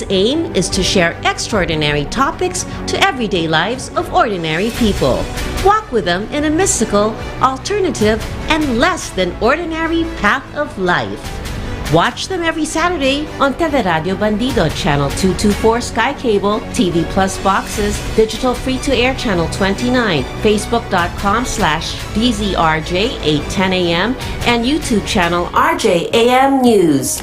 aim is to share extraordinary topics to everyday lives of ordinary people. Walk with them in a mystical, alternative, and less than ordinary path of life. Watch them every Saturday on Teleradyo Bandido, Channel 224 Sky Cable, TV Plus boxes, digital free-to-air Channel 29, Facebook.com/DZRJ 8:10 a.m., and YouTube channel RJAM News.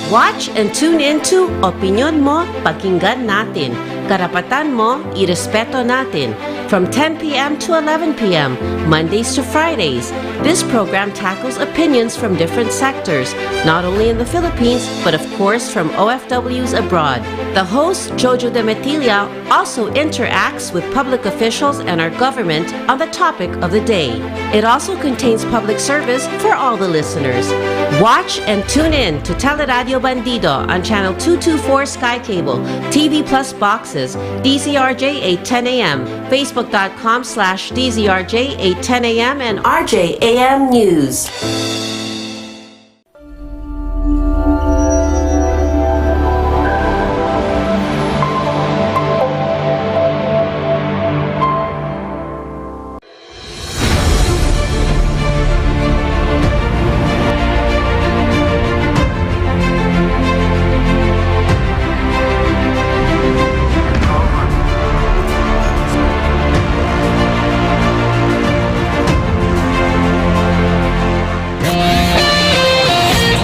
Watch and tune into Opinyon Mo, Pakinggan Natin. Karapatan Mo, Irespeto Natin. From 10 p.m. to 11 p.m., Mondays to Fridays. This program tackles opinions from different sectors, not only in the Philippines, but of course from OFWs abroad. The host, Jojo Demetilla, also interacts with public officials and our government on the topic of the day. It also contains public service for all the listeners. Watch and tune in to Teleradyo Bandido on Channel 224 Sky Cable, TV Plus boxes, DZRJ 8:10 a.m., Facebook.com/DZRJ 8:10 a.m. and RJAM News.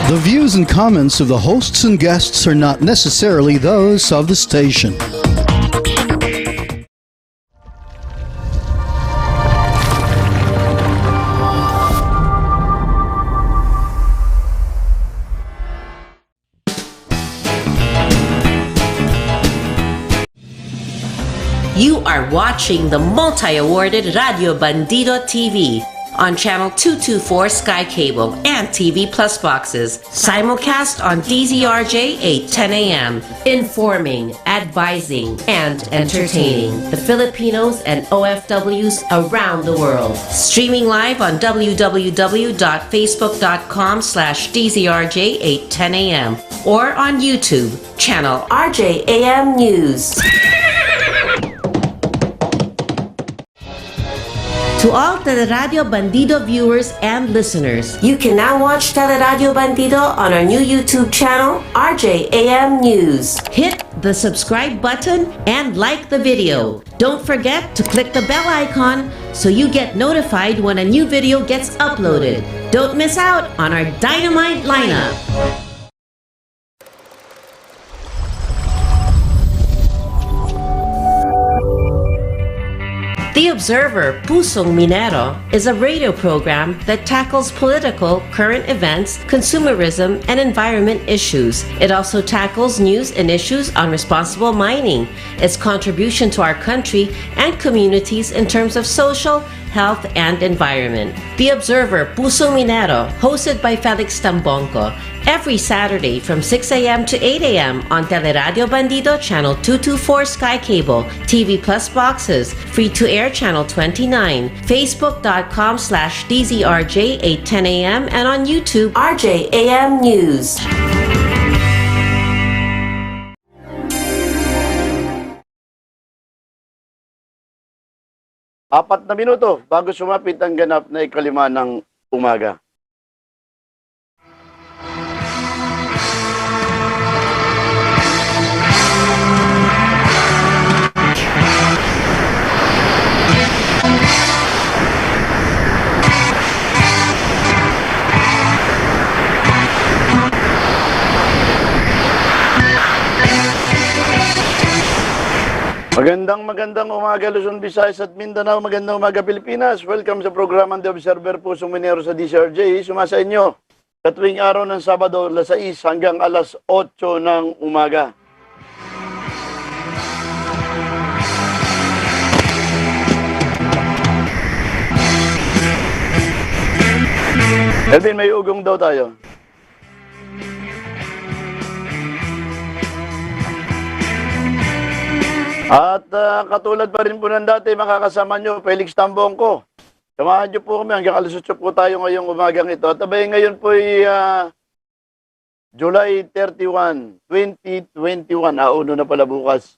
The views and comments of the hosts and guests are not necessarily those of the station. You are watching the multi-awarded Radio Bandido TV on Channel 224 Sky Cable and TV Plus boxes. Simulcast on DZRJ 8:10 a.m. Informing, advising, and entertaining the Filipinos and OFWs around the world. Streaming live on www.facebook.com/DZRJ 8:10 a.m. or on YouTube, channel RJAM News. To all Teleradyo Bandido viewers and listeners, you can now watch Teleradyo Bandido on our new YouTube channel, RJAM News. Hit the subscribe button and like the video. Don't forget to click the bell icon so you get notified when a new video gets uploaded. Don't miss out on our dynamite lineup. The Observer, Pusong Minero, is a radio program that tackles political, current events, consumerism, and environment issues. It also tackles news and issues on responsible mining, its contribution to our country and communities in terms of social, health, and environment. The Observer, Pusong Minero, hosted by Felix Tambongco, every Saturday from 6 a.m. to 8 a.m. on Teleradyo Bandido, Channel 224 Sky Cable, TV Plus boxes, free-to-air Channel 29, Facebook.com/DZRJ 8:10 a.m. and on YouTube, RJAM News. Apat na minuto bago sumapit ang ganap na ikalima ng umaga. Magandang umaga Luzon, Visayas at Mindanao. Magandang umaga Pilipinas. Welcome sa programang The Observer, Pusong Minero sa DZRJ. Sumasa inyo sa tuwing araw ng Sabado, alas 6 hanggang alas 8 ng umaga. Elvin, may ugong daw tayo. At katulad pa rin po ng dati, makakasama nyo, Felix Tambongco. Samahan nyo po kami hanggang alas 8 po tayo ngayong umagang ito. At abay ngayon po July 31, 2021. Uno na pala bukas.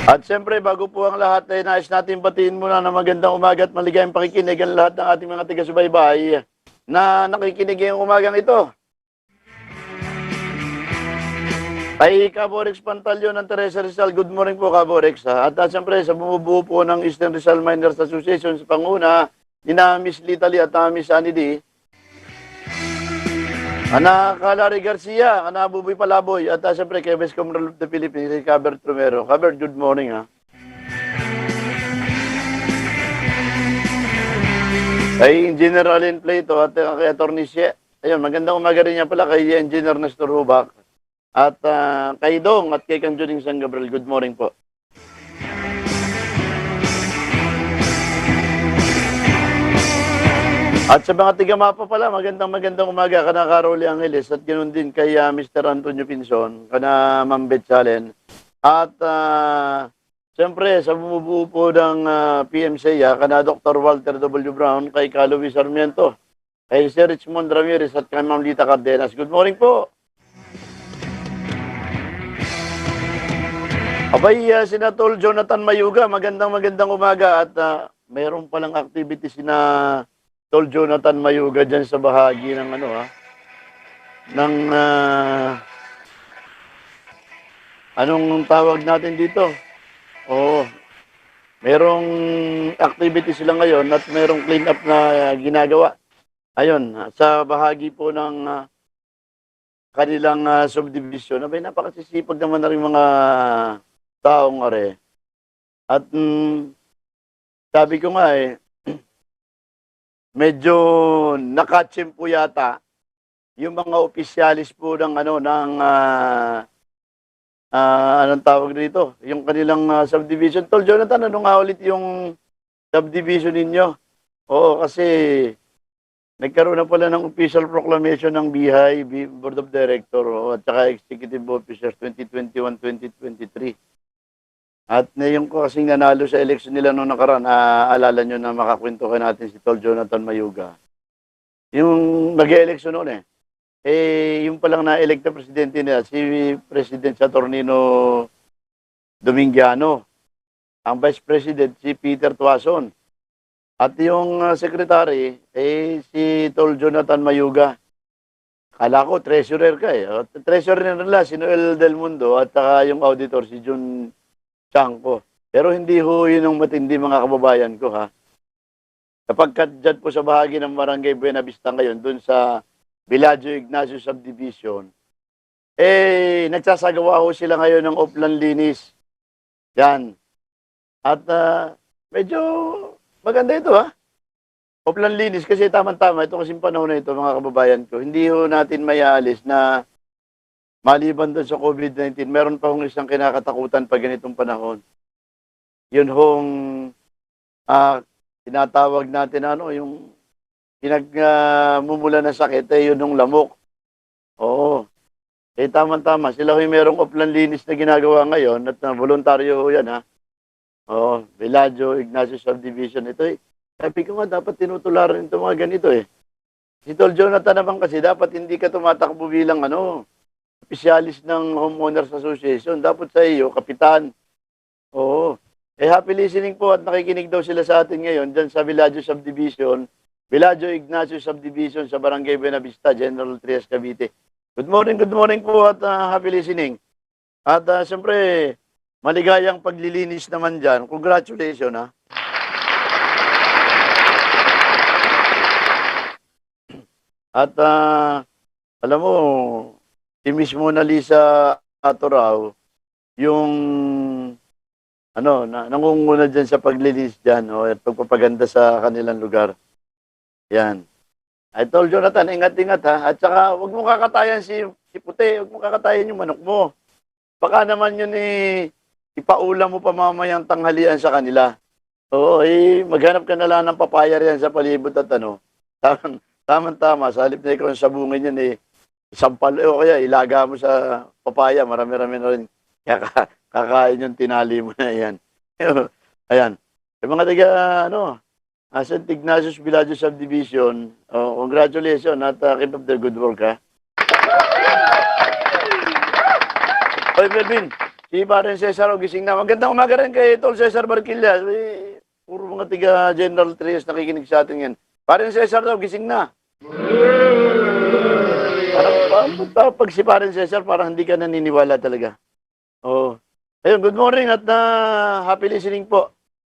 At siyempre, bago po ang lahat, ay nais natin batiin muna na magandang umaga at maligayang pakikinig ang lahat ng ating mga taga-subaybay na nakikinig ngayong umagang ito. Kay Caborex Pantalyo ng Teresa Rizal, good morning po Caborex. At siyempre, sa bumubuo po ng Eastern Rizal Miners Association sa panguna, ni na Miss Litali at Miss Annie D. Ana Kalari Garcia, Ana Buboy Palaboy, at siyempre kay Vice Commander of the Philippines, kay Cabert Romero. Cabert, good morning ha. Kay Engineer Alin Plato at kay Atty. Xie. Ayun, magandang umaga rin niya pala kay Engineer Nestor Hubak. At kay Dong at kay Kanjuning San Gabriel, good morning po. At sa mga tigamapa pala, magandang umaga kana Caroli Angeles at ganoon din kay Mr. Antonio Pinson, kana Ma'am Beth Salen. At siyempre sa bumubuo po ng PMCA, kana Dr. Walter W. Brown, kay Luis Sarmiento, kay Sir Richmond Ramirez at kay Ma'am Lita Cardenas. Good morning po. Abay, Senator Jonathan Mayuga, magandang umaga at mayroon palang activity sina Tol Jonathan Mayuga dyan sa bahagi ng anong tawag natin dito? Oo, merong activity sila ngayon at merong clean up na ginagawa. Ayun, sa bahagi po ng kanilang subdivision. Abay, napakasisipag naman na rin mga taong are. At sabi ko nga medyo nakatsimpo yata yung mga opisyalis po ng anong tawag dito, yung kanilang subdivision. Tol Jonathan, ano nga ulit yung subdivision ninyo? Oo, kasi nagkaroon na pala ng official proclamation ng BIHAY, Board of Director, at saka Executive Officers 2021-2023. At ngayon ko kasing nanalo sa election nila noong nakaraan, alala nyo na makakwento ka natin si Tol Jonathan Mayuga. Yung nag-election noon yung palang na-elect na presidente nila, si President Saturnino Domingiano. Ang Vice President, si Peter Tuason. At yung secretary, si Tol Jonathan Mayuga. Kala ko, treasurer ka Treasurer nila, si Noel Del Mundo, at yung auditor, si Jun Chanko. Pero hindi ho yun ang matindi mga kababayan ko ha. Kapag dyan po sa bahagi ng Barangay Buena Vista ngayon, dun sa Villaggio Ignacio Subdivision, nagsasagawa ho sila ngayon ng upland linis. Yan. At medyo maganda ito ha. Upland linis kasi tama-tama. Ito kasing panahon na ito mga kababayan ko. Hindi ho natin mayaalis na maliban doon sa COVID-19, meron pa hong isang kinakatakutan pag ganitong panahon. Yun hong tinatawag natin yung pinagmumula na sakit, yun hong lamok. Oo. Tama-tama. Sila yung merong upland linis na ginagawa ngayon at voluntaryo yan ha. Oo. Villaggio Ignacio Subdivision. Ito sabi ko nga dapat tinutularan ito mga ganito Si Tol Jonathan naman kasi dapat hindi ka tumatakbo bilang opisyalis ng Homeowners Association. Dapat sa iyo, kapitan. Oo. Happy listening po at nakikinig daw sila sa atin ngayon dyan sa Villaggio Subdivision, Villaggio Ignacio Subdivision sa Barangay Buena Vista, General Trias, Cavite. Good morning po at happy listening. At siyempre, maligayang paglilinis naman dyan. Congratulations ha. At alam mo, si Miss Mona Lisa Atorao, yung nangunguna dyan sa paglilis dyan at pagpapaganda sa kanilang lugar. Yan. I told Jonathan, ingat-ingat ha. At saka, huwag mo kakatayan si Puti, huwag mo kakatayan yung manok mo. Baka naman yun ipaulam mo pa mamayang tanghalian sa kanila. Oo, maghanap ka na lang ng papaya riyan sa palibot at tama-tama, sa halip na ikaw sa bungin yan isampal o kaya ilaga mo sa papaya, marami-rami na rin kakain yung tinali mo na yan. Ayan. Yung mga taga, San Ignatius Villaggio Subdivision, congratulations at keep up the good work, ha. Oy, Melvin, si Paren Cesar, gising na. Magandang umaga rin kay Tol Cesar Barquilla. Puro mga tiga General Trias nakikinig sa atin yan. Paren Cesar daw, gising na. Pag si Paren Cesar, parang hindi ka naniniwala talaga. Oh. Ayun, good morning at happy listening po.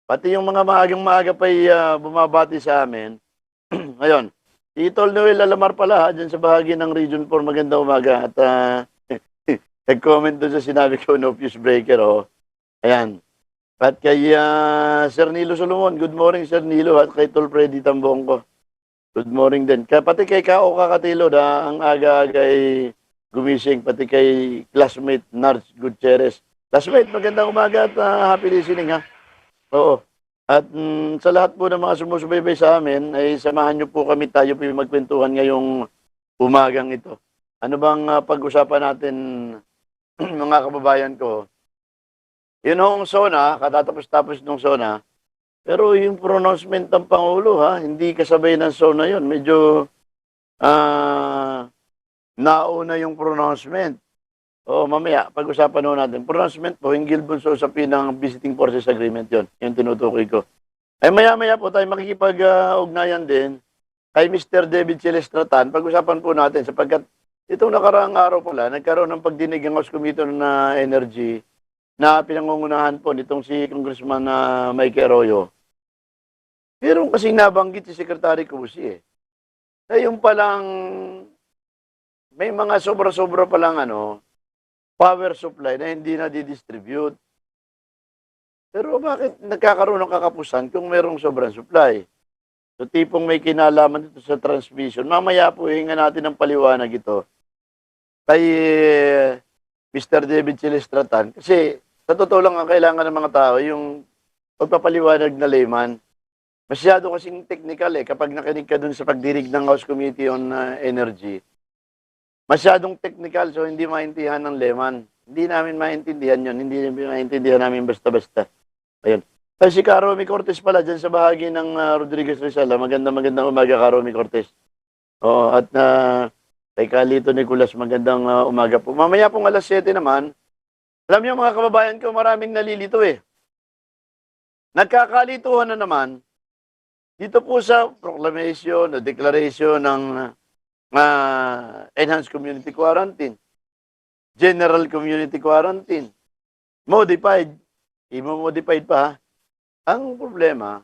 Pati yung mga maagang-maaga pa'y bumabati sa amin. Ngayon, si Tol Noel Alamar pala ha, dyan sa bahagi ng Region 4, magandang umaga. At nag-comment doon sa sinabi ko, no fuse breaker. Oh. Ayan. At kay Sir Nilo Solomon, good morning Sir Nilo. At kay Tol Freddy Tambongko, good morning din. Pati kay Kao Kakatilo, ang aga-aga ay gumising. Pati kay classmate Nards Gutierrez. Classmate, magandang umaga at happy listening ha. Oo. At sa lahat po ng mga sumusubaybay sa amin, ay samahan niyo po kami, tayo po yung magkwentuhan ngayong umagang ito. Ano bang pag-usapan natin, mga kababayan ko? Yun hong SONA, katatapos-tapos ng SONA, pero yung pronouncement ng Pangulo, hindi kasabay ng SONA yun. Medyo nauna yung pronouncement. Mamaya, pag-usapan natin. Pronouncement po, hinggil po sa usapin ng Visiting Forces Agreement yun. Yung tinutukoy ko. Ay maya-maya po tayo makikipag-ugnayan din kay Mr. David Celestratan. Pag-usapan po natin sapagkat itong nakaraang araw pala, nagkaroon ng pagdinig ng House Committee na Energy na pinangungunahan po nitong si Congressman Mike Arroyo. Pero kasing nabanggit si Secretary Cusi yung palang may mga sobra-sobra palang power supply na hindi na di-distribute. Pero bakit nagkakaroon ng kakapusan kung merong sobrang supply? So tipong may kinalaman dito sa transmission. Mamaya po hinga natin ng paliwanag ito kay Mr. David Celestratan. Kasi sa totoo lang ang kailangan ng mga tao yung pagpapaliwanag na layman. Masyado kasing technical kapag nakinig ka dun sa pagdinig ng House Committee on Energy. Masyadong technical, so hindi maintindihan ng layman. Hindi namin maintindihan yun. Hindi maintindihan namin basta-basta. Ayun. Ay, si Karomi Cortez pala dyan sa bahagi ng Rodriguez Rizal. Magandang umaga, Karomi Cortez. Oo, at kay Kalito Nicolas, magandang umaga po. Mamaya pong alas 7 naman, alam niyo mga kababayan ko, maraming nalilito Nagkakalituhan na naman, dito po sa proclamation o declaration ng enhanced community quarantine, general community quarantine, modified, i-modified pa. Ang problema,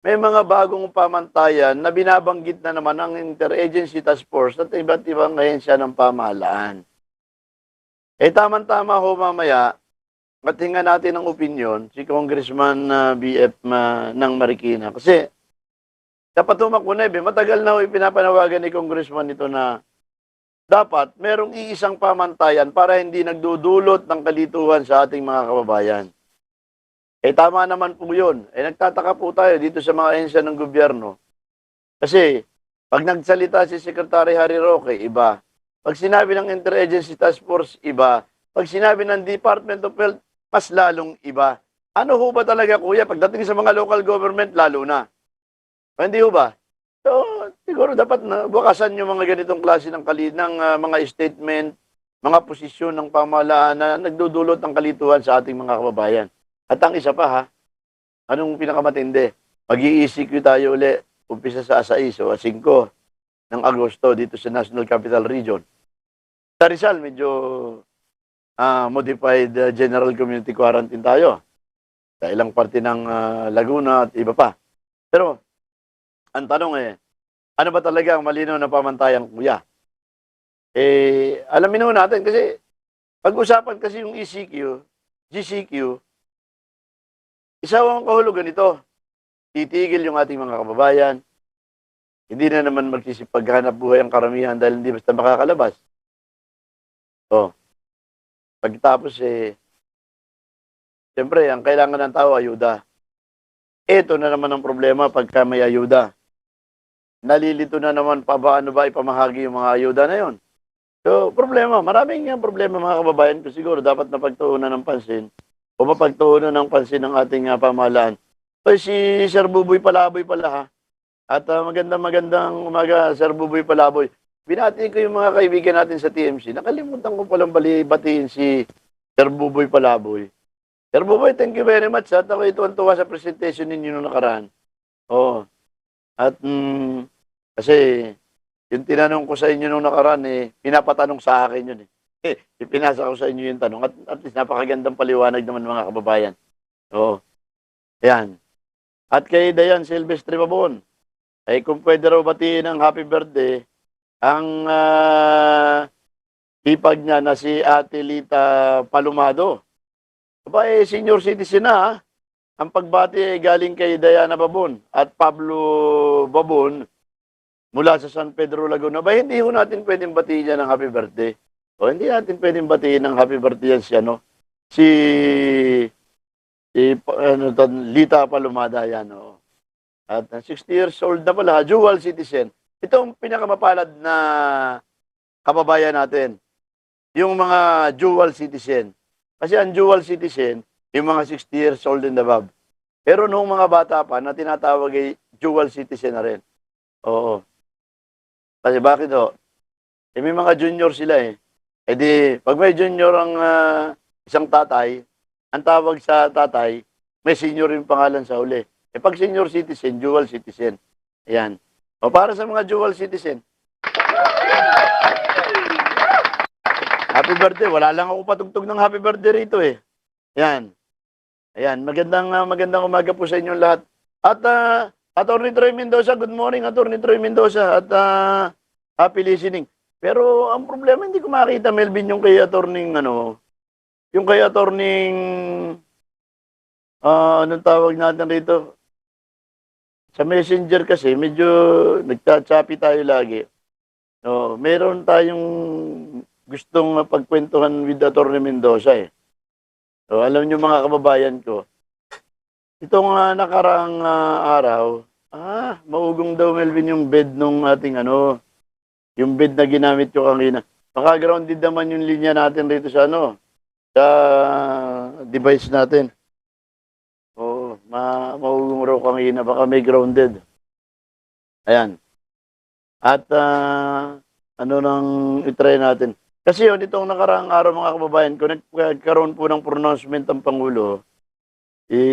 may mga bagong pamantayan na binabanggit na naman ng Interagency Task Force at iba't ibang ahensya ng pamahalaan. Tama-tama ho mamaya, at hinga natin ng opinion si Congressman BF ng Marikina. Kasi dapat humakunay, matagal na ho ipinapanawagan ni Congressman ito na dapat merong iisang pamantayan para hindi nagdudulot ng kalituhan sa ating mga kababayan. Tama naman po yun. Nagtataka po tayo dito sa mga ahensya ng gobyerno. Kasi pag nagsalita si Secretary Harry Roque, iba. Pag sinabi ng Interagency Task Force, iba. Pag sinabi ng Department of Health, mas lalong iba. Ano ho ba talaga, kuya? Pagdating sa mga local government, lalo na. Hindi ho ba? So, siguro dapat na bukasan yung mga ganitong klase ng mga statement, mga posisyon ng pamahalaan na nagdudulot ng kalituhan sa ating mga kababayan. At ang isa pa anong pinakamatindi? Mag-i-ECQ tayo uli, umpisa sa 6 o 5 ng Agosto dito sa National Capital Region. Sa Rizal, medyo modified general community quarantine tayo. Sa ilang parte ng Laguna at iba pa. Pero, ang tanong ano ba talaga ang malinaw na pamantayan, kuya? Alamin naman natin kasi pag-usapan kasi yung ECQ, GCQ, isawang kahulugan ito. Titigil yung ating mga kababayan. Hindi na naman magsisipaghanap buhay ang karamihan dahil hindi basta makakalabas. Pagkatapos siyempre, ang kailangan ng tao, ayuda. Ito na naman ang problema pagka may ayuda. Nalilito na naman paano ba ipamahagi yung mga ayuda na yon. So, maraming problema mga kababayan ko siguro dapat napagtuunan ng pansin. o mapagtuunan ng pansin ng ating pamahalaan. So, si Sir Buboy Palaboy pala ha. At magandang umaga, Sir Buboy Palaboy. Binati ko yung mga kaibigan natin sa TMC. Nakalimutan ko palang batiin si Sir Buboy Palaboy. Sir Buboy, thank you very much. At ako tuwan-tuwa sa presentation ninyo nung nakaraan. Oo. At kasi yung tinanong ko sa inyo nung nakaraan, pinapatanong sa akin yun. Ipinasa ko sa inyo yung tanong. At least napakagandang paliwanag naman mga kababayan. Oo. Ayan. At kay Dayan Silvestre Babon, ay kung pwede raw batiin ng happy birthday, ang hipag niya na si Ate Lita Palumado. Aba, senior citizen na ha. Ang pagbati ay galing kay Diana Babon at Pablo Babon mula sa San Pedro, Laguna. Ba, hindi ho natin pwedeng batiin yan ng happy birthday. O hindi natin pwedeng batiin ng happy birthday yan si Lita Palumada yan. O. At 60 years old na pala, dual citizen. Ito ang pinakamapalad na kababayan natin. Yung mga dual citizen. Kasi ang dual citizen, yung mga 60 years old and above. Pero noong mga bata pa, na tinatawag ay dual citizen na rin. Oo. Kasi bakit ho? May mga junior sila eh. E di, pag may junior ang isang tatay, ang tawag sa tatay, may senior yung pangalan sa uli. Pag senior citizen, dual citizen. Ayan. O para sa mga dual citizen, happy birthday. Wala lang ako patugtog ng happy birthday rito eh. Ayan. Ayan. Magandang umaga po sa inyong lahat. At Attorney Troy Mendoza, good morning Attorney Troy Mendoza. At happy listening. Pero ang problema, hindi ko makita, Melvin, yung kay Attorney, yung kay Attorney, anong tawag natin rito? Sa Messenger kasi, medyo nagtachapi tayo lagi. Meron tayong gustong pagkwentuhan with Attorney Mendoza eh. So, alam nyo mga kababayan ko, itong nakaraang araw, maugong daw Melvin yung bed nung ating yung bed na ginamit ko kanina. Maka-grounded naman yung linya natin rito sa sa device natin. Oo, maugong raw kanina, baka may grounded. Ayan. At nang itry natin. Kasi yun, itong nakaraang araw mga kababayan ko, nagkaroon po ng pronouncement ang Pangulo.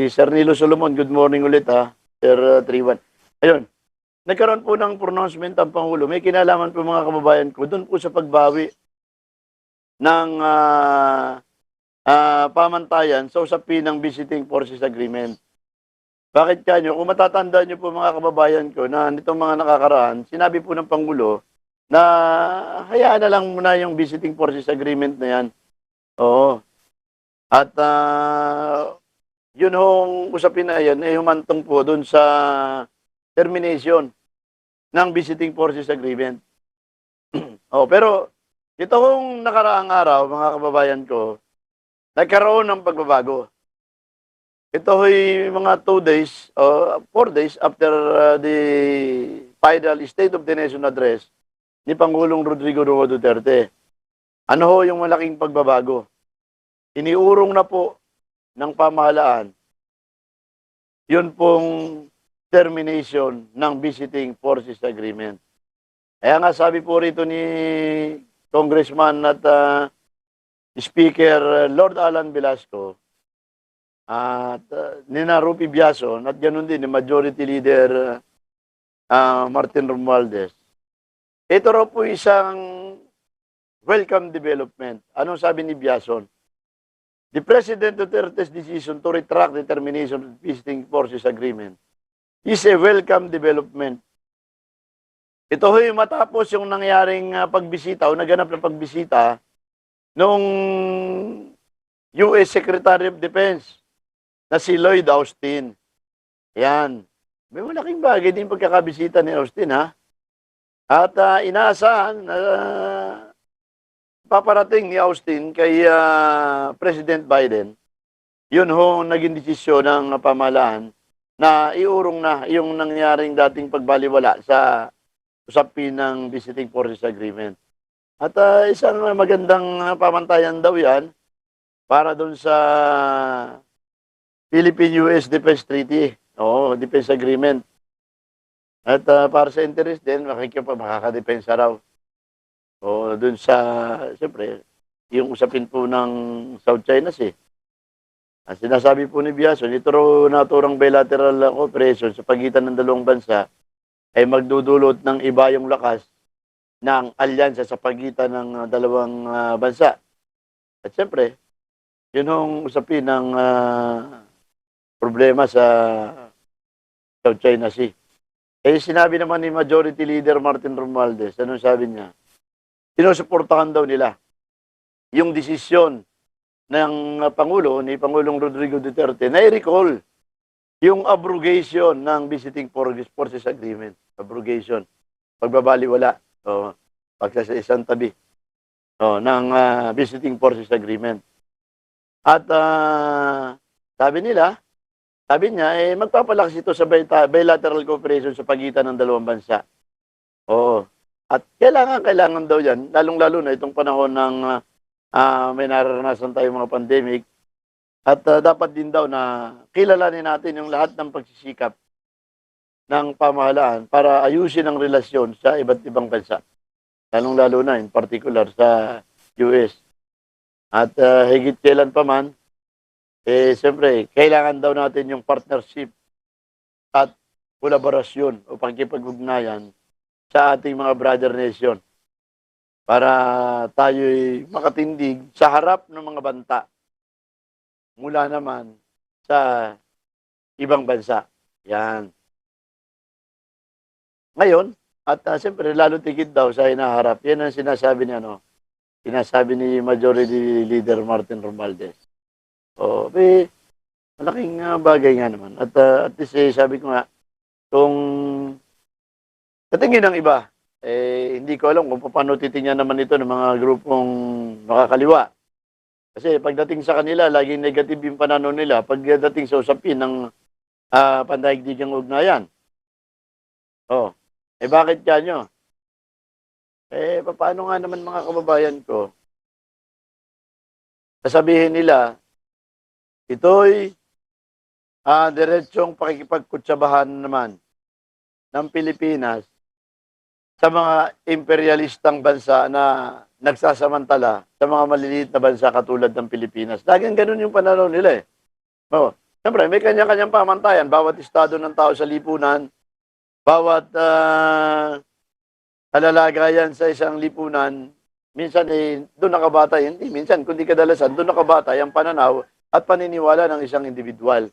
Sir Nilo Solomon, good morning ulit ha, Sir 31. Ayun, nagkaroon po ng pronouncement ang Pangulo. May kinalaman po mga kababayan ko doon po sa pagbawi ng pamantayan sa usapin ng Visiting Forces Agreement. Bakit kanyo? Kung matatandaan nyo po mga kababayan ko na nitong mga nakakaraan, sinabi po ng Pangulo na hayaan na lang muna yung Visiting Forces Agreement na yan. Oo. At yun hong usapin na yan ay humantong po doon sa termination ng Visiting Forces Agreement. Pero ito hong nakaraang araw, mga kababayan ko, nagkaroon ng pagbabago. Ito ay mga 2 days, 4 days after the final State of the Nation Address ni Pangulong Rodrigo Roa Duterte. Ano ho yung malaking pagbabago? Iniurong na po ng pamahalaan yun pong termination ng Visiting Forces Agreement. Kaya nga sabi po rito ni Congressman at Speaker Lord Alan Velasco at Nina Rupi Biason at ganoon din ni Majority Leader Martin Romualdez. Ito raw po isang welcome development. Anong sabi ni Biason? The President Duterte's decision to retract the termination of the Visiting Forces Agreement is a welcome development. Ito ay matapos yung nangyaring pagbisita o naganap na pagbisita nung U.S. Secretary of Defense na si Lloyd Austin. Yan. May malaking bagay din pagkakabisita ni Austin ha. At inaasahan na paparating ni Austin kay President Biden, yun ho naging desisyon ng pamahalaan na iurong na yung nangyaring dating pagbaliwala sa usapin ng Visiting Forces Agreement. At isang magandang pamantayan daw yan para doon sa Philippine-US Defense Treaty. Oo, Defense Agreement. At para sa interest din, makakadepensa raw. O doon sa, siyempre, yung usapin po ng South China Sea. Ang sinasabi po ni Biaso, nito raw naturang bilateral cooperation sa pagitan ng dalawang bansa ay magdudulot ng iba yung lakas ng alyansa sa pagitan ng dalawang bansa. At siyempre, yun ang usapin ng problema sa South China Sea. Eh, sinabi naman ni Majority Leader Martin Romualdez, anong sabi niya? Sinusuportahan daw nila yung desisyon ng Pangulo, ni Pangulong Rodrigo Duterte, na i-recall yung abrogation ng Visiting Forces Agreement. Abrogation. Pagbabaliwala. O, pagsasa isang tabi. O, ng Visiting Forces Agreement. At sabi niya, magpapalakas ito sa bilateral cooperation sa pagitan ng dalawang bansa. Oo. At kailangan daw yan, lalong-lalo na itong panahon ng may nararanasan tayong mga pandemic. At dapat din daw na kilalanin natin yung lahat ng pagsisikap ng pamahalaan para ayusin ang relasyon sa iba't ibang bansa. Lalong-lalo na in particular sa US. At higit kailan pa man, siyempre, kailangan daw natin yung partnership at kolaborasyon o pagkipag-ugnayan sa ating mga brother nation para tayo'y makatindig sa harap ng mga banta mula naman sa ibang bansa. Yan. Ngayon, at siyempre, lalo tigit daw sa hinaharap. Yan ang sinasabi ni Majority Leader Martin Romualdez. O, malaking bagay nga naman. At least, sabi ko nga, kung sa tingin ng iba, hindi ko alam kung paano titingnan naman ito ng mga grupong makakaliwa. Kasi pagdating sa kanila, laging negative yung pananaw nila. Pagdating sa usapin ng pandaigdigang ugnayan. Oh, bakit kanyo? Paano nga naman mga kababayan ko? Sasabihin nila, ito'y diretsong pakikipagkutsabahan naman ng Pilipinas sa mga imperialistang bansa na nagsasamantala sa mga maliliit na bansa katulad ng Pilipinas. Laging ganun yung pananaw nila eh. Oh, siyempre, may kanya-kanyang pamantayan. Bawat estado ng tao sa lipunan, bawat kalalagayan sa isang lipunan, minsan doon nakabatay, hindi minsan, kundi kadalasan, doon nakabatay ang pananaw at paniniwala ng isang individual.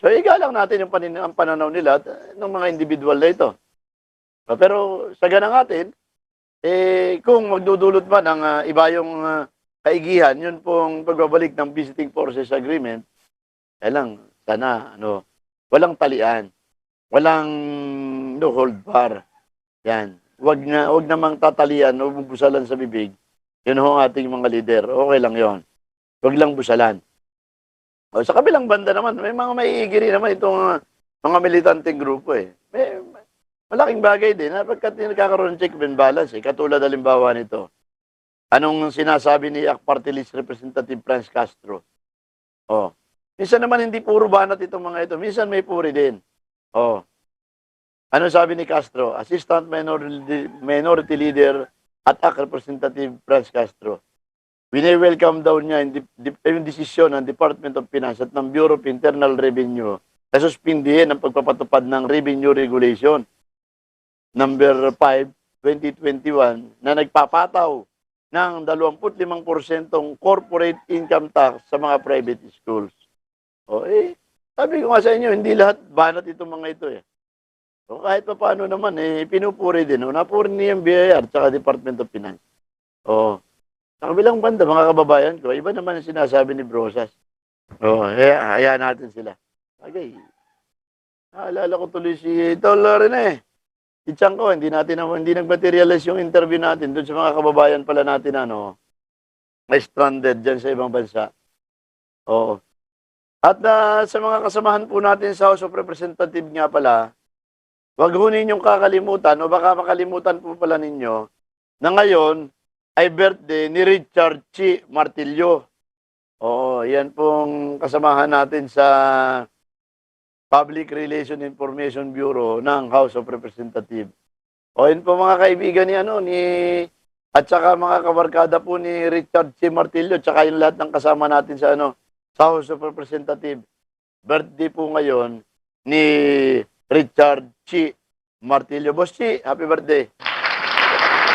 So, igalang natin yung ang pananaw nila ng mga individual na ito. Pero sa ganang atin, kung magdudulot man ng iba yung kaigihan, yun pong pagbabalik ng Visiting Forces Agreement, sana, walang talian, walang no hold bar. Yan. Wag namang tatalian o busalan sa bibig. Yun ho ang ating mga leader. Okay lang yon. Wag lang busalan. O, sa kabilang banda naman, may mga maiigiri naman itong mga militanteng grupo eh. Malaking bagay din na pagkat nagkakaroon ng check and balance katulad halimbawa nito. Anong sinasabi ni Party List Representative Franz Castro? Oh. Minsan naman hindi puro banat itong mga ito. Minsan may puri din. Oh. Ano sabi ni Castro? Assistant Minority Leader at ACT Representative Franz Castro. Wini-welcome daw niya yung desisyon ng Department of Finance at ng Bureau of Internal Revenue na suspindihin ang pagpapatupad ng Revenue Regulation number 5, 2021 na nagpapataw ng 25% corporate income tax sa mga private schools. O sabi ko nga sa inyo, hindi lahat banat itong mga ito eh. So, kahit pa paano naman, pinupuri din. Napuri niya yung BIR at Department of Finance. O, sa kabilang banda, mga kababayan ko, iba naman ang sinasabi ni Brosas. O, hayaan natin sila. Okay. Naalala ko tuloy si Tol Rene. Si Chanko, hindi nag-materialize yung interview natin doon sa mga kababayan pala natin na stranded dyan sa ibang bansa. Oo. At sa mga kasamahan po natin sa House of Representatives nga pala, wag ho ninyong kakalimutan o baka makalimutan po pala ninyo na ngayon ay birthday ni Richard Chi Martillo. Oo, yan pong kasamahan natin sa Public Relation Information Bureau ng House of Representatives. O yun po mga kaibigan ni at saka mga kabarkada po ni Richard C. Martillo, tsaka yung lahat ng kasama natin sa House of Representatives. Birthday po ngayon ni Richard C. Martillo. Boss C, happy birthday.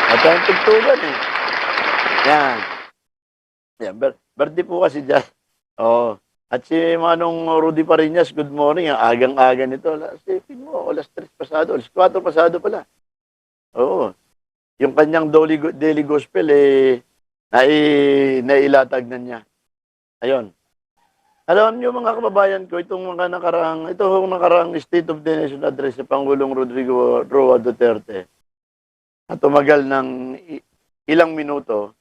At tayong tugtugan eh. Yan. Yan, birthday po kasi dyan. Oo. At si Manong Rudy Parinas, good morning. Ang agang-aga nito. Sipin mo, alas 3 pasado, alas 4 pasado pala. Oo. Yung kanyang daily gospel, nailatag na niya. Ayun. Alam niyo mga kababayan ko, itong nakarang State of the Nation Address sa Pangulong Rodrigo Roa Duterte, na tumagal ng ilang minuto,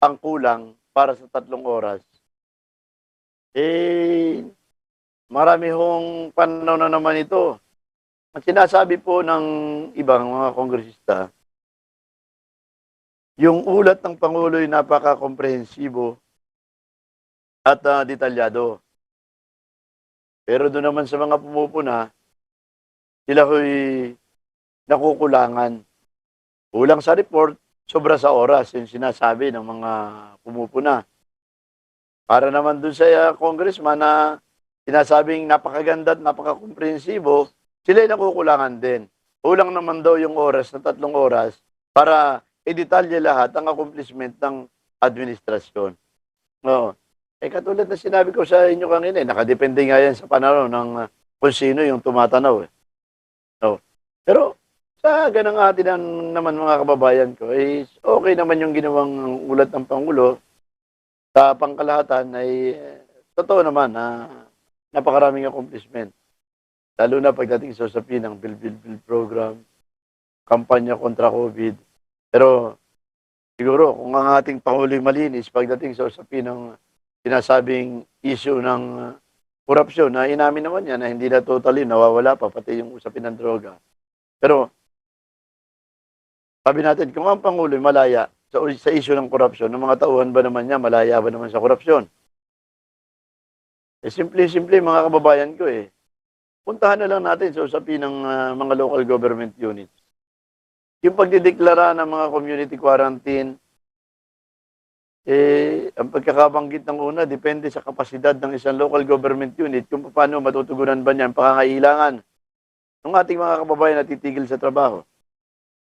ang kulang para sa 3 oras. Marami hong pananaw na naman ito. At sinasabi po ng ibang mga kongresista, yung ulat ng Pangulo ay napaka-komprehensibo at detalyado. Pero doon naman sa mga pumupuna, sila ho'y nakukulangan. Kulang sa report, sobra sa oras, yung sinasabi ng mga pumupuna. Para naman doon sa congressman na sinasabing napakaganda at napaka-komprehensibo, sila ay nakukulangan din. Kulang naman daw yung oras na 3 oras para i-detalye lahat ang accomplishment ng administrasyon. No. Katulad na sinabi ko sa inyo kanina, nakadepende nga yan sa pananaw ng kung sino yung tumatanaw. No. Pero sa ganang atin naman mga kababayan ko, okay naman yung ginawang ulat ng Pangulo. Sa pangkalahatan ay totoo naman na napakaraming accomplishment. Lalo na pagdating sa usapin ng Bill program, kampanya kontra COVID. Pero siguro kung ang ating Pangulo'y malinis pagdating sa usapin ng sinasabing issue ng korupsyon, na inamin naman niya na hindi na totally nawawala pa, pati yung usapin ng droga. Pero sabi natin, kung ang Pangulo'y malaya sa issue ng korupsyon, ng mga tauhan ba naman niya, malaya ba naman sa korupsyon? Simple mga kababayan ko puntahan na lang natin sa usapin ng mga local government units. Yung pagdideklara ng mga community quarantine, ang pagkakabanggit ng una, depende sa kapasidad ng isang local government unit kung paano matutugunan ba niya ang pangangailangan ng ating mga kababayan na titigil sa trabaho.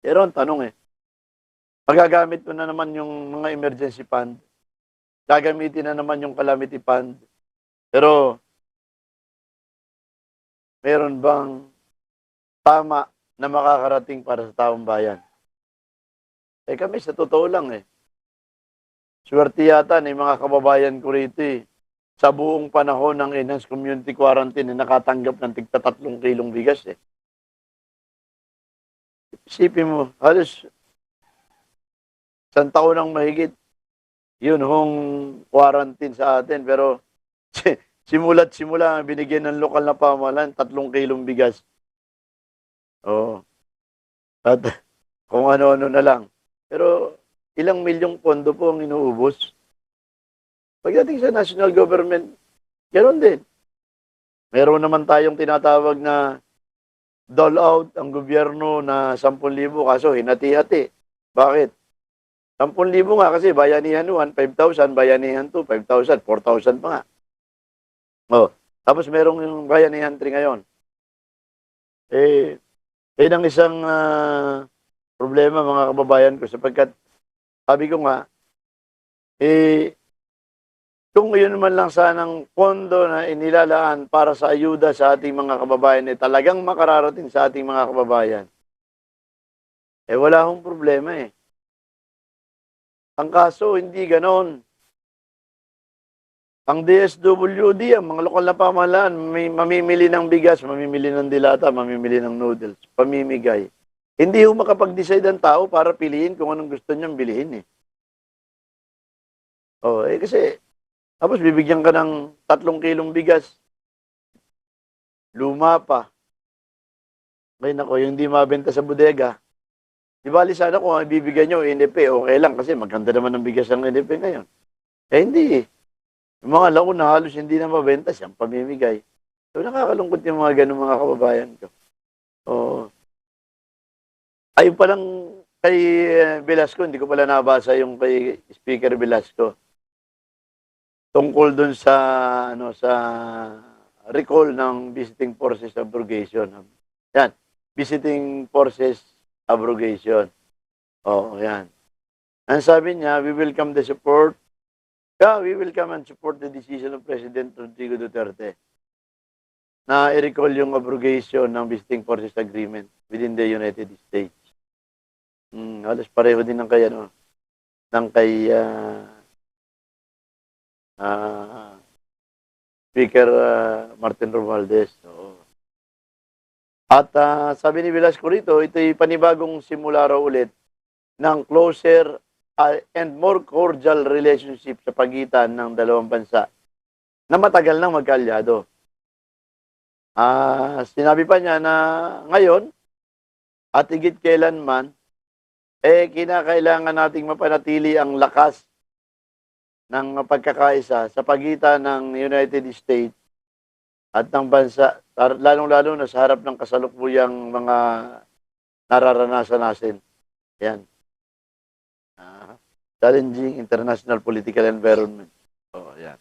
Pero ang tanong magagamit mo na naman yung mga emergency fund. Gagamitin na naman yung calamity fund. Pero, meron bang tama na makakarating para sa taong bayan? Kami sa totoo lang swerte yata ng mga kababayan ko rito sa buong panahon ng enhanced community quarantine nakatanggap ng tigta 3 kilong bigas Isipin mo, halos 1 taon ng mahigit, yun hong quarantine sa atin. Pero simula't simula, binigyan ng lokal na pamahalaan 3 kilong bigas. Oo. At kung ano-ano na lang. Pero ilang milyong pondo po ang inuubos. Pagdating sa national government, ganoon din. Meron naman tayong tinatawag na dole out ang gobyerno na 10,000 kaso hinati-hati. Bakit? 10,000 nga kasi bayanihan 1, 5,000, bayanihan 2, 5,000, 4,000 pa nga. Tapos merong yung bayanihan 3 ngayon. Yan ang isang problema mga kababayan ko sapagkat sabi ko nga, kung yun man lang sanang pondo na inilalaan para sa ayuda sa ating mga kababayan talagang makararating sa ating mga kababayan, wala akong problema Ang kaso, hindi ganon. Ang DSWD, ang mga lokal na pamahalaan, mamimili ng bigas, mamimili ng dilata, mamimili ng noodles, pamimigay. Hindi ho makapag-decide ang tao para piliin kung anong gusto niyang bilhin kasi, tapos bibigyan ka ng 3 kilong bigas. Luma pa. Ay nako, yung hindi mabenta sa bodega. Di bali sana kung ang bibigyan nyo, NFA, okay lang kasi maganda naman ang bigas ng NFA ngayon. Hindi Yung mga lako na halos hindi na mabenta, siyang pamimigay. So, nakakalungkot yung mga gano'ng mga kababayan ko. Oo. Ayun palang kay Velasco, hindi ko pala nabasa yung kay Speaker Velasco. Tungkol dun sa ano sa recall ng visiting forces abrogation. Yan, visiting forces abrogation. Oo, yan. Ang sabi niya, we welcome the support. Yeah, we welcome and support the decision of President Rodrigo Duterte na i-recall yung abrogation ng visiting forces agreement within the United States. Halos pareho din ng kay ano, ng kay ah, Speaker Martin Romualdez. Oo. At sabi ni Velasco rito, ito'y panibagong simula raw ulit ng closer and more cordial relationship sa pagitan ng dalawang bansa na matagal nang magkaalyado. Sinabi pa niya na ngayon at higit kailanman, kinakailangan nating mapanatili ang lakas ng pagkakaisa sa pagitan ng United States at ng bansa, lalong-lalo na sa harap ng kasalukuyang mga nararanasan natin. Yan. Challenging international political environment. Oh, yan.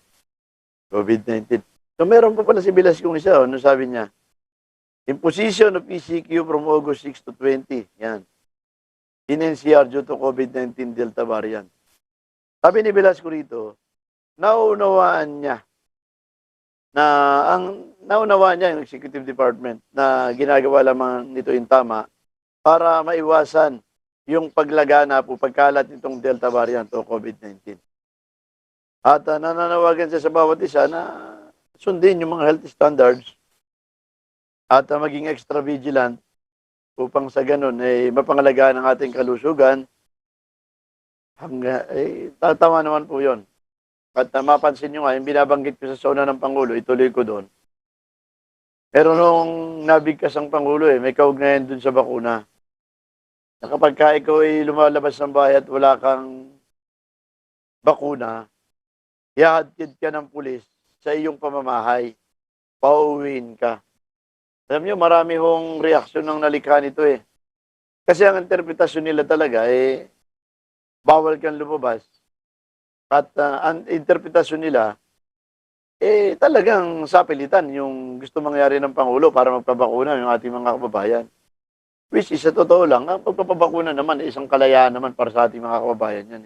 COVID-19. So, meron pa pala si Velasco isa, ano sabi niya? Imposition of PCQ from August 6 to 20. Yan. In NCR due to COVID-19 Delta variant. Sabi ni Velasco rito, naunawaan niya yung Executive Department na ginagawa lamang nito yung tama para maiwasan yung paglaganap o pagkalat nitong Delta variant o COVID-19. At nananawagan siya sa bawat isa na sundin yung mga health standards at maging extra vigilant upang sa ganun mapangalagaan ang ating kalusugan. Tatawa naman po yun. At mapansin nyo nga, yung binabanggit ko sa sauna ng Pangulo, ituloy ko doon. Pero nung nabigkas ang Pangulo, may kaugnayan dun sa bakuna. Na kapag ikaw ay lumalabas ng bahay at wala kang bakuna, ihahatid ka ng pulis sa iyong pamamahay. Pauwiin ka. Alam nyo, marami hong reaksyon ng nalikha nito Kasi ang interpretasyon nila talaga bawal kang lumabas. At ang interpretasyon nila, talagang sapilitan yung gusto mangyari ng Pangulo para magpabakuna yung ating mga kababayan. Which is, sa totoo lang, ang pagpapabakuna naman, isang kalayaan naman para sa ating mga kababayan yan.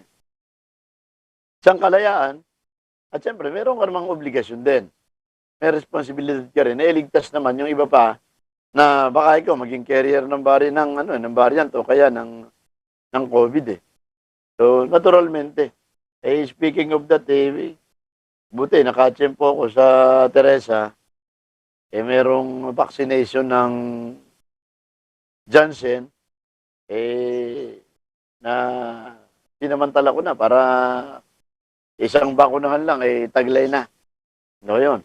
Isang kalayaan, at siyempre, meron ka namang obligasyon din. May responsibilidad ka rin. Iligtas naman yung iba pa na baka ikaw maging carrier ng ng variant o kaya ng COVID So, naturalmente, speaking of that, buti, nakatsempo ako sa Teresa, merong vaccination ng Janssen, na sinamantala ko na para isang bakunahan lang, taglay na. No, yun.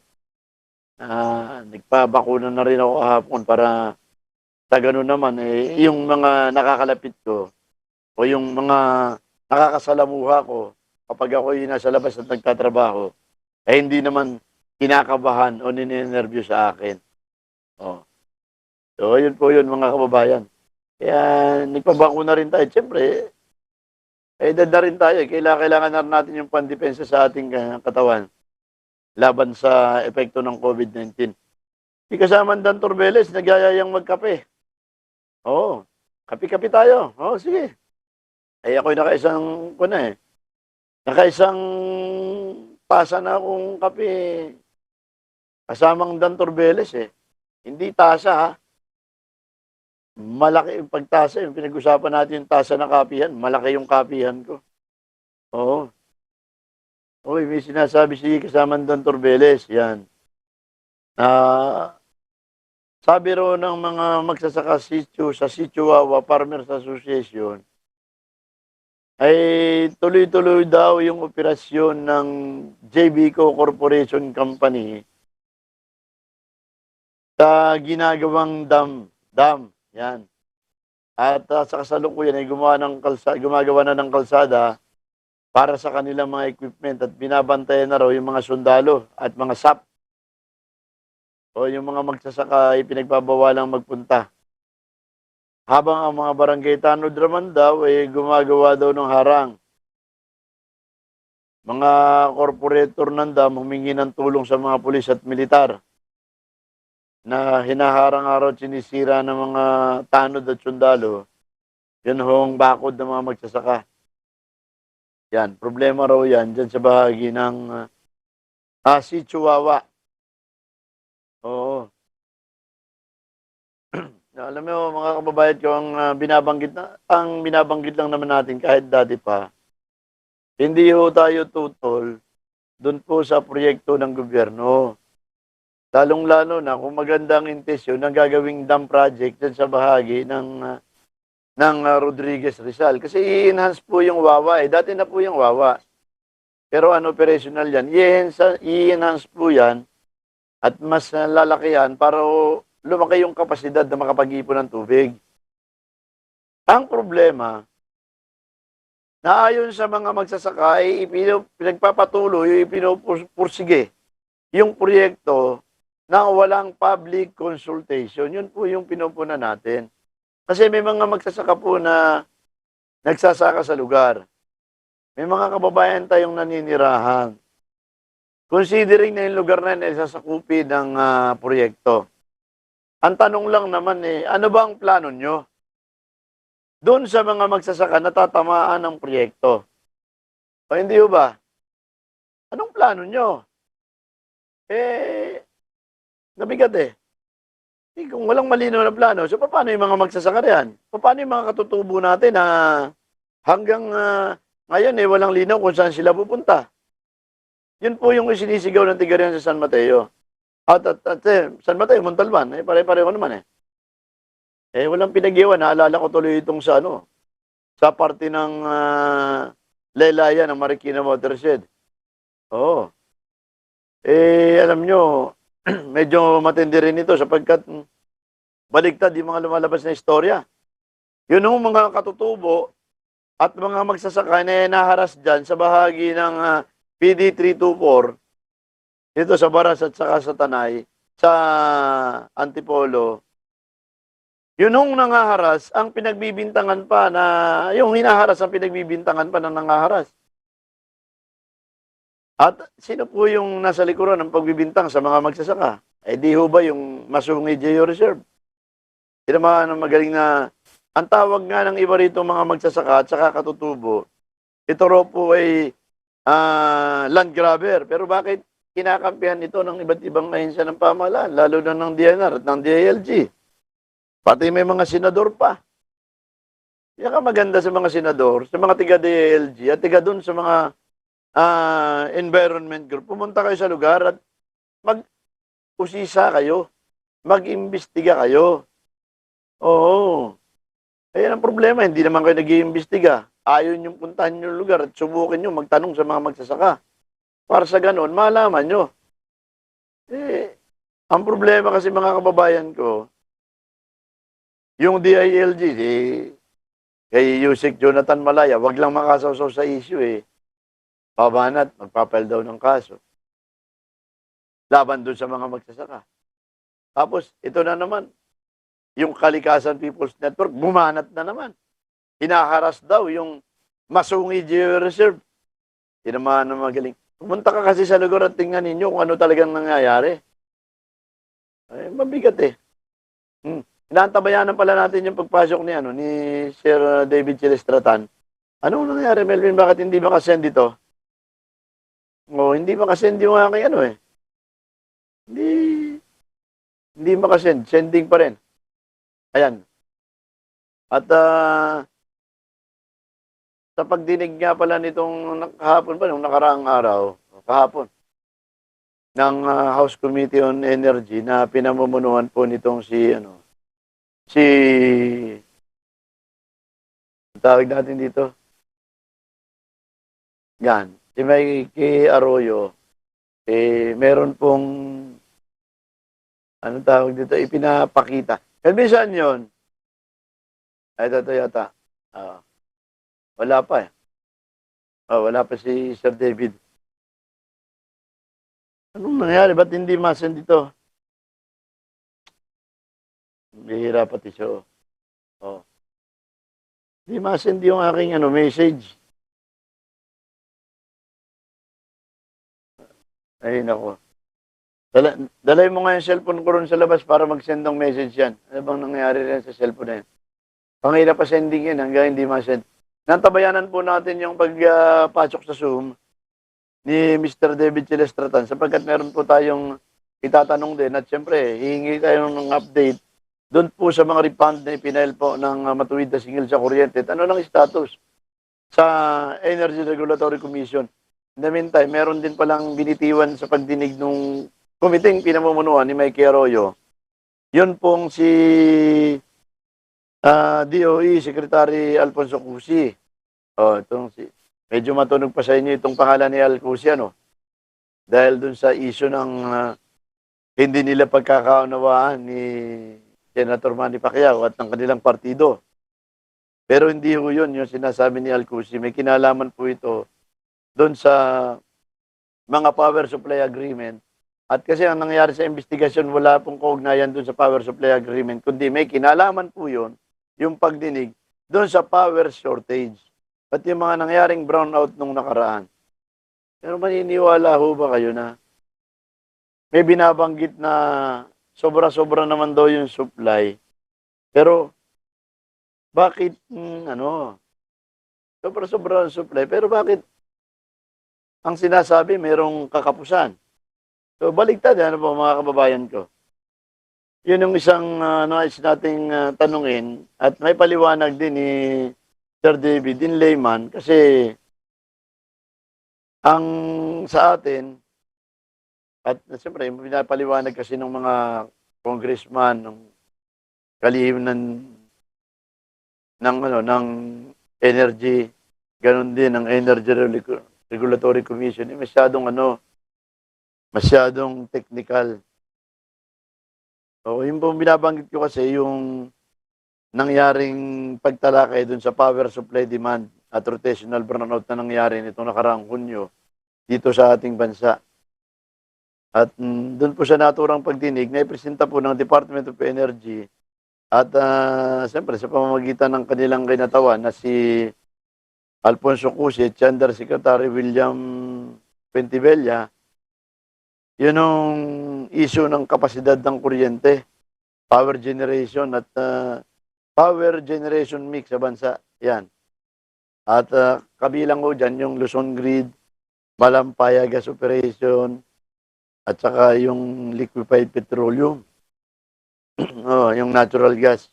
Nagpabakuna na rin ako kahapon para sa ganun naman, yung mga nakakalapit ko o yung mga nakakasalamuha ko kapag ako nasa labas at nagtatrabaho, hindi naman kinakabahan o ninenervyo sa akin. Oh. So, yun po yun mga kababayan. Kaya, nagpabakuna rin tayo. Siyempre, edad na rin tayo. Kailangan na natin yung pandepensa sa ating katawan laban sa epekto ng COVID-19. Di kasama Dan Torbeles, nagyayayang magkape. Oo. Kapi-kapi tayo. Oo, sige. Ako'y nakaisang tasa na akong kape. Kasamang Dan Torbeles Hindi tasa ha. Malaki yung pagtasa. Yung pinag-usapan natin yung tasa na kapihan. Malaki yung kapihan ko. Oo. Uy, may sinasabi si kasamang Dan Torbeles. Yan. Sabi ro ng mga magsasaka sa Sitio Farmers Association, ay tuloy-tuloy daw yung operasyon ng JBCO Corporation Company sa ginagawang dam. Yan. At sa kasalukuyan ay gumagawa na ng kalsada para sa kanilang mga equipment at binabantayan na raw yung mga sundalo at mga SAP o yung mga magsasaka ay pinagbabawalang magpunta. Habang ang mga barangay tanod naman daw ay gumagawa daw ng harang. Mga korporator ng dam humingi ng tulong sa mga pulis at militar na hinaharang araw at sinisira ng mga tanod at sundalo. Yun hong bakod ng mga magsasaka. Yan, problema raw yan dyan sa bahagi ng si Chihuahua. Oo. Alam mo mga kababayan ko ang binabanggit lang naman natin kahit dati pa, hindi ho tayo tutol dun po sa proyekto ng gobyerno. Lalong-lalo na kung magandang intensyon ng gagawing dam project dyan sa bahagi ng Rodriguez Rizal. Kasi i-enhance po yung Wawa eh. Dati na po yung Wawa. Pero operational yan. I-enhance po yan at mas lalakihan para lumaki yung kapasidad na makapag-ipon ng tubig. Ang problema, na ayon sa mga magsasaka, ay pinagpapatuloy, pinupursige yung proyekto na walang public consultation. Yun po yung pinupuna natin. Kasi may mga magsasaka po na nagsasaka sa lugar. May mga kababayan tayong naninirahan. Considering na yung lugar na yun ay sasakupi ng proyekto. Ang tanong lang naman ano ba ang plano nyo? Doon sa mga magsasaka na tatamaan ng proyekto. O hindi ba? Anong plano nyo? Nabigat kung walang malinaw na plano, so paano yung mga magsasaka riyan? Paano yung mga katutubo natin na hanggang ngayon walang linaw kung saan sila pupunta? Yun po yung isinisigaw ng tigarian sa San Mateo. At San Mateo, Montalban, pare-pareho naman walang pinag-iwan. Naalala ko tuloy itong sa parte ng Lelaya ng Marikina Watershed. Oo. Alam nyo, medyo matindi rin ito sapagkat baligtad yung mga lumalabas na istorya. Yun yung mga katutubo at mga magsasaka na naharas dyan sa bahagi ng PD 324 dito sa Baras at saka sa Tanay, sa Antipolo. Yun yung nangaharas ang pinagbibintangan pa na, yung hinaharas ang pinagbibintangan pa ng nangaharas. At sino po yung nasa likuran ng pagbibintang sa mga magsasaka? Di ho ba yung Masungi Geo Reserve? Hindi naman magaling na, ang tawag nga ng iba rito mga magsasaka at saka katutubo, ito raw po ay land grabber. Pero bakit kinakampihan ito ng iba't ibang ahensya ng pamahalaan, lalo na ng DNR at ng DILG? Pati may mga senador pa. Yan ka maganda sa mga senador, sa mga tiga-DILG at tiga dun sa mga environment group. Pumunta kayo sa lugar at mag-usisa kayo. Mag-imbestiga kayo. Oo. Ayan ang problema. Hindi naman kayo nag-iimbestiga. Ayaw nyo puntahan yung lugar at subukin nyo magtanong sa mga magsasaka. Para sa ganon, malaman nyo. Ang problema kasi mga kababayan ko, yung DILG, kay Yusek Jonathan Malaya, wag lang makasawsaw sa issue Pabanat, magpapile daw ng kaso. Laban doon sa mga magsasaka. Tapos, ito na naman, yung Kalikasan People's Network, bumanat na naman. Hinaharas daw yung Masungi Geo Reserve. Hindi naman na magaling. Pumunta ka kasi sa lugar at tingnan ninyo kung ano talagang nangyayari. Mabigat Inaantabayanan pala natin yung pagpasok ni Sir David Chilestratan. Anong nangyari, Melvin? Bakit hindi makasend ito? Hindi makasend yung aking Hindi makasend. Sending pa rin. Ayan. At sa pagdinig nga pala nitong kahapon pa, nung nakaraang araw, kahapon, ng House Committee on Energy na pinamumunuan po nitong tawag natin dito. Yan. Si Mikey Arroyo, meron pong, anong tawag dito, ipinapakita. Minsan yun, ito yata, wala pa Wala pa si Sir David. Anong nangyari? Ba't hindi ma-send dito? Bihira pati siya. Oh. Hindi ma-send yung aking message. Ay, nako. Dalay mo nga yung cellphone ko ron sa labas para mag-send ng message yan. Ano bang nangyari rin sa cellphone na yan? Pangila pa sending yan hanggang hindi ma-send. Natabayanan po natin yung pagpasok sa Zoom ni Mr. David Chilestratan sapagkat meron po tayong itatanong din at siyempre hihingi tayo ng update doon po sa mga refund na ipinail po ng matuwid na singil sa kuryente. Ano lang status sa Energy Regulatory Commission? In the meantime, meron din palang binitiwan sa pagdinig nung komiteng pinamumunuan ni Mike Arroyo. Yun pong si DOE Secretary Alfonso Cusi. Medyo matunog pa sa inyo itong pangalan ni Alcusi, ano? Dahil dun sa issue ng hindi nila pagkakaunawaan ni Senator Manny Pacquiao at ng kanilang partido. Pero hindi ho yun yung sinasabi ni Alcusi. May kinalaman po ito doon sa mga power supply agreement. At kasi ang nangyari sa investigasyon, wala pong kaugnayan doon sa power supply agreement, kundi may kinalaman po yun, yung pagdinig, doon sa power shortage. At yung mga nangyaring brownout nung nakaraan. Pero maniniwala ho ba kayo na may binabanggit na sobra-sobra naman daw yung supply. Pero bakit sobra-sobra yung supply, pero bakit ang sinasabi merong kakapusan? So baliktad, ano po mga kababayan ko? Yun yung isang nais nating tanungin at may paliwanag din ni Sir David in layman kasi ang sa atin at siyempre pinapaliwanag kasi ng mga congressman ng kalihim ng energy, ganun din ang Energy Regulatory Commission, masyadong technical. Yung pong binabanggit ko kasi yung nangyaring pagtalakay dun sa power supply demand at rotational brownout na nangyari nitong nakaraang Hunyo dito sa ating bansa. At doon po sa naturang pagdinig na ipresenta po ng Department of Energy at siyempre sa pamamagitan ng kanilang kinatawan na si Alfonso Cusi at Under Secretary William Pentibella, yun ang issue ng kapasidad ng kuryente, power generation at power generation mix sa bansa. Yan. At kabilang ko dyan yung Luzon Grid, Malampaya Gas Operation, at saka yung liquefied petroleum. Yung natural gas.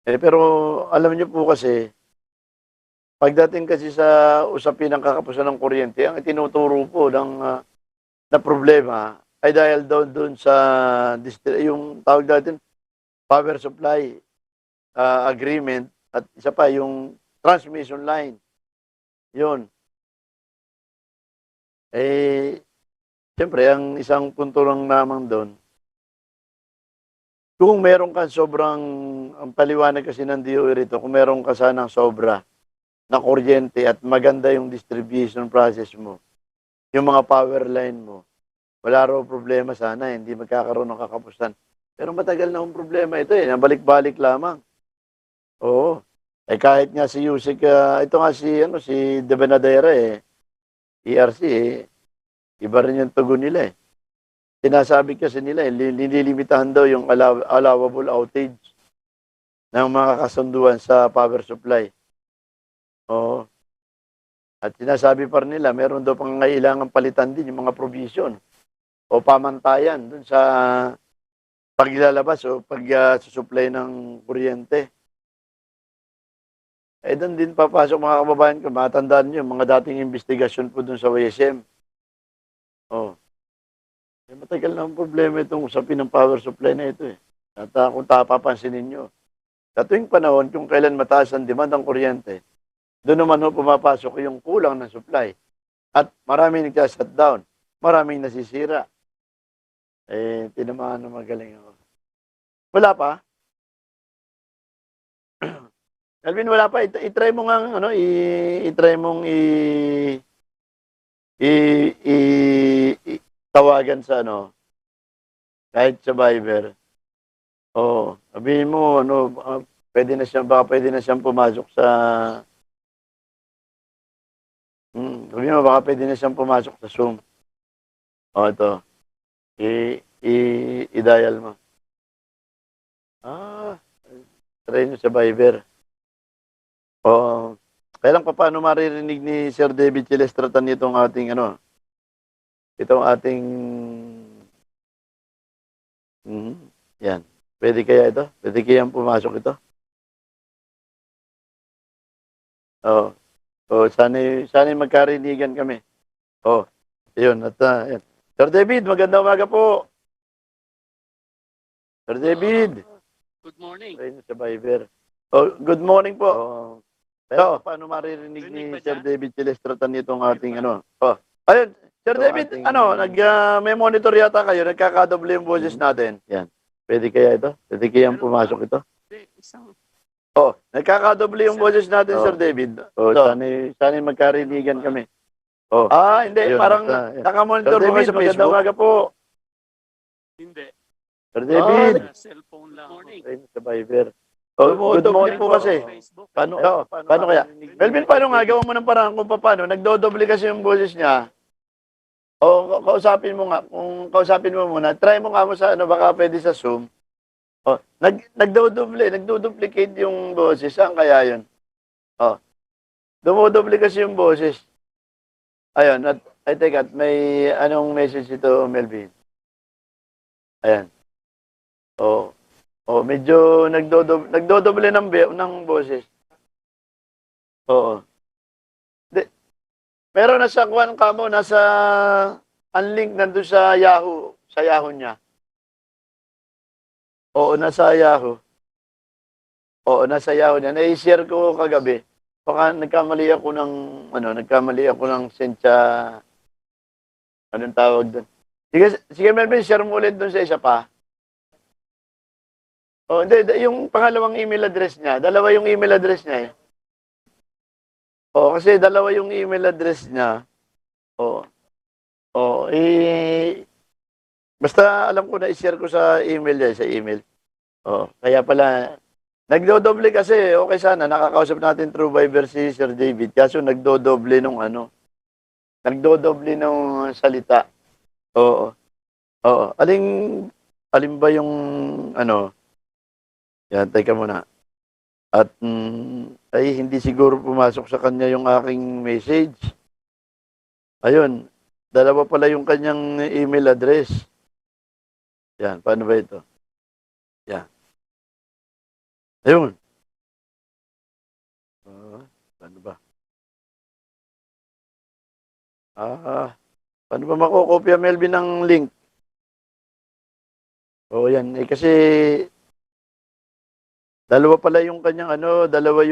Pero alam niyo po kasi, pagdating kasi sa usapin ng kakapusan ng kuryente, ang itinuturo po na problema ay dahil doon sa yung tawag natin power supply agreement at isa pa yung transmission line. Yun. Siyempre, ang isang punto lang naman doon, kung meron ka ang paliwanag kasi ng DOE rito, kung meron ka sanang sobra na kuryente at maganda yung distribution process mo, yung mga power line mo, wala raw problema sana, hindi magkakaroon ng kakapusan. Pero matagal na yung problema ito nabalik-balik lamang. Oo. Kahit nga si Yusik, ito nga si De Benadera ERC iba rin yung tugon nila Sinasabi kasi nila nililimitahan daw yung allowable outage ng mga kasunduan sa power supply. Oo. At sinasabi pa rin nila, meron daw pangangailangan palitan din yung mga provision o pamantayan dun sa paglalabas o pag-susupply ng kuryente. Doon din papasok mga kababayan ko, matandaan nyo, mga dating investigasyon po dun sa WSM. Matagal na ang problema itong usapin ng power supply na ito At kung papansinin nyo, sa tuwing panahon, kung kailan mataas ang demand ng kuryente, doon naman pumapasok yung kulang ng supply. At maraming nagsa-shutdown, maraming nasisira. Tinamaan na magaling ako. Wala pa? Alvin, wala pa. I-try mo nga, ano, i-try mong tawagan sa, ano, kahit sa Viber. Oo. Sabihin mo, ano, baka pwede na siyang pumasok sa, sabihin mo, baka pwede na siyang pumasok sa Zoom. O, ito. I-dial mo. Ah, try nyo sa Viber. Oo. Kailan pa paano maririnig ni Sir David Chilestratan itong ating, ano, itong ating, mhm, yan. Pwede kaya ito? Pwede kayang pumasok ito? Oo. Oo, sana'y magkarinigan kami. Oo. Ayun, at, yan. Sir David, magandang umaga po. Sir David. Good morning. Try nyo sa Viber. Oh, good morning po. Pero paano maririnig Rinig ni ba Sir dyan? David Chilestratan itong ating, ano? Oh. Ayun, Sir Ito David, ating- ano, may monitor yata kayo, nagkakadoble yung boses natin. Yan. Pwede kaya ito? Pwede kayang pumasok ito? Isang Oh, nagkakadoble yung boses natin, Oo. Sir David. Oh, sana'y magkarinigan kami. Oh. Hindi, Ayun, parang nakamonitor mo kayo sa Facebook. Magandang umaga po. hindi. Sir David. Cellphone lang. Morning. Ayun, sa Viber. Oh, good morning po kasi. Facebook. Paano kaya? Melvin, paano nga? Gawa mo ng paraan kung paano. Nagdodoble kasi yung boses niya. O, kausapin mo nga. Kung kausapin mo muna, try mo nga mo sa, ano, baka pwede sa Zoom. O, nagdoduplicate yung boses. Saan kaya yun? O, dumodoble kasi yung boses. Ayun, ay teka, may anong message ito, Melvin? Ayan. O, medyo nagdodoble ng boses. Oo. Di, pero nasa kuwan ka mo, nasa unlink nandun sa Yahoo niya. Oo, nasa Yahoo. Oo, nasa Yahoo niya. Na-share ko kagabi. Baka nagkamali ako ng sensya, anong tawag doon. Sige Melvin, share mo ulit doon sa isa pa. Oh, hindi, yung pangalawang email address niya. Dalawa yung email address niya eh. Oo, kasi dalawa yung email address niya. Oo. Oo, basta alam ko na i-share ko sa email niya, sa email. Oo, kaya pala, nagdodoble kasi, okay sana, nakakausap natin through Viber si Sir David, kaso nagdodoble nung salita. Oo, oo. Alin ba yung, ano, yan, teka muna. At, ay, hindi siguro pumasok sa kanya yung aking message. Ayun, dalawa pala yung kanyang email address. Yan, paano ba ito? Yan. Ayun. Paano ba? Paano ba makokopya, Melvin, ng link? Oo, yan. Kasi dalawa pala yung kanyang dalawa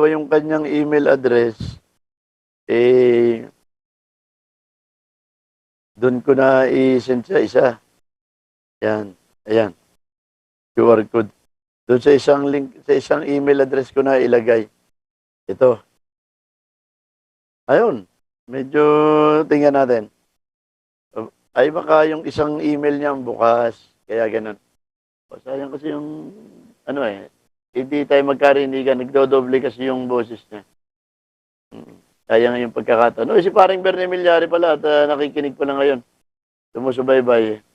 yung kanyang email address. Doon ko na i-send sa isa. Yan. Ayan. QR code. Doon sa isang link, sa isang email address ko na ilagay. Ito. Ayun. Medyo tingnan natin. Ay baka yung isang email niya bukas. Kaya ganun. Sayang kasi yung hindi tayo magkarinigan. Nagdodoble kasi yung boses niya. Sayang yung pagkakataon. Si paring Bernie Milyari pala at nakikinig pala ngayon. Sumusubaybay.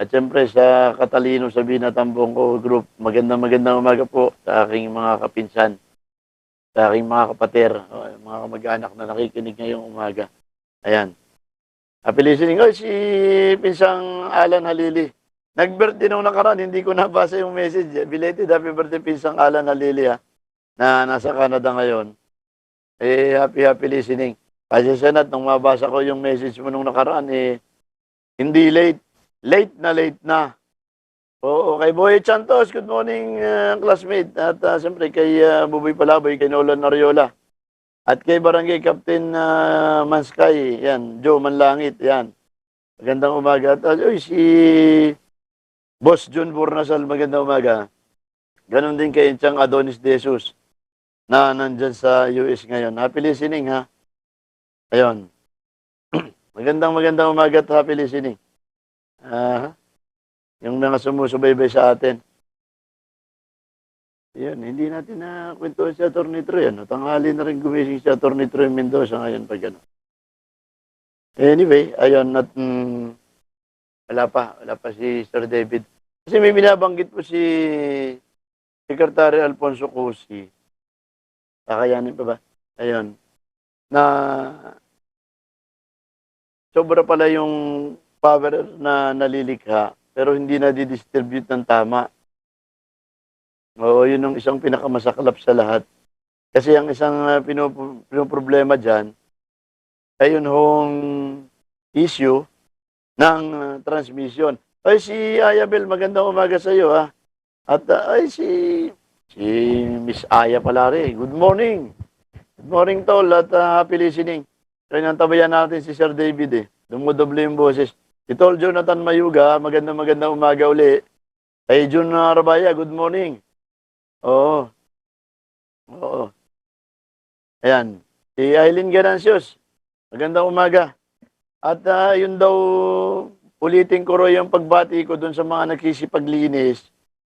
At syempre sa Katalino sa Binatambong ko group, magandang umaga po sa aking mga kapinsan, sa aking mga kapater, mga kamag-anak na nakikinig ngayong umaga. Ayan. Happy listening. Si Pinsang Alan Halili. Nag-birthday nung nakaraan, hindi ko nabasa yung message. Belated happy birthday, Pinsang Alan Halili, na nasa Canada ngayon. Happy listening. Kasi Senat, nung mabasa ko yung message mo nung nakaraan, hindi late. Late na. Oo, kay Boy Santos, good morning, classmate. At siyempre kay Buboy Palaboy, kay Nolan Ariola. At kay Barangay Captain Manskay, yan, Joe Manlangit, yan. Magandang umaga. At si Boss John Bornasal, magandang umaga. Ganon din kay Chang Adonis De Jesus na nandyan sa US ngayon. Happy listening, ha? Ayun. Magandang umaga at happy listening. Yung mga sumusubaybay sa atin. Yan, hindi natin na kwento si Atty. Troy. Tanghali na rin gumising si Atty. Troy Mendoza ngayon pag ano. Anyway, ayun, wala pa si Sir David. Kasi may binabanggit po si Secretary Alfonso Cusi. Kakayanin pa ba? Ayun. Na sobra pala yung power na nalilikha pero hindi na didistribute ng tama. Oo, yun ang isang pinakamasaklap sa lahat. Kasi ang isang pinoproblema dyan ay yun hong issue ng transmission. Ay, si Ayabel, magandang umaga sa iyo, ha? At ay, si Miss Aya pala rin. Good morning. Good morning, tol, at happy listening. Kaya nantabayan natin si Sir David, eh. Dumudoble yung boses. Si Tol Jonathan Mayuga, magandang umaga uli. Ay, Jun Rabaya, good morning. Oo. Oo. Ayan. Si Aileen Ganancios, magandang umaga. At yun daw, ulitin ko rin yung pagbati ko dun sa mga nagsisipaglinis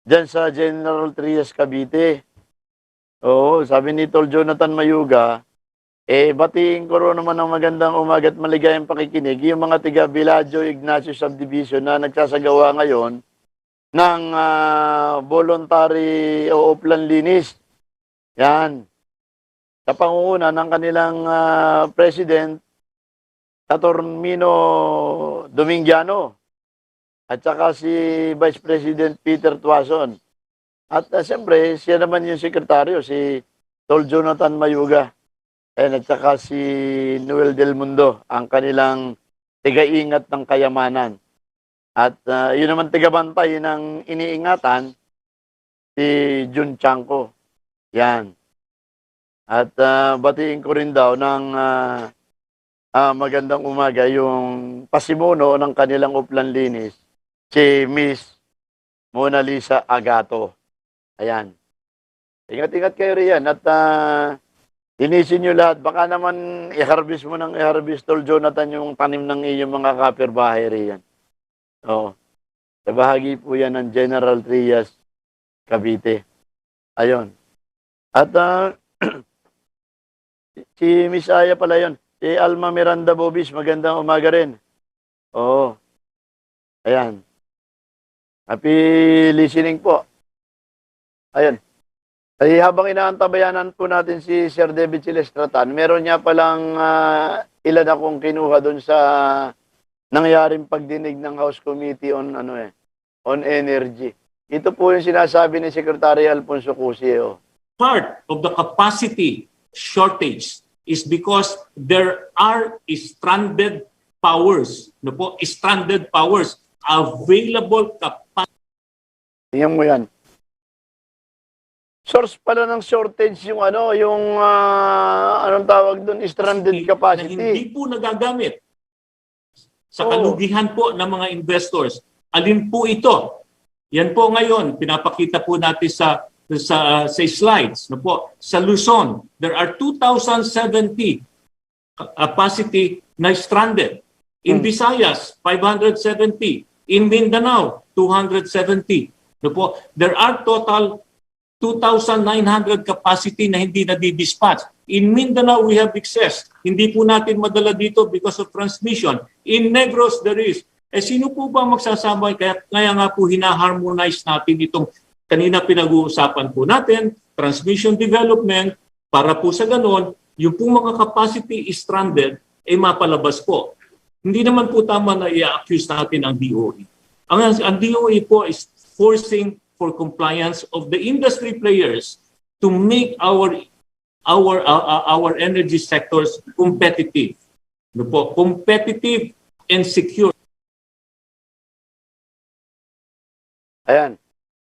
dyan sa General Trias, Cavite. Oo, sabi ni Tol Jonathan Mayuga, batiin ko rin naman ng magandang umaga at maligayang pakikinig yung mga tiga Villaggio Ignacio Subdivision na nagsasagawa ngayon ng voluntary o upland linis. Yan. Sa pangunguna ng kanilang President, Saturnino Domingiano, at saka si Vice President Peter Tuason. At siyempre, siya naman yung sekretaryo, si Tol Jonathan Mayuga. At saka si Noel Del Mundo, ang kanilang tiga-ingat ng kayamanan. At yun naman tiga-bantay ng iniingatan, si Jun Chanko. Yan. At batiin ko rin daw ng magandang umaga yung pasimuno ng kanilang uplan linis, si Miss Mona Lisa Agato. Ayan. Ingat-ingat kayo riyan at linisin nyo lahat. Baka naman i-harvest mo ng i-harvest, Tol Jonathan, yung tanim ng iyong mga kapirbahay riyan. Oo. Sa bahagi po yan ng General Trias, Cavite. Ayun. At si Miss Aya pala yun. Si Alma Miranda Bobis, magandang umaga rin. Oo. Ayan. Happy listening po. Ayun. Ay, habang inaantabayanan po natin si Sir David Silestratan, meron niya palang ilan akong kinuha doon sa nangyaring pagdinig ng House Committee on on Energy. Ito po yung sinasabi ni Secretary Alfonso Cusi. Part of the capacity shortage is because there are stranded powers. No po, stranded powers, available capacity. Tingnan mo yan. Source pala ng shortage yung anong tawag doon, stranded capacity. Na hindi po nagagamit sa kalugihan po ng mga investors. Alin po ito? Yan po ngayon, pinapakita po natin sa slides. No po, sa Luzon, there are 2,070 capacity na stranded. In Visayas, 570. In Mindanao, 270. No po, there are total 2,900 capacity na hindi na di-dispatch. In Mindanao, we have excess. Hindi po natin madala dito because of transmission. In Negros, there is. Sino po ba magsasama? Kaya nga po hina-harmonize natin itong kanina pinag-uusapan po natin, transmission development, para po sa ganon, yung po mga capacity is stranded, mapalabas po. Hindi naman po tama na i-accuse natin ang DOE. Ang DOE po is forcing for compliance of the industry players to make our energy sectors competitive. No po, competitive and secure. Ayan.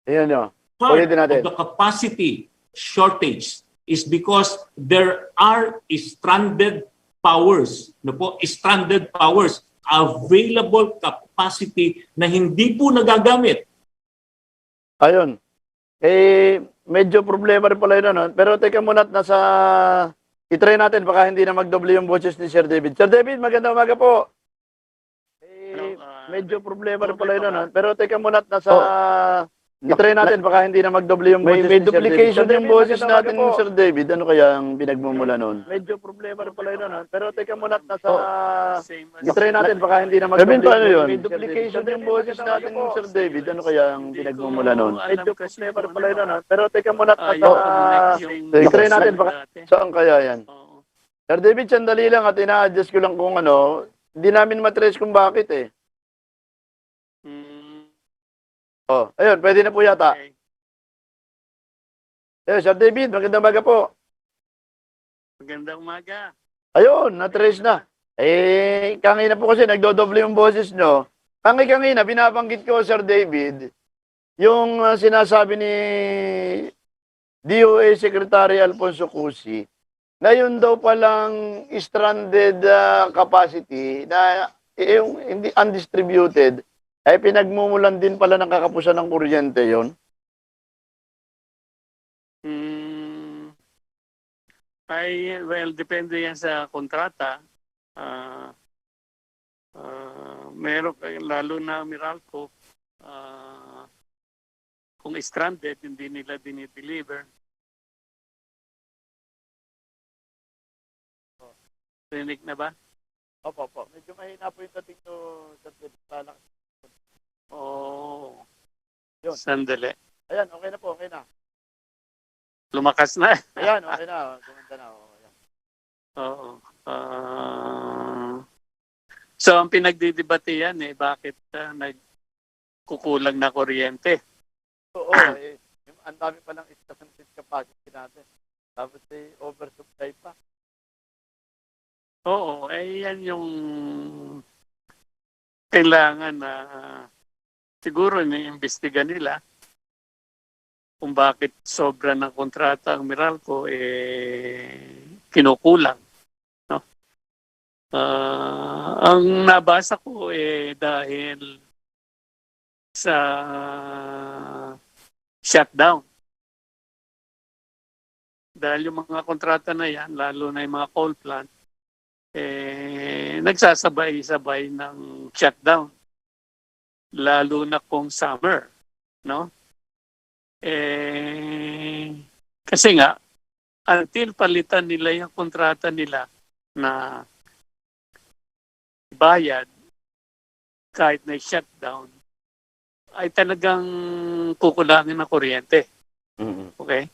Ayan nyo. Part Ulitin natin. of the capacity shortage is because there are stranded powers. No po, stranded powers, available capacity na hindi po nagagamit. Ayun. medyo problema rin pala yun, ano? Pero teka muna at itry natin, baka hindi na magdoble yung boses ni Sir David. Sir David, magandang umaga po. Hello, Medyo problema rin doble pala yun, pa ano? ba? Pero teka muna at itry natin, baka hindi na magdoble yung boses May ni Sir David. duplication Sir yung David, boses magandang umaga natin, po. Sir David. Ano kaya ang pinagmumula nun? Medyo problema rin pala yun, ano? Pero teka muna at Same as itry natin, baka hindi na Kevin, magdoble paano yun? boses May ni Sir David. duplication Sir yung David, boses magandang natin, umaga po. Sir David. Ano kaya ang Hindi pinagmumula ko nun? alam Medyo kasi problema rin kung pala yun, ano. ano? Pero teka muna at Ayaw connect yung itry natin, baka dati. Saan kaya yan? Oo. Sir David, sandali lang at ina-adjust ko lang kung ano. Hindi namin matrace kung bakit eh. Mm, Oh, ayun, pwede na po yata. okay. Ayun, Sir David, magandang umaga po. Magandang umaga. Ayun, na-trace na. Kanina po kasi nagdodoble yung boses nyo. Kanina, binabanggit ko, Sir David, yung sinasabi ni DOA Secretary Alfonso Cusi, na yun daw palang stranded capacity na yung hindi undistributed, ay pinagmumulan din pala ng kakapusan ng kuryente yon. Mm, well, depende yan sa kontrata. Meron, lalo na Meralco, kung stranded, hindi nila dinideliver. Rinig na ba? Opo. Medyo mahina po yung dating to Sir David. Oo. Yun. Sandali. Ayan, okay na po, okay na. Lumakas na. Ayan, okay na. Gumanda na. Oh, ayan. Oo. So, ang pinagdidebate yan bakit nagkukulang na kuryente? Oo, ang dami pa lang stranded capacity natin. Tapos oversupply pa. Oo, yan yung kailangan na siguro iniimbestiga nila kung bakit sobra ng kontrata ang Meralco kinukulang. No? Ang nabasa ko dahil sa shutdown. Dahil yung mga kontrata na yan, lalo na yung mga coal plant, nagsasabay-sabay ng shutdown. Lalo na kung summer. No? Kasi nga, until palitan nila yung kontrata nila na bayad kahit na shutdown, ay talagang kukulangin ng kuryente. Okay?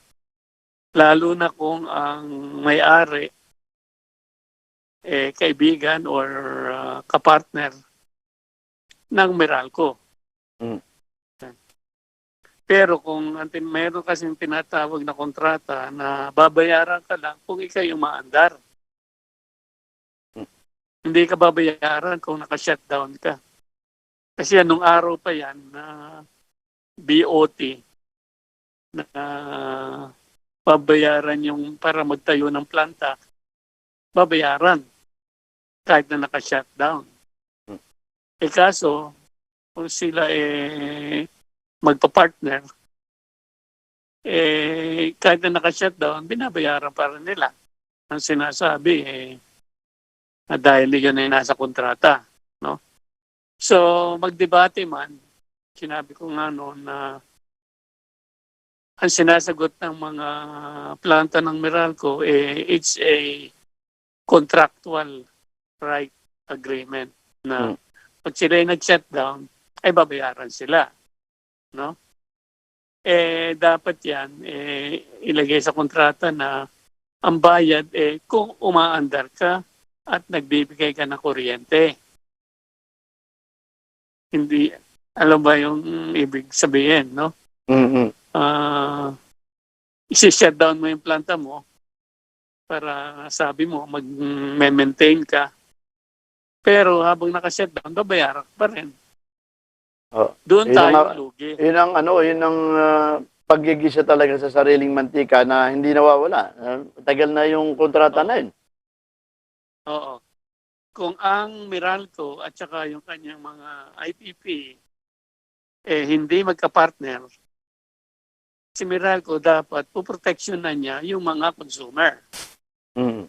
Lalo na kung ang may-ari kaibigan or kapartner ng Meralco. Pero kung meron kasing tinatawag na kontrata na babayaran ka lang kung ikaw yung maandar. Hindi ka babayaran kung naka-shutdown ka. Kasi anong araw pa yan na BOT na babayaran yung para magtayo ng planta, babayaran kahit na naka-shutdown. Kaso, kung sila magpa-partner, kahit na naka-shutdown, binabayaran pa rin nila. Ang sinasabi, na dahil yun ay nasa kontrata. No? So, magdebate man, sinabi ko nga noon na ang sinasagot ng mga planta ng Meralco, it's a contractual right agreement na pag sila ay nag-shutdown, ay babayaran sila. No? Dapat yan, ilagay sa kontrata na ang bayad, kung umaandar ka at nagbibigay ka ng kuryente. Hindi, alam ba yung ibig sabihin, no? Isi-shutdown mo yung planta mo para sabi mo, mag-maintain ka. Pero habang naka-shutdown, babayaran ka pa rin. Doon tayo lugi. Yun ang paggigisa talaga sa sariling mantika na hindi nawawala. Tagal na yung kontrata na yun. Oo. Kung ang Meralco at saka yung kanyang mga IPP hindi magka-partner si Meralco dapat puproteksyonan niya yung mga consumer. Mm.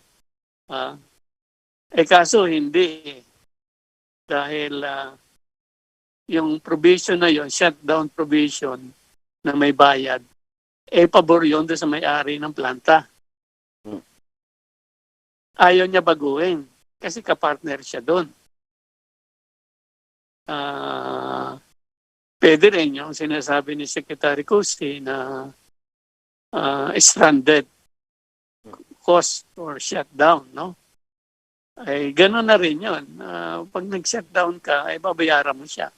Kaso hindi. Dahil yung provision na yon, shutdown provision na may bayad, pabor yun doon sa may-ari ng planta. Hmm. Ayaw niya baguhin kasi kapartner siya doon. Pwede rin yung sinasabi ni Secretary Cusi na stranded cost or shutdown, no? Ay gano'n na rin yun. Pag nag-shutdown ka, ay babayaran mo siya.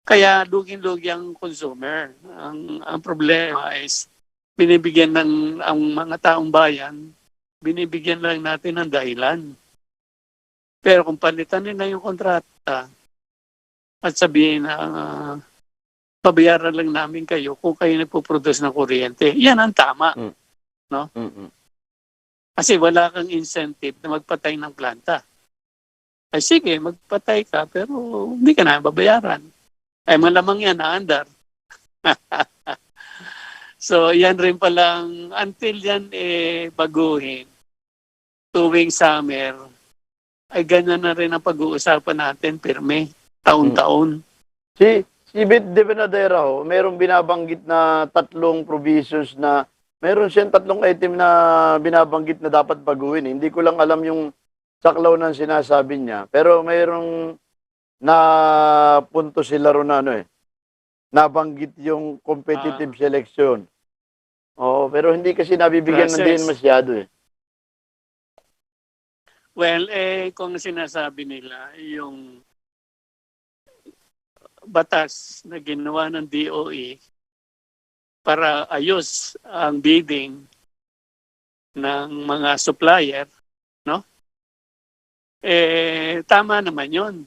Kaya luging-lugi ang consumer. Ang problema is binibigyan ang mga taong bayan, binibigyan lang natin ng dahilan. Pero kung palitan nila yung kontrata at sabihin na babayaran lang namin kayo kung kayo nagpo-produce ng kuryente, yan ang tama. No? Mm-mm. Kasi wala kang incentive na magpatay ng planta. Ay sige, magpatay ka pero hindi ka na babayaran. Ay malamang yan naandar. So yan rin palang until yan baguhin tuwing summer ay ganyan na rin ang pag-uusapan natin pirme taon-taon. Si Bit de Benadera ho, merong binabanggit na 3 provisions na meron siyang 3 item na binabanggit na dapat baguhin. Hindi ko lang alam yung saklaw ng sinasabi niya. Pero mayroong na punto sila ron na nabanggit yung competitive selection. Oo, pero hindi kasi nabibigyan ng din masyado Well, kung sinasabi nila, yung batas na ginawa ng DOE para ayos ang bidding ng mga supplier, no? Tama naman yun.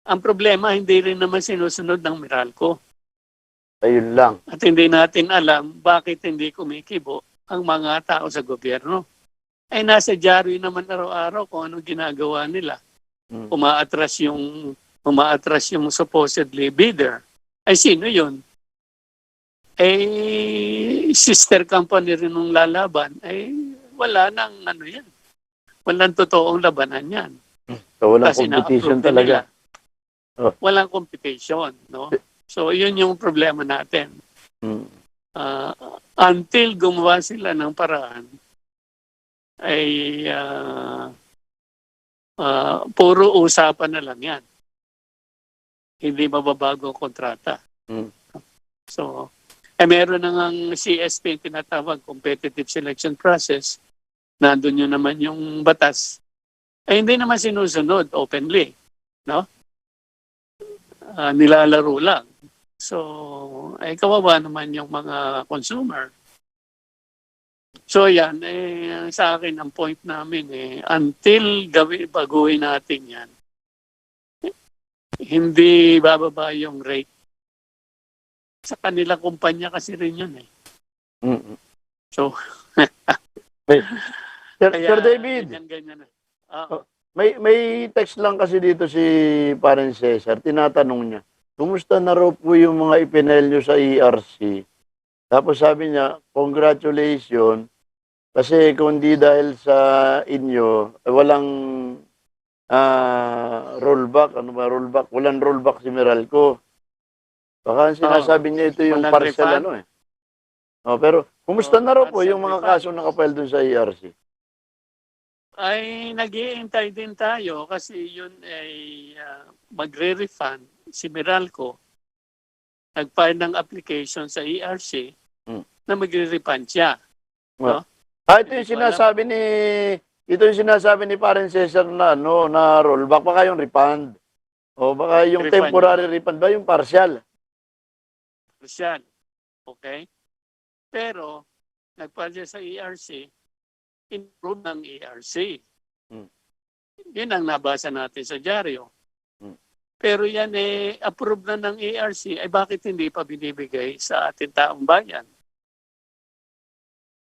Ang problema, hindi rin naman sinusunod ng Meralco. Ayun lang. At hindi natin alam bakit hindi kumikibo ang mga tao sa gobyerno. Ay nasa diary naman araw-araw kung anong ginagawa nila. Umaatras yung supposedly bidder. Ay sino yun? Sister company rin ng lalaban. Wala nang yan. Walang totoong labanan yan. So, walang Kasi competition na-approve talaga. Nila. Walang competition, no? So, yun yung problema natin. Until gumawa sila ng paraan, ay puro usapan na lang yan. Hindi mababago ang kontrata. So, meron na ngang CSP tinatawag, Competitive Selection Process. Nandun yun naman yung batas. Hindi naman sinusunod openly. No? Nilalaro lang. So, kawawa naman yung mga consumer. So yan, sa akin ang point namin until baguhin natin yan, hindi bababa yung rate. Sa kanila kumpanya kasi rin yun So, Sir David, ganyan na. may text lang kasi dito si Parang Cesar, tinatanong niya, kumusta na raw po yung mga ipinel nyo sa ERC? Tapos sabi niya, congratulations, kasi kung di dahil sa inyo, walang rollback, rollback? Walang rollback si Meralco. Baka sinasabi niya ito yung parcel refund? pero kumusta na raw po Parcel yung mga refund. kaso nakapile dun sa ERC? Ay nag-iintay din tayo kasi yun ay magre-refund si Meralco. Nag-file ng application sa ERC na magre-refund siya. No? Ito yung sinasabi ni Parang Cesar na na rollback, baka yung refund. O baka yung Refund temporary refund ba yung partial? Partial. Okay? Pero nag-file siya sa ERC, improve ng ERC. Yun ang nabasa natin sa dyaryo. Pero yan approve na ng ERC, ay bakit hindi pa binibigay sa ating taong bayan?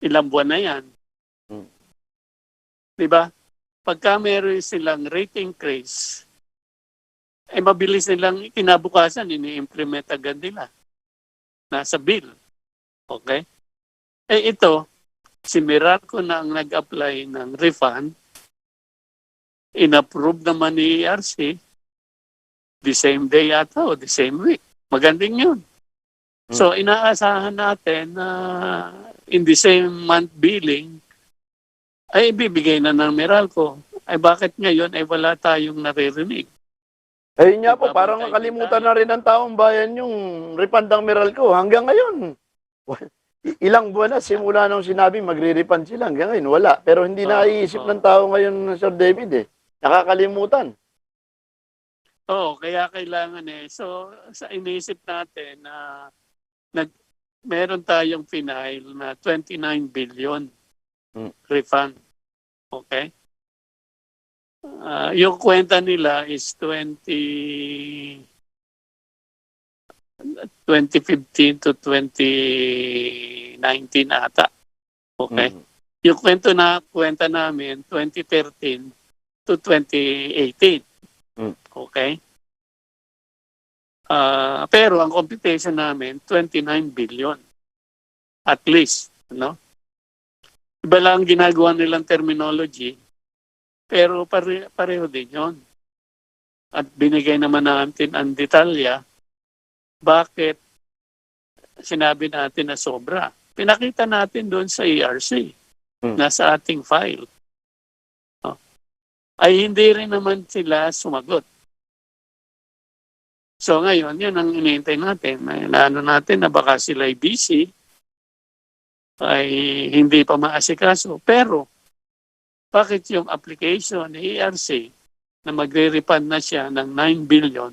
Ilang buwan na yan. Diba? Pagka meron silang rate increase, mabilis nilang kinabukasan, ini-implement agad nila. Nasa bill. Okay? Eh ito, si Miracle na ang nag-apply ng refund, in-approve naman ni ERC, the same day yata o the same week. Magandang yun. So inaasahan natin na in the same month billing, ay ibibigay na ng Meralco. Ay bakit ngayon ay wala tayong naririnig? Ayun nga po, parang Nagbabantay nakalimutan din na rin ng taong bayan yung refund ng Meralco. Hanggang ngayon, ilang buwan na simula nung sinabi magre-refund sila. Hanggang ngayon, wala. Pero hindi naiisip ng tao ngayon, Sir David eh. Nakakalimutan. Oo, kaya kailangan eh. So, sa inisip natin na meron tayong final na 29 billion refund. Okay? Yung kwenta nila is 2015 to 2019 ata. Okay? Yung kwenta namin 2013 to 2018. Okay? Pero ang computation namin 29 billion at least, no? Iba lang ginagawa nilang terminology, pero pareho din 'yon. At binigay naman natin ang detalya bakit sinabi natin na sobra. Pinakita natin doon sa ERC, nasa ating file. No? Ay hindi rin naman sila sumagot. So ngayon, yun ang iniintay natin. Naano natin na baka sila ay busy, ay hindi pa maasikaso. Pero, bakit yung application ni ERC na magre-refund na siya ng 9 billion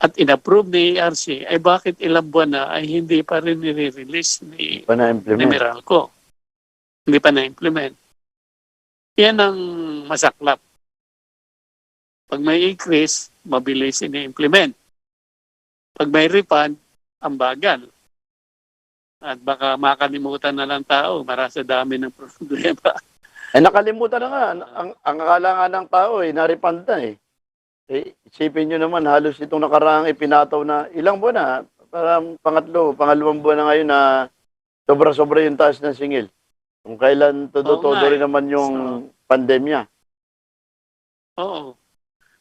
at inapprove ni ERC, ay bakit ilang buwan na ay hindi pa rin nire-release ni Meralco? Hindi pa na-implement. Yan ang masaklap. Pag may increase, mabilis ini-implement. Pag may refund, ang bagal. At baka makalimutan na lang tao marasa dami ng problema. Eh nakalimutan na nga. Ang akala nga ng tao na-refund na eh. Eh, isipin nyo naman, halos itong nakaraang ipinataw na ilang buwan na, parang pangalawang buwan na ngayon na sobra-sobra yung taas ng singil. Kung kailan todo-todo rin naman yung pandemya. Oo.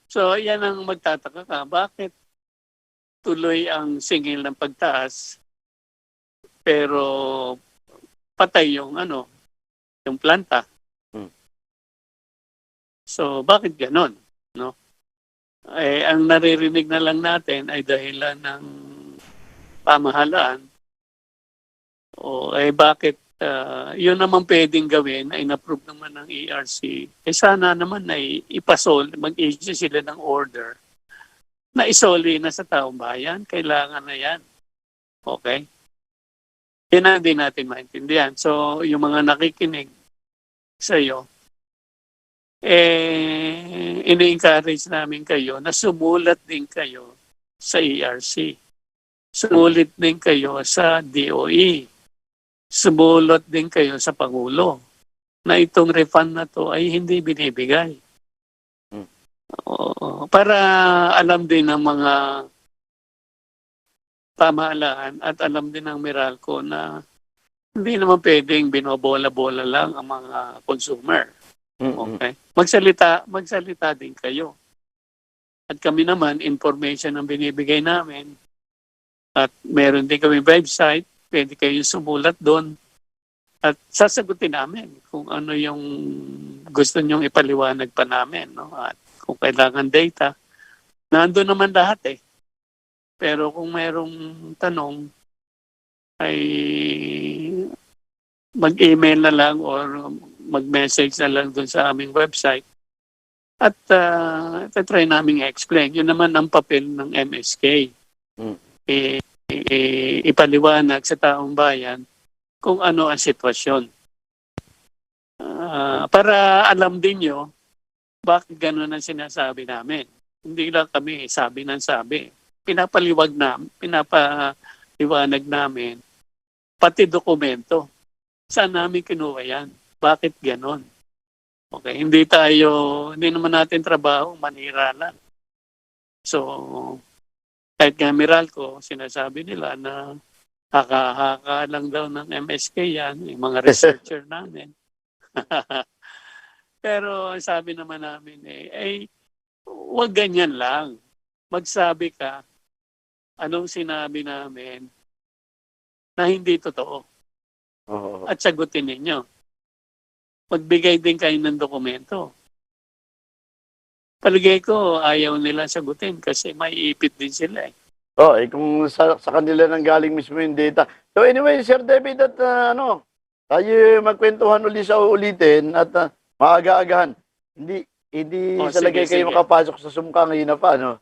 So, yan ang magtataka ka. Bakit tuloy ang singil ng pagtaas pero patay yung yung planta? So, bakit ganon? No? Eh, ang naririnig na lang natin ay dahilan ng pamahalaan o bakit yun naman pwedeng gawin ay na-approve naman ng ERC. Eh sana naman ay mag-issue sila ng order na isoli na sa taong bayan. Kailangan na yan. Okay? Yan ang hindi natin maintindihan. So, yung mga nakikinig sa iyo, ini-encourage namin kayo na sumulat din kayo sa ERC. Sumulit din kayo sa DOE. Sumulat din kayo sa Pangulo na itong refund na to ay hindi binibigay. Para alam din ng mga pamahalaan at alam din ng Meralco na hindi naman pwedeng binobola-bola lang ang mga consumer. Okay? Magsalita din kayo. At kami naman, information ang binibigay namin. At meron din kami website, pwede kayo sumulat doon. At sasagutin namin kung ano yung gusto nyong ipaliwanag pa namin. No? At kung kailangan data, nandun naman lahat eh. Pero kung merong tanong, ay mag-email na lang or mag-message na lang dun sa aming website at try namin i-explain. Yun naman ang papel ng MSK. Ipaliwanag sa taong bayan kung ano ang sitwasyon. Para alam din nyo bakit gano'n ang sinasabi namin. Hindi lang kami sabi ng sabi. Pinapaliwanag namin pati dokumento. Saan namin kinuha yan? Bakit ganon? Okay, hindi naman natin trabaho, manira lang. So, kahit nga Meralco, sinasabi nila na haka-haka lang daw ng MSK yan, yung mga researcher namin. Pero sabi naman namin huwag ganyan lang. Magsabi ka, anong sinabi namin na hindi totoo. Oo. At sagutin ninyo. Magbigay din kayo ng dokumento. Palagay ko, ayaw nila sagutin kasi may ipit din sila eh. Kung sa kanila nang galing mismo yung data. So anyway, Sir David, at tayo magkwentuhan ulit sa uulitin at maaga-agahan. Hindi sa lagay kayo sige. makapasok sa sumka ngayon na pa, no?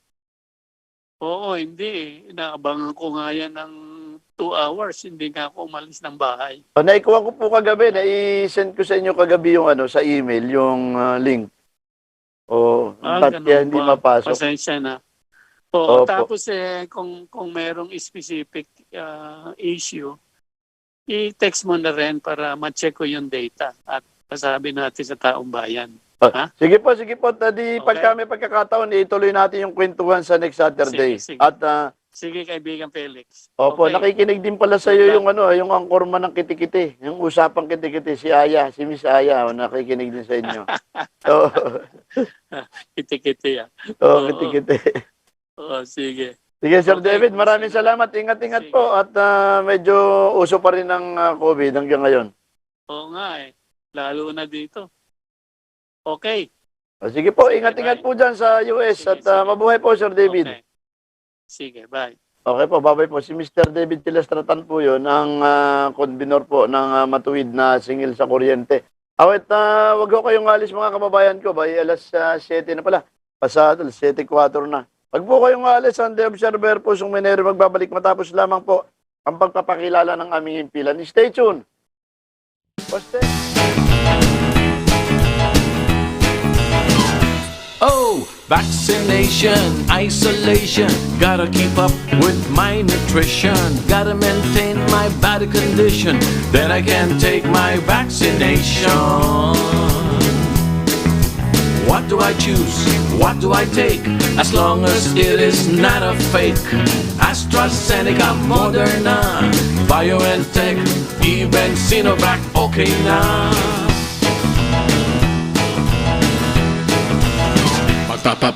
Oo, hindi. Inaabangan ko nga yan ng 2 hours. Hindi nga ako umalis ng bahay. Naikuha ko po kagabi, na-send ko sa inyo kagabi yung sa email, yung link. Ba't Ganun kaya hindi ba? mapasok? Pasensya na. Oo, Opo. tapos kung merong specific issue, i-text mo na rin para ma-check ko yung data at masabi natin sa taong bayan. Ha? Sige po. Tadi Okay. pagka may pagkakataon, ituloy natin yung kwentuhan sa next Saturday. Sige. At Sige, kaibigan Felix. opo, Okay. nakikinig din pala sa iyo yung angkorma ng kitikiti, yung usapang kitikiti, si Miss Aya, nakikinig din sa inyo. Kiti-kiti yan. Oo, Oo. kitikiti. Oo, sige. Sige, Sir Okay, David, maraming sige. salamat. Ingat-ingat Sige. po at medyo uso pa rin ng COVID hanggang ngayon. Oo nga lalo na dito. Okay. Sige po, Sige, ingat-ingat bye. po dyan sa US at Sige. mabuhay po, Sir David. Okay. Sige, bye. Okay po, babay po. Si Mr. David Tilestratan po yun, ang konbinor po ng matuwid na singil sa kuryente. Awit, wag ko kayong alis mga kababayan ko. Alas 7 na pala. Pasado, alas 7:04 na. Wag po kayong alis. Ang The Observer po, Minero magbabalik matapos lamang po ang pagpapakilala ng aming himpilan. Stay tuned. Poste. Oh, vaccination, isolation. Gotta keep up with my nutrition. Gotta maintain my body condition. Then I can take my vaccination. What do I choose? What do I take? As long as it is not a fake. AstraZeneca, Moderna, BioNTech, even Sinovac, okay na. Babakuna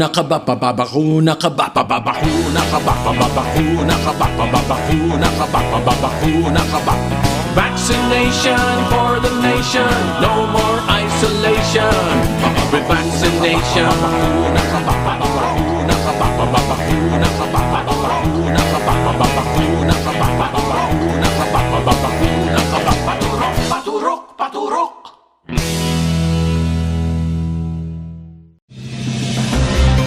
ka ba? Babakuna ka ba? Babakuna ka ba? Babakuna ka ba? Babakuna ka ba? Babakuna ka ba? Vaccination for the nation. No more isolation. With vaccination. Babakuna ka ba? Babakuna ka ba? Babakuna ka ba? Babakuna ka ba? Babakuna ka ba? Babakuna ka ba? Babakuna ka ba? Paturok, paturok, paturok.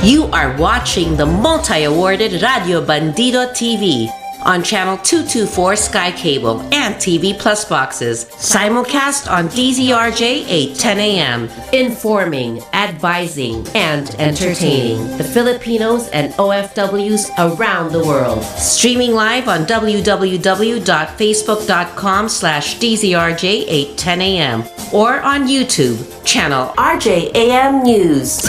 You are watching the multi-awarded Radio Bandido TV on Channel 224 Sky Cable and TV Plus boxes. Simulcast on DZRJ 8:10 a.m. Informing, advising, and entertaining the Filipinos and OFWs around the world. Streaming live on www.facebook.com/DZRJ 8:10 a.m. or on YouTube, channel RJAM News.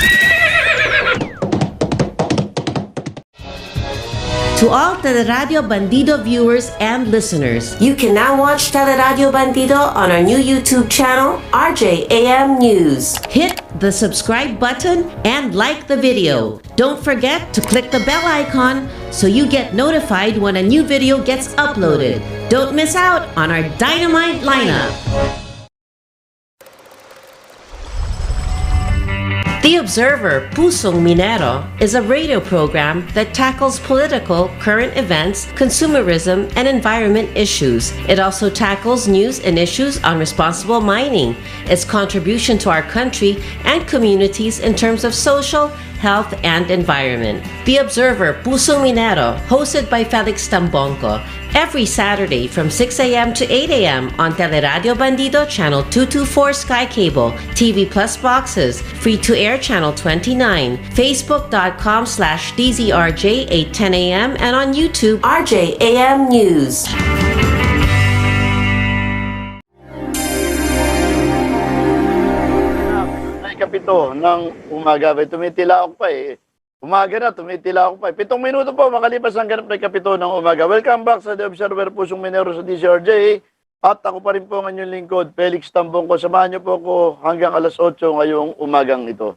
To all Teleradyo Bandido viewers and listeners, you can now watch Teleradyo Bandido on our new YouTube channel, RJAM News. Hit the subscribe button and like the video. Don't forget to click the bell icon so you get notified when a new video gets uploaded. Don't miss out on our dynamite lineup. The Observer, Pusong Minero, is a radio program that tackles political, current events, consumerism, and environment issues. It also tackles news and issues on responsible mining, its contribution to our country and communities in terms of social, health, and environment. The Observer, Pusong Minero, hosted by Felix Tambongco, every Saturday from 6 a.m. to 8 a.m. on Teleradyo Bandido Channel 224 Sky Cable, TV Plus boxes, free-to-air Channel 29, Facebook.com/DZRJ 8:10 a.m. and on YouTube, RJAM News. Kapito ng umaga, tumitilaok pa eh. Umaga na, tumitila ako pa. 7 minuto po, makalipas ang ganap na kapito ng umaga. Welcome back sa The Observer Pusong Minero sa DCRJ. At ako pa rin po ang inyong lingkod, Felix Tambong ko. Samahan niyo po ako hanggang alas 8 ngayong umagang ito.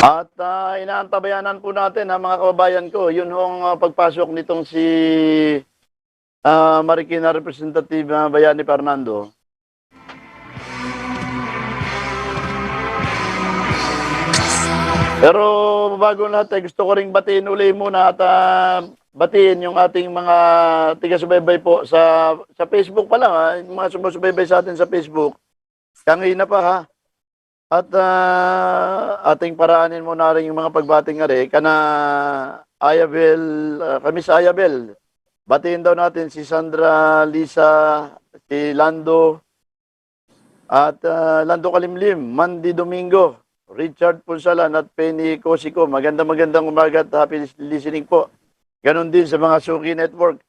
At inaantabayanan po natin mga kababayan ko, yun hong pagpasok nitong si Marikina Representative Bayani Fernando. Pero bago lahat, gusto ko ring batiin uli muna at batiin yung ating mga tiga-subaybay po sa Facebook pa lang. Yung mga sumusubaybay sa atin sa Facebook. Kanina pa ha. At ating paraanin muna rin yung mga pagbating nga rin. Kami sa Ayabel. Batiin daw natin si Sandra, Lisa, si Lando, at Lando Kalimlim, Mandy Domingo, Richard Punsalan at Penny Cosico. Magandang umaga at happy listening po. Ganon din sa mga Suki Network.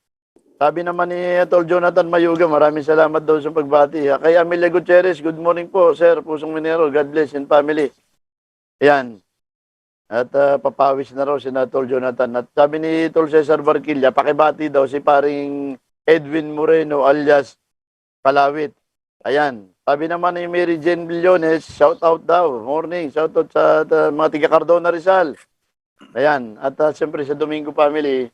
Sabi naman ni Tol Jonathan Mayuga, maraming salamat daw sa pagbati. Kay Amelia Gutierrez, good morning po, Sir Pusong Minero, God bless and family. Ayan. At papawis na raw si Tol Jonathan. At sabi ni Tol Cesar Barquilla, pakibati daw si paring Edwin Moreno alias Kalawit. Ayan. Sabi naman ni Mary Jane Billones, shout out daw. Morning, shout out sa mga tiga Cardona Rizal. Ayan. At siyempre sa Domingo family,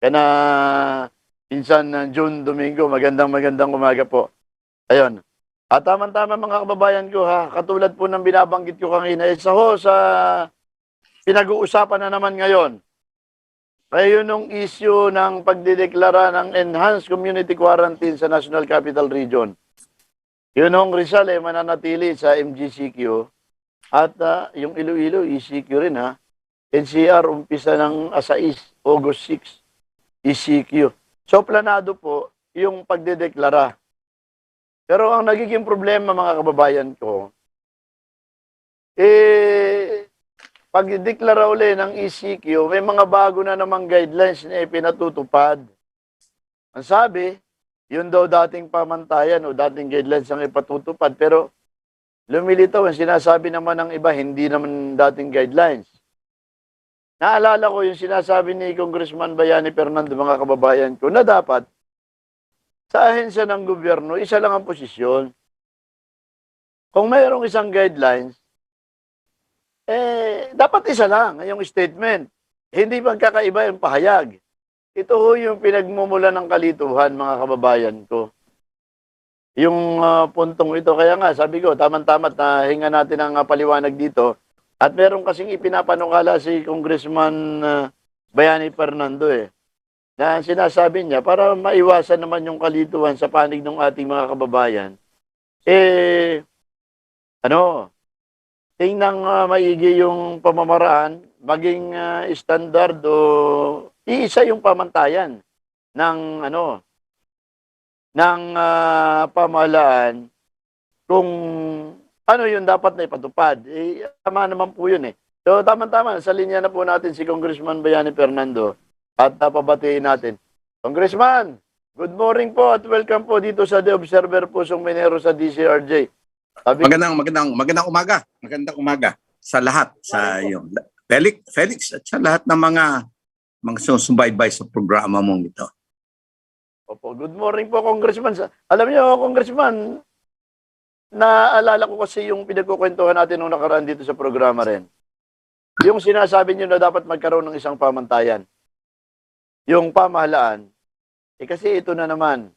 kaya Insan June Domingo, magandang umaga po. Ayun. At tama-tama mga kababayan ko ha, katulad po ng binabanggit ko kanina, sa pinag-uusapan na naman ngayon. Kaya yun yung issue ng pagdideklara ng Enhanced Community Quarantine sa National Capital Region. Yun yung Rizal mananatili sa MGCQ at yung Iloilo, ECQ rin ha. NCR umpisa ng 6, August 6, ECQ. So, planado po yung pagdedeklara. Pero ang nagiging problema mga kababayan ko, pagdedeklara uli ng ECQ, may mga bago na namang guidelines na ipinatutupad. Ang sabi, yun daw dating pamantayan o dating guidelines ang ipatutupad. Pero lumilitaw, ang sinasabi naman ng iba, hindi naman dating guidelines. Naalala ko yung sinasabi ni Congressman Bayani Fernando, mga kababayan ko, na dapat sa ahensya ng gobyerno, isa lang ang posisyon. Kung mayroong isang guidelines, dapat isa lang yung statement. Hindi magkakaiba yung pahayag. Ito ho yung pinagmumula ng kalituhan, mga kababayan ko. Yung puntong ito, kaya nga, sabi ko, tamang-tama na hinga natin ang paliwanag dito. At meron kasing ipinapanukala si Congressman Bayani Fernando na sinasabi niya para maiwasan naman yung kalituhan sa panig ng ating mga kababayan. Tingnan maigi yung pamamaraan, maging standard o iisa yung pamantayan ng pamahalaan kung ano yun dapat na ipatupad? Tama naman po yun So, tama-tama. Sa linya na po natin si Congressman Bayani Fernando at pabatiin natin. Congressman, good morning po at welcome po dito sa The Observer Pusong Minero sa DCRJ. Magandang umaga. Magandang umaga sa lahat. Sa iyo. Felix at sa lahat ng mga susubaybay sa programa mong ito. Opo, good morning po, Congressman. Alam niyo, Congressman, naalala ko kasi yung pinagkukwentuhan natin nung nakaraan dito sa programa rin. Yung sinasabi nyo na dapat magkaroon ng isang pamantayan. Yung pamahalaan. Kasi ito na naman,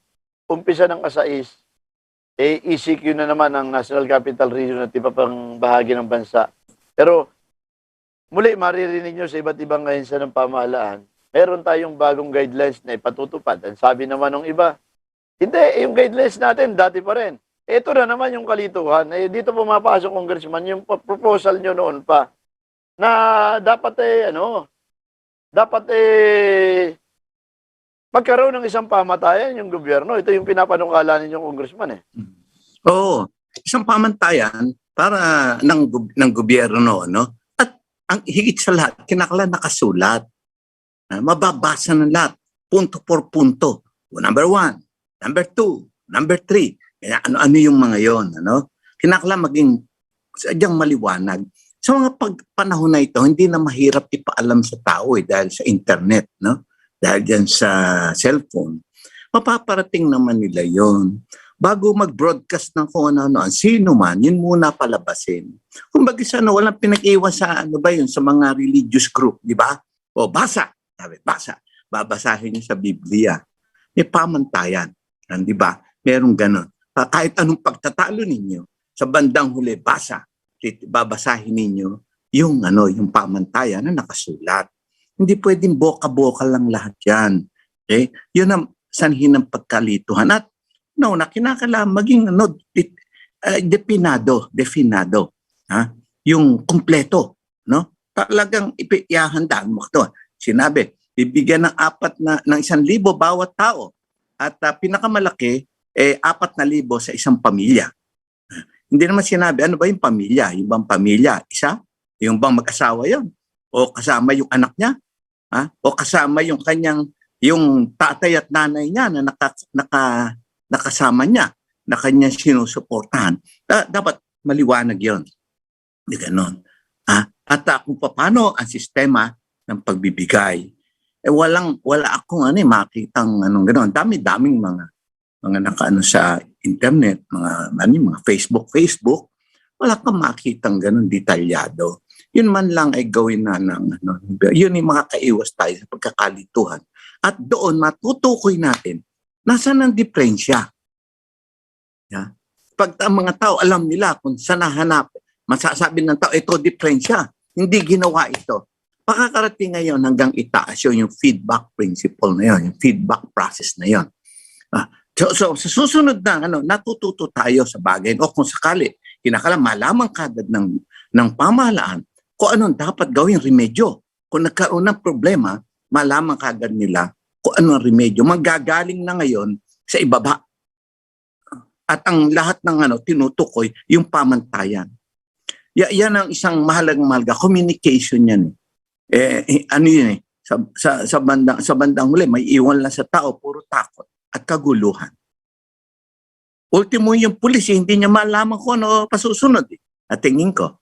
umpisa ng 6, ECQ na naman ang National Capital Region at iba pang bahagi ng bansa. Pero muli maririnig nyo sa iba't ibang ahensya ng pamahalaan, meron tayong bagong guidelines na ipatutupad. Ang sabi naman ng iba, hindi, yung guidelines natin dati pa rin. Ito na naman yung kalituhan. Dito pumapasok, Congressman, yung proposal nyo noon pa na dapat magkaroon ng isang pamatayan yung gobyerno. Ito yung pinapanukala ninyong congressman eh. Oo, isang pamantayan para ng gobyerno, no? At ang higit sa lahat, kinakailangan nakasulat. Mababasa ng lahat, punto por punto. Number 1, number 2, number 3. Kaya ano-ano yung mga yon, ano? Kinakailangan maging sadyang maliwanag. Sa mga panahon na ito, hindi na mahirap ipaalam sa tao dahil sa internet, no? Dahil dyan sa cellphone. Mapaparating naman nila yon. Bago mag-broadcast ng kung ano-ano, sino man, yun muna palabasin. Kung bagay sa walang pinag-iwan sa sa mga religious group, di ba? O basa, sabi, basa. Babasahin niyo sa Biblia. May pamantayan, di ba? Merong ganon. Kahit anong pagtatalo ninyo, sa bandang huli, basa. Babasahin ninyo yung pamantayan na nakasulat. Hindi pwedeng boka-boka lang lahat yan. Okay? Yun ang sanhin ng pagkalituhan. At kinakailangan maging definado. Ha? Yung kumpleto. No? Talagang ihahandaan mo ito. Sinabi, bibigyan ng 1,000 bawat tao. At pinakamalaki, 4,000 sa isang pamilya. Hindi naman sinabi, ano ba yung pamilya? Yung bang pamilya? Isa? Yung bang mag-asawa yun? O kasama yung anak niya? Ha? O kasama yung yung tatay at nanay niya na nakasama niya, na kanyang sinusuportahan. Dapat maliwanag yun. Hindi ganon. At kung paano ang sistema ng pagbibigay. Wala akong makitang ganon. Dami-daming mga nakaano sa internet, mga Facebook, wala kang makitang ganon detalyado. Yun man lang ay gawin na yun yung makakaiwas tayo sa pagkakalituhan. At doon matutukoy natin nasaan ang diferensya. Yeah? Pag ang mga tao alam nila kung saan nahanap, masasabi ng tao, ito diferensya. Hindi ginawa ito. Pakakarating ngayon hanggang itaas yung feedback principle na yun, yung feedback process na yun. So sa susunod na natututo tayo sa bagay o kung sakali kinakailangan malaman kagad ng pamahalaan kung anong dapat gawing remedyo. Kung nagkaroon ng problema, malaman kagad nila kung anong remedyo. Manggagaling na ngayon sa ibaba. At ang lahat ng tinutukoy yung pamantayan. Yan ang isang mahalaga communication yan. Yun sa bandang huli may iwan lang sa tao puro takot at kaguluhan. Ultimo yung pulis, hindi niya malaman kung ano pasusunod. At tingin ko,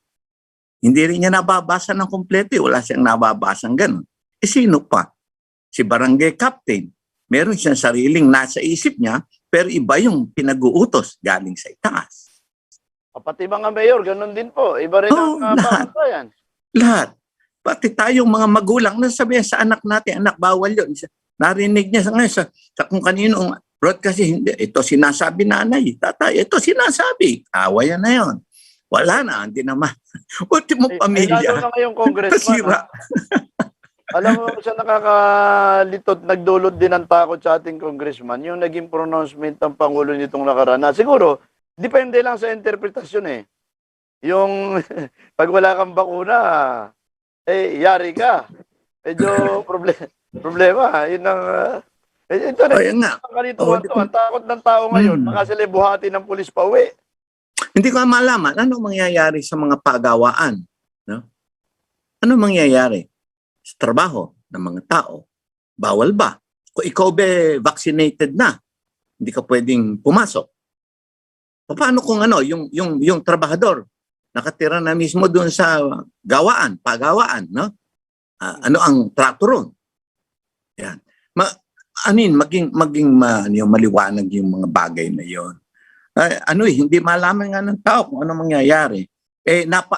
hindi rin niya nababasa ng kompleto. Wala siyang nababasang ganun. Sino pa? Si barangay captain. Meron siyang sariling nasa isip niya, pero iba yung pinag-uutos galing sa itaas. Pati mga mayor, ganun din po. Iba rin ang pamantayan. Lahat. Pati tayong mga magulang, nasabihan sa anak natin, anak, bawal yun. Narinig niya sa kung kanino broadcast, hindi, ito sinasabi nanay, tatay, ito sinasabi. Awayan na yun. Wala na, hindi naman. Ultimo pamilya. Lalo na ngayong congressman. Alam mo sa nakakalitot, nagdulot din ng takot sa ating congressman, yung naging pronouncement ng Pangulo nitong nakaraan. Siguro, depende lang sa interpretasyon eh. Yung pag wala kang bakuna, yari ka. Medyo problema. Yun ang... ito na, ang takot ng tao ngayon, mga silibuhati ng pulis pa uwi. Hindi ko malaman, ano mangyayari sa mga pagawaan? No? Ano mangyayari sa trabaho ng mga tao? Bawal ba? Kung ikaw vaccinated na, hindi ka pwedeng pumasok. Paano kung yung trabahador, nakatira na mismo doon sa pagawaan, no? Ano ang trato ron? Yan. Maging maliwanag yung mga bagay na yon. Hindi malaman nga ng tao kung ano mangyayari.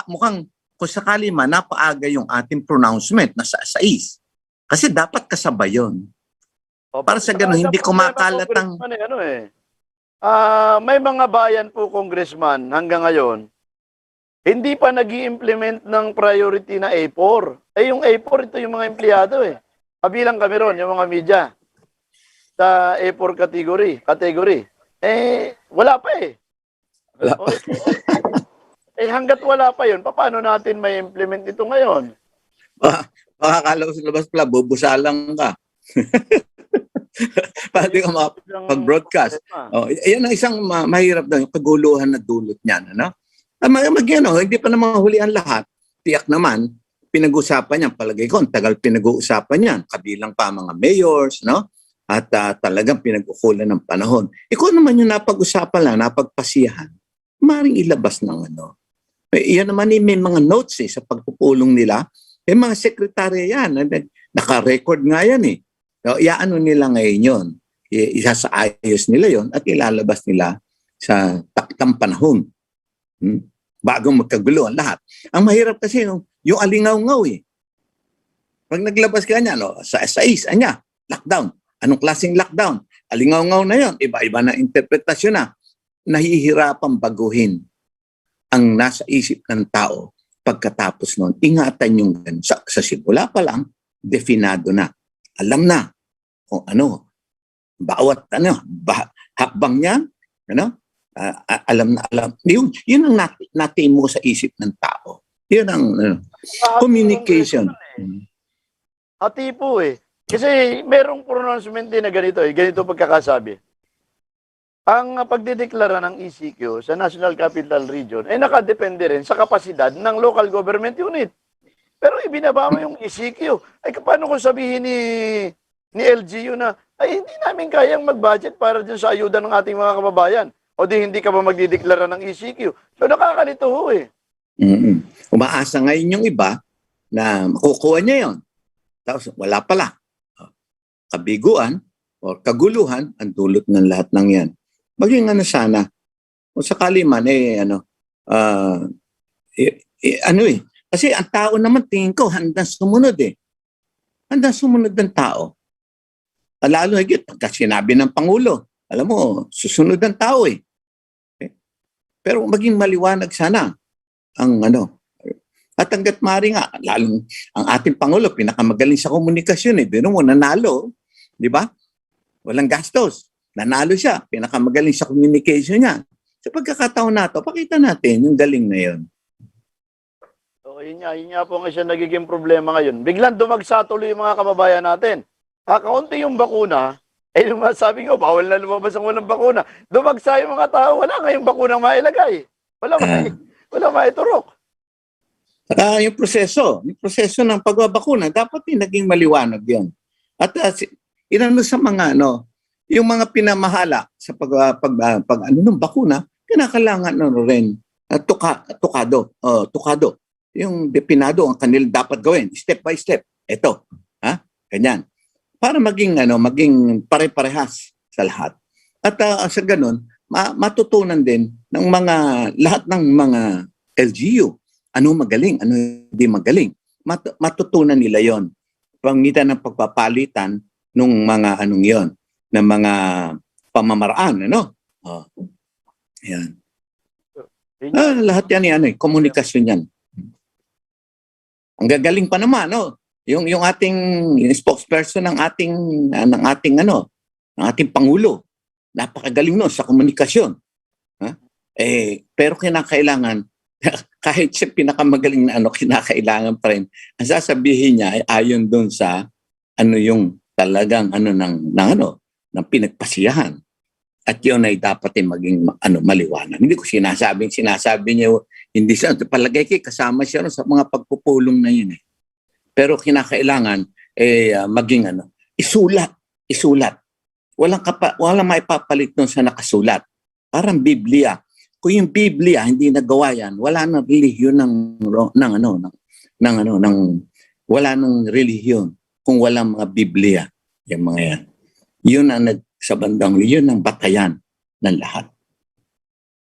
Mukhang kung sakali man, napaaga yung ating pronouncement na sa 6. Kasi dapat kasabay yun. Para sa ganun, hindi kumakalat ang... may mga bayan po, Congressman, hanggang ngayon, hindi pa nag-i-implement ng priority na A4. Yung A4, ito yung mga empleyado Kabilang kami ron, yung mga media. Sa A4 category. Wala pa Wala pa. Hanggat wala pa yun, paano natin may implement ito ngayon? Makakala ko sa labas pala, bubusalang ka. Para di ka makapag-broadcast. Yan ang isang mahirap daw, yung kaguluhan na dulot niyan. Ano? Hindi pa naman huli ang lahat. Tiyak naman, pinag-usapan yan. Palagay ko, ang tagal pinag-uusapan yan. Kabilang pa mga mayors, no? At talagang pinag-ukulan ng panahon. Kung naman yung napag-usapan lang, napagpasiyahan, maaaring ilabas ng ano. Yan naman may mga notes sa pagpupulong nila. Mga sekretarya yan. Naka-record nga yan eh. So, iaano nila ngayon yun. Isasaayos nila yon at ilalabas nila sa taktang panahon. Bago magkagulo ang lahat. Ang mahirap kasi yung alingaw-ngaw eh. Pag naglabas ka niya, sa anya, lockdown. Anong klaseng lockdown? Alingaw-ngaw na yon. Iba-iba na interpretasyon na. Nahihirapang baguhin ang nasa isip ng tao pagkatapos noon. Ingatan yung sa simula pa lang, definado na. Alam na kung ano, bawat hakbang niya, alam na alam. Yun ang natimo sa isip ng tao. Yun ang communication. Hati po eh. Kasi merong pronouncement din na ganito ganito pagkakasabi. Ang pagdideklara ng ECQ sa National Capital Region ay nakadepende rin sa kapasidad ng local government unit. Pero ibinaba mo yung ECQ. Ay paano kung sabihin ni LGU na ay hindi namin kayang mag-budget para dun sa ayuda ng ating mga kababayan. O di hindi ka ba magdideklara ng ECQ? So nakakalito ho eh. Umaasa ngayon yung iba na makukuha niya yon. Tapos wala pala. Kabiguan o kaguluhan ang dulot ng lahat ng yan. Maging sana, kung sakali man kasi ang tao naman tingin ko handang sumunod eh. Handang sumunod ng tao. Lalo higit pagka sinabi ng Pangulo, alam mo, susunod ang tao eh. Pero maging maliwanag sana ang At hanggat maaari nga, lalong ang ating Pangulo, pinakamagaling sa komunikasyon eh. Bino mo, nanalo. Di ba? Walang gastos. Nanalo siya. Pinakamagaling sa communication niya. Sa pagkakataon na ito, pakita natin yung galing na yun. So, yun nga po nga siya nagiging problema ngayon. Biglang dumagsa tuloy yung mga kababayan natin. Kakaunti yung bakuna, sabi ko, bawal na lumabas ang walang bakuna. Dumagsa yung mga tao, wala nga yung bakunang mailagay. Wala maiturok. Yung proseso ng pagbabakuna, dapat naging maliwanag yun. At sa mga yung mga pinamahala sa ng bakuna, kinakailangan rin tukado. Yung depinado ang kanila dapat gawin, step by step. Ito, ganyan. Para maging pare-parehas sa lahat. At sa ganun, matutunan din ng lahat ng mga LGU. Ano magaling, ano hindi magaling. Matutunan nila yon. Pangitan ng pagpapalitan ng mga yon, ng mga pamamaraan, Yan. Lahat yan, komunikasyon yan. Ang gagaling pa naman, yung ating spokesperson ng ating Pangulo. Napakagaling sa komunikasyon. Pero kinakailangan kahit siya pinakamagaling na kinakailangan pa rin. Ang sasabihin niya ay ayon doon sa yung talagang ng pinagpasiyahan. At yun ay dapat maging maliwanag. Hindi ko sinasabi niya, hindi siya, palagay kay kasama siya sa mga pagpupulong na yun eh. Pero kinakailangan maging isulat. Walang maipapalit nun sa nakasulat. Parang Biblia. Kung yung Biblia hindi nagawa yan, wala nang relihiyon wala nang relihiyon kung walang mga Biblia. Yung mga yan. Yun ang sa bandang yun ang batayan ng lahat.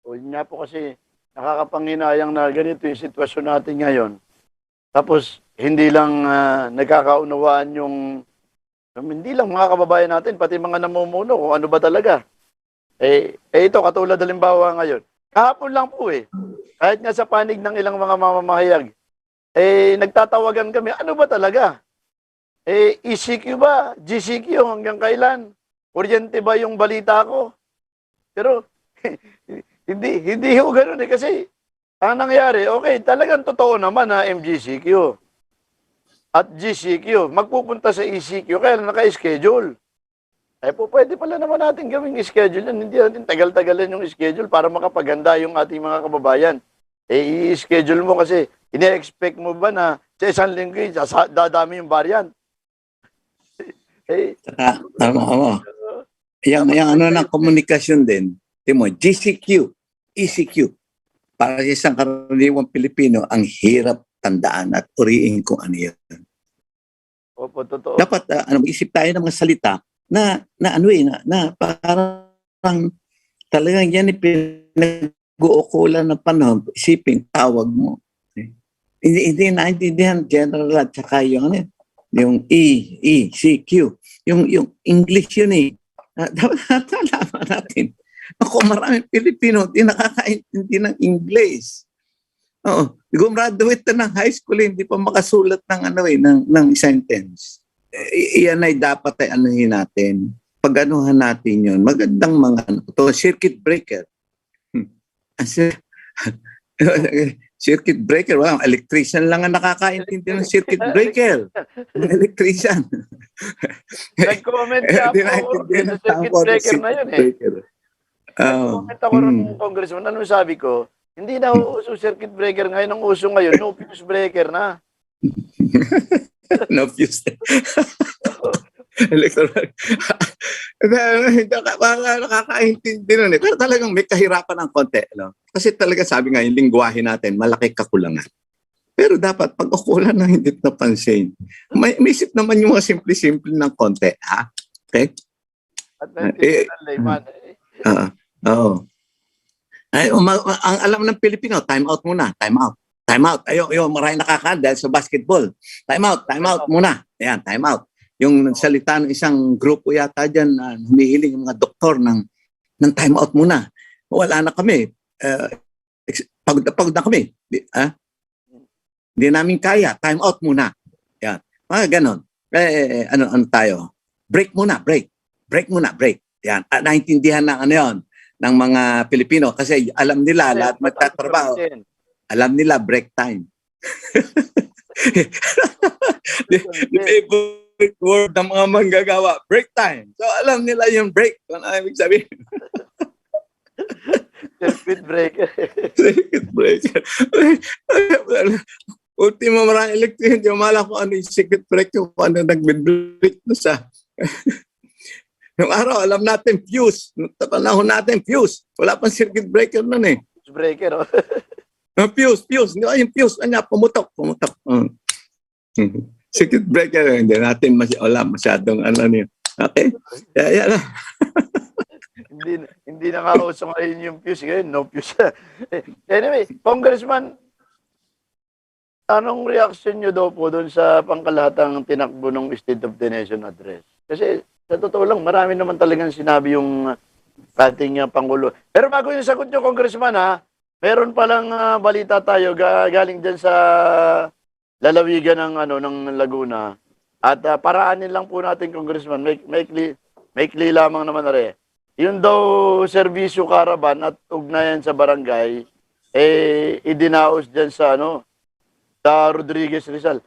O yun nga po kasi nakakapanghinayang na ganito yung sitwasyon natin ngayon. Tapos hindi lang nagkakaunawaan hindi lang mga kababayan natin, pati mga namumuno kung ano ba talaga. Ito, katulad halimbawa ngayon. Kahapon lang po kahit nga sa panig ng ilang mga mamamahayag, nagtatawagan kami, ano ba talaga? ECQ ba? GCQ hanggang kailan? Kuryente ba yung balita ko? Pero hindi ho ganun kasi ang nangyari, talagang totoo naman na MGCQ at GCQ magpupunta sa ECQ kaya naka-schedule. Pwede pala naman natin gawing schedule yan. Hindi natin tagal-tagalan yung schedule para makapaganda yung ating mga kababayan. I-schedule mo kasi, ine-expect mo ba na sa isang linggo, dadami yung variant? Tama. Yung ano ng komunikasyon din, timo, GCQ, ECQ, para sa isang karaniwang Pilipino, ang hirap tandaan at uriin kung ano yun. Opo, totoo. Dapat isip tayo ng mga salita na parang talagang yan pinag-uukulan ng panahon. Isipin, tawag mo. Hindi naintindihan general at saka yung ECQ. Yung English yun eh. Dapat alaman natin. Ako, maraming Pilipino hindi nakakaintindi ng English. Oo. Gumraduate na ng high school, hindi pa makasulat ng sentence. Iyan ay dapat ay anuhin natin. Pag-anuhan natin yun, magandang mga circuit breaker. Circuit breaker, wow, electrician lang ang nakakaintindi ng circuit breaker. Electrician. Nag-comment ka po sa circuit breaker na yun eh. Nag-comment ako rin ng congressman. Ano sabi ko? Hindi na uso circuit breaker ngayon. Ang uso ngayon, no fuse breaker na. No fuse. Electoral. Nakakaintindi nun eh. Pero talagang may kahirapan ng konti. No? Kasi talaga sabi nga, yung lingwahe natin, malaki kakulangan. Pero dapat pag-ukulan na hindi napansin. May isip naman yung mga simple-simple ng konti. Ha? Okay? At naintindihan layman. Oo. Ang alam ng Pilipino, time out muna. Time out. Time out. Ayun, maraming nakakain dahil sa basketball. Time out. Time out muna. Ayan, time out. Yung salita ng isang grupo yata dyan na humihiling yung mga doktor ng time out muna. Wala na kami. Pagod na kami. Hindi namin kaya. Time out muna. Yan. Mga ganon. Ano tayo? Break muna. Break. Break muna. Break. Yan. At naintindihan ng yon ng mga Pilipino kasi alam nila lahat magtatrabaho. Alam nila break time. the favorite word ng mga manggagawa, break time. So alam nila yung break. Ano ibig sabihin? Circuit breaker. Circuit breaker. Ultimo maraming electrician, di umala ko ano yung circuit breaker, kung ano nag-break na siya. Yung araw, alam natin fuse. Panahon natin fuse. Wala pang circuit breaker nun eh. Fuse breaker. Fuse. Yung fuse, pumutok. Circuit breaker, hindi natin masyadong ano niya. Okay? Yan lang. hindi na nga uso ngayon yung fuse. Ngayon, no fuse. Anyway, Congressman, anong reaction nyo daw po doon sa pangkalahatang tinakbo ng State of the Nation address? Kasi sa totoo lang, marami naman talagang sinabi yung ating Pangulo. Pero bago yung sagot nyo, Congressman, meron palang balita tayo galing dyan sa lalawigan ng Laguna. At paraanin lang po natin, Congressman, maikli lamang naman na rin. Yun daw, serbisyo karaban at ugnayan sa barangay, idinaos dyan sa Rodriguez Rizal.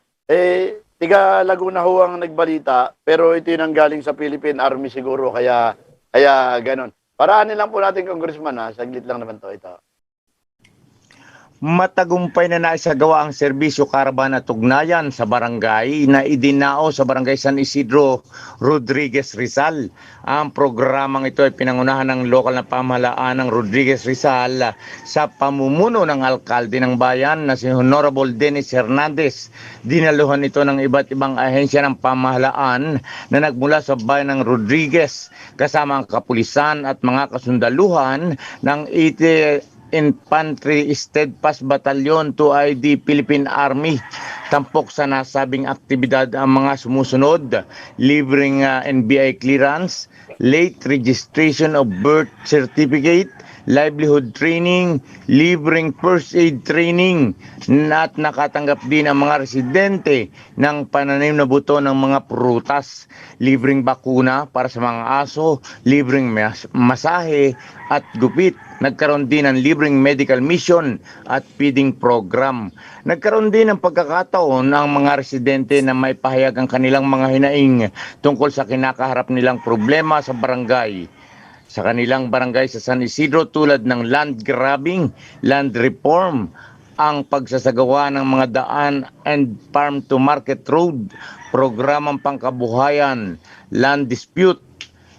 Tiga Laguna ho ang nagbalita, pero ito yung galing sa Philippine Army siguro, kaya ganon. Paraanin lang po natin, Congressman, saglit lang naman to ito. Matagumpay na naisagawa ang serbisyo karaban at ugnayan sa barangay na idinao sa barangay San Isidro, Rodriguez Rizal. Ang programang ito ay pinangunahan ng lokal na pamahalaan ng Rodriguez Rizal sa pamumuno ng alkalde ng bayan na si Honorable Dennis Hernandez. Dinaluhan ito ng iba't ibang ahensya ng pamahalaan na nagmula sa bayan ng Rodriguez kasama ang kapulisan at mga kasundaluhan ng Infantry Steadfast Battalion 2ID Philippine Army. Tampok sa nasabing aktibidad ang mga sumusunod: libreng NBI clearance, late registration of birth certificate, livelihood training, libreng first aid training, at nakatanggap din ang mga residente ng pananim na buto ng mga prutas, libreng bakuna para sa mga aso, libreng masahe at gupit. Nagkaroon din ng libreng medical mission at feeding program. Nagkaroon din ng pagkakataon ang mga residente na may pahayag ang kanilang mga hinaing tungkol sa kinakaharap nilang problema sa barangay. Sa kanilang barangay sa San Isidro tulad ng land grabbing, land reform, ang pagsasagawa ng mga daan and farm to market road, programang pangkabuhayan, land dispute,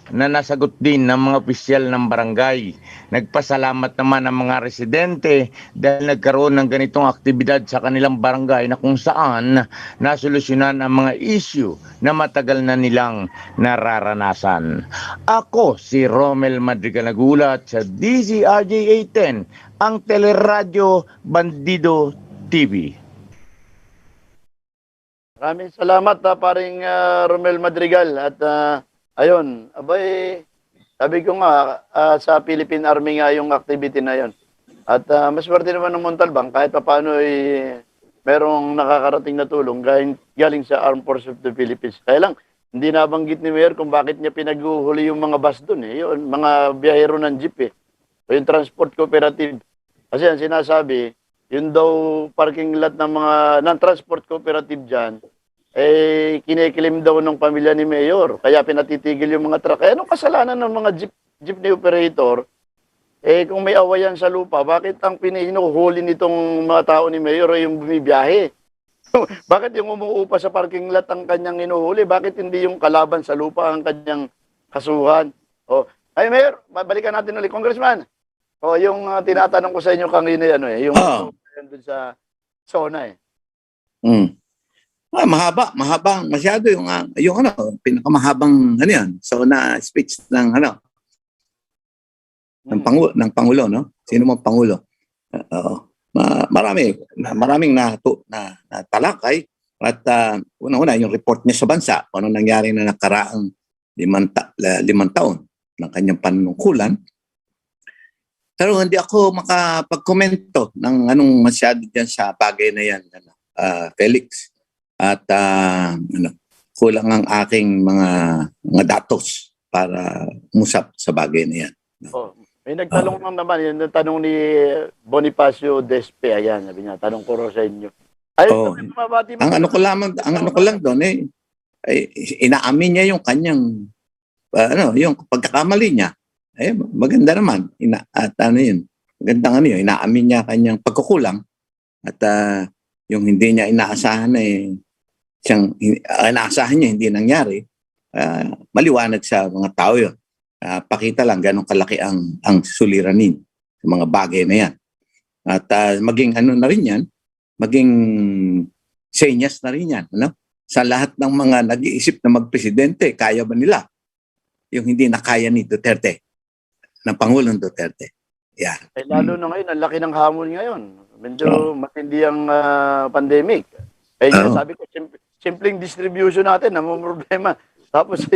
na nasagot din ng mga opisyal ng barangay. Nagpasalamat naman ang mga residente dahil nagkaroon ng ganitong aktibidad sa kanilang barangay na kung saan nasolusyonan ang mga issue na matagal na nilang nararanasan. Ako si Romel Madrigal nagulat sa DZRJ 810, ang Teleradyo Bandido TV. Maraming salamat paring Romel Madrigal at ayun, abay, sabi ko nga, sa Philippine Army nga yung activity na yon. At maswerte naman ng Montalbán kahit paano merong nakakarating na tulong galing sa Armed Forces of the Philippines. Kaya lang, hindi nabanggit ni Mayor kung bakit niya pinaguhuli yung mga bus doon. Yun, mga biyahero ng jeep o yung transport cooperative. Kasi ang sinasabi, yun daw parking lot ng mga non-transport cooperative dyan, kinikilim daw ng pamilya ni Mayor. Kaya pinatitigil yung mga truck. Anong kasalanan ng mga jeepney operator? Kung may awayan sa lupa, bakit ang hinuhuli nitong mga tao ni Mayor ay yung bumibiyahe? Bakit yung umuupa sa parking lot ang kanyang hinuhuli? Bakit hindi yung kalaban sa lupa ang kanyang kasuhan? Ay Mayor, balikan natin ulit. Congressman, yung tinatanong ko sa inyo kanina, yung doon sa zona Mahaba masyado yung pinakamahabang na speech ng ng pangulo, no? Sino mang pangulo? Maraming talakay at unang-una yung report niya sa bansa, ano nangyari na nakaraang 5 taon ng kanyang panunungkulan. Pero hindi ako makapagkomento ng anong masyado diyan sa bagay na yan, Felix. At kulang ang aking mga datos para musap sa bagay na yan. May nagtanong lang naman, yung tanong ni Bonifacio Despe, ayan, sabi niya, tanong ko rin sa inyo. Ang ano ko lang doon inaamin niya yung kanyang yung pagkakamali niya. Maganda naman. Magandang inaamin niya kanyang pagkukulang at yung hindi niya inaasahan inaasahan niya hindi nangyari, maliwanag sa mga tao yun. Pakita lang ganong kalaki ang suliranin sa mga bagay na yan. At maging na rin yan, maging senyas na rin yan. Sa lahat ng mga nag-iisip na magpresidente, kaya ba nila yung hindi na kaya ni Duterte, ng Pangulong Duterte? Yan. Lalo na ngayon, ang laki ng hamon ngayon. Medyo matindi ang pandemic. Sabi ko, simpleng distribution natin, namang problema. Tapos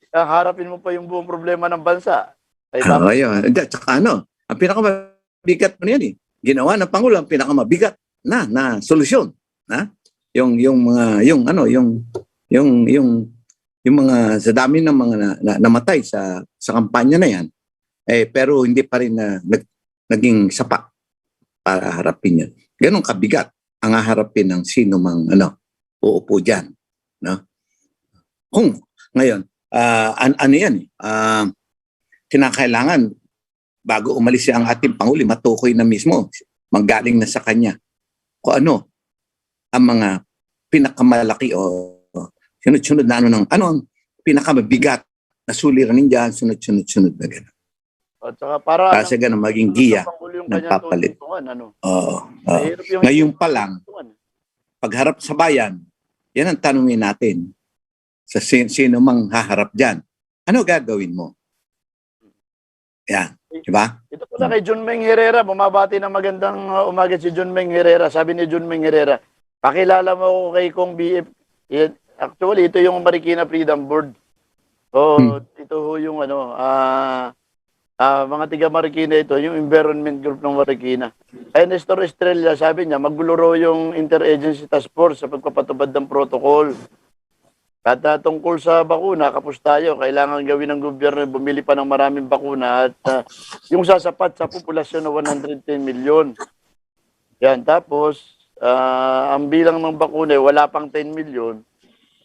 harapin mo pa yung buong problema ng bansa. Ayun. Tsaka ang pinakamabigat mo yan ginawa ng Pangulo ang pinakamabigat na solusyon. Yung mga sa dami ng mga namatay sa kampanya na yan, pero hindi pa rin naging sapat para harapin yan. Ganun kabigat ang haharapin ng sino mang uupo dyan. No? Kung ngayon, kinakailangan bago umalis ang ating Pangulo, matukoy na mismo, manggaling na sa kanya kung ano ang mga pinakamalaki o sunod-sunod na ano ang pinakamabigat na suliranin dyan, sunod-sunod na gano'n. At saka para kasi ganun maging giya ng papalit. Ngayon pa lang, pagharap sa bayan, yan ang tanungin natin sa sino mang haharap dyan. Ano gagawin mo? Yan. Diba? Ito pala kay John Meng Herrera, bumabati ng magandang umaga si John Meng Herrera. Sabi ni John Meng Herrera, pakilala mo ako kay Kong BF. Actually, ito yung Marikina Freedom Board. Ito ho yung Mga tiga Marikina ito, yung environment group ng Marikina. Ay Nestor Estrella, sabi niya, magulo raw yung interagency task force sa pagpapatupad ng protocol. At tungkol sa bakuna, kapos tayo, kailangan gawin ng gobyerno bumili pa ng maraming bakuna at yung sasapat sa populasyon na 110 million. Yan, tapos, ang bilang ng bakuna, wala pang 10 million.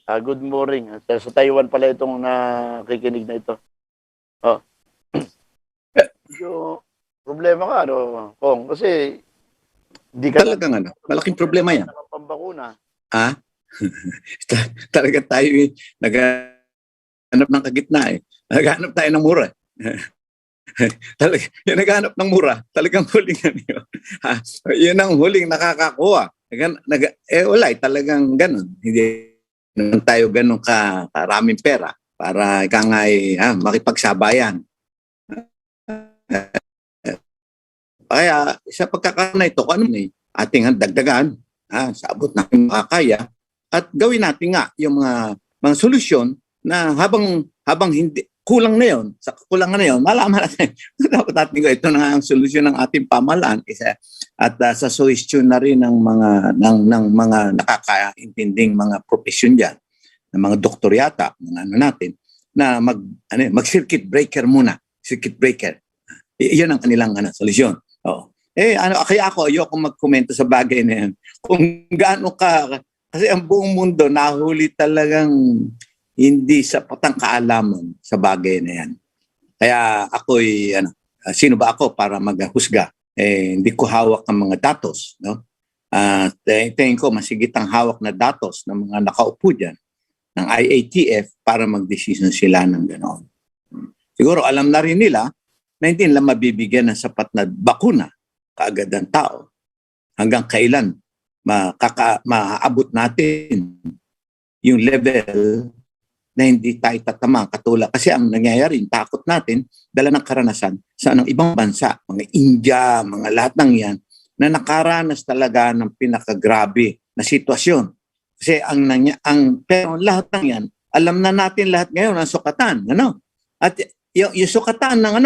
Good morning. Sa Taiwan pala itong nakikinig na ito. Oh. So, problema ka, ano, Kong? Kasi, di ka Talagang malaking problema yan. pambakuna. Ha? Talaga tayo naghanap ng kagitna eh. Naghanap tayo ng mura. Talaga, yung naghanap ng mura, talagang huling yun. Yun ang huling nakakakuha. Wala talagang ganun. Hindi naman tayo ganun karaming pera para makipagsabayan. Kaya sa pagkakataon na ito, ating dagdagan, sa abot natin makakaya, at gawin natin nga yung mga solusyon na habang hindi kulang na yon, sa kulangan na yon, malaman natin dapat natin ko ito na ang solusyon ng ating pamahalaan at sa suggestion na rin ng mga nakakaintinding mga profesyon diyan, ng mga doktor yata, ng natin na mag circuit breaker muna, circuit breaker. Iyon ang kanilang solusyon. Oo. Kaya ako ayoko magkomento sa bagay na yan. Kung gaano kasi ang buong mundo nahuli talagang hindi sapat ang kaalaman sa bagay na yan. Kaya ako'y, sino ba ako para maghusga? Hindi ko hawak ang mga datos. No? Tingin ko masigit ang hawak na datos ng mga nakaupo dyan, ng IATF, para mag-decision sila ng ganoon. Siguro alam na rin nila na hindi nila mabibigyan ng sapat na bakuna kaagad ang tao. Hanggang kailan maaabot natin yung level na hindi tayo tatama katulad. Kasi ang nangyayari, takot natin, dala ng karanasan sa ibang bansa, mga India, mga lahat ng yan, na nakaranas talaga ng pinakagrabe na sitwasyon. Kasi pero lahat ng yan, alam na natin lahat ngayon ang sukatan. At yung sukatan ng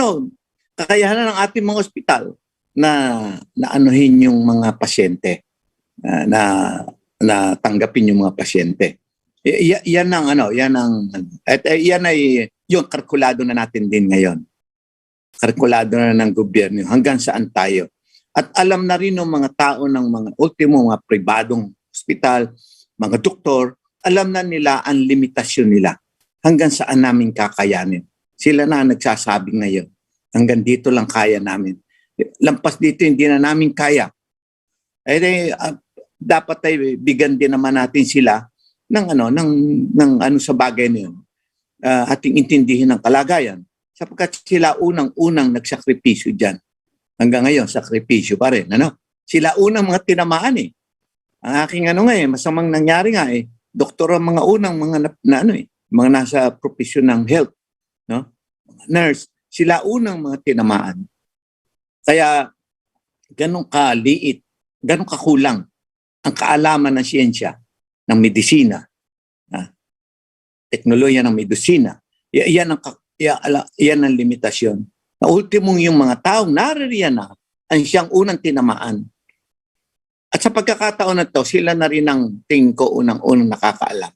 kakayahan ng ating mga ospital na anuhin yung mga pasyente, na tanggapin yung mga pasyente. Yan ay yung kalkulado na natin din ngayon. Kalkulado na ng gobyerno hanggang saan tayo. At alam na rin ng mga tao ng mga ultimo, mga pribadong ospital, mga doktor, alam na nila ang limitasyon nila. Hanggang saan namin kakayanin. Sila na nagsasabi ngayon. Hanggang dito lang kaya namin. Lampas dito hindi na namin kaya. Dapat ay bigyan din naman natin sila ng sa bagay na yun. Ating intindihin ang kalagayan. Sapagkat sila unang nagsakripisyo dyan. Hanggang ngayon, sakripisyo pa rin. Sila unang mga tinamaan eh. Ang aking masamang nangyari nga eh. Doktor ang mga unang mga nasa profesyon ng health. Nurse, sila unang mga tinamaan. Kaya ganun kaliit, ganun kakulang ang kaalaman ng siyensya, ng medisina, teknolohiya ng medisina. Yan ang limitasyon. Na ultimong yung mga taong naririyan na ang siyang unang tinamaan. At sa pagkakataon na to, sila na rin ang tingin ko unang nakakaalam.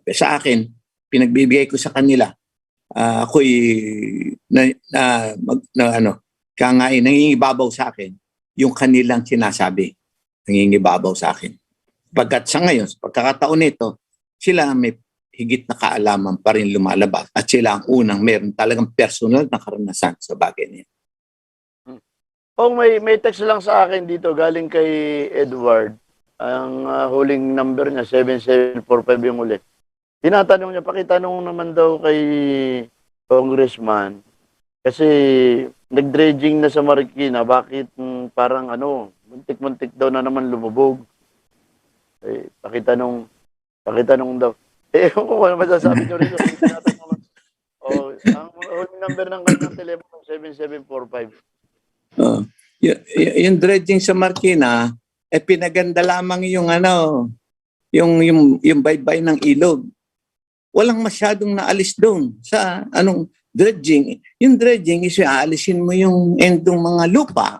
Sa akin, pinagbibigay ko sa kanila. Ako'y nangingibabaw sa akin yung kanilang sinasabi. Nangingibabaw sa akin. Pagkat sa ngayon, sa pagkakataon nito, sila may higit na kaalaman pa rin lumalabas. At sila ang unang meron talagang personal na karanasan sa bagay niya. May text lang sa akin dito galing kay Edward. Ang huling number niya, 7745 yung uli. Tinatanong niya, pakitanong naman daw kay Congressman. Kasi nag-dredging na sa Marikina, bakit parang muntik-muntik daw na naman lumubog. Pakitanong daw. Kung ano masasabi niyo rin. Ang huling number ng kanyang telepono, 7745. Yung dredging sa Marikina, pinaganda lamang yung baybay ng ilog. Walang masyadong naalis doon sa Dredging, yung dredging is aalisin mo yung endong mga lupa,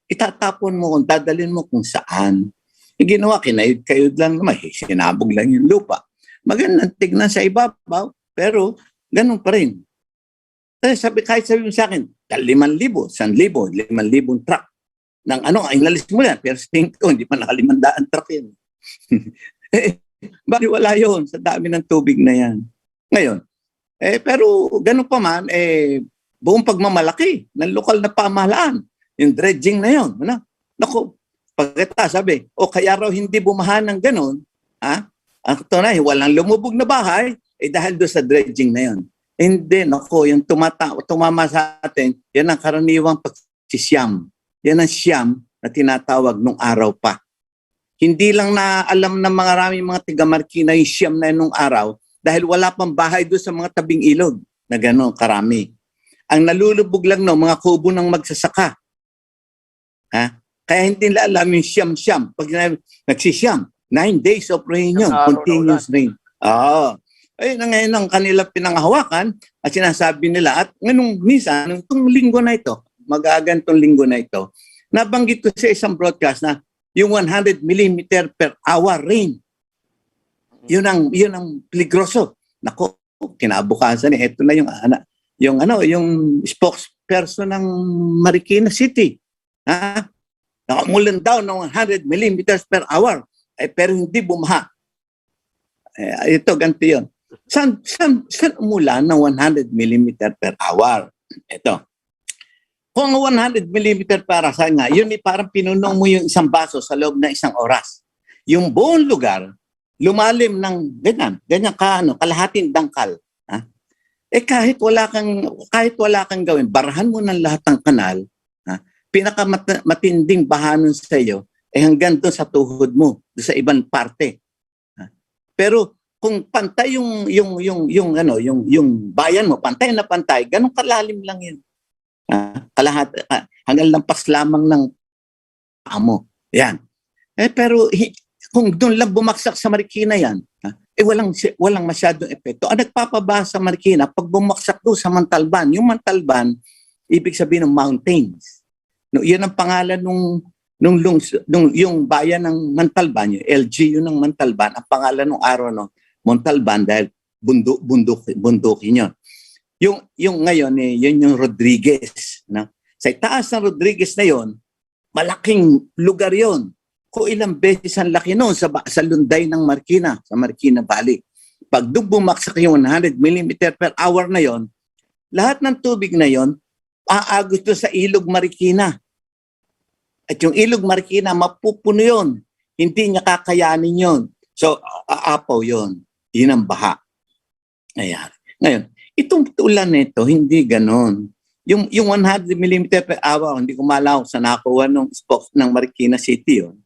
itatapon mo kung dadalhin mo kung saan. Yung ginawa, kinayod-kayod lang naman, sinabog lang yung lupa. Magandang tignan sa ibabaw, pero ganun pa rin. Kahit sabi mo sa akin, 5,000, 1,000, 5,000 truck. Ng inalis mo yan, pero sa tingin ko, hindi pa naka-500 truck yan. Bakit wala yun sa dami ng tubig na yan? Ngayon, pero ganun pa man, buong pagmamalaki ng lokal na pamahalaan, yung dredging na yun. Naku, sabi, kaya raw hindi bumaha ng ganun, ang tunay, walang lumubog na bahay, dahil doon sa dredging na yun. Hindi, naku, yung tumama sa atin, yan ang karaniwang pagsisiyam. Yan ang siyam na tinatawag nung araw pa. Hindi lang na alam ng mga tiga-Marikina yung siyam na nung araw, dahil wala pang bahay doon sa mga tabing ilog na gano'n karami. Ang nalulubog lang mga kubo ng magsasaka. Kaya hindi nila alam yung siyam-siyam. Pag nagsisiyam, 9 days of rain yun, continuous rain. Ayun na ngayon ang kanilang pinanghawakan at sinasabi nila. At minsan, itong linggo na ito, magagantong linggo na ito, nabanggit ko sa isang broadcast na yung 100 mm per hour rain. Yun ang peligroso. Nako, kinabukasan ito na yung spokesperson ng Marikina City. Nakamulan daw ng 100 mm per hour. Pero hindi bumaha. Ito, ganito yun. Saan umulan ng 100 mm per hour? Ito. Kung 100 mm per hour, yun parang pinunong mo yung isang baso sa loob ng isang oras. Yung buong lugar, lumalim ng ganyan kalahating dangkal. Kahit wala kang gawin, barahan mo ng lahat ng kanal, pinakamatinding bahanon sa iyo, hanggang doon sa tuhod mo, doon sa ibang parte. Pero kung pantay yung bayan mo, pantay na pantay, ganun kalalim lang yun. Hanggang lampas lamang ng amo. Yan. Pero kung doon lang bumaksak sa Marikina yan, walang masyadong epekto. Ang nagpapaba sa Marikina, pag bumaksak doon sa Montalban, yung Montalban, ibig sabihin ng mountains. Yan ang pangalan yung bayan ng Montalban, yung LG yun ng Montalban, ang pangalan ng araw Montalban dahil bundukin yun. Yung ngayon, yun yung Rodriguez. Sa taas ng Rodriguez na yun, malaking lugar yun. Kung ilang beses ang laki noon sa lunday ng Marikina, sa Marikina Valley. Pag bumaksak yung 100 mm per hour na yon, lahat ng tubig na yon, aagos doon sa Ilog Marikina. At yung Ilog Marikina, mapupuno yun. Hindi niya kakayanin yon. So, aapaw yon. Yun ang baha. Ayan. Ngayon, itong ulan nito, hindi ganon. Yung 100 mm per hour, hindi ko malaw sa nakuha ng spokes ng Marikina City yun.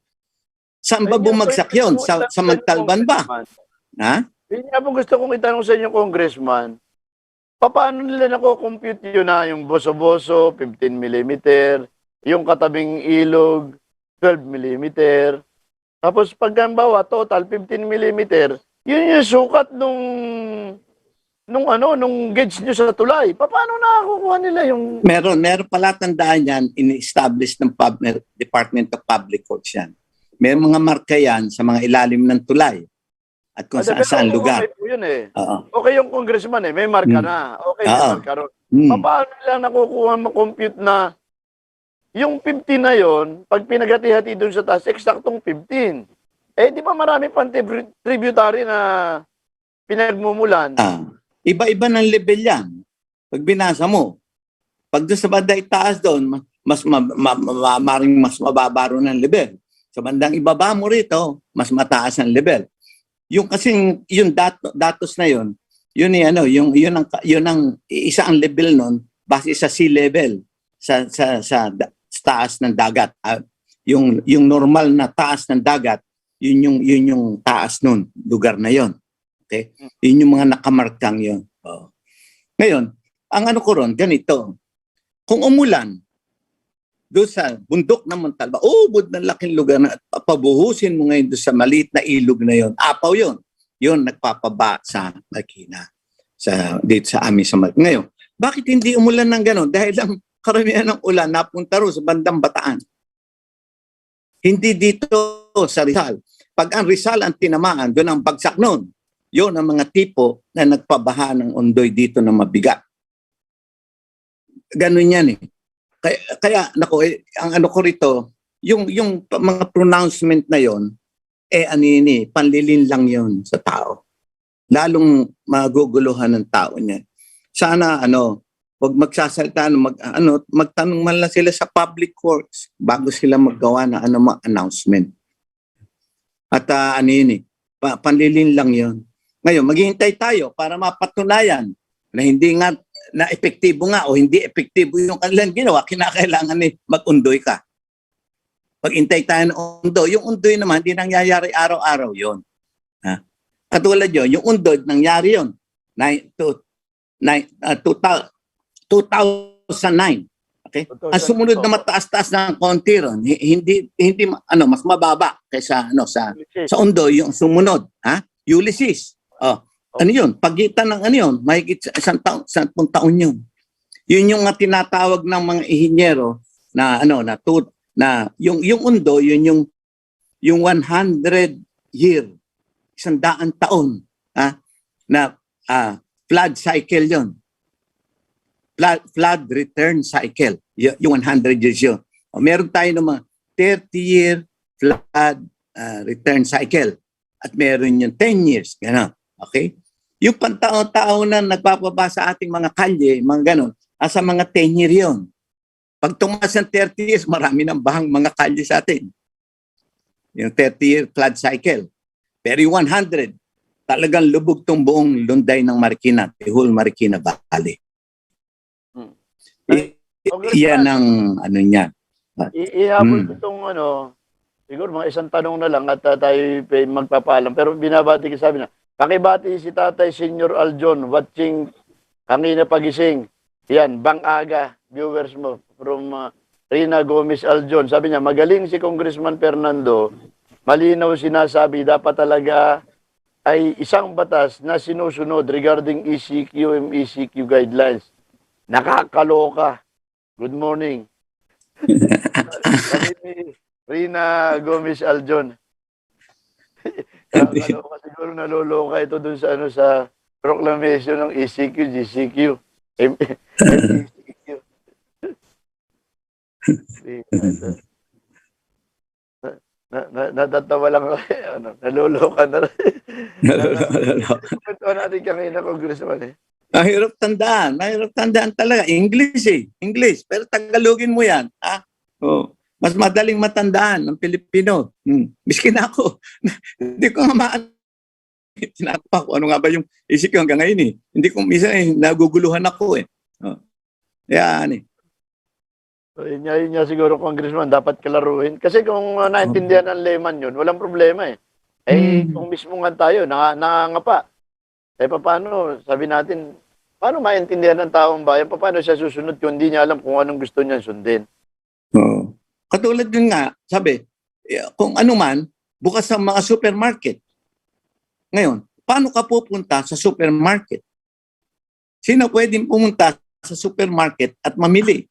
Saan ba bumagsak yun? Sa Montalban ba? Yun nga po gusto kong itanong sa inyo, Congressman. Paano nila nako-compute yun yung boso-boso, 15 mm, yung katabing ilog, 12 mm, tapos pag bawa, total 15 mm, yun yung sukat nung gauge nyo sa tulay. Paano nakakukuha nila yung... Meron pala tandaan yan, in-establish ng Department of Public Works yan. May mga marka yan sa mga ilalim ng tulay at kung saan lugar. Okay po yun Okay yung congressman may marka na. Okay, may marka ron. Paano nila nakukuha ma-compute na yung 15 na yon, pag pinagati-hati doon sa taas, eksaktong 15. Di ba marami pang tributary na pinagmumulan? Iba-iba ng level yan. Pag binasa mo, pag doon sa bandang itaas doon, mas mababa rin ang level. Sa bandang ibaba mo rito, mas mataas ang level. Yung kasing yung datos na yon, yun ang isa ang level nun base sa sea level sa taas ng dagat. Yung normal na taas ng dagat, yun yung taas nun, lugar na yon. Okay? Yun yung mga nakamarkang yun. Ngayon, ang ko ron, ganito. Kung umulan, doon sa bundok ng Montalban, ubod ng laking lugar na pabuhusin mo ngayon doon sa maliit na ilog na yon, apaw yon. Yun, nagpapaba sa Marikina. Dito sa amin sa Marikina. Ngayon, Bakit hindi umulan ng gano'n? Dahil ang karamihan ng ulan napunta ro sa bandang Bataan. Hindi dito sa Rizal. Pag ang Rizal ang tinamaan, doon ang bagsak noon. Yun ang mga tipo na nagpabaha ng Ondoy dito na mabigat. Ganun yan eh. Kaya nako, ang ano ko rito, yung mga pronouncement na yon, panlilin lang yon sa tao. Lalong maguguluhan ng tao niya. Sana wag magsasalita, magtanong man lang sila sa public works bago sila maggawa ng mga announcement. At panlilin lang yon. Ngayon, maghihintay tayo para mapatunayan na hindi nga na epektibo nga o hindi epektibo yung kanilang ginawa, kinakailangan mag-undoy ka. Pag-intay tayo ng undoy, yung undoy naman, hindi nangyayari araw-araw yon. Katulad yun, yung undoy, nangyari yun. 2009. Okay? Ang sumunod na mataas-taas ng konti ron, hindi mas mababa kaysa sa undoy, yung sumunod. Ulysses. Ano yun? Pagitan ng yun, mahigit 10 taon yun. Yun yung tinatawag ng mga ihinyero na yung undo, yun yung 100 year, 100 taon na flood cycle yun. Flood return cycle. Yung 100 years yun. Meron tayo ng mga 30-year flood return cycle. At meron yung 10 years. Gano'n. Okay? Yung pantaon-taon na nagpapaba sa ating mga kalye, mga gano'n, sa mga 10 year yun. Pag tumaas ng 30 years, marami ng bahang mga kalye sa atin. Yung 30-year flood cycle. Pero yung 100, talagang lubog tong buong lunday ng Marikina, the whole Marikina Valley. Yan ang niya. Ihabol ko itong siguro mga isang tanong na lang at tayo magpapaalam. Pero binabati ko, sabi na, pakibati si Tatay Senior Aljon watching kanina pagising. Yan, Bangaga, viewers mo from Rina Gomez Aljon. Sabi niya, magaling si Congressman Fernando. Malinaw sinasabi, dapat talaga ay isang batas na sinusunod regarding ECQ and ECQ guidelines. Nakakaloka. Good morning. Rina Gomez Aljon. Siguro naloloka ito dun sa sa proclamation ng ECQ, GCQ, MECQ. Natatawa lang ako. Naloloka na rin. Ito natin kanina, Congressman. Mahirap tandaan talaga. English English. Pero Tagalogin mo yan. Mas madaling matandaan ng Pilipino. Miskin ako. Hindi ko nga tinapa ko. Ano nga ba yung isip ko hanggang ngayon Hindi ko minsan naguguluhan ako Yan So, yun nga siguro, Congressman, dapat kalaruhin. Kasi kung naintindihan ng layman yun, walang problema kung mismo nga tayo, nangangapa. Paano, sabi natin, paano maintindihan ng taong bayan? Paano siya susunod kung hindi niya alam kung anong gusto niya sundin? Katulad yun nga, sabi, kung ano man, bukas ang mga supermarket. Ngayon, paano ka pupunta sa supermarket? Sino pwedeng pumunta sa supermarket at mamili?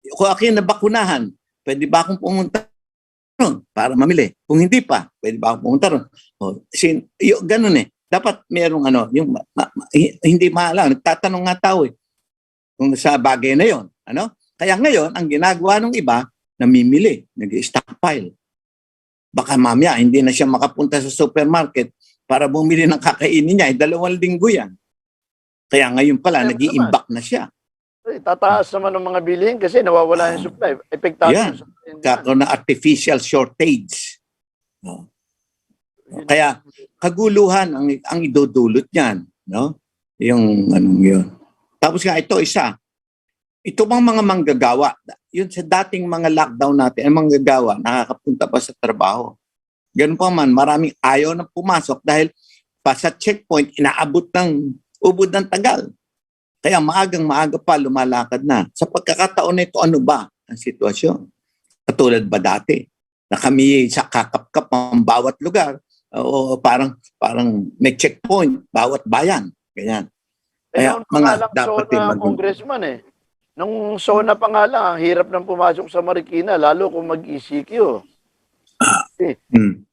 Kung akin nabakunahan, pwede ba akong pumunta ron para mamili? Kung hindi pa, pwede ba akong pumunta ron? Ganun Dapat merong hindi maalam. Nagtatanong nga tao kung sa bagay na yon. Kaya ngayon, ang ginagawa ng iba, namimili, nag-stockpile. Baka mamaya, hindi na siya makapunta sa supermarket para bumili ng kakainin niya. 2 linggo yan. Kaya ngayon pala, nag-i-imbak na siya. Tataas naman ng mga bilihin kasi nawawala yung supply. Epektado yung supply. Kakaroon na artificial shortage. Kaya kaguluhan ang idudulot niyan. Yung yun. Tapos nga ito isa. Ito bang mga manggagawa? Yun sa dating mga lockdown natin, ang manggagawa, nakakapunta pa sa trabaho. Ganun pa man, maraming ayaw na pumasok dahil pa sa checkpoint, inaabot ng ubod ng tagal. Kaya maaga pa lumalakad na. Sa pagkakataon na ito, ano ba ang sitwasyon? Katulad ba dati na kami sa kakapkap ng bawat lugar o parang may checkpoint bawat bayan. Ganyan. Kaya noon pa nga mga lang dapat SONA congressman eh. Nung SONA pa nga lang, ang hirap ng pumasok sa Marikina, lalo kung mag-ECQ. Eh, Mm.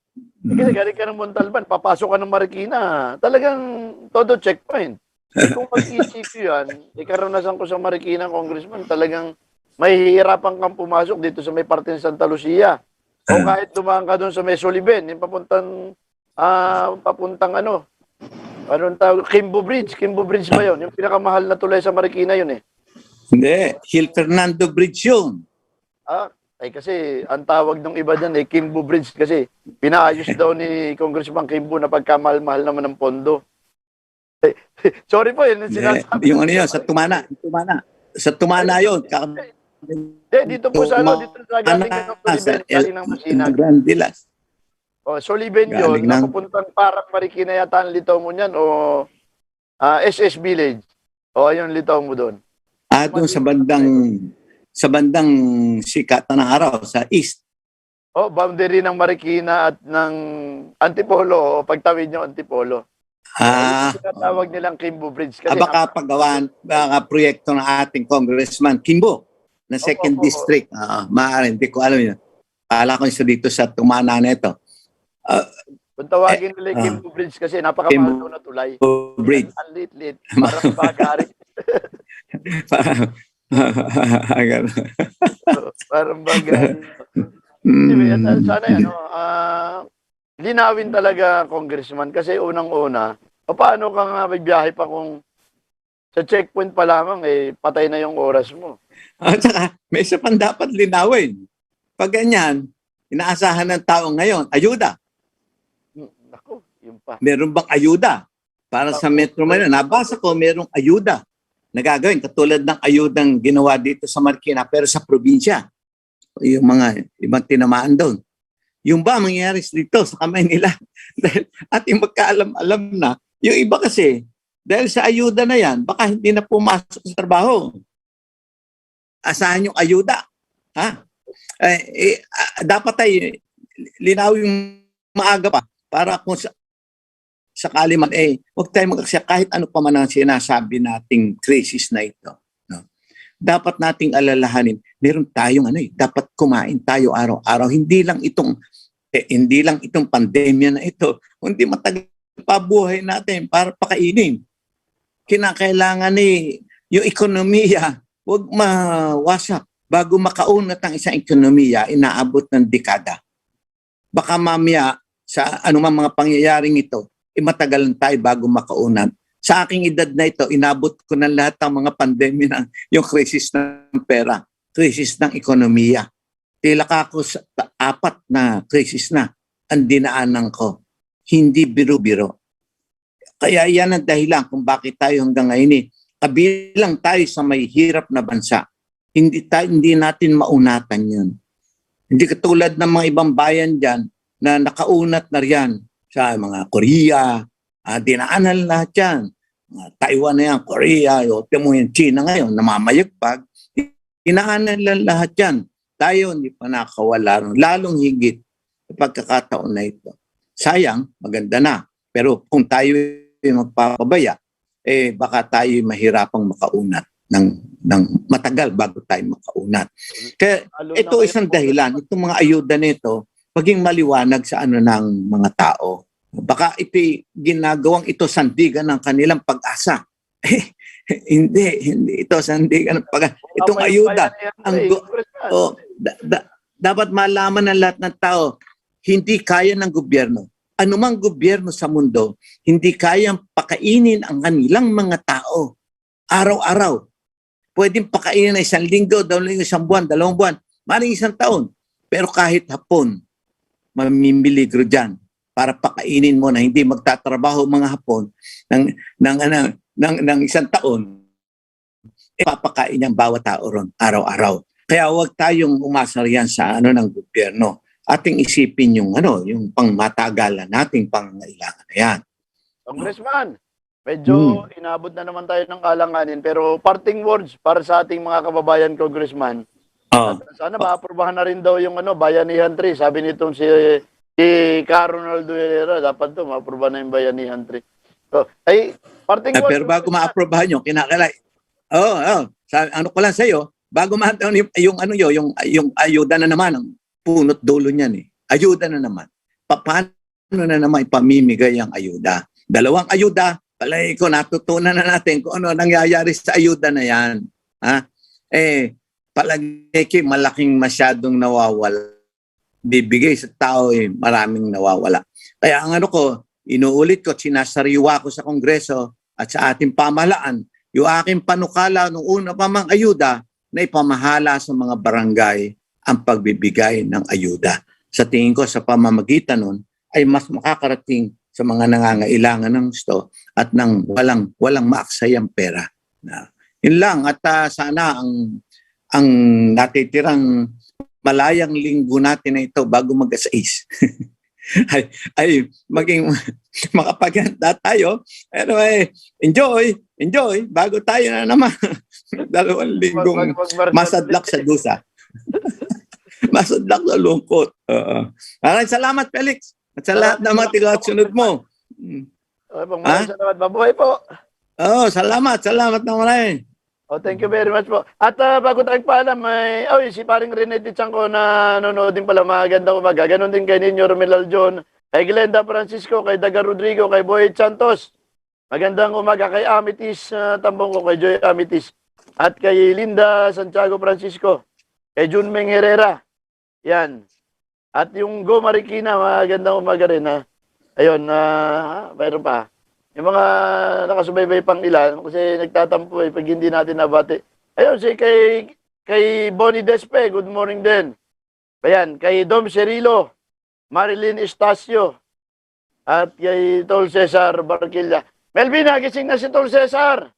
kasi galing ka ng Montalban, papasok ka ng Marikina, talagang todo checkpoint. Eh kung mag-ECQ yan, karanasan ko sa Marikina, congressman, talagang mahihirapan kang pumasok dito sa may parte ng Santa Lucia. O kahit dumaan ka doon sa may Soliven, yung papuntang anong tawag, Kimbo Bridge ba yun? Yung pinakamahal na tulay sa Marikina yun eh. Hindi, Hill Fernando Bridge yun. Ay kasi ang tawag ng iba dyan Kimbo Bridge kasi pinaayos daw ni Congressman Kimbo na pagkamahal-mahal naman ng pondo. Sorry po, yun yung Hindi, sinasabi. yung ano yun, sa Tumana. Sa Tumana yun. Dito po sa dito sa galing ng Soliven, galing ng Masinag. Grandilas. Soliven yun, Galing ng- napupuntang parang Marikina yata ang litaw mo niyan o SS Village. O ayun litaw mo doon. Doon sa bandang sikat na ng araw, sa east. Boundary ng Marikina at ng Antipolo o pagtawid nyo Antipolo. Tinatawag nilang Kimbo Bridge. Kasi Baka proyekto ng ating congressman, Kimbo, na second Opo. district. Maaari, hindi ko alam yun. Kala ko isa dito sa Tumana na ito. kung tawagin nila yung Kimbo Bridge kasi napakamahal daw na tulay. Bridge. Ang lit-lit. Parang bagari. Parang bagari. Anyway, sana yan. Linawin talaga, Congressman, kasi unang-una, paano ka nga bibiyahe pa kung sa checkpoint pa lamang, patay na yung oras mo. At saka, may isa pang dapat linawin. Pag ganyan, inaasahan ng tao ngayon, ayuda. Naku, yun pa. Meron bang ayuda para sa Metro Manila? Nabasa ko, merong ayuda na gagawin, katulad ng ayudang ginawa dito sa Marikina, pero sa probinsya. Yung mga ibang tinamaan doon. Yung ba mangyayari dito sa kamay nila? Dahil ating magkaalam-alam na, yung iba kasi, dahil sa ayuda na yan, baka hindi na pumasok sa trabaho. Asahan yung ayuda. Dapat ay linawin maaga pa para kung sakali man, huwag tayo mag-aksya kahit ano pa man ang sinasabi nating crisis na ito. No? Dapat nating alalahanin, meron tayong dapat kumain tayo araw-araw. Hindi lang itong pandemya na ito, hindi matagal pa buhay natin para pakainin. Kinakailangan yung ekonomiya, huwag mawasak. Bago makaunat ang isang ekonomiya, inaabot ng dekada. Baka mamaya sa anumang mga pangyayaring ito, matagalan tayo bago makaunat. Sa aking edad na ito, inabot ko na lahat ng mga pandemya ng yung krisis ng pera, krisis ng ekonomiya. Tila ka ako sa 4 na krisis na ang dinaanan ko. Hindi biro-biro. Kaya yan ang dahilan kung bakit tayo hanggang ngayon kabilang tayo sa may hirap na bansa. Hindi natin maunatan yun. Hindi katulad ng mga ibang bayan dyan na nakaunat na riyan sa mga Korea, dinaanan lahat yan. Taiwan na yan, Korea, mo yung China ngayon, namamayagpag. Dinaanan lang lahat yan. Tayo hindi pa nakawala, lalong higit sa pagkakataon na ito. Sayang, maganda na. Pero kung tayo magpapabaya, baka tayo mahirapang makaunat ng matagal bago tayo makaunat. Kaya ito isang dahilan, itong mga ayuda nito, maging maliwanag sa ng mga tao. Baka ginagawang ito sandigan ng kanilang pag-asa. Hindi ito sandigan ng pag-asa. Itong ayuda, dapat malaman ng lahat ng tao, hindi kaya ng gobyerno. Anumang gobyerno sa mundo, hindi kayang pakainin ang kanilang mga tao. Araw-araw. Pwedeng pakainin na 1 linggo, 2 linggo, 1 buwan, 2 buwan, maring 1 taon. Pero kahit hapon, mamimiligro dyan para pakainin mo na hindi magtatrabaho mga hapon ng 1 taon, papakain niyang bawat tao ron araw-araw. Kaya huwag tayong umasa riyan sa ng gobyerno. Ating isipin yung pangmatagalan nating pangangailangan na yan. Congressman, medyo inabot na naman tayo ng kalanganin pero parting words para sa ating mga kababayan, Congressman. Sana maaprubahan na rin daw yung Bayanihan 3. Sabi nitong si Ronaldo Herrera, dapat maaprubahan na yung Bayanihan 3. Oh, ay, parting Pero bago ma-aprobahan yung kinakailangan. Ano ko lang sa iyo, bago yung ayuda na naman ang punot dulo niyan eh. Ayuda na naman. Paano na naman ipamimigay ang ayuda? Dalawang ayuda, palay ko natutunan na natin kung ano nangyayari sa ayuda na yan. Ha? Palagi malaking masyadong nawawala. Bibigay sa tao maraming nawawala. Kaya ang inuulit ko, sinasariwa ko sa Kongreso at sa ating pamahalaan, yung aking panukala nung una pa mang ayuda na ipamahala sa mga barangay ang pagbibigay ng ayuda. Sa tingin ko, sa pamamagitan nun, ay mas makakarating sa mga nangangailangan ng gusto at ng walang maaksayang pera. Yun lang. At sana ang natitirang malayang linggo natin na ito bago mag-6 ay maging makapaganda tayo. Pero enjoy bago tayo na naman 2 linggong masadlak sa dusa. Masadlak sa lungkot. Maraming salamat, Felix. At sa lahat ng mga tigasunod mo. Salamat. Mabuhay po. Salamat na marami. Thank you very much po. At bago tayong paalam, si paring Rene Tichanco na nanonood din pala, magandang umaga. Ganon din kay Ninyo Romelal John, kay Glenda Francisco, kay Daga Rodrigo, kay Boy Santos. Magandang umaga kay Amitis Tambongko, kay Joy Amitis. At kay Linda Santiago Francisco, kay Junmeng Herrera. Yan. At yung Go Marikina, magandang umaga rin ha. Ayun, mayroon pa. Yung mga nakasubaybay pang ilan, kasi nagtatampo pag hindi natin nabati. Ayun, kay Bonnie Despe, good morning din. Ayan, kay Dom Cerilo, Marilyn Estacio, at kay Tol Cesar Barquilla. Melvin, nagising na si Tol Cesar.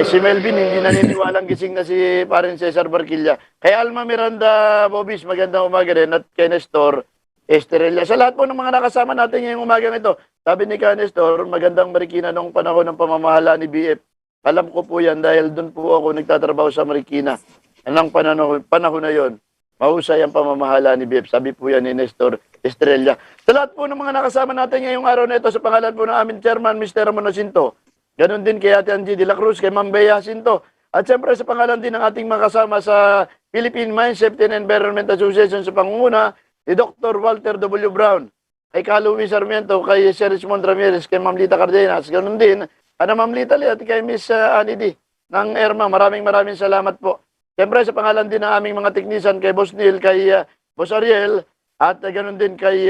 Si Melvin, hindi naniniwalang gising na si parin Cesar Barquilla. Kay Alma Miranda Bobis, magandang umaga rin. At kay Nestor Estrella. Sa lahat po ng mga nakasama natin ngayong umagang ito, sabi ni Nestor, magandang Marikina noong panahon ng pamamahala ni BF. Alam ko po yan dahil doon po ako nagtatrabaho sa Marikina. Anong panahon na yon, mahusay ang pamamahala ni BF. Sabi po yan ni Nestor Estrella. Sa lahat po ng mga nakasama natin ngayong araw na ito, sa pangalan po ng aming chairman, Mr. Ramon Jacinto. Ganon din kay Ate Angie de la Cruz, kay Ma'am Bea Jacinto. At siyempre sa pangalan din ng ating mga kasama sa Philippine Mine Safety and Environment Association sa pangunguna ni Dr. Walter W. Brown, kay Kaluwi Sarmiento, kay Sir Richmond Ramirez, kay Ma'am Lita Cardenas. Ganon din, Ma'am Lita at kay Miss Annie D. ng ERMA. Maraming salamat po. Siyempre sa pangalan din ng aming mga teknisan, kay Boss Neil, kay Boss Ariel, at ganon din kay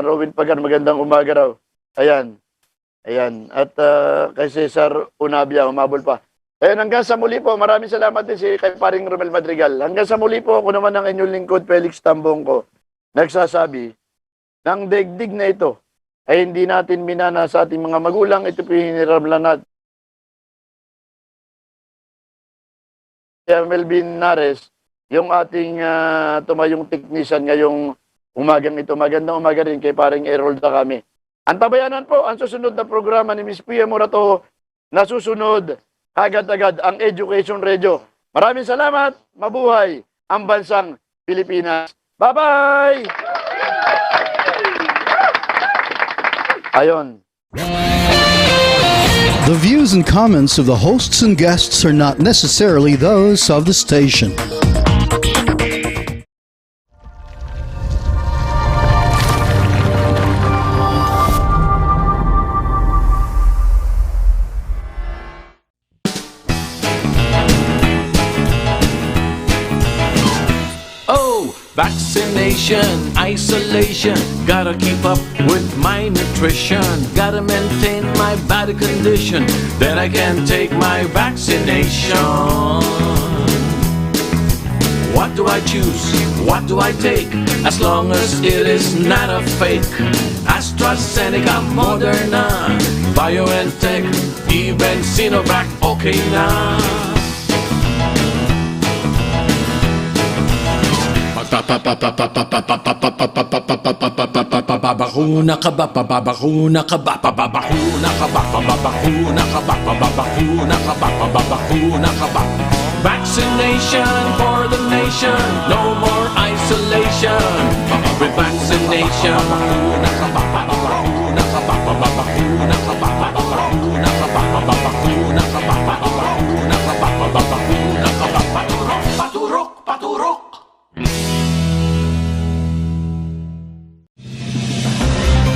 Robin Pagan, magandang umaga raw. Ayan. At kay Cesar Unabia, umabol pa. Ayan, hanggang sa muli po, maraming salamat din kay paring Romel Madrigal. Hanggang sa muli po, ako naman ang inyong lingkod, Felix Tambongko, nagsasabi, ng daigdig na ito ay hindi natin minana sa ating mga magulang, ito po hiniram lang natin. Melvin Nares, yung ating tumayong technician ngayong umagang ito. Magandang umaga rin kay paring Errol da kami. Antabayanan po ang susunod na programa ni Ms. Pia Morato na susunod agad-agad ang Education Radio. Maraming salamat. Mabuhay ang bansang Pilipinas. Bye-bye! Ayon. The views and comments of the hosts and guests are not necessarily those of the station. Vaccination, isolation, gotta keep up with my nutrition, gotta maintain my body condition, then I can take my vaccination. What do I choose? What do I take? As long as it is not a fake. AstraZeneca, Moderna, BioNTech, even Sinovac, okay na. Babakuna ka ba, babakuna ka ba, babakuna ka ba, babakuna ka ba, babakuna ka ba, babakuna ka ba. Vaccination for the nation, no more isolation. With vaccination vaccination.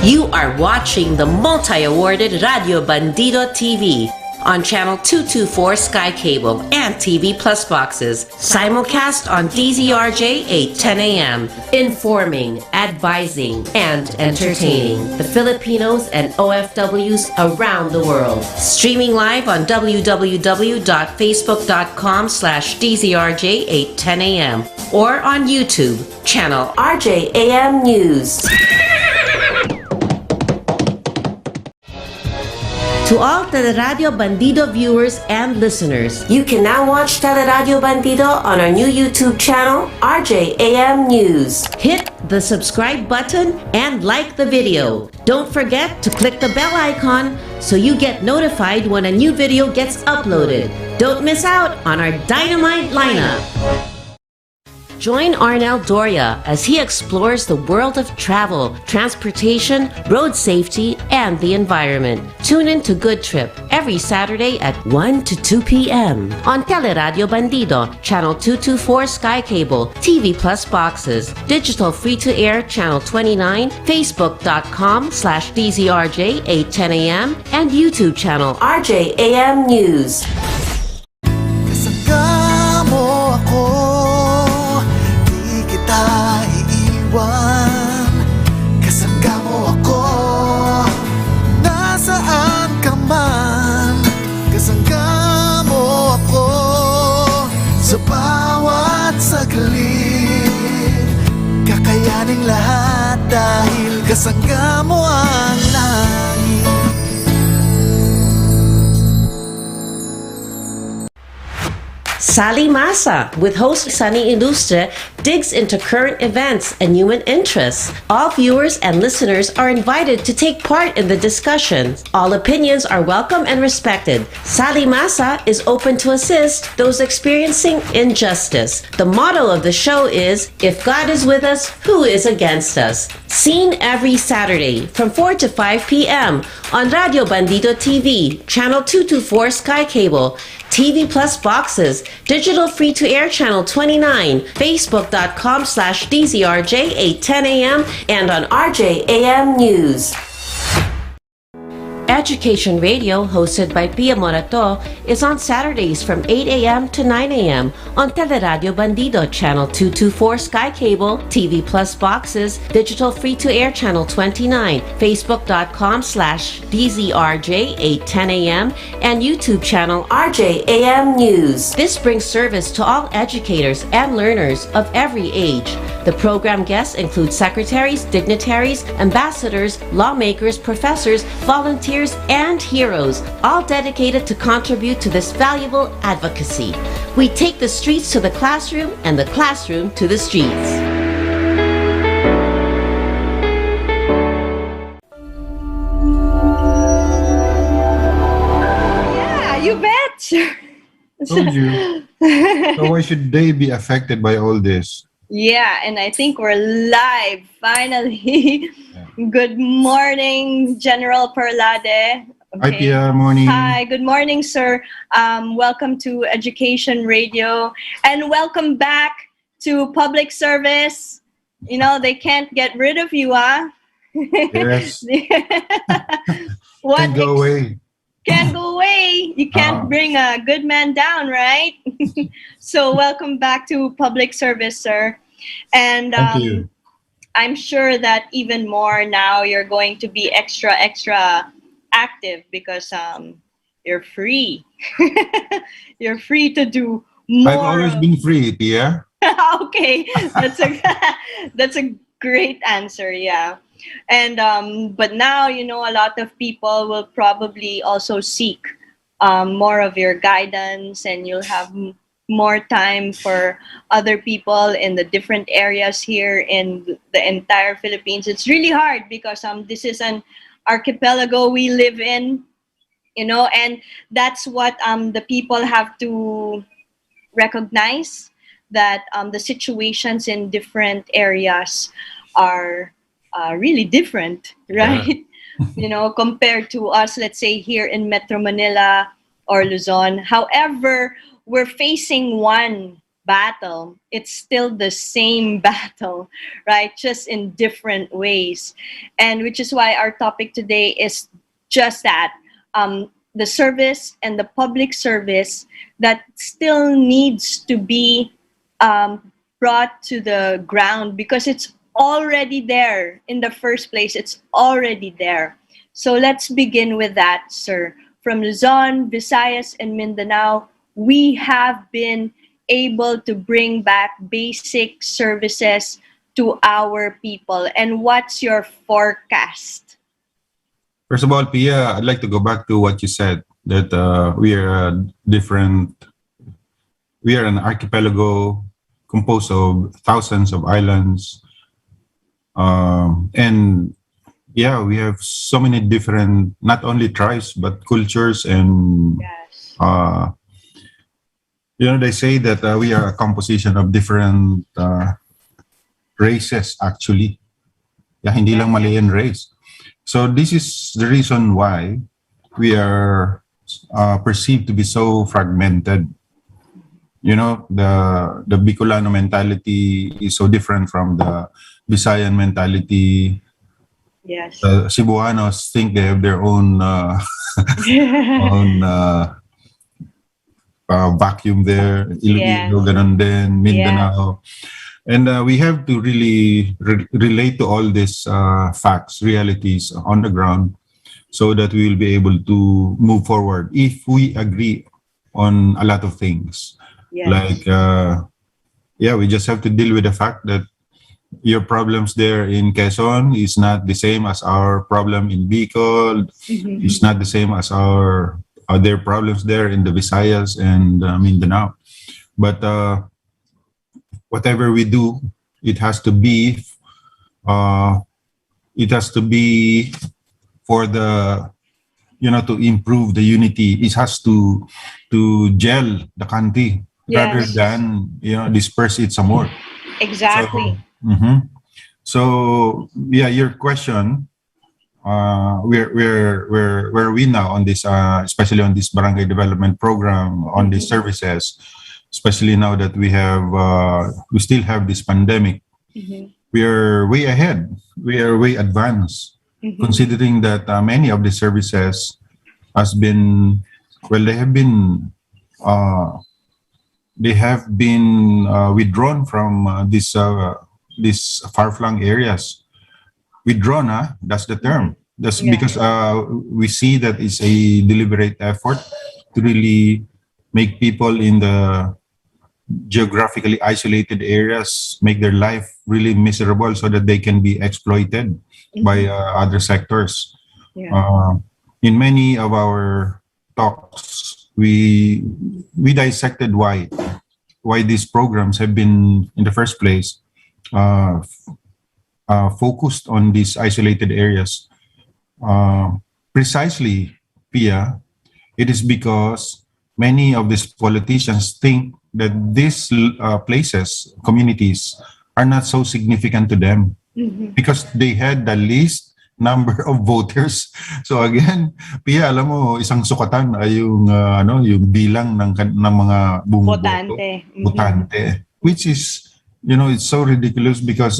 You are watching the multi-awarded Radio Bandido TV on Channel 224 Sky Cable and TV Plus boxes. Simulcast on DZRJ 8:10 a.m. Informing, advising, and entertaining the Filipinos and OFWs around the world. Streaming live on www.facebook.com/DZRJ 8:10 a.m. or on YouTube, channel RJAM News. To all Teleradyo Bandido viewers and listeners, you can now watch Teleradyo Bandido on our new YouTube channel, RJAM News. Hit the subscribe button and like the video. Don't forget to click the bell icon so you get notified when a new video gets uploaded. Don't miss out on our dynamite lineup. Join Arnel Doria as he explores the world of travel, transportation, road safety, and the environment. Tune in to Good Trip every Saturday at 1 to 2 p.m. on Teleradyo Bandido, Channel 224 Sky Cable, TV Plus boxes, digital free-to-air Channel 29, Facebook.com/DZRJ 8:10 a.m. and YouTube channel RJAM News. Kasama mo ako, di kita iiwan. Kasama mo ako, nasaan ka man. Kasama mo ako, sa bawat saglit. Kakayaning lahat dahil kasama mo ang langit. Sally Masa, with host Sunny Ilustre, digs into current events and human interests. All viewers and listeners are invited to take part in the discussion. All opinions are welcome and respected. Sally Masa is open to assist those experiencing injustice. The motto of the show is, "If God is with us, who is against us?" Seen every Saturday from 4 to 5 p.m. on Radio Bandido TV, Channel 224 Sky Cable, TV Plus boxes, digital free-to-air Channel 29, Facebook.com/DZRJ 8:10 a.m. and on RJAM News. Education Radio, hosted by Pia Morato, is on Saturdays from 8 a.m. to 9 a.m. on Teleradyo Bandido, Channel 224 Sky Cable, TV Plus boxes, digital free-to-air Channel 29, Facebook.com/DZRJ 8:10 a.m. and YouTube channel RJAM News. This brings service to all educators and learners of every age. The program guests include secretaries, dignitaries, ambassadors, lawmakers, professors, volunteers, and heroes, all dedicated to contribute to this valuable advocacy. We take the streets to the classroom and the classroom to the streets. Yeah, you bet. Told you. So why should they be affected by all this? Yeah, and I think we're live finally. Good morning, General Perlade. Hi, Pia. Morning. Hi, good morning, sir. Welcome to Education Radio and welcome back to public service. You know, they can't get rid of you, huh? Yes. What Can't go away. Can't go away. You can't bring a good man down, right? So welcome back to public service, sir. And Thank you. I'm sure that even more now you're going to be extra active because you're free. You're free to do more. I've always been free, Pia. Okay, that's a great answer. Yeah. And but now, you know, a lot of people will probably also seek more of your guidance, and you'll have more time for other people in the different areas here in the entire Philippines. It's really hard because this is an archipelago we live in, you know, and that's what the people have to recognize, that the situations in different areas are really different, right? You know, compared to us, let's say here in Metro Manila or Luzon. However, we're facing one battle. It's still the same battle, right? Just in different ways. And which is why our topic today is just that, the service and the public service that still needs to be brought to the ground, because it's already there in the first place. It's already there. So let's begin with that, sir. From Luzon, Visayas, and Mindanao, we have been able to bring back basic services to our people. And what's your forecast? First of all, Pia, I'd like to go back to what you said, that we are an archipelago composed of thousands of islands. And yeah, we have so many different, not only tribes, but cultures. And Yes. they say that we are a composition of different races, actually. Yeah, hindi lang Malayan race. So this is the reason why we are perceived to be so fragmented. The Bicolano mentality is so different from the Visayan mentality. Yes. The Cebuanos think they have their own own vacuum there. Iloilo, ganun din, Mindanao. And we have to really relate to all these facts, realities on the ground, so that we will be able to move forward if we agree on a lot of things. Yes. Like, we just have to deal with the fact that your problems there in Quezon is not the same as our problem in Bicol. It's not the same as their problems there in the Visayas and Mindanao. But whatever we do, it has to be for the to improve the unity. It has to gel the country rather Yes. than disperse it some more. Exactly. So your question, where are we now on this, especially on this barangay development program, on these services, especially now that we still have this pandemic. We are way ahead. We are way advanced, considering that many of the services they have been withdrawn from these far-flung areas. Withdrawn, that's the term. That's because we see that it's a deliberate effort to really make people in the geographically isolated areas make their life really miserable, so that they can be exploited by other sectors. In many of our talks, we dissected why these programs have been in the first place focused on these isolated areas. Precisely, Pia, it is because many of these politicians think that these places, communities, are not so significant to them because they had the least number of voters. So again, Pia, alam mo, isang sukatan ay yung bilang ng mga bumuboto, botante, which is it's so ridiculous because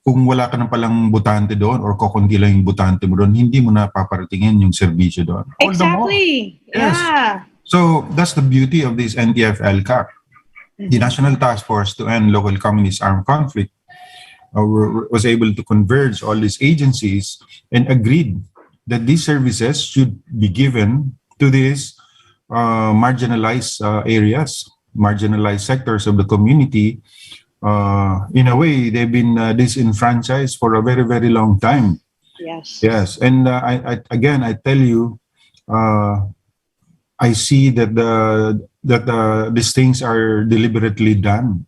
kung wala ka na palang botante doon or kukunti lang yung botante mo doon, hindi mo na paparatingin yung serbisyo doon. Exactly. Yes. Yeah. So that's the beauty of this NTF-LCAC. The National Task Force to End Local Communist Armed Conflict was able to converge all these agencies and agreed that these services should be given to these marginalized areas, marginalized sectors of the community. In a way, they've been disenfranchised for a very, very long time. Yes. And I tell you, I see that these things are deliberately done,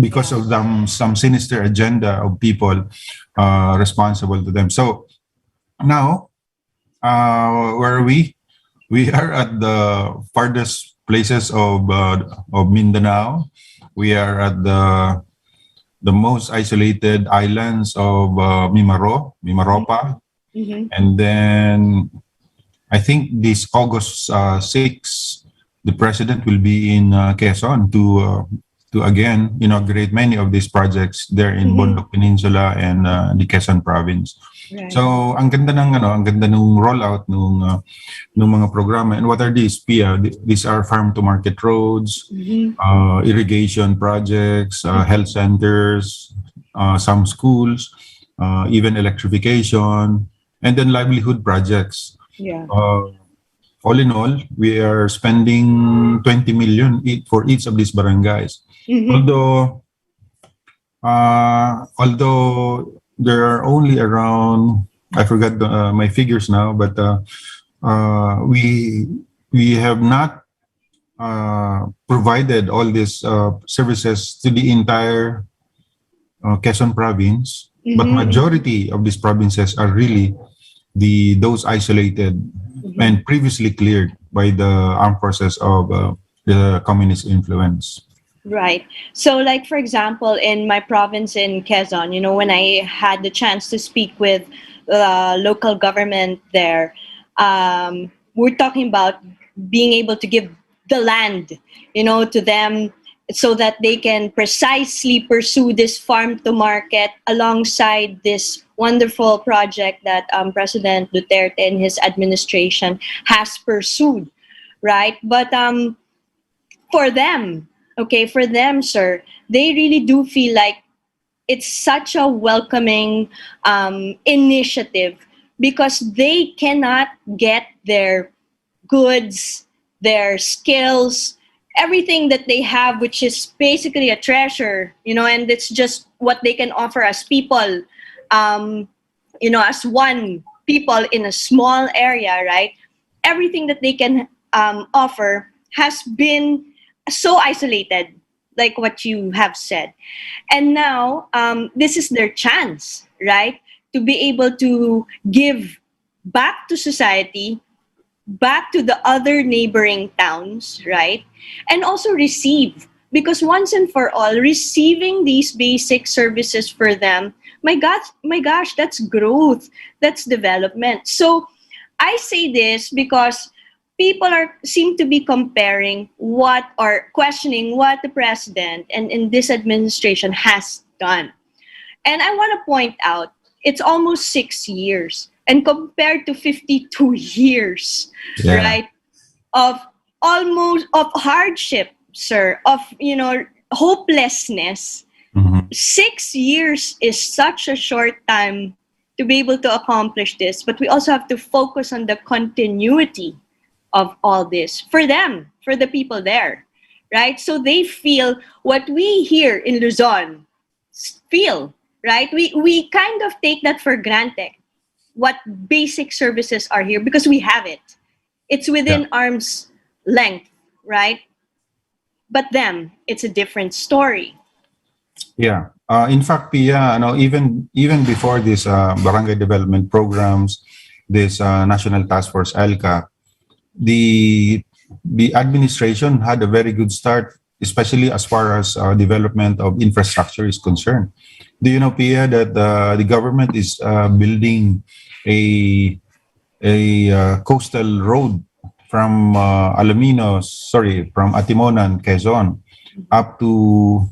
because of some sinister agenda of people responsible to them. So now, where are we? We are at the farthest places of Mindanao. We are at the most isolated islands of Mimaropa. And then I think this August 6, the president will be in Quezon to again inaugurate many of these projects there in Bundok Peninsula and the Quezon province. Right. So ang ganda nung rollout nung mga programa. And what are these, Pia? These are farm to market roads, irrigation projects, health centers, some schools, even electrification, and then livelihood projects. Yeah. All in all, we are spending 20 million for each of these barangays. Although there are only around, I forgot my figures now, but we have not provided all these services to the entire Quezon province, but majority of these provinces are really those isolated and previously cleared by the armed forces of the communist influence. Right. So, like, for example, in my province in Quezon, when I had the chance to speak with local government there, we're talking about being able to give the land, to them so that they can precisely pursue this farm to market alongside this wonderful project that President Duterte and his administration has pursued, right? But for them, sir, they really do feel like it's such a welcoming initiative because they cannot get their goods, their skills, everything that they have, which is basically a treasure, and it's just what they can offer as people, as one people in a small area, right? Everything that they can offer has been so isolated, like what you have said. And now, this is their chance, right? To be able to give back to society, back to the other neighboring towns, right? And also receive. Because once and for all, receiving these basic services for them, my gosh, that's growth, that's development. So I say this because people seem to be comparing or questioning what the president and in this administration has done. And I want to point out, it's almost 6 years. And compared to 52 years, right, of hardship, sir, of, hopelessness, 6 years is such a short time to be able to accomplish this. But we also have to focus on the continuity of all this for them, for the people there, right? So they feel what we here in Luzon feel, right? We kind of take that for granted, what basic services are here because we have it. It's within arm's length, right? But them, it's a different story. Yeah. In fact, Pia, even before this barangay development programs, this National Task Force ALCA, the administration had a very good start, especially as far as development of infrastructure is concerned. Do you know, Pia, that the government is building a coastal road from from Atimonan, Quezon, up to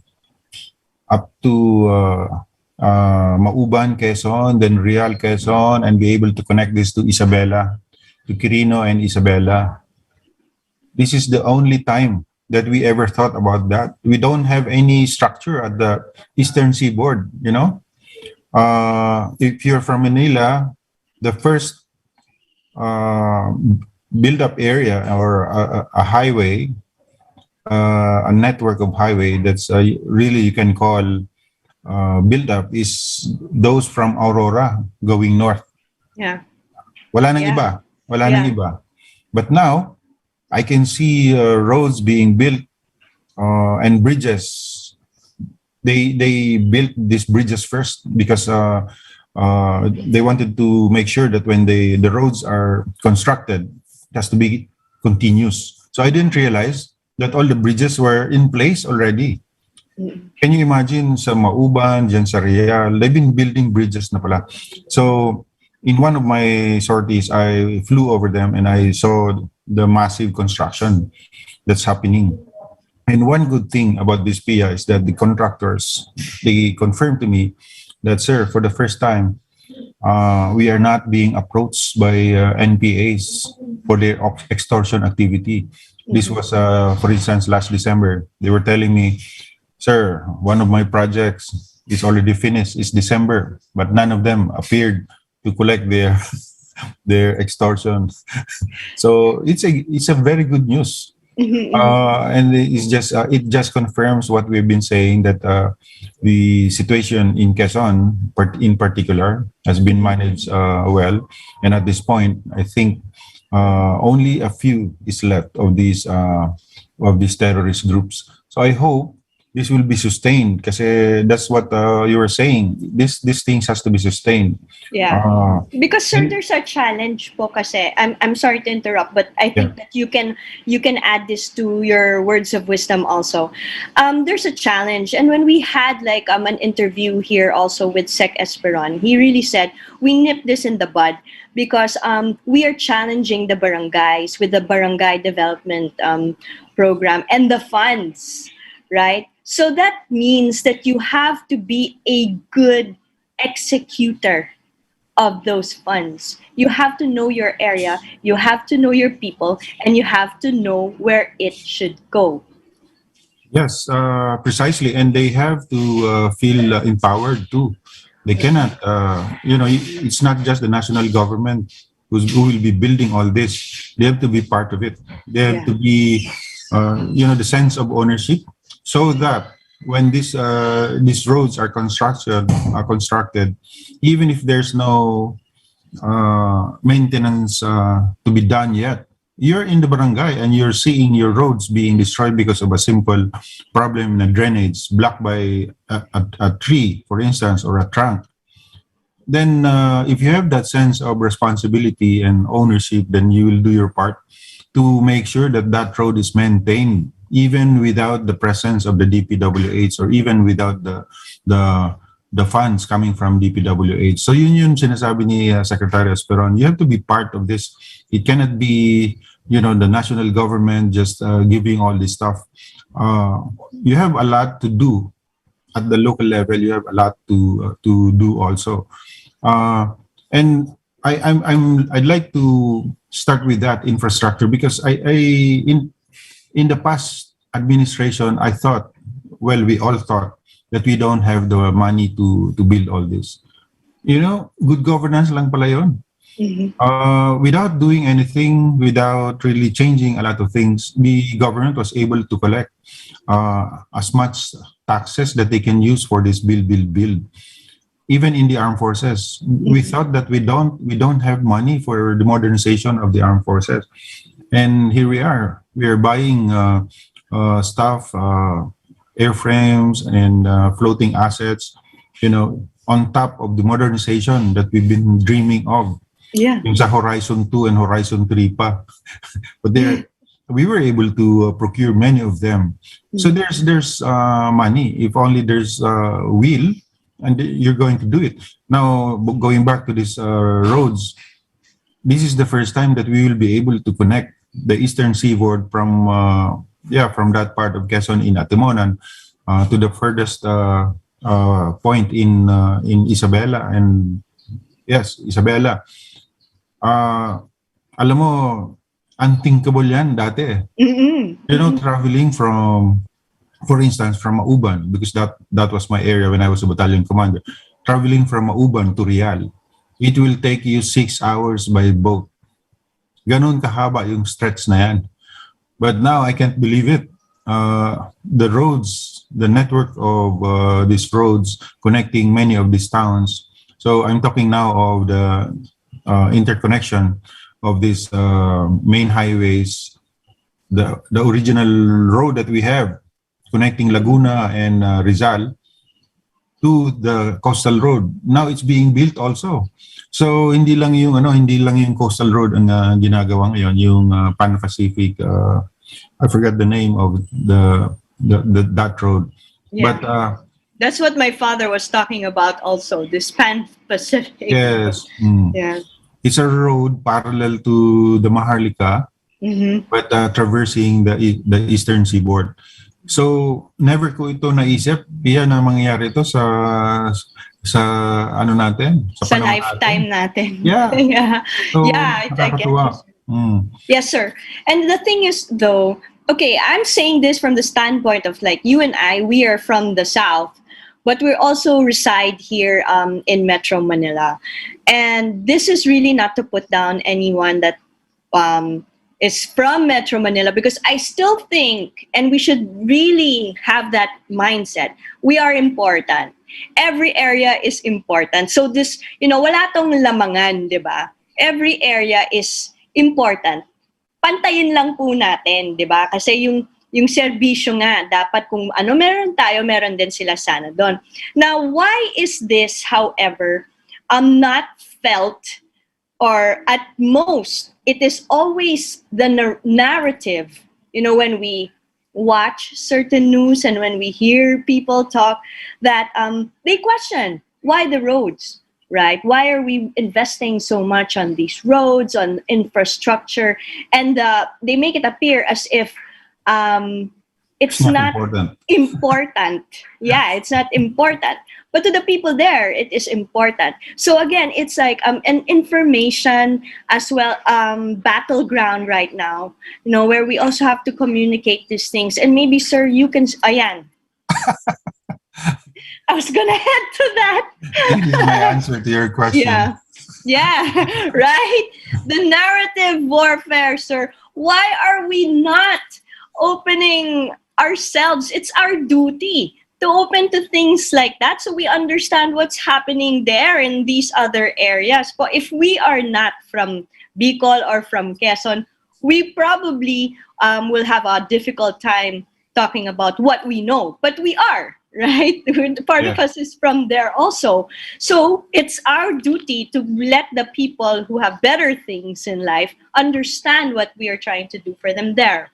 Mauban, Quezon, then Real, Quezon, and be able to connect this to Isabela, to Quirino and Isabela. This is the only time that we ever thought about that. We don't have any structure at the Eastern Seaboard, If you're from Manila, the first build-up area or a highway, a network of highway that's really you can call build-up is those from Aurora going north. Yeah. Wala nang iba. Wala nang iba. But now, I can see roads being built and bridges. They built these bridges first because they wanted to make sure that when the roads are constructed, it has to be continuous. So I didn't realize that all the bridges were in place already. Can you imagine sa Mauban, dyan sa Real, they've been building bridges na pala. So, in one of my sorties, I flew over them and I saw the massive construction that's happening. And one good thing about this PIA is that the contractors, they confirmed to me that, sir, for the first time, we are not being approached by NPAs for their extortion activity. This was, for instance, last December. They were telling me, sir, one of my projects is already finished. It's December, but none of them appeared to collect their their extortion. So it's a very good news. And it just confirms what we've been saying, that the situation in Quezon, in particular, has been managed well. And at this point, I think only a few is left of these terrorist groups. So I hope this will be sustained, kasi that's what you were saying. These things has to be sustained. Yeah. Because sir, there's a challenge po kasi. I'm sorry to interrupt, but I think that you can add this to your words of wisdom also. There's a challenge, and when we had like an interview here also with Sec Esperon, he really said we nip this in the bud because we are challenging the barangays with the barangay development program and the funds, right? So that means that you have to be a good executor of those funds. You have to know your area, you have to know your people, and you have to know where it should go. Yes, precisely. And they have to feel empowered too. They cannot, it's not just the national government who will be building all this. They have to be part of it. They have to be, the sense of ownership, so that when these roads are constructed, even if there's no maintenance to be done yet, you're in the barangay and you're seeing your roads being destroyed because of a simple problem in drainage, blocked by a tree, for instance, or a trunk. Then if you have that sense of responsibility and ownership, then you will do your part to make sure that that road is maintained, even without the presence of the DPWH, or even without the funds coming from DPWH. So yun sinasabi ni Secretary Esperon, you have to be part of this. It cannot be, the national government just giving all this stuff. You have a lot to do at the local level. You have a lot to do also. And I'd like to start with that infrastructure, because in the past administration, I thought, well, we all thought that we don't have the money to build all this. Good governance lang pala yun. Without doing anything, without really changing a lot of things, the government was able to collect as much taxes that they can use for this build. Even in the armed forces, we thought that we don't have money for the modernization of the armed forces, and here we are. We are buying stuff, airframes and floating assets, on top of the modernization that we've been dreaming of. Yeah. Yung sa Horizon 2 and Horizon 3 pa. But we were able to procure many of them. So there's money, if only there's will, and you're going to do it. Now, going back to these roads, this is the first time that we will be able to connect the eastern seaboard from that part of Quezon in Atimonan to the furthest point in Isabela. And yes, Isabela. Alam mo, unthinkable yan dati. Traveling from, for instance, from Mauban, because that was my area when I was a battalion commander. Traveling from Mauban to Real, it will take you 6 hours by boat. Ganon kahaba yung stretch na yan. But now I can't believe it. The roads, the network of these roads connecting many of these towns. So I'm talking now of the interconnection of these main highways, the original road that we have connecting Laguna and Rizal to the coastal road. Now it's being built also. So hindi lang yung coastal road ang ginagawa ngayon, yung Pan-Pacific, I forgot the name of that road. Yeah. But That's what my father was talking about also, this Pan-Pacific. yes, Yeah. it's a road parallel to the Maharlika, Mm-hmm. but traversing the eastern seaboard. So never ko ito naisip, Pia, na mangyayari ito sa ano natin, sa Sa panahon lifetime natin. natin. Yeah. Yeah. So Yeah, I get nakakatuwa. it. Yes, sir. And the thing is, though, okay, I'm saying this from the standpoint of like you and I, we are from the South, but we also reside here in Metro Manila. And this is really not to put down anyone that is from Metro Manila, because I still think, and we should really have that mindset, we are important. Every area is important. So this, wala tong lamangan, di ba? Every area is important. Pantayin lang po natin, di ba? Kasi yung serbisyo nga, dapat kung ano meron tayo, meron din sila sana doon. Now, why is this, however, not felt, or at most, it is always the narrative, when we watch certain news and when we hear people talk, that they question, why the roads? Right? Why are we investing so much on these roads, on infrastructure? And they make it appear as if it's not important. Yeah, it's not important. But to the people there, it is important. So again, it's like an information as well, battleground right now, where we also have to communicate these things. And maybe, sir, you can, ayan. I was gonna head to that. This is my answer to your question. Yeah, right? The narrative warfare, sir. Why are we not opening ourselves? It's our duty to open to things like that so we understand what's happening there in these other areas. But if we are not from Bicol or from Quezon, we probably will have a difficult time talking about what we know. But we are, right? Part of us is from there also. So it's our duty to let the people who have better things in life understand what we are trying to do for them there.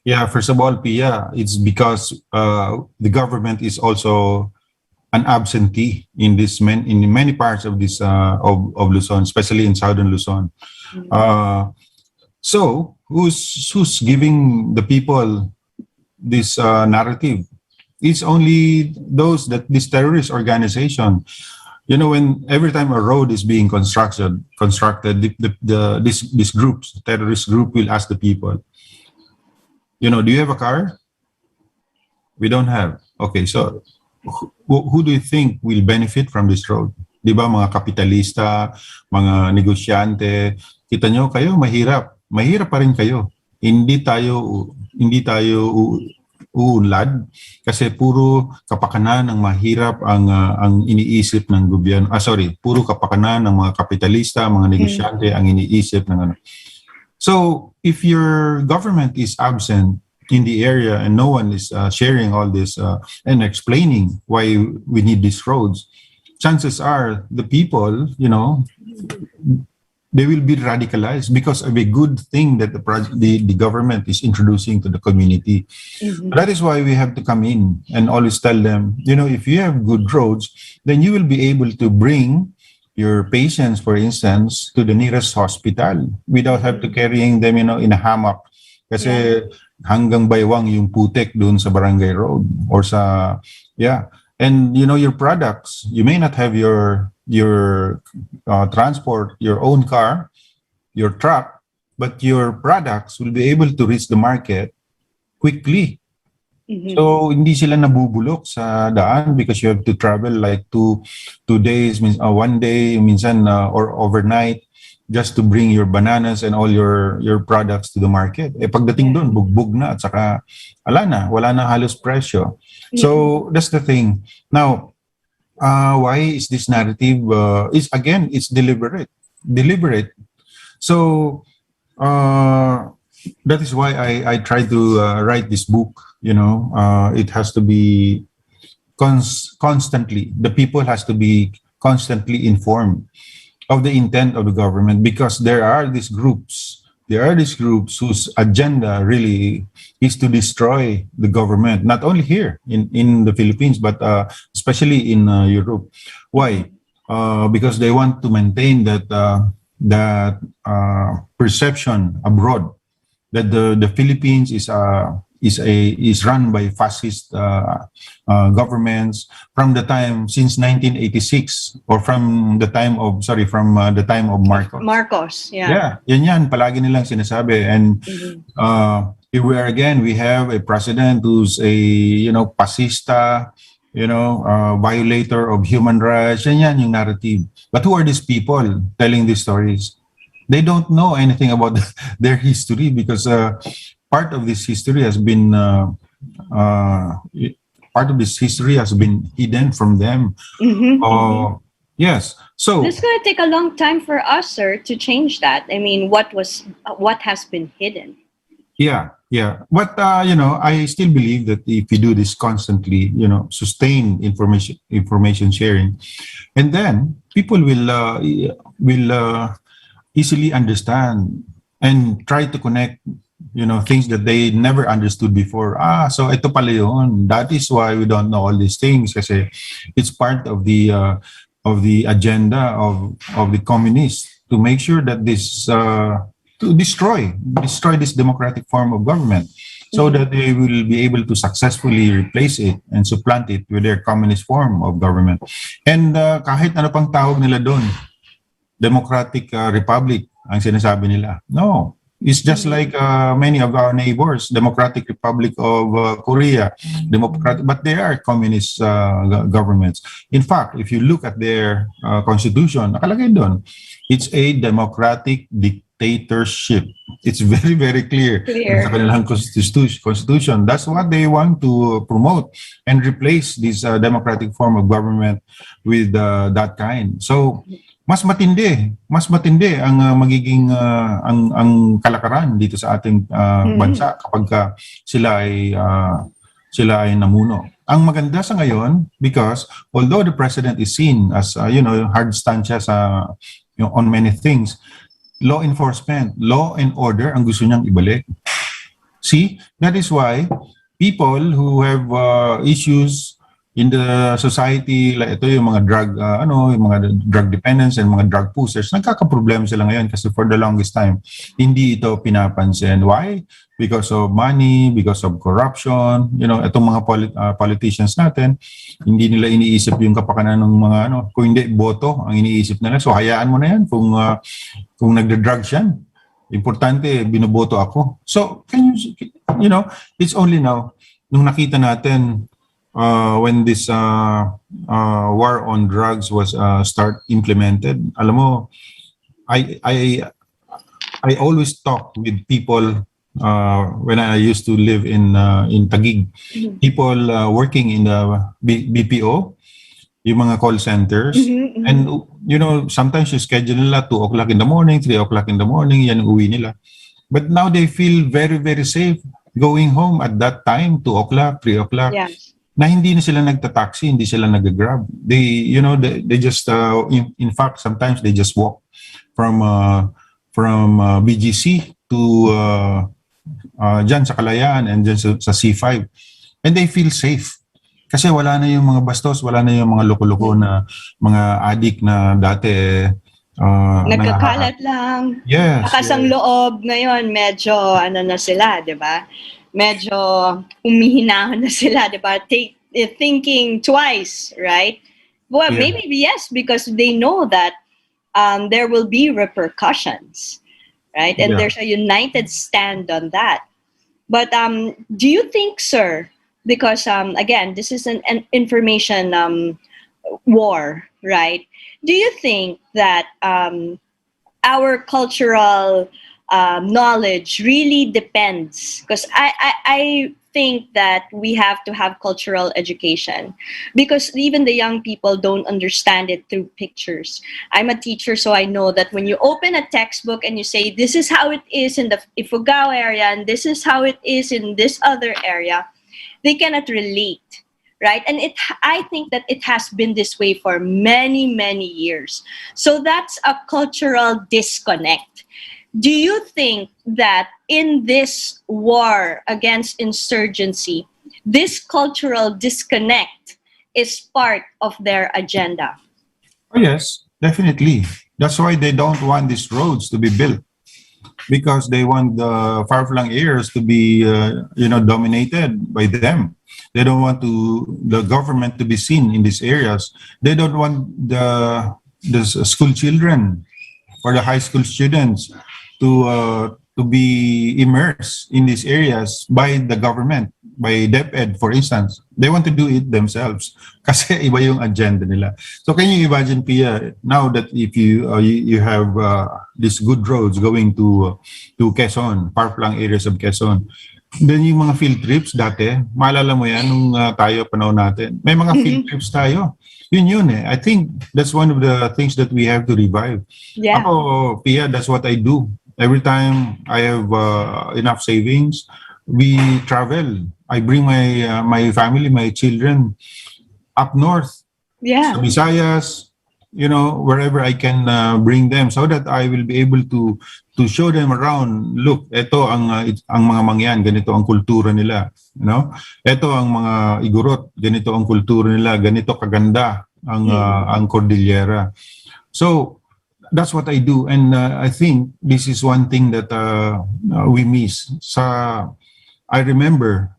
Yeah, first of all, Pia, it's because the government is also an absentee in many parts of this of Luzon, especially in southern Luzon. So who's giving the people this narrative? It's only this terrorist organization. When every time a road is being constructed, this groups, terrorist group, will ask the people, do you have a car? We don't have. Okay, so who do you think will benefit from this road? Di ba, mga kapitalista, mga negosyante, kita nyo, kayo mahirap. Mahirap pa rin kayo. Hindi tayo uunlad kasi puro kapakanan ng mahirap ang iniisip ng gobyerno. Puro kapakanan ng mga kapitalista, mga negosyante ang iniisip ng ano. So, if your government is absent in the area and no one is sharing all this and explaining why we need these roads, chances are the people, they will be radicalized because of a good thing that the government is introducing to the community. That is why we have to come in and always tell them, if you have good roads, then you will be able to bring your patients, for instance, to the nearest hospital without have to carrying them, in a hammock. Kasi hanggang baywang yung putik doon sa barangay road or sa, And, your products, you may not have your transport, your own car, your truck, but your products will be able to reach the market quickly. So hindi sila nabubulok sa daan because you have to travel like two days, one day, minsan or overnight, just to bring your bananas and all your products to the market. Pagdating doon, bugbog na at saka wala na halos presyo. So that's the thing. Now, why is this narrative? It's deliberate. So that is why I try to write this book. It has to be constantly. The people has to be constantly informed of the intent of the government because there are these groups There are these groups whose agenda really is to destroy the government, not only here in the Philippines, but especially in Europe. Why? Because they want to maintain that perception abroad that the Philippines is run by fascist governments from the time since 1986 or from the time of Marcos. Marcos, Yeah, yan palagi nilang sinasabi. And here we are again, we have a president who's a fascista, violator of human rights. Yan yung narrative. But who are these people telling these stories? They don't know anything about their history because part of this history has been hidden from them. Yes. So it's going to take a long time for us, sir, to change that. I mean, what has been hidden? Yeah. But I still believe that if you do this constantly, sustain information sharing, and then people will easily understand and try to connect things that they never understood before. So ito pala yun. That is why we don't know all these things kasi it's part of the agenda of the communists to make sure that this to destroy this democratic form of government so that they will be able to successfully replace it and supplant it with their communist form of government. And kahit ano pang tawag nila doon, Democratic Republic ang sinasabi nila. No, it's just like many of our neighbors, Democratic Republic of Korea, but they are communist governments. In fact, if you look at their constitution, nakalagay doon, it's a democratic dictatorship. It's very, very clear. Sa kanilang constitution. That's what they want to promote and replace this democratic form of government with that kind. So, mas matindi ang magiging ang kalakaran dito sa ating bansa kapag sila ay namuno. Ang maganda sa ngayon, because although the president is seen as hard stand siya sa on many things, law enforcement, law and order ang gusto niyang ibalik. See, that is why people who have issues in the society, like ito yung mga drug dependents and mga drug pushers, nagkakaproblema sila ngayon kasi for the longest time, hindi ito pinapansin. Why? Because of money, because of corruption. Itong mga politicians natin, hindi nila iniisip yung kapakanan ng mga kung hindi, boto ang iniisip nila. So hayaan mo na yan kung nagda-drugs yan. Importante, binoboto ako. So, it's only now, nung nakita natin, when this war on drugs was start implemented, alam mo, I always talk with people when I used to live in Taguig, people working in the BPO, yung mga call centers, and sometimes you schedule nila 2 o'clock in the morning, 3 o'clock in the morning, yan uwi nila. But now they feel very, very safe going home at that time, 2 o'clock, 3 o'clock. Yes. Na hindi na sila nagta-taxi, hindi sila nag-grab. They just in fact sometimes they just walk from BGC to dyan sa Kalayaan and dyan sa C5, and they feel safe kasi wala na yung mga bastos, wala na yung mga loko-loko na mga addict na dati nagkakalat lang. Yes. Ang loob ngayon medyo na sila, 'di ba? Medyo umihinahon na sila, di ba? Thinking twice, right? Well, maybe yes, because they know that there will be repercussions, right? And there's a united stand on that. But do you think, sir, because again, this is an information war, right? Do you think that our cultural knowledge really depends, because I think that we have to have cultural education because even the young people don't understand it through pictures. I'm a teacher, so I know that when you open a textbook and you say this is how it is in the Ifugao area and this is how it is in this other area, they cannot relate, right? And I think that it has been this way for many, many years. So that's a cultural disconnect. Do you think that in this war against insurgency, this cultural disconnect is part of their agenda? Oh, yes, definitely. That's why they don't want these roads to be built, because they want the far-flung areas to be, dominated by them. They don't want the government to be seen in these areas. They don't want the school children or the high school students to be immersed in these areas by the government, by DepEd, for instance. They want to do it themselves kasi iba yung agenda nila. So can you imagine, Pia, now that if you have these good roads going to Quezon, far-flung areas of Quezon, then yung mga field trips dati, maalala mo yan nung tayo panahon natin, may mga field trips tayo. Yun eh. I think that's one of the things that we have to revive. Yeah. Ako, Pia, that's what I do. Every time I have enough savings, we travel. I bring my family, my children up north, Yeah. sa Visayas, wherever I can bring them, so that I will be able to show them around. Look, ito ang mga mangyan, ganito ang kultura nila, Ito ang mga igorot, ganito ang kultura nila, ganito kaganda ang Cordillera. So that's what I do, and I think this is one thing that we miss. I remember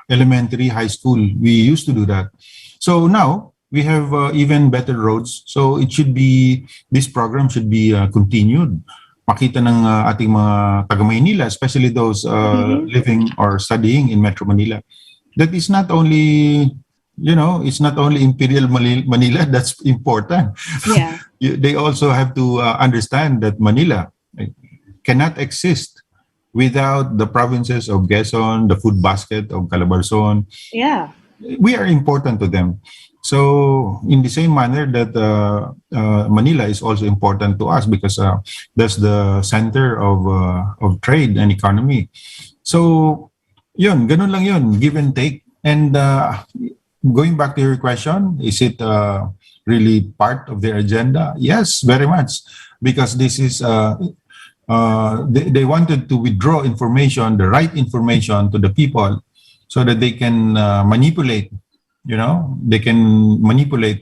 elementary, high school, we used to do that. So now we have even better roads. So this program should be continued. Makita ng ating mga taga Maynila, especially those living or studying in Metro Manila, that is not only, it's not only Imperial Manila that's important. Yeah. They also have to understand that Manila cannot exist without the provinces of Quezon, the food basket of Calabarzon. Yeah. We are important to them. So in the same manner that Manila is also important to us, because that's the center of trade and economy. So yun, ganun lang yun, give and take. And going back to your question, is it really part of their agenda? Yes, very much, because this is they wanted to withdraw information, the right information, to the people, so that they can manipulate. They can manipulate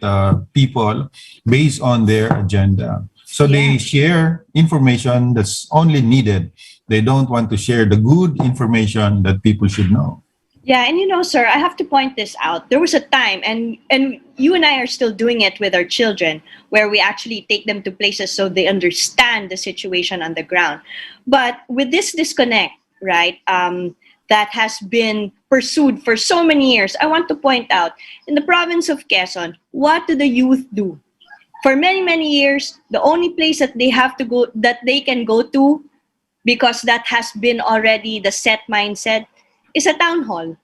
people based on their agenda. So they share information that's only needed. They don't want to share the good information that people should know. Yeah, and sir, I have to point this out. There was a time, and you and I are still doing it with our children, where we actually take them to places so they understand the situation on the ground. But with this disconnect, right, that has been pursued for so many years, I want to point out, in the province of Quezon, what do the youth do? For many, many years, the only place that they have to go, that they can go to, because that has been already the set mindset, is a town hall,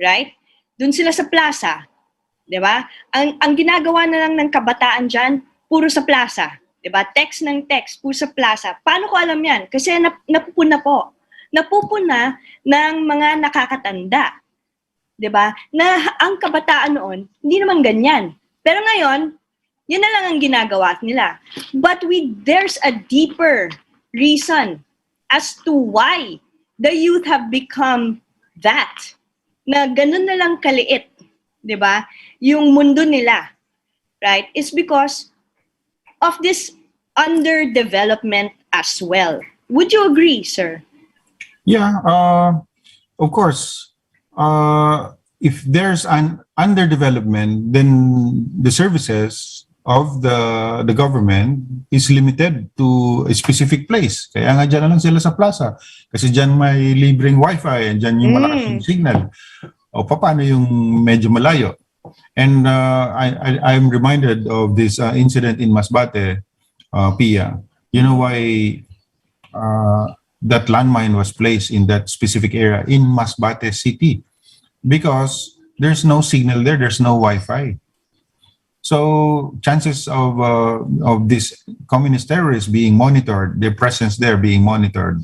right? Dun sila sa plaza, di ba? Ang ginagawa na lang ng kabataan dyan, puro sa plaza, di ba? Text ng text, puro sa plaza. Paano ko alam yan? Kasi napupuna po. Napupuna ng mga nakakatanda, di ba? Na ang kabataan noon, hindi naman ganyan. Pero ngayon, yun na lang ang ginagawa nila. But there's a deeper reason as to why the youth have become that, na ganun na lang kaliit, di ba? Yung mundo nila, right? Is because of this underdevelopment as well. Would you agree, sir? Yeah, of course. If there's an underdevelopment, then the services of the government is limited to a specific place. Kaya nga dyan na lang sila sa plaza. Kasi dyan may libreng wifi, and dyan yung malakas yung signal. O paano yung medyo malayo? And I'm reminded of this incident in Masbate, Pia. You know why that landmine was placed in that specific area in Masbate City? Because there's no signal there, there's no Wi-Fi. So chances of this communist terrorists being monitored, their presence there being monitored,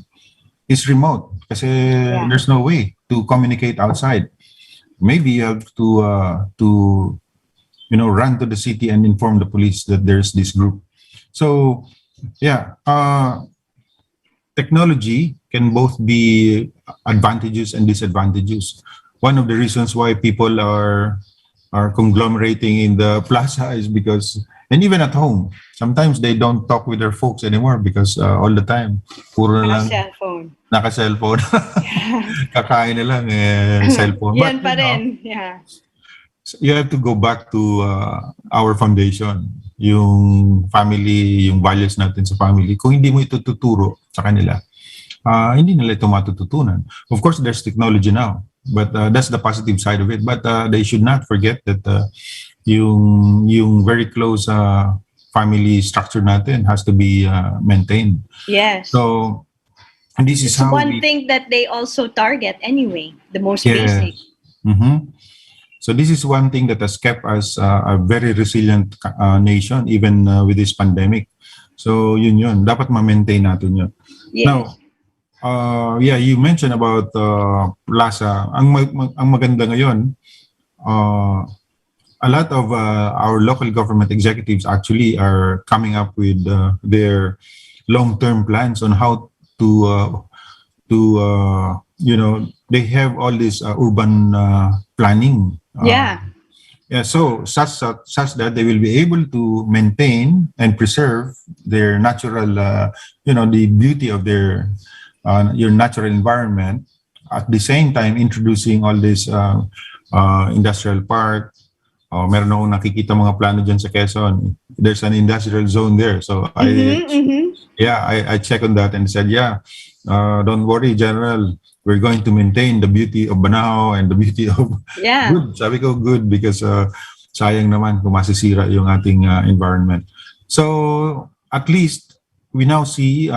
is remote. Kasi there's no way to communicate outside. Maybe you have to run to the city and inform the police that there's this group. So yeah, technology can both be advantages and disadvantages. One of the reasons why people are conglomerating in the plaza is because, and even at home, sometimes they don't talk with their folks anymore because all the time, puro na lang Cellphone. naka-cellphone. Kakain na lang cellphone. Yan But pa rin. Yeah. you have to go back to our foundation, yung family, yung values natin sa family. Kung hindi mo ito tuturo sa kanila, hindi nila ito matututunan. Of course, there's technology now, but that's the positive side of it. But they should not forget that yung very close family structure natin has to be maintained. Yes. So this is it's how one thing that they also target anyway, the most Yes. basic. Mm-hmm. So this is one thing that has kept us a very resilient nation even with this pandemic. So yun. Dapat ma-maintain natin yun. Yes. Now, yeah, you mentioned about plaza. Ang maganda ngayon, a lot of our local government executives actually are coming up with their long-term plans on how to they have all this urban planning. Yeah. So such that they will be able to maintain and preserve their natural, the beauty of their your natural environment. At the same time, introducing all this industrial park. Meron akong nakikita mga plano dyan sa Quezon. There's an industrial zone there. So I checked on that and said, don't worry, General. We're going to maintain the beauty of Banao and the beauty of good. Sabi ko good because sayang naman kung masisira yung ating environment. So at least we now see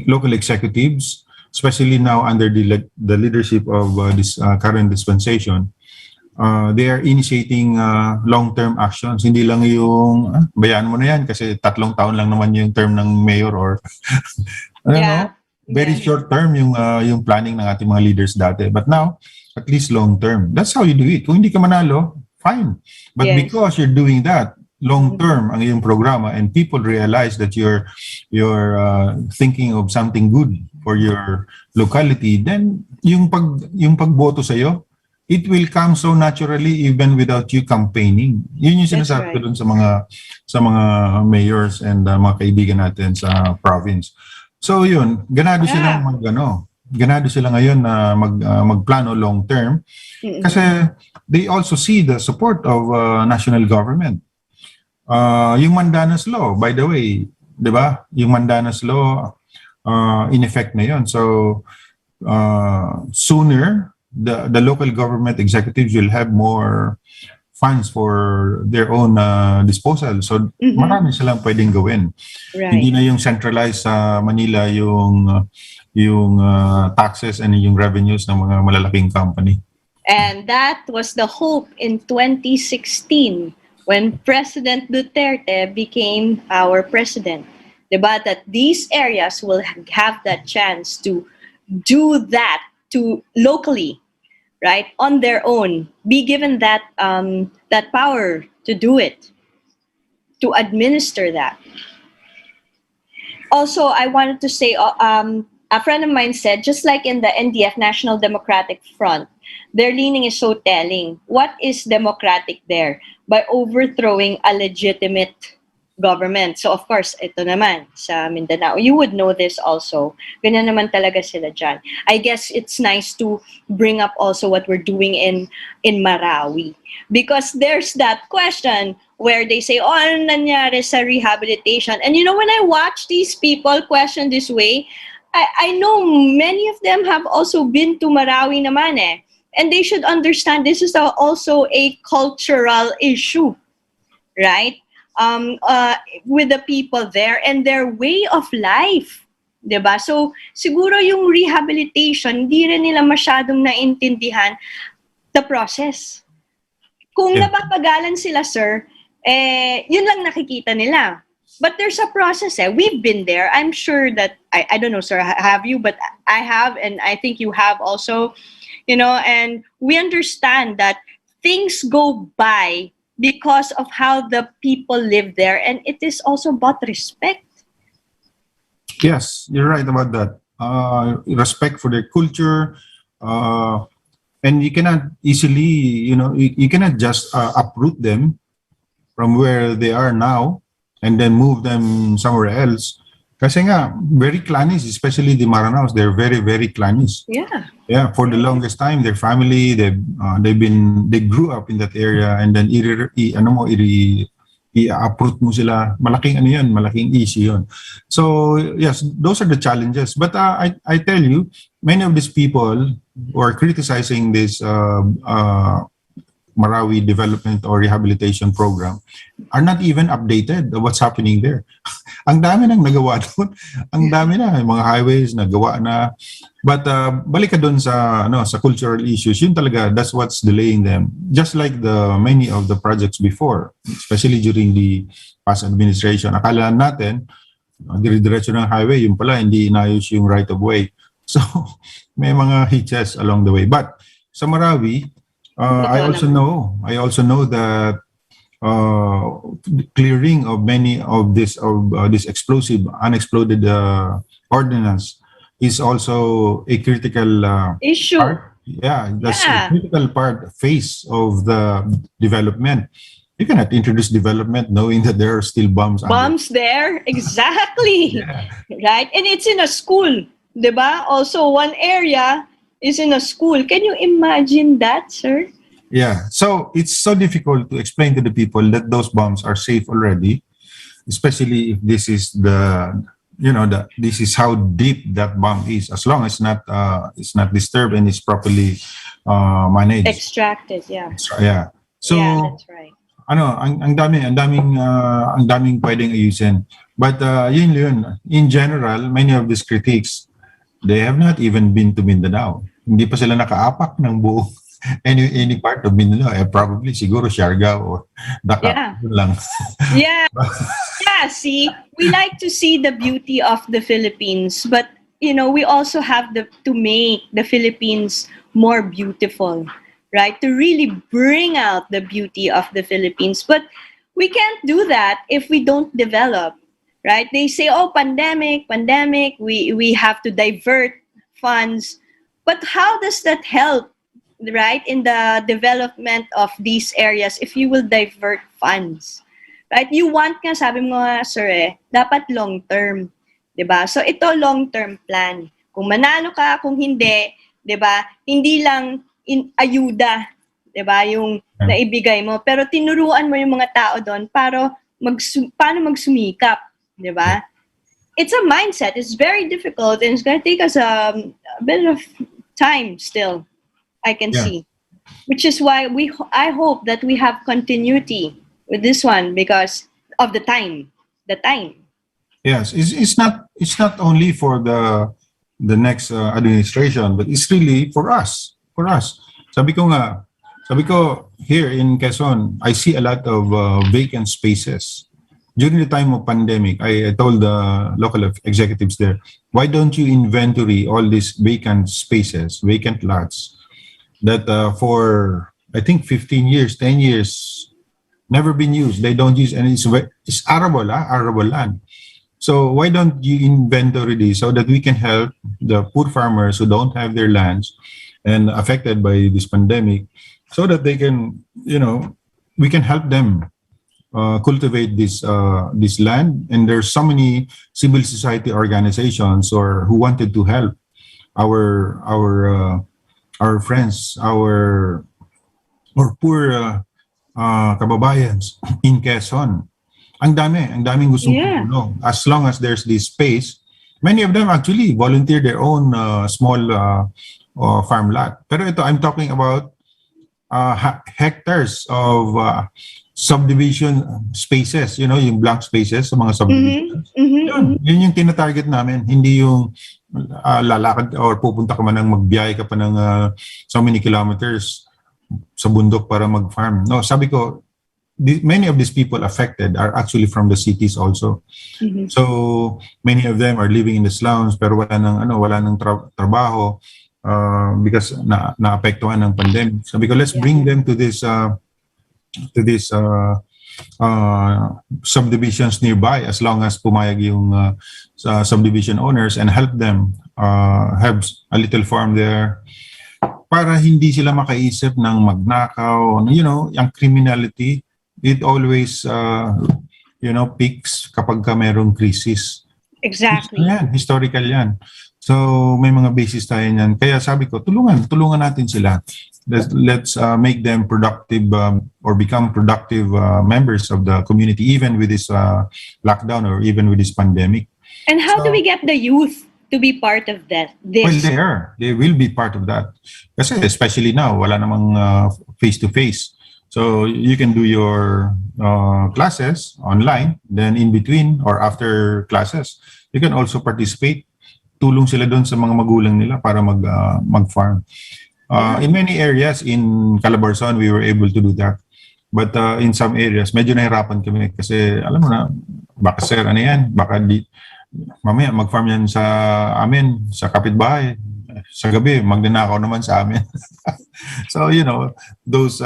local executives, especially now under the leadership of this current dispensation, they are initiating long-term actions. Hindi lang yung bayaan mo na yan kasi 3 taon lang naman yung term ng mayor or very short term yung planning ng ating mga leaders dati. But now, at least long term. That's how you do it. Kung hindi ka manalo, fine. But because you're doing that, long term ang iyong programa and people realize that you're thinking of something good for your locality, then yung pagboto sa iyo, it will come so naturally even without you campaigning. Yun yung sinasabi ko dun sa mga mayors and mga kaibigan natin sa province. So yun, ganado sila ngayon na magplano long term kasi they also see the support of national government. Yung Mandanas Law, by the way, 'di ba? Yung Mandanas Law in effect na yun. So sooner the local government executives will have more funds for their own disposal. So marami silang pwedeng gawin. Hindi na yung centralized sa Manila yung taxes and yung revenues ng mga malalaking company. And that was the hope in 2016 when President Duterte became our president. Diba? That these areas will have that chance to do that to locally, right, on their own, be given that that power to do it, to administer that. Also, I wanted to say, a friend of mine said, just like in the NDF, National Democratic Front, their leaning is so telling. What is democratic there? By overthrowing a legitimate government. So of course, ito naman sa Mindanao. You would know this also. Ganyan naman talaga sila dyan. I guess it's nice to bring up also what we're doing in Marawi. Because there's that question where they say, oh, ano nangyari sa rehabilitation? And you know, when I watch these people question this way, I know many of them have also been to Marawi naman eh. And they should understand this is also a cultural issue, right? With the people there and their way of life. Diba? So, siguro yung rehabilitation, hindi rin nila masyadong naintindihan the process. Kung napapagalan sila, sir, yun lang nakikita nila. But there's a process. We've been there. I'm sure that, I don't know, sir, have you? But I have, and I think you have also, you know, and we understand that things go by because of how the people live there, and it is also about respect. Yes, you're right about that. Respect for their culture, and you cannot easily, you cannot just uproot them from where they are now and then move them somewhere else. Kasi nga, very clannish, especially the Maranaos, they're very, very clannish. Yeah. Yeah, for the longest time, their family, they grew up in that area, and then i-uproot mo sila. Malaking issue yun. So yes, those are the challenges. But I tell you, many of these people who are criticizing this Marawi Development or Rehabilitation Program are not even updated of what's happening there. Ang dami nang nagawa doon. Ang dami na, mga highways nagawa na. But balik ka doon sa cultural issues, yun talaga, that's what's delaying them. Just like the many of the projects before, especially during the past administration. Akala natin, dire-diretso ng highway, yung pala hindi inayos yung right of way. So may mga hitches along the way. But sa Marawi, I also know that clearing of many of this explosive unexploded ordnance is also a critical issue. part. Yeah, that's a critical phase of the development. You cannot introduce development knowing that there are still bombs there. Exactly. Right? And it's in a school, diba? Also, one area is in a school. Can you imagine that, sir? Yeah, so it's so difficult to explain to the people that those bombs are safe already, especially if this is this is how deep that bomb is. As long as it's not disturbed and it's properly managed, extracted. Yeah. Yeah. So that's right. ang daming pwedeng ayusin. But yun. In general, many of these critics, they have not even been to Mindanao. Hindi pa sila nakaapak ng buong any part of Mindanao. Probably siguro Siargao or Dakar lang. Yeah. See, we like to see the beauty of the Philippines, but we also have to make the Philippines more beautiful, right? To really bring out the beauty of the Philippines. But we can't do that if we don't develop, right? They say, oh, pandemic, we have to divert funds. But how does that help, right, in the development of these areas if you will divert funds? Right? You want nga, sabi mo nga, sir, dapat long-term. Diba? So ito, long-term plan. Kung manalo ka, kung hindi, diba, hindi lang ayuda, diba, yung naibigay mo. Pero tinuruan mo yung mga tao doon para paano magsumikap. Diba? It's a mindset. It's very difficult and it's going to take us a bit of time still, I can see. Which is why I hope that we have continuity with this one because of the time. Yes, it's not only for the next administration, but it's really for us. Sabi ko here in Quezon, I see a lot of vacant spaces. During the time of pandemic, I told the local executives there, why don't you inventory all these vacant spaces, vacant lots that for, I think, 15 years, 10 years, never been used. They don't use, and it's arable land. So why don't you inventory this so that we can help the poor farmers who don't have their lands and affected by this pandemic, so that they can, we can help them cultivate this land. And there's so many civil society organizations who wanted to help our friends, our poor kababayans in Quezon. Ang daming gustong tulong. As long as there's this space, many of them actually volunteer their own small farm lot. Pero ito, I'm talking about hectares of subdivision spaces, yung blank spaces sa mga subdivisions. Yun yung tinatarget namin, hindi yung lalakad or pupunta ka man ng magbiyahe ka pa ng so many kilometers sa bundok para mag-farm. No, sabi ko, many of these people affected are actually from the cities also. So many of them are living in the slums pero wala nang trabaho because naapektuhan ng pandemic. Sabi ko, let's bring them to this subdivisions nearby as long as pumayag yung subdivision owners and help them have a little farm there para hindi sila makaisip ng magnakaw. You know, yung criminality, it always, peaks kapag ka merong crisis. Exactly. Yan, historical yan. So, may mga basis tayo niyan. Kaya sabi ko, tulungan natin sila. Let's make them productive or become productive members of the community, even with this lockdown or even with this pandemic. And how do we get the youth to be part of this? Well, they will be part of that. Kasi especially now, wala namang face-to-face. So you can do your classes online, then in between or after classes, you can also participate. Tulong sila doon sa mga magulang nila para mag-farm. In many areas in Calabarzon, we were able to do that. But in some areas, medyo nahirapan kami kasi alam mo na, baka sir, ano yan? Baka mamaya mag-farm yan sa amin, sa kapitbahay. Sa gabi, magnanakaw naman sa amin. So, those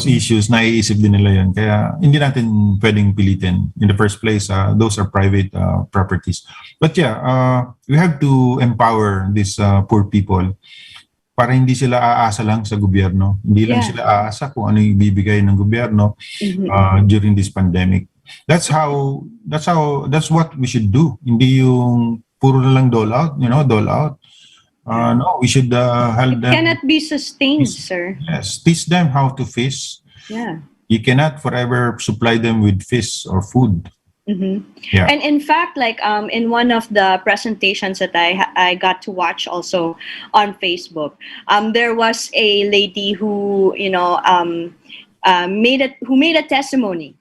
issues, naiisip din nila yan. Kaya hindi natin pwedeng pilitin. In the first place, those are private properties. But yeah, we have to empower these poor people para hindi sila aasa lang sa gobyerno. Hindi lang sila aasa kung ano yung ibibigay ng gobyerno during this pandemic. That's what we should do. Hindi yung puro na lang dole out. No, we should help them. It cannot be sustained, sir. Yes, teach them how to fish. Yeah. You cannot forever supply them with fish or food. Yeah. And in fact, like in one of the presentations that I got to watch also on Facebook, there was a lady who made a testimony,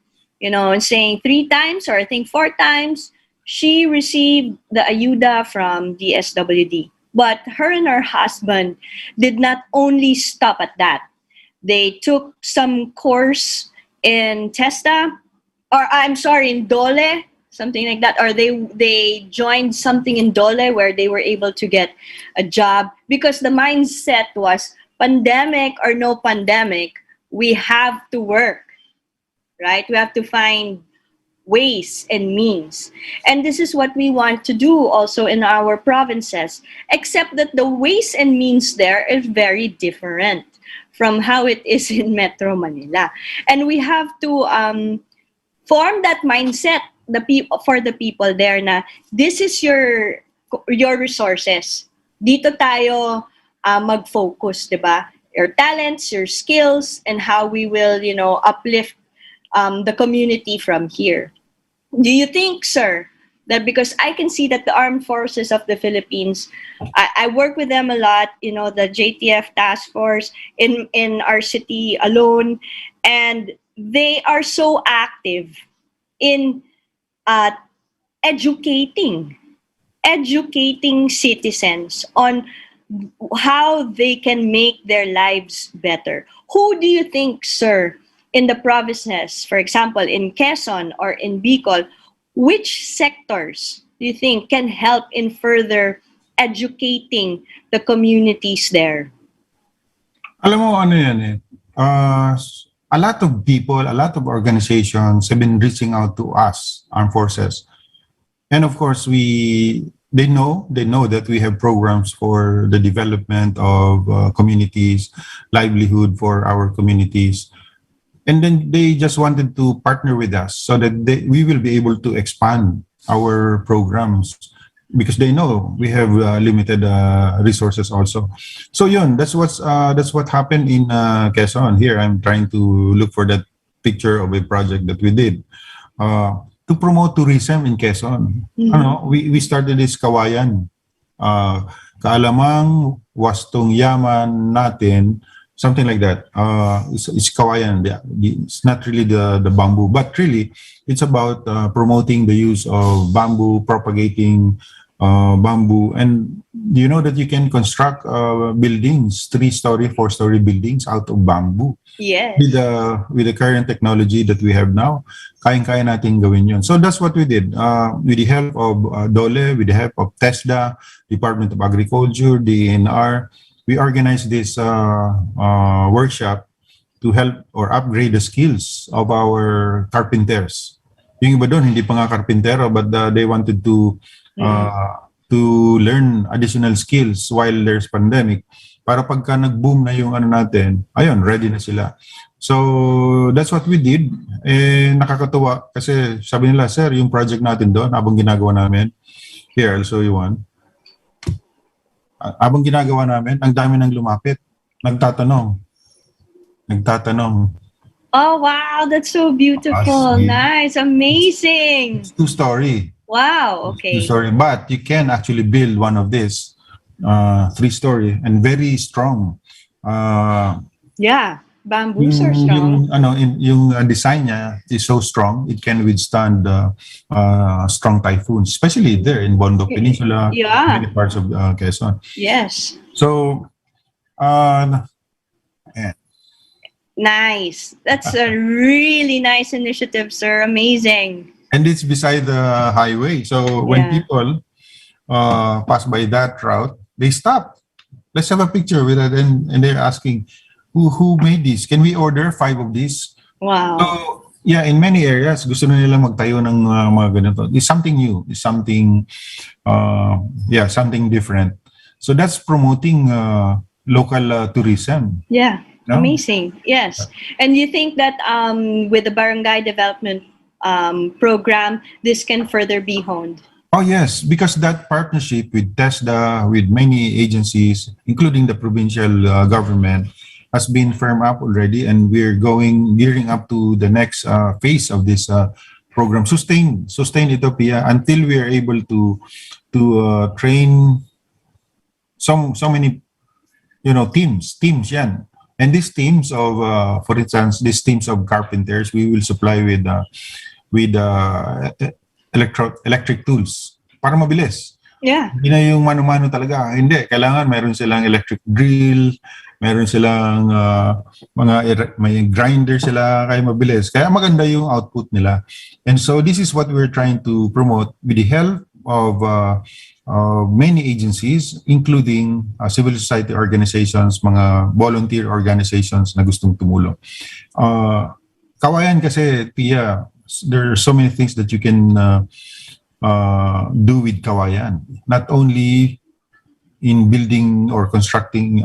saying 3 times or I think 4 times she received the ayuda from DSWD. But her and her husband did not only stop at that. They took some course in TESTA, or in Dole, something like that. Or they joined something in Dole where they were able to get a job because the mindset was pandemic or no pandemic, we have to work, right? We have to find ways and means. And this is what we want to do also in our provinces, except that the ways and means there is very different from how it is in Metro Manila. And we have to form that mindset for the people there na this is your resources. Dito tayo mag-focus, diba? Your talents, your skills, and how we will, uplift the community from here. Do you think, sir, that because I can see that the Armed Forces of the Philippines, I work with them a lot, the JTF task force in our city alone, and they are so active in educating citizens on how they can make their lives better. Who do you think, sir, in the provinces, for example, in Quezon or in Bicol, which sectors do you think can help in further educating the communities there? Alam mo, ano yan eh. A lot of people, a lot of organizations have been reaching out to us, armed forces. And of course, they know that we have programs for the development of communities, livelihood for our communities. And then they just wanted to partner with us so that we will be able to expand our programs because they know we have limited resources also. So that's what happened in Quezon. Here, I'm trying to look for that picture of a project that we did to promote tourism in Quezon. We started this kawayan, kaalamang wastong yaman natin. Something like that. It's kawayan. It's not really the bamboo, but really it's about promoting the use of bamboo, propagating bamboo. And you know that you can construct buildings, 3-story, 4-story buildings out of bamboo. Yes. With the current technology that we have now, kayang-kaya natin gawin yun. So that's what we did. With the help of DOLE, with the help of TESDA, Department of Agriculture, DNR, we organized this workshop to help or upgrade the skills of our carpenters. Yung iba doon, hindi pa nga karpintero, but they wanted to learn additional skills while there's pandemic. Para pagka nag-boom na yung ano natin, ayun, ready na sila. So, that's what we did. Nakakatuwa kasi sabi nila, sir, yung project natin doon, habang ginagawa namin, here, I'll show you one. Habang ginagawa namin, ang dami nang lumapit. Nagtatanong. Oh, wow. That's so beautiful. Nice. Amazing. It's two-story. Wow. Okay. Two-story. But you can actually build one of this, three-story, and very strong. Yeah. Bamboos are strong. Yung design niya is so strong, it can withstand strong typhoons, especially there in Bondo Peninsula, many parts of Quezon. Yes. So, nice. That's a really nice initiative, sir. Amazing. And it's beside the highway. So when people pass by that route, they stop. Let's have a picture with it. And they're asking, who made this? Can we order 5 of these? Wow. So, yeah, in many areas, gusto na nila magtayo ng mga ganito. It's something new. It's something, something different. So that's promoting local tourism. Yeah. No? Amazing. Yes. And you think that with the barangay development program, this can further be honed? Oh, yes, because that partnership with TESDA, with many agencies, including the provincial government, has been firmed up already, and we're gearing up to the next phase of this program. Sustain ito, Pia, until we are able to train so many, teams yan. And these teams of, for instance, these teams of carpenters, we will supply with electric tools para mabilis. Yeah. Hindi na yung mano-mano talaga. Hindi, kailangan mayroon silang electric drill, mayroon silang may grinder sila, kaya mabilis. Kaya maganda yung output nila. And so this is what we're trying to promote with the help of many agencies, including civil society organizations, mga volunteer organizations na gustong tumulong. Kawayan kasi, Pia, there are so many things that you can do with Kawayan. Not only in building or constructing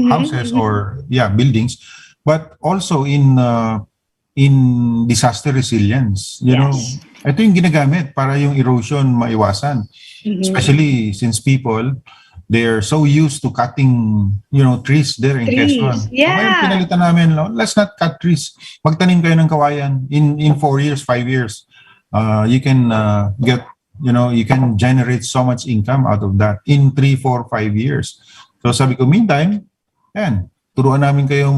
houses or buildings, but also in disaster resilience. You know, ito yung ginagamit para yung erosion maiwasan. Especially since people, they're so used to cutting, trees there in Quezon. Yeah. Ngayon, pinalitan namin, let's not cut trees. Magtanim kayo ng kawayan. In 4 years, 5 years, you can get, you can generate so much income out of that in 3, 4, 5 years. So sabi ko, meantime, turuan namin kayo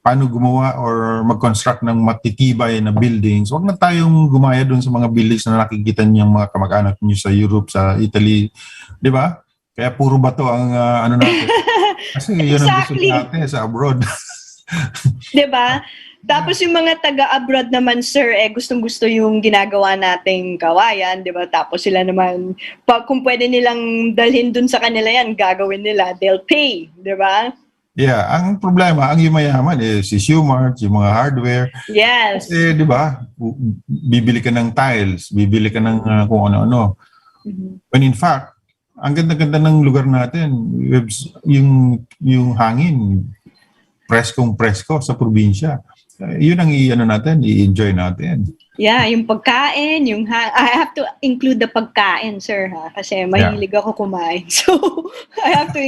paano gumawa or mag-construct ng matitibay na buildings. Huwag na tayong gumaya doon sa mga buildings na nakikita niyong mga kamag-anak niyo sa Europe, sa Italy. Di ba? Kaya puro bato ang ano natin. Kasi yun ang gusto natin sa abroad. Di ba? Tapos yung mga taga-abroad naman, sir, gustong-gusto yung ginagawa nating kawayan, di ba? Tapos sila naman, kung pwede nilang dalhin dun sa kanila yan, gagawin nila. They'll pay, di ba? Yeah, ang problema, ang yumayaman si Shumart, yung mga hardware. Yes. Kasi, di ba, bibili ka ng tiles, bibili ka ng kung ano-ano. When in fact, ang ganda-ganda ng lugar natin, yung hangin, preskong-presko sa probinsya. Yun ang i-enjoy natin. Yeah, yung pagkain, I have to include the pagkain, sir, ha? Kasi mahilig ako kumain. So, I have to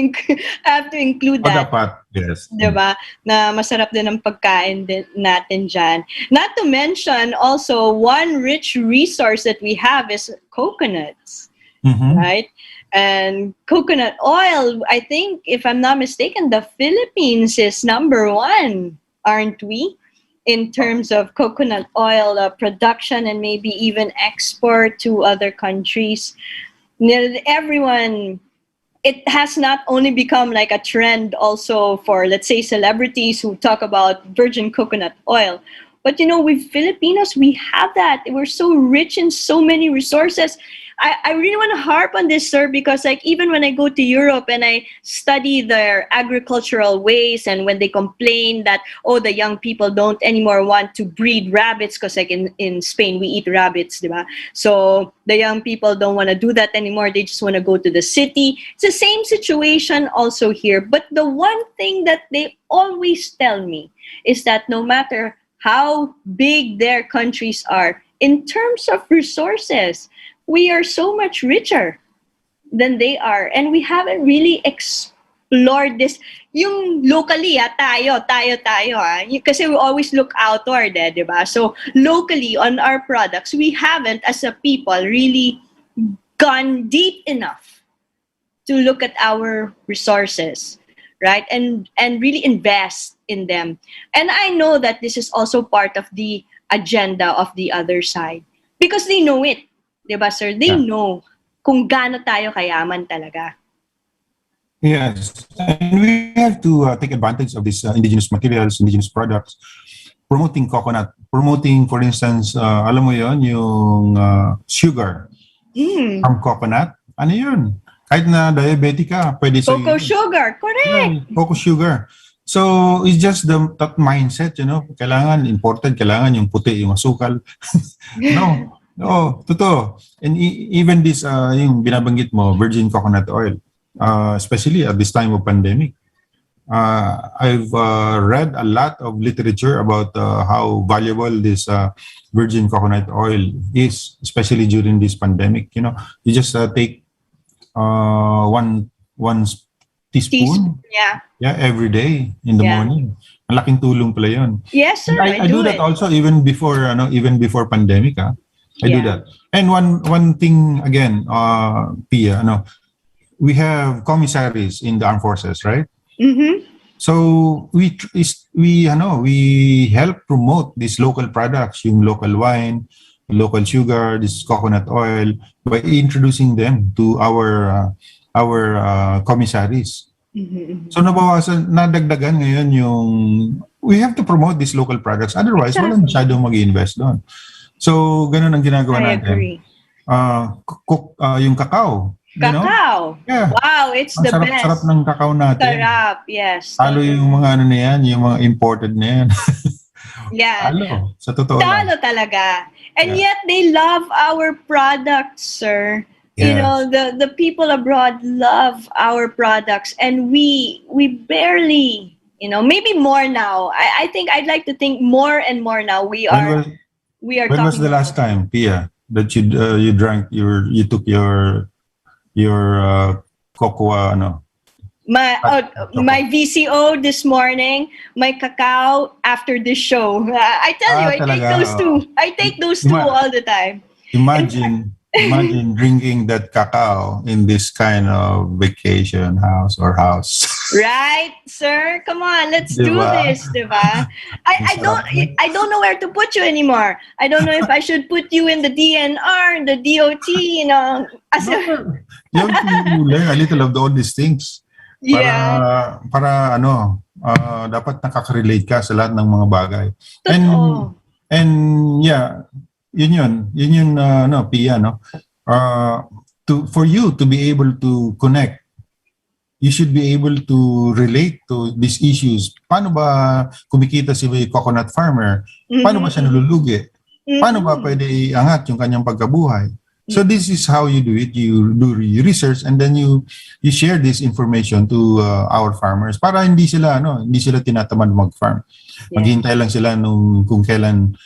include that. Dapat, yes. Diba? Na masarap din ang pagkain natin dyan. Not to mention, also, one rich resource that we have is coconuts. Right? And coconut oil, I think, if I'm not mistaken, the Philippines is #1, aren't we? In terms of coconut oil production and maybe even export to other countries. Everyone, it has not only become like a trend also for, let's say, celebrities who talk about virgin coconut oil. But we Filipinos, we have that. We're so rich in so many resources. I really want to harp on this, sir, because like even when I go to Europe and I study their agricultural ways, and when they complain that, oh, the young people don't anymore want to breed rabbits because like in Spain we eat rabbits, diba? So the young people don't want to do that anymore. They just want to go to the city. It's the same situation also here. But the one thing that they always tell me is that no matter how big their countries are, in terms of resources, we are so much richer than they are. And we haven't really explored this. Yung locally, tayo. Kasi we always look outward, diba? So locally, on our products, we haven't, as a people, really gone deep enough to look at our resources, right? And really invest in them. And I know that this is also part of the agenda of the other side. Because they know it. Diba, sir? They know kung gaano tayo kayaman talaga. Yes, and we have to take advantage of these indigenous materials, indigenous products, promoting coconut, promoting, for instance, alam mo yon, yung sugar from coconut. Ano yun? Kahit na diabetic ka, pwede sa Cocoa sugar, correct. Cocoa sugar. So it's just that mindset, you know, kailangan imported, kailangan yung puti, yung asukal. No, totoo. And even this, yung binabanggit mo, virgin coconut oil, especially at this time of pandemic, I've read a lot of literature about how valuable this virgin coconut oil is, especially during this pandemic. You know, you just take one teaspoon. Yeah, every day in the morning. Malaking tulong pala yun. Yes, sir. I do that also even before pandemic. I do that. And one thing again, Pia, we have commissaries in the armed forces, right? Mm-hmm. So we help promote these local products, yung local wine, local sugar, this coconut oil, by introducing them to our commissaries. Mm-hmm. So nadagdagan ngayon yung, we have to promote these local products. Otherwise, walang masyadong mag-invest doon. So, ganun ang ginagawa natin. I agree. Yung cacao. Cacao. Yeah. Wow, it's the best. Sarap ng cacao natin. Sarap, yes. Talo yung mga ano na yan, yung mga imported na yan. Yeah. Talo. Sa totoo lang. Talo talaga. And yet they love our products, sir. Yes. You know, the people abroad love our products, and we barely, maybe more now. I think I'd like to think more and more now. We are When was the last time, Pia, that you drank you took your cocoa my VCO this morning, my cacao after this show. I tell you, I take those two all the time. Imagine drinking that cacao in this kind of vacation house. Right, sir? Come on, let's do this, diba? I don't know where to put you anymore. I don't know if I should put you in the DNR, the DOT, You have to learn a little of all these things. Yeah. Para dapat nakaka-relate ka sa lahat ng mga bagay. Totoo. And yeah, yun Pia, for you to be able to connect, you should be able to relate to these issues. Paano ba kumikita si coconut farmer? Paano ba siya nalulugi? Paano ba pwede iangat yung kanyang pagkabuhay? So this is how you do it. You do research and then you share this information to our farmers para hindi sila tinatamad mag-farm. Maghintay lang sila kung kailan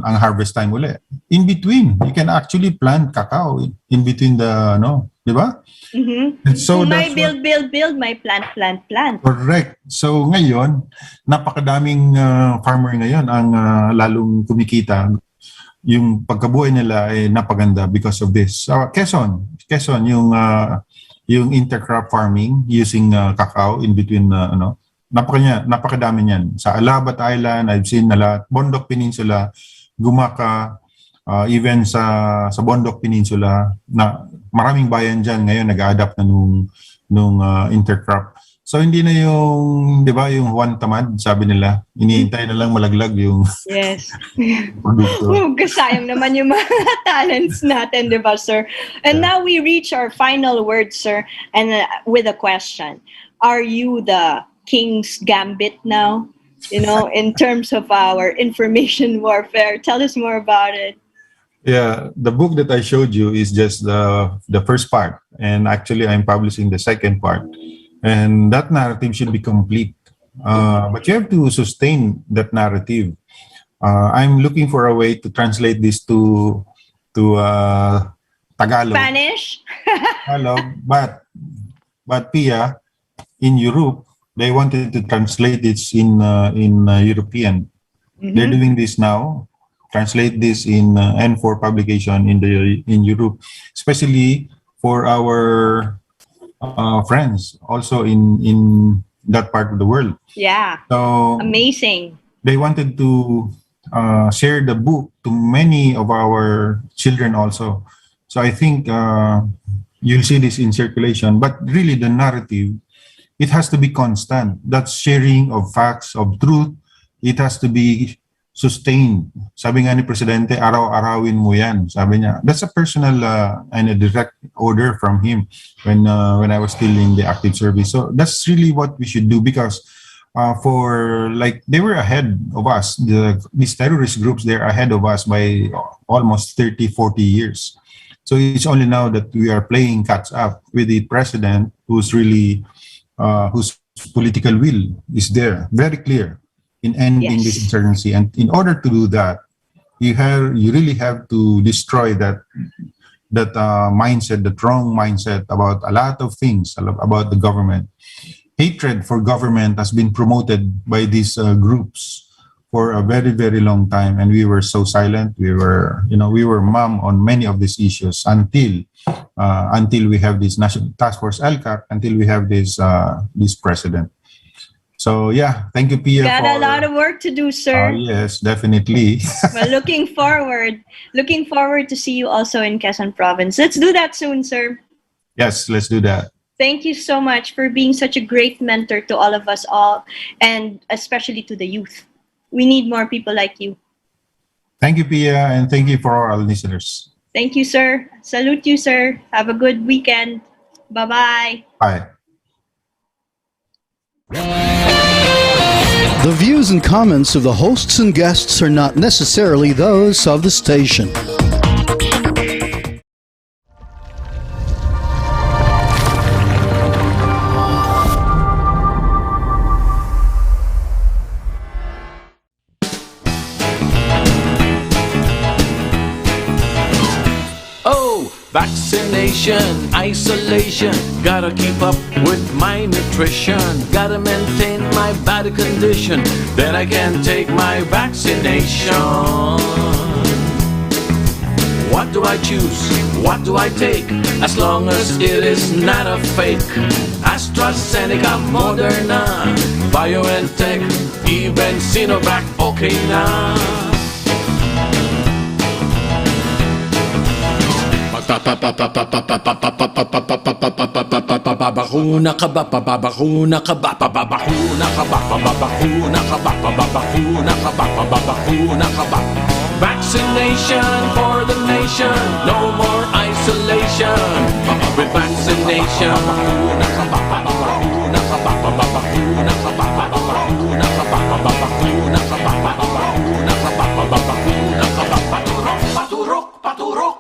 ang harvest time uli. In between, you can actually plant cacao in between the di ba? Mm-hmm. So my build, my plant. Correct. So ngayon, napakadaming farmer ngayon ang lalong kumikita. Yung pagkabuhay nila ay napaganda because of this. Quezon yung intercrop farming using cacao in between napakadami niyan. Sa Alabat Island, I've seen na lahat. Bondok Peninsula, Gumaka, even sa Bondok Peninsula, na maraming bayan dyan ngayon nag-adapt na nung intercrop So hindi na yung, di ba, yung Juan Tamad, sabi nila, iniintay na lang malaglag yung Yes. produkto. Sayang naman yung mga talents natin, di ba, sir? And now we reach our final word, sir, and with a question. Are you the King's Gambit now? You know, in terms of our information warfare. Tell us more about it. Yeah, the book that I showed you is just the first part. And actually, I'm publishing the second part. And that narrative should be complete. But you have to sustain that narrative. I'm looking for a way to translate this to Tagalog. Spanish? Tagalog, but Pia, in Europe, they wanted to translate this in European. They're doing this now. Translate this in N4 publication in Europe, especially for our friends also in that part of the world. Yeah. So amazing. They wanted to share the book to many of our children also. So I think you'll see this in circulation. But really, the narrative, it has to be constant. That's sharing of facts, of truth. It has to be sustained. Sabi nga ni Presidente, araw-arawin mo yan. Sabi niya, that's a personal and a direct order from him when I was still in the active service. So that's really what we should do, because they were ahead of us. These terrorist groups, they're ahead of us by almost 30, 40 years. So it's only now that we are playing catch up with the president who's really, whose political will is there, very clear, in ending this insurgency. And in order to do that, you really have to destroy that mindset, the wrong mindset about a lot of things about the government. Hatred for government has been promoted by these groups for a very, very long time, and we were so silent. We were mum on many of these issues until we have this National Task Force LCAC, until we have this president. So yeah, thank you, Pia. Got a lot of work to do, sir. Yes, definitely. Well, looking forward to see you also in Quezon Province. Let's do that soon, sir. Yes, let's do that. Thank you so much for being such a great mentor to all of us all, and especially to the youth. We need more people like you. Thank you, Pia, and thank you for our listeners. Thank you, sir. Salute you, sir. Have a good weekend. Bye-bye. Bye. The views and comments of the hosts and guests are not necessarily those of the station. Vaccination, isolation, gotta keep up with my nutrition, gotta maintain my body condition, then I can take my vaccination. What do I choose? What do I take? As long as it is not a fake. AstraZeneca, Moderna, BioNTech, even Sinovac, okay na. Babakuna ka ba, babakuna ka ba, babakuna ka ba, babakuna ka ba, babakuna ka ba, babakuna ka ba. Vaccination for the nation, no more isolation. With vaccination, babakuna ka ba, babakuna ka ba, babakuna ka ba, babakuna ka ba, babakuna ka ba, babakuna ka ba, babakuna ka ba. Paturok, paturok, paturok.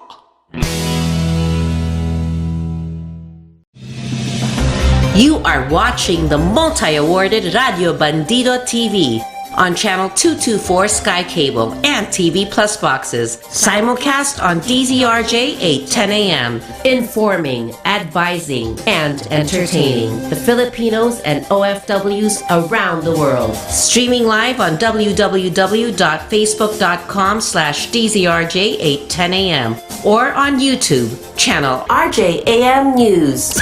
You are watching the multi-awarded Radio Bandido TV on Channel 224 Sky Cable and TV Plus boxes. Simulcast on DZRJ 8:10 a.m. Informing, advising, and entertaining the Filipinos and OFWs around the world. Streaming live on www.facebook.com/DZRJ 8:10 a.m. or on YouTube, channel RJAM News.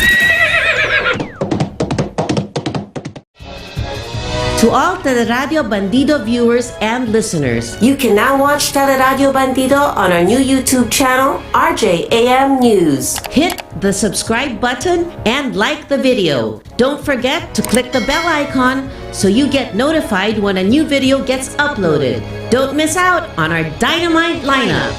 To all Teleradyo Bandido viewers and listeners, you can now watch Teleradyo Bandido on our new YouTube channel, RJAM News. Hit the subscribe button and like the video. Don't forget to click the bell icon so you get notified when a new video gets uploaded. Don't miss out on our dynamite lineup.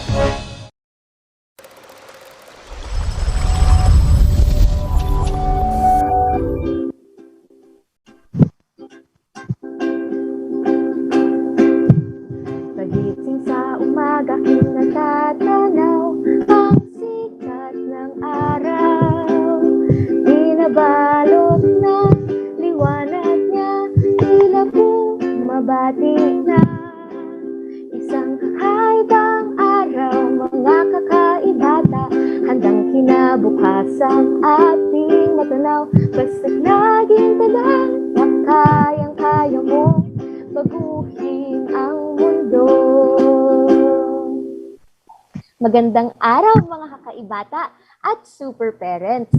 Pagising sa umaga, kinatatanaw ang sikat ng araw. Binabalot ng liwanag niya, tila bumabati na. Isang kakaibang araw, mga kakaibata, handang kinabukasang ating matanaw. Basta't laging tandaan na kayang-kaya mo baguhin ang mundo. Magandang araw mga kakaibata at super parents.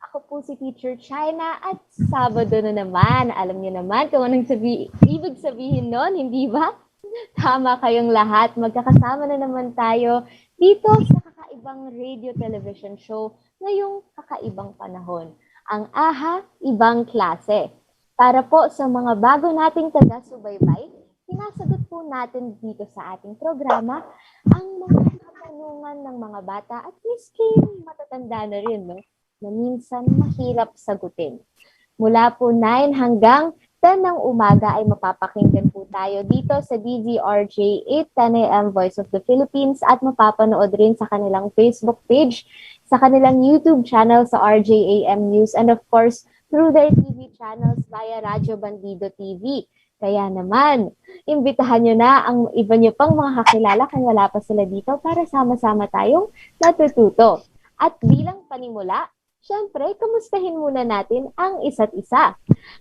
Ako po si Teacher China at Sabado na naman. Alam niyo naman kung anong ibig sabihin nun, hindi ba? Tama kayong lahat. Magkakasama na naman tayo dito sa kakaibang radio television show ngayong kakaibang panahon. Ang AHA Ibang Klase. Para po sa mga bago nating taga-subaybay, sinasagot po natin dito sa ating programa ang mga katanungan ng mga bata at miski matatanda na rin, no? Na minsan mahirap sagutin. Mula po 9 hanggang 10 ng umaga ay mapapakinggan po tayo dito sa DZRJ 8:10 AM Voice of the Philippines at mapapanood rin sa kanilang Facebook page, sa kanilang YouTube channel sa RJAM News, and of course, through their TV channels via Radyo Bandido TV. Kaya naman, imbitahan nyo na ang iba nyo pang mga kakilala kung wala pa sila dito para sama-sama tayong natututo. At bilang panimula, syempre, kamustahin muna natin ang isa't isa.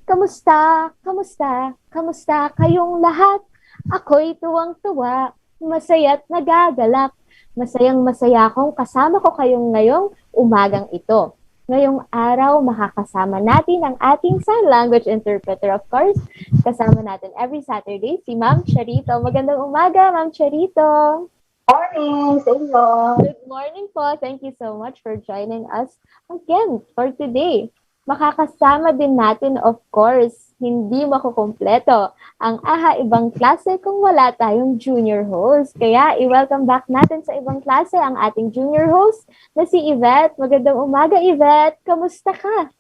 Kamusta? Kamusta? Kamusta kayong lahat? Ako'y tuwang-tuwa, masaya't nagagalak. Masayang-masaya akong kasama ko kayong ngayong umagang ito. Ngayong araw, makakasama natin ang ating sign language interpreter, of course. Kasama natin every Saturday, si Ma'am Charito. Magandang umaga, Ma'am Charito. Morning sa inyo. Good morning po. Thank you so much for joining us again for today. Makakasama din natin, of course, hindi makukumpleto ang AHA Ibang Klase kung wala tayong junior host. Kaya i-welcome back natin sa Ibang Klase ang ating junior host na si Yvette. Magandang umaga, Yvette. Kamusta ka?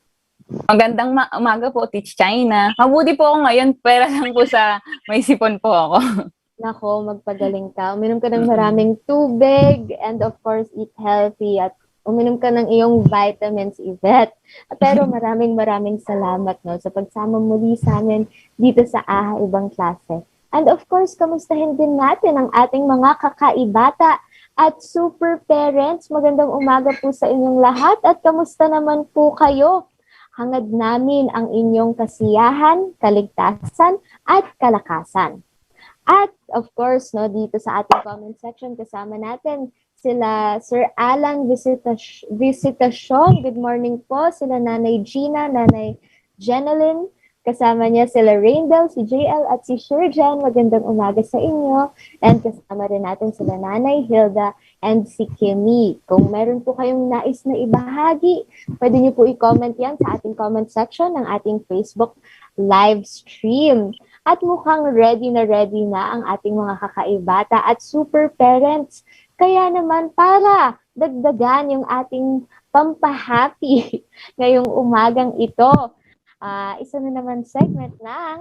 Magandang umaga po, Teach China. Mabuti po ako ngayon, pero lang po sa may sipon po ako. Nako, magpagaling ka. Uminom ka ng maraming tubig and of course, eat healthy at uminom ka ng iyong vitamins, Yvette. Pero maraming salamat, no, sa pagsama muli sa amin dito sa AHA Ibang Klase. And of course, kamustahin din natin ang ating mga kakaibata at super parents. Magandang umaga po sa inyong lahat at kamusta naman po kayo? Hangad namin ang inyong kasiyahan, kaligtasan at kalakasan. At of course, no, dito sa ating comment section kasama natin sila Sir Alan Visitasyon. Good morning po. Sila Nanay Gina, Nanay Jeneline. Kasama niya sila Raindel, si JL at si Shurjan. Magandang umaga sa inyo. And kasama rin natin sila Nanay Hilda and si Kimmy. Kung meron po kayong nais na ibahagi, pwede niyo po i-comment yan sa ating comment section ng ating Facebook live stream. At mukhang ready na ang ating mga kakaibata at super parents. Kaya naman para dagdagan yung ating pampahappy ngayong umagang ito, isa na naman segment ng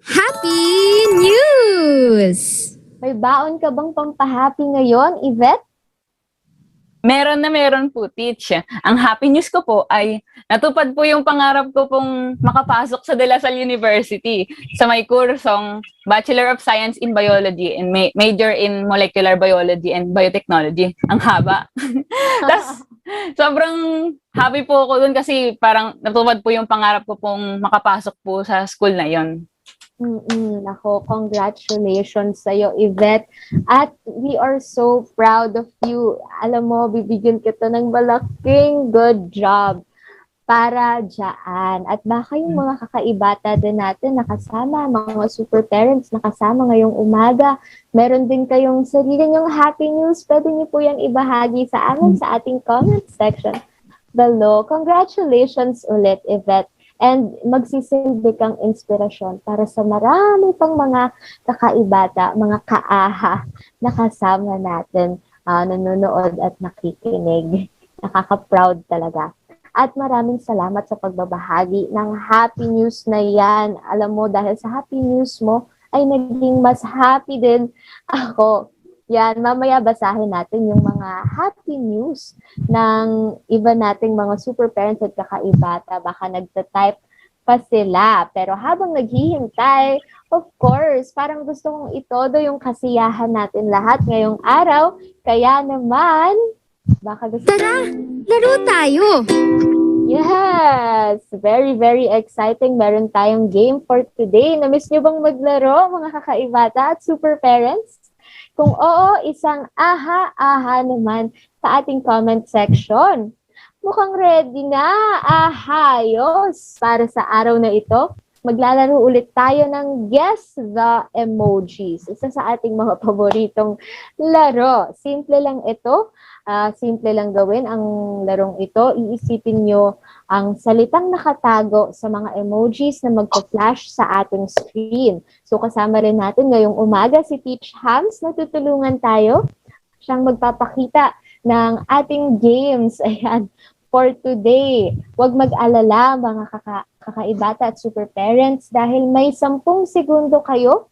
Happy News! May baon ka bang pampahappy ngayon, Yvette? Meron po, Teach. Ang happy news ko po ay natupad po yung pangarap ko pong makapasok sa De La Salle University sa may kursong Bachelor of Science in Biology and major in Molecular Biology and Biotechnology. Ang haba. Tapos, sobrang happy po ako dun kasi parang natupad po yung pangarap ko pong makapasok po sa school na yon. Nako, congratulations sa'yo, Yvette. At we are so proud of you. Alam mo, bibigyan kita ng malaking good job. para dyan. At baka yung mga kakaibata din natin nakasama, mga super parents nakasama ngayong umaga, meron din kayong sarili nyong happy news, pwede niyo po yan ibahagi sa amin sa ating comment section below. Congratulations ulit, Yvette. And magsisilbi kang inspirasyon para sa marami pang mga kakaibata, mga kaaha na kasama natin, nanonood at nakikinig. Nakaka-proud talaga. At maraming salamat sa pagbabahagi ng happy news na yan. Alam mo, dahil sa happy news mo, ay naging mas happy din ako. Yan, mamaya basahin natin yung mga happy news ng iba nating mga super parents at kakaibata. Baka nagtatype pa sila. Pero habang naghihintay, of course, parang gusto kong itodo yung kasiyahan natin lahat ngayong araw. Kaya naman, baka gusto Laro tayo! Yes! Very, very exciting. Meron tayong game for today. Na-miss nyo bang maglaro, mga kakaibata at super parents? Kung oo, isang aha naman sa ating comment section. Mukhang ready na, ahayos! Para sa araw na ito, maglalaro ulit tayo ng Guess the Emojis. Isa sa ating mga paboritong laro. Simple lang ito. Simple lang gawin ang larong ito. Iisipin nyo ang salitang nakatago sa mga emojis na magpa-flash sa ating screen. So kasama rin natin ngayong umaga si Teach Hams na tutulungan tayo. Siyang magpapakita ng ating games. Ayan, for today. Huwag mag-alala mga kakaibata at super parents dahil may 10 segundo kayo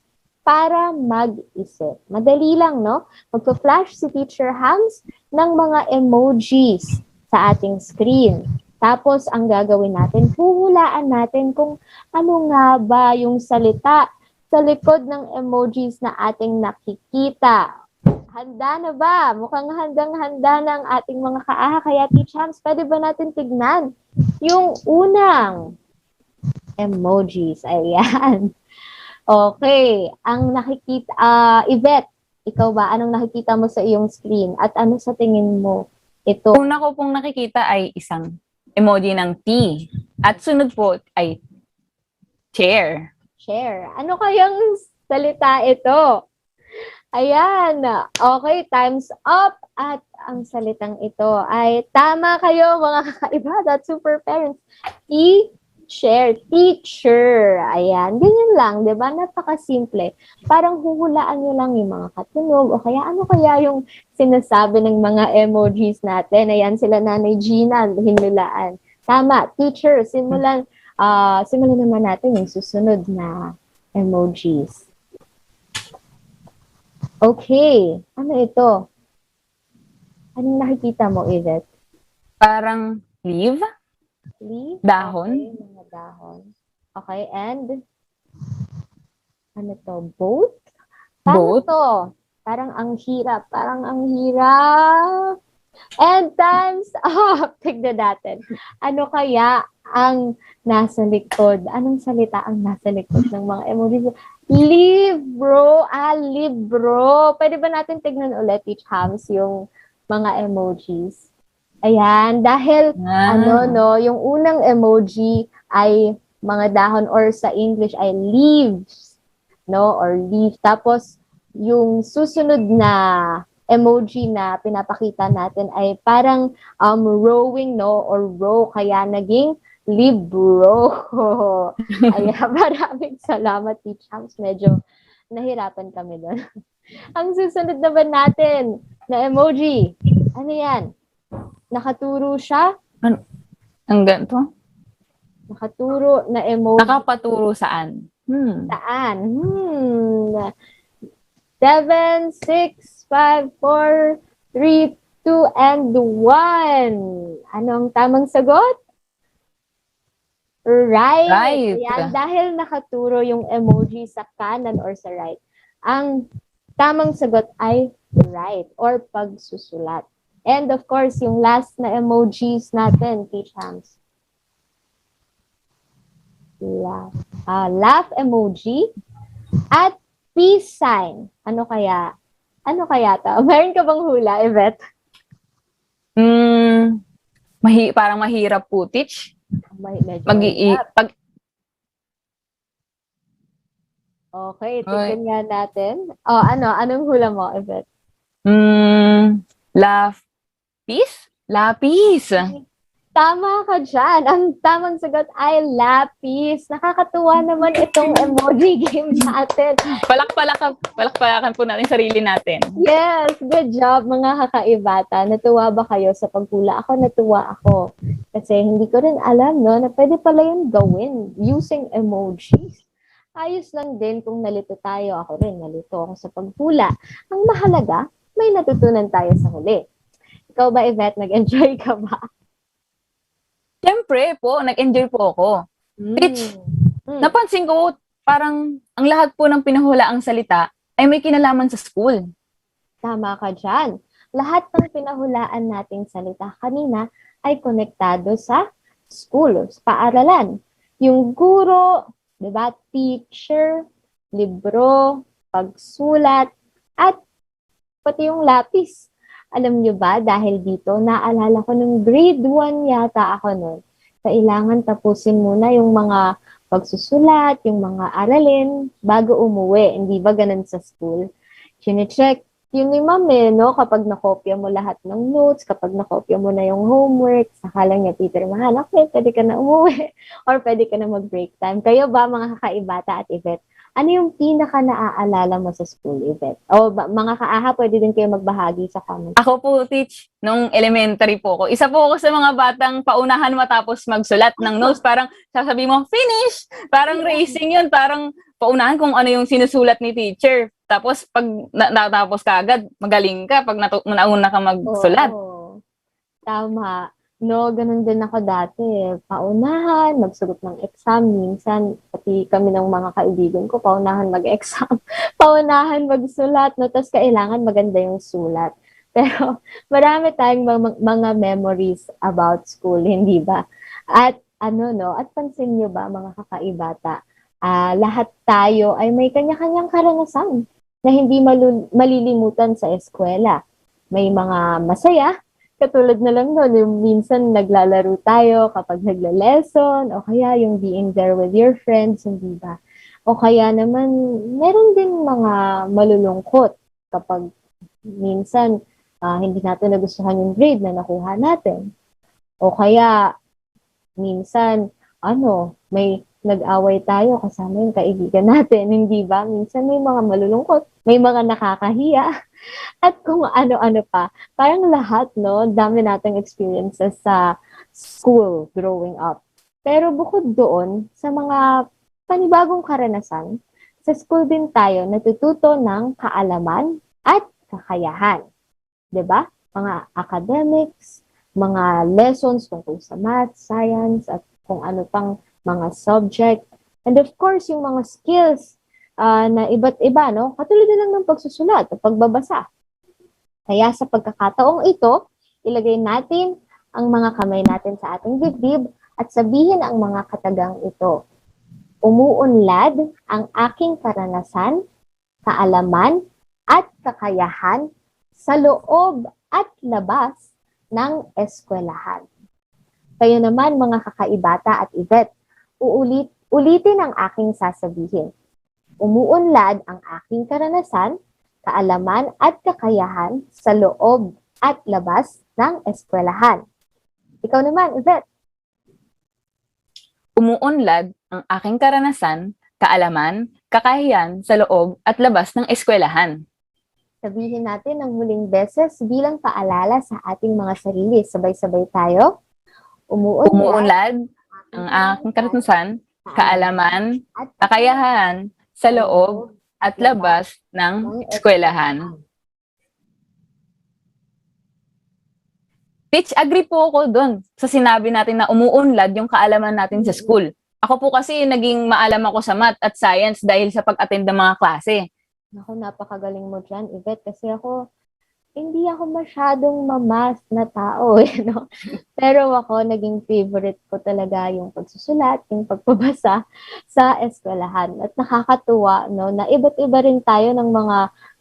para mag-isip. Madali lang, no? Magpa-flash si Teacher Hams ng mga emojis sa ating screen. Tapos, ang gagawin natin, huhulaan natin kung ano nga ba yung salita sa likod ng emojis na ating nakikita. Handa na ba? Mukhang handang-handa na ang ating mga kaaha. Kaya, Teach Hams, pwede ba natin tignan yung unang emojis? Ayan. Okay, ang nakikita, Yvette, ikaw ba, anong nakikita mo sa iyong screen? At ano sa tingin mo ito? Una ko pong nakikita ay isang emoji ng T. At sunod po ay chair. Chair. Ano kayang salita ito? Ayan. Okay, time's up. At ang salitang ito ay tama kayo mga kakaiba at super parents. Teacher. Ayan. Ganyan lang, di ba? Napakasimple. Parang huhulaan nyo lang yung mga katunog o kaya ano kaya yung sinasabi ng mga emojis natin. Ayan, sila Nanay Gina, hinulaan. Tama, teacher. Simulan naman natin yung susunod na emojis. Okay. Ano ito? Anong nakikita mo, Yvette? Parang leaf? Leaf? Dahon? Okay, mga dahon. Okay, and? Ano to? Boat? Boat? To? Parang ang hirap. And time's up. Tignan natin. Ano kaya ang nasa likod? Anong salita ang nasa likod ng mga emojis? Libro. Libro. Pwede ba natin tignan ulit, Teach Hams, yung mga emojis? Ayan, dahil yung unang emoji ay mga dahon or sa English ay leaves, no? Or leaf. Tapos yung susunod na emoji na pinapakita natin ay parang rowing, no? Or row, kaya naging libro. Ayan, maraming salamat, Teach Hams. Medyo nahirapan kami doon. Ang susunod naman natin na emoji, ano yan? Nakaturo siya? Ang ganito? Nakaturo na emoji. Nakapaturo saan? Saan? 7, 6, 5, 4, 3, 2, and 1. Anong tamang sagot? Right. Ayan, dahil nakaturo yung emoji sa kanan or sa right, ang tamang sagot ay right or pagsusulat. And of course, yung last na emojis natin, Teach Hams. Laugh emoji at peace sign. Ano kaya? Ano kaya to? Meron ka bang hula, Yvette? Parang mahirap po, Teach. Medyo mahirap. Okay, tignan nga natin. Anong hula mo, Yvette? Lapis? Lapis. Tama ka dyan. Ang tamang sagot ay lapis. Nakakatuwa naman itong emoji game natin. Palakpalakan po natin sarili natin. Yes, good job mga kakaibata. Natuwa ba kayo sa paghula? Ako natuwa ako. Kasi hindi ko rin alam, no, na pwede pala yun gawin using emojis. Ayos lang din kung nalito tayo. Ako rin, nalito ako sa paghula. Ang mahalaga, may natutunan tayo sa huli. Ikaw ba, Yvette, nag-enjoy ka ba? Siyempre po, nag-enjoy po ako. Which, napansin ko, parang ang lahat po ng pinahulaang salita ay may kinalaman sa school. Tama ka dyan. Lahat ng pinahulaan nating salita kanina ay konektado sa school, sa paaralan. Yung guro, diba, teacher, libro, pagsulat, at pati yung lapis. Alam nyo ba, dahil dito, naalala ko nung grade 1 yata ako nun, kailangan tapusin muna yung mga pagsusulat, yung mga aralin, bago umuwi. Hindi ba ganun sa school? Chine-check yun ni ma'am no? Kapag nakopya mo lahat ng notes, kapag nakopya mo na yung homework, saka lang niya titirmahan, okay, pwede ka na umuwi, or pwede ka na mag-break time. Kayo ba, mga kakaibata at Yvette, ano yung pinaka naaalala mo sa school, Yvette? O mga kaaha, pwede din kayo magbahagi sa comment. Ako po, teach, nung elementary po ako. Isa po ako sa mga batang paunahan matapos magsulat ng notes. Parang sasabi mo, finish! Parang racing yun. Parang paunahan kung ano yung sinusulat ni teacher. Tapos pag natapos ka agad, magaling ka pag nauna ka magsulat. Oo. Tama. No, ganun din ako dati. Paunahan, magsulat ng exam. Minsan, pati kami ng mga kaibigan ko, paunahan mag-exam. Paunahan magsulat. No? Tapos kailangan maganda yung sulat. Pero marami tayong mga memories about school, hindi ba? At at pansin nyo ba, mga kakaibata, lahat tayo ay may kanya-kanyang karanasan na hindi malilimutan sa eskwela. May mga masaya, katulad na lang nun, yung minsan naglalaro tayo kapag nagla-lesson, o kaya yung being there with your friends, hindi ba? O kaya naman, meron din mga malulungkot kapag minsan hindi natin nagustuhan yung grade na nakuha natin. O kaya, minsan, may nag-away tayo kasama yung kaibigan natin, hindi ba? Minsan may mga malulungkot, may mga nakakahiya, at kung ano-ano pa. Parang lahat, no? Dami nating experiences sa school growing up. Pero bukod doon, sa mga panibagong karanasan, sa school din tayo natututo ng kaalaman at kakayahan. 'Di ba? Mga academics, mga lessons tungkol sa math, science, at kung ano pang mga subject. And of course, yung mga skills na iba't iba, no? Katulad na lang ng pagsusulat at pagbabasa. Kaya sa pagkakataong ito, ilagay natin ang mga kamay natin sa ating dibdib at sabihin ang mga katagang ito. Umuunlad ang aking karanasan, kaalaman, at kakayahan sa loob at labas ng eskwelahan. Kayo naman, mga kakaibata at Yvette, ulitin ang aking sasabihin. Umuunlad ang aking karanasan, kaalaman at kakayahan sa loob at labas ng eskwelahan. Ikaw naman, Yvette. Umuunlad ang aking karanasan, kaalaman, kakayahan sa loob at labas ng eskwelahan. Sabihin natin ng huling beses bilang paalala sa ating mga sarili. Sabay-sabay tayo. Umuunlad ang aking karanasan, kaalaman, kakayahan sa loob at labas ng eskwelahan. Teach, agree po ako doon sa sinabi natin na umuunlad yung kaalaman natin sa school. Ako po kasi naging maalam ako sa math at science dahil sa pag-attend ng mga klase. Naku, napakagaling mo dyan, Yvette, kasi hindi ako masyadong mamas na tao, no? Pero ako, naging favorite ko talaga yung pagsusulat, yung pagpabasa sa eskwelahan. At nakakatuwa, no, na iba't iba rin tayo ng mga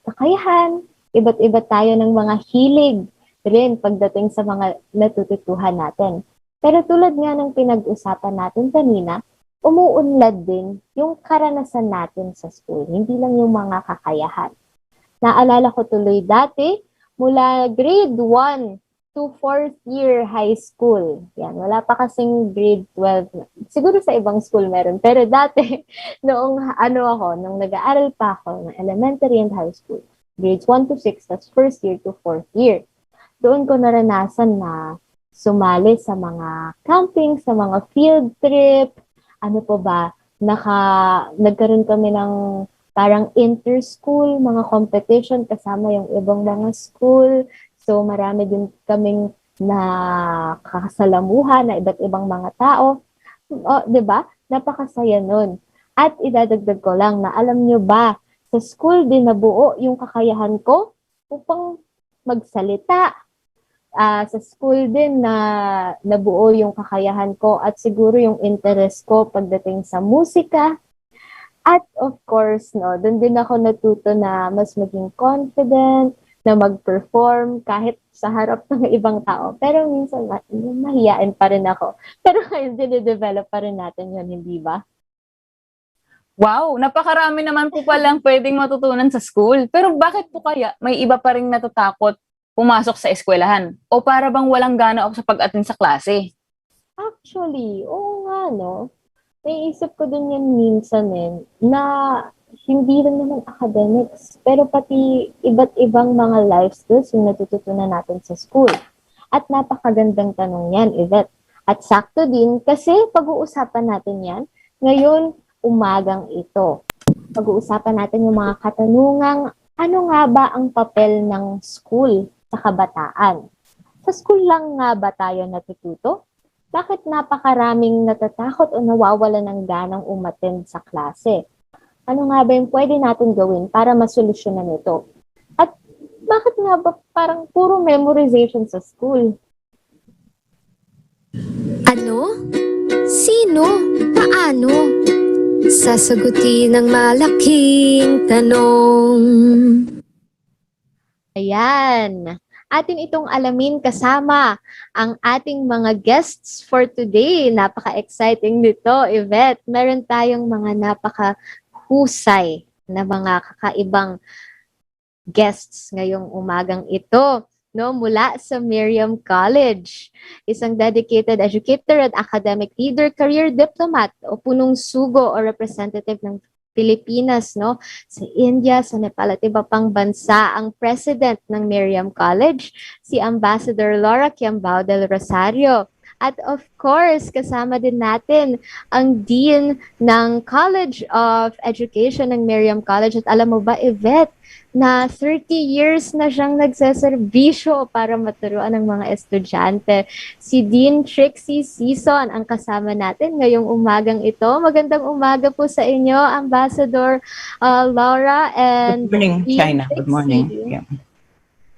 kakayahan, iba't iba tayo ng mga hilig rin pagdating sa mga natututuhan natin. Pero tulad nga ng pinag-usapan natin kanina, umuunlad din yung karanasan natin sa school, hindi lang yung mga kakayahan. Naalala ko tuloy dati, mula grade 1 to 4th year high school. Yan, wala pa kasing grade 12. Siguro sa ibang school meron. Pero dati, noong nung nag-aaral pa ako ng elementary and high school, grades 1 to 6, that's 1st year to 4th year. Doon ko naranasan na sumali sa mga camping, sa mga field trip, ano po ba, nagkaroon kami ng parang inter-school, mga competition kasama yung ibang mga school. So marami din kaming nakakasalamuhan na iba't ibang mga tao. O, 'di ba? Napakasaya nun. At idadagdag ko lang na alam nyo ba, sa school din nabuo yung kakayahan ko upang magsalita. Sa school din na nabuo yung kakayahan ko at siguro yung interest ko pagdating sa musika. At of course, no, doon din ako natuto na mas maging confident, na mag-perform kahit sa harap ng ibang tao. Pero minsan, mahiyain pa rin ako. Pero ngayon, dinidevelop pa rin natin yun, hindi ba? Wow, napakarami naman po palang pwedeng matutunan sa school. Pero bakit po kaya may iba pa ring natatakot pumasok sa eskwelahan? O para bang walang gana ako sa pag-attend sa klase? Actually, oo nga, no? Naiisip ko din yan minsan na hindi rin naman academics, pero pati iba't ibang mga life skills yung natututunan natin sa school. At napakagandang tanong yan, Yvette. At sakto din kasi pag-uusapan natin yan ngayon umagang ito. Pag-uusapan natin yung mga katanungang ano nga ba ang papel ng school sa kabataan? Sa school lang nga ba tayo natututo? Bakit napakaraming natatakot o nawawala ng ganang umattend sa klase? Ano nga ba yung pwede natin gawin para masolusyonan ito? At bakit nga ba parang puro memorization sa school? Ano? Sino? Paano? Sasagutin ng malaking tanong. Ayan. Atin itong alamin kasama ang ating mga guests for today. Napaka-exciting nito, Yvette. Meron tayong mga napaka-husay na mga kakaibang guests ngayong umagang ito. No, mula sa Miriam College. Isang dedicated educator at academic leader, career diplomat o punong sugo o representative ng Pilipinas, no, sa India, sa Nepal at iba pang bansa, ang president ng Miriam College, si Ambassador Laura Kiambao del Rosario. At of course, kasama din natin ang Dean ng College of Education ng Miriam College. At alam mo ba, Yvette, na 30 years na siyang nagseserbisyo para maturuan ng mga estudyante. Si Dean Trixie Season ang kasama natin ngayong umagang ito. Magandang umaga po sa inyo, Ambassador Laura and Good morning, Dean China. Good morning. Trixie. Yeah.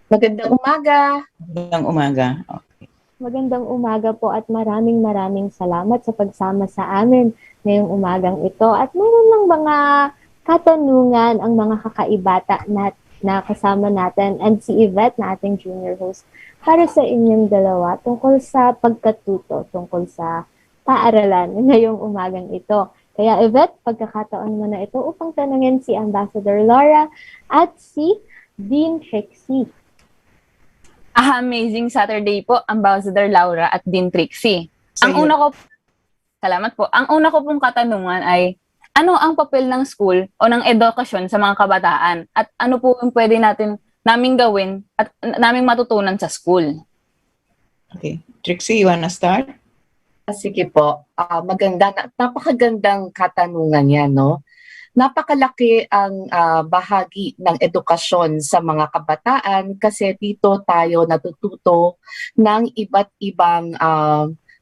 Magandang umaga. Magandang umaga. Okay. Magandang umaga po at maraming salamat sa pagsama sa amin ngayong umagang ito. At meron lang mga katanungan ang mga kakaibata na kasama natin and si Yvette na ating junior host para sa inyong dalawa tungkol sa pagkatuto, tungkol sa paaralan ngayong umagang ito. Kaya Yvette, pagkakataon mo na ito upang tanungin si Ambassador Laura at si Dean Trixie. Amazing Saturday po, Ambassador Laura at Dean Trixie. Salamat po. Ang una ko pong katanungan ay, ano ang papel ng school o ng edukasyon sa mga kabataan? At ano po yung pwede naming gawin at naming matutunan sa school? Okay. Trixie, you wanna start? Sige po. Napakagandang katanungan yan, no? Napakalaki ang bahagi ng edukasyon sa mga kabataan kasi dito tayo natututo ng iba't ibang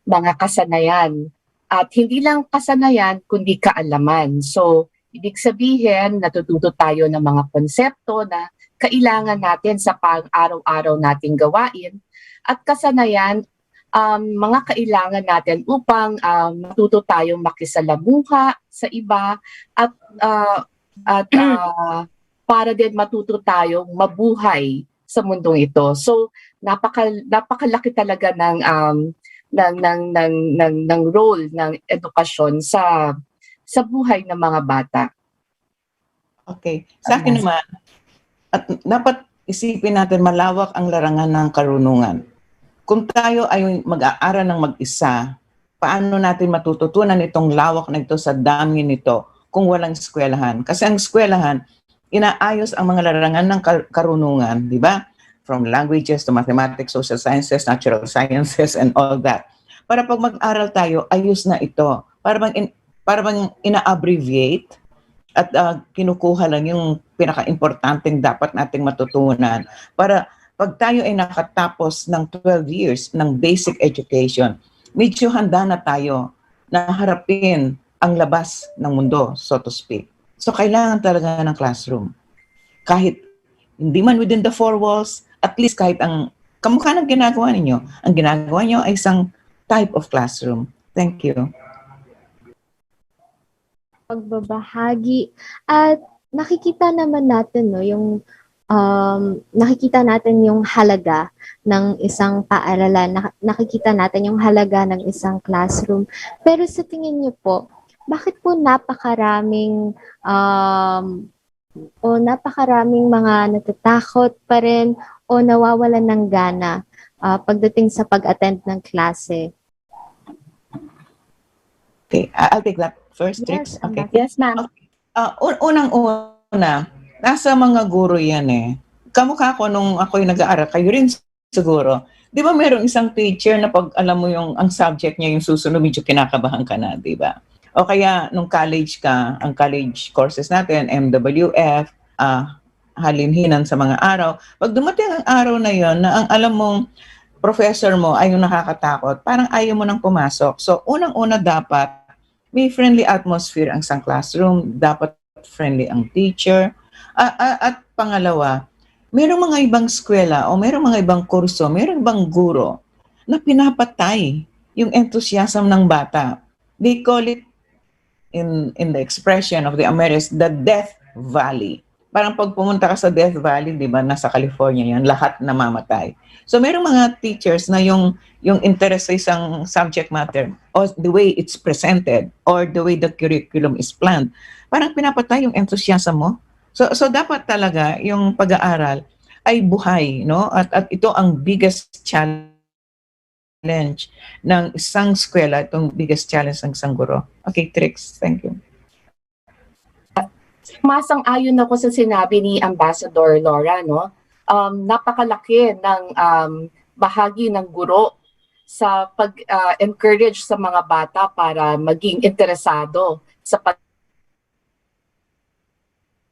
mga kasanayan. At hindi lang kasanayan, kundi kaalaman. So, ibig sabihin, natututo tayo ng mga konsepto na kailangan natin sa pang-araw-araw nating gawain. At kasanayan, mga kailangan natin upang matuto tayong makisalamuha sa iba at para din matuto tayong mabuhay sa mundong ito. So, napakalaki talaga ng ng role ng edukasyon sa buhay ng mga bata. Okay. Sa akin naman, at dapat isipin natin malawak ang larangan ng karunungan. Kung tayo ay mag-aaral ng mag-isa, paano natin matututunan itong lawak na ito sa dami nito kung walang eskwelahan? Kasi ang eskwelahan, inaayos ang mga larangan ng karunungan, di ba? From languages to mathematics, social sciences, natural sciences, and all that. Para pag mag-aral tayo, ayos na ito. Para bang ina-abbreviate at kinukuha lang yung pinaka-importanteng dapat nating matutunan. Para pag tayo ay nakatapos ng 12 years ng basic education, medyo handa na tayo na harapin ang labas ng mundo, so to speak. So kailangan talaga ng classroom. Kahit hindi man within the four walls, at least kahit ang kamukha ng ginagawa ninyo, ang ginagawa nyo ay isang type of classroom. Thank you. Pagbabahagi at nakikita naman natin yung nakikita natin yung halaga ng isang paaralan, nakikita natin yung halaga ng isang classroom. Pero sa tingin niyo po, bakit po napakaraming mga natatakot pa rin o nawawalan ng gana pagdating sa pag-attend ng klase? Okay, I'll take that first, Trix. Okay. Yes, ma'am. Unang-una, nasa mga guro yan eh. Kamukha ko nung ako'y nag-aaral, kayo rin siguro. Di ba merong isang teacher na pag alam mo yung ang subject niya, yung susunod, medyo kinakabahan ka na, di ba? O kaya nung college ka, ang college courses natin, MWF, halinhinan sa mga araw. Pag dumating ang araw na yon na ang alam mong professor mo ay yung nakakatakot, parang ayaw mo nang pumasok. So unang-una dapat may friendly atmosphere ang isang classroom, dapat friendly ang teacher. At pangalawa, mayroong mga ibang eskwela o mayroong mga ibang kurso, mayroong ibang guro na pinapatay yung enthusiasm ng bata. They call it in the expression of the Americans, the Death Valley. Parang pag pumunta ka sa Death Valley, di ba, nasa California yan, lahat namamatay. So mayroong mga teachers na yung interest sa isang subject matter or the way it's presented or the way the curriculum is planned, parang pinapatay yung enthusiasm mo. So dapat talaga yung pag-aaral ay buhay, no? At ito ang biggest challenge ng isang eskwela, itong biggest challenge ng isang guro. Okay, Trix, thank you. Masang-ayon ako sa sinabi ni Ambassador Laura, no? Napakalaki ng bahagi ng guro sa pag-encourage sa mga bata para maging interesado sa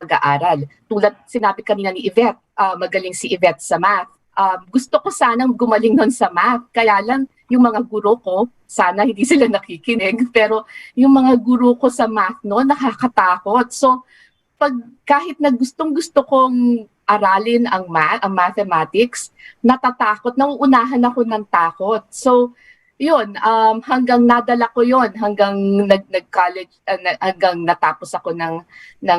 pag-aaral. Tulad sinabi kanina ni Yvette, magaling si Yvette sa math. Gusto ko sanang gumaling nun sa math, kaya lang yung mga guro ko, sana hindi sila nakikinig, pero yung mga guro ko sa math no, nakakatakot. So, kahit na gustong-gusto kong aralin ang mathematics, natatakot, nauunahan ako ng takot. So, yun, hanggang nadala ko yun, hanggang nag-college, hanggang natapos ako ng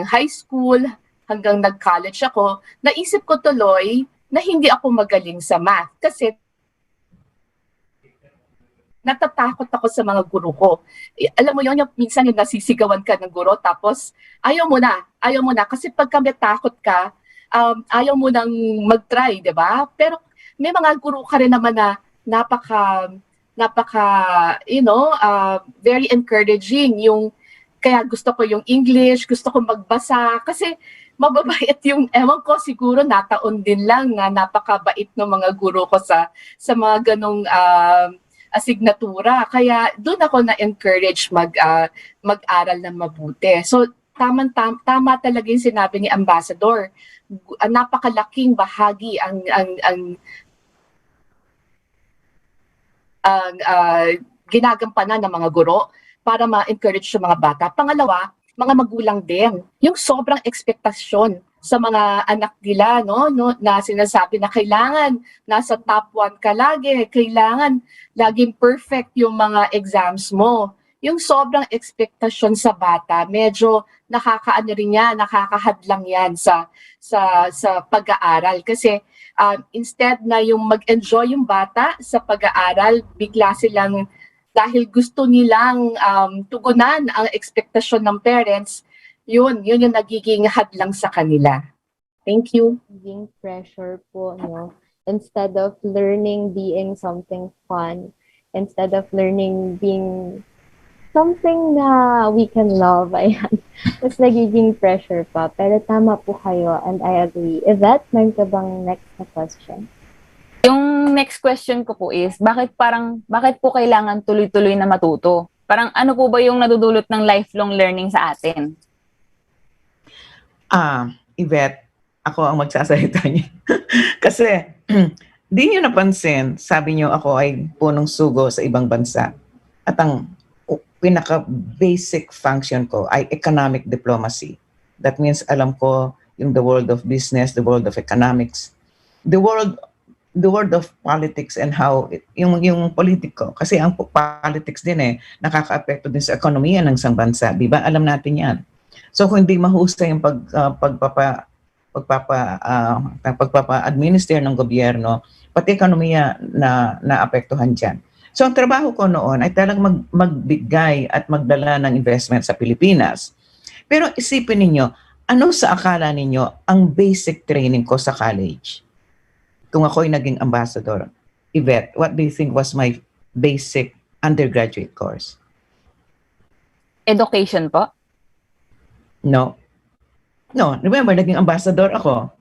high school, hanggang nag-college ako, naisip ko tuloy na hindi ako magaling sa math kasi natatakot ako sa mga guro ko. Alam mo yun, minsan yung nasisigawan ka ng guro tapos ayaw mo na kasi pag takot ka, ayaw mo nang mag-try, di ba? Pero may mga guro ka rin naman na napaka very encouraging, kaya gusto ko yung English, gusto ko magbasa kasi mababait yung, ewan ko, siguro nataon din lang na napakabait ng mga guro ko sa mga ganong asignatura. Kaya doon ako na-encourage mag-aral ng mabuti. So tama talaga yung sinabi ni Ambassador. Napakalaking bahagi ang ginagampanan ng mga guro para ma-encourage yung mga bata. Pangalawa, mga magulang din. Yung sobrang ekspektasyon sa mga anak nila, no, na sinasabi na kailangan nasa top 1 ka lagi, kailangan laging perfect yung mga exams mo. yung sobrang expectation sa bata, medyo nakakaano rin yan, nakakahadlang yan sa pag-aaral. Kasi instead na yung mag-enjoy yung bata sa pag-aaral, bigla silang dahil gusto nilang tugunan ang expectation ng parents, yun yung nagiging hadlang sa kanila. Thank you. Being pressure po, no? Instead of learning being something fun, instead of learning being something na we can love, ayan. Mas nagiging pressure pa. Pero tama po kayo, and I agree. Yvette, meron ka bang next na question? Yung next question ko po is, bakit po kailangan tuloy-tuloy na matuto? Parang ano po ba yung nadudulot ng lifelong learning sa atin? Yvette, ako ang magsasalita niya. Kasi, di niyo napansin, sabi niyo ako ay punong sugo sa ibang bansa. At ang pinaka-basic function ko ay economic diplomacy. That means alam ko yung the world of business, the world of economics, the world of politics and how yung politiko. Kasi ang politics din nakaka-apekto din sa ekonomiya ng isang bansa. Di ba? Alam natin yan. So kung hindi mahusay yung pagpapa-administer ng gobyerno, pati ekonomiya na naapektuhan dyan. So ang trabaho ko noon ay talagang magbigay at magdala ng investment sa Pilipinas. Pero isipin ninyo, ano sa akala ninyo ang basic training ko sa college? Kung ako'y naging ambassador. Yvette, what do you think was my basic undergraduate course? Education po? No. No, remember, naging ambassador ako.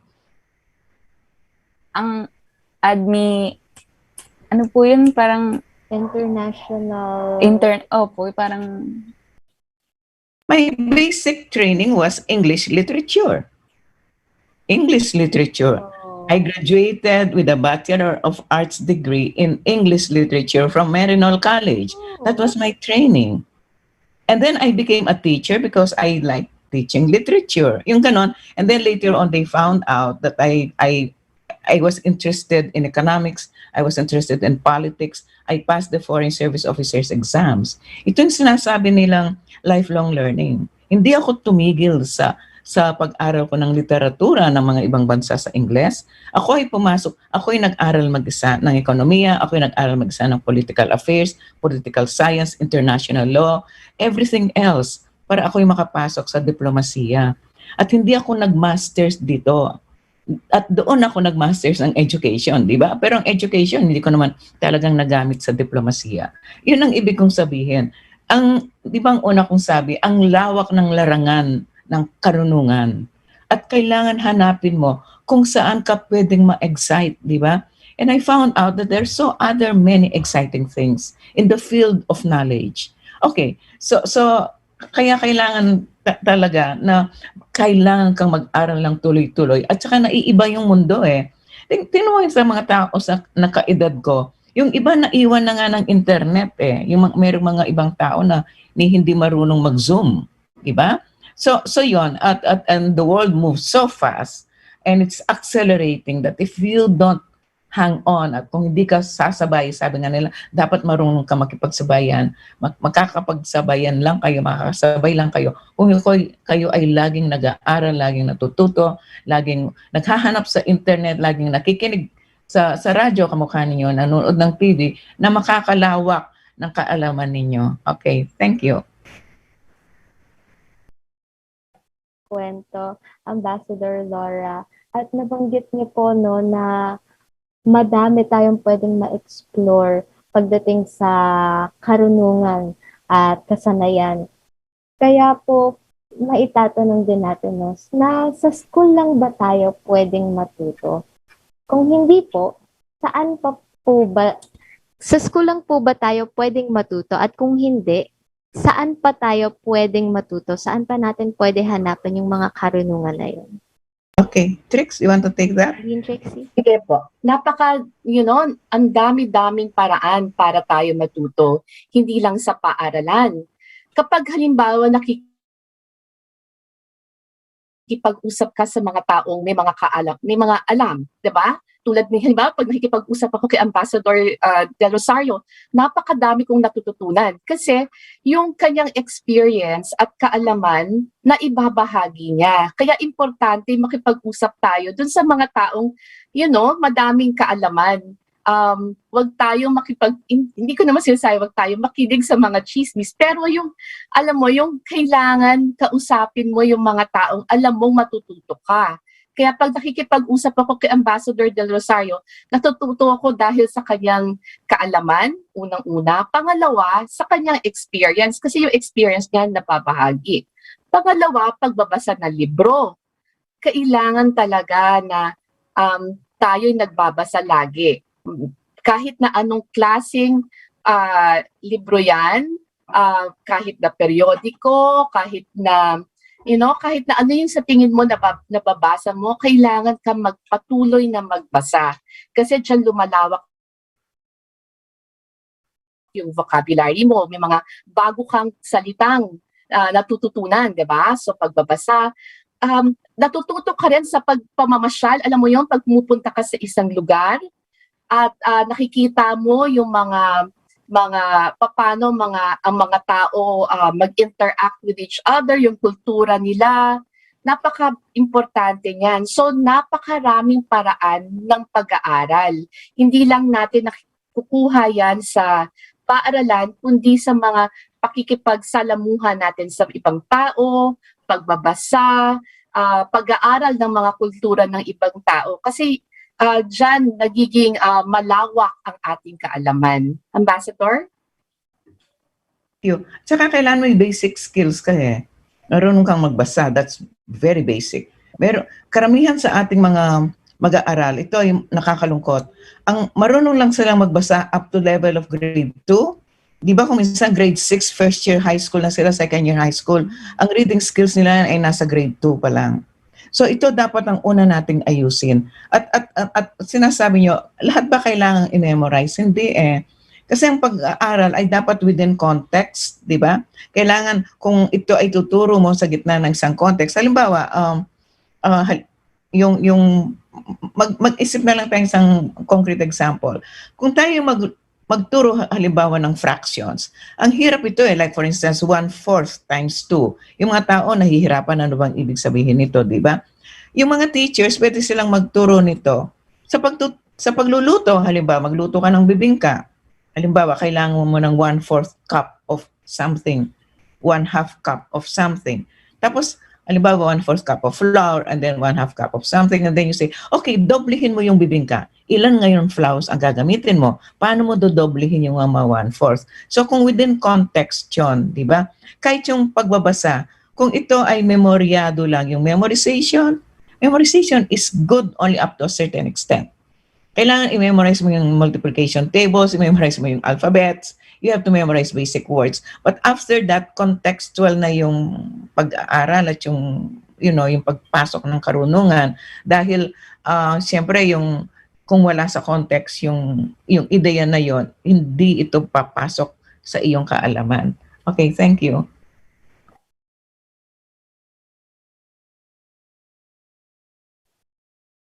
Ang ano po yun, parang international... parang... My basic training was English literature. English literature. I graduated with a Bachelor of Arts degree in English literature from Marinol College. That was my training. And then I became a teacher because I liked teaching literature. Yung ganon. And then later on, they found out that I was interested in economics. I was interested in politics. I passed the Foreign Service Officers exams. Ito yung sinasabi nilang lifelong learning. Hindi ako tumigil sa pag-aral ko ng literatura ng mga ibang bansa sa Ingles. Ako ay pumasok, ako ay nag-aral mag-isa ng ekonomiya, ako ay nag-aral mag-isa ng political affairs, political science, international law, everything else para ako ay makapasok sa diplomasiya. At hindi ako nag-masters dito. At doon ako nag-masters ng education, di ba? Pero ang education, hindi ko naman talagang nagamit sa diplomasiya. Yun ang ibig kong sabihin. Di ba ang una kong sabi, ang lawak ng larangan ng karunungan. At kailangan hanapin mo kung saan ka pwedeng ma-excite, di ba? And I found out that there's so other many exciting things in the field of knowledge. Okay, so kaya kailangan talaga na kailangan kang mag-aral ng tuloy-tuloy at saka naiiba yung mundo Tinuloy sa mga tao sa nakaedad ko, yung iba naiwan na nga ng internet yung merong mga ibang tao na hindi marunong mag-Zoom, di ba? So yon and the world moves so fast and it's accelerating that if you don't hang on at kung hindi ka sasabay, sabi nga nila, dapat marunong ka makipagsabayan. Makakapagsabayan lang kayo, makakasabay lang kayo. Kung kayo ay laging nag-aaral, laging natututo, laging naghahanap sa internet, laging nakikinig sa radyo, kamukha ninyo, nanonood ng TV, na makakalawak ng kaalaman ninyo. Okay, thank you. Kwento, Ambassador Laura. At nabanggit niyo po na madami tayong pwedeng ma-explore pagdating sa karunungan at kasanayan. Kaya po, maitatanong din natin na sa school lang ba tayo pwedeng matuto? Kung hindi po, saan pa po ba, sa school lang po ba tayo pwedeng matuto? At kung hindi, saan pa tayo pwedeng matuto? Saan pa natin pwede hanapin yung mga karunungan na yun? Okay, Trix, you want to take that? Sige po. Ang dami-daming paraan para tayo matuto, hindi lang sa paaralan. Kapag halimbawa makikipag-usap ka sa mga taong may mga alam, 'di ba? Tulad ni halimbawa pag nakikipag-usap ako kay Ambassador Del Rosario, napakadami kong natututunan kasi yung kanyang experience at kaalaman na ibabahagi niya. Kaya importante makipag-usap tayo dun sa mga taong, madaming kaalaman. Wag tayong hindi ko naman sinasabi wag tayong makinig sa mga chismis, pero alam mo, yung kailangan kausapin mo yung mga taong alam mong matututo ka. Kaya pag nakikipag-usap ako kay Ambassador Del Rosario, natututo ako dahil sa kanyang kaalaman, unang-una. Pangalawa, sa kanyang experience, kasi yung experience niya napapahagi. Pangalawa, pagbabasa ng libro. Kailangan talaga na tayo'y nagbabasa lagi. Kahit na anong klaseng libro yan, kahit na periodiko, kahit na kahit na ano yung sa tingin mo nababasa mo, kailangan ka magpatuloy na magbasa. Kasi dyan lumalawak yung vocabulary mo. May mga bago kang salitang natututunan, di ba? So pagbabasa, natututo ka rin sa pagpamamasyal. Alam mo yun, pag pumupunta ka sa isang lugar at nakikita mo yung paano ang mga tao mag-interact with each other, yung kultura nila, napaka-importante niyan. So napakaraming paraan ng pag-aaral. Hindi lang natin nakukuha yan sa paaralan, kundi sa mga pakikipagsalamuhan natin sa ibang tao, pagbabasa, pag-aaral ng mga kultura ng ibang tao. Kasi diyan nagiging malawak ang ating kaalaman. Ambassador? Tsaka kailangan mo yung basic skills ka eh. Marunong kang magbasa. That's very basic. Pero karamihan sa ating mga mag-aaral, ito ay nakakalungkot. Ang marunong lang silang magbasa up to level of grade 2. Di ba kung minsan grade 6, first year high school na sila, second year high school, ang reading skills nila ay nasa grade 2 pa lang. So ito dapat ang una nating ayusin. At sinasabi nyo, lahat ba kailangan i-memorize? Hindi eh. Kasi ang pag-aaral ay dapat within context, di ba? Kailangan kung ito ay tuturo mo sa gitna ng isang context. Halimbawa, mag-isip na lang tayo isang concrete example. Kung tayo magturo halimbawa ng fractions, ang hirap ito eh, like for instance, 1/4 times 2. Yung mga tao nahihirapan ano bang ibig sabihin nito, di ba? Yung mga teachers, pwede silang magturo nito. Sa pagluluto, halimbawa, magluto ka ng bibingka. Halimbawa, kailangan mo ng 1/4 cup of something, 1/2 cup of something. Tapos, halimbawa, 1/4 cup of flour and then 1/2 cup of something. And then you say, okay, doblehin mo yung bibingka. Ilan ngayon flours ang gagamitin mo? Paano mo dodoblehin yung mga 1/4? So kung within context yun, di ba? Kahit yung pagbabasa, kung ito ay memoryado lang, yung memorization is good only up to a certain extent. Kailangan i-memorize mo yung multiplication tables, i-memorize mo yung alphabets, you have to memorize basic words. But after that, contextual na yung pag-aaral at yung pagpasok ng karunungan. Dahil, siyempre, kung wala sa context, yung ideya na yon, hindi ito papasok sa iyong kaalaman. Okay, thank you.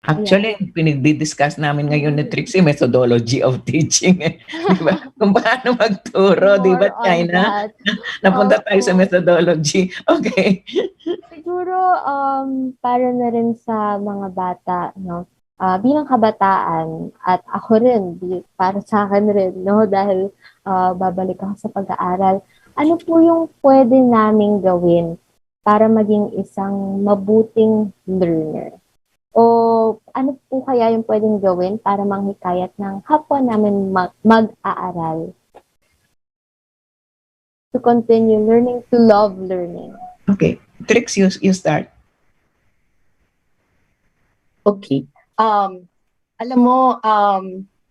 Actually, pinag-discuss namin ngayon ni Trixie, methodology of teaching. Di ba? Kung paano magturo, di ba, China? Napunta tayo sa methodology. Okay. Siguro, para na rin sa mga bata, no? Bilang kabataan, at ako rin, para sa akin rin, no? Dahil babalik ako sa pag-aaral, ano po yung pwede naming gawin para maging isang mabuting learner? O ano po kaya yung pwedeng gawin para manghikayat ng kapwa namin mag-aaral? To continue learning, to love learning. Okay. Trix, you start. Okay. Alam mo,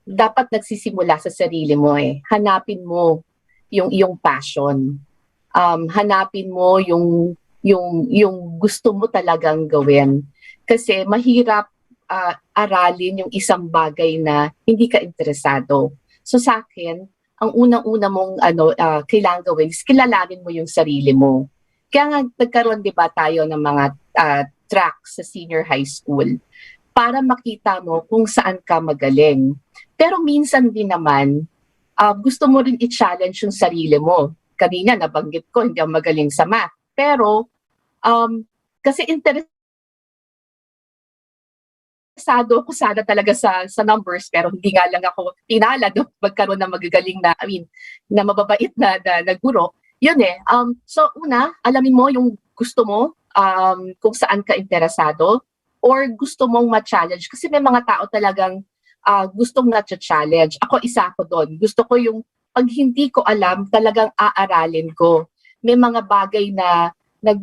dapat nagsisimula sa sarili mo eh. Hanapin mo yung iyong passion. Hanapin mo yung gusto mo talagang gawin. Kasi mahirap aralin yung isang bagay na hindi ka interesado. So sa akin, ang unang-una mong kailangan gawin is kilalanin mo yung sarili mo. Kaya nga nagkaroon 'di ba tayo ng mga track sa senior high school para makita mo kung saan ka magaling. Pero minsan din naman, gusto mo rin i-challenge yung sarili mo. Kanina nabanggit ko, hindi ako magaling sa math. Pero kasi interesado ko sana talaga sa numbers, pero hindi nga lang ako pinalad magkaroon ng magagaling na, na mababait na guro. Yun eh. So una, alamin mo yung gusto mo, kung saan ka interesado, or gusto mong ma-challenge. Kasi may mga tao talagang gustong na-challenge. Ako isa ko doon. Gusto ko yung pag hindi ko alam, talagang aaralin ko. May mga bagay na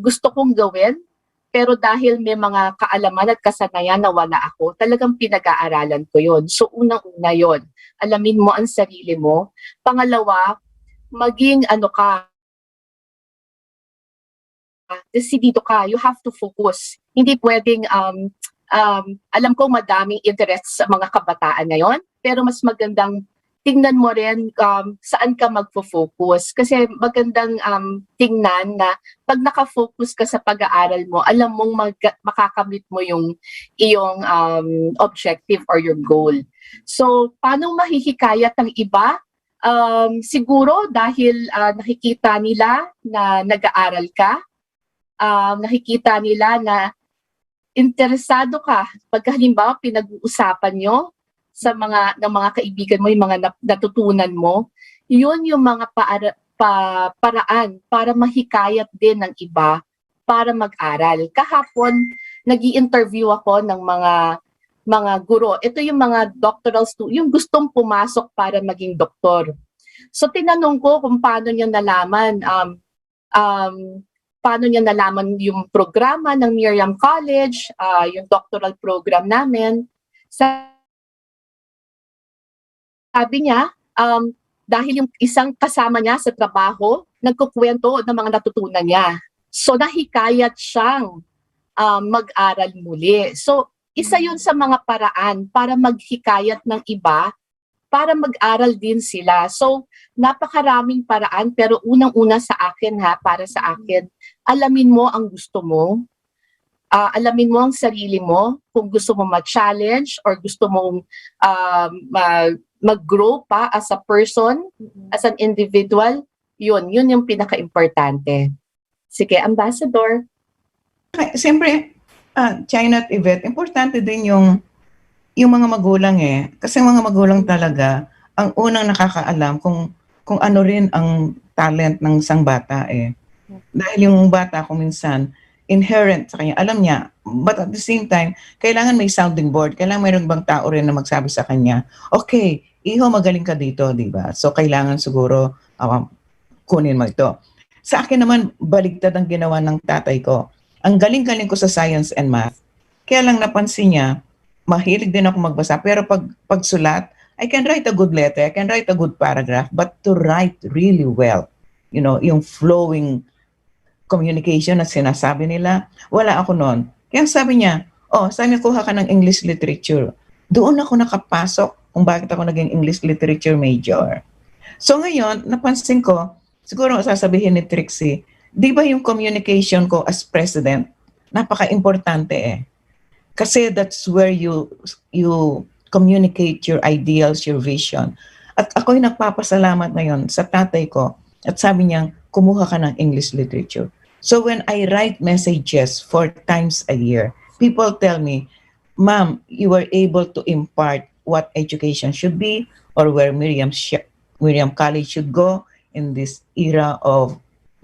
gusto kong gawin, pero dahil may mga kaalaman at kasanayan na wala ako, talagang pinag-aaralan ko yun. So unang-una yun, alamin mo ang sarili mo. Pangalawa, maging decidido ka, you have to focus. Hindi pwedeng, alam ko madaming interest sa mga kabataan ngayon, pero mas magandang tingnan mo rin saan ka magfo-focus. Kasi magandang tingnan na pag nakafocus ka sa pag-aaral mo, alam mong makakamit mo yung iyong objective or your goal. So, paano mahihikayat ng iba? Siguro dahil nakikita nila na nag-aaral ka, nakikita nila na interesado ka. Pag halimbawa pinag-uusapan nyo ng mga kaibigan mo, yung mga natutunan mo, yun yung mga paraan para mahikayat din ng iba para mag-aral. Kahapon, nag-i-interview ako ng mga guro. Ito yung mga doctoral students, yung gustong pumasok para maging doktor. So tinanong ko kung paano niya nalaman, yung programa ng Miriam College, yung doctoral program namin. Sabi niya, dahil yung isang kasama niya sa trabaho, nagkukwento ng mga natutunan niya. So nahikayat siyang mag-aral muli. So isa yun sa mga paraan para maghikayat ng iba, para mag-aral din sila. So napakaraming paraan, pero unang-una sa akin para sa akin, alamin mo ang gusto mo, alamin mo ang sarili mo, kung gusto mo ma-challenge or gusto mong mag-grow pa as a person, as an individual, yun yung pinaka-importante. Sige, Ambassador. Siyempre, China at Yvette, importante din yung mga magulang eh. Kasi mga magulang talaga, ang unang nakakaalam kung ano rin ang talent ng isang bata eh. Dahil yung bata kung minsan, inherent sa kanya, alam niya, but at the same time, kailangan may sounding board, kailangan mayroong bang tao rin na magsabi sa kanya, okay, iho, magaling ka dito, di ba? So, kailangan siguro kunin mo ito. Sa akin naman, baligtad ang ginawa ng tatay ko. Ang galing-galing ko sa science and math. Kaya lang napansin niya, mahilig din ako magbasa, pero pagsulat, I can write a good letter, I can write a good paragraph, but to write really well, yung flowing communication na sinasabi nila, wala ako noon. Kaya sabi niya, sabi niya, kuha ka ng English literature. Doon ako nakapasok kung bakit ako naging English literature major. So ngayon, napansin ko, siguro sasabihin ni Trixie, di ba yung communication ko as president, napaka-importante eh. Kasi that's where you communicate your ideals, your vision. At ako'y nagpapasalamat ngayon sa tatay ko at sabi niya, kumuha ka ng English literature. So when I write messages 4 times a year, people tell me, Ma'am, you were able to impart what education should be or where Miriam College should go in this era of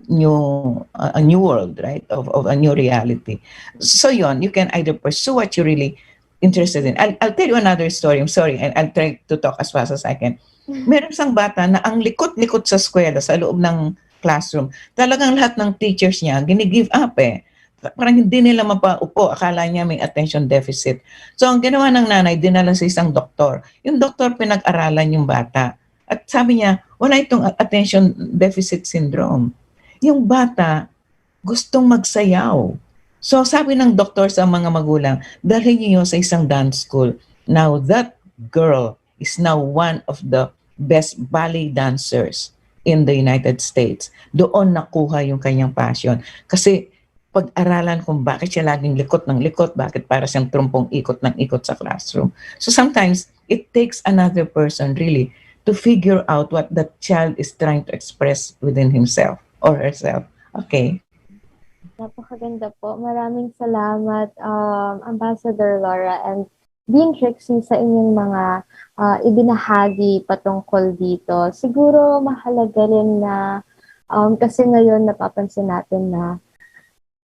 a new world, right? Of a new reality. So you can either pursue what you're really interested in. I'll tell you another story. I'm sorry, I'll try to talk as fast as I can. Meron isang bata na ang likot-likot sa eskwela, sa loob ng classroom. Talagang lahat ng teachers niya, gini-give up eh. Parang hindi nila mapaupo, akala niya may attention deficit. So ang ginawa ng nanay, dinala sa isang doktor. Yung doktor pinag-aralan yung bata. At sabi niya, wala itong attention deficit syndrome. Yung bata, gustong magsayaw. So sabi ng doktor sa mga magulang, dalhin niyo sa isang dance school. Now that girl is now one of the best ballet dancers in the United States. Doon nakuha yung kanyang passion. Kasi pag-aralan kung bakit siya laging likot ng likot, bakit para siyang trumpong ikot ng ikot sa classroom. So sometimes, it takes another person really to figure out what that child is trying to express within himself or herself. Okay. Napakaganda po. Maraming salamat, Ambassador Laura and Dean Trixie sa inyong mga ibinahagi patungkol dito. Siguro mahalaga rin na kasi ngayon napapansin natin na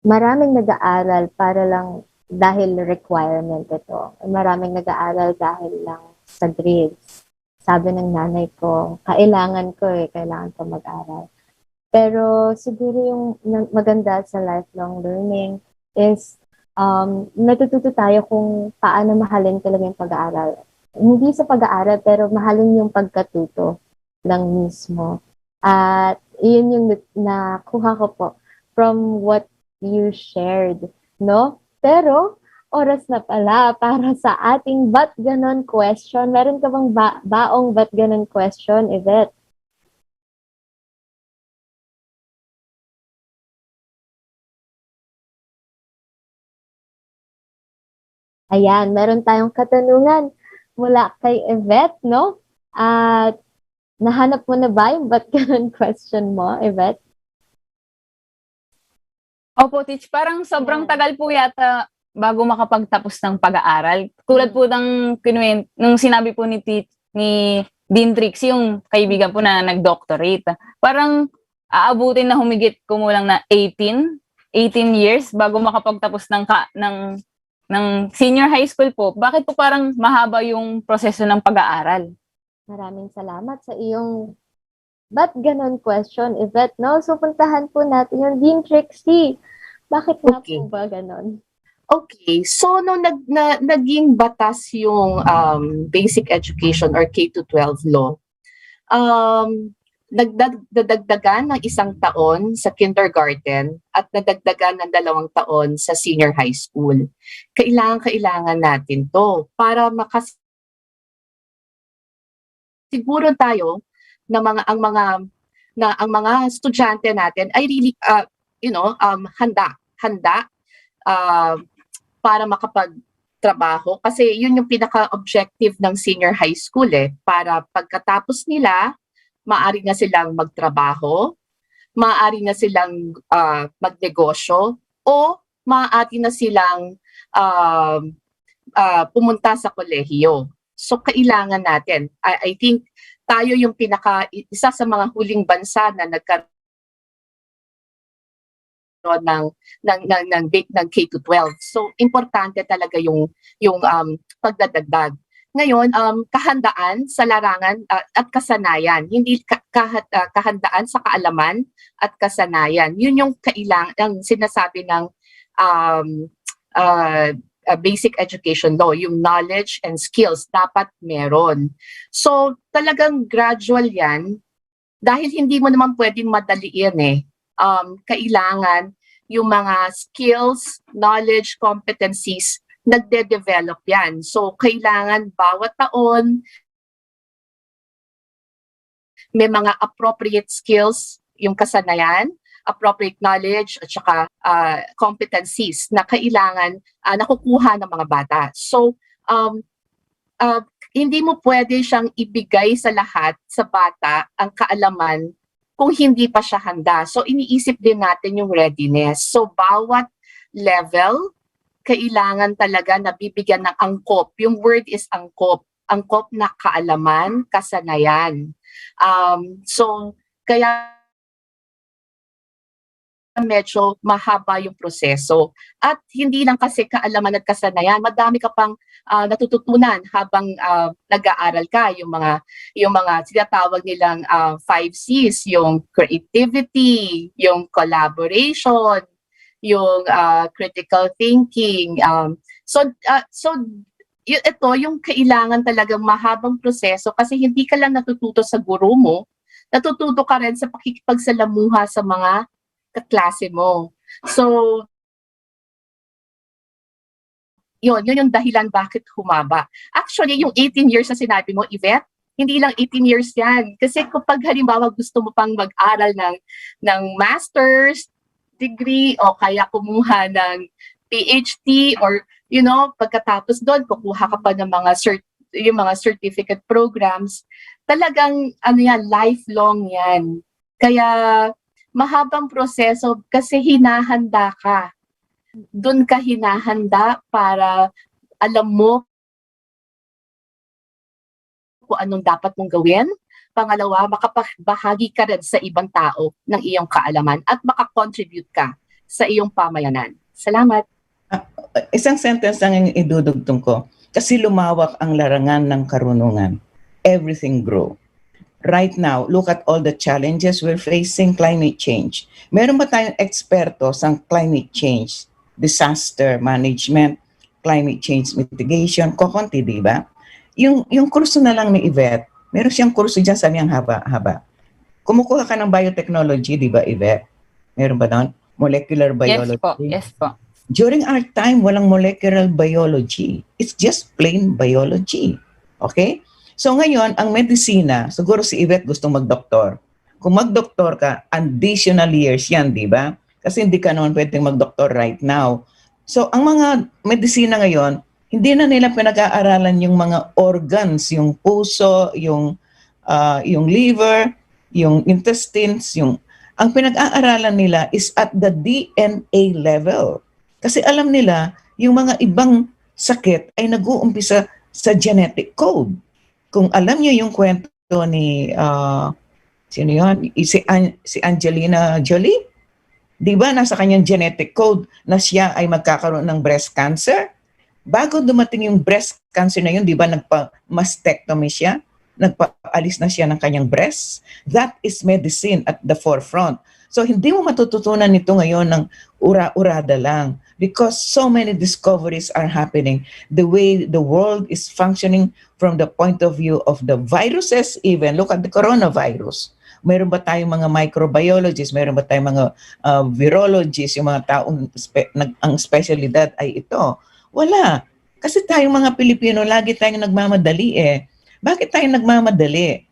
maraming nag-aaral para lang dahil requirement ito. Maraming nag-aaral dahil lang sa grades. Sabi ng nanay ko, kailangan ko mag-aral. Pero siguro yung maganda sa lifelong learning is natututo tayo kung paano mahalin talaga yung pag-aaral. Hindi sa pag-aaral, pero mahalin yung pagkatuto lang mismo. At yun yung nakuha ko po from what you shared, no? Pero, oras na pala para sa ating Ba't Ganon question. Meron ka bang baong Ba't Ganon question, Yvette? Ayan, meron tayong katanungan mula kay Yvette, no? At nahanap mo na ba yung Ba't Ganon question mo, Yvette? Opo, Teach. Parang sobrang tagal po yata bago makapagtapos ng pag-aaral. Tulad po ng nung sinabi po ni Dean Trixie, yung kaibigan po na nag-doctorate. Parang aabutin na humigit kumulang na 18 years bago makapagtapos ng senior high school po. Bakit po parang mahaba yung proseso ng pag-aaral? Maraming salamat sa iyong Ba't Ganon question, Yvette, no? So, puntahan po natin yung Dean Trixie. Bakit nga po ba ganon? Okay, so nung naging batas yung basic education or K-12 law, nadagdagan ng 1 taon sa kindergarten at nadagdagan ng 2 taon sa senior high school. Kailangan natin to para siguro tayo na ang mga estudyante natin ay really handa para makapagtrabaho kasi yun yung pinaka-objective ng senior high school para pagkatapos nila maaari na silang magtrabaho, maaari na silang magnegosyo o maaari na silang pumunta sa kolehiyo. So kailangan natin, I think tayo yung isa sa mga huling bansa na nagkaroon ng K-12. So importante talaga yung pagdadagdag. Ngayon, kahandaan sa larangan at kasanayan, hindi kahandaan sa kaalaman at kasanayan. Yun yung ang sinasabi ng basic education law, yung knowledge and skills dapat meron. So talagang gradual yan dahil hindi mo naman pwedeng madaliin kailangan yung mga skills, knowledge, competencies, nagde-develop yan. So, kailangan bawat taon may mga appropriate skills, yung kasanayan, appropriate knowledge, at saka competencies na kailangan nakukuha ng mga bata. So, hindi mo pwede siyang ibigay sa lahat sa bata ang kaalaman kung hindi pa siya handa. So, iniisip din natin yung readiness. So, bawat level, kailangan talaga na bibigyan ng angkop. Yung word is angkop. Angkop na kaalaman, kasanayan. So, kaya medyo mahaba yung proseso. At hindi lang kasi kaalaman at kasanayan, madami ka pang natututunan habang nag-aaral ka. Yung mga sinatawag nilang 5 C's, yung creativity, yung collaboration, yung critical thinking. Ito yung kailangan talagang mahabang proseso kasi hindi ka lang natututo sa guro mo, natututo ka rin sa pakikipagsalamuha sa mga kaklase mo. So, yun yung dahilan bakit humaba. Actually, yung 18 years na sinabi mo, Yvette, hindi lang 18 years yan. Kasi kapag halimbawa gusto mo pang mag-aral ng masters, degree o kaya kumuha ng PhD or pagkatapos doon kukuha ka pa ng yung mga certificate programs. Talagang lifelong yan. Kaya mahabang proseso kasi hinahanda ka. Doon ka hinahanda para alam mo kung anong dapat mong gawin. Pangalawa, makapahagi ka rin sa ibang tao ng iyong kaalaman at makakontribute ka sa iyong pamayanan. Salamat. Isang sentence lang yung idudugtong ko. Kasi lumawak ang larangan ng karunungan. Everything grow. Right now, look at all the challenges we're facing, climate change. Meron ba tayong eksperto sa climate change, disaster management, climate change mitigation? Kokonti, di ba? Yung kurso na lang ni Yvette, meron siyang kurso dyan sa aming haba-haba. Kumukuha ka ng biotechnology, di ba, Yvette? Meron ba doon? Molecular biology. Yes po. During our time, walang molecular biology. It's just plain biology. Okay? So ngayon, ang medisina, siguro si Yvette gustong mag-doktor. Kung mag-doktor ka, additional years yan, di ba? Kasi hindi ka naman pwedeng mag-doktor right now. So ang mga medisina ngayon, hindi na nila pinag-aaralan yung mga organs, yung puso, yung liver, yung intestines, ang pinag-aaralan nila is at the DNA level. Kasi alam nila, yung mga ibang sakit ay nag-uumpisa sa genetic code. Kung alam niyo yung kwento ni, sino yun? Si Angelina Jolie? Di ba nasa kanyang genetic code na siya ay magkakaroon ng breast cancer? Bago dumating yung breast cancer na yun, di ba nagpa-mastectomy siya? Nagpaalis na siya ng kanyang breast? That is medicine at the forefront. So hindi mo matututunan nito ngayon ng ura-urada lang because so many discoveries are happening. The way the world is functioning from the point of view of the viruses even. Look at the coronavirus. Meron ba tayong mga microbiologists? Meron ba tayong mga virologists? Yung mga taong ang specialidad ay ito? Wala. Kasi tayong mga Pilipino, lagi tayong nagmamadali eh. Bakit tayo nagmamadali?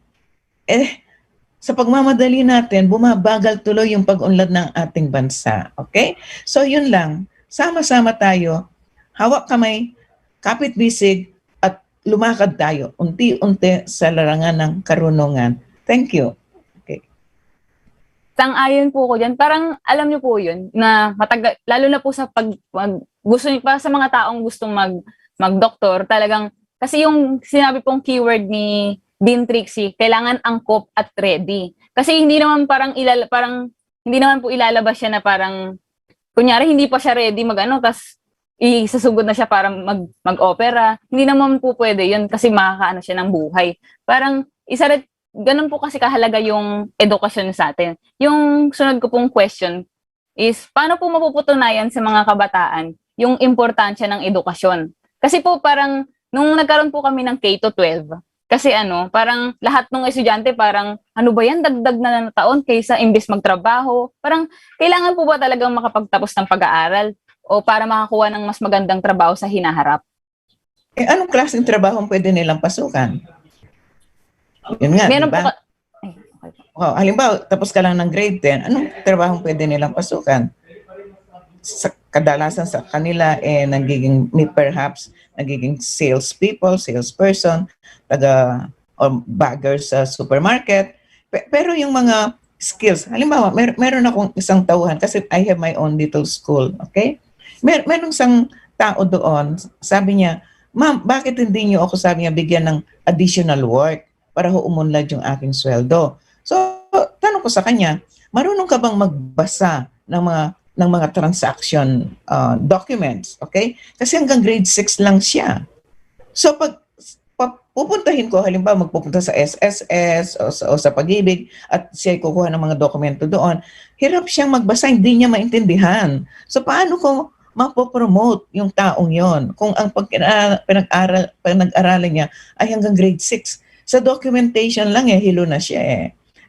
Sa pagmamadali natin, bumabagal tuloy yung pag-unlad ng ating bansa. Okay? So yun lang. Sama-sama tayo, hawak kamay, kapit bisig, at lumakad tayo unti-unti sa larangan ng karunungan. Thank you. Okay. Sang-ayon po ko dyan. Parang alam niyo po yun, na matagal, lalo na po sa gusto niyo, para sa mga taong gustong mag-doktor, talagang, kasi yung sinabi pong keyword ni Dean Trixie, kailangan angkop at ready. Kasi hindi naman hindi naman po ilalabas siya na parang kunyari hindi pa siya ready tas isasugod na siya para mag-opera. Hindi naman po pwede yun kasi makakaano siya ng buhay. Parang ganun po kasi kahalaga yung edukasyon sa atin. Yung sunod ko pong question is, paano po mapuputunayan sa mga kabataan yung importansya ng edukasyon? Kasi po parang nung nagkaroon po kami ng K-12, kasi parang lahat ng estudyante parang, ano ba yan, dagdag na taon kaysa imbes magtrabaho. Parang, kailangan po ba talagang makapagtapos ng pag-aaral o para makakuha ng mas magandang trabaho sa hinaharap? Anong klaseng trabaho pwede nilang pasukan? Yun nga, meron diba? Halimbawa, tapos ka lang ng grade 10, anong trabaho pwede nilang pasukan? Kadalasan sa kanila perhaps nagiging salesperson, bagger sa supermarket. Pero yung mga skills, halimbawa, meron akong isang tauhan kasi I have my own little school, okay? Meron isang tao doon, sabi niya, "Ma'am, bakit hindi niyo ako," sabi niya, "bigyan ng additional work para umunlad yung aking sweldo?" So, tanong ko sa kanya, marunong ka bang magbasa ng mga transaction documents, okay? Kasi hanggang grade 6 lang siya. So pag pupuntahin ko, halimbawa magpupunta sa SSS o sa Pag-ibig at siya kukuha ng mga dokumento doon, hirap siyang magbasa, hindi niya maintindihan. So paano ko mapopromote yung taong yon kung ang pinag-aralan niya ay hanggang grade 6? Sa documentation lang hilo na siya eh.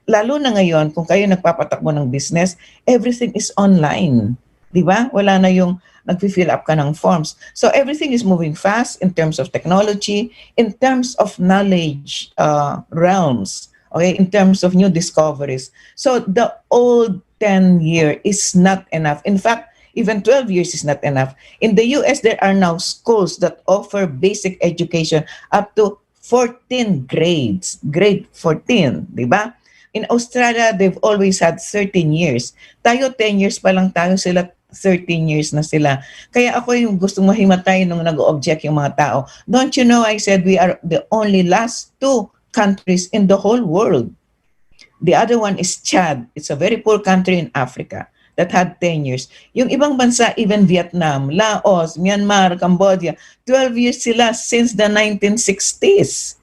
Lalo na ngayon, kung kayo nagpapatakbo ng business, everything is online. Di ba? Wala na yung nag-fill up ka ng forms. So everything is moving fast in terms of technology, in terms of knowledge realms, okay, in terms of new discoveries. So the old 10 years is not enough. In fact, even 12 years is not enough. In the US, there are now schools that offer basic education up to 14 grades. Grade 14, di ba? In Australia, they've always had 13 years. Tayo, 10 years pa lang tayo, sila 13 years na sila. Kaya ako yung gustong mahimatay nung nag-object yung mga tao. Don't you know, I said we are the only last two countries in the whole world. The other one is Chad. It's a very poor country in Africa that had 10 years. Yung ibang bansa, even Vietnam, Laos, Myanmar, Cambodia, 12 years sila since the 1960s.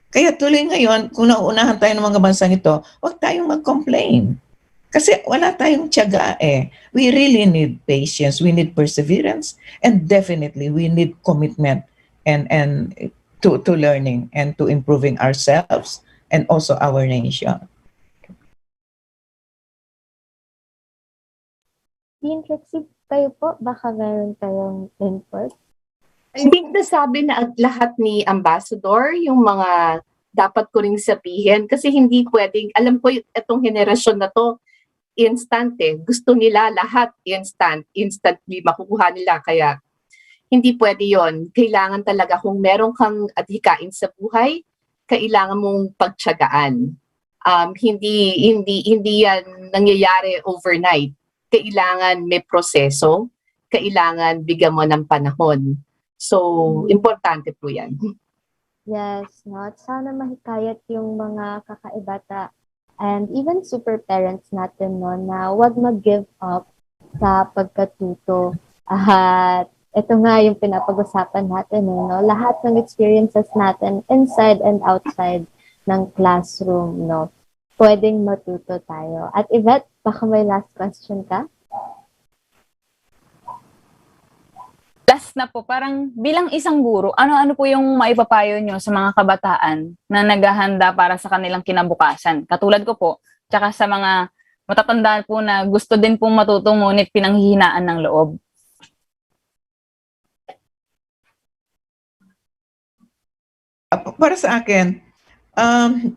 Kaya tuloy ngayon, kung nauunahan tayo ng mga bansang ito, huwag tayong mag-complain. Kasi wala tayong tiyaga eh. We really need patience, we need perseverance, and definitely we need commitment and to learning and to improving ourselves and also our nation. Dean Trixie, kayo po, baka meron kayong input? I think nasabi na at lahat ni Ambassador yung mga dapat ko ring sabihin kasi hindi pwedeng, alam ko itong henerasyon na to, instant eh. Gusto nila lahat instant, instantly makukuha nila. Kaya hindi pwede yon. Kailangan talaga kung meron kang adhikain sa buhay, kailangan mong pagtiyagaan. Hindi yan nangyayari overnight. Kailangan may proseso, kailangan bigyan mo ng panahon. So, importante po yan. Yes, no? At sana mahikayat yung mga kakaibata and even super parents natin, no, na wag mag-give up sa pagkatuto. At ito nga yung pinapag-usapan natin, no? Lahat ng experiences natin inside and outside ng classroom, no? Pwedeng matuto tayo. At Yvette, baka may last question ka? Last na po, parang bilang isang guro, ano-ano po yung maipapayo nyo sa mga kabataan na naghahanda para sa kanilang kinabukasan? Katulad ko po, tsaka sa mga matatandaan po na gusto din pong matuto ngunit pinanghihinaan ng loob. Para sa akin,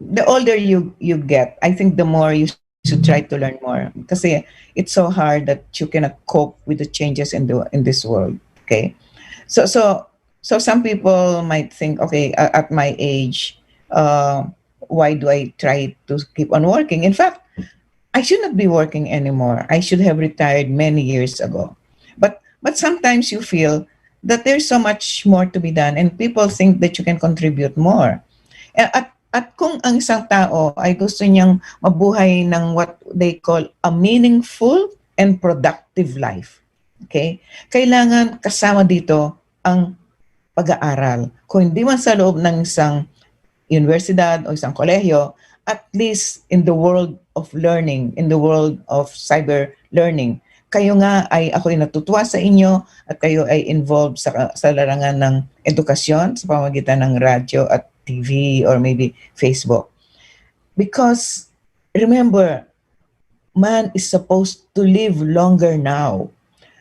the older you get, I think the more you should try to learn more. Kasi it's so hard that you cannot cope with the changes in this world. Okay, so some people might think, okay, at my age, why do I try to keep on working? In fact, I should not be working anymore. I should have retired many years ago. But sometimes you feel that there's so much more to be done, and people think that you can contribute more. At kung ang isang tao ay gusto niyang mabuhay ng what they call a meaningful and productive life, okay? Kailangan kasama dito ang pag-aaral. Kung hindi man sa loob ng isang universidad o isang kolehiyo, at least in the world of learning, in the world of cyber learning, kayo nga ay ako'y natutuwa sa inyo at kayo ay involved sa larangan ng edukasyon sa pamamagitan ng radyo at TV or maybe Facebook. Because remember, man is supposed to live longer now.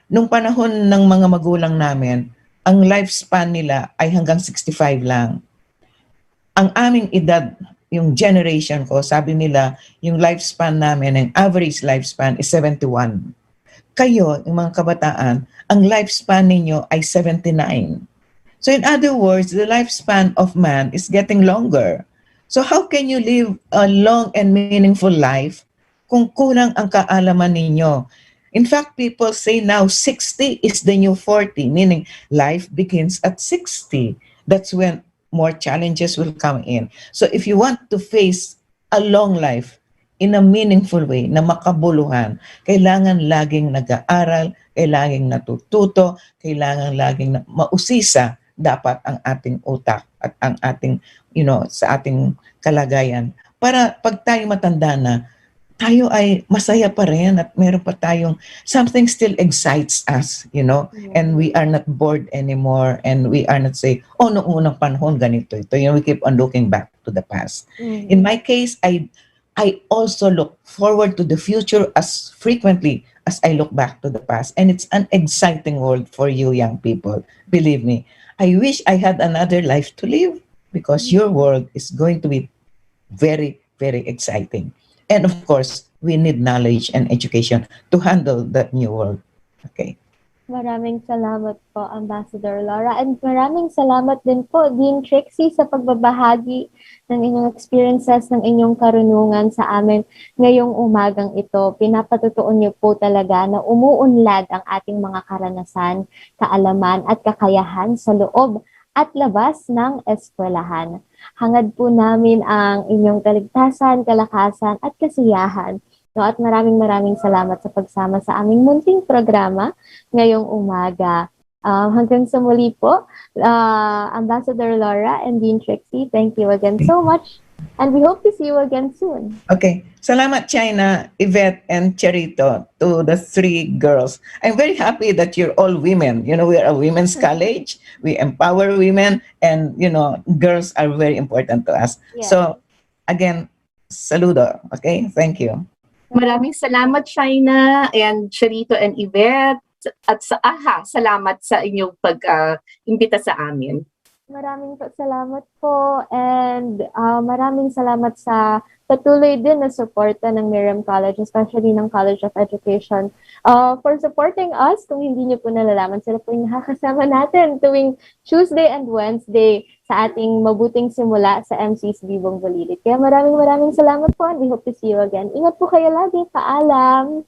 Nung panahon ng mga magulang namin, ang lifespan nila ay hanggang 65 lang. Ang aming edad, yung generation ko, sabi nila, yung lifespan namin, yung average lifespan is 71. Kayo, yung mga kabataan, ang lifespan ninyo ay 79. So in other words, the lifespan of man is getting longer. So how can you live a long and meaningful life kung kulang ang kaalaman ninyo? In fact, people say now 60 is the new 40, meaning life begins at 60. That's when more challenges will come in. So if you want to face a long life in a meaningful way, na makabuluhan, kailangan laging nag-aaral, kailangan natututo, kailangan laging mausisa dapat ang ating utak at ang ating, sa ating kalagayan. Para pag tayo matanda na, tayo ay masaya pa rin at meron pa tayong, something still excites us, and we are not bored anymore, and we are not say, oh, noong unang panahon ganito ito. We keep on looking back to the past. Mm-hmm. In my case, I also look forward to the future as frequently as I look back to the past. And it's an exciting world for you young people. Believe me, I wish I had another life to live because your world is going to be very, very exciting. And of course, we need knowledge and education to handle that new world. Okay. Maraming salamat po, Ambassador Laura. And maraming salamat din po, Dean Trixie, sa pagbabahagi ng inyong experiences, ng inyong karunungan sa amin ngayong umagang ito. Pinapatutuon niyo po talaga na umuunlad ang ating mga karanasan, kaalaman at kakayahan sa loob at labas ng eskwelahan. Hangad po namin ang inyong kaligtasan, kalakasan at kasiyahan. No, at maraming salamat sa pagsama sa aming munting programa ngayong umaga. Hanggang sa muli po, Ambassador Laura and Dean Trixie, thank you again so much. And we hope to see you again soon. Okay. Salamat, China, Yvette, and Charito, to the 3 girls. I'm very happy that you're all women. You know, we are a women's college. We empower women, and, you know, girls are very important to us. Yeah. So, again, saludo. Okay? Thank you. Maraming salamat, China and Charito and Yvette. At sa salamat sa inyong pag-imbita sa amin. Maraming salamat po, and maraming salamat sa patuloy din na suporta ng Miriam College, especially ng College of Education, for supporting us. Kung hindi niyo po nalalaman, sila po yung nakakasama natin tuwing Tuesday and Wednesday sa ating mabuting simula sa MC's Bibong Validit. Kaya maraming salamat po, and we hope to see you again. Ingat po kayo lagi. Paalam!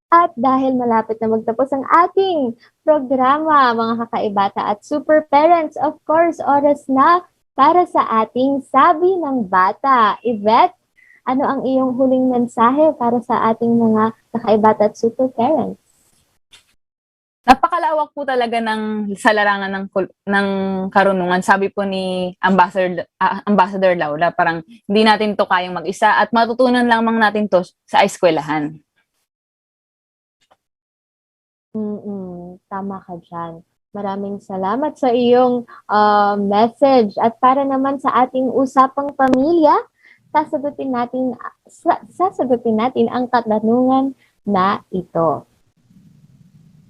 At dahil malapit na magtapos ang ating programa, mga kakaibata at super parents, of course, oras na para sa ating Sabi ng Bata. Yvette, ano ang iyong huling mensahe para sa ating mga kakaibata at super parents? Napakalawak po talaga sa larangan ng karunungan. Sabi po ni Ambassador Laura, parang hindi natin to kayang mag-isa at matutunan lamang natin to sa eskwelahan. Tama ka dyan. Maraming salamat sa iyong message. At para naman sa ating usapang pamilya, sasagutin natin ang katanungan na ito.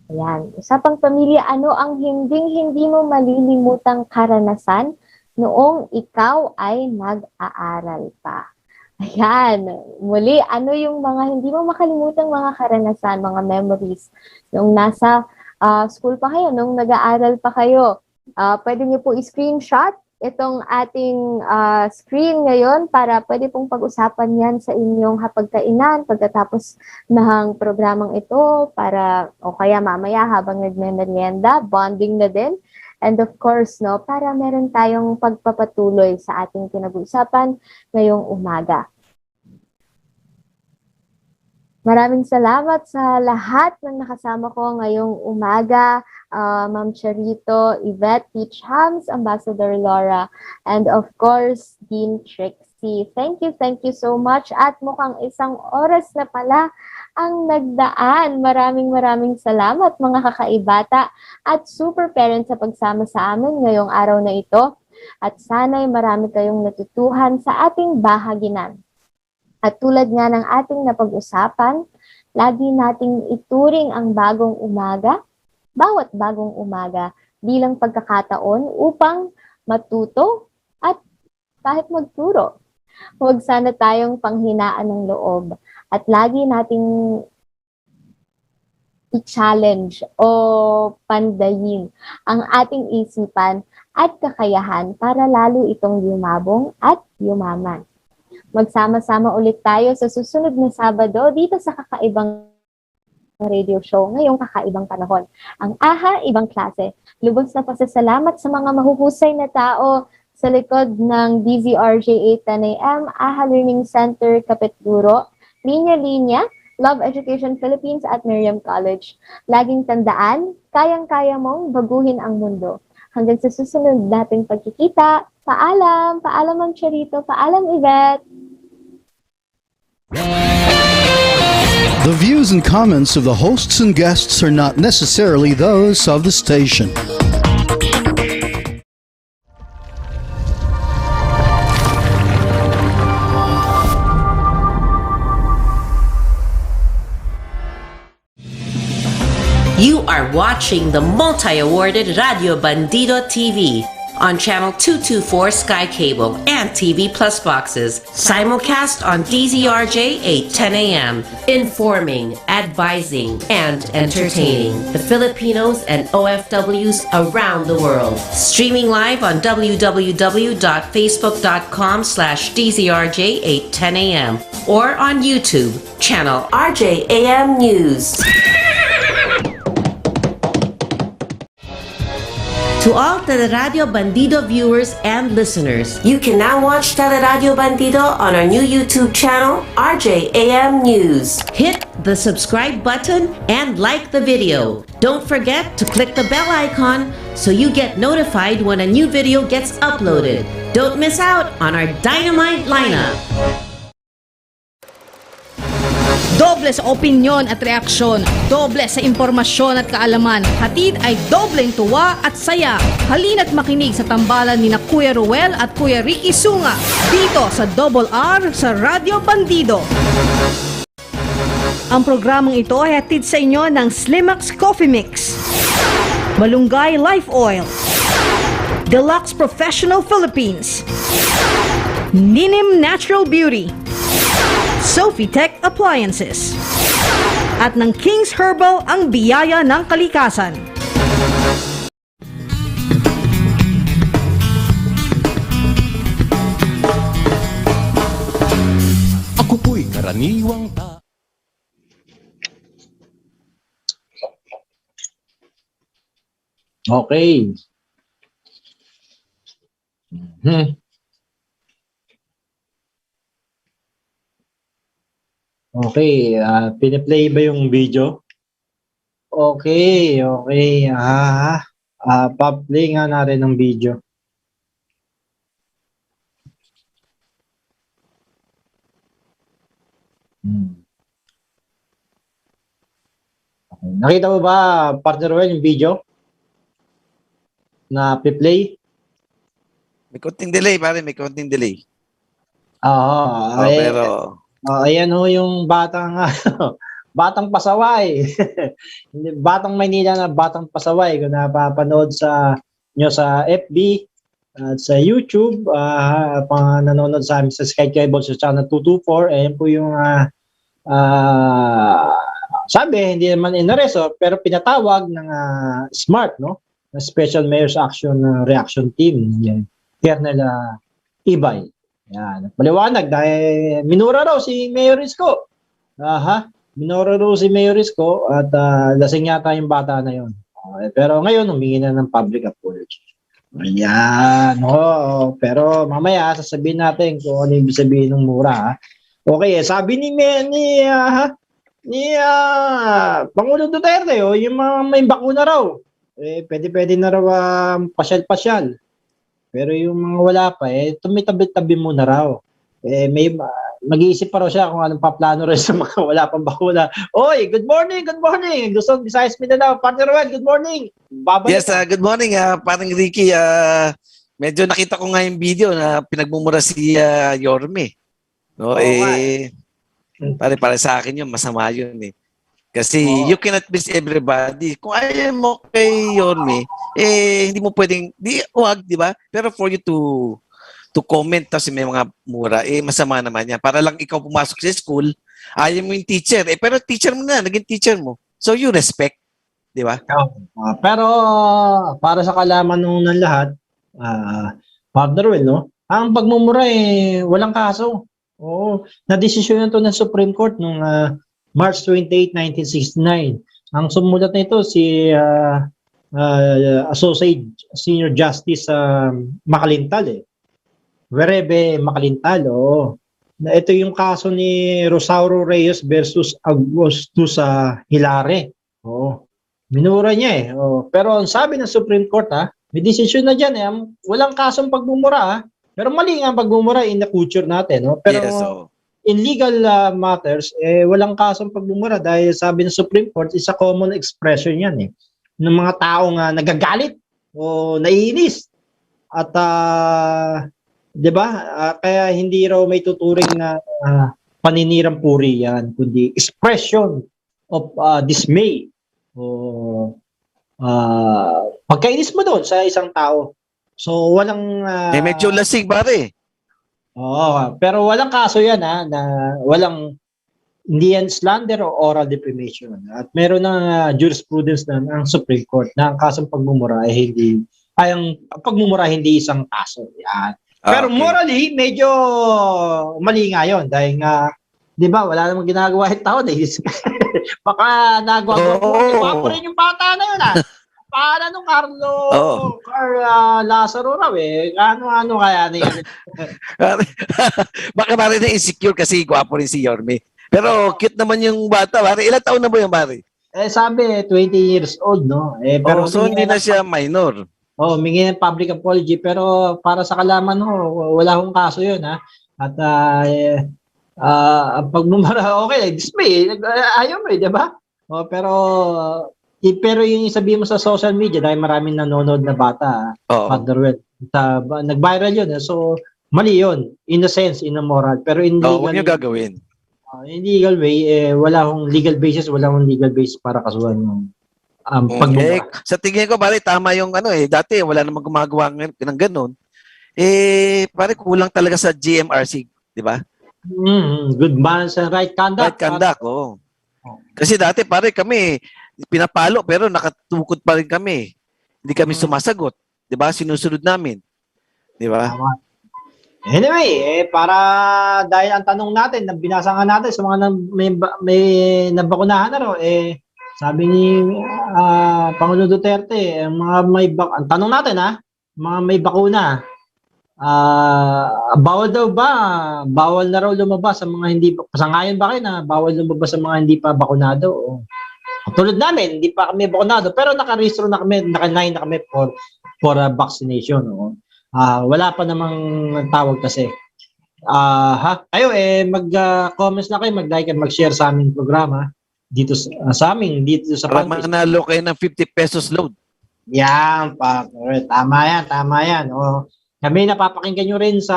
Ayan. Usapang pamilya, ano ang hindi mo malilimutang karanasan noong ikaw ay nag-aaral pa? Ayan. Muli, ano yung mga hindi mo makalimutang mga karanasan, mga memories nung nasa school pa kayo, nung nag-aaral pa kayo? Pwede niyo po i-screenshot itong ating screen ngayon para pwede pong pag-usapan yan sa inyong hapagkainan pagkatapos ng programang ito para o kaya mamaya habang nagme-merienda, bonding na din. And of course, no, para meron tayong pagpapatuloy sa ating pinag-uusapan ngayong umaga. Maraming salamat sa lahat ng nakasama ko ngayong umaga. Ma'am Charito, Yvette, Peach Hams, Ambassador Laura, and of course, Dean Trixie. Thank you so much. At mukhang isang oras na pala ang nagdaan. Maraming salamat mga kakaibata at super parents sa pagsama sa amin ngayong araw na ito. At sana'y marami kayong natutuhan sa ating bahaginan. At tulad nga ng ating napag-usapan, lagi nating ituring ang bagong umaga, bawat bagong umaga, bilang pagkakataon upang matuto at kahit magturo. Huwag sana tayong panghinaan ng loob at lagi nating i-challenge o pandayin ang ating isipan at kakayahan para lalo itong yumabong at yumaman. Magsama-sama ulit tayo sa susunod na Sabado dito sa kakaibang radio show ngayong kakaibang panahon. Ang AHA, ibang klase. Lubos na pasasalamat sa mga mahuhusay na tao sa likod ng DZRJ 810 AM, AHA Learning Center, Kapitguro, Linya-Linya, Love Education Philippines at Miriam College. Laging tandaan, kayang-kaya mong baguhin ang mundo. Hanggang sa susunod nating pagkikita, paalam! Paalam ang Charito, paalam Yvette! The views and comments of the hosts and guests are not necessarily those of the station. You are watching the multi-awarded Radio Bandido TV, on Channel 224 Sky Cable and TV Plus boxes. Simulcast on DZRJ 8:10 a.m. Informing, advising, and entertaining the Filipinos and OFWs around the world. Streaming live on www.facebook.com/DZRJ 8:10 a.m. or on YouTube, channel RJAM News. To all Teleradyo Bandido viewers and listeners, you can now watch Teleradyo Bandido on our new YouTube channel, RJAM News. Hit the subscribe button and like the video. Don't forget to click the bell icon so you get notified when a new video gets uploaded. Don't miss out on our dynamite lineup. Doble sa opinyon at reaksyon, doble sa impormasyon at kaalaman, hatid ay dobleng tuwa at saya. Halina't makinig sa tambalan ni na Kuya Ruel at Kuya Ricky Sunga dito sa Double R sa Radyo Bandido. Ang programang ito ay hatid sa inyo ng Slimax Coffee Mix, Malunggay Life Oil, Deluxe Professional Philippines, Ninim Natural Beauty, Sophie Tech Appliances, at ng King's Herbal ang biyaya ng kalikasan. Ako po'y karaniwang ta. Okay. Okay, piniplay ba yung video? Okay, okay. Pa-play nga natin ng video. Okay. Nakita mo ba, partner Well, yung video? Na play? May konting delay, pare. May konting delay. Oo. Pero... ayan ho yung batang batang pasaway. Batang Maynila na batang pasaway kung napapanood nyo sa FB at sa YouTube, nanonood sa amin sa Sky Cable sa channel 224. Ayan po yung sabi, hindi naman inareso pero pinatawag ng SMART, no? Special Mayor's Action Reaction Team. Yan. Colonel Ibay. Yan. Maliwanag dahil minura raw si Mayor Isko. Minura raw si Mayor Isko at lasing yata yung bata na yun. Pero ngayon humingi na ng public apology. Ayan. Pero mamaya sasabihin natin kung ano ibig sabihin ng mura. Ha? Okay, sabi ni Pangulong Duterte, yung mga may bakuna raw. Pwede na raw pasyal-pasyal. Pero yung mga wala pa, tumitabi-tabi muna raw. May mag-iisip pa raw siya kung anong paplano rin sa mga wala pang bakuna. Oy, good morning, good morning. Luzon, Visayas, Mindanao. Partner Rod, good morning. Babalik. Yes, good morning, parang Ricky. Medyo nakita ko nga yung video na pinagmumura si Yorme. No, pare sa akin yun, masama yun eh. Kasi you cannot please everybody. Kung ayaw mo kay Yorme, hindi mo pwedeng, wag, di ba? Pero for you to comment tapos may mga mura, masama naman yan. Para lang ikaw pumasok sa school, ayaw mo yung teacher. Pero teacher mo na, naging teacher mo. So you respect, di ba? Pero para sa kalaman ng lahat, partner Will, no? Ang pagmumura walang kaso. Na-desisyon to ng Supreme Court nung March 28, 1969. Ang sumulat nito si Associate Senior Justice Macalintal Werebe Macalintal. Ito yung kaso ni Rosauro Reyes versus Augustus Hilare. Minura niya Pero ang sabi ng Supreme Court may decision na dyan walang kasong pagmumura Pero mali nga ang pagmumura in the culture natin. Pero yes, in legal matters, walang kasong pagmumura dahil sabi ng Supreme Court, is a common expression yan ng mga taong nagagalit o naiinis. At, di ba, kaya hindi raw may tuturing na paninirang puri yan, kundi expression of dismay o pagkainis mo doon sa isang tao. So walang medyo lasing pare. Oo, pero walang kaso yan na walang hindi yan slander o oral defamation. At meron ng jurisprudence na ang Supreme Court na ang kasong pagmumura ang pagmumura hindi isang kaso. Yan. Pero morally, medyo mali nga yun dahil nga, di ba, wala namang ginagawa yung tao. Baka nagawa ko rin yung bata na yun Para nung Carl Lazaro raw ano kaya na yan? Baka pare na insecure kasi gwapo rin si Yorme. Pero cute naman yung bata, pare. Ilang taon na ba yung pare? Sabi 20 years old, no? Pero so hindi na siya minor. Mingi ng public apology pero para sa kalaman wala akong kaso 'yun At pagmumara okay, dismay. Ayaw mo, 'di ba? Pero yung sabihin mo sa social media dahil maraming nanonood na bata, nag-viral 'yun. So mali 'yun in a sense, in a moral, pero in legal. Huwag niyo gagawin. In legal way, wala akong legal basis para kasuhan yung sa tingin ko pare tama yung dati wala namang gumagawa ng ganun. Pare kulang talaga sa GMRC, di ba? Good balance and right conduct. Right conduct, Kasi dati pare kami pinapalo pero nakatukod pa rin kami. Hindi kami sumasagot, di ba? Sinusunod namin. Di ba? Anyway, para dahil ang tanong natin, binasa nga natin sa mga may nabakunahan na raw, sabi ni Pangulong Duterte, ang tanong natin mga may bakuna, bawal daw ba? Bawal na raw lumabas sa mga hindi, pasangayon ba kayo na bawal lumabas sa mga hindi pa bakunado? Tulad namin, hindi pa kami bakunado, pero nakarehistro na kami, naka-9 na kami for vaccination. Wala pa namang tawag kasi. Kayo mag-comments na kayo, mag-like and mag-share sa aming programa dito sa para manalo kayo ng 50 pesos load. Yan, tama yan. Kami napapakinggan nyo rin sa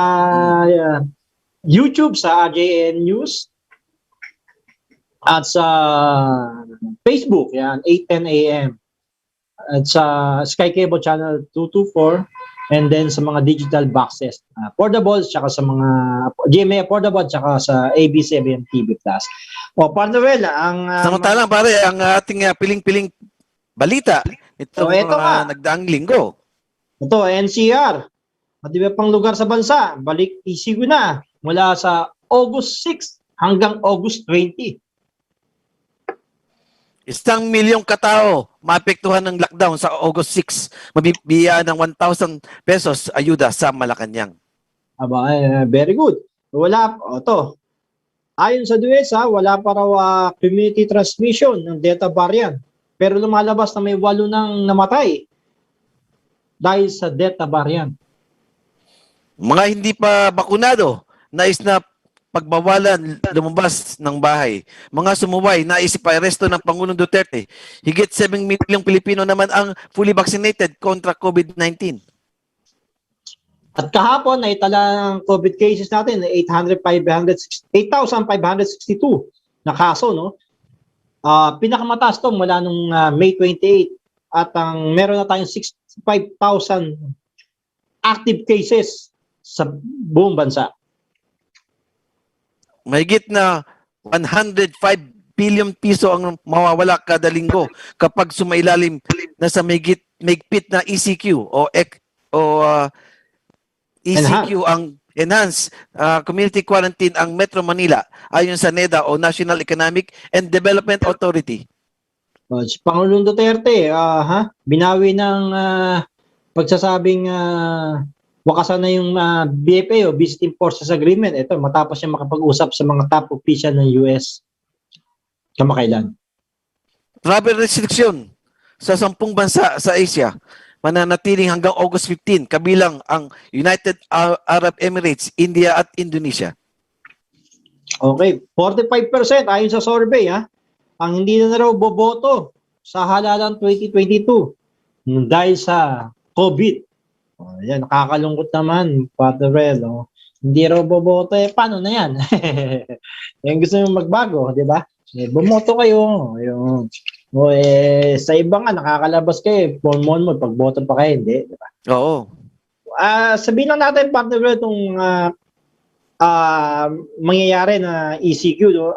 YouTube, sa AJN News at sa Facebook, yan, 8:10 a.m. at sa Sky Cable Channel 224 and then sa mga digital boxes, portable, tsaka sa mga GMA portable, tsaka sa ABS-CBN TV Plus. Panuel, samantalang pare, ang ating piling-piling balita, ito nagdaang linggo. Ito, NCR. At iba pang lugar sa bansa, balik ECQ na mula sa August 6 hanggang August 20. 1 milyong katao maapektuhan ng lockdown sa August 6. Mabibigyan ng 1,000 pesos ayuda sa Malacanang. Very good. Ayon sa DUESA, wala pa raw community transmission ng Delta variant. Pero lumalabas na may 8 nang namatay dahil sa Delta variant. Mga hindi pa bakunado, nais na pagbawalan lumabas ng bahay. Mga sumuway, naisip pa aresto ng Pangulong Duterte. Higit 7 milyong Pilipino naman ang fully vaccinated kontra COVID-19. At kahapon, naitala ng COVID cases natin, 8,562 na kaso, no? Pinakamataas to mula nung May 28. At meron na tayong 65,000 active cases sa buong bansa. Mahigit na 105 billion piso ang mawawala kada linggo kapag sumailalim na sa mahigpit na ECQ ECQ ang Enhanced Community Quarantine ang Metro Manila ayon sa NEDA o National Economic and Development Authority. Si Pangulong Duterte, binawi ng pagsasabing wakasan na yung BFA o Visiting Forces Agreement. Ito, matapos siya makapag-usap sa mga top official ng US kamakailan. Travel restriction sa 10 bansa sa Asia mananatiling hanggang August 15, kabilang ang United Arab Emirates, India at Indonesia. Okay, 45% ayon sa survey ang hindi na raw boboto sa halalan 2022 dahil sa COVID. Yan, nakakalungkot naman, Father Rel. Hindi raw boboto, paano na yan? Yung gusto nyo magbago, di ba? Bumoto kayo. Sa iba nga, nakakalabas kayo. Pagboto pa kayo, hindi. Di ba? Oo. sabihin lang natin, partner, itong mangyayari na ECQ. No?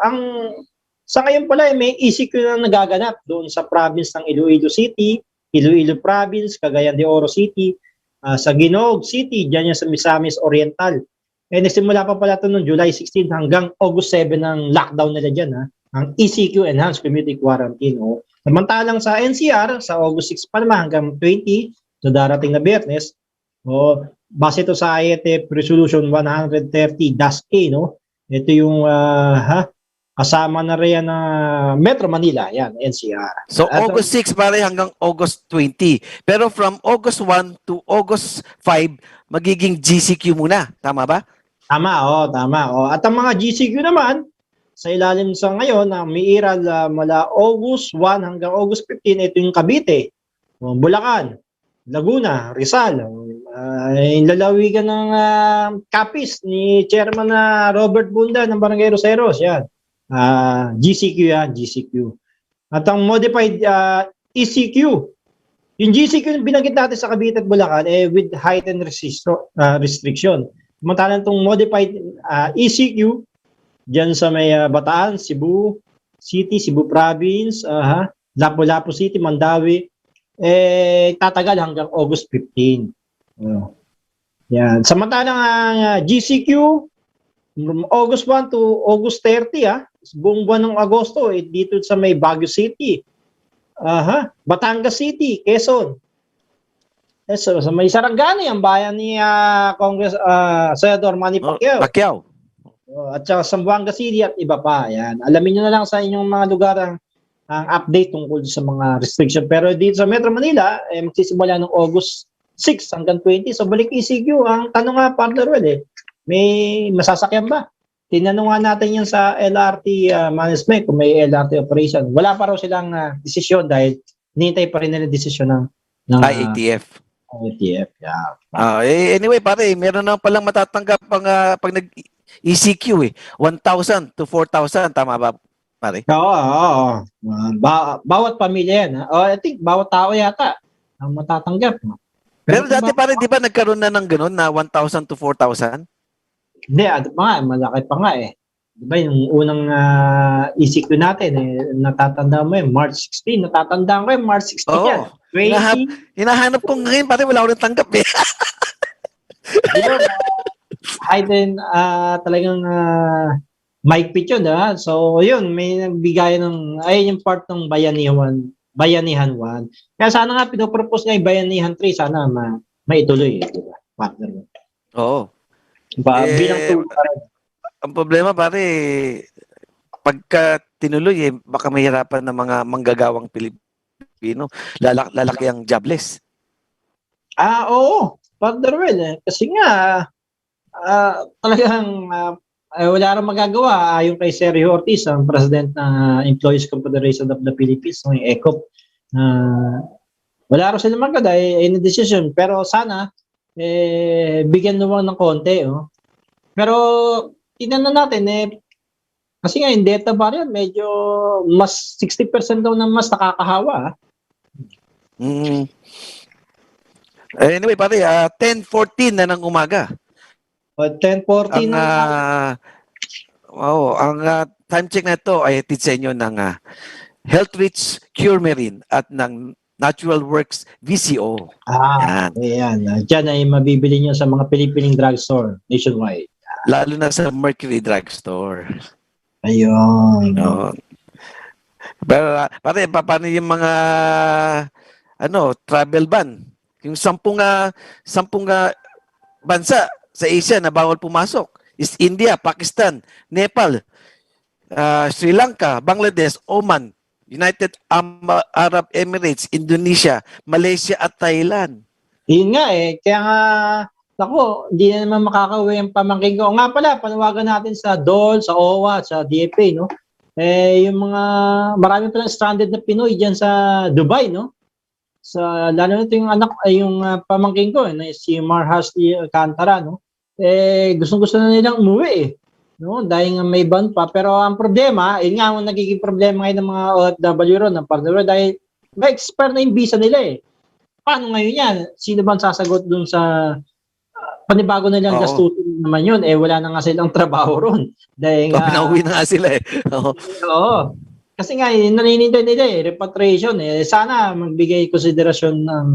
Sa ngayon pala, may ECQ na nagaganap doon sa province ng Iloilo City, Iloilo Province, Cagayan de Oro City, sa Ginoog City, dyan yan sa Misamis Oriental. Nagsimula pa pala ito noong July 16 hanggang August 7 ng lockdown nila dyan, ang ECQ, Enhanced Community Quarantine. Samantalang sa NCR, sa August 6 pa naman hanggang 20, sa darating na Biyernes, base ito sa IETF Resolution 130-A, no? Ito yung kasama na rin na Metro Manila, yan, NCR. So August 6 pare hanggang August 20. Pero from August 1 to August 5, magiging GCQ muna. Tama ba? Tama. At ang mga GCQ naman, sa ilalim sa ngayon, na umiiral mula August 1 hanggang August 15, ito yung Cavite, Bulacan, Laguna, Rizal, yung lalawigan ng Capiz ni Chairman na Robert Bunda ng Barangay Roseros, yan. GCQ yan, GCQ. At ang modified ECQ, yung GCQ yung binanggit natin sa Cavite at Bulacan, with heightened restriction. Samantalang itong modified ECQ, dyan sa may Bataan, Cebu City, Cebu Province, Lapu-Lapu City, Mandawi, tatagal hanggang August 15. Yan. Samantalang GCQ, from August 1 to August 30, buong buwan ng Agosto, dito sa may Baguio City, Batangas City, Quezon. So, sa may Sarangani, ang bayan ni Congress Senador Manny Pacquiao. At saka Zamboanga City at iba pa. Yan. Alamin nyo na lang sa inyong mga lugar ang update tungkol sa mga restriction. Pero dito sa Metro Manila, magsisimula ng August 6 hanggang 20. So balik ECQ. Ang tanong nga, partner, may masasakyan ba? Tinanong nga natin yan sa LRT management kung may LRT operation. Wala pa raw silang desisyon dahil hinihintay pa rin nila desisyon ng IATF. IATF, yeah. Anyway, pare, meron na palang matatanggap pag nag-ECQ 1,000 to 4,000. Tama ba, pare? Oo. Bawat pamilya yan. I think bawat tao yata ang matatanggap. Pero dati pare, di ba nagkaroon na ng ganun na 1,000 to 4,000? Hindi, malaki pa nga Di ba yung unang ECQ natin, natatanda mo March 16. Natatandaan ko March 16 yan. 20. Hinahanap ko ngayon, pare, wala ko rin tanggap Heightened, talagang mahigpit yun. So, yun, may nagbigay ayun yung part ng Bayanihan 1. Kaya sana nga, pinopropose nga yung Bayanihan 3, sana maituloy. Diba? Partner. Oo. Bilang tool pa rin. Ang problema, pare, pagka tinuloy, baka mahirapan ng mga manggagawang Pilipino. Lalaki ang jobless. Oo. Partner, kasi nga, talagang wala rin magagawa ayon kay Sergio Ortiz, ang President ng Employees Confederation of the Philippines, yung ECOP. Wala rin sila magagawa in decision, pero sana bigyan naman ng konti. Pero tingnan natin kasi nga yung data barrier medyo mas 60% daw na mas nakakahawa. Anyway, pare, 10:14 na ng umaga. 10:14 ang time check na ito ay hatid sa inyo ng Health Rich Cure Marine at ng Natural Works VCO. Ayan. Diyan ay mabibili nyo sa mga Pilipining drugstore nationwide. Lalo na sa Mercury Drugstore. Ayun. Pero pare, paano yung mga travel ban? Yung 10 bansa sa Asia na bawal pumasok is India, Pakistan, Nepal, Sri Lanka, Bangladesh, Oman, United Arab Emirates, Indonesia, Malaysia at Thailand. Yun nga kaya nga hindi na naman makakauwi ang pamangkin ko. Nga pala, panawagan natin sa DOL, sa OWA, sa DFA, no? Yung mga marami pa lang stranded na Pinoy diyan sa Dubai, no? Lalo na ito yung pamangkin ko, si Marhasli Alcantara, no? Gustong-gusto na nilang umuwi, no? Dahil nga may ban pa. Pero ang problema, yun nga ang nagiging problema ngayon ng mga OFW ron, ng partner, dahil may expire na yung visa nila Paano ngayon yan? Sino ba sasagot dun sa panibago na lang Oo. gastusin naman yun. Wala na nga silang trabaho ron. Dahil Pinauwi na nga sila eh. Oo. Oo. Kasi nga, naninintay nila repatriation. Sana magbigay konsiderasyon ng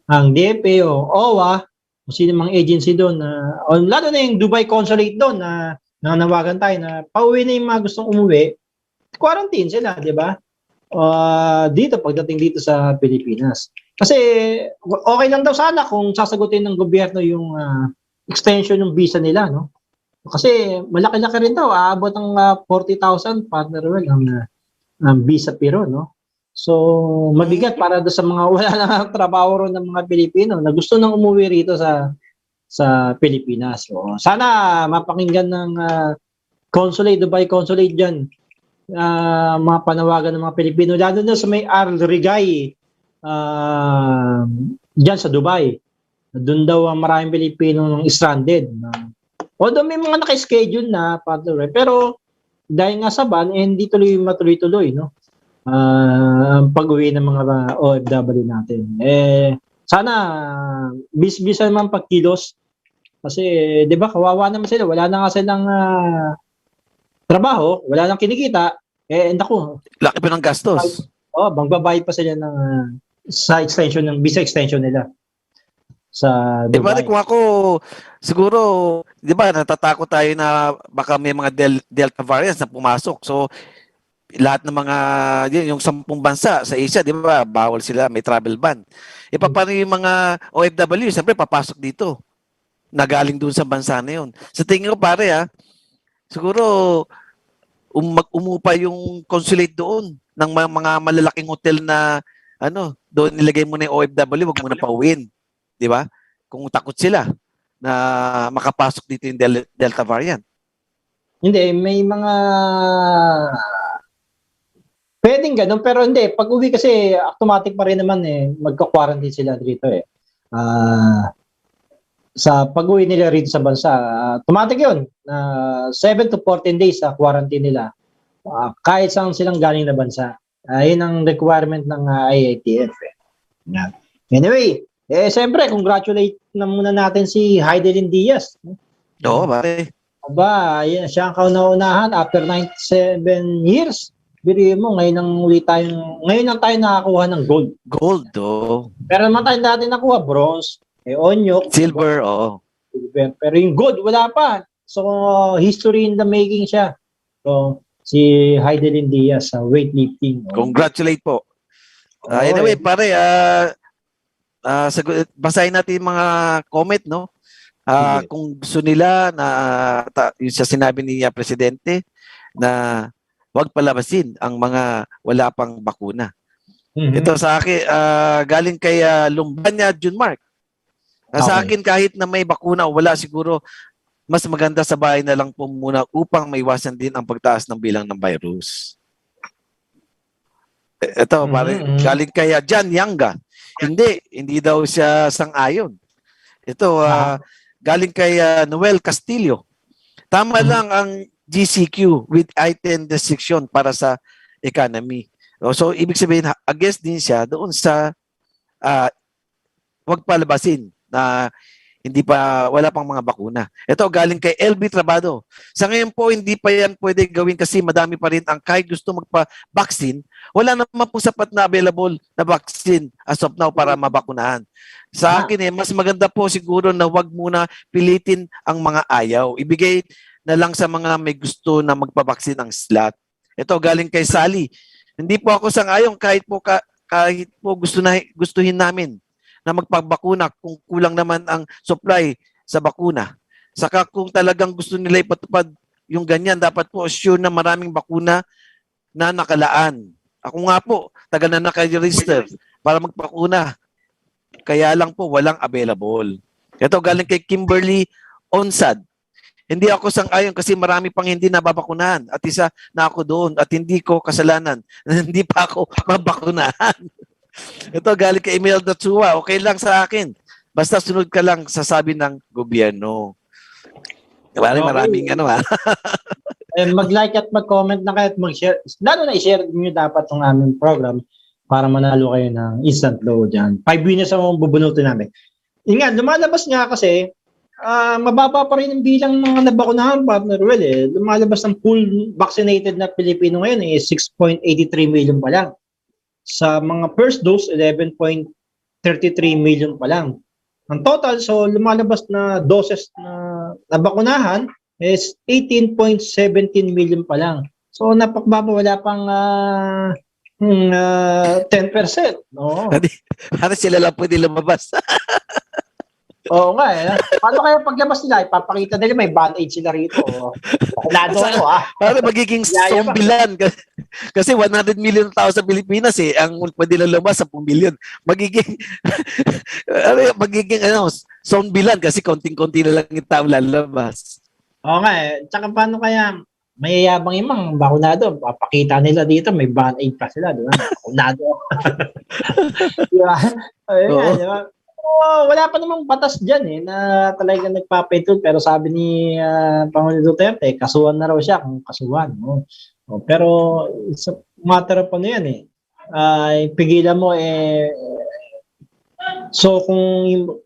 ang DFA o OWA, o sino mang agency doon, lalo na yung Dubai Consulate doon na nanawagan tayo na pauwi na yung mga gustong umuwi, quarantine sila, di ba? Dito, pagdating dito sa Pilipinas. Kasi okay lang daw sana kung sasagutin ng gobyerno yung extension ng visa nila, no? Kasi malaki-laki rin daw, aabot ng 40,000 partner well ang visa pero, no? So, mabigat para do sa mga wala na trabaho ron ng mga Pilipino na gusto nang umuwi rito sa Pilipinas. So, sana mapakinggan ng consulate, Dubai Consulate diyan. Mga panawagan ng mga Pilipino lalo na sa may Rigay diyan sa Dubai. Doon daw ang maraming Pilipino ng stranded. Although may mga naka-schedule na partner, pero dahil nga sa ban, hindi matuloy-tuloy, no? Ang pag-uwi ng mga OFW natin. Sana bis-bisa naman pagkilos kasi 'di ba kawawa naman sila, wala na nga silang trabaho, wala nang kinikita, naku, Laki pa ng gastos. magbabayad pa sila ng sa extension ng visa extension nila sa Pare, Dubai. kung ako, siguro, di ba, natatakot tayo na baka may mga Delta variants na pumasok. So, lahat ng mga, yung 10 bansa sa Asia, di ba, bawal sila, may travel ban. Paano yung mga OFW, siyempre, papasok dito, na galing dun sa bansa na yun. Sa tingin ko, pare, siguro, umupa yung consulate doon ng mga malalaking hotel na, doon nilagay mo na yung OFW, wag mo na pauwiin. Di ba? Kung takot sila na makapasok dito yung Delta variant. Hindi, may mga pwedeng ganun, pero hindi. Pag uwi kasi, automatic pa rin naman magka-quarantine sila dito sa pag-uwi nila rito sa bansa, automatic yun. 7 to 14 days sa quarantine nila. Kahit saan silang galing na bansa. Yun ang requirement ng IATF. Anyway, siyempre, congratulate na muna natin si Heidelin Diaz. Oo, pare. Aba, siya ang kauna-unahan after 97 years. Birihin mo, ngayon lang tayo nakakuha ng gold. Gold, oh. Pero naman tayo dati nakuha, bronze, onyok, silver, oo. Silver. Pero yung gold, wala pa. So, history in the making siya. So, si Heidelin Diaz sa weightlifting. Congratulate po. Anyway, pare, basahin natin yung mga comment, no? Kung gusto nila na yung sa sinabi ni Presidente na wag palabasin ang mga wala pang bakuna. Ito sa akin, galing kay Lumbanya Junmark. Sa akin, kahit na may bakuna o wala, siguro mas maganda sa bahay na lang po muna upang maiwasan din ang pagtaas ng bilang ng virus. Ito, galing kay Jan Yanga. Hindi daw siya sang-ayon. Ito, galing kay Noel Castillo. Tama lang ang GCQ with item restriction para sa economy. So, ibig sabihin, against din siya doon sa wag palabasin na wala pang mga bakuna. Ito, galing kay LB Trabado. Sa ngayon po, hindi pa yan pwede gawin kasi madami pa rin ang kahit gusto magpa-vaccine, wala naman po sapat na available na vaccine as of now para mabakunahan. Sa akin, mas maganda po siguro na wag muna pilitin ang mga ayaw. Ibigay na lang sa mga may gusto na magpa-vaccine ang slot. Ito, galing kay Sally. Hindi po ako sang-ayon kahit po gustuhin namin na magpabakuna kung kulang naman ang supply sa bakuna. Saka kung talagang gusto nila ipatupad yung ganyan, dapat po sure na maraming bakuna na nakalaan. Ako nga po, tagal na naka-register para magpakuna. Kaya lang po, walang available. Ito, galing kay Kimberly Onsad. Hindi ako sang-ayon kasi marami pang hindi nababakunahan at isa na ako doon at hindi ko kasalanan na hindi pa ako mabakunahan. Ito, galing kay Imelda Tsua. Okay lang sa akin. Basta sunod ka lang sa sabi ng gobyerno. Maraming mag-like at mag-comment na kayo at mag-share. Lalo na i-share nyo dapat ang aming program para manalo kayo ng instant load dyan. 5 winners ang bubunutin namin. Ingat, lumalabas nga kasi mababa pa rin ang bilang mga nabakunahan, partner Well. Lumalabas ng full vaccinated na Pilipino ngayon 6.83 million pa lang. Sa mga first dose, 11.33 million pa lang. Ang total, so lumalabas na doses na nabakunahan is 18.17 million pa lang. So napakababa, wala pang 10%. No? Para sila lang pwede lumabas. Oo nga Paano kaya paglabas nila, ipapakita nila may band-aid sila rito. Bakulado ako Para magiging zombieland. Kasi 100 million tao sa Pilipinas ang pwede lang lumabas 10 million. Magiging zombieland kasi konting-konti na lang yung tao lalabas. Oo nga Tsaka paano kaya mayayabang yung mga bakunado, papakita nila dito may band-aid pa sila, di ba? Bakunado. Di ba? Ayun di ba? Wala pa namang batas dyan na talagang nagpapintol, pero sabi ni Pangulong Duterte, kasuhan na raw siya kung kasuhan. No? Pero it's a matter of yan pigilan mo so kung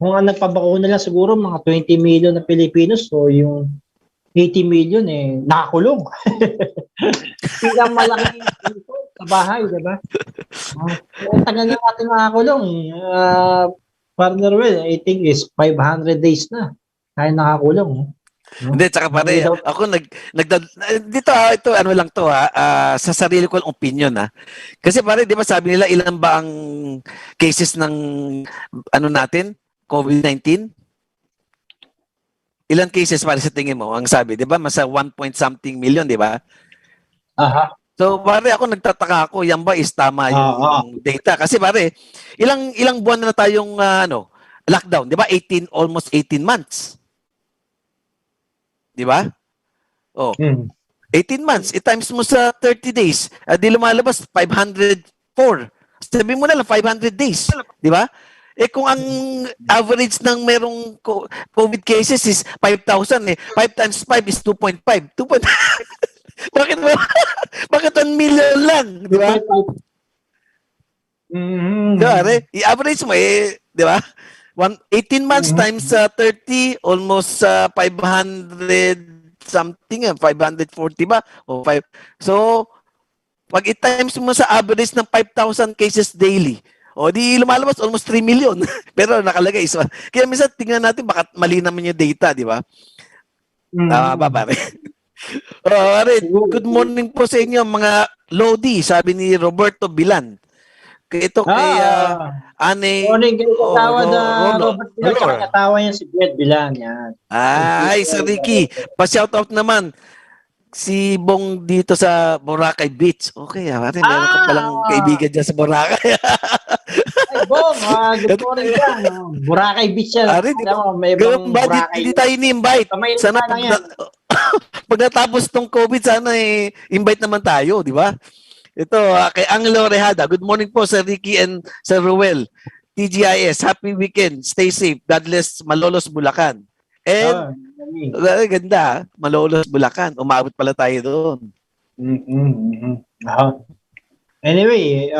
ang nagpabakuna lang siguro mga 20 million na Pilipinos, so yung 80 million nakakulong. Pinang malaki sa bahay, di ba? Tagal na natin nakakulong. Partner Well, I think is 500 days na tayo nakakulong. Hindi, tsaka pare, ako dito ito ano lang to sa sarili ko lang opinion Kasi pare, di ba sabi nila ilan ba ang cases ng natin, COVID-19? Ilan cases pare sa tingin mo? Ang sabi, di ba? Masa 1 point something million, di ba? Aha. So pare, ako nagtataka ako, yan ba is tama yung data? Kasi pare, ilang buwan na tayong lockdown, di ba? Almost 18 months. Di ba? 18 months, i-times mo sa 30 days, di lumalabas 504. Sabi mo na lang 500 days, di ba? Kung ang average ng merong COVID cases is 5,000 5 times 5 is 2.5. 2.5. Bakit 1 million lang, di ba? I-average mo di ba? 18 months times 30, almost 500 something, 540 ba? O 5. So, pag i-times mo sa average ng 5,000 cases daily, di lumalabas almost 3 million. Pero nakalagay isa. Kaya minsan tingnan natin baka mali naman yung data, di ba? Tama ba, pare? Good morning po sa inyo mga Lodi, sabi ni Roberto Bilan. Ito kay morning kay katawa Robert Bilan, tsaka katawa niya si Brett Bilan. Yan. Ay, Sir Ricky, pa-shoutout naman si Bong dito sa Boracay Beach. Okay, meron ka palang kaibigan dyan sa Boracay. Ay, Bong, good morning ka. Boracay Beach yan. May ibang Boracay. Hindi tayo ni-invite. Sana pag natapos tong COVID, sana invite naman tayo, di ba? Ito, kay Angelo Rehada. Good morning po, Sir Ricky and Sir Ruel. TGIS, happy weekend. Stay safe. God bless Malolos, Bulacan. And, ganda, Malolos, Bulacan. Umabot pala tayo doon. Anyway,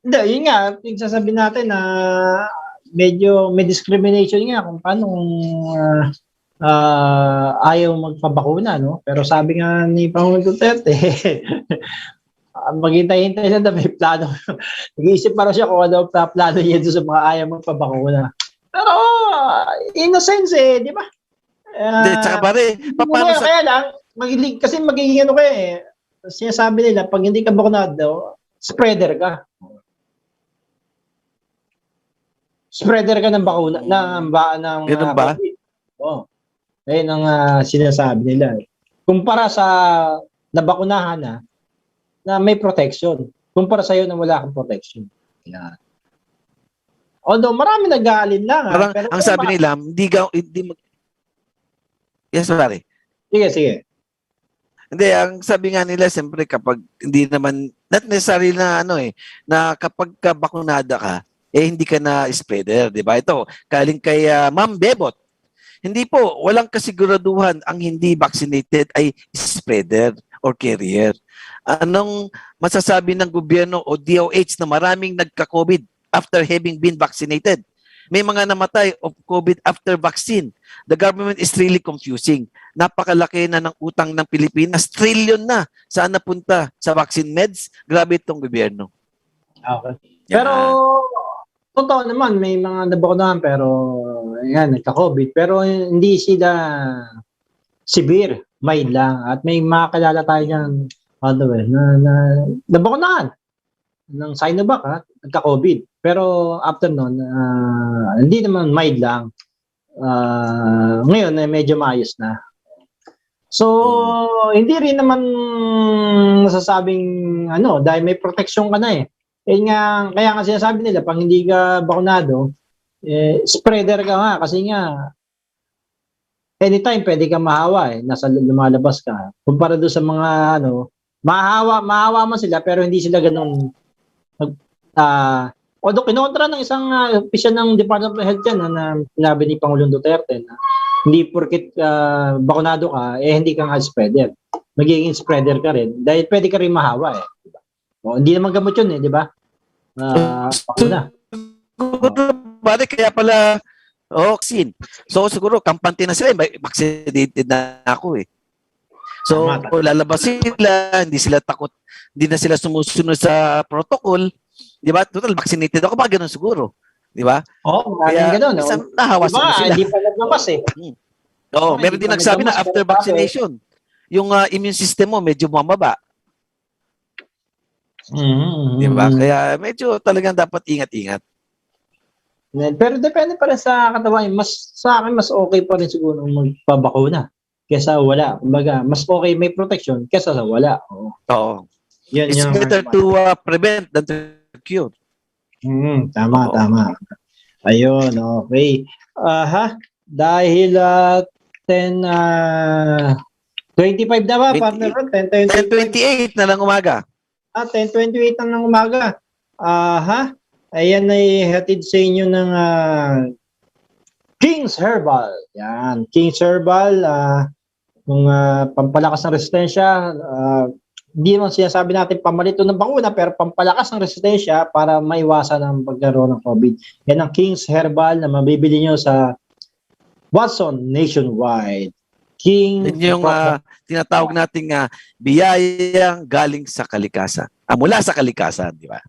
hindi, yun nga, sasabihin natin na medyo may discrimination nga kung paano ayaw magpabakuna, no? Pero sabi nga ni Pangulong Duterte, maghintay-hintay na may plano. Nag-iisip para siya kung ano ang plano niya doon sa mga ayaw magpabakuna. Pero, in a sense, di ba? Tsaka pare, paano sa... Kaya lang, kasi magiging ano kayo sinasabi nila, pag hindi ka bakunado, spreader ka. Spreader ka ng bakuna, ng ganun ba? Oo. Ayun ang sinasabi nila. Kumpara sa nabakunahan na may protection. Kumpara sa iyo na wala kang protection. Yan. Although marami nag-aalin lang. Pero ang sabi nila, Yes, pare. Sige. Hindi, ang sabi nga nila, siyempre kapag hindi naman, not necessarily na na kapag bakunada ka, hindi ka na spreader, di ba? Ito, kaling kay Ma'am Bebot. Hindi po, walang kasiguraduhan ang hindi vaccinated ay spreader or carrier. Anong masasabi ng gobyerno o DOH na maraming nagka-COVID after having been vaccinated? may mga namatay of COVID after vaccine. The government is really confusing. Napakalaki na ng utang ng Pilipinas. Trillion na. Saan napunta? Sa vaccine meds? Grabe itong gobyerno. Okay. Pero, totoo naman, may mga nabakunahan pero, yan, nagka-COVID. Pero hindi sila severe, mild lang. At may mga kilala tayo dyan, na nabakunahan ng Sinovac, nagka-COVID. Pero after nun, hindi naman mild lang. Ngayon, medyo maayos na. So, hindi rin naman masasabing dahil may proteksyon ka na eh. Kaya nga sinasabi nila, pag hindi ka bakunado, spreader ka nga kasi nga anytime pwede ka mahawa lumalabas ka. Kumpara doon sa mga mahawa man sila pero hindi sila ganun although kinontra ng isang opisyal ng Department of Health yan na sinabi ni Pangulong Duterte na hindi porket bakunado ka, hindi ka nga spreader. Magiging spreader ka rin dahil pwede ka rin mahawa eh. Hindi naman gamot yun di ba? Bakuna. Bale, kaya pala vaccine. So siguro kampante na sila, vaccinated na ako eh. So lalabas sila, hindi sila takot, hindi na sila sumusunod sa protocol. Di ba? Total, vaccinated ako. Baka ganun siguro. Di ba? Kaya ganun. Nahawa sila. Hindi pa naglabas eh. Meron din nagsabi na after vaccination, yung immune system mo medyo bumaba. Di ba? Kaya medyo talagang dapat ingat-ingat. Pero depende pa rin sa katawan. Sa akin, mas okay pa rin siguro magpabakuna kesa wala. Kumbaga, mas okay may protection kesa sa wala. Oo. It's better to prevent than to cure. Tama. Ayun, okay. Dahil 10:25 na ba, partner? 10:28 na lang umaga. 10:28 na ng umaga. Ayan ay hatid sa inyo ng King's Herbal. Yan, King's Herbal, yung pampalakas ng resistensya. Hindi naman sinasabi natin pamalito ng bakuna, pero pampalakas ng resistensya para maiwasan ang pagkaroon ng COVID. Yan ang King's Herbal na mabibili nyo sa Watson nationwide. Yan yung tinatawag nating biyayang galing sa kalikasan. Mula sa kalikasan, di ba?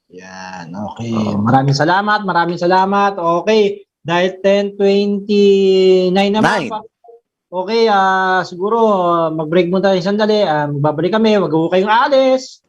Yan, okay. Maraming salamat. Okay, dahil 10:29 naman pa. Okay, siguro mag-break muna tayo sandali. Magbabalik kami, wag ko kayong aalis.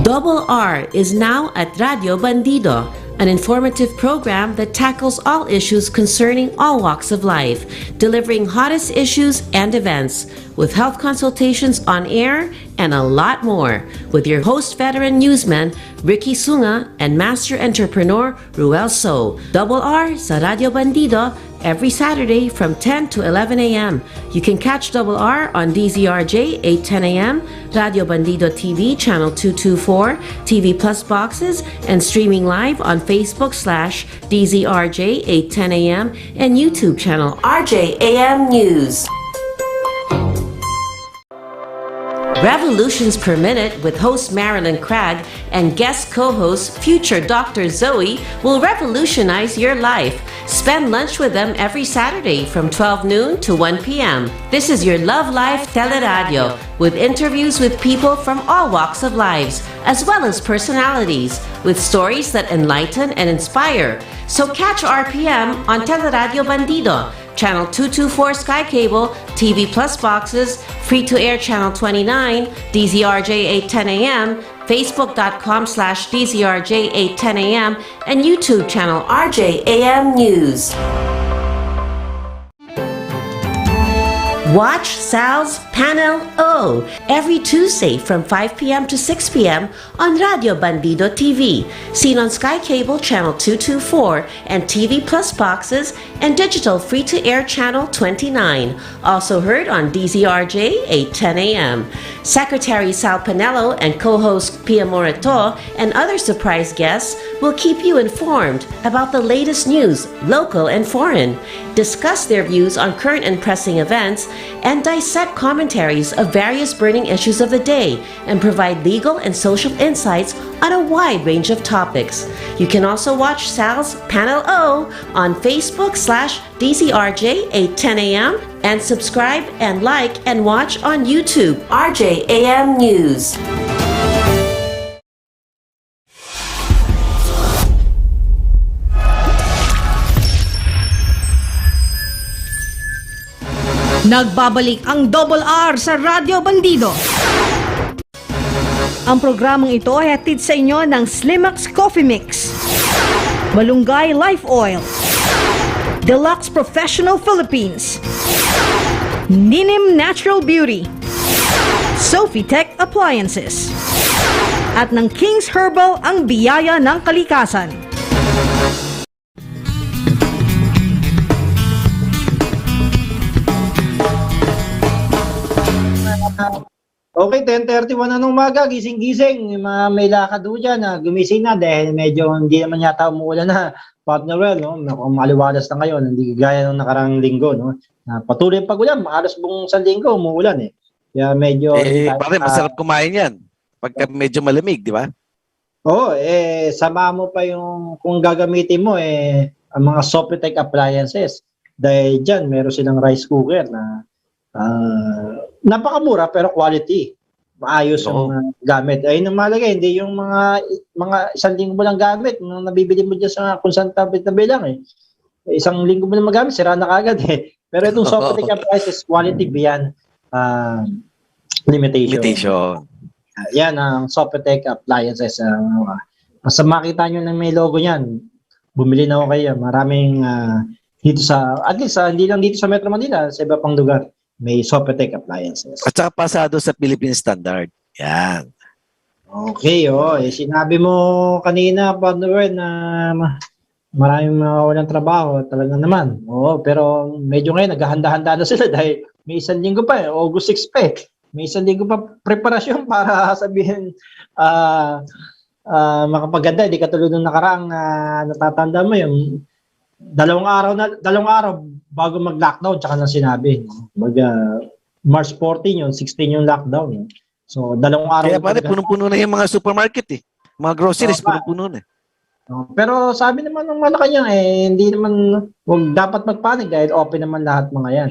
Double R is now at Radio Bandido, an informative program that tackles all issues concerning all walks of life, delivering hottest issues and events, with health consultations on air and a lot more, with your host veteran newsman Ricky Sunga and master entrepreneur Ruel So. Double R sa Radio Bandido every Saturday from 10 to 11 a.m. You can catch Double R on DZRJ 8:10 a.m., Radio Bandido TV channel 224, TV Plus boxes, and streaming live on Facebook/DZRJ 8:10 a.m. and YouTube channel RJAM News. Revolutions Per Minute with host Marilyn Craig and guest co-host future Dr. Zoe will revolutionize your life. Spend lunch with them every Saturday from 12 noon to 1 p.m. This is your Love Life Teleradyo with interviews with people from all walks of lives, as well as personalities, with stories that enlighten and inspire. So catch RPM on Teleradyo Bandido, Channel 224 Sky Cable, TV Plus boxes, free-to-air Channel 29, DZRJ 8:10 a.m., Facebook.com/DZRJ 8:10 a.m., and YouTube channel RJAM News. Watch Sal's Panel O every Tuesday from 5 p.m. to 6 p.m. on Radio Bandido TV, seen on Sky Cable Channel 224 and TV Plus boxes and digital free-to-air Channel 29, also heard on DZRJ 8:10 a.m. Secretary Sal Panello and co-host Pia Moreto and other surprise guests will keep you informed about the latest news, local and foreign, discuss their views on current and pressing events, and dissect commentaries of various burning issues of the day and provide legal and social insights on a wide range of topics. You can also watch Sal's Panel O on Facebook/DCRJ 8:10 a.m. and subscribe and like and watch on YouTube, RJAM News. Nagbabalik ang Double R sa Radyo Bandido. Ang programang ito ay hatid sa inyo ng Slimax Coffee Mix, Malunggay Life Oil, Deluxe Professional Philippines, Ninim Natural Beauty, Sofitech Appliances, at ng King's Herbal ang biyaya ng kalikasan. Okay, 10:31 na ng umaga, gising-gising. May lakad ho dyan na gumising na dahil medyo hindi naman yata umuulan na, partner well, no? Maliwalas na ngayon, hindi gaya ng nakarang linggo, no? Patuloy pag-ulan, halos buong sa linggo umuulan eh. Kaya medyo... pare, masarap kumain yan pagka medyo malamig, di ba? Oo, sama mo pa yung kung gagamitin mo ang mga Sofitech appliances. Dahil dyan, meron silang rice cooker na napakamura pero quality. Maayos yung gamit. Ayun ang mahalaga, hindi yung mga isang linggo mo lang gamit, nung nabibili mo dyan sa kung saan tabi-tabi lang eh. Isang linggo mo lang magamit, sira na kagad eh. Pero itong Sofitech appliances, quality beyond limitation. Yan ang Sofitech appliances. Basta makita nyo na may logo niyan, bumili na ako kayo. Maraming dito sa, at least hindi lang dito sa Metro Manila, sa iba pang lugar, may Sofitech appliances. At saka pasado sa Philippine Standard. Yan. Okay, sinabi mo kanina, partner, na maraming mga walang trabaho, talaga naman. Pero medyo ngayon, naghahanda-handa na sila dahil may isang linggo pa August 6 pa May isang linggo pa preparasyon para sabihin makapaganda. Hindi katulad ng nakaraang natatanda mo yung dalawang araw bago mag-lockdown tsaka nang sinabi. March 14 yun, 16 yung lockdown. So, dalawang araw. Kaya pare, punong-puno na yung mga supermarket Mga groceries, punong-puno na. Pero sabi naman ng Malacanang hindi naman, dapat magpanik dahil open naman lahat mga yan.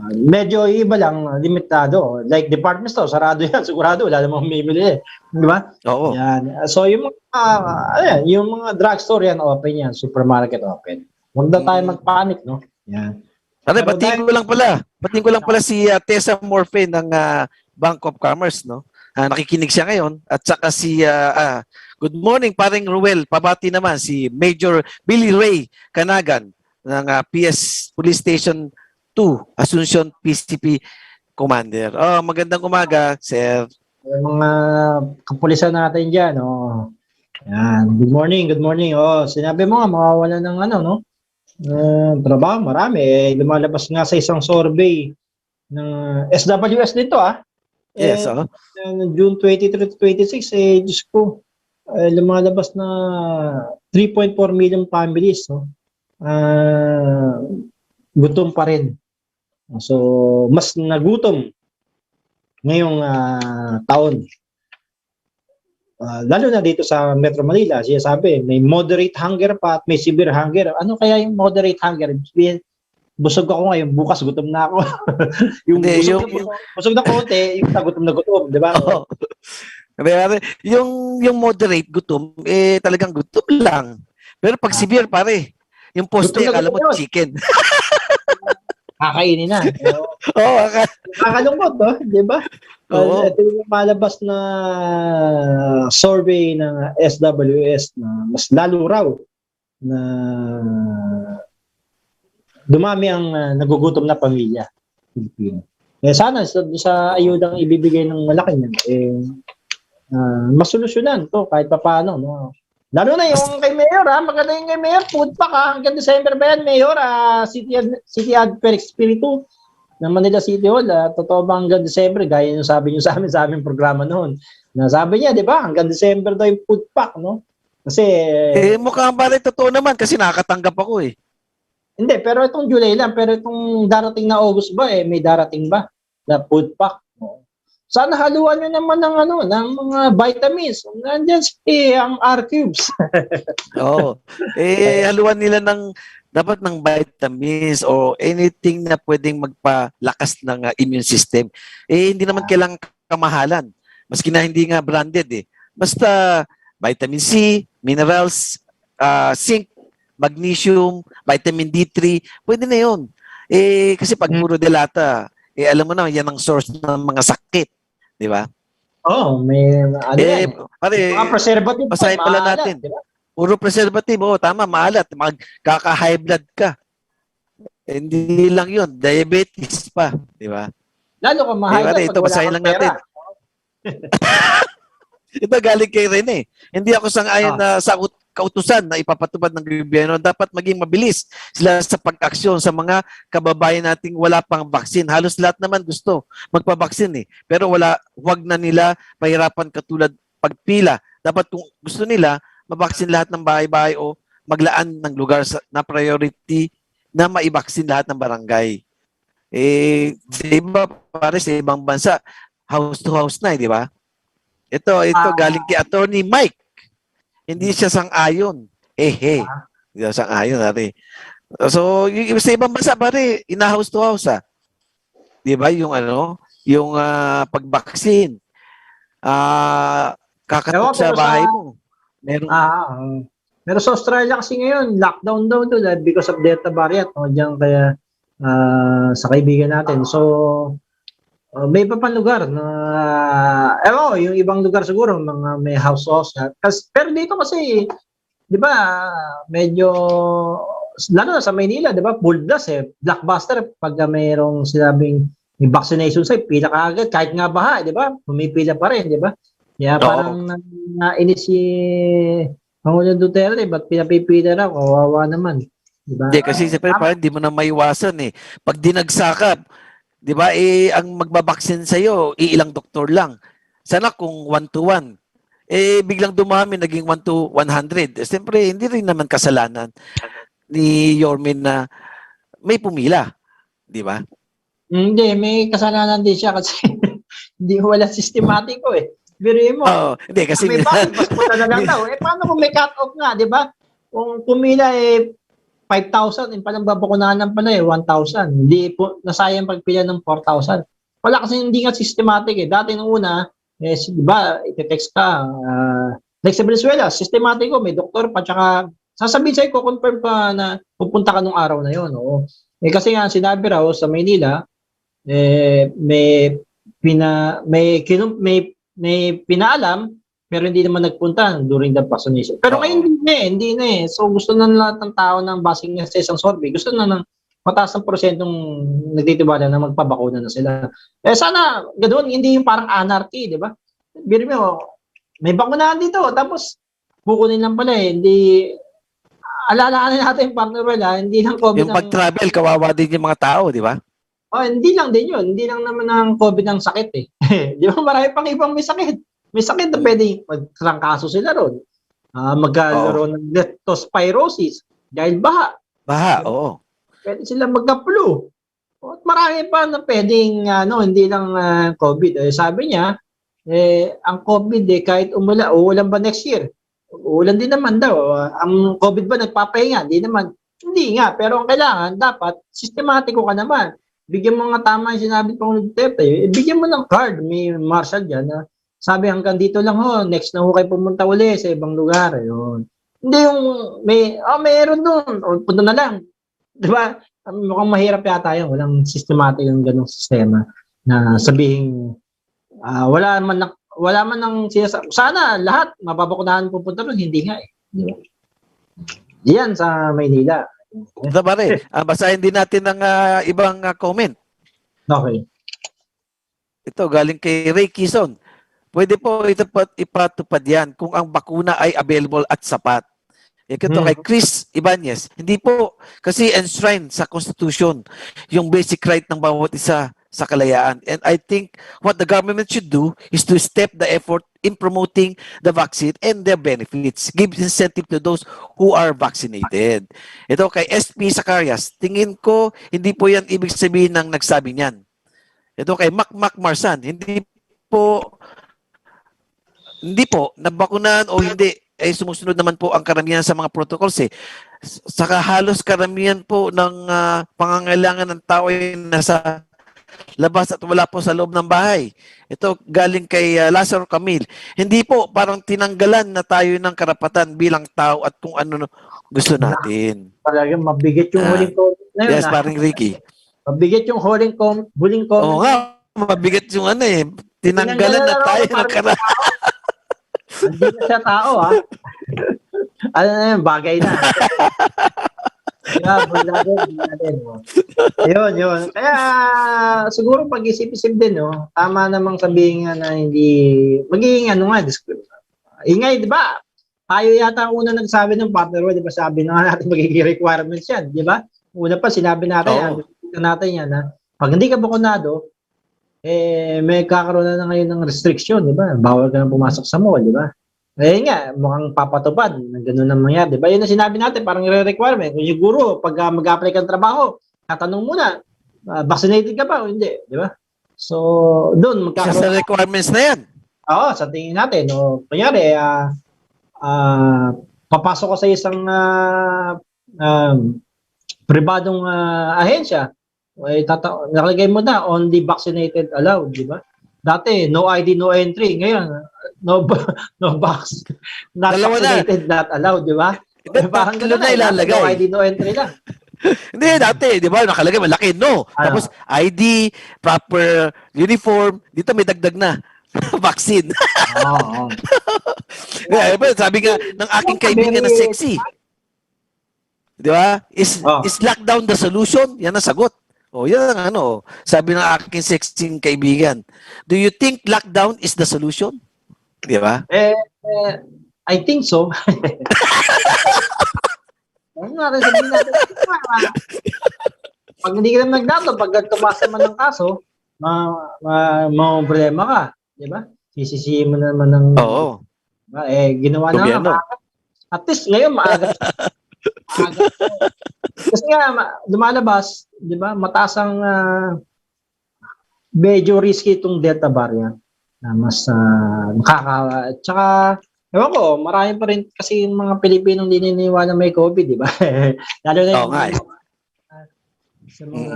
Medyo iba lang, limitado. Like department store, sarado yan, sigurado, wala namang bumibili Di ba? Oo. Yan. So yung mga drugstore yan, open yan, supermarket open. Huwag na tayo magpanik, no? Yan. Pare, batiin ko lang pala si Tessa Morfe ng Bank of Commerce, no? Nakikinig siya ngayon. At saka si, good morning, paring Ruel. Pabati naman si Major Billy Ray Canagan ng PS Police Station 2, Asuncion PCP Commander. Magandang umaga, sir. Mga kapulisan natin dyan, Yan. Good morning. Sinabi mo nga, mawawala ng trabaho, marami. Lumalabas nga sa isang survey ng SWS dito, Yes, June 23 to 26, Diyos ko, lumalabas na 3.4 million families, gutom pa rin. So, mas nagutom ngayong taon. Lalo na dito sa Metro Manila, siya sabi, may moderate hunger pa at may severe hunger. Ano kaya yung moderate hunger? Busog ako ngayon, bukas gutom na ako. Busog na konti, yung gutom na gutom, di ba? Yung moderate gutom, talagang gutom lang. Pero pag severe, pare, yung poste, akala mo chicken. Kakainin na. Nakakalungkot, di ba? Ito yung malabas na survey ng SWS na mas lalo raw na dumami ang nagugutom na pamilya Pilipino. Sana sa ayudang ibibigay ng Malacanang masolusyonan to kahit papaano, no? Lalo na yung kay Mayor, maganda yung kay Mayor, food pack hanggang December ba yan, Mayor, City Ad per Espiritu ng Manila City Hall, totoo ba hanggang December, gaya yung sabi nyo sa aming programa noon, na sabi niya, di ba, hanggang December daw yung food pack, no? Kasi... mukhang ba rin totoo naman kasi nakatanggap ako Hindi, pero itong July lang, pero itong darating na August ba, may darating ba na food pack? Sana haluan nyo naman ng ng mga vitamins. Nandiyan ang R-cubes. Oo. Haluan nila dapat ng vitamins o anything na pwedeng magpalakas ng immune system. Hindi naman kailangan kamahalan. Maski na hindi nga branded Basta vitamin C, minerals, zinc, magnesium, vitamin D3, pwede na yun. Kasi pag puro delata, alam mo na, yan ang source ng mga sakit. Di ba? Oo, may yan. Pare, Mga preservative pa, basahin pala maalat, natin. di ba? Puro preservative, tama, maalat. Magkaka-high blood ka. Hindi lang yun, diabetes pa. Di ba? Lalo kung ma-high blood Ito, pag wala basahin kang lang pera. natin. Ito galing kay Rene. Hindi ako sang-ayon na sa kautusan na ipapatupad ng gobyerno. Dapat maging mabilis sila sa pag-aksyon sa mga kababayan nating wala pang baksin. Halos lahat naman gusto magpabaksin Pero wag na nila pahirapan katulad pagpila. Dapat kung gusto nila, mabaksin lahat ng bahay-bahay o maglaan ng lugar na priority na maibaksin lahat ng barangay. Sa iba, pare sa ibang bansa, house to house na di ba? Ito galing kay Attorney Mike. Hindi siya sang-ayon. Hindi siya sang-ayon, pare. So, yung sa ibang bansa, pare, ina-house to house, Di ba? Yung yung pagbaksin. Kakatok sa bahay mo. Meron. Pero sa Australia kasi ngayon, lockdown daw doon because of Delta variant. Diyan kaya sa kaibigan natin. So, may iba pang lugar na, yung ibang lugar siguro, mga may house house. Pero dito kasi, di ba, medyo, lalo na sa Maynila, di ba, buldas blockbuster, pag mayroong sinabing may vaccination site, pila ka agad, kahit nga baha, di ba, pumipila pa rin, di ba? Kaya parang nainis si Pangulong Duterte, ba't pinapipila na, kawawa naman. Diba? Hindi, kasi siyempre parang hindi mo na maiwasan Pag dinagsakap, di ba, ang magbabaksin sa'yo, ilang doktor lang. Sana kung 1-to-1. Biglang dumami, naging 1-to-100. Siyempre, hindi rin naman kasalanan ni Yormin na may pumila. Di ba? Hindi, may kasalanan din siya kasi hindi wala sistematiko Birihin mo. Hindi, kasi may bakit, mas punta na lang daw. Paano kung may cut-off nga, di ba? Kung pumila 5,000, yung palang babakunahan pala 1,000. Hindi po, nasayang pagpila ng 4,000. Wala kasi hindi nga systematic Dati nung una, di ba, ite-text ka, like sa Venezuela, systematic may doktor pa, tsaka sasabihin sa'yo, confirm pa na pupunta ka nung araw na yun. Kasi nga, sinabi raw sa Maynila, may pinaalam, pero hindi naman nagpunta during the vaccination. Pero ngayon hindi na So gusto na lahat ng tao ng basing sa isang survey, gusto na ng mataas ng porsyentong nagtitiwala na magpabakuna na sila. Sana ganoon, hindi yung parang anarchy, di ba? Biro mo, may bakunahan dito, tapos kukunin lang pala hindi alalahanin natin yung partner hindi lang COVID. Yung pag-travel, kawawa din yung mga tao, di ba? Hindi lang din yun. Hindi lang naman ang COVID ang sakit Di ba? Marami pang ibang may sakit. May sakit na pwede magtrangkaso sila ron. Magkaroon ng leptospirosis dahil baha. Baha, oo. Pwede sila magka-flu. At marami pa na pwedeng hindi lang COVID. Sabi niya, ang COVID kahit uulan ba next year? Uulan din naman daw. Ang COVID ba nagpapahinga? Hindi nga. Pero ang kailangan, dapat, sistematiko ka naman. Bigyan mo nga tama yung sinabi pang Duterte. Bigyan mo ng card. May marshal dyan na sabi hanggang dito lang next na kayo pumunta uli sa ibang lugar. Yun. Hindi yung mayroon doon. O punta na lang. Diba? Mukhang mahirap yata yun. Walang systematic yung ganong sistema na sabihin wala man ng sinasabi. Sana lahat mababakunahan pupunta doon. Hindi nga Diba? Yan sa Maynila. Ito ba rin? Basahin din natin ng ibang comment. Okay. Ito, galing kay Ray Kison. Pwede po ipatupad yan kung ang bakuna ay available at sapat. Ito kay Chris Ibanez. Hindi po kasi enshrined sa Constitution yung basic right ng bawat isa sa kalayaan. And I think what the government should do is to step the effort in promoting the vaccine and their benefits. Give incentive to those who are vaccinated. Ito kay SP Zacarias. Tingin ko, hindi po yan ibig sabihin ng nagsabi niyan. Ito kay Mac Marsan. Hindi po, hindi po, nabakunahan o hindi, ay sumusunod naman po ang karamihan sa mga protocols eh. Saka halos karamihan po ng pangangailangan ng tao ay nasa labas at wala po sa loob ng bahay. Ito galing kay Lazaro Camille. Hindi po, parang tinanggalan na tayo ng karapatan bilang tao at kung ano gusto natin. Talagang mabigat yung huling comment na yun. Yes, parang Ricky. Mabigat yung huling comment. Oo nga, mabigat yung ano eh. Tinanggalan na tayo ng karapatan. Hindi na siya tao, ha? Ano na yun, bagay na. Yun. Kaya, siguro pag-isip-isip din, no? Tama namang sabihin nga na hindi, magiging ingay, di ba? Tayo yata ang una nagsabi ng partner, di ba? Sabi na natin magiging requirements yan, di ba? Una pa, sinabi natin, natin yan, na pag hindi ka bakunado, may kakaroon na ngayon ng restriction, di ba? Bawal ka na pumasok sa mall, di ba? Nga, mukhang papatupad ng gano'n na mangyari. Di ba? Yun ang sinabi natin, parang requirement. Kung siguro, pag mag-apply ka ng trabaho, tatanong muna, vaccinated ka ba o hindi? Di ba? So, doon, magkakaroon. Sa requirements na yan? Oo, sa tingin natin. O, kunyari, papasok ka sa isang pribadong ahensya, nakalagay mo na, only vaccinated allowed, di ba? Dati, no ID, no entry. Ngayon, no box. Not vaccinated, not allowed, di ba? Parang gano'n na ilalagay. No ID, no entry lang. Hindi, dati, di ba, nakalagay, malaki, no. Tapos, ID, proper uniform, dito may dagdag na. Vaccine. Oo. Sabi nga ng aking kaibigan na sexy. Di ba? Is lockdown the solution? Yan ang sagot. Yan ang ano. Sabi ng aking sexy kaibigan. Do you think lockdown is the solution? Di ba? I think so. Ano natin sabihin natin? Pag hindi ka naman nagdato, pag tumaas naman ng kaso, problema ka. Di ba? Sisisihin mo naman ng... Oo. Ginawa na. At least ngayon, maaga. Kasi nga, lumalabas, di ba, mataas ang medyo risky itong Delta variant na mas tsaka, ewan ko, marami pa rin kasi yung mga Pilipinong dininiwala may COVID, di ba? Lalo na yung sa mga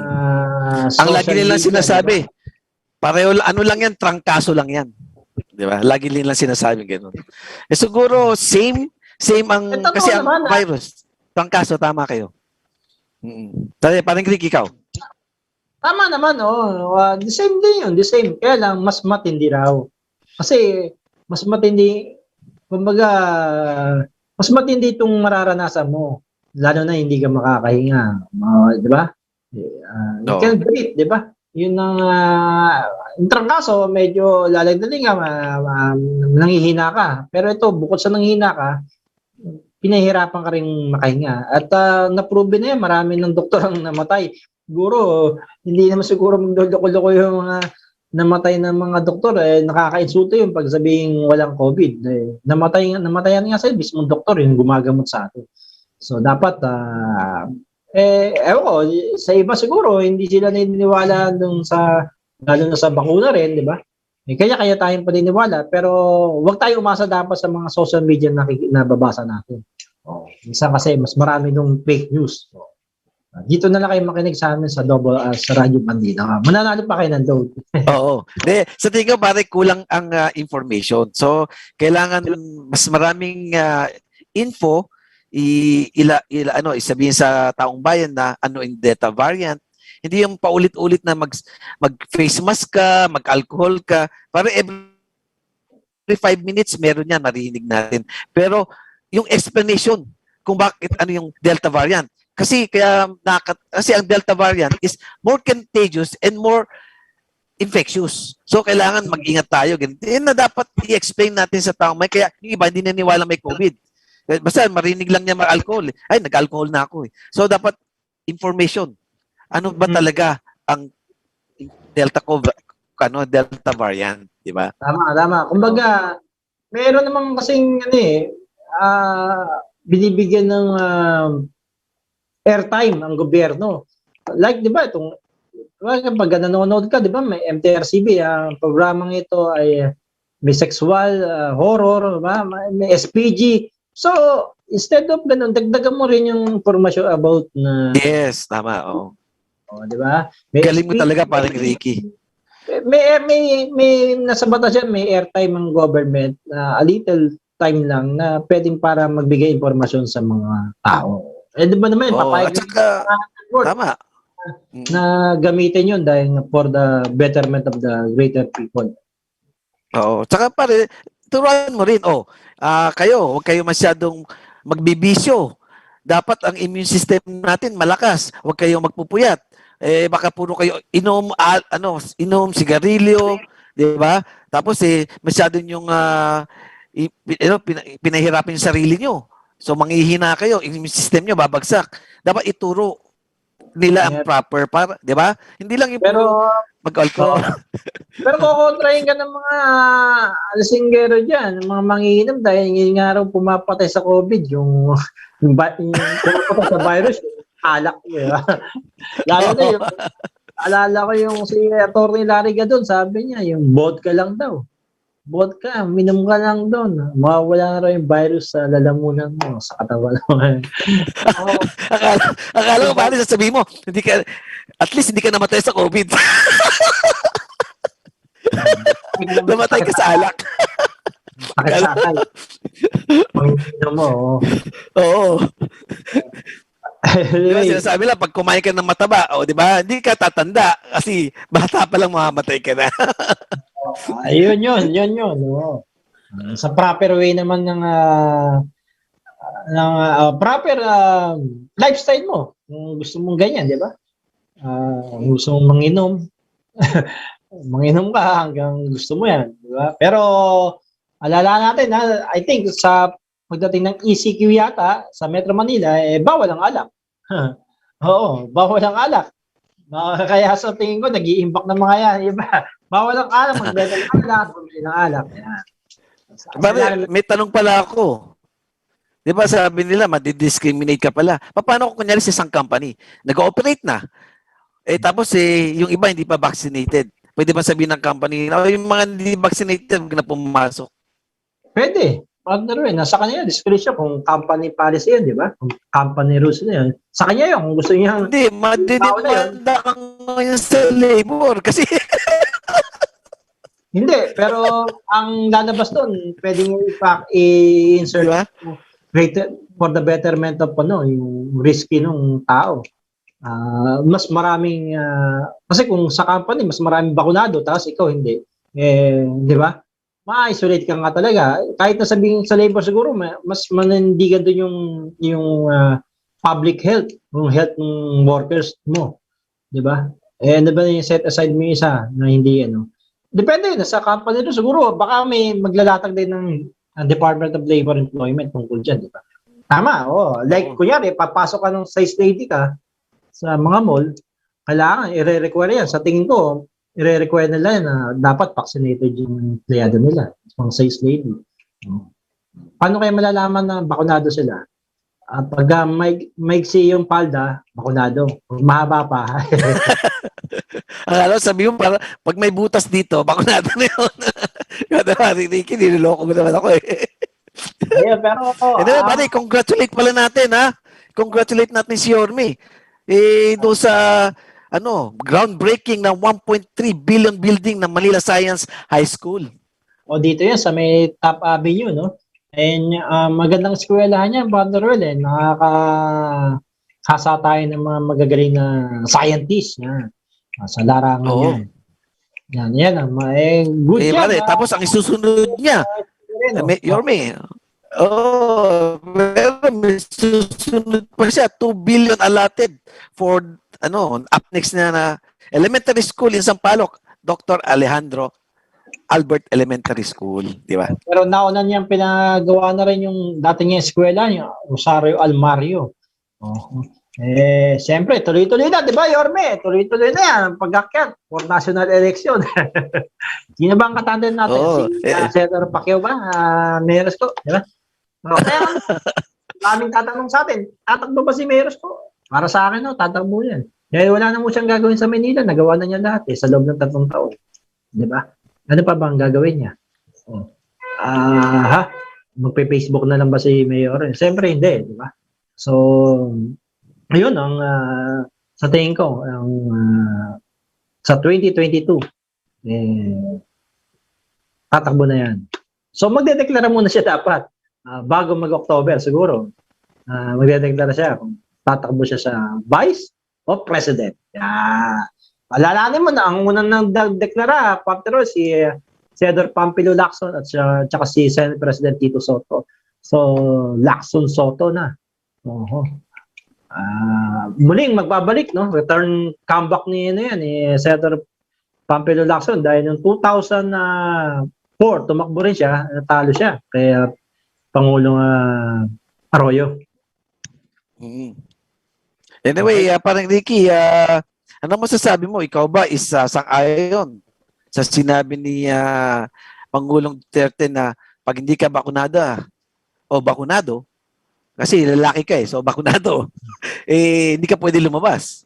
ang lagi nilang sinasabi, diba? Pareho, ano lang yan, trangkaso lang yan. Di ba? Lagi nilang sinasabi gano'n. Siguro, same ang, kasi ang virus. Trangkaso, tama kayo. Parang Rick, ikaw. Tama naman, the same din yun, the same. Kaya lang, mas matindi raw. Kasi, mas matindi, kumbaga, mas matindi itong mararanasan mo. Lalo na hindi ka makakahinga. Di ba? You can breathe, di ba? Yun ang, yung trangkaso, medyo lalagdaling ka, nanghihina ka. Pero ito, bukod sa nanghihina ka, pinahirapan ka rin makahinga. At na-prove na yan, marami ng doktor ang namatay. Siguro, hindi naman siguro magdodoko-loko yung mga namatay ng mga doktor. Nakaka-insulto yung pag sabihing walang COVID. Namatayan nga sa mismong doktor yung gumagamot sa atin. So, dapat, ewan ko, sa iba siguro, hindi sila naniniwala lalo na sa bakuna rin, di ba? Kaya tayong paniniwala, pero huwag tayo umasa dapat sa mga social media na nababasa natin. Minsan kasi mas marami nung fake news. Dito na lang kayo makinig sa amin sa sa Radyo Bandido. Mananalo pa kayo ng load. Oo. Sa tingin ko pare kulang ang information. So, kailangan mas maraming info isabihin sa taong bayan na ano yung Delta variant. Hindi yung paulit-ulit na mag-face mask ka, mag-alcohol ka. Para every 5 minutes, meron yan, marinig natin. Pero yung explanation kung bakit ano yung Delta variant. Kasi ang Delta variant is more contagious and more infectious. So, kailangan mag-ingat tayo. Yan na dapat i-explain natin sa taong may. Kaya yung iba, hindi naniwala may COVID. Basta marinig lang niya mag-alcohol. Ay, nag-alcohol na ako. So, dapat information. Ano ba talaga ang Delta variant, di ba? Tama. Kumbaga, meron naman kasing binibigyan ng airtime ang gobyerno. Like, di ba, itong Pag nanonood ka, di ba, may MTRCB, ang programang ito ay may sexual, horror, ba? May SPG. So, instead of ganun, dagdagan mo rin yung informasyon about na, Yes, tama. Oo. di ba? May Galing mo SPG, talaga, parang Ricky. may nasa batas yan, may airtime ang government na a little time lang na pwedeng para magbigay informasyon sa mga tao. Eh, di ba naman, papayag At saka, tama. na gamitin yun dahil for the betterment of the greater people. Oo. Tsaka pare, turuan mo rin, kayo, huwag kayo masyadong magbibisyo. Dapat ang immune system natin malakas. Huwag kayong magpupuyat. Baka puro kayo inom, sigarilyo, di ba? Tapos masyadong yung pinahirapin yung sarili nyo. So manghihina kayo, immune system nyo babagsak. Dapat ituro nila ang proper para, di ba? Hindi lang yung mag-alcohol. Pero kukontrahin ka ng mga alasinggero dyan, mga mangiinom dahil ngayon nga raw pumapatay sa COVID, yung pumapatay sa virus, alak. Diba? Lalo na yung, alala ko yung si Atty. Larry Gadon, sabi niya, yung vodka lang daw. Vodka, minom ka lang doon. Mawawala na raw yung virus sa lalamunan mo, sa katawan mo. Akala ko pare sasabihin mo, at least hindi ka namatay sa COVID. Namatay ka sa alak. Pakisakal. Panginoon mo. Oo. Diba sinasabi lang, pag kumain ka ng mataba, di ba, hindi ka tatanda kasi bata pa lang mamamatay ka na. Ayun yun. Oh. Sa proper way naman ng proper lifestyle mo. Kung gusto mong ganyan, di ba? Gusto mong manginom. Manginom ka hanggang gusto mo yan, di ba? Pero alala natin, I think sa pagdating ng ECQ yata sa Metro Manila, bawal ang alak. Oo, bawal ang alak. Kaya sa tingin ko, nag-i-impact ng mga yan, iba. Bawal ang alak, magbenta ng alak, bumili ng alak. May tanong pala ako. Di ba sabi nila, madidiscriminate ka pala. Paano kung kunyari sa isang company, nag-ooperate na, tapos yung iba hindi pa vaccinated. Pwede ba sabihin ng company, yung mga hindi vaccinated na pumasok? Pwede. Nasa kanya, discretion kung company policy yan, di ba? Kung company rules na yan. Sa kanya yun, kung gusto niya. Hindi, madidimanda kang ngayon sa labor kasi. Hindi, pero ang lalabas doon, pwedeng i-insert for the betterment of yung risky ng tao. Mas maraming, kasi kung sa company, mas maraming bakunado, tapos ikaw hindi. Di ba? Ma-isolate ka nga talaga. Kahit na sabihin sa labor siguro, mas manindigan doon yung public health, yung health ng workers mo. Di ba? Ano ba yung set aside mo yung isa na hindi Depende na sa company doon. Siguro, baka may maglalatag din ng Department of Labor Employment tungkol dyan, di ba? Tama, Like, kunyari, papasok ka ng size lady ka sa mga mall, kailangan, i-require yan. Sa tingin ko, i-require nila na dapat vaccinated yung empleyado nila, mga size lady. Paano kaya malalaman na bakunado sila? Pag maigsi yung palda, bakunado. Mahaba pa. Alam, sabi mo, pag may butas dito, bakunado na yun. Kada Ricky, niloloko mo naman ako Yeah, pero buddy, congratulate pala natin, ha? Congratulate natin si Yorme. Doon sa groundbreaking ng 1.3 billion building ng Manila Science High School. Dito yan sa may Top Avenue, no? And magandang eskwelahan niya, Bandido, nakakasa tayo ng mga magagaling na scientists sa larangan yan. Yan, good job. Tapos ang isusunod niya, Yorme, pero may susunod pa siya, 2 billion allotted for, up next na elementary school in Sampaloc, Dr. Alejandro Albert Elementary School, di ba? Pero nauna niyang pinagawa na rin yung dati niyang eskwela niya, Rosario Almario. Siyempre, tuloy-tuloy na, di ba, Yorme? Tuloy-tuloy na yan, pag-akyat for national election. Sino ba ang katandem natin? Senator Pacquiao ba? Meros ko, di ba? Kaya, maraming tatanong sa atin, tatakbo ba si Meros ko? Para sa akin, tatakbo yan. Eh, wala na mo siyang gagawin sa Manila. Nagawa na niya lahat sa loob ng 3 taon. Di ba? Ano pa ba ang gagawin niya? Oh. Magpe-Facebook na lang ba si Mayor? Siyempre hindi, di ba? So, ayun ang sa tingin ko, sa 2022, tatakbo na yan. So, magdedeklara muna siya dapat. Bago mag-October siguro. Magdedeklara siya kung tatakbo siya sa Vice o President. Alalahanin mo na, ang unang nagdeklara, Paptero, si Senador Pampilo Lacson at saka si Senate President Tito Soto. So, Lacson Soto na. Muling magbabalik, no? Return comeback ni Senator Pampilo Lacson dahil noong 2004 tumakbo rin siya, natalo siya kaya Pangulong Arroyo. Anyway, parang Ricky, ano masasabi mo? Ikaw ba sang-ayon sa sinabi ni Pangulong Duterte na pag hindi ka bakunada o bakunado, kasi lalaki ka so bakunado, hindi ka pwede lumabas?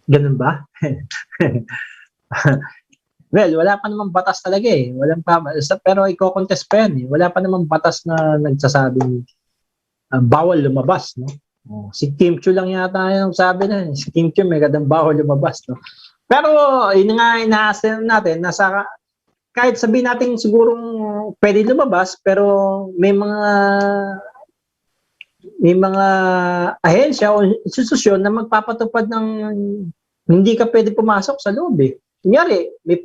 Ganun ba? Well, wala pa namang batas talaga Walang pero i-contest pa yan Wala pa namang batas na nagsasabing bawal lumabas, no? Si Kim Chiu lang yata yung sabi na. Si Kim Chiu may kadang bawal lumabas, no? Pero yun nga inaasal natin, kahit sabihin natin sigurong pwede lumabas, pero may mga ahensya o institusyon na magpapatupad ng hindi ka pwede pumasok sa loob Kunyari, may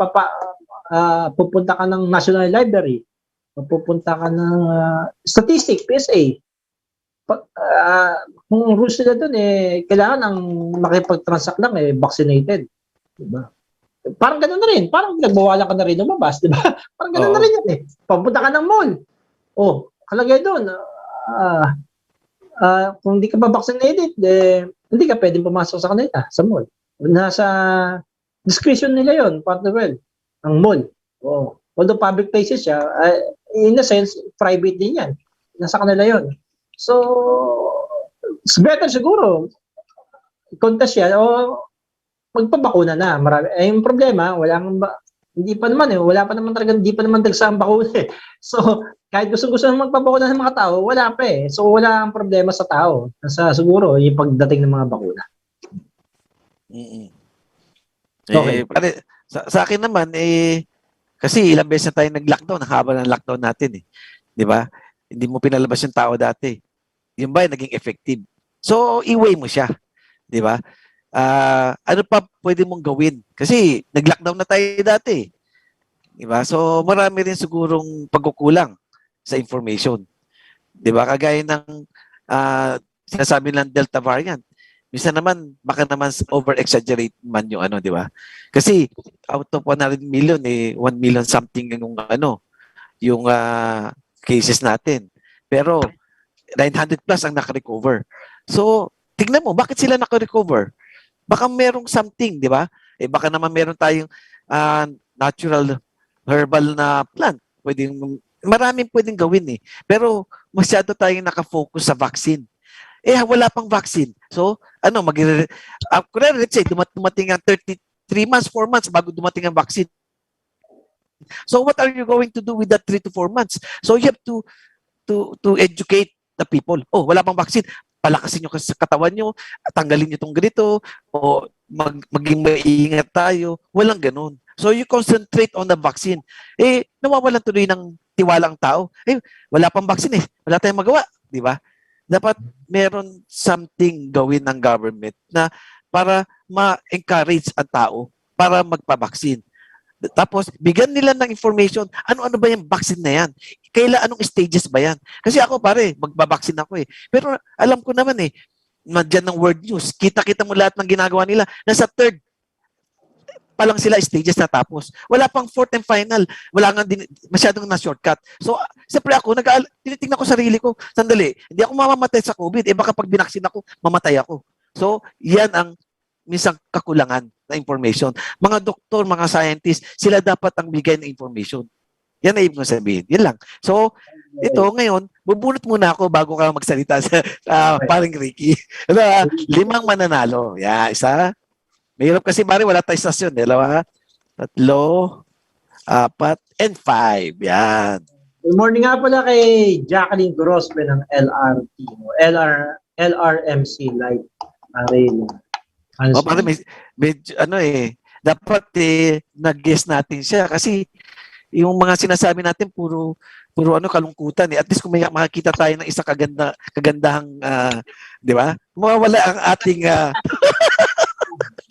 pupunta ka ng National Library, pupunta ka ng Statistic, PSA. Kung rules nila doon, kailangan ang makipag-transact lang vaccinated. Diba? Parang gano'n na rin. Parang nagbawalan ka na rin lumabas. Diba? Parang gano'n na rin yan Papunta ka ng mall. Kalagay doon. Kung hindi ka ba vaccinated, hindi ka pwedeng pumasok sa kanila, sa mall. Nasa discretion nila yon, well, ang mall. Although public places siya, in a sense, private din yan. Nasa kanila yon. So, it's better siguro, contest siya o magpabakuna na. Yung problema, hindi pa naman hindi pa naman dagsa ang bakuna So, kahit gusto na magpabakuna ng mga tao, wala pa So, wala ang problema sa tao. Siguro, yung pagdating ng mga bakuna. Okay. Pare, sa akin naman, kasi ilang beses na tayo nag-lockdown, ang haba ng lockdown natin Di ba? Hindi mo pinalabas yung tao dati. Yung ba, naging effective. So, i-weigh mo siya. Di ba? Ano pa pwede mong gawin? Kasi nag-lockdown na tayo dati. Di ba? So, marami rin sigurong pagkukulang sa information. Di ba? Kagaya ng sinasabi ng Delta variant. Minsan naman, baka naman over-exaggerate man yung di ba? Kasi out of 100 million, 1 million something yung cases natin. Pero 900 plus ang nakarecover. So, tignan mo, bakit sila nakarecover? Baka merong something, di ba? Baka naman meron tayong natural herbal na plant. Maraming pwedeng gawin Pero masyado tayong nakafocus sa vaccine. Wala pang vaccine. So, let's say, dumating ang 33 months, 4 months bago dumating ang vaccine. So, what are you going to do with that 3 to 4 months? So, you have to educate the people. Wala pang vaccine. Palakasin nyo sa katawan nyo, tanggalin nyo itong ganito, o maging maingat tayo. Walang ganun. So, you concentrate on the vaccine. Nawawalan tuloy ng tiwala ang tao. Wala pang vaccine Wala tayong magawa. Di ba? Dapat meron something gawin ng government na para ma-encourage ang tao para magpa-vaccine. Tapos, bigyan nila ng information, ano-ano ba yung vaccine na yan? Anong stages ba yan? Kasi ako, pare, magbabaksin ako Pero alam ko naman nandiyan ng world news, kita-kita mo lahat ng ginagawa nila. Nasa third pa lang sila stages na tapos. Wala pang fourth and final. Wala nga masyadong na-shortcut. So, siyempre ako, tinitingnan ko sarili ko, sandali, hindi ako mamamatay sa COVID. Baka pag binaksin ako, mamatay ako. So, yan ang minsan kakulangan na information. Mga doktor, mga scientists, sila dapat ang bigay ng information. Yan na ibig sabihin. Yan lang. So, Ito, ngayon, bubunot muna ako bago ka magsalita sa paring Ricky. Ano, 5 mananalo. Yeah, isa. Mahirap kasi pare, wala tayong stasyon. 2, 3, 4, and 5. Yan. Good morning nga pala kay Jacqueline Grospe ng LRT, LRMC Light Rail. Pare, dapat nag-guess natin siya kasi yung mga sinasabi natin puro kalungkutan eh. At least kung may makakita tayo ng isa kagandahang 'di ba? Mawawala ang ating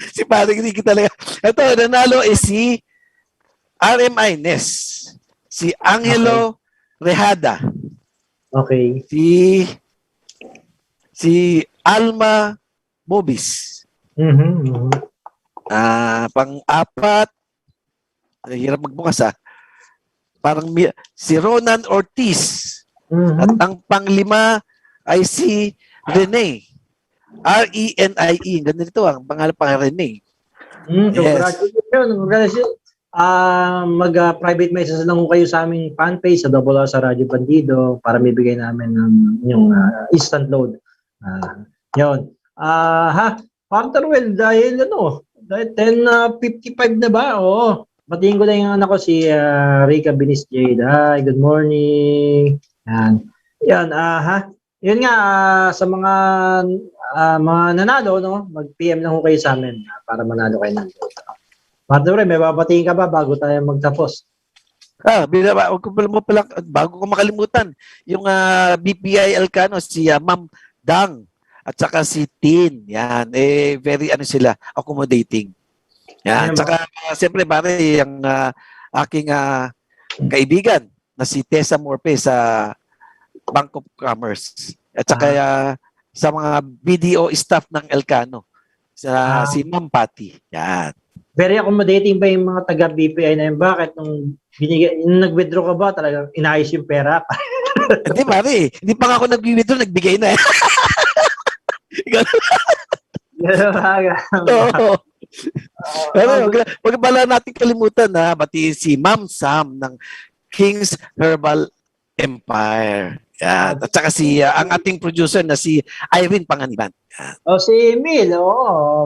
si Paring Ricky talaga. Ito, nanalo si RMI Nes, si Angelo Rehada. Okay. Si Alma Bobis. Pang-4, hirap magbukas parang si Ronan Ortiz. At ang pang-5 ay si Rene. R-E-N-I-E. Ganun ito ang pangalan pang Rene. Congratulations. Mag-private message lang kayo sa aming fan page sa sa Radyo Bandido para mibigay namin ng yung instant load. Yun. Partner Will, dahil 10:55 na ba? Oo. Batiin ko lang yung anak ko si Rica Binis Jade. Hi, good morning. Yan, yun nga, sa mga nanalo, no? Mag-PM lang kayo sa amin para manalo kayo ng load. Partner Will, may babatiin ka ba bago tayo magtapos? Bago ko makalimutan, yung BPI Elcano, si Ma'am Dang, at saka si Tin. Yan, very sila, accommodating. Yan, at saka siyempre pare, yung aking kaibigan na si Tessa Morpe sa Bank of Commerce. At saka sa mga BDO staff ng Elcano, si Ma'am Patty. Yan. Very accommodating ba yung mga taga-BPI na yun? Bakit nung nag-withdraw ka ba talagang inayos yung pera? Hindi pare, hindi pa nga ako nag-withdraw, nagbigay na. Oo. Pero wag pala natin kalimutan batiin si Ma'am Sam ng King's Herbal Empire. Yan. At saka ang ating producer na si Irene Panganiban. Si Emil,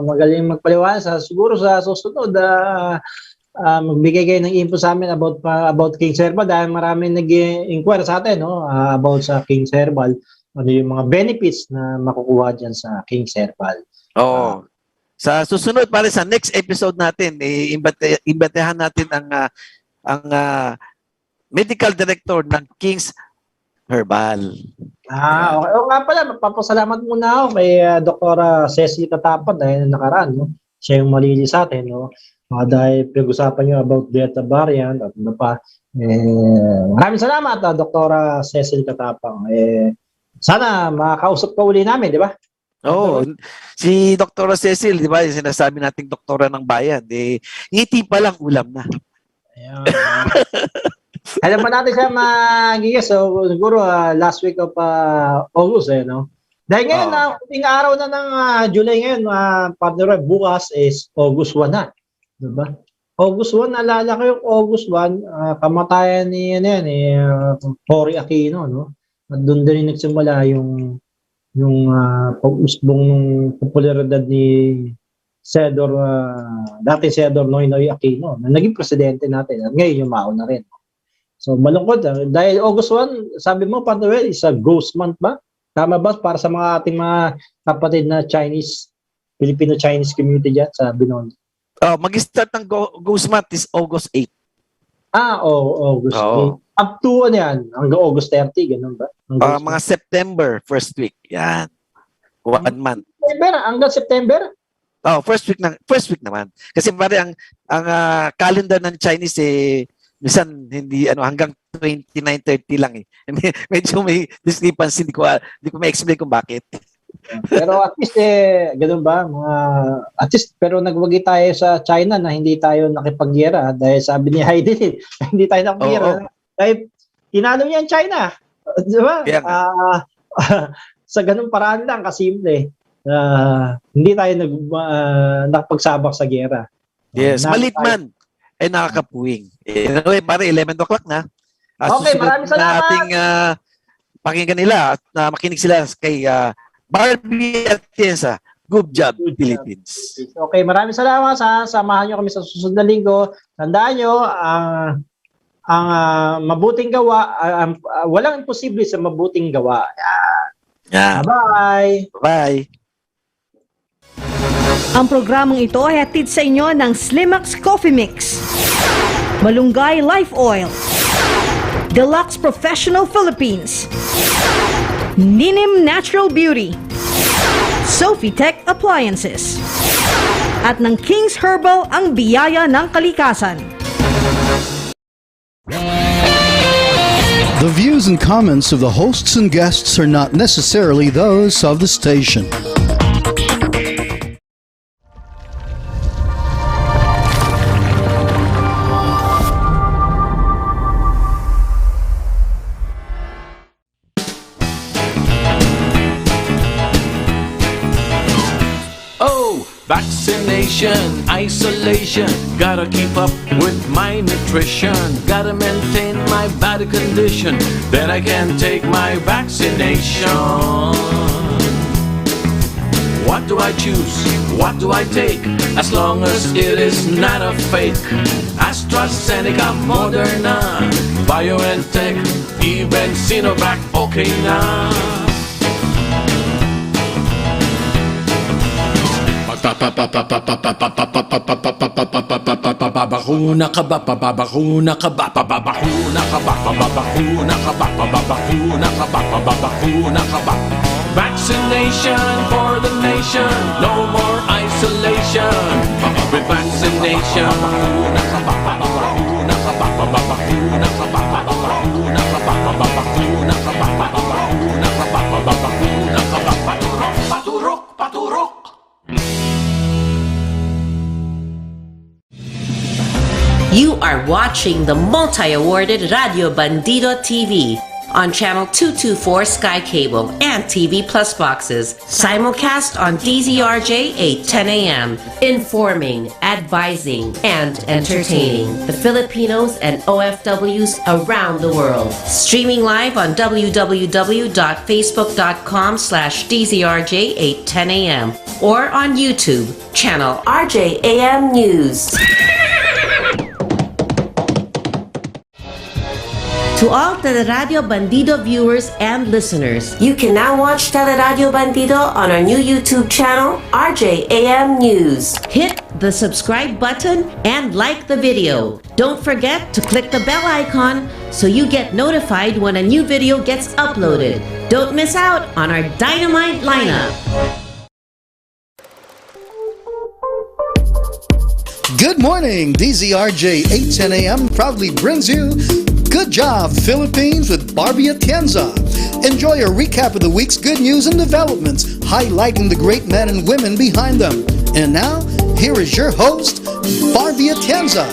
magaling magpaliwanag. Siguro sa susunod, magbigay kayo ng info sa amin about King's Herbal dahil maraming nag-inquire sa atin about sa King's Herbal. Ano yung mga benefits na makukuha dyan sa King's Herbal. Sa susunod, pare, sa next episode natin, imbatehan natin ang medical director ng King's Herbal. Okay. O nga pala, magpapasalamat muna ako kay Dr. Cecily Katapad dahil nakaraan. No? Siya yung malili sa atin. No? Dahil pinag-usapan niyo about Delta variant at ano pa. Maraming salamat, Dr. Cecily Katapang. Sana makakausap ka uli namin, di ba? Si Dr. Cecil, di ba, yung sinasabi nating doktora ng bayan, ngiti pa lang ulam na. Alam pa natin siya magigas, so siguro last week of August, no? Dahil ngayon, uting araw na ng July ngayon, partner, bukas is August 1 na. Diba? August 1, naalala ko yung August 1, kamatayan ni Cory Aquino, no? At doon din nagsimula yung pag-usbong ng popularidad ni dating Senador Noynoy Aquino na naging presidente natin at ngayon yumao na rin. So malungkot dahil August 1, sabi mo partner, is a ghost month ba? Tama ba para sa mga ating mga kapatid na Filipino-Chinese community dyan sa Binondo? Mag-start ng ghost month is August 8. August 8. Up to yan? Hanggang August 30, ganun ba? Mga September, first week. Yan. 1 month. September, hanggang September? First week naman. Kasi pare ang calendar ng Chinese minsan hindi hanggang 29-30 lang Medyo may discrepancy, hindi ko ma-explain kung bakit. Pero at least ganun ba? At least pero nagwagi tayo sa China na hindi tayo nakipagyera dahil sabi ni Heidi, hindi tayo nakipagyera. Dahil tinalo niya ang China. Di ba? Sa ganung paraan lang kasimple. Hindi tayo nakapagsabak sa gera. Yes, malit man ay nakakapuwing. Anyway, pare 11 o'clock na. Okay, Susunod maraming na salamat. ating pakinggan nila at makinig sila kay Barbie Atienza. Good job, Philippines. Okay, maraming salamat. Samahan nyo kami sa susunod na linggo. Tandaan nyo, ang mabuting gawa, walang imposible sa mabuting gawa. Yeah. Bye-bye. Bye. Ang programang ito ay hatid sa inyo ng Slimax Coffee Mix, Malunggay Life Oil, Deluxe Professional Philippines, Ninim Natural Beauty, Sophie Tech Appliances, at ng King's Herbal ang biyaya ng kalikasan. The views and comments of the hosts and guests are not necessarily those of the station. Oh, vaccination, isolation. Gotta keep up with my nutrition. Gotta maintain my body condition. Then I can take my vaccination. What do I choose? What do I take? As long as it is not a fake. AstraZeneca, Moderna, BioNTech, even Sinovac, okay na. Babakuna ka ba? Babakuna ka ba? Babakuna ka ba? Babakuna ka ba? Babakuna ka ba? Babakuna ka ba? Vaccination for the nation. No more isolation. With vaccination. Babakuna ka ba? Babakuna ka ba? Babakuna ka ba? Babakuna ka ba? Babakuna ka ba? Babakuna ka ba? Babakuna ka ba? Paturok, paturok, paturok. You are watching the multi-awarded Radio Bandido TV on Channel 224 Sky Cable and TV Plus boxes. Simulcast on DZRJ 8:10 a.m. Informing, advising, and entertaining the Filipinos and OFWs around the world. Streaming live on www.facebook.com/DZRJ 8:10 a.m. or on YouTube, channel RJAM News. To all Teleradyo Bandido viewers and listeners, you can now watch Teleradyo Bandido on our new YouTube channel, RJAM News. Hit the subscribe button and like the video. Don't forget to click the bell icon so you get notified when a new video gets uploaded. Don't miss out on our dynamite lineup. Good morning, DZRJ 810 AM proudly brings you Good Job Philippines with Barbie Atienza. Enjoy a recap of the week's good news and developments, highlighting the great men and women behind them. And now, here is your host, Barbie Atienza.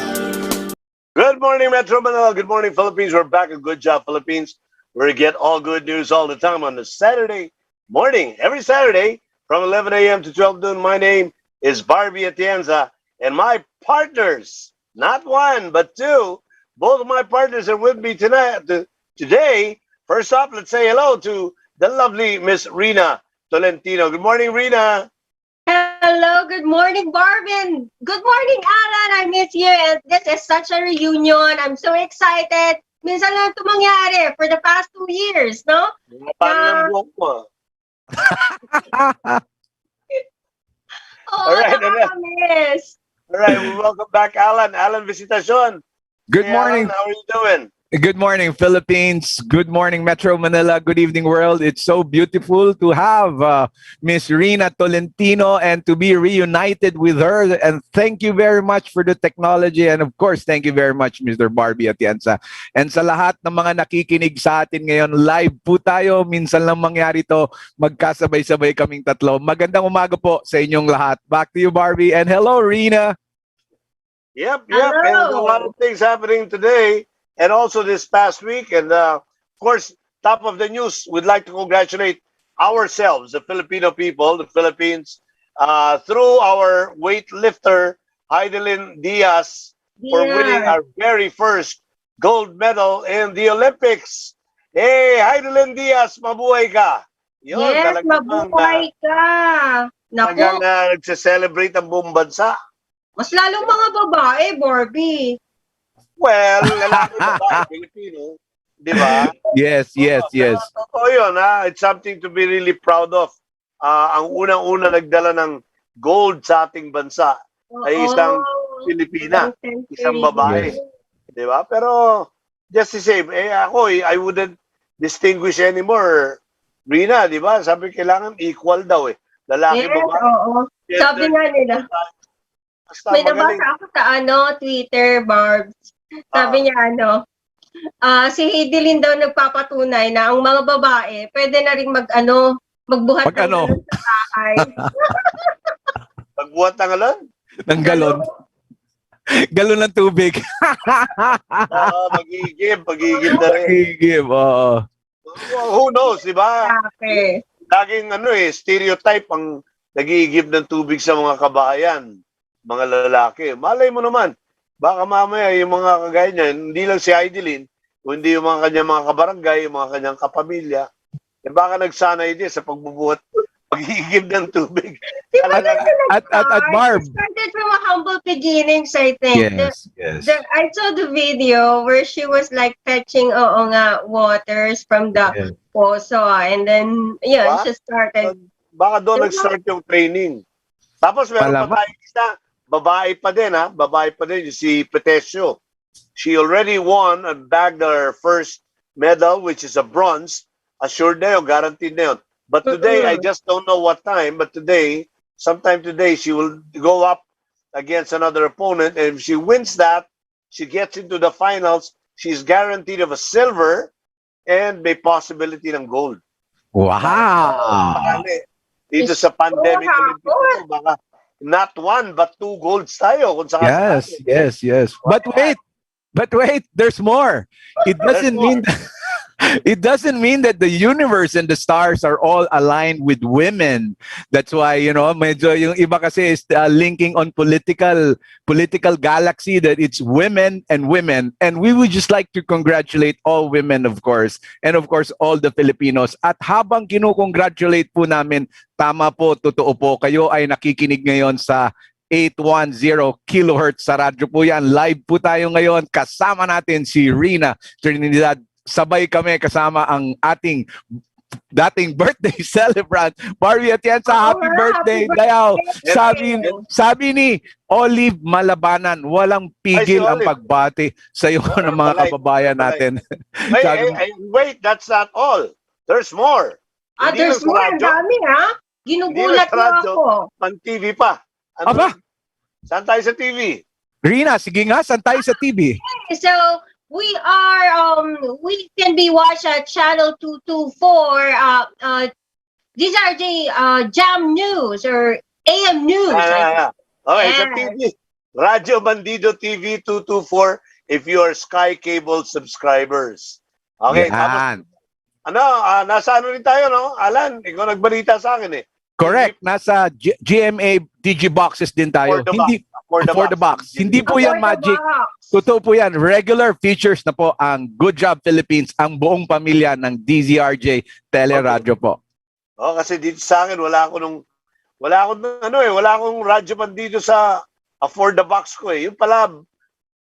Good morning, Metro Manila. Good morning, Philippines. We're back at Good Job Philippines, where you get all good news all the time on the Saturday morning. Every Saturday from 11 a.m. to 12 noon. My name is Barbie Atienza, and my partners, not one, but two, both of my partners are with me today. First up, let's say hello to the lovely Miss Rina Tolentino. Good morning, Rina. Hello, good morning, Barvin. Good morning, Alan. I miss you. And this is such a reunion. I'm so excited. Minsan lang ito mangyari for the past 2 years, no? Paano ng buhok mo? Oo, nakakamiss. All right, we welcome back Alan. Alan Visitacion. Good Hey, morning. Alan, how are you doing? Good morning, Philippines. Good morning, Metro Manila. Good evening, world. It's so beautiful to have Miss Rina Tolentino and to be reunited with her. And thank you very much for the technology. And of course, thank you very much, Mr. Barbie Atienza. And sa lahat ng mga nakikinig sa atin ngayon, live po tayo. Minsan lang mangyari to, magkasabay-sabay kaming tatlo. Magandang umaga po sa inyong lahat. Back to you, Barbie. And hello, Rina. Yep. And there's a lot of things happening today and also this past week. And of course, top of the news, we'd like to congratulate ourselves, the Filipino people, the Philippines, through our weightlifter, Heidelin Diaz, for winning our very first gold medal in the Olympics. Hey, Heidelin Diaz, mabuhay ka. Yun, Yes, talagang, mabuhay ka. talagang Naku, nagse-celebrate ang buong bansa. mas lalong mga babae, Barbie. Well, lalaki, babae, Pilipino. Di ba? Yes, yes, yes. Totoo yun, ha? It's something to be really proud of. Ang unang-una nagdala ng gold sa ating bansa ay isang Pilipina, isang babae. Yes. Di ba? Pero, just the same, ako, I wouldn't distinguish anymore. Rina, di ba? Sabi kailangan equal daw eh. Lalaki, Yes, babae. oo. Sabi nga nila, Basta may magaling. nabasa ako sa Twitter, Barbs. Sabi niya si Heidelin daw nagpapatunay na ang mga babae pwede na ring magbuhat ng galon sa bahay. Magbuhat ng galon? Ng galon. Galon ng tubig. Magigib na rin. Magigib, oo. Who knows, di ba? Okay. Laging stereotype ang nagigib ng tubig sa mga kabayan, mga lalaki. Malay mo naman, baka mamaya yung mga kagaya niya, hindi lang si Heidelin, kundi yung mga kanyang mga kabarangay, yung mga kanyang kapamilya, baka nagsanay din sa pagbubuhat, paghihigib ng tubig. At Barb. It started from a humble beginnings, I think. Yes, yes. I saw the video where she was like fetching waters from the poso, and then she started. Baka doon nag-start yung training. Tapos meron pa tayong isa, babae pa din si Petesio. She already won and bagged her first medal, which is a bronze. Assured na yun, guaranteed na yun. But today, I just don't know what time, but today, sometime today, she will go up against another opponent, and if she wins that, she gets into the finals, she's guaranteed of a silver and may possibility ng gold. Wow! Dito sa pandemic, baka not one, but 2 golds tayo. Kung Yes. But wait, there's more. It doesn't mean it doesn't mean that the universe and the stars are all aligned with women. That's why, medyo yung iba kasi is linking on political galaxy that it's women and women. And we would just like to congratulate all women, of course. And of course, all the Filipinos. At habang kinukongratulate po namin, tama po, totoo po, kayo ay nakikinig ngayon sa 810 kilohertz sa radyo po yan. Live po tayo ngayon. Kasama natin si Rina Trinidad. Sabay kami kasama ang ating dating birthday celebrant, Barbie Atienza. Happy birthday, Dayaw. Sabi ni Olive Malabanan, walang pigil ang pagbati sa iyo ng mga kababayan natin. Wait, that's not all. There's more. There's more. Ang dami, ha? Ginugulat mo ako. Pan-TV pa. Aba? Saan tayo sa TV? Rina, sige nga, saan tayo sa TV? So, we can be watched at channel 224, DZRJ Jam News or AM News. Okay, sa TV. Radyo Bandido TV 224 if you are Sky Cable subscribers. Okay, tapos, nasa rin tayo, no? Alan, ikaw nagbalita sa akin eh. Correct, nasa GMA Digiboxes din tayo. For the box. Hindi po yan magic. Totoo po yan. Regular features na po ang Good Job Philippines, ang buong pamilya ng DZRJ Teleradyo po. Kasi dito sa akin wala akong radyo Bandido sa for the box ko eh. Yung pala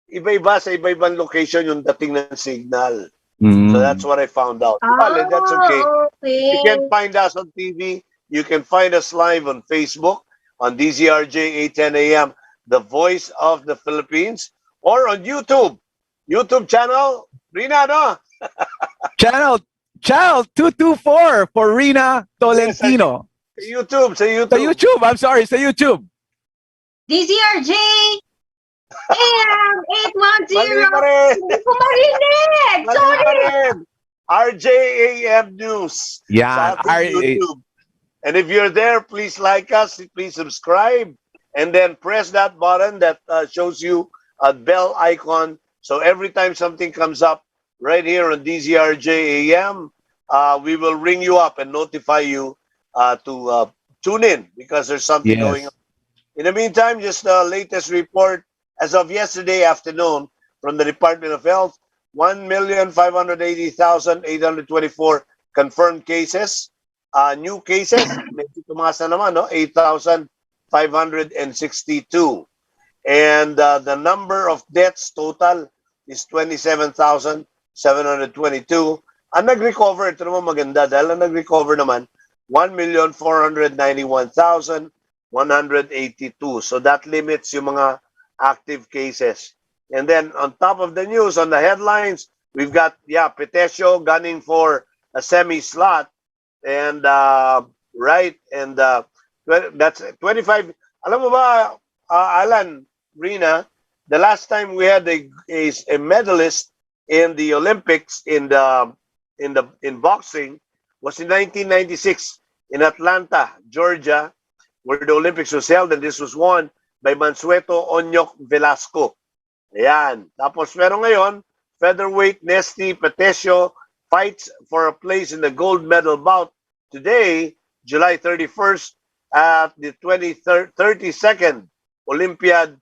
iba-iba sa iba-ibang location yung dating ng signal. So that's what I found out. Well, that's okay. You can find us on TV. You can find us live on Facebook on DZRJ 810 AM. The Voice of the Philippines, or on YouTube channel, Rina, no? channel 224 for Rina Tolentino. Sa YouTube, I'm sorry, sa YouTube. DZRJ AM 810. Hindi ko marinig. Sorry. RJAM News. Yeah, YouTube. And if you're there, please like us, please subscribe. And then press that button that shows you a bell icon. So every time something comes up right here on DZRJ AM, we will ring you up and notify you to tune in because there's something going on. In the meantime, just the latest report as of yesterday afternoon from the Department of Health, 1,580,824 confirmed cases. New cases, medyo tumaas na naman, no? 8,562. And the number of deaths total is 27,722. Ang nag-recover, ito naman maganda dahil ang nag-recover naman, 1,491,182. So that limits yung mga active cases. And then on top of the news, on the headlines, we've got, Petesio gunning for a semi-slot. And, that's 25. Alam mo ba, Alan, Rina, the last time we had a medalist in the Olympics in boxing was in 1996 in Atlanta, Georgia, where the Olympics was held, and this was won by Mansueto Onyok Velasco. Ayan. Tapos meron ngayon, featherweight Nesty Petesio fights for a place in the gold medal bout today, July 31st, at the 32nd Olympiad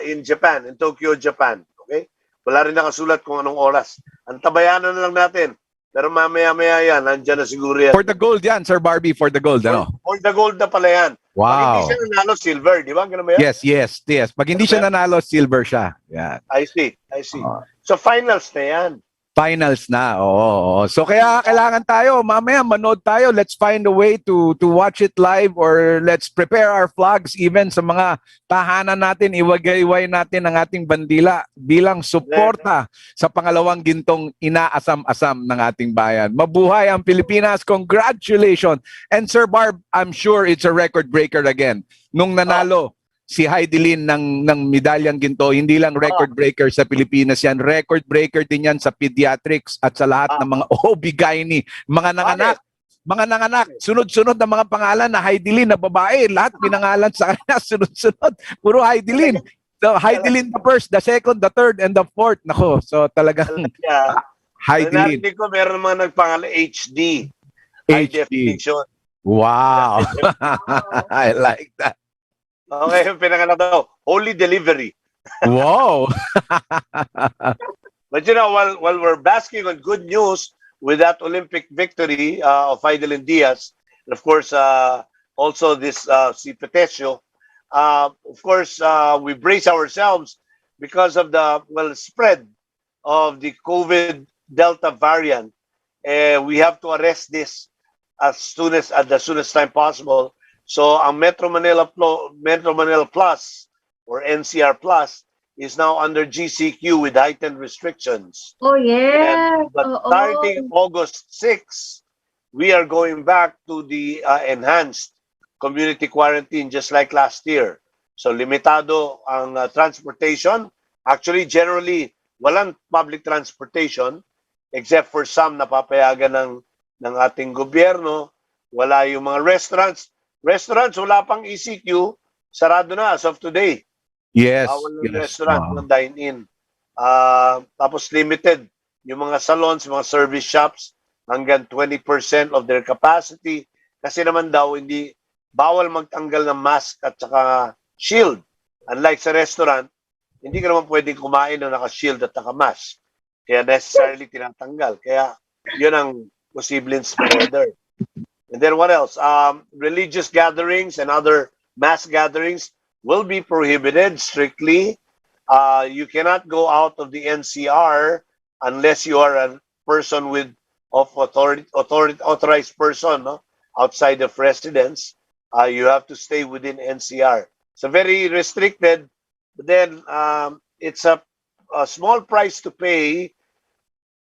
in Japan, in Tokyo, Japan. Okay? Wala rin nakasulat kung anong oras. Ang tabayanan na lang natin. Pero mamaya-maya yan, nandyan na siguro yan. For the gold yan, Sir Barbie, for the gold, ano? For the gold na pala yan. Pag hindi Wow. siya nanalo, silver, di ba? Ganun ba yan? Yes. Pag hindi siya nanalo, silver siya. Yan. I see. So finals na yan. Finals na. Oo. So kaya kailangan tayo, mamaya manood tayo. Let's find a way to watch it live, or let's prepare our flags even sa mga tahanan natin. Iwagay-iway natin ang ating bandila bilang suporta sa pangalawang gintong inaasam-asam ng ating bayan. Mabuhay ang Pilipinas. Congratulations. And Sir Barb, I'm sure it's a record breaker again. Nung nanalo si Heidelin ng medalyang ginto, hindi lang record breaker sa Pilipinas yan, record breaker din yan sa pediatrics at sa lahat ng mga OB-GYN, mga nanganak, sunod-sunod na mga pangalan na Heidelin na babae, lahat pinangalan sa kanya, sunod-sunod, puro Heidelin. So Heidelin the first, the second, the third, and the fourth. Nako, so talagang Heidelin. Narinig ko meron mga nagpangalan HD. High definition. Wow. I like that. Okay, pinangalan daw, Holy Delivery. Wow. But you know, while we're basking on good news with that Olympic victory of Heidelin Diaz, and of course, also this si Petesio, of course, we brace ourselves because of the spread of the COVID Delta variant. We have to arrest this at the soonest time possible. So ang Metro Manila Plus or NCR Plus is now under GCQ with heightened restrictions. Oh, yeah. But starting August 6, we are going back to the enhanced community quarantine just like last year. So limitado ang transportation. Actually, generally, walang public transportation except for some napapayagan ng ating gobyerno. Wala yung mga restaurants. Restaurants, wala pang ECQ, sarado na as of today. Yes. Walang restaurant, walang dine-in. Tapos limited yung mga salons, mga service shops, hanggang 20% of their capacity. Kasi naman daw, hindi bawal magtanggal ng mask at saka shield. Unlike sa restaurant, hindi ka naman pwedeng kumain na naka-shield at naka-mask. Kaya necessarily tinatanggal. Kaya yun ang posibleng spreader. And then what else? Religious gatherings and other mass gatherings will be prohibited strictly. You cannot go out of the NCR unless you are a person authorized person, no? Outside of residence. You have to stay within NCR. So very restricted. But then it's a small price to pay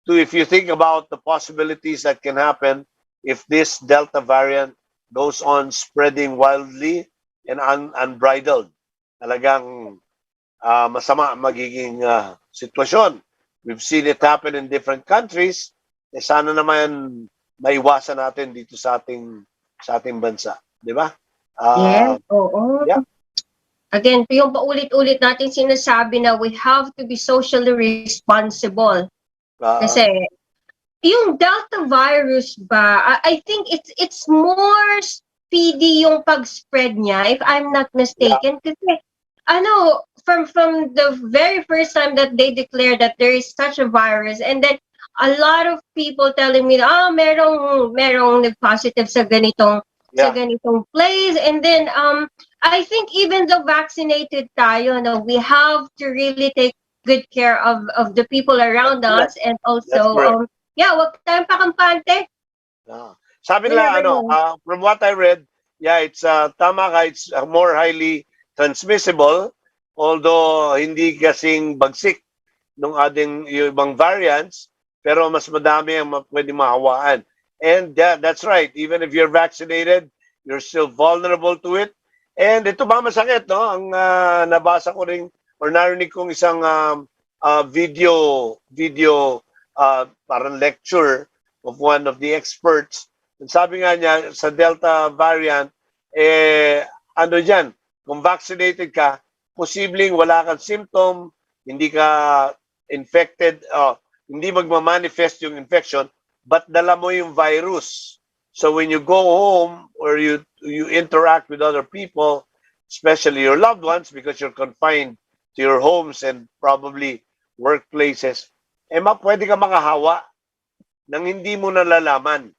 if you think about the possibilities that can happen if this Delta variant goes on spreading wildly and unbridled. Talagang masama magiging sitwasyon. We've seen it happen in different countries. Sana naman maiwasan natin dito sa ating bansa. Di ba? Yes, oo. Yeah. Again, yung paulit-ulit natin sinasabi na we have to be socially responsible. Kasi yung Delta virus ba, I think it's more speedy yung pag-spread niya, if I'm not mistaken. Kasi, from the very first time that they declared that there is such a virus, and then a lot of people telling me, merong nag-positive sa ganitong place, and then I think even though vaccinated tayo, no, we have to really take good care of the people around us, and also wag tayong pakampante. Sabi You nila, never know. from what I read, it's tama ka, it's more highly transmissible, although hindi kasing bagsik ng yung ibang variants, pero mas madami ang pwede mahawaan. And that's right, even if you're vaccinated, you're still vulnerable to it. And ito ba masakit, no? Ang nabasa ko rin or narinig kong isang video parang lecture of one of the experts. And sabi nga niya, sa Delta variant, ano dyan, kung vaccinated ka, posibleng wala kang symptom, hindi ka infected, hindi magmamanifest yung infection, but dala mo yung virus. So when you go home or you interact with other people, especially your loved ones, because you're confined to your homes and probably workplaces, pwede ka makahawa nang hindi mo nalalaman.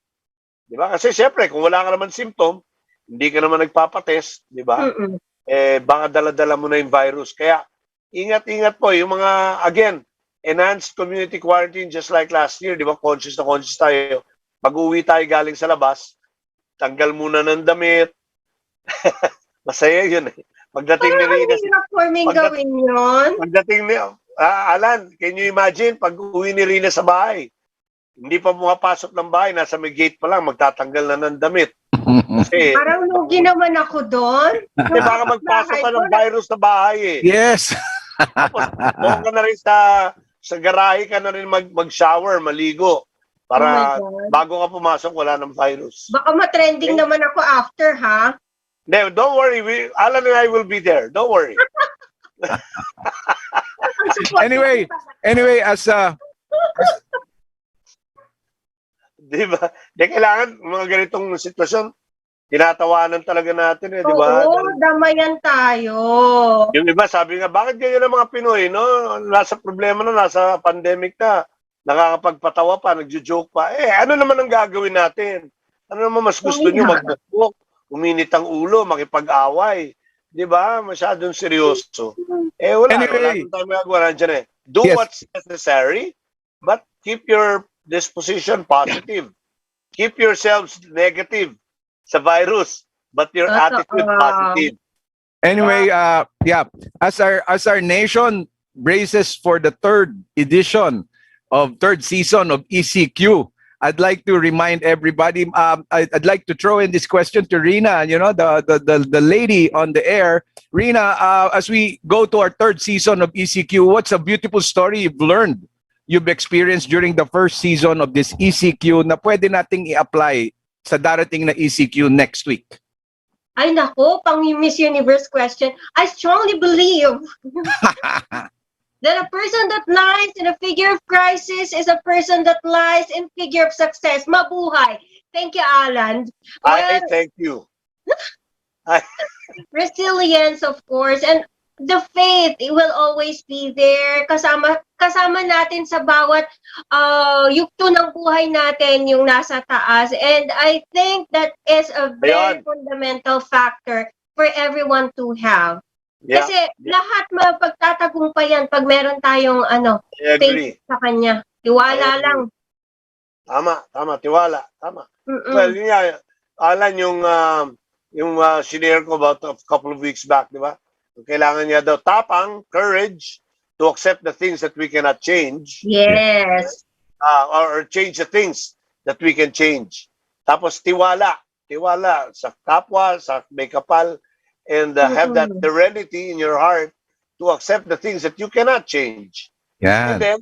Di ba? Kasi syempre, kung wala ka naman symptom, hindi ka naman nagpapatest, di ba? Baka dala-dala mo na yung virus. Kaya, ingat-ingat po. Yung mga, again, enhanced community quarantine just like last year, di ba? Conscious na conscious tayo. Pag uwi tayo galing sa labas, tanggal muna ng damit. Masaya yun eh. Pagdating ni Rina, Gawin yun. Pagdating ni, Alan, can you imagine, pag uwi ni Rina sa bahay, hindi pa pumapasok ng bahay, nasa may gate pa lang, magtatanggal na ng damit. Kasi, parang lugi naman ako doon. Kasi baka magpasok ka ng virus sa bahay eh. Yes. Tapos, doon ka na rin sa garahe ka na rin mag-shower, maligo. Para bago ka pumasok, wala ng virus. Baka matrending naman ako after, ha? No, don't worry. Alan and I will be there. Don't worry. anyway, as di ba? Di kailangan mga ganitong sitwasyon, tinatawanan talaga natin eh, di ba? Oo, damayan tayo. Yung iba sabi nga, bakit ganyan ang mga Pinoy, no? Nasa problema na, nasa pandemic na, nakakapagpatawa pa, nagjo-joke pa. Ano naman ang gagawin natin? Ano naman mas gusto nyo, magbukbok, uminit ang ulo, makipag-away. Di ba? Masyadong seryoso. Wala tayong magagawa nandiyan eh. Do what's necessary, but keep your disposition positive. Keep yourselves negative sa virus, but your attitude positive. Anyway, as our nation braces for the third season of ECQ, I'd like to remind everybody. I'd like to throw in this question to Rina. You know, the lady on the air, Rina. As we go to our third season of ECQ, what's a beautiful story you've experienced during the first season of this ECQ na pwede nating i-apply sa darating na ECQ next week? Ay nako, pang Miss Universe question. I strongly believe that a person that lies in a figure of crisis is a person that lies in figure of success. Mabuhay. Thank you, Alan. Thank you. Resilience, of course, and the faith, it will always be there. Kasama natin sa bawat yugto ng buhay natin yung nasa taas. And I think that is a very fundamental factor for everyone to have. Yeah. Kasi lahat mapagtatagumpayan pag meron tayong faith sa kanya. Tiwala lang. Tama, tiwala. Tama. Well, yun nga, Alan, yung shinare ko about a couple of weeks back, di ba? Kailangan niya daw tapang, courage, to accept the things that we cannot change. Yes. Or change the things that we can change. Tapos tiwala sa kapwa, sa may kapal, and have that serenity in your heart to accept the things that you cannot change. Yeah. And then,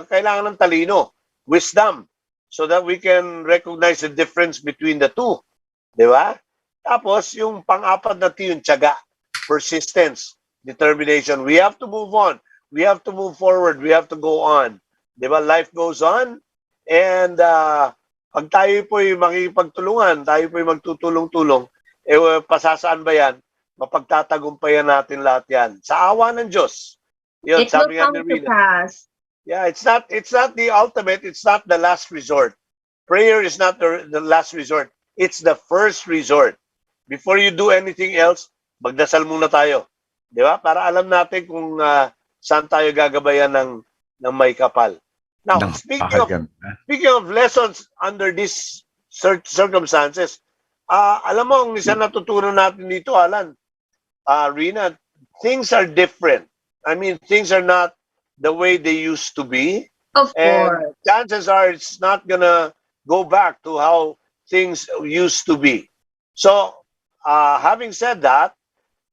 kailangan ng talino, wisdom, so that we can recognize the difference between the two. Di ba? Tapos, yung pang-apat na yung tiyaga, persistence, determination. We have to move on. We have to move forward. We have to go on. Di ba? Life goes on. And pag tayo po'y makikipagtulungan, tayo po'y magtutulong-tulong, pasasaan ba yan? mapagtatagumpayan natin lahat yan. Sa awa ng Diyos. Yun, It will sabi nga come ni to Rina. pass. Yeah, it's not the ultimate, it's not the last resort. Prayer is not the last resort. It's the first resort. Before you do anything else, magdasal muna tayo. Di ba? Para alam natin kung saan tayo gagabayan ng may kapal. Now, speaking of lessons under these circumstances, alam mo, ang isa natutunan natin dito, Alan, Rina, things are different. I mean, things are not the way they used to be. Of And course. chances are it's not gonna go back to how things used to be. So, having said that,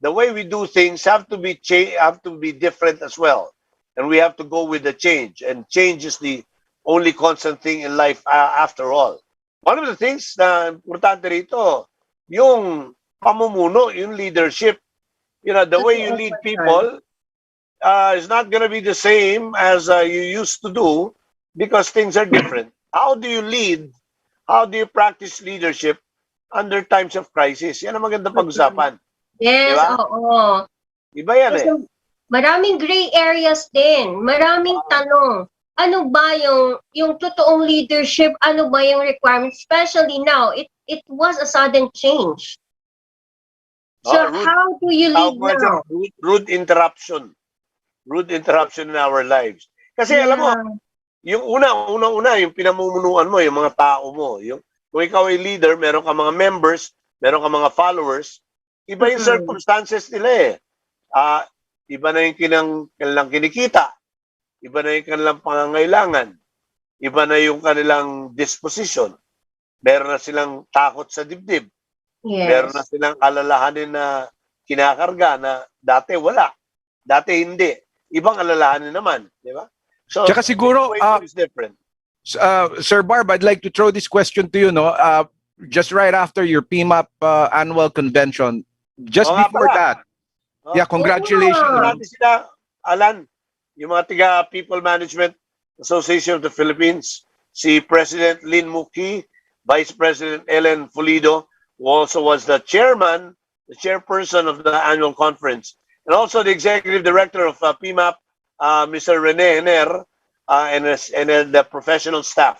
the way we do things have to be different as well, and we have to go with the change. And change is the only constant thing in life after all. One of the things na importante rito, yung pamumuno, yung leadership. You know, the way you lead people is not going to be the same as you used to do because things are different. How do you lead? How do you practice leadership under times of crisis? Yan ang maganda pag-usapan. Yes, Diba? oo. Iba yan Kasi maraming gray areas din. Maraming tanong. Ano ba yung totoong leadership? Ano ba yung requirements? Especially now, it was a sudden change. So how do you lead now? Rude interruption. Rude interruption in our lives. Kasi alam mo, yung una, yung pinamumunuan mo, yung mga tao mo, kung ikaw ay leader, meron ka mga members, meron ka mga followers, iba yung circumstances nila eh. Iba na yung kanilang kinikita, iba na yung kanilang pangangailangan, iba na yung kanilang disposition. Meron na silang takot sa dibdib. Yes. Meron na silang alalahanin na kinakarga na dati wala. Dati hindi. Ibang alalahanin naman. Di ba? So, Tsaka siguro, is different. Sir Barb, I'd like to throw this question to you, no? Just right after your PMAP annual convention, just before that, yeah, congratulations. Natin sila, Alan, yung mga tiga People Management Association of the Philippines, si President Lin Muki, Vice President Ellen Fulido, who also was the chairperson of the annual conference, and also the executive director of PMAP, Mr. Rene Hener, and the professional staff.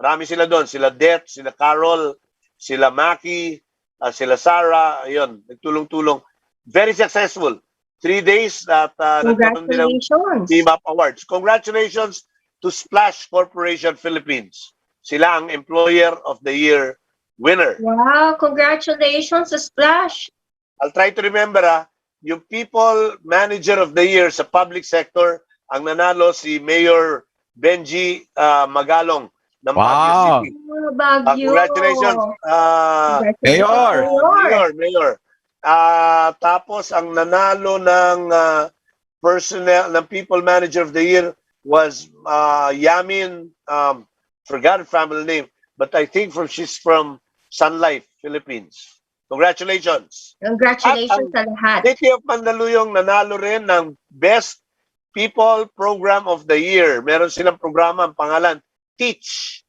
Marami sila doon. Sila Det, sila Carol, sila Maki, sila Sarah. Ayun, nagtulong-tulong. Very successful. 3 days at nagkaroon din ng PMAP Awards. Congratulations to Splash Corporation Philippines. Sila ang Employer of the Year winner. Wow, congratulations, Splash. I'll try to remember, yung People Manager of the Year sa public sector, ang nanalo si Mayor Benji Magalong ng Baguio City. Baguio. Congratulations, Mayor. Tapos ang nanalo ng ng People Manager of the Year was Yamin, forgot her family name, but I think she's from Sun Life, Philippines. Congratulations. Congratulations sa lahat. City of Mandaluyong nanalo rin ng Best People Program of the Year. Meron silang programa, ang pangalan, Teach.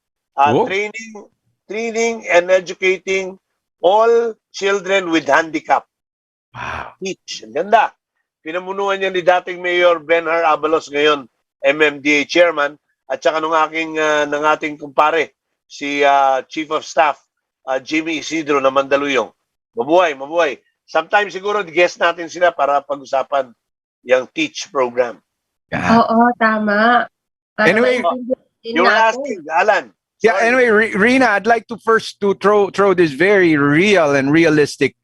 Training and educating all children with handicap. Wow. Teach. Ang ganda. Pinamunuan niya ni dating Mayor Benhar Abalos, ngayon MMDA Chairman, at saka ng ating kumpare, si Chief of Staff, Jimmy Isidro na Mandaluyong. Mabuhay. Sometimes siguro guest natin sila para pag-usapan yung Teach program. Oo, tama. Anyway, you were asking, Alan. Yeah, anyway, Rina, I'd like to first throw this very real and realistic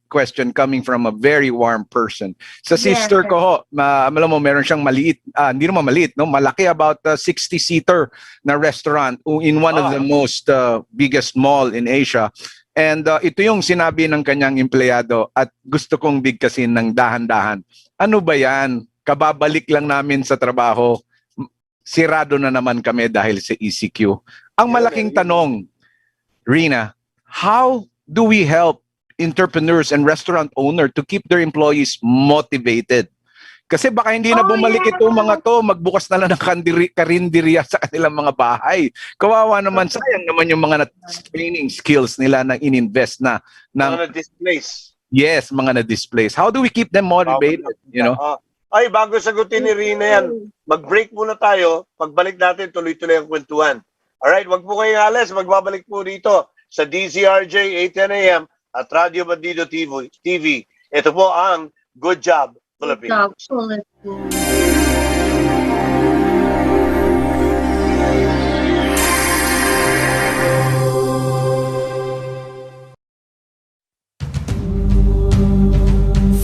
question coming from a very warm person. Sa sister ko ho, alam mo, meron siyang maliit, hindi naman maliit, no? Malaki, about 60-seater na restaurant in one of the most biggest mall in Asia. And ito yung sinabi ng kanyang empleyado at gusto kong bigkasin ng dahan-dahan. Ano ba yan? Kababalik lang namin sa trabaho. Sirado na naman kami dahil sa ECQ. Ang malaking tanong, Rina, how do we help entrepreneurs and restaurant owner to keep their employees motivated? Kasi baka hindi na bumalik itong mga to, magbukas na lang ng karinderiya sa kanilang mga bahay. Kawawa naman, sayang naman yung mga training skills nila na ininvest na. Mga displays. Yes, mga na-displace. How do we keep them motivated, you know? Ay, bago sagutin ni Rina yan, mag-break muna tayo. Pagbalik natin, tuloy-tuloy ang kwentuhan. Alright, wag po kayong alas. Magbabalik po dito sa DZRJ 8:10 a.m. at Radio Bandido TV. Ito po ang Good Job, Philippines.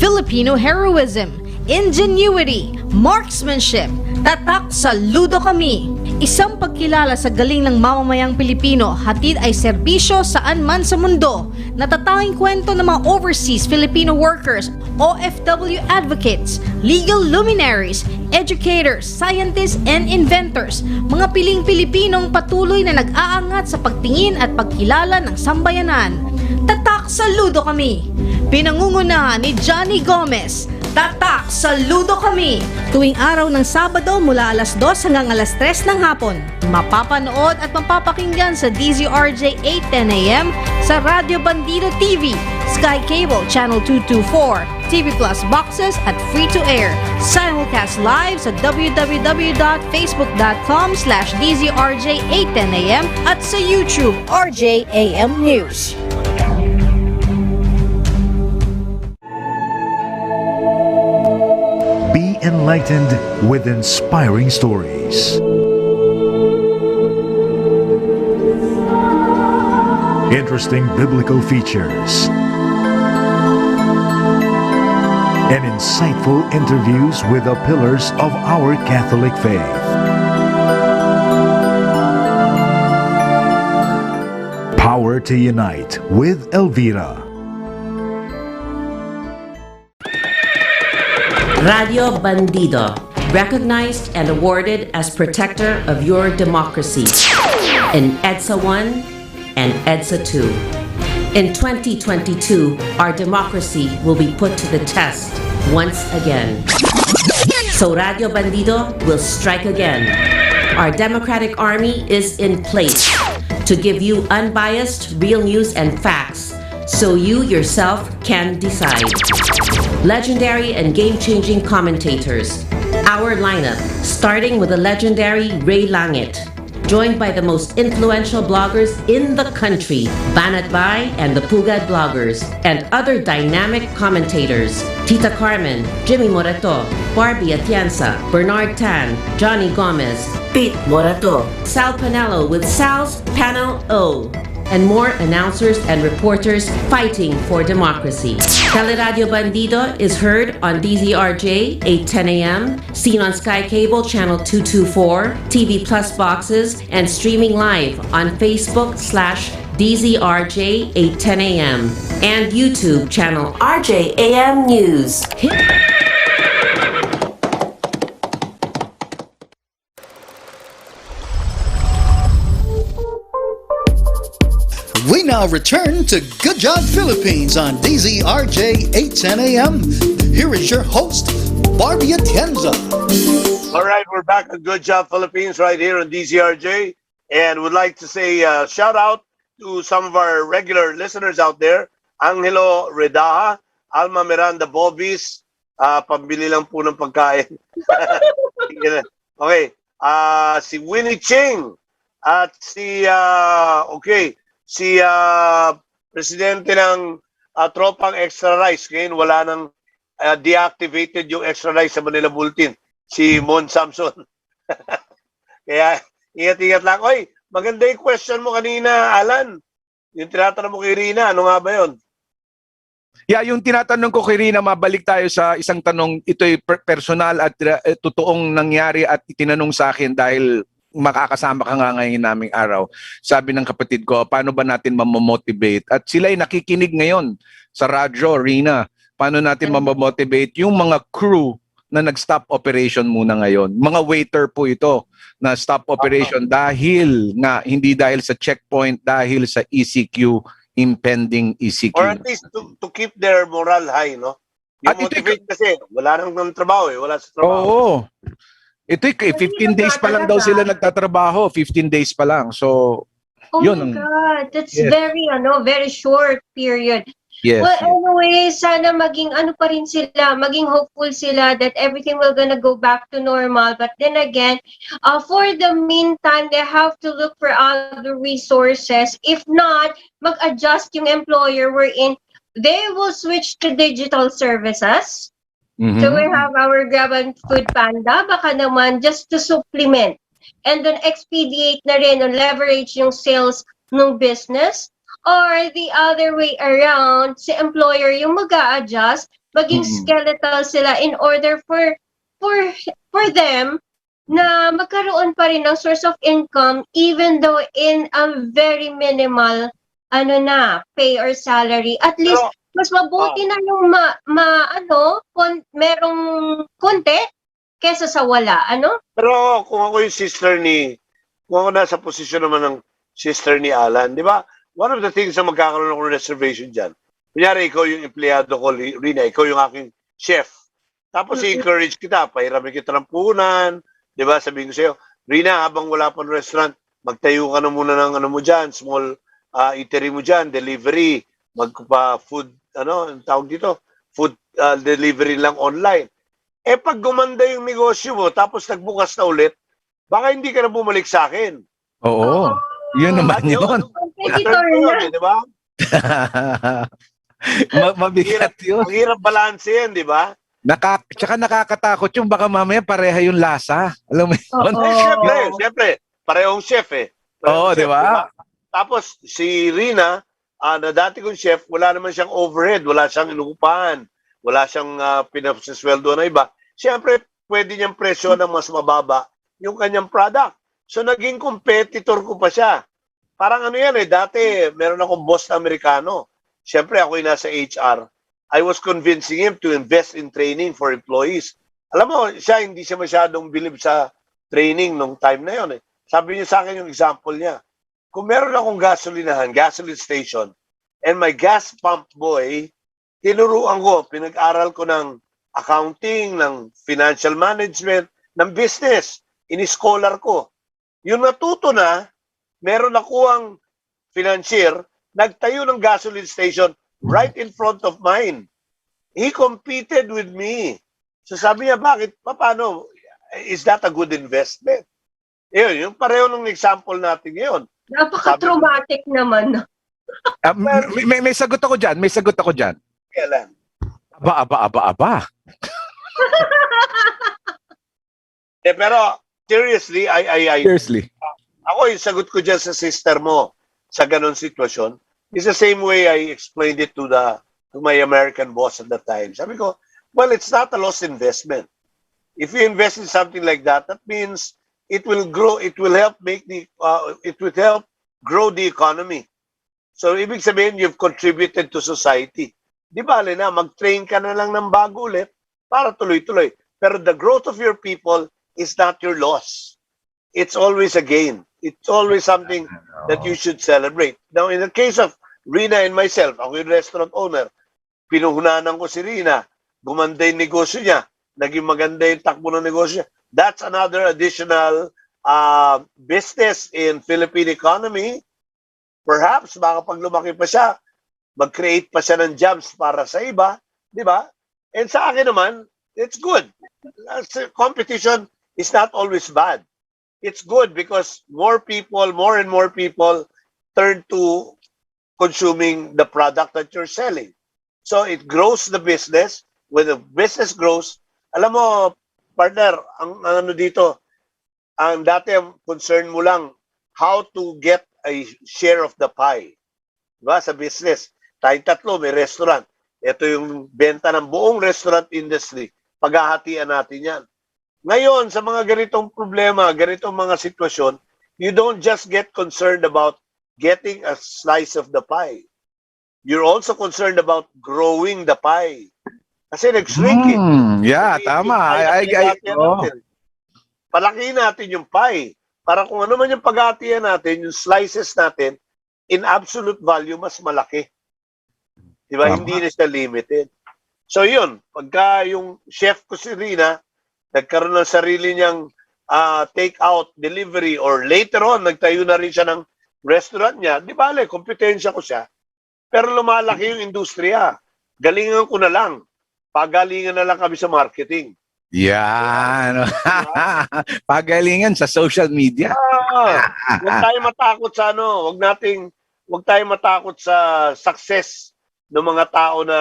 Filipino heroism, ingenuity, marksmanship, tatak sa ludo kami. Isang pagkilala sa galing ng mamamayang Pilipino, hatid ay serbisyo saan man sa mundo. Natatanging kwento ng mga overseas Filipino workers, OFW advocates, legal luminaries, educators, scientists, and inventors. Mga piling Pilipinong patuloy na nag-aangat sa pagtingin at pagkilala ng sambayanan. Tatak sa ludo kami. Pinangungunahan ni Johnny Gomez. Tatak sa ludo kami. Tuwing araw ng Sabado mula alas 2 hanggang alas 3 ng hapon. Mapapanood at mapapakinggan sa DZRJ 8:10 a.m. sa Radio Bandido TV, Sky Cable Channel 224, TV Plus boxes at free to air. Simulcast live sa www.facebook.com/DZRJ 8:10 a.m. at sa YouTube RJ AM News. Be enlightened with inspiring stories. Interesting biblical features. And insightful interviews with the pillars of our Catholic faith. Power to Unite with Elvira. Radio Bandido, recognized and awarded as protector of your democracy in EDSA 1 and EDSA 2. In 2022, our democracy will be put to the test once again. So Radio Bandido will strike again. Our democratic army is in place to give you unbiased, real news and facts so you yourself can decide. Legendary and game-changing commentators. Our lineup, starting with the legendary Ray Langit, joined by the most influential bloggers in the country, Banat Bay and the Pugad bloggers, and other dynamic commentators, Tita Carmen, Jimmy Morato, Barbie Atienza, Bernard Tan, Johnny Gomez, Pete Morato, Sal Panelo with Sal's Panel O, and more announcers and reporters fighting for democracy. Teleradyo Bandido is heard on DZRJ 8:10 a.m., seen on Sky Cable Channel 224, TV Plus boxes, and streaming live on Facebook/DZRJ 8:10 a.m. and YouTube channel RJ AM News. We now return to Good Job Philippines on DZRJ 8:10 a.m. Here is your host, Barbie Atienza. All right, we're back at Good Job Philippines right here on DZRJ. And would like to say shout out to some of our regular listeners out there. Angelo Redaha, Alma Miranda Bobis, pambili lang po ng pagkain. Okay, si Winnie Ching at si, si presidente ng Tropang Extra Rice. Ngayon wala nang deactivated yung Extra Rice sa Manila Bulletin. Si Mon Samson. Kaya ingat-ingat lang. Oy, maganda yung question mo kanina, Alan. Yung tinatanong mo kay Rina, ano nga ba yun? Yeah, yung tinatanong ko kay Rina, mabalik tayo sa isang tanong. Ito'y personal at totoong nangyari at itinanong sa akin dahil makakasama ka nga ngayon naming araw. Sabi ng kapatid ko, paano ba natin mamomotivate? At sila'y nakikinig ngayon sa radyo, Rina. Paano natin mamomotivate yung mga crew na nag-stop operation muna ngayon? Mga waiter po ito na stop operation dahil nga, hindi dahil sa checkpoint, dahil sa ECQ, impending ECQ. Or at least to keep their moral high, no? Yung motivate kasi, wala nang trabaho wala sa trabaho. Oo. Ito 15 days pa lang daw sila nagtatrabaho, 15 days pa lang. So, Oh yun. my God, that's Yes. very short period. Yes, Well, yes. anyway, sana maging ano pa rin sila, maging hopeful sila that everything will gonna go back to normal. But then again, for the meantime, they have to look for other resources. If not, mag-adjust yung employer wherein they will switch to digital services. So we have our Grab and Food Panda, baka naman just to supplement. And then expedite na rin or leverage yung sales ng business. Or the other way around, si employer yung mag-a-adjust, maging skeletal sila in order for them na magkaroon pa rin ng source of income even though in a very minimal pay or salary. At least mas mabuti na yung merong konti kesa sa wala, ano? Pero kung ako yung kung ako nasa posisyon naman ng sister ni Alan, di ba? One of the things na magkakaroon ako ng reservation dyan, kunyari ikaw yung empleyado ko, Rina, ikaw yung aking chef. Tapos i-encourage kita, pahiramin kita ng puhunan, di ba? Sabihin ko sa'yo, Rina, habang wala pang restaurant, magtayo ka na muna ng ano mo dyan, small eatery mo dyan, delivery, magpa-food, ang tawag dito, food delivery lang online. Eh pag gumanda yung negosyo mo, tapos nagbukas na ulit, baka hindi ka na bumalik sa akin. Oo. Yun naman yun. Competitor na. Di ba? Mabigat yun. Ang hirap balance yan, di ba? Tsaka nakakatakot yung baka mamaya pareha yung lasa. Alam mo yun? Siyempre, parehong chef eh. Oo, di ba? Tapos si Rina, na dati kong chef, wala naman siyang overhead, wala siyang inuupahan, wala siyang pinapasasweldo na iba. Siyempre, pwede niyang presyo ng mas mababa yung kanyang product. So, naging competitor ko pa siya. Parang dati meron akong boss na Amerikano. Siyempre, ako yung nasa HR. I was convincing him to invest in training for employees. Alam mo, hindi siya masyadong believe sa training nung time na yun. Sabi niya sa akin yung example niya. Kung meron akong gasoline station, and my gas pump boy, tinuruan ko, pinag-aral ko ng accounting, ng financial management, ng business, in-scholar ko. Yung natuto na, meron nakuhang financier, nagtayo ng gasoline station right in front of mine. He competed with me. So sabi niya, bakit? Paano? Is that a good investment? Yun, yung pareho ng example natin ngayon. Napaka-traumatic naman. May sagot ako dyan. Kailan? Aba. Pero, seriously, Seriously. Ako yung sagot ko dyan sa sister mo sa ganun sitwasyon is the same way I explained it to my American boss at the time. Sabi ko, well, it's not a lost investment. If you invest in something like that, that means it will grow. It will help grow the economy. So, ibig sabihin, you've contributed to society. Di bale na, mag-train ka na lang ng bago ulit para tuloy-tuloy. Pero the growth of your people is not your loss. It's always a gain. It's always something that you should celebrate. Now, in the case of Rina and myself, ako yung restaurant owner, pinuhunanan ko si Rina, gumanda yung negosyo niya, naging maganda yung takbo ng negosyo niya. That's another additional business in Philippine economy. Perhaps, baka pag lumaki pa siya, mag-create pa siya ng jobs para sa iba, di ba? And sa akin naman, it's good. Competition is not always bad. It's good because more and more people turn to consuming the product that you're selling. So it grows the business. When the business grows, alam mo, partner, ang dito, ang dati ang concern mo lang, how to get a share of the pie. Diba? Sa business, tayong tatlo, may restaurant. Ito yung benta ng buong restaurant industry. Paghahatian natin yan. Ngayon, sa mga ganitong problema, ganitong mga sitwasyon, you don't just get concerned about getting a slice of the pie. You're also concerned about growing the pie. Kasi nag-shrink it. Yeah, tama. Palakihin natin yung pie. Para kung ano man yung paghatian natin, yung slices natin, in absolute value, mas malaki. Diba? Hindi na siya limited. So yun, pagka yung chef ko si Rina, nagkaroon ng sarili niyang take-out, delivery, or later on, nagtayo na rin siya ng restaurant niya, di bale, kompetensya ko siya. Pero lumalaki yung industriya. Galingan ko na lang. Pagalingan na lang kami sa marketing. Yan. Pagalingan sa social media. Huwag tayo matakot sa ano, huwag tayo matakot sa success ng mga tao na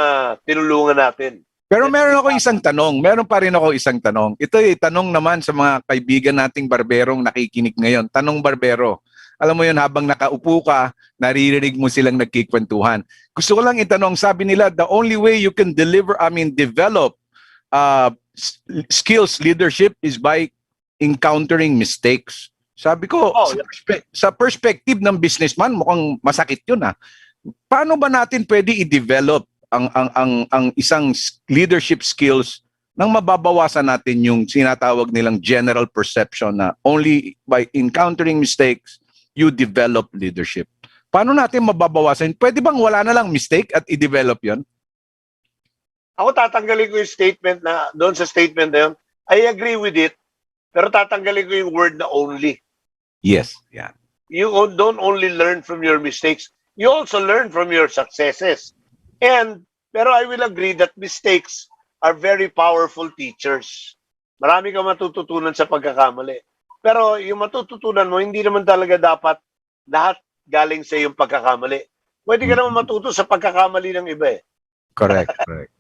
tinulungan natin. Pero meron ako isang tanong. Meron pa rin ako isang tanong. Ito tanong naman sa mga kaibigan nating barberong nakikinig ngayon. Tanong barbero. Alam mo yun, habang nakaupo ka, naririnig mo silang nagkikwentuhan. Gusto ko lang itanong, sabi nila, the only way you can develop skills leadership is by encountering mistakes. Sabi ko, sa perspective ng businessman, mukhang masakit yun Paano ba natin pwede i-develop ang isang leadership skills nang mababawasan natin yung sinatawag nilang general perception na only by encountering mistakes, you develop leadership? Paano natin mababawasan? Pwede bang wala na lang mistake at i-develop yon? Ako tatanggalin ko yung statement na, doon sa statement na yun, I agree with it, pero tatanggalin ko yung word na only. Yes, yeah. You don't only learn from your mistakes, you also learn from your successes. Pero I will agree that mistakes are very powerful teachers. Marami kang matututunan sa pagkakamali. Pero yung matututunan mo, hindi naman talaga dapat lahat galing sa yung pagkakamali. Pwede ka naman matuto sa pagkakamali ng iba Correct.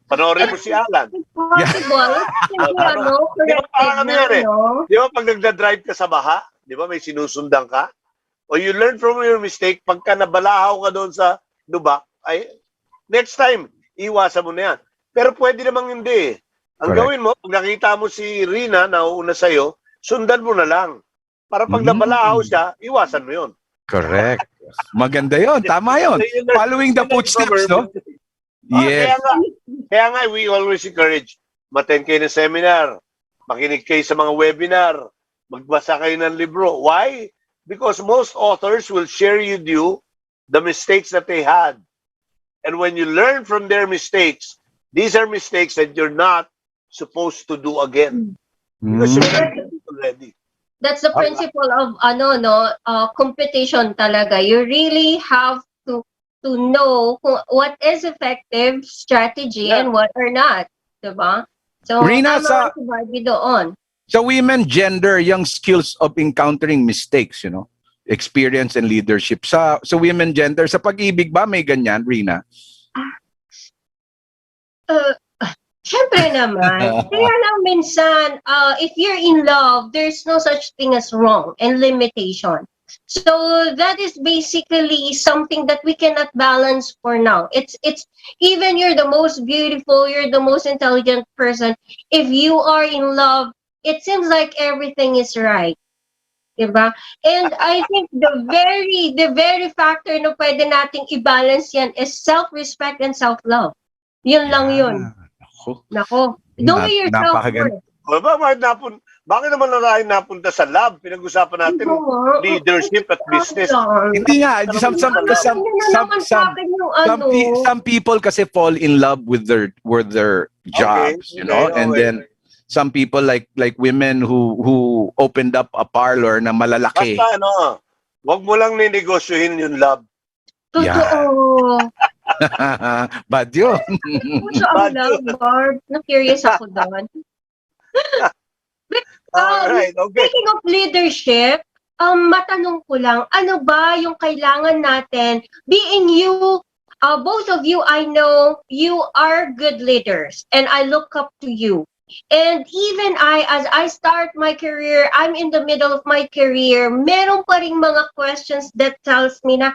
Panoorin mo si Alan. Possible. Di ba parang kami yan Di ba pag nagda-drive ka sa baha, di ba may sinusundan ka? O you learn from your mistake, pagka nabalahaw ka doon sa lubak, next time, iwasan mo na yan. Pero pwede namang hindi. Ang gawin mo, pag nakita mo si Rina na uuna sa'yo, sundan mo na lang. Para pag nabalahaw siya, iwasan mo yun. Correct. Maganda yon. Tama yon. Following the footsteps, no? Yes. Kaya nga, we always encourage, ma-attend kayo ng seminar, makinig kayo sa mga webinar, magbasa kayo ng libro. Why? Because most authors will share with you the mistakes that they had. And when you learn from their mistakes, these are mistakes that you're not supposed to do again. Because you learned it already. That's the principle of competition talaga. You really have to know what is effective strategy and what are not, diba? So Rina, sa si Barbie doon. Sa women gender, yung skills of encountering mistakes, experience and leadership. Sa women gender, sa pag-ibig ba may ganyan, Rina? Syempre naman. Kaya lang minsan, if you're in love, there's no such thing as wrong and limitation. So that is basically something that we cannot balance for now. It's even you're the most beautiful, you're the most intelligent person. If you are in love, it seems like everything is right. Diba? And I think the very factor na pwede nating i-balance yan is self-respect and self-love. Yun lang yun. Nako. Know yourself first. Bakit naman na tayo napunta sa lab? Pinag-usapan natin leadership at business. Hindi nga. Some people kasi fall in love with their jobs, and then some people like women who opened up a parlor na malalaki. Basta wag mo lang ninegosyohin yung love. Totoo. Bad yun. Bad yun. Barb, na-curious ako doon. Alright, okay. Speaking of leadership, matanong ko lang, ano ba yung kailangan natin? Being you, both of you, I know you are good leaders and I look up to you. And even as I start my career, I'm in the middle of my career, meron pa ring mga questions that tells me na,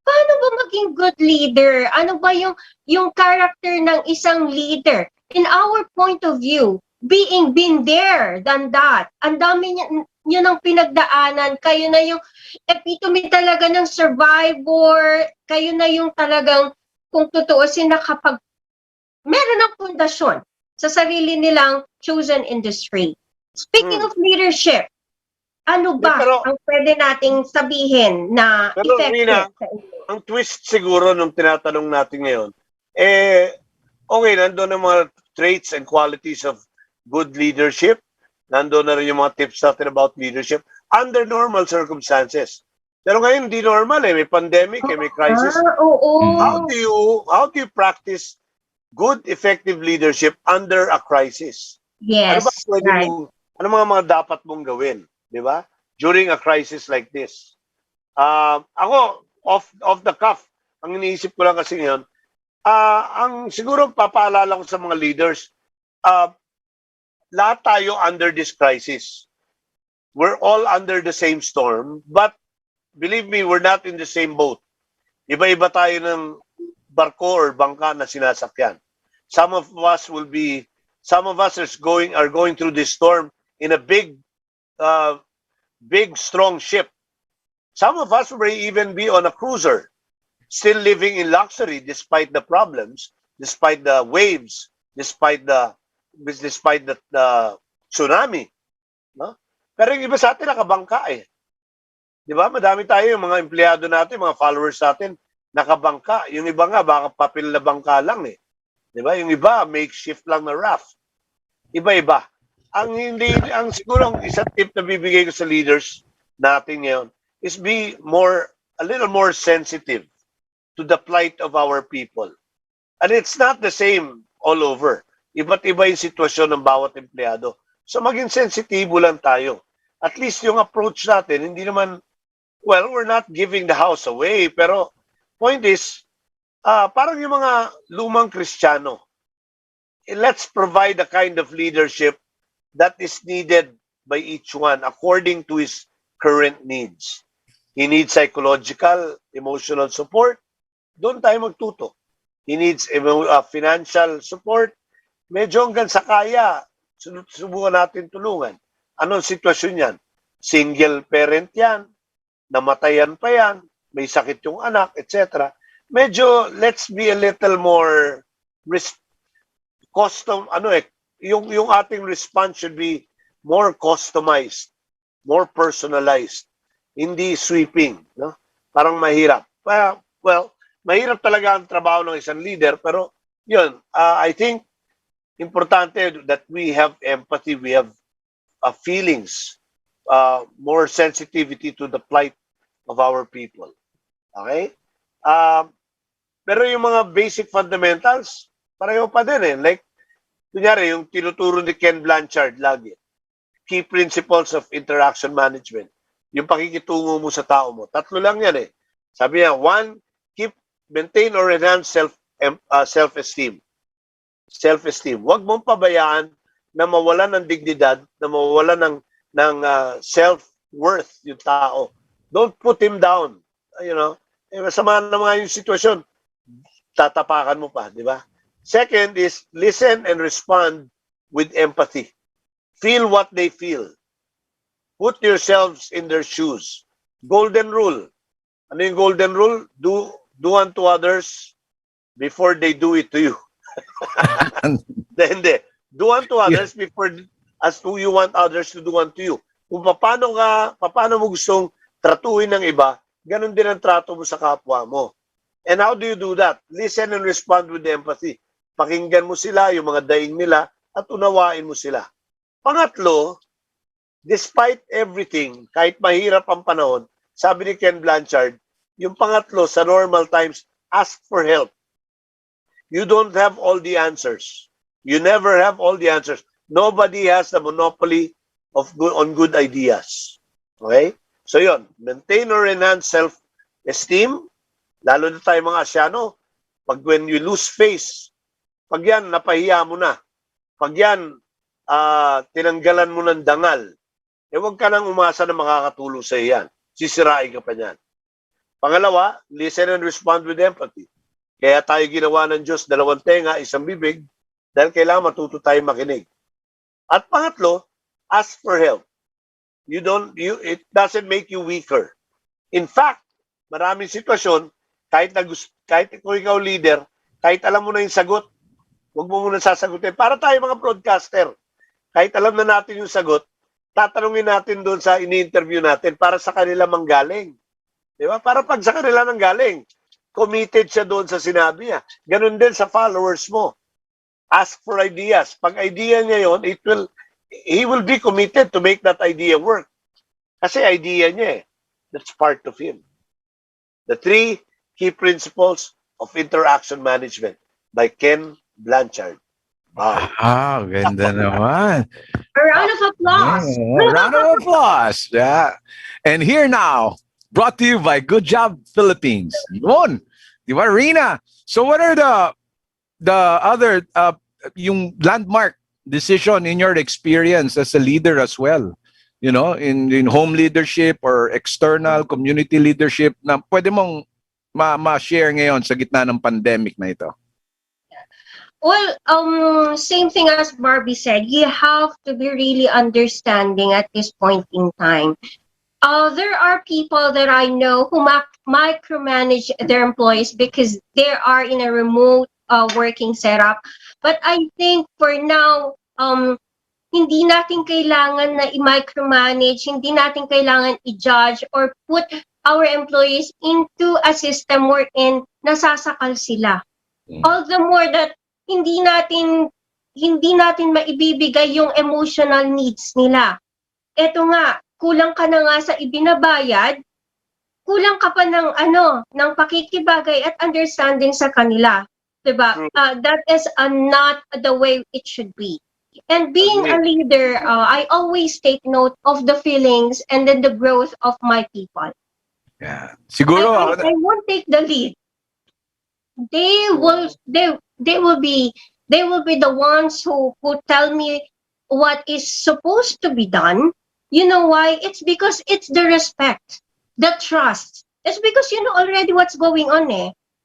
paano ba maging good leader? Ano ba yung character ng isang leader? In our point of view, being been there than that, ang dami nyo ng pinagdaanan, kayo na yung epitome talaga ng survivor, kayo na yung talagang, kung tutuusin na kapag meron ng pundasyon sa sarili nilang chosen industry. Speaking of leadership, ano ba ang pwede nating sabihin na effective? Rina, ang twist siguro nung tinatanong natin ngayon, okay, nandun ang mga traits and qualities of good leadership. Nandun na rin yung mga tips natin about leadership under normal circumstances. Pero ngayon hindi normal eh, may pandemic, may crisis. Oo. How do you practice good effective leadership under a crisis? Ano ba Yes, pwede right. ano mga dapat mong gawin, di ba? During a crisis like this. Ako off the cuff, ang iniisip ko lang kasi ngayon, ang siguro papaalala ko sa mga leaders, lahat tayo under this crisis. We're all under the same storm, but believe me, we're not in the same boat. Iba-iba tayo ng barko or bangka na sinasakyan. Some of us are going through this storm in a big strong ship. Some of us may even be on a cruiser, still living in luxury despite the problems, despite the waves, despite the tsunami. No? Pero yung iba sa atin nakabangka eh. Di ba? Madami tayo, yung mga empleyado natin, mga followers natin, nakabangka. Yung iba nga, baka papel na bangka lang eh. Di ba? Yung iba, makeshift lang na raft. Iba-iba. Ang siguro, ang isang tip na bibigay ko sa leaders natin ngayon is be a little more sensitive to the plight of our people. And it's not the same all over. Iba't iba yung sitwasyon ng bawat empleyado. So maging sensitibo lang tayo. At least yung approach natin, hindi naman, well, we're not giving the house away. Pero point is, parang yung mga lumang Kristiyano, let's provide the kind of leadership that is needed by each one according to his current needs. He needs psychological, emotional support. Doon tayo magtuto. He needs financial support. Medyo hanggang sa kaya, subukan natin tulungan. Anong sitwasyon yan? Single parent yan, namatayan pa yan, may sakit yung anak, etc. Medyo, let's be a little more yung ating response should be more customized, more personalized, hindi sweeping. No? Parang mahirap. Well, mahirap talaga ang trabaho ng isang leader, pero yun, I think, importante that we have empathy, we have feelings, more sensitivity to the plight of our people. Okay? Pero yung mga basic fundamentals, pareho pa din eh. Like, kunyari, yung tinuturo ni Ken Blanchard lagi, key principles of interaction management, yung pakikitungo mo sa tao mo. 3 lang yan eh. Sabi niya, 1, maintain or enhance self-esteem. Self-esteem. Huwag mong pabayaan na mawalan ng dignidad, na mawalan ng self-worth yung tao. Don't put him down. You know, masama na mga yung sitwasyon. Tatapakan mo pa, di ba? Second is listen and respond with empathy. Feel what they feel. Put yourselves in their shoes. Golden rule. Ano yung golden rule? Do unto others before they do it to you. Hindi. Do unto others before as to you want others to do unto you. Kung paano mo gustong tratuhin ng iba, ganun din ang trato mo sa kapwa mo. And how do you do that? Listen and respond with empathy. Pakinggan mo sila, yung mga daing nila, at unawain mo sila. Pangatlo, despite everything, kahit mahirap ang panahon, sabi ni Ken Blanchard, yung pangatlo, sa normal times, ask for help. You don't have all the answers. You never have all the answers. Nobody has the monopoly on good ideas. Okay? So yun, maintain or enhance self-esteem, lalo na tayo mga Asyano, when you lose face, pag yan, napahiya mo na. Pag yan, tinanggalan mo ng dangal, huwag ka nang umasa na makakatulong sa iyan. Sisirain ka pa niyan. Pangalawa, listen and respond with empathy. Kaya tayo ginawa ng Diyos, 2 tenga, 1 bibig, dahil kailangan matuto tayo makinig. At pangatlo, ask for help. It doesn't make you weaker. In fact, maraming sitwasyon, kahit kung ikaw leader, kahit alam mo na yung sagot, huwag mo muna sasagutin. Para tayo mga broadcaster, kahit alam na natin yung sagot, tatanungin natin doon sa ini-interview natin para sa kanila manggaling. Di ba? Para pag sa kanila nanggaling, committed siya doon sa sinabi niya. Ganun din sa followers mo. Ask for ideas. Pag idea niya yon, he will be committed to make that idea work. Kasi idea niya eh. That's part of him. The 3 Key Principles of Interaction Management by Ken Blanchard. Wow. Ganda naman. A round of applause. Yeah, round of applause. Yeah. And here now, brought to you by Good Job Philippines. Yun. Di ba, Rina? So what are the other yung landmark decision in your experience as a leader as well? You know, in home leadership or external community leadership na pwede mong ma-share ngayon sa gitna ng pandemic na ito? Well, same thing as Barbie said. You have to be really understanding at this point in time. There are people that I know who micromanage their employees because they are in a remote working setup. But I think for now, hindi natin kailangan na i-micromanage, hindi natin kailangan i-judge or put our employees into a system wherein nasasakal sila. All the more that hindi natin maibibigay yung emotional needs nila. Eto nga, kulang ka na nga sa ibinabayad, kulang ka pa ng pakikibagay at understanding sa kanila. Diba? That is not the way it should be. And being a leader, I always take note of the feelings and then the growth of my people. Yeah. Siguro I won't take the lead. They will be the ones who tell me what is supposed to be done. You know why? It's because it's the respect, the trust. It's because you know already what's going on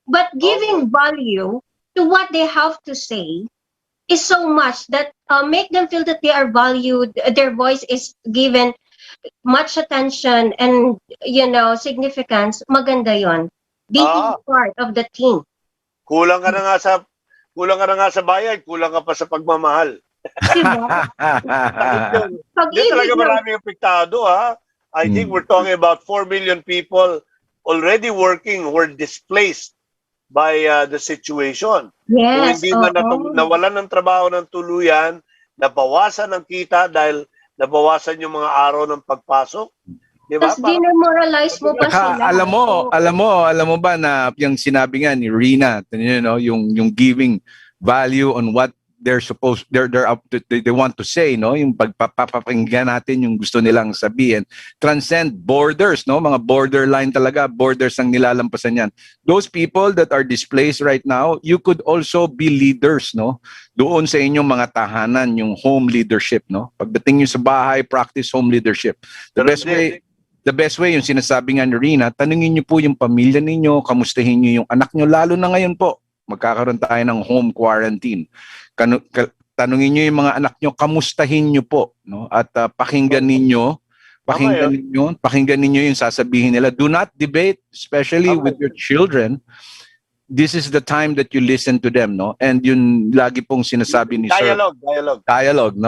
But giving value to what they have to say is so much that make them feel that they are valued, their voice is given much attention and significance. Maganda yon. Being part of the team. Kulang ka na nga sa bayad, kulang ka pa sa pagmamahal. Hindi talaga maraming apektado I think we're talking about 4 million people already working who were displaced by the situation. Yes. Kung hindi nawalan ng trabaho ng tuluyan, nabawasan ng kita dahil nabawasan yung mga araw ng pagpasok. Diba? Tapos dinamoralize mo pa sila. Alam mo ba na yung sinabi nga ni Rina, yung giving value on what they're up to, they want to say, yung pagpapakinggan natin yung gusto nilang sabihin, transcend borders, mga borderline talaga, borders ang nilalampasan yan. Those people that are displaced right now, you could also be leaders, doon sa inyong mga tahanan, yung home leadership, pagdating nyo sa bahay, practice home leadership. The best way, yung sinasabi nga ni Rina, tanungin nyo po yung pamilya ninyo, kamustahin nyo yung anak nyo, lalo na ngayon po, magkakaroon tayo ng home quarantine. Tanungin nyo yung mga anak nyo, kamustahin nyo po, at pakinggan ninyo yung sasabihin nila. Do not debate, especially with your children. This is the time that you listen to them, and yun lagi pong sinasabi ni Dialogue,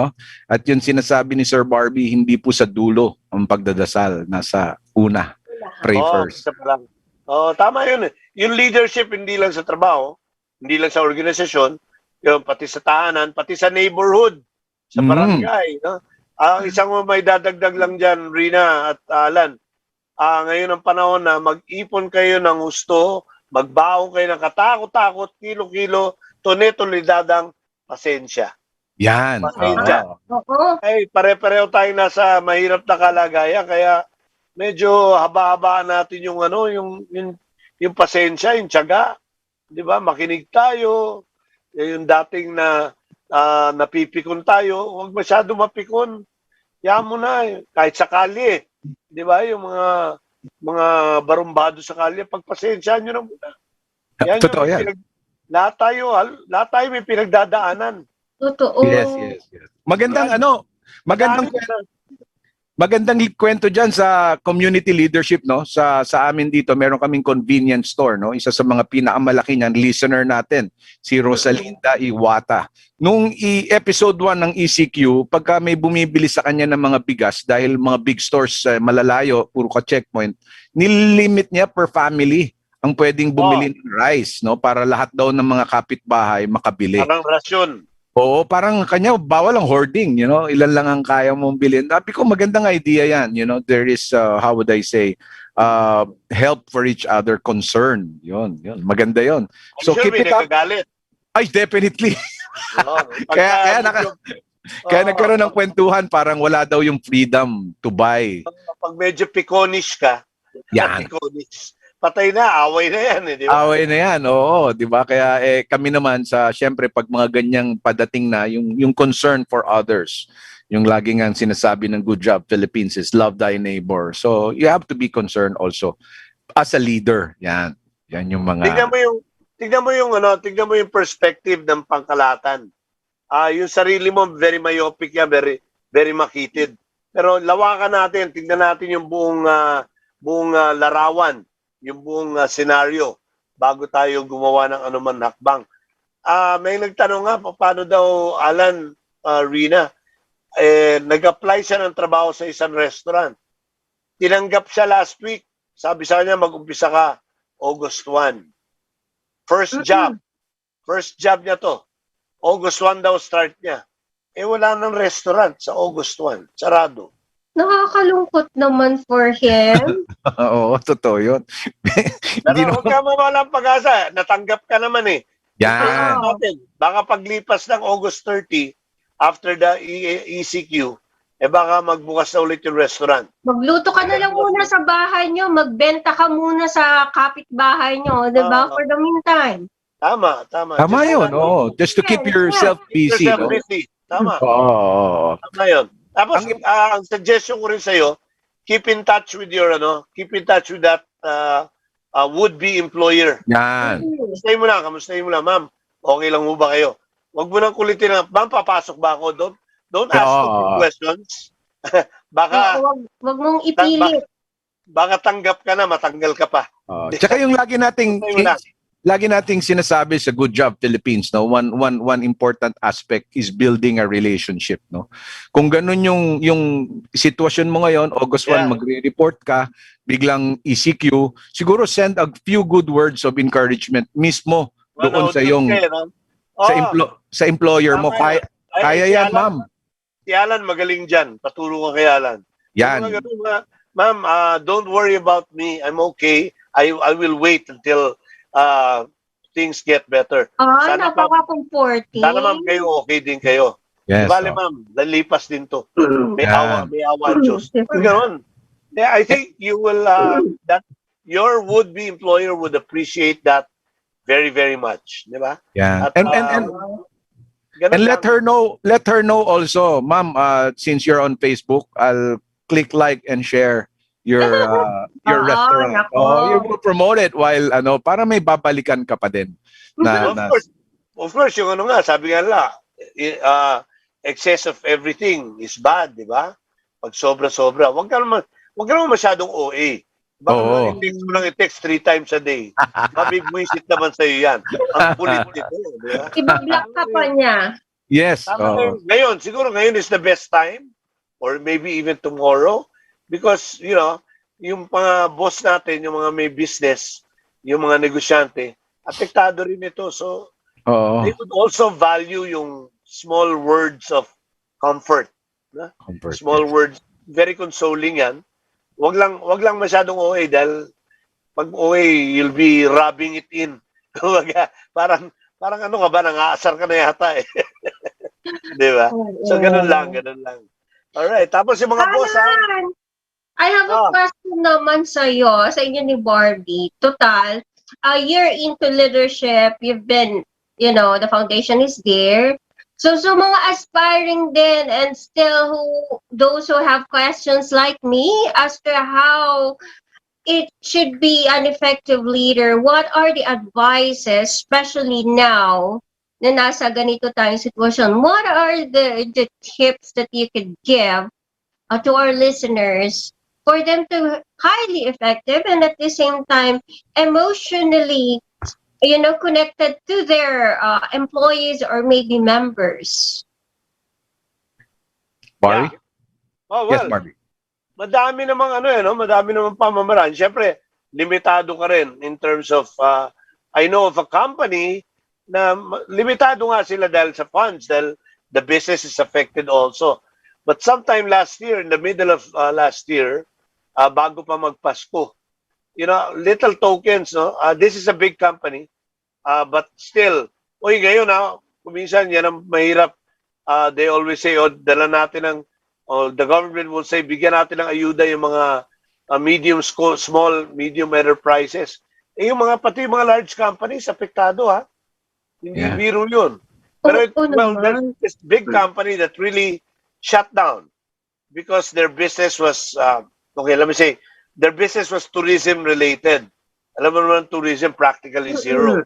at yun sinasabi ni Sir Barbie, hindi po sa dulo ang pagdadasal, nasa una. Pray first. Tama yun. Yung leadership hindi lang sa trabaho, hindi lang sa organisasyon, pati sa tahanan, pati sa neighborhood, sa barangay. Isang may dadagdag lang dyan, Rina at Alan. Ngayon ang panahon na mag-ipon kayo ng gusto, magbaon kayo ng katakot-takot, kilo-kilo, tone-tonedadang pasensya. Yan. Pasensya. Pare-pareho tayo nasa mahirap na kalagayan, kaya medyo haba-habaan natin yung yung pasensya, yung tiyaga. Di ba? Makinig tayo. Yung dating na napipikon tayo, huwag masyado mapikon. Yan mo na, kahit sa kalye. Di ba? Yung mga barumbado sa kalye, pagpasensyaan nyo na muna. Yan Totoo yan. Lahat tayo may pinagdadaanan. Totoo. Yes. Magandang kwento dyan sa community leadership, Sa amin dito, meron kaming convenience store, Isa sa mga pinakamalaki niyan, listener natin, si Rosalinda Iwata. Nung episode 1 ng ECQ, pagka may bumibili sa kanya ng mga bigas, dahil mga big stores malalayo, puro ka checkpoint, nilimit niya per family ang pwedeng bumili ng rice, para lahat daw ng mga kapitbahay makabili. Parang rasyon. Oo, parang kanya, bawal ang hoarding, Ilan lang ang kaya mong bilhin. Sabi ko, magandang idea yan, There is, how would I say, help for each other, concern. Yun. Maganda yun. I'm So sure keep may it up. nagagalit. Ay, definitely. Oo. Kaya Oo. nagkaroon ng kwentuhan, parang wala daw yung freedom to buy. Pag medyo pikonish ka, Yan. pikonish, patay na, away na yan, di ba? Away na yan, oo, di ba? Kaya kami naman syempre pag mga ganyang padating na, yung concern for others, yung lagi nga sinasabi ng Good Job Philippines is love thy neighbor. So you have to be concerned also as a leader. Yan yung mga... Tignan mo yung perspective ng pangkalatan. Yung sarili mo, very myopic yan, very, very makitid. Pero lawakan natin, tignan natin yung buong larawan, yung buong scenario bago tayo gumawa ng anuman hakbang. May nagtanong nga, paano daw, Alan, Rina, nag-apply siya ng trabaho sa isang restaurant. Tinanggap siya last week. Sabi sa kanya, mag-umpisa ka August 1. First job niya to. August 1 daw start niya. Wala nang restaurant sa August 1. Sarado. Nakakalungkot naman for him. Oo, totoo yun. Pero huwag ka mawalang pag-asa. Natanggap ka naman eh. Yan. Baka paglipas ng August 30, after the ECQ, baka magbukas na ulit yung restaurant. Magluto ka na lang muna sa bahay nyo. Magbenta ka muna sa kapitbahay nyo. Diba? For the meantime. Tama. Tama yun, oo. Just to keep yourself busy. Yourself busy. Tama. Oo. Tama yun. Tapos, ang suggestion ko rin sa'yo, keep in touch with that would-be employer. Yan. Kamustahin mo na, ma'am. Okay lang mo ba kayo? Huwag mo nang kulitin na, ma'am, papasok ba ako? Don't ask stupid questions. Baka wag mong ipilit. Baka tanggap ka na, matanggal ka pa. Tsaka yung lagi nating sinasabi sa Good Job Philippines, no, one important aspect is building a relationship, no. Kung ganun yung sitwasyon mo ngayon, August 1 magre-report ka, biglang ECQ, siguro send a few good words of encouragement mismo doon sa yung sa employer mo. Kaya yan, ma'am. Si Alan magaling dyan. Paturo ka kay Alan. Yan. Ma'am, don't worry about me. I'm okay. I will wait until things get better. Napaka-comforting. Sana ma'am kayo okay din kayo. Yes. Bale ma'am, lalipas din to. May awa Diyos. Ganoon. Yeah, I think you will that your would-be employer would appreciate that very, very much, di ba? Yeah. At, and let her know also, ma'am, since you're on Facebook, I'll click like and share your restaurant. You will promote it while para may babalikan ka pa din. Of course, yung sabi nga nila, excess of everything is bad, di ba? Pag sobra-sobra, wag ka naman masyadong OA. Baka i-text 3 times a day. Mabibwisit naman sa'yo yan. Ang kulit nito. Ibablock ka pa niya. Yes. Siguro ngayon is the best time or maybe even tomorrow because, yung mga boss natin, yung mga may business, yung mga negosyante, apektado rin ito. So, they would also value yung small words of comfort. Small words, very consoling yan. Wag lang masyadong OA dahil pag OA, you'll be rubbing it in. parang ano ka ba, nang-aasar ka na yata eh. Di ba? So, ganun lang. Alright, tapos yung mga boss, I have a question naman sa inyo ni Barbie. Total, a year into leadership, you've been, the foundation is there. So mga aspiring din and still those who have questions like me as to how it should be an effective leader, what are the advices, especially now na nasa ganito tayong sitwasyon? What are the tips that you could give to our listeners for them to highly effective and at the same time emotionally connected to their employees or maybe members? Barbie? Yes, Barbie. Madami namang pamamaraan. Siyempre, limitado ka rin in terms of, I know of a company na limitado nga sila dahil sa funds, dahil the business is affected also. But sometime last year, in the middle of last year, bago pa magpasko, little tokens, no? This is a big company, but still, ngayon, kuminsan, yan ang mahirap. They always say, dala natin ng, the government will say, bigyan natin ng ayuda yung mga small, medium enterprises. Pati yung mga large companies, apektado, ha? Hindi biro yun. Pero, there's this big company that really shut down because their business was, let me say, their business was tourism related. Alam mo naman, tourism practically zero.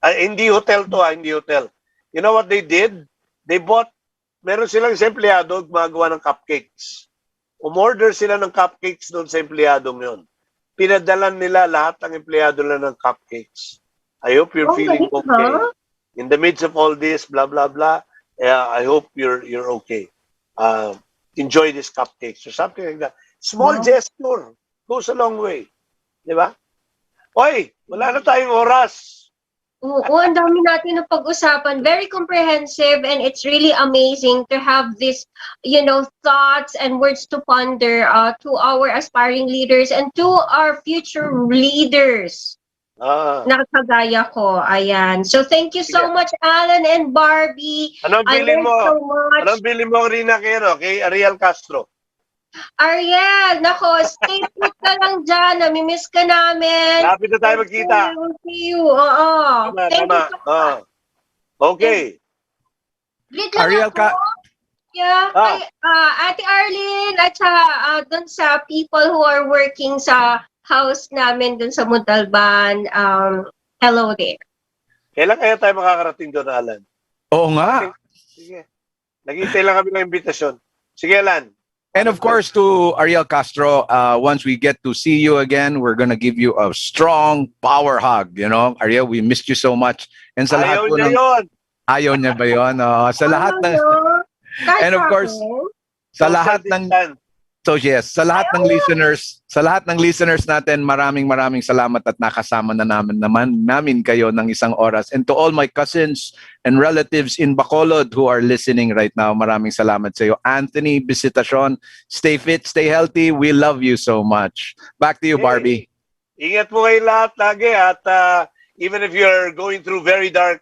Hindi hotel to, hindi hotel. You know what they did? They bought, meron silang sa empleyado gumagawa ng cupcakes. Umorder sila ng cupcakes doon sa empleyadong yun. Pinadalan nila lahat ng empleyado nila ng cupcakes. I hope you're feeling okay. In the midst of all this, blah, blah, blah, I hope you're okay. Enjoy these cupcakes or something like that. Small gesture goes a long way. Di ba? Oy, wala na tayong oras. Oo, ang dami natin na pag-usapan. Very comprehensive, and it's really amazing to have this, thoughts and words to ponder to our aspiring leaders and to our future leaders. Na kagaya ko. Ayan. So thank you so much, Alan and Barbie. Anong bilin mo? So much. Anong bilin mo, Rina, kay Ariel Castro? Ariel, nako, stay put ka lang dyan. Namimiss ka namin. Lapit na tayo magkita. See you. Oo. Thank you so much. Okay. Greet lang Ariel ako. Yeah. Kay Ate Arlene at dun sa people who are working sa house namin dun sa Montalban. Hello there. Kailan kaya tayo makakarating doon, Alan? Oo nga. Sige. Naghihintay lang kami ng imbitasyon. Sige, Alan. And of course, to Ariel Castro, once we get to see you again, we're gonna give you a strong power hug. Ariel, we missed you so much. And sa lahat po ayaw niya ba yun? Sa lahat ng... And of course, sa lahat ng... So yes, sa lahat ng listeners natin, maraming salamat at nakasama na namin kayo ng isang oras. And to all my cousins and relatives in Bacolod who are listening right now, maraming salamat sa iyo. Anthony Visitacion, stay fit, stay healthy. We love you so much. Back to you, Barbie. Ingat mo kayo lahat lagi at even if you're going through very dark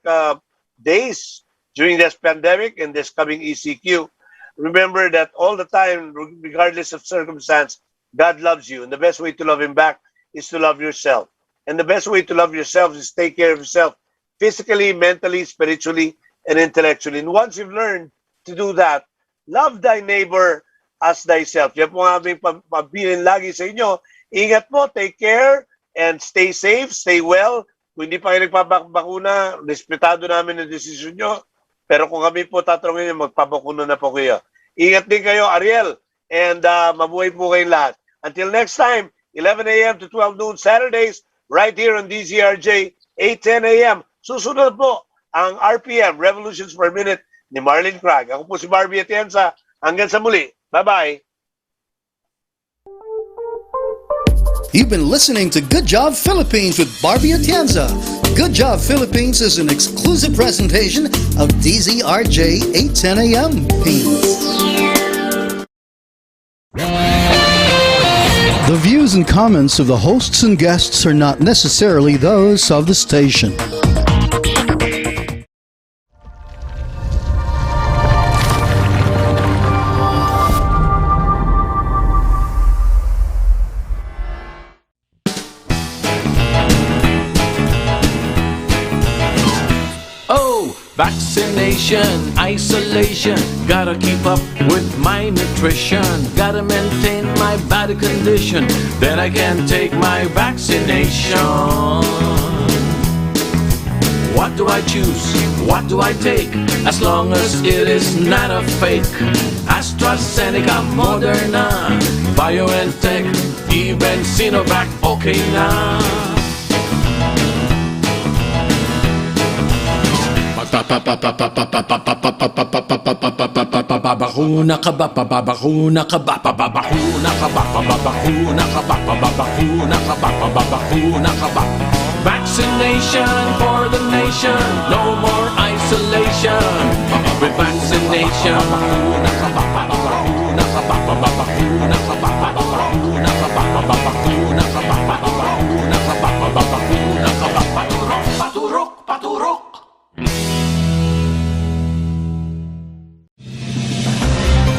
days during this pandemic and this coming ECQ, remember that all the time, regardless of circumstance, God loves you. And the best way to love Him back is to love yourself. And the best way to love yourself is take care of yourself physically, mentally, spiritually, and intellectually. And once you've learned to do that, love thy neighbor as thyself. Yan po ang aming pabilin lagi sa inyo. Ingat po, take care, and stay safe, stay well. Kung hindi pa kayo nagpapakuna, respetado namin ang desisyon nyo. Pero kung kami po tatanungin nyo, magpapakuna na po kayo. Ingat din kayo, Ariel. And mabuhay po kayong lahat. Until next time, 11 a.m. to 12 noon Saturdays, right here on DZRJ, 8:10 a.m. Susunod po ang RPM, Revolutions per Minute, ni Marlene Craig. Ako po si Barbie Atienza. Hanggang sa muli. Bye-bye. You've been listening to Good Job Philippines with Barbie Atienza. Good Job Philippines is an exclusive presentation of DZRJ 810 AM. The views and comments of the hosts and guests are not necessarily those of the station. Vaccination, isolation, gotta keep up with my nutrition, gotta maintain my body condition, then I can take my vaccination. What do I choose? What do I take? As long as it is not a fake. AstraZeneca, Moderna, BioNTech, even Sinovac, okay na. Babakuna ka ba? Babakuna ka ba? Babakuna ka ba? Babakuna ka ba? Babakuna ka ba? Babakuna ka ba? Vaccination for the nation, no more isolation. With vaccination, babakuna ka ba? Babakuna ka ba? Babakuna ka ba? Babakuna ka ba? Babakuna ka ba?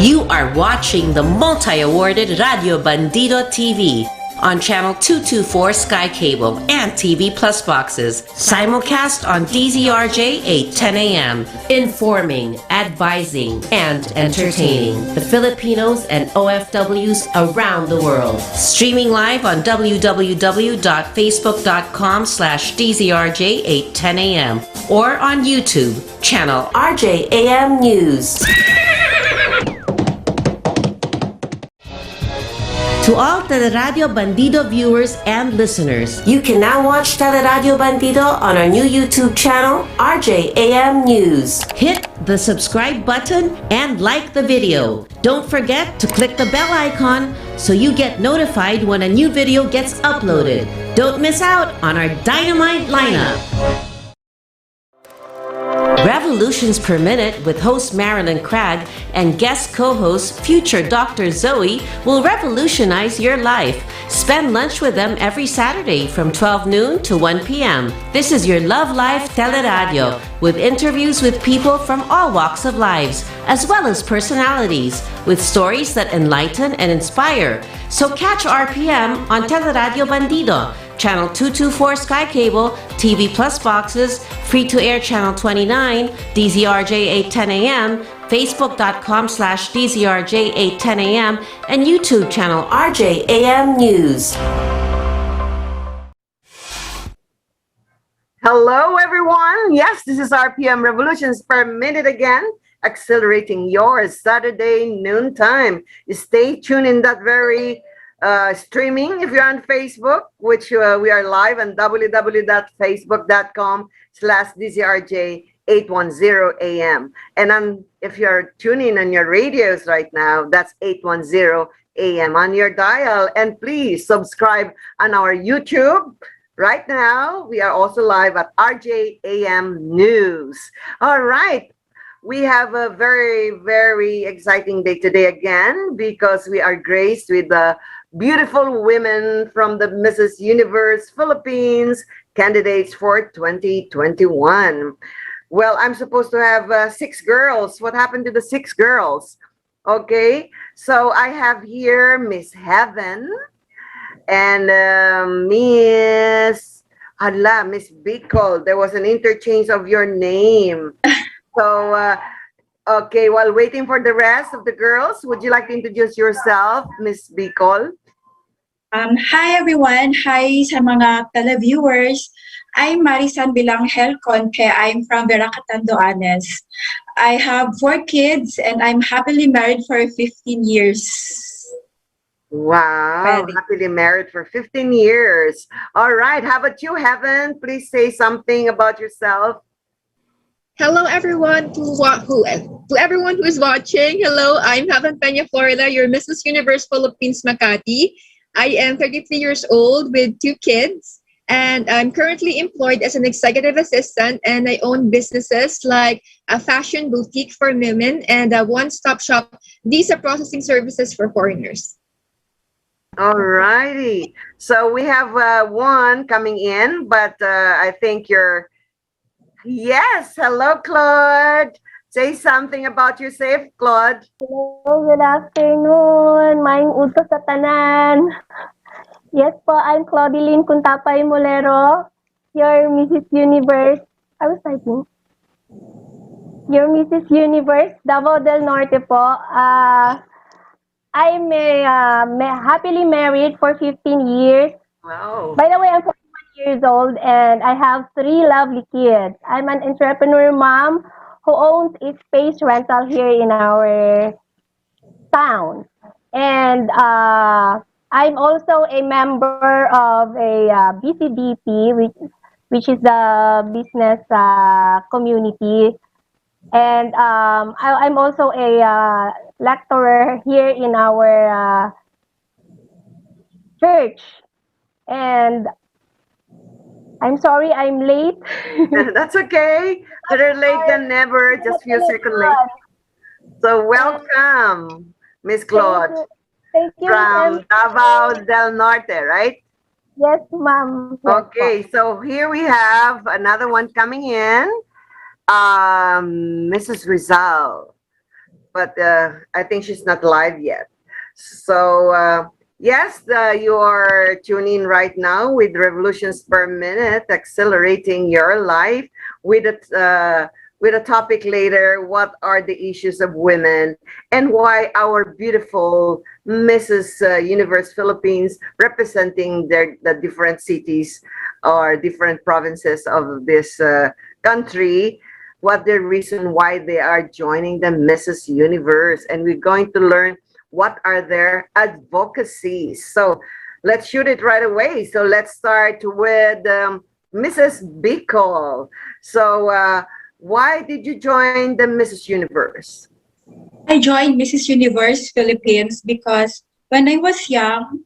You are watching the multi-awarded Radio Bandido TV on Channel 224 Sky Cable and TV Plus boxes. Simulcast on DZRJ 8:10 a.m. Informing, advising, and entertaining the Filipinos and OFWs around the world. Streaming live on www.facebook.com/DZRJ 8:10 a.m. or on YouTube, channel RJAM News. To all Teleradyo Bandido viewers and listeners, you can now watch Teleradyo Bandido on our new YouTube channel, RJAM News. Hit the subscribe button and like the video. Don't forget to click the bell icon so you get notified when a new video gets uploaded. Don't miss out on our dynamite lineup. Revolutions Per Minute with host Marilyn Craig and guest co-host future Dr. Zoe will revolutionize your life. Spend lunch with them every Saturday from 12 noon to 1 p.m. This is your Love Life Teleradyo with interviews with people from all walks of lives, as well as personalities, with stories that enlighten and inspire. So catch RPM on Teleradyo Bandido, Channel 224 Sky Cable, TV Plus boxes, free-to-air Channel 29, DZRJ 8:10 a.m., Facebook.com/DZRJ 8:10 a.m., and YouTube channel RJAM News. Hello, everyone. Yes, this is RPM Revolutions Per Minute again, accelerating your Saturday noontime. Stay tuned in that very streaming if you're on Facebook, which we are live on www.facebook.com/DZRJ 810 AM. And if you're tuning on your radios right now, that's 810 AM on your dial. And please subscribe on our YouTube. Right now, we are also live at RJAM News. All right. We have a very, very exciting day today again because we are graced with the beautiful women from the Mrs. Universe Philippines candidates for 2021. Well, I'm supposed to have 6 girls. What happened to the 6 girls? Okay, so I have here Miss Heaven and Miss Bicol. There was an interchange of your name. So, okay, while waiting for the rest of the girls, would you like to introduce yourself, Miss Bicol? Hi everyone. Hi sa mga televiewers. I'm Marisan Bilanghel Conche. I'm from Veracatan, Doanes. I have 4 kids and I'm happily married for 15 years. Wow, happily married for 15 years. All right, how about you, Heaven? Please say something about yourself. Hello, everyone. To everyone who is watching, hello. I'm Heaven Peña, Florida, your Mrs. Universe Philippines Makati. I am 33 years old with 2 kids, and I'm currently employed as an executive assistant, and I own businesses like a fashion boutique for women and a one-stop shop visa processing services for foreigners. All righty. So we have one coming in, but I think you're... Yes, hello, Claude. Say something about yourself, Claude. Hello, good afternoon. Maing utos sa tanan. Yes po, I'm Claudeline Cuntapay Molero, your Mrs. Universe. I was typing. Your Mrs. Universe, Davao del Norte po. I'm happily married for 15 years. Wow. By the way, I'm 41 years old and I have 3 lovely kids. I'm an entrepreneur mom who owns a space rental here in our town. And I'm also a member of a BCDP, which is the business community. And I'm also a lecturer here in our church. And I'm sorry I'm late. That's okay. Better late than never. Just few seconds late. So welcome, Miss Claude. Thank you. From Davao del Norte, right? Yes, ma'am. Okay, so here we have another one coming in. Mrs. Rizal. but I think she's not live yet. So, yes, you are tuning in right now with Revolutions per Minute, accelerating your life with with a topic later. What are the issues of women and why our beautiful Mrs. Universe Philippines, representing the different cities or different provinces of this country, what the reason why they are joining the Mrs. Universe, and we're going to learn what are their advocacies. So let's shoot it right away. So let's start with Mrs. Bicol. So why did you join the Mrs. Universe? I joined Mrs. Universe Philippines because when I was young,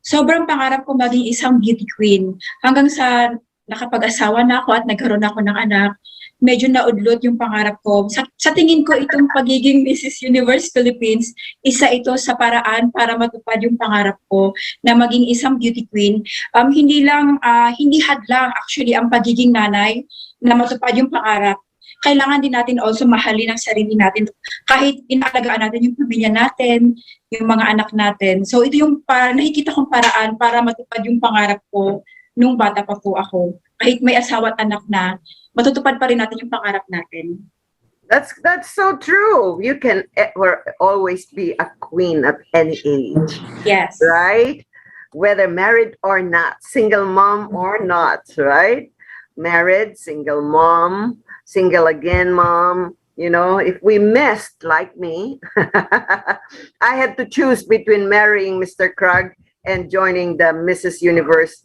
sobrang pangarap ko maging isang beauty queen. Hanggang sa nakapag-asawa na ako at nagkaroon ako ng anak, medyo naudlot yung pangarap ko. Sa tingin ko, itong pagiging Mrs. Universe Philippines, isa ito sa paraan para matupad yung pangarap ko na maging isang beauty queen. Hindi hadlang actually ang pagiging nanay na matupad yung pangarap. Kailangan din natin also mahalin ang sarili natin kahit inaalagaan natin yung pamilya natin, yung mga anak natin. So ito yung nakikita kong paraan para matupad yung pangarap ko nung bata pa po ako. Kahit may asawa at anak na, matutupad pa rin natin yung pangarap natin. That's so true. You can always be a queen at any age. Yes. Right? Whether married or not, single mom or not, right? Married, single mom, single again mom. You know, if we missed, like me, I had to choose between marrying Mr. Krug and joining the Mrs. Universe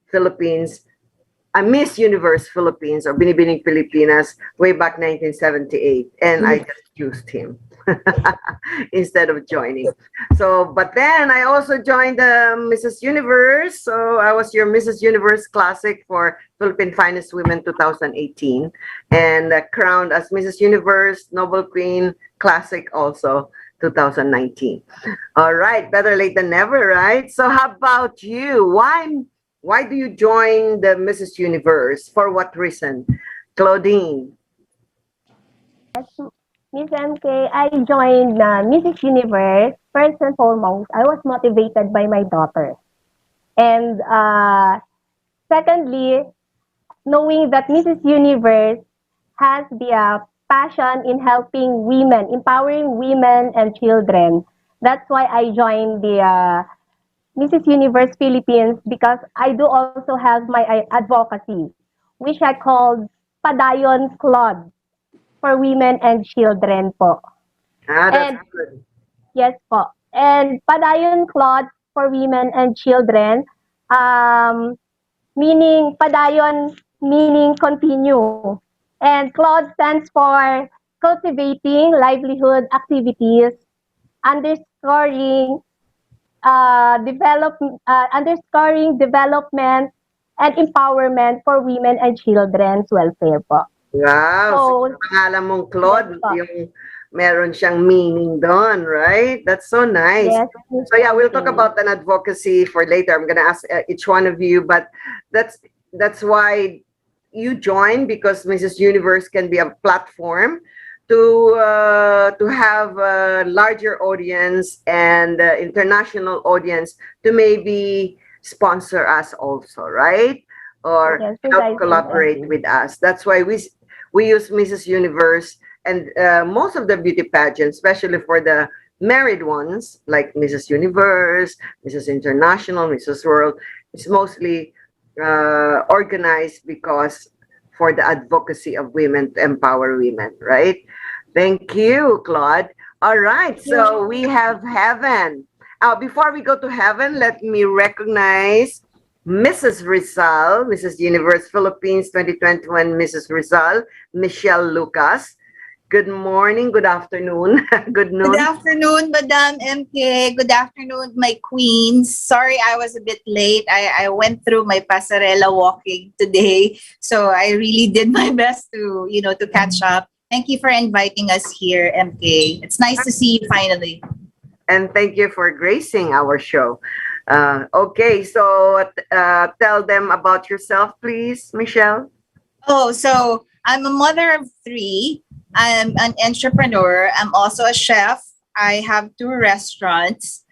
Philippines, Miss Universe Philippines or Binibining Pilipinas way back 1978, and I just used him instead of joining. So, but then I also joined the Mrs. Universe. So I was your Mrs. Universe Classic for Philippine Finest Women 2018, and crowned as Mrs. Universe Noble Queen Classic also 2019. All right, better late than never, right? So how about you? Why do you join the Mrs. Universe? For what reason? Claudine. Miss MK, I joined Mrs. Universe. First and foremost, I was motivated by my daughter. And secondly, knowing that Mrs. Universe has the passion in helping women, empowering women and children. That's why I joined the Mrs. Universe Philippines, because I do also have my advocacy, which I called Padayon Club for women and children po. That's good. Yes po. And Padayon Club for women and children, meaning Padayon meaning continue. And Claude stands for cultivating livelihood activities, underscoring development and empowerment for women and children's welfare po. Wow. So, pangalan mong Claude, yung meron siyang meaning doon, right? That's so nice. Yes. So yeah, we'll talk about an advocacy for later. I'm going to ask each one of you, but that's why you join, because Mrs. Universe can be a platform to have a larger audience and international audience to maybe sponsor us also, right? Or help collaborate with us. That's why we use Mrs. Universe and most of the beauty pageants, especially for the married ones like Mrs. Universe, Mrs. International, Mrs. World. It's mostly organized because for the advocacy of women to empower women, right? Thank you, Claude. All right, so we have Heaven. Before we go to Heaven, let me recognize Mrs. Rizal, Mrs. Universe Philippines 2021, Mrs. Rizal, Michelle Lucas. Good morning, good afternoon, good noon. Good afternoon, Madam MK. Good afternoon, my queens. Sorry I was a bit late. I went through my pasarela walking today, so I really did my best to catch up. Thank you for inviting us here, MK. It's nice to see you finally. And thank you for gracing our show. Okay, so tell them about yourself, please, Michelle. Oh, so I'm a mother of three. I'm an entrepreneur. I'm also a chef. I have two restaurants.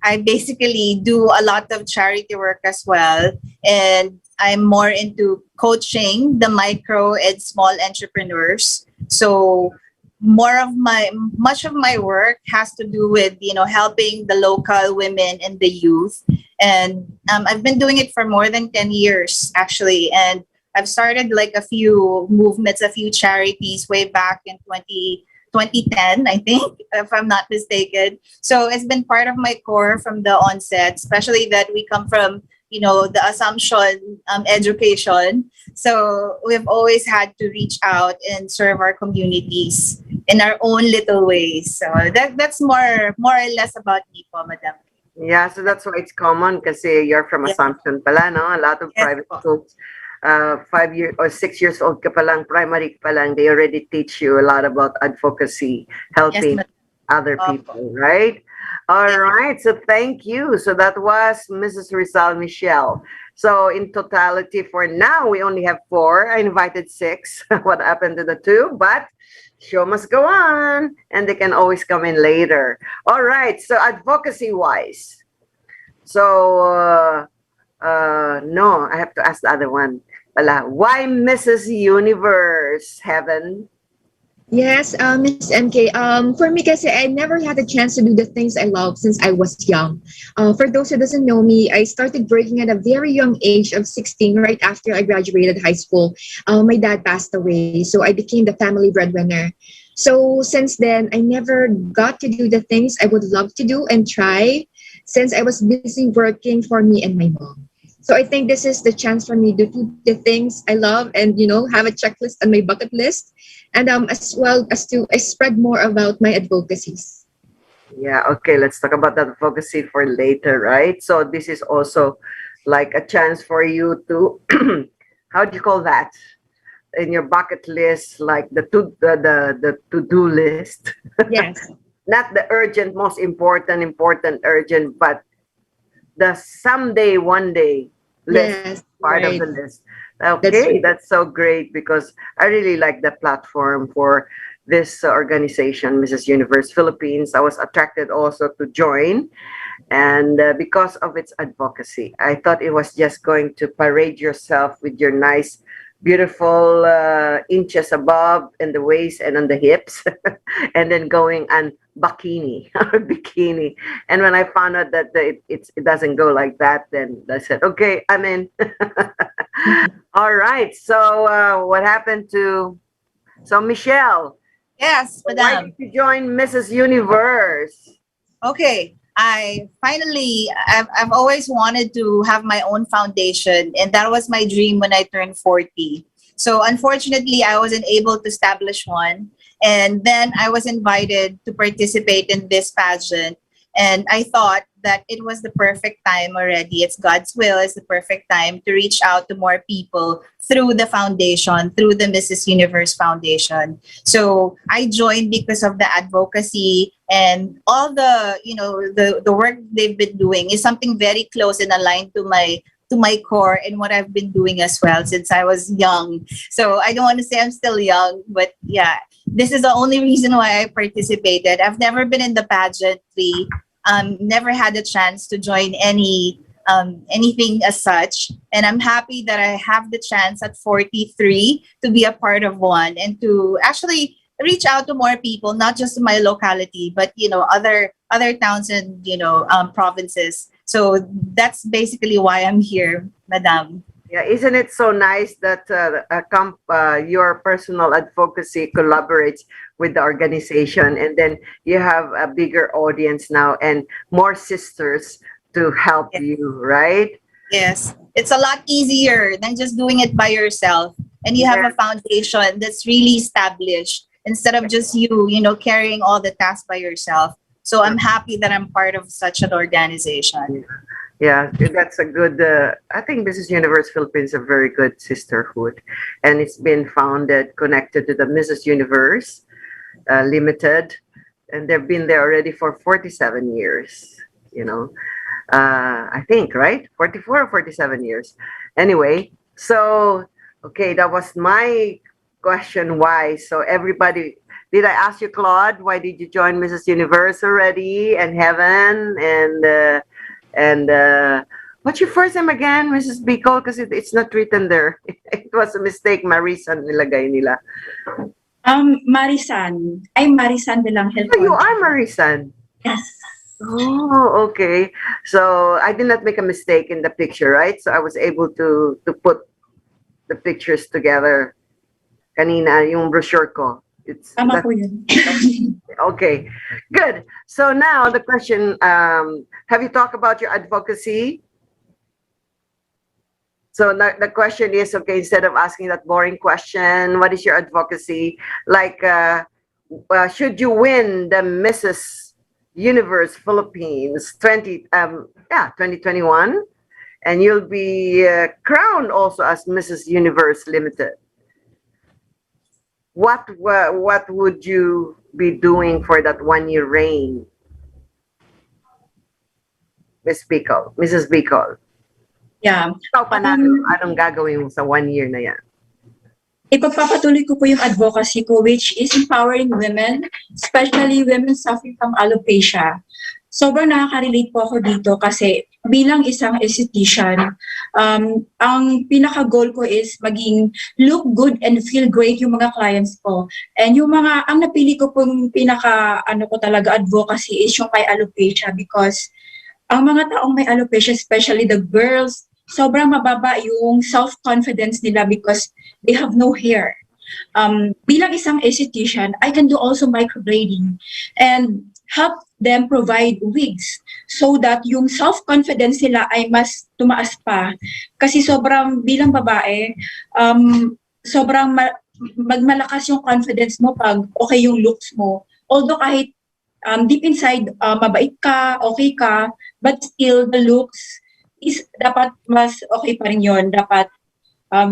I basically do a lot of charity work as well. And I'm more into coaching the micro and small entrepreneurs. So much of my work has to do with, helping the local women and the youth. And I've been doing it for more than 10 years, actually. And I've started like a few movements, a few charities way back in 2010, I think, if I'm not mistaken. So it's been part of my core from the onset, especially that we come from, the assumption education. So we've always had to reach out and serve our communities in our own little ways. So that's more or less about me po, Madam. Yeah, so that's why it's common kasi you're from Assumption pala, no? A lot of private schools, 5 years or 6 years old ka pa lang, primary pa lang, they already teach you a lot about advocacy, helping other people, right? All right, so thank you. So that was Mrs. Rizal Michelle. So in totality for now, we only have 4. I invited 6. What happened to the 2? But show must go on, and they can always come in later. All right, so advocacy-wise. So, no, I have to ask the other one. Why Mrs. Universe, Heaven? Yes, Miss MK. For me, kasi I never had a chance to do the things I love since I was young. For those who doesn't know me, I started working at a very young age of 16, right after I graduated high school. My dad passed away, so I became the family breadwinner. So since then, I never got to do the things I would love to do and try, since I was busy working for me and my mom. So I think this is the chance for me to do the things I love and, have a checklist on my bucket list, and as well as to spread more about my advocacies. Yeah, okay, let's talk about that advocacy for later, right? So this is also like a chance for you to, how do you call that? In your bucket list, like the to-do list. Yes. Not the urgent, most important, urgent, but the someday, one day list, Yes, part of right. the list. Okay, that's so great because I really like the platform for this organization, Mrs. Universe Philippines. I was attracted also to join, and because of its advocacy, I thought it was just going to parade yourself with your nice, beautiful inches above in the waist and on the hips, and then going on bikini or bikini. And when I found out that it doesn't go like that, then I said, okay, I'm in. All right. So what happened to Michelle? Yes, Why Madam. did you join Mrs. Universe? Okay. I've always wanted to have my own foundation, and that was my dream when I turned 40. So unfortunately, I wasn't able to establish one. And then I was invited to participate in this pageant. And I thought that it was the perfect time already. It's God's will. It's the perfect time to reach out to more people through the foundation, through the Mrs. Universe Foundation. So I joined because of the advocacy and all the, the work they've been doing is something very close and aligned to my core and what I've been doing as well since I was young. So I don't want to say I'm still young, but yeah, this is the only reason why I participated. I've never been in the pageantry, never had a chance to join anything as such. And I'm happy that I have the chance at 43 to be a part of one and to actually reach out to more people, not just in my locality, but other towns and provinces. So that's basically why I'm here, Madam. Yeah, isn't it so nice that your personal advocacy collaborates with the organization, and then you have a bigger audience now and more sisters to help you, right? Yes, it's a lot easier than just doing it by yourself. And you have a foundation that's really established instead of just you carrying all the tasks by yourself. So I'm happy that I'm part of such an organization. Yeah, that's a good, I think Mrs. Universe Philippines is a very good sisterhood. And it's been founded, connected to the Mrs. Universe Limited. And they've been there already for 47 years, I think, right? 44 or 47 years. Anyway, so Okay, that was my question. Why? So everybody, did I ask you, Claude? Why did you join Mrs. Universe already? And Heaven and what's your first name again, Mrs. Bicol? Because it's not written there. It was a mistake. Marisan nilagay nila. Marisan. I'm Marisan Bilangel. Oh, you are Marisan. Yes. Oh, okay. So I did not make a mistake in the picture, right? So I was able to put the pictures together. Kanina, yung brochure ko. Tama po yun. Okay, good. So now the question, have you talked about your advocacy? So the question is, okay, instead of asking that boring question, what is your advocacy? Like, should you win the Mrs. Universe Philippines 2021, and you'll be crowned also as Mrs. Universe Limited. What would you be doing for that 1-year reign, Mrs. Bicol? Yeah. Ikaw pa na, anong gagawin mo sa 1 year na yan? Ipagpapatuloy ko po yung advocacy ko, which is empowering women, especially women suffering from alopecia. Sobrang nakaka-relate po ako dito kasi bilang isang esthetician, ang pinaka-goal ko is maging look good and feel great yung mga clients ko. And ang napili ko pong ko talaga advocacy is yung may alopecia because ang mga taong may alopecia, especially the girls, sobrang mababa yung self-confidence nila because they have no hair. Bilang isang esthetician, I can do also microblading and help them provide wigs so that yung self-confidence nila ay mas tumaas pa. Kasi sobrang bilang babae, sobrang magmalakas yung confidence mo pag okay yung looks mo. Although kahit deep inside, mabait ka, okay ka, but still the looks is dapat mas okay pa rin yun. Dapat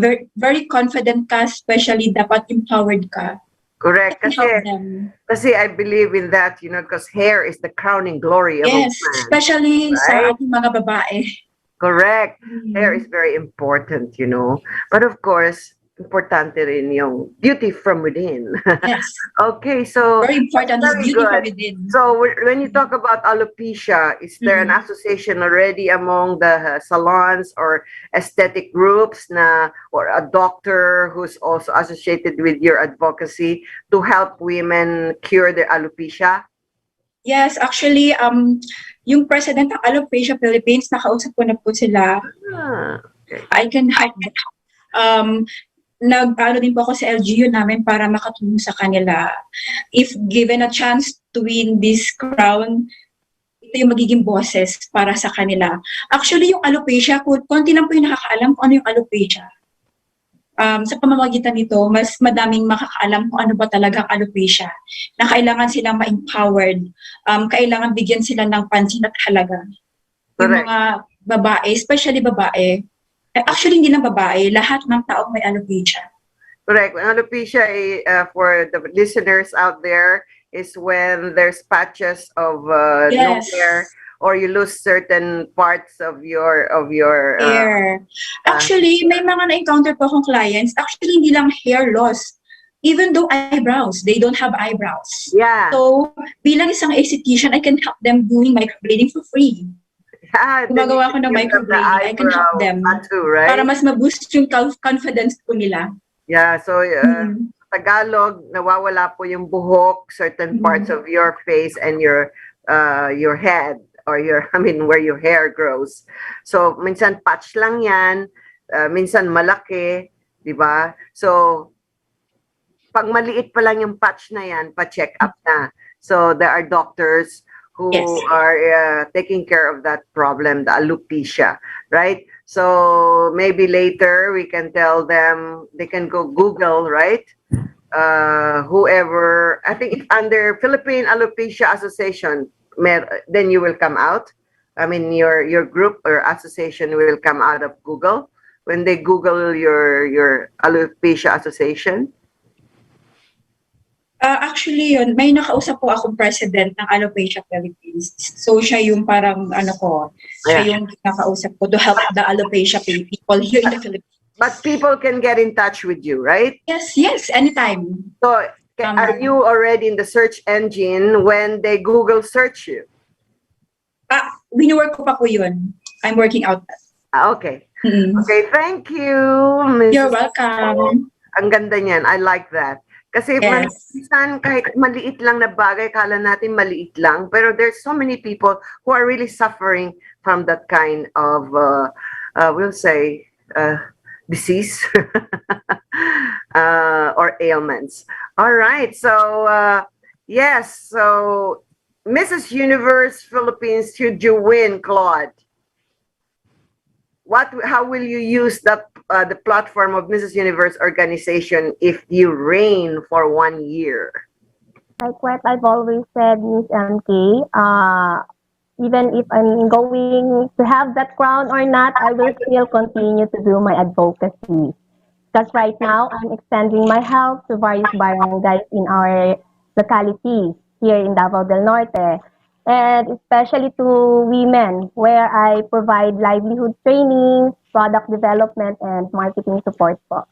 very, very confident ka, especially dapat empowered ka. Correct. Kasi I believe in that, because hair is the crowning glory of a man. Yes, especially sa ating mga babae. Correct. Hair is very important, But of course, importante rin yung beauty from within. Yes. Okay, so very important is beauty from within. So when you talk about alopecia, is there an association already among the salons or aesthetic groups or a doctor who's also associated with your advocacy to help women cure their alopecia? Yes, actually, yung president ng Alopecia Philippines, nakausap ko na po sila. Okay. I can help them. Nag-ano din po ako sa LGU namin para makatulong sa kanila. If given a chance to win this crown, ito yung magiging boses para sa kanila. Actually, yung alopecia, konti lang po yung nakakaalam kung ano yung alopecia. Sa pamamagitan nito, mas madaming makakaalam kung ano ba talagang alopecia, na kailangan silang ma-empowered, kailangan bigyan sila ng pansin at halaga. Yung mga babae, especially babae, actually hindi lang babae, lahat ng taong may alopecia. Correct. Alopecia, for the listeners out there, is when there's patches of no hair, or you lose certain parts of your hair. Actually, may mga na-encounter po akong clients, actually hindi lang hair loss. Even though eyebrows, they don't have eyebrows. Yeah. So, bilang isang esthetician, I can help them doing microblading for free. Gumagawa ko ng microblading, I can help them. Right? Para mas ma-boost yung confidence po nila. Yeah, so Tagalog, nawawala po yung buhok, certain parts of your face and your head, or where your hair grows. So minsan patch lang yan, minsan malaki, di ba? So pag maliit pa lang yung patch na yan, pa-check up na. So there are doctors who are taking care of that problem, the alopecia, right? So maybe later we can tell them, they can go Google, right? Whoever, I think it's under Philippine Alopecia Association, then you will come out. I mean, your group or association will come out of Google when they Google your Alopecia Association. Actually, yun, may nakausap po akong president ng Alopecia Philippines. So, siya yung parang, siya yung nakausap ko to help the alopecia people here in the Philippines. But people can get in touch with you, right? Yes, anytime. So, are you already in the search engine when they Google search you? Wini-work ko pa po yun. I'm working out. Okay. Okay, thank you, Mrs. You're welcome. Ang ganda niyan. I like that. Kasi minsan kahit maliit lang na bagay, kala natin maliit lang, pero there's so many people who are really suffering from that kind of, we'll say, disease or ailments. All right. So, yes. So, Mrs. Universe Philippines, should you win, Claude? How will you use that the platform of Mrs. Universe organization if you reign for 1 year? Like what I've always said, Miss MK, even if I'm going to have that crown or not, I will still continue to do my advocacy. Because right now, I'm extending my help to various barangays in our locality here in Davao del Norte, and especially to women, where I provide livelihood training, product development, and marketing support po.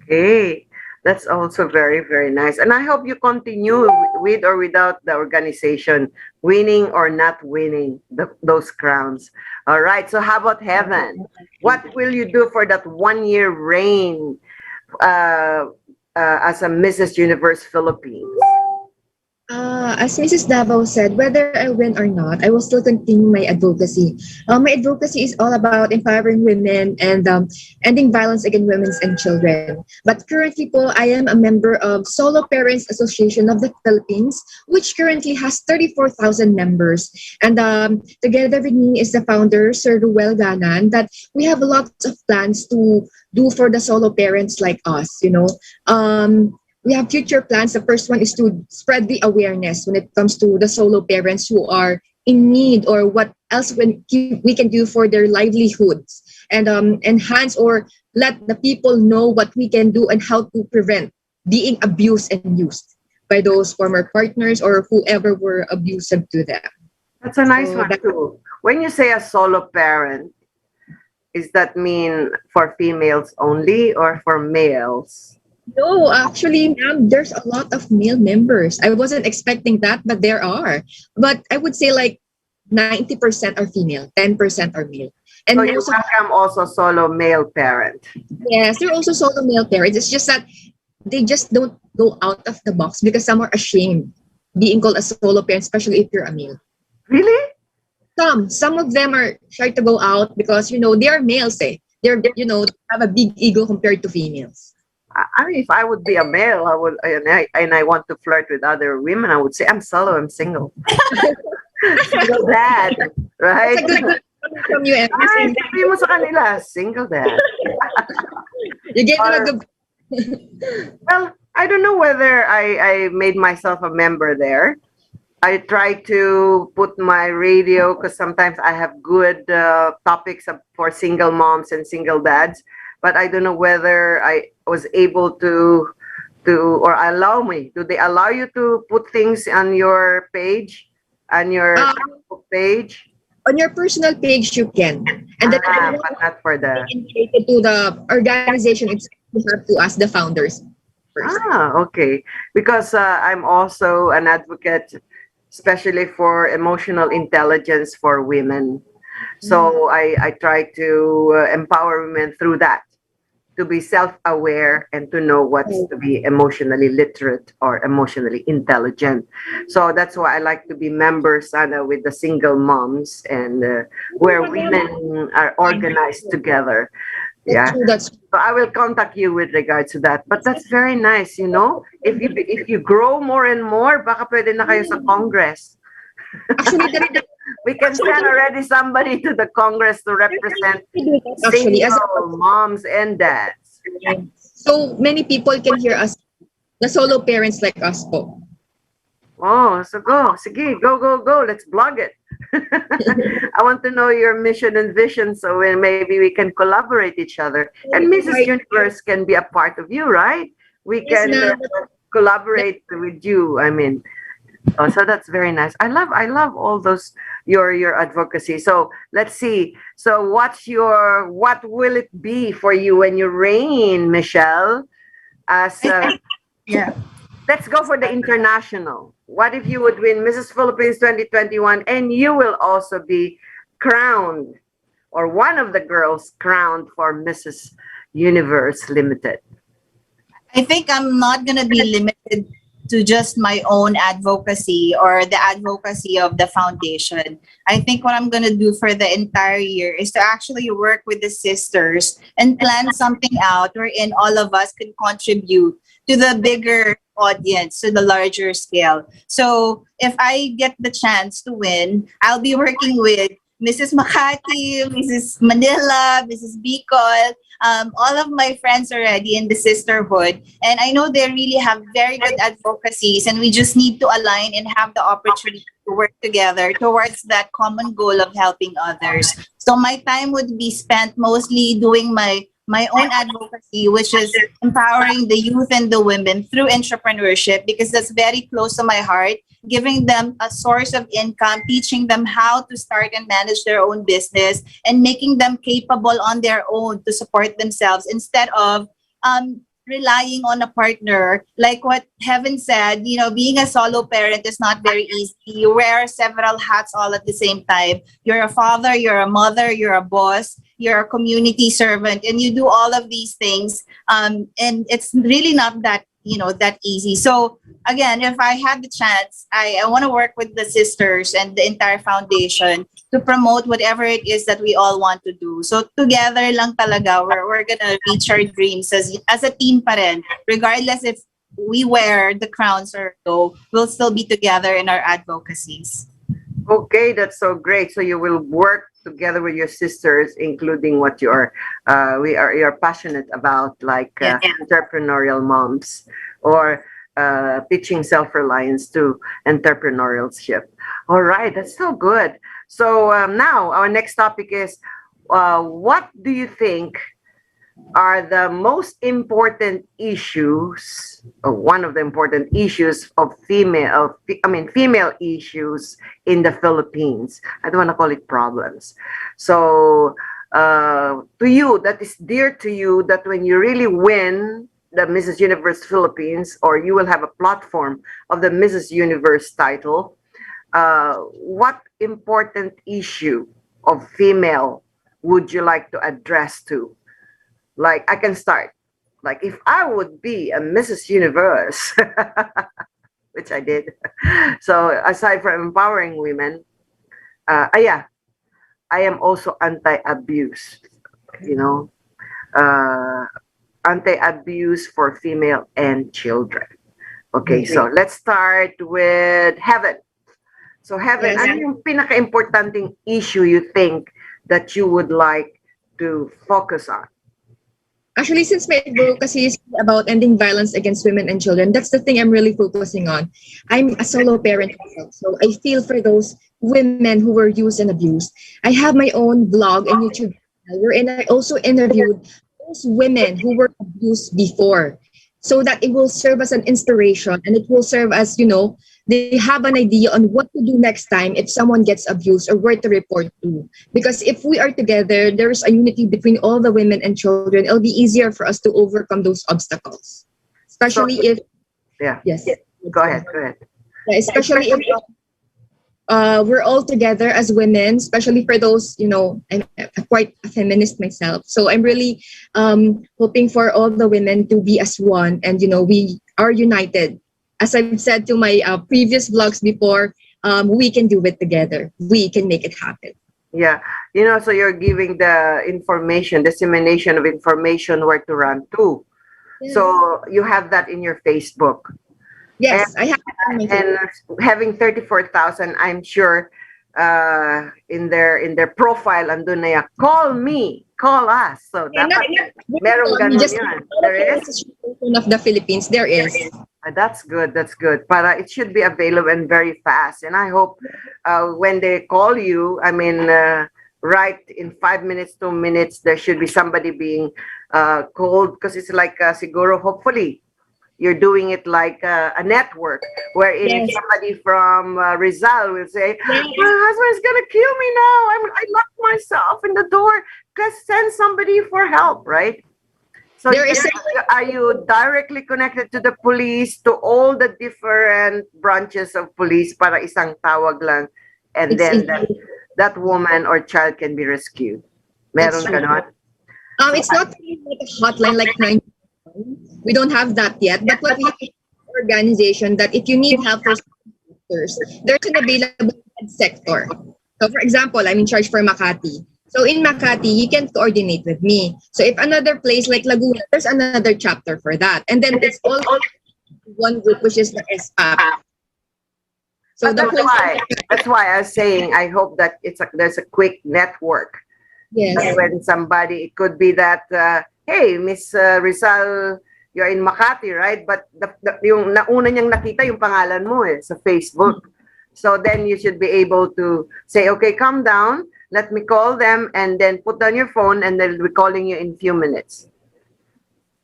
Okay. That's also very, very nice. And I hope you continue with or without the organization, winning or not winning those crowns. All right. So how about Heaven? What will you do for that 1 year reign as a Mrs. Universe Philippines? As Mrs. Davao said, whether I win or not, I will still continue my advocacy. My advocacy is all about empowering women and ending violence against women and children. But currently po, I am a member of Solo Parents Association of the Philippines, which currently has 34,000 members. And together with me is the founder, Sir Ruel Ganan, that we have lots of plans to do for the solo parents like us, you know. We have future plans. The first one is to spread the awareness when it comes to the solo parents who are in need, or what else we can do for their livelihoods, and enhance or let the people know what we can do and how to prevent being abused and used by those former partners or whoever were abusive to them. That's a nice one too. When you say a solo parent, is that mean for females only or for males? No, actually, ma'am, there's a lot of male members. I wasn't expecting that, but there are. But I would say like 90% are female, 10% are male. And so you welcome also solo male parent? Yes, they're also solo male parents. It's just that they just don't go out of the box because some are ashamed being called a solo parent, especially if you're a male. Really? Some of them are shy to go out because, you know, they are males, eh. They're, you know, have a big ego compared to females. I mean, if I would be a male, I would, and I want to flirt with other women, I would say, I'm solo, I'm single. Single dad, right? That's a good from you, Emma. Ay, sabi mo sa kanila, single dad. You gave them a good... Well, I don't know whether I made myself a member there. I try to put my radio, because sometimes I have good topics for single moms and single dads. But I don't know whether I was able to or allow me. Do they allow you to put things on your page, on your Facebook page? On your personal page, you can. And then but not for the to the organization itself, you have to ask the founders first. Okay. Because I'm also an advocate, especially for emotional intelligence for women. So I try to empower women through that, to be self-aware and to know what's to be emotionally literate or emotionally intelligent. So that's why I like to be members with the single moms, and where women are organized together. Yeah. So I will contact you with regards to that. But that's very nice, you know. If you grow more and more, baka pwede na kayo sa Congress. Actually, we can send already somebody to the Congress to represent single moms and dads. So many people can hear us, the solo parents like us po. Oh, so go. Sige, go. Let's blog it. I want to know your mission and vision, so maybe we can collaborate each other. And Mrs. Universe can be a part of you, right? We can collaborate with you. I mean, Oh, so that's very nice. I love all those your advocacy. So let's see. So what will it be for you when you reign, Michelle? As Yeah. let's go for the international. What if you would win Mrs. Philippines 2021 and you will also be crowned or one of the girls crowned for Mrs. Universe Limited? I think I'm not going to be limited to just my own advocacy or the advocacy of the foundation. I think what I'm going to do for the entire year is to actually work with the sisters and plan something out wherein all of us can contribute to the bigger audience, to the larger scale. So if I get the chance to win, I'll be working with Mrs. Makati, Mrs. Manila, Mrs. Bicol, all of my friends already in the sisterhood. And I know they really have very good advocacies, and we just need to align and have the opportunity to work together towards that common goal of helping others. So my time would be spent mostly doing my own advocacy, which is empowering the youth and the women through entrepreneurship, because that's very close to my heart, giving them a source of income, teaching them how to start and manage their own business, and making them capable on their own to support themselves instead of relying on a partner. Like what Heaven said, being a solo parent is not very easy. You wear several hats all at the same time. You're a father, you're a mother, you're a boss, you're a community servant, and you do all of these things. And it's really not that easy. So again, if I had the chance, I want to work with the sisters and the entire foundation to promote whatever it is that we all want to do. So together lang talaga, we're gonna reach our dreams as a team pa rin. Regardless if we wear the crowns or no, we'll still be together in our advocacies. Okay, that's so great. So you will work together with your sisters, including what you're passionate about, like entrepreneurial moms or teaching self-reliance to entrepreneurship. All right, that's so good. So now our next topic is, what do you think are the most important issues, or one of the important issues of female issues in the Philippines? I don't want to call it problems. So to you, that is dear to you, that when you really win the Mrs. Universe Philippines, or you will have a platform of the Mrs. Universe title, what important issue of female would you like to address to? Like, I can start. Like, if I would be a Mrs. Universe, which I did. So aside from empowering women, I am also anti-abuse, anti-abuse for female and children. Okay, so let's start with Heaven. So Heaven, ano yung pinaka-importanting issue you think that you would like to focus on? Actually, since my advocacy is about ending violence against women and children, that's the thing I'm really focusing on. I'm a solo parent myself, so I feel for those women who were used and abused. I have my own blog and YouTube channel wherein I also interviewed those women who were abused before, so that it will serve as an inspiration, and it will serve as, they have an idea on what to do next time if someone gets abused, or where to report to. Because if we are together, there's a unity between all the women and children, it'll be easier for us to overcome those obstacles. Especially if... Yes. Go ahead. Especially if we're all together as women, especially for those, I'm quite a feminist myself. So I'm really hoping for all the women to be as one, and, we are united. As I've said to my previous vlogs before, we can do it together. We can make it happen. Yeah. So you're giving the information, dissemination of information, where to run to. Yes. So you have that in your Facebook. Yes, I have. And having 34,000, I'm sure in their profile, andun na yan, call us. So dapat merong ganun yan. There is? Of the Philippines, there is. That's good. Para it should be available and very fast. And I hope when they call you, right in 5 minutes, 2 minutes, there should be somebody being called, because it's like siguro, hopefully, you're doing it like a network, wherein if Yes. somebody from Rizal will say, Yes. my husband is gonna kill me now. I locked myself in the door. Just send somebody for help, right? So There is are you directly connected to the police, to all the different branches of police para isang tawag lang, and It's then easy. that woman or child can be rescued? Meron That's ka true. nun? It's not really like a hotline like 911. We don't have that yet. But what we have is an organization that if you need help for sectors, there's an available sector. So for example, I'm in charge for Makati. So in Makati, you can coordinate with me. So if another place like Laguna, there's another chapter for that. And then it's all one group, which is the SPAP. So But that's why I was saying I hope that there's a quick network. Yes. That when somebody, it could be that, hey, Miss Rizal, you're in Makati, right? But yung nauna niyang nakita yung pangalan mo sa Facebook. So then you should be able to say, okay, calm down, let me call them, and then put down your phone, and they'll be calling you in a few minutes.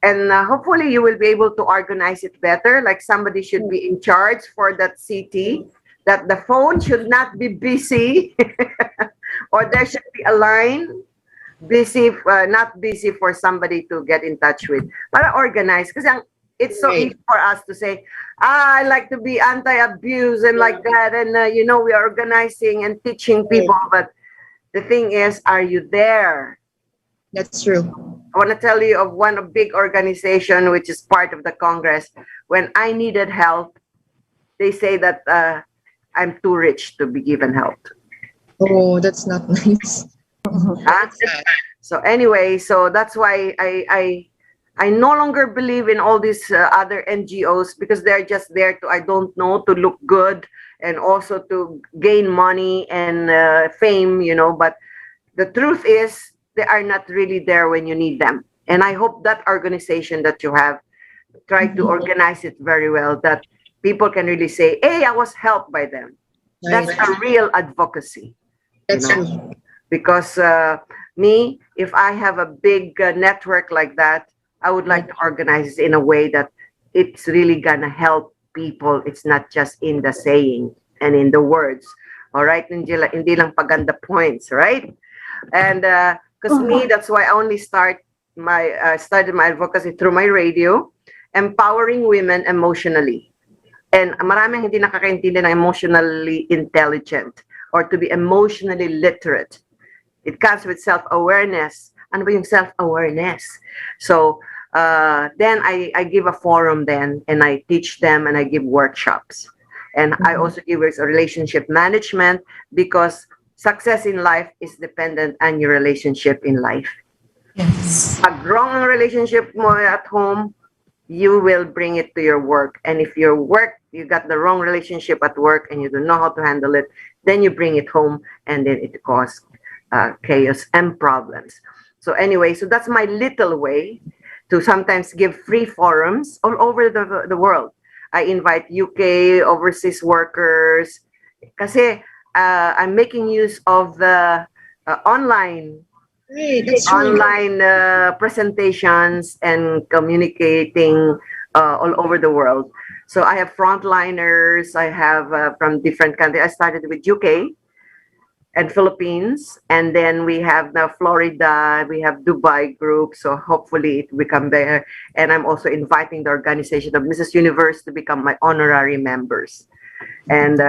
And hopefully you will be able to organize it better. Like somebody should be in charge for that city, that the phone should not be busy, or there should be a line busy, not busy for somebody to get in touch with. Para organize. Kasi it's so easy for us to say, I like to be anti-abuse and like that. And, we are organizing and teaching people. But the thing is, are you there? That's true. I want to tell you of one big organization which is part of the Congress. When I needed help, they say that I'm too rich to be given help. Oh, that's not nice. So anyway, so that's why I no longer believe in all these other NGOs, because they're just there to, I don't know, to look good and also to gain money and fame, but the truth is they are not really there when you need them. And I hope that organization that you have, try to organize it very well, that people can really say, hey, I was helped by them. That's a real advocacy. That's true. Because me, if I have a big network like that, I would like to organize it in a way that it's really gonna help people. It's not just in the saying and in the words. All right, hindi lang paganda points, right? And because me, that's why I only started my advocacy through my radio, empowering women emotionally. And maraming hindi nakakaintindi ng emotionally intelligent or to be emotionally literate. It comes with self-awareness. Ano ba yung self-awareness? So then I give a forum then, and I teach them and I give workshops. And I also give a relationship management, because success in life is dependent on your relationship in life. Yes. Pag wrong ang relationship mo at home, you will bring it to your work. And if your work, you got the wrong relationship at work and you don't know how to handle it, then you bring it home and then it causes chaos and problems. So anyway, so that's my little way to sometimes give free forums all over the world. I invite UK overseas workers, kasi I'm making use of the online presentations and communicating all over the world. So I have frontliners, I have from different countries. I started with UK and Philippines, and then we have now Florida, we have Dubai group, so hopefully it will become there. And I'm also inviting the organization of Mrs. Universe to become my honorary members. And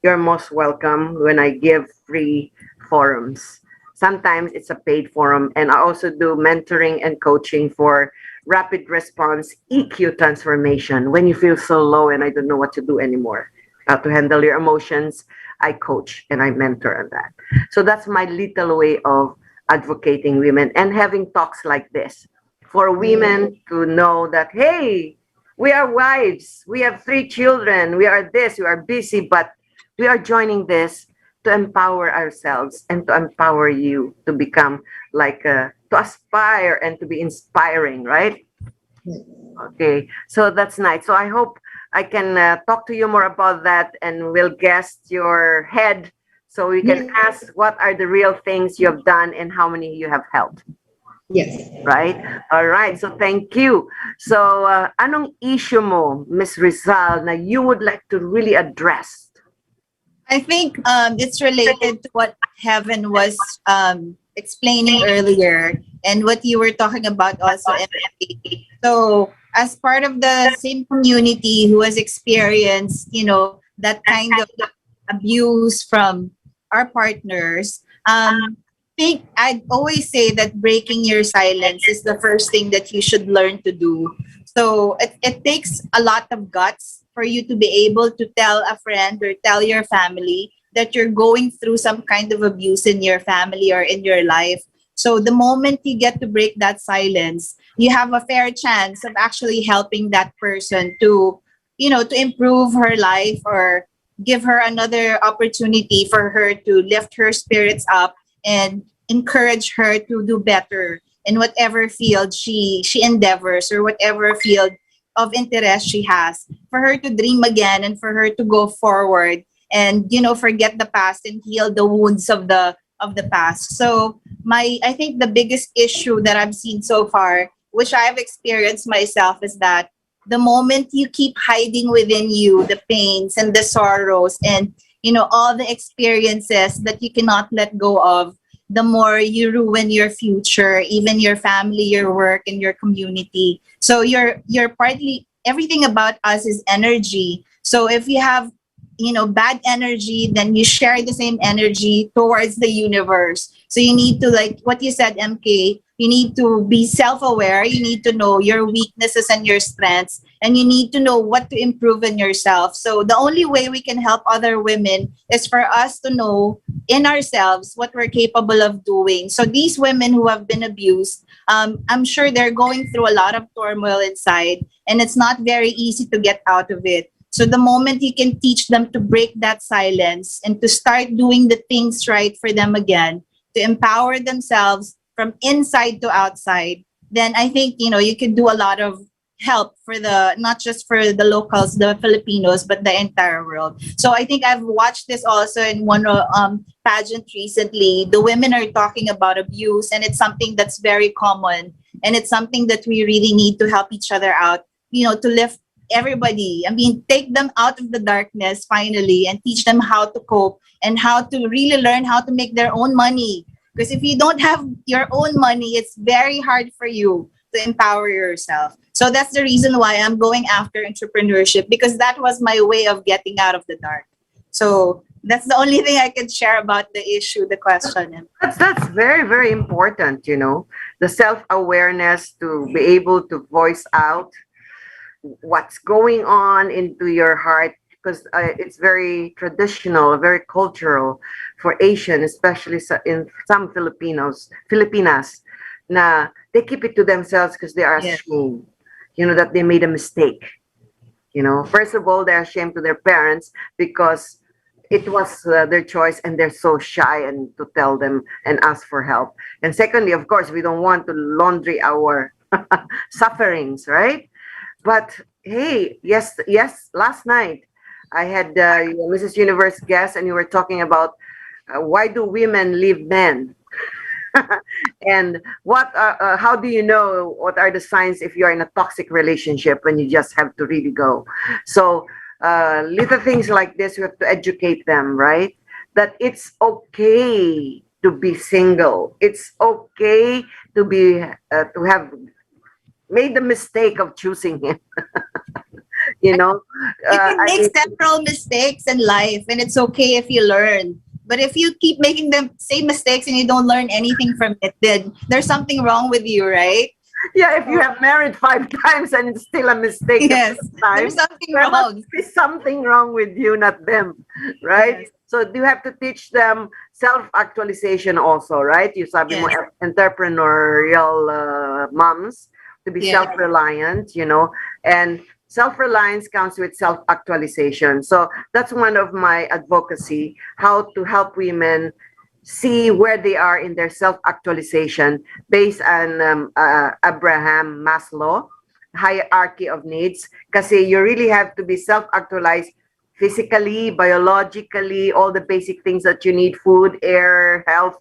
you're most welcome when I give free forums. Sometimes it's a paid forum, and I also do mentoring and coaching for rapid response EQ transformation. When you feel so low and I don't know what to do anymore, how to handle your emotions, I coach and I mentor on that. So that's my little way of advocating women and having talks like this for women to know that, hey, we are wives, we have 3 children, we are this, we are busy, but we are joining this to empower ourselves and to empower you to become like, to aspire and to be inspiring, right? Okay, so that's nice. So I hope I can talk to you more about that, and we'll guest your head so we can ask what are the real things you have done and how many you have helped. Yes. Right? All right. So thank you. So anong issue mo, Miss Rizal, na you would like to really address? I think it's related to what Heaven was explaining earlier and what you were talking about also, Emily. So, as part of the same community who has experienced, that kind of abuse from our partners, think I'd always say that breaking your silence is the first thing that you should learn to do. So it takes a lot of guts for you to be able to tell a friend or tell your family that you're going through some kind of abuse in your family or in your life. So the moment you get to break that silence, you have a fair chance of actually helping that person to, to improve her life or give her another opportunity for her to lift her spirits up and encourage her to do better in whatever field she endeavors or whatever field of interest she has, for her to dream again and for her to go forward and forget the past and heal the wounds of the past. So I think the biggest issue that I've seen so far, which I've experienced myself, is that the moment you keep hiding within you the pains and the sorrows and all the experiences that you cannot let go of, the more you ruin your future, even your family, your work, and your community. So you're partly, everything about us is energy. So if you have bad energy, then you share the same energy towards the universe. So you need to, like what you said, MK, you need to be self-aware. You need to know your weaknesses and your strengths, and you need to know what to improve in yourself. So the only way we can help other women is for us to know in ourselves what we're capable of doing. So these women who have been abused, I'm sure they're going through a lot of turmoil inside, and it's not very easy to get out of it. So the moment you can teach them to break that silence and to start doing the things right for them again, to empower themselves from inside to outside, then I think, you can do a lot of help for not just for the locals, the Filipinos, but the entire world. So I think I've watched this also in one pageant recently. The women are talking about abuse, and it's something that's very common, and it's something that we really need to help each other out, to lift everybody. I mean, take them out of the darkness finally and teach them how to cope and how to really learn how to make their own money. Because if you don't have your own money, it's very hard for you to empower yourself. So that's the reason why I'm going after entrepreneurship, because that was my way of getting out of the dark. So that's the only thing I can share about the issue, the question. That's very, very important, the self-awareness to be able to voice out what's going on into your heart, because it's very traditional, very cultural for Asian, especially in some Filipinas, na they keep it to themselves because they are ashamed, that they made a mistake. First of all, they're ashamed to their parents because it was their choice and they're so shy and to tell them and ask for help. And secondly, of course, we don't want to laundry our sufferings, right? But hey, yes, last night I had Mrs. Universe guest, and you were talking about why do women leave men? And how do you know what are the signs if you're in a toxic relationship when you just have to really go? So little things like this, we have to educate them, right? That it's okay to be single. It's okay to be to have made the mistake of choosing him. You can make several mistakes in life, and it's okay if you learn. But if you keep making the same mistakes and you don't learn anything from it, then there's something wrong with you, right? Yeah, if you have married 5 times and it's still a mistake, yes, there's something there wrong. must be something wrong with you, not them, right? Yes. So you have to teach them self-actualization also, right? You sabi mo entrepreneurial moms to be self-reliant, and self-reliance comes with self-actualization. So that's one of my advocacy, how to help women see where they are in their self-actualization based on Abraham Maslow hierarchy of needs. Kasi you really have to be self-actualized physically, biologically, all the basic things that you need, food, air, health,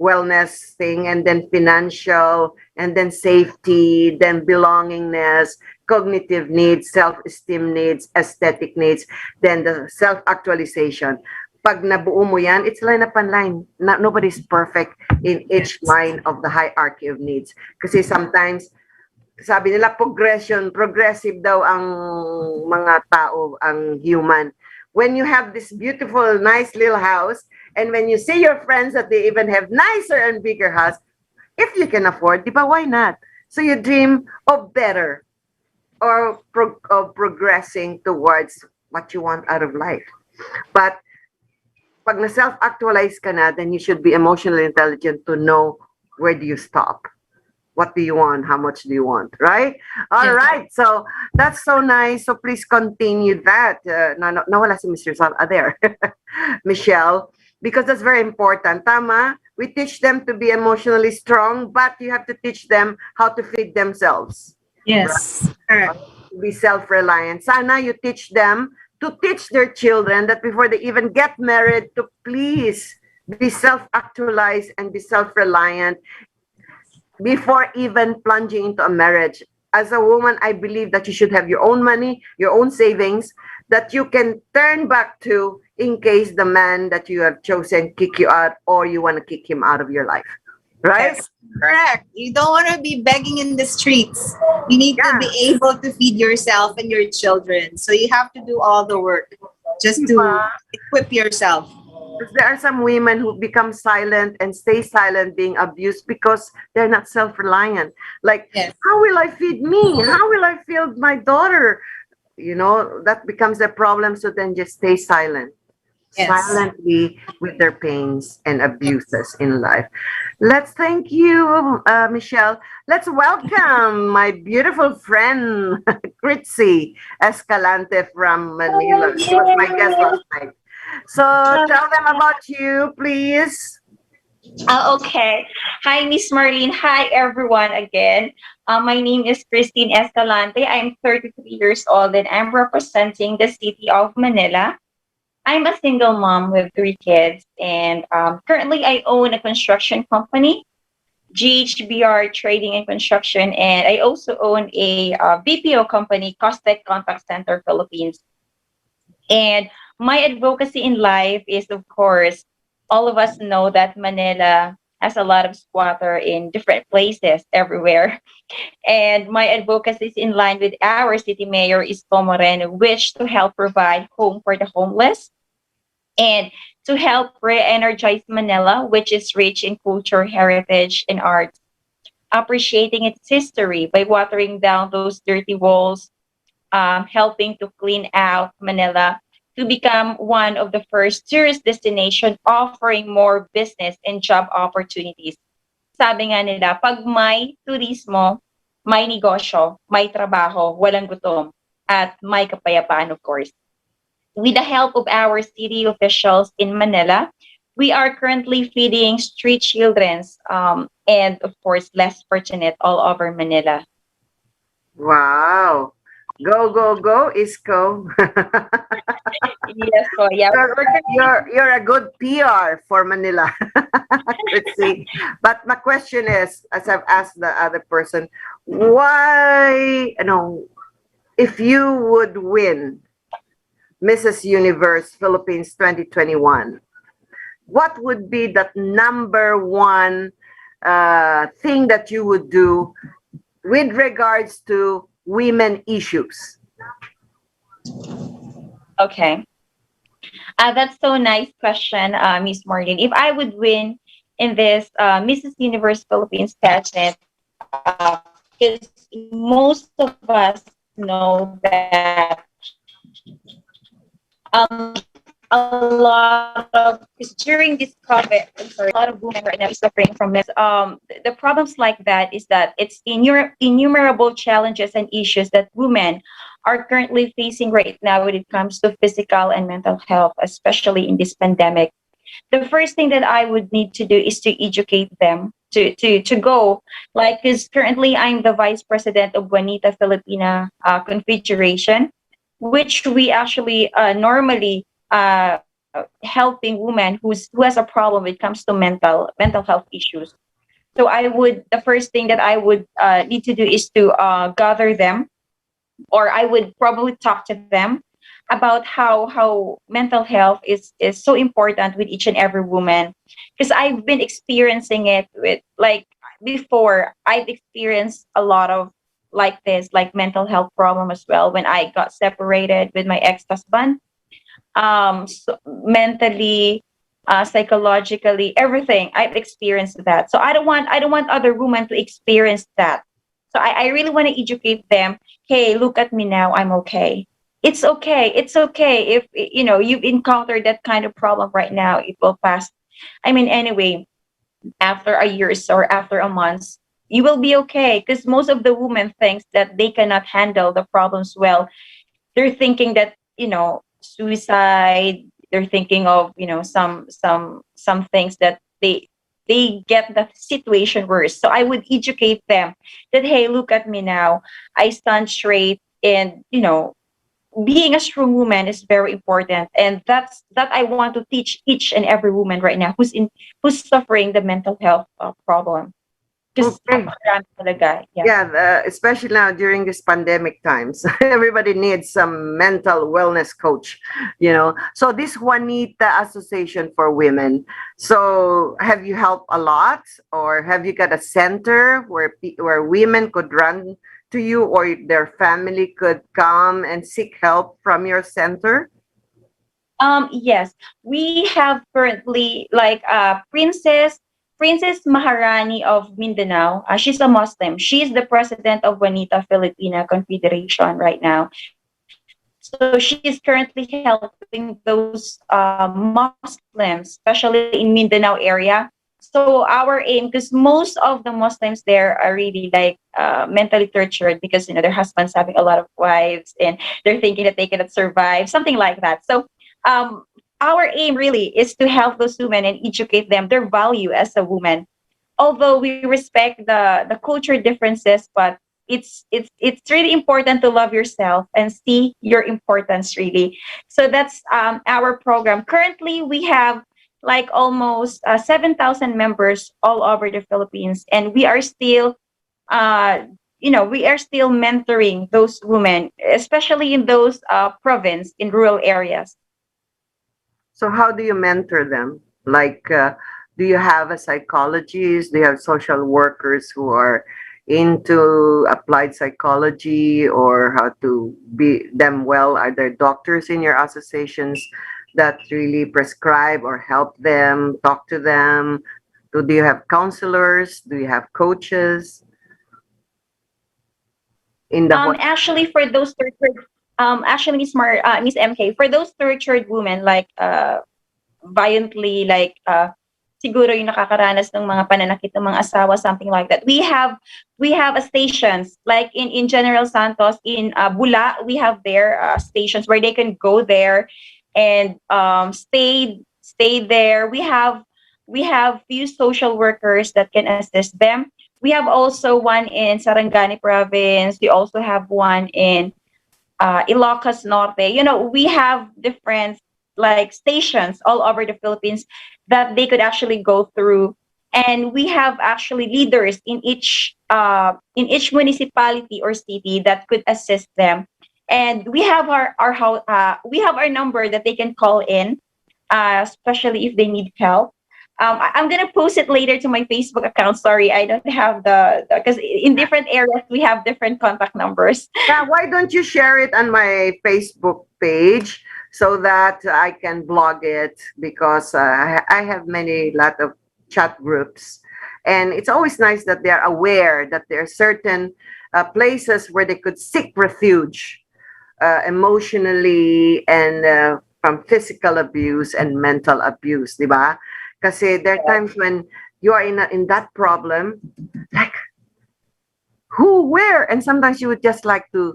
wellness thing, and then financial, and then safety, then belongingness, cognitive needs, self-esteem needs, aesthetic needs, then the self-actualization. Pag nabuo mo yan, it's line upon line. Nobody's perfect in each line of the hierarchy of needs. Kasi sometimes, sabi nila progressive daw ang mga tao, ang human. When you have this beautiful, nice little house, and when you see your friends that they even have nicer and bigger house, if you can afford, di ba, why not? So you dream of better, or of progressing towards what you want out of life. But pag na-self-actualize ka na, then you should be emotionally intelligent to know where do you stop. What do you want? How much do you want? Right? All right. So that's so nice. So please continue that. Nawala si Mr. Sal there. Michelle, because that's very important. Tama, we teach them to be emotionally strong, but you have to teach them how to feed themselves. Yes. Right? Be self-reliant. Sana you teach them to teach their children that before they even get married, to please be self-actualized and be self-reliant before even plunging into a marriage. As a woman, I believe that you should have your own money, your own savings, that you can turn back to in case the man that you have chosen kick you out, or you want to kick him out of your life. Right? Yes, correct. You don't want to be begging in the streets. You need to be able to feed yourself and your children. So you have to do all the work just to equip yourself. Because there are some women who become silent and stay silent being abused because they're not self-reliant. Like, how will I feed me? How will I feed my daughter? You know, that becomes a problem. So then just stay silent. Silently with their pains and abuses in life. Let's thank you, Michelle. Let's welcome my beautiful friend, Kritzy Escalante from Manila. She was my guest last night. So tell them about you, please. Okay. Hi, Miss Marlene. Hi, everyone again. My name is Christine Escalante. I'm 33 years old and I'm representing the city of Manila. I'm a single mom with 3 kids, and currently I own a construction company, GHBR Trading and Construction, and I also own a BPO company, Costec Contact Center Philippines. And my advocacy in life is, of course, all of us know that Manila has a lot of squatter in different places everywhere. And my advocacy is in line with our city mayor, Isko Moreno, which to help provide home for the homeless and to help re-energize Manila, which is rich in culture, heritage, and arts, appreciating its history by watering down those dirty walls, helping to clean out Manila to become one of the first tourist destination offering more business and job opportunities. Sabi nga nila, pag may turismo, may negosyo, may trabaho, walang gutom, at may kapayapaan, of course. With the help of our city officials in Manila, we are currently feeding street children and, of course, less fortunate all over Manila. Wow. Go, go, go, Isko. Yes, so yeah. You're a good PR for Manila. Let's see. But my question is, as I've asked the other person, why, if you would win Mrs. Universe Philippines 2021, what would be that number one thing that you would do with regards to women issues? Okay. That's so nice question, Miss Morgan. If I would win in this Mrs. Universe Philippines pageant, because most of us know that a lot of, because during this COVID, I'm sorry, a lot of women right now is suffering from this. The problems like that is that it's innumerable challenges and issues that women are currently facing right now when it comes to physical and mental health, especially in this pandemic. The first thing that I would need to do is to educate them to go, like, because currently I'm the vice president of Juanita Filipina Confederation, which we actually normally helping women who has a problem when it comes to mental health issues. So the first thing that I would need to do is to gather them, or I would probably talk to them about how mental health is so important with each and every woman, because I've been experiencing it with, like, before I've experienced a lot of like this, like mental health problem as well when I got separated with my ex-husband. So mentally, psychologically, everything I've experienced that. So I don't want other women to experience that. So I really want to educate them. Hey, look at me now, I'm okay. It's okay if you've encountered that kind of problem right now. It will pass. I mean, anyway, after a years or after a month, you will be okay, because most of the women thinks that they cannot handle the problems well. They're thinking that, suicide. They're thinking of, some things that they get the situation worse. So I would educate them that, hey, look at me now, I stand straight, and being a strong woman is very important, and that I want to teach each and every woman right now who's suffering the mental health problem. Because Okay. yeah. Yeah, especially now during this pandemic times, everybody needs some mental wellness coach, So this Juanita Association for Women. So have you helped a lot, or have you got a center where women could run to you, or their family could come and seek help from your center? Yes, we have currently, like, Princess Maharani of Mindanao. She's a Muslim. She's the president of Juanita Filipina Confederation right now. So she's currently helping those Muslims, especially in Mindanao area. So our aim, because most of the Muslims there are really, like, mentally tortured, because their husbands having a lot of wives, and they're thinking that they cannot survive, something like that. So um, our aim really is to help those women and educate them their value as a woman. Although we respect the culture differences, but it's really important to love yourself and see your importance, really. So that's our program. Currently we have, like, almost 7,000 members all over the Philippines, and we are still mentoring those women, especially in those province, in rural areas. So how do you mentor them? Like, do you have a psychologist? Do you have social workers who are into applied psychology, or how to be them well? Are there doctors in your associations that really prescribe or help them, talk to them? Do you have counselors? Do you have coaches in the Actually, for those tortured, actually, Miss MK, for those tortured women, like, violently, like, siguro yung nakakaranas ng mga pananakit ng mga asawa, something like that. We have a stations, like, in General Santos, in Bula. We have their stations where they can go there and stay there. We have few social workers that can assist them. We have also one in Sarangani province. We also have one in Ilocos Norte. We have different, like, stations all over the Philippines that they could actually go through, and we have actually leaders in each municipality or city that could assist them. And we have our number that they can call in, especially if they need help. I'm gonna post it later to my Facebook account. Sorry, I don't have because in different areas we have different contact numbers. Yeah, why don't you share it on my Facebook page so that I can blog it, because I have lot of chat groups, and it's always nice that they're aware that there are certain places where they could seek refuge emotionally, and from physical abuse and mental abuse, di ba? Kasi there are times when you are in that problem, like, who, where, and sometimes you would just like to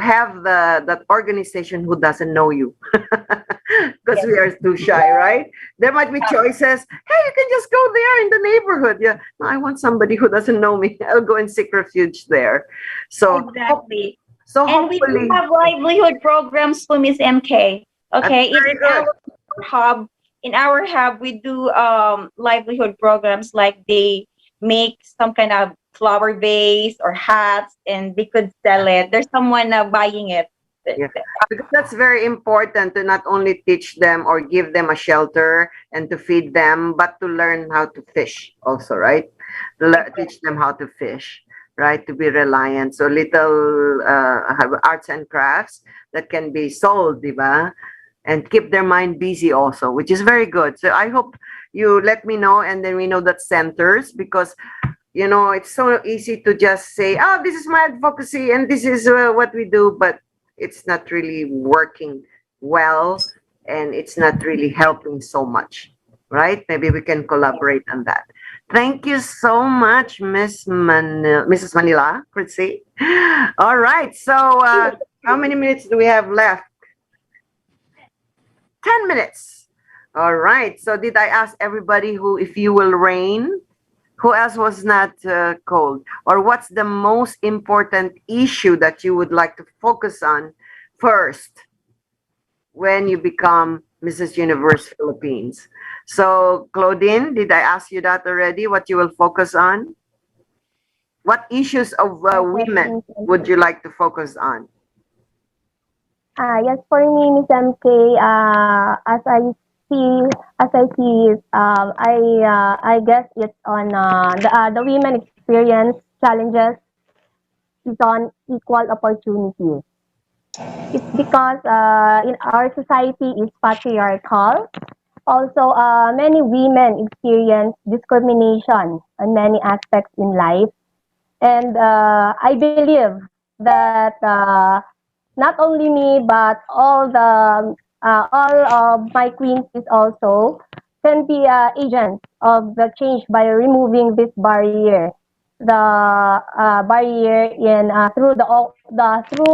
have that organization who doesn't know you, because we are too shy, right? There might be choices. Hey, you can just go there in the neighborhood. Yeah, no, I want somebody who doesn't know me. I'll go and seek refuge there. So Exactly. So And we hopefully, do have livelihood programs for Miss MK. Okay, That's very good. hub. In our hub, we do livelihood programs like they make some kind of flower vase or hats, and they could sell it. There's someone buying it. Yeah, because that's very important to not only teach them or give them a shelter and to feed them, but to learn how to fish also, right? Teach them how to fish, right? To be reliant. So little have arts and crafts that can be sold, diba? And keep their mind busy also, which is very good. So I hope you let me know, and then we know that centers, because it's so easy to just say, oh, this is my advocacy and this is what we do, but it's not really working well, and it's not really helping so much, right? Maybe we can collaborate on that. Thank you so much, Mrs. Manila, Fritzy. All right, so how many minutes do we have left? 10 minutes. All right, so did I ask everybody who, if you will rain? Who else was not cold? Or what's the most important issue that you would like to focus on first when you become Mrs. Universe Philippines? So, Claudine, did I ask you that already? What you will focus on? What issues of women would you like to focus on? Yes, for me, Miss MK, I guess it's on the women experience challenges is on equal opportunities. It's because in our society is patriarchal. Also, many women experience discrimination on many aspects in life, and I believe that not only me but all of my queens is also can be agents of the change by removing this barrier, the barrier in through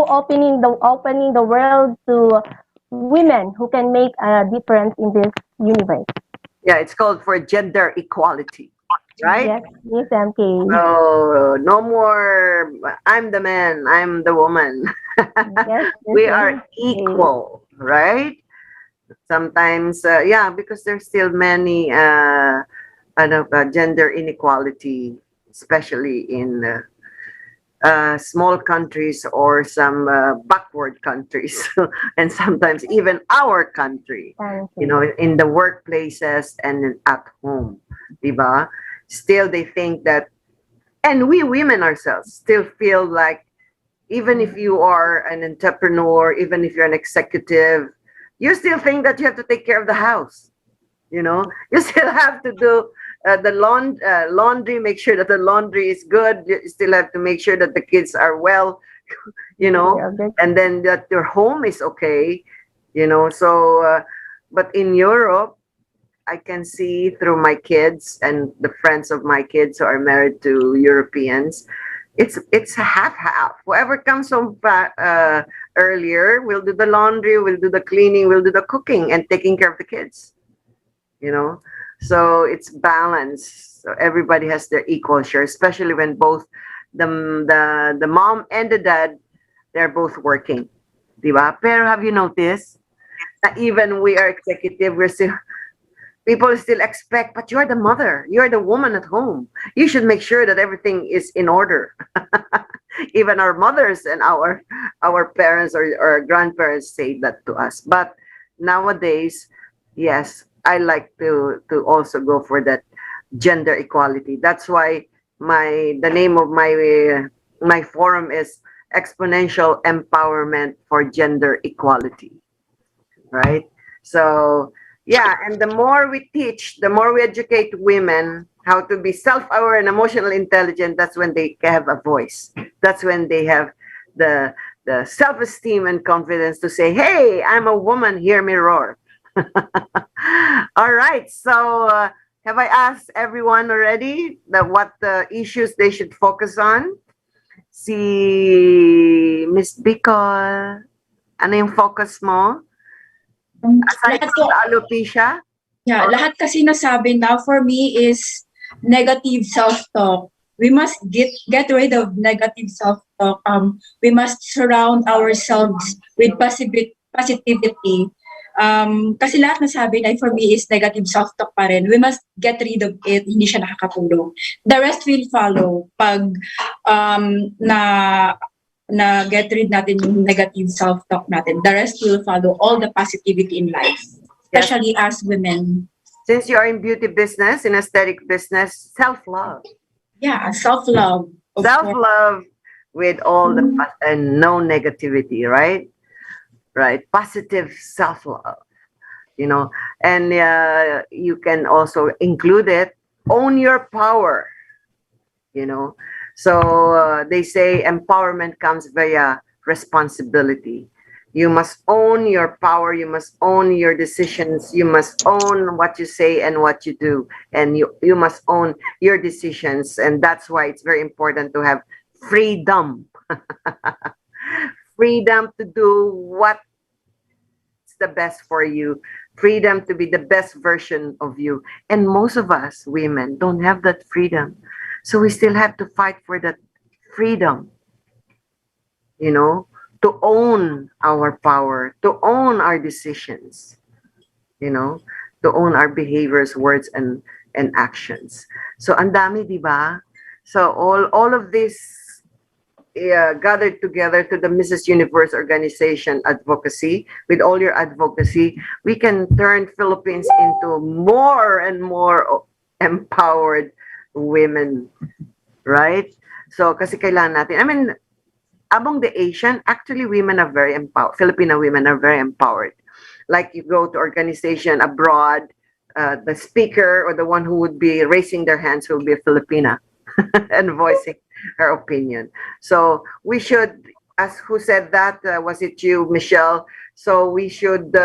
opening the world to women who can make a difference in this universe. Yeah, it's called for gender equality, right? Yes, Miss MK. So no more, I'm the man, I'm the woman. Yes, We Miss are MK. equal, right? Sometimes, yeah, because there's still many gender inequality, especially in small countries or some backward countries, and sometimes even our country, in the workplaces and at home, diba? Still, they think that, and we women ourselves still feel like, even if you are an entrepreneur, even if you're an executive, you still think that you have to take care of the house. You still have to do the laundry, make sure that the laundry is good. You still have to make sure that the kids are well, and then that your home is okay, So, but in Europe, I can see through my kids and the friends of my kids who are married to Europeans, it's half. Whoever comes home earlier will do the laundry, will do the cleaning, will do the cooking, and taking care of the kids. So it's balanced. So everybody has their equal share, especially when both the mom and the dad, they're both working. Diba? Pero have you noticed that even we are executive, people still expect, but you're the mother, you're the woman at home. You should make sure that everything is in order. Even our mothers and our parents or our grandparents say that to us. But nowadays, yes, I like to also go for that gender equality. That's why the name of my forum is Exponential Empowerment for Gender Equality. Right? So, yeah, and the more we teach, the more we educate women how to be self-aware and emotional intelligent, that's when they have a voice. That's when they have the self-esteem and confidence to say, hey, I'm a woman, hear me roar. All right, so have I asked everyone already what the issues they should focus on? Si Miss Bicol, ano yung focus mo? Aside from the alopecia? Yeah, lahat kasi nasabi na for me is negative self-talk. We must get rid of negative self-talk. We must surround ourselves with positivity. Kasi lahat nasabi na for me is negative self-talk pa rin. We must get rid of it. Hindi siya nakakatulong. The rest will follow pag na get rid natin yung negative self-talk natin. The rest will follow all the positivity in life, especially as women. Since you are in beauty business, in aesthetic business, self-love. Yeah, self-love. Self-love with all the and no negativity, right? Right. Positive self-love, and you can also include it. Own your power, So they say empowerment comes via responsibility. You must own your power. You must own your decisions. You must own what you say and what you do. And you must own your decisions. And that's why it's very important to have freedom. Freedom to do what's the best for you. Freedom to be the best version of you. And most of us women don't have that freedom. So we still have to fight for that freedom, to own our power, to own our decisions, to own our behaviors, words, and actions. So ang dami, di ba? So all of this gathered together to the Mrs. Universe organization advocacy. With all your advocacy, we can turn Philippines into more and more empowered women, right? So kasi kailangan natin, among the Asian, actually women are very empowered. Filipino women are very empowered. Like you go to organization abroad, the speaker or the one who would be raising their hands will be a Filipina and voicing her opinion. So we should, as who said that, was it you, Michelle? So we should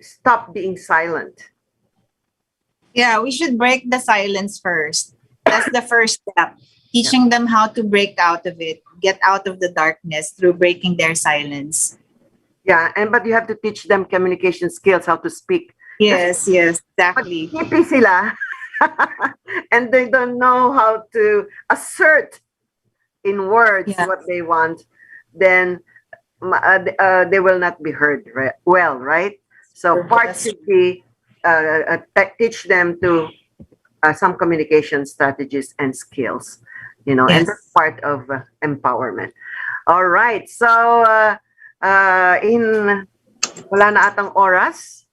stop being silent. Yeah, we should break the silence first. That's the first step. Teaching them how to break out of it, get out of the darkness through breaking their silence. Yeah, but you have to teach them communication skills, how to speak. Yes, exactly. But hippie sila. And they don't know how to assert in words what they want. Then they will not be heard well, right? So part should be teach them to some communication strategies and skills, and that's part of empowerment. All right. So wala na atang oras.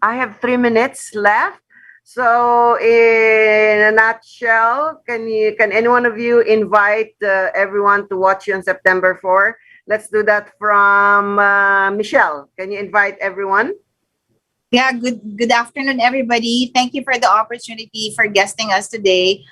I have 3 minutes left. So in a nutshell, can any one of you invite everyone to watch you on September 4? Let's do that from Michelle. Can you invite everyone? Yeah, good afternoon, everybody. Thank you for the opportunity for guesting us today.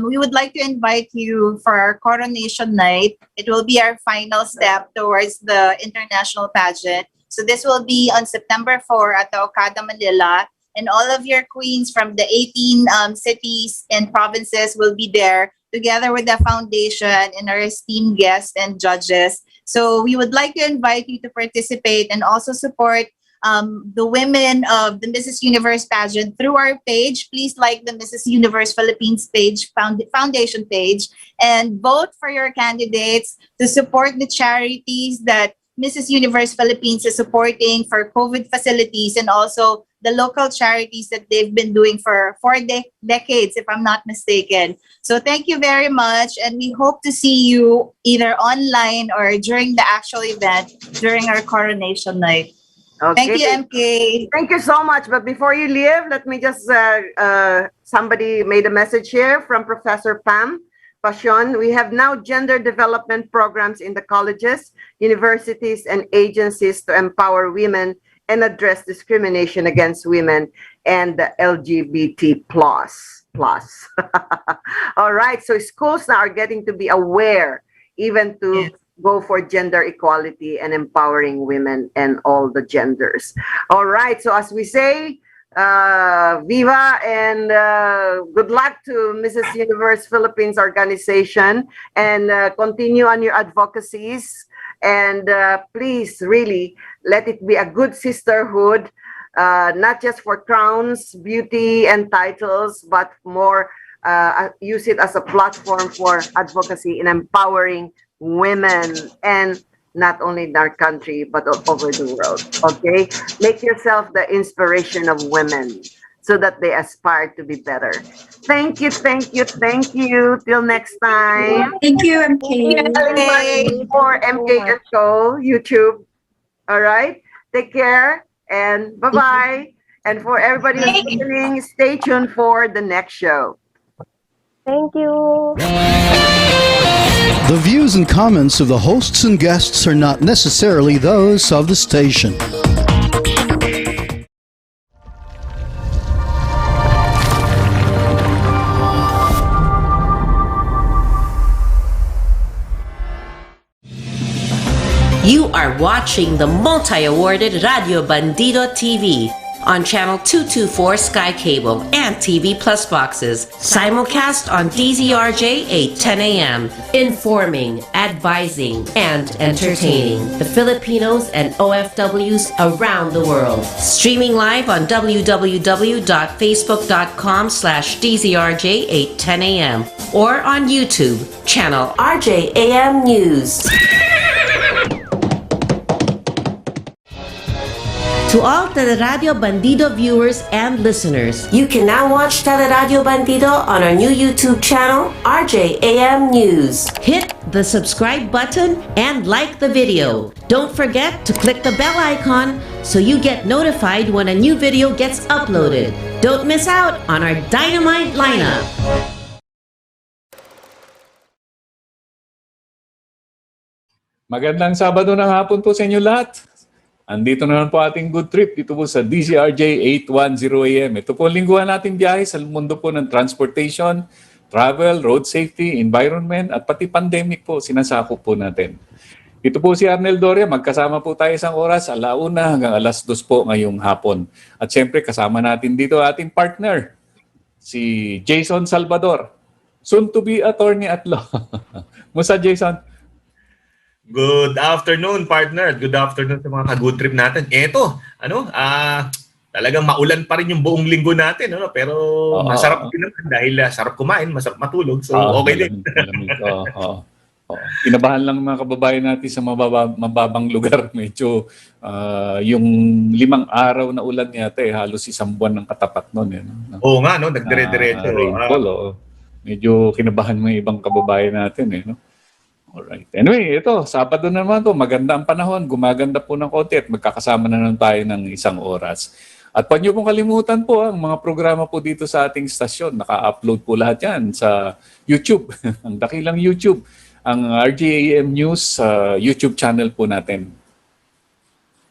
We would like to invite you for our coronation night. It will be our final step towards the international pageant. So this will be on September 4 at the Okada, Manila. And all of your queens from the 18 cities and provinces will be there together with the foundation and our esteemed guests and judges. So we would like to invite you to participate and also support the women of the Mrs. Universe pageant through our page. Please like the Mrs. Universe Philippines page, foundation page, and vote for your candidates to support the charities that Mrs. Universe Philippines is supporting for COVID facilities and also the local charities that they've been doing for 4 decades, if I'm not mistaken. So thank you very much. And we hope to see you either online or during the actual event during our coronation night. Okay. Thank you, MK. Thank you so much. But before you leave, let me just, somebody made a message here from Professor Pam Passion. We have now gender development programs in the colleges, universities, and agencies to empower women and address discrimination against women and the LGBT plus. All right. So schools now are getting to be aware, even to go for gender equality and empowering women and all the genders. All right. So as we say, viva and good luck to Mrs. Universe Philippines organization, and continue on your advocacies, and please really let it be a good sisterhood, not just for crowns, beauty, and titles, but more use it as a platform for advocacy in empowering women and not only in our country, but all over the world. Okay? Make yourself the inspiration of women so that they aspire to be better. Thank you, thank you, thank you. Till next time. Thank you, MK. Everybody for MKS Show, YouTube. All right? Take care and bye-bye. And for everybody who's listening, stay tuned for the next show. Thank you. The views and comments of the hosts and guests are not necessarily those of the station. You are watching the multi-awarded Radio Bandido TV on Channel 224 Sky Cable and TV Plus boxes. Simulcast on DZRJ 8:10 a.m. Informing, advising, and entertaining the Filipinos and OFWs around the world. Streaming live on www.facebook.com/DZRJ 8:10 a.m. or on YouTube, channel RJAM News. To all Teleradyo Bandido viewers and listeners, you can now watch Teleradyo Bandido on our new YouTube channel, RJAM News. Hit the subscribe button and like the video. Don't forget to click the bell icon so you get notified when a new video gets uploaded. Don't miss out on our dynamite lineup. Magandang Sabado ng hapon po sa inyo lahat. Andito naman po ating good trip dito po sa DZRJ 810 AM. Ito po lingguhan natin biyahe sa mundo po ng transportation, travel, road safety, environment at pati pandemic po sinasakop po natin. Ito po si Arnel Doria, magkasama po tayo isang oras, 1:00 hanggang 2:00 po ngayong hapon. At syempre kasama natin dito ating partner, si Jason Salvador, soon to be attorney at law. Musta Jason? Good afternoon, partner. Good afternoon sa mga ka-good trip natin. Eto, talagang maulan pa rin yung buong linggo natin, ano? Pero masarap din naman dahil sarap kumain, masarap matulog. So, okay din. Kinabahan lang mga kababayan natin sa mababang lugar. Medyo yung 5 araw na ulan yata halos 1 buwan ng katapat nun. Oo nga, no? Nagdire-diretso. Rainfall, medyo kinabahan mga ibang kababayan natin. No? Alright. Anyway, ito, Sabado na naman to. Maganda ang panahon. Gumaganda po ng konti at magkakasama na naman tayo ng 1 oras. At huwag niyo pong kalimutan po ang mga programa po dito sa ating stasyon. Naka-upload po lahat yan sa YouTube. Ang dakilang YouTube. Ang RJAM News YouTube channel po natin.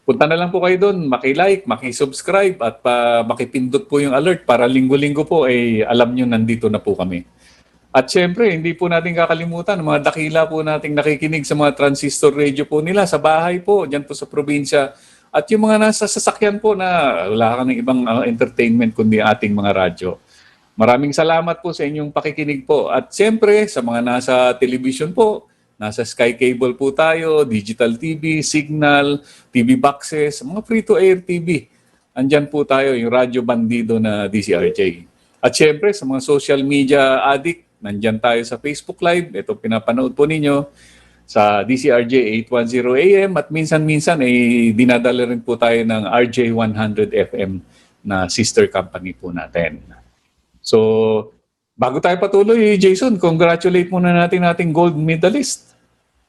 Punta na lang po kayo doon. Maki-like, maki-subscribe at makipindot po yung alert para linggo-linggo po ay alam nyo nandito na po kami. At syempre, hindi po natin kakalimutan, mga dakila po nating nakikinig sa mga transistor radio po nila sa bahay po, dyan po sa probinsya. At yung mga nasa sasakyan po na wala ka ng ibang entertainment kundi ating mga radyo. Maraming salamat po sa inyong pakikinig po. At syempre, sa mga nasa television po, nasa Sky Cable po tayo, Digital TV, Signal, TV Boxes, mga free-to-air TV. Andyan po tayo, yung Radyo Bandido na DCRJ. At syempre, sa mga social media addict, nandyan tayo sa Facebook Live. Ito pinapanood po ninyo sa DCRJ 810 AM at minsan-minsan ay dinadala rin po tayo ng RJ 100 FM na sister company po natin. So, bago tayo patuloy, Jason, congratulate muna natin ating gold medalist.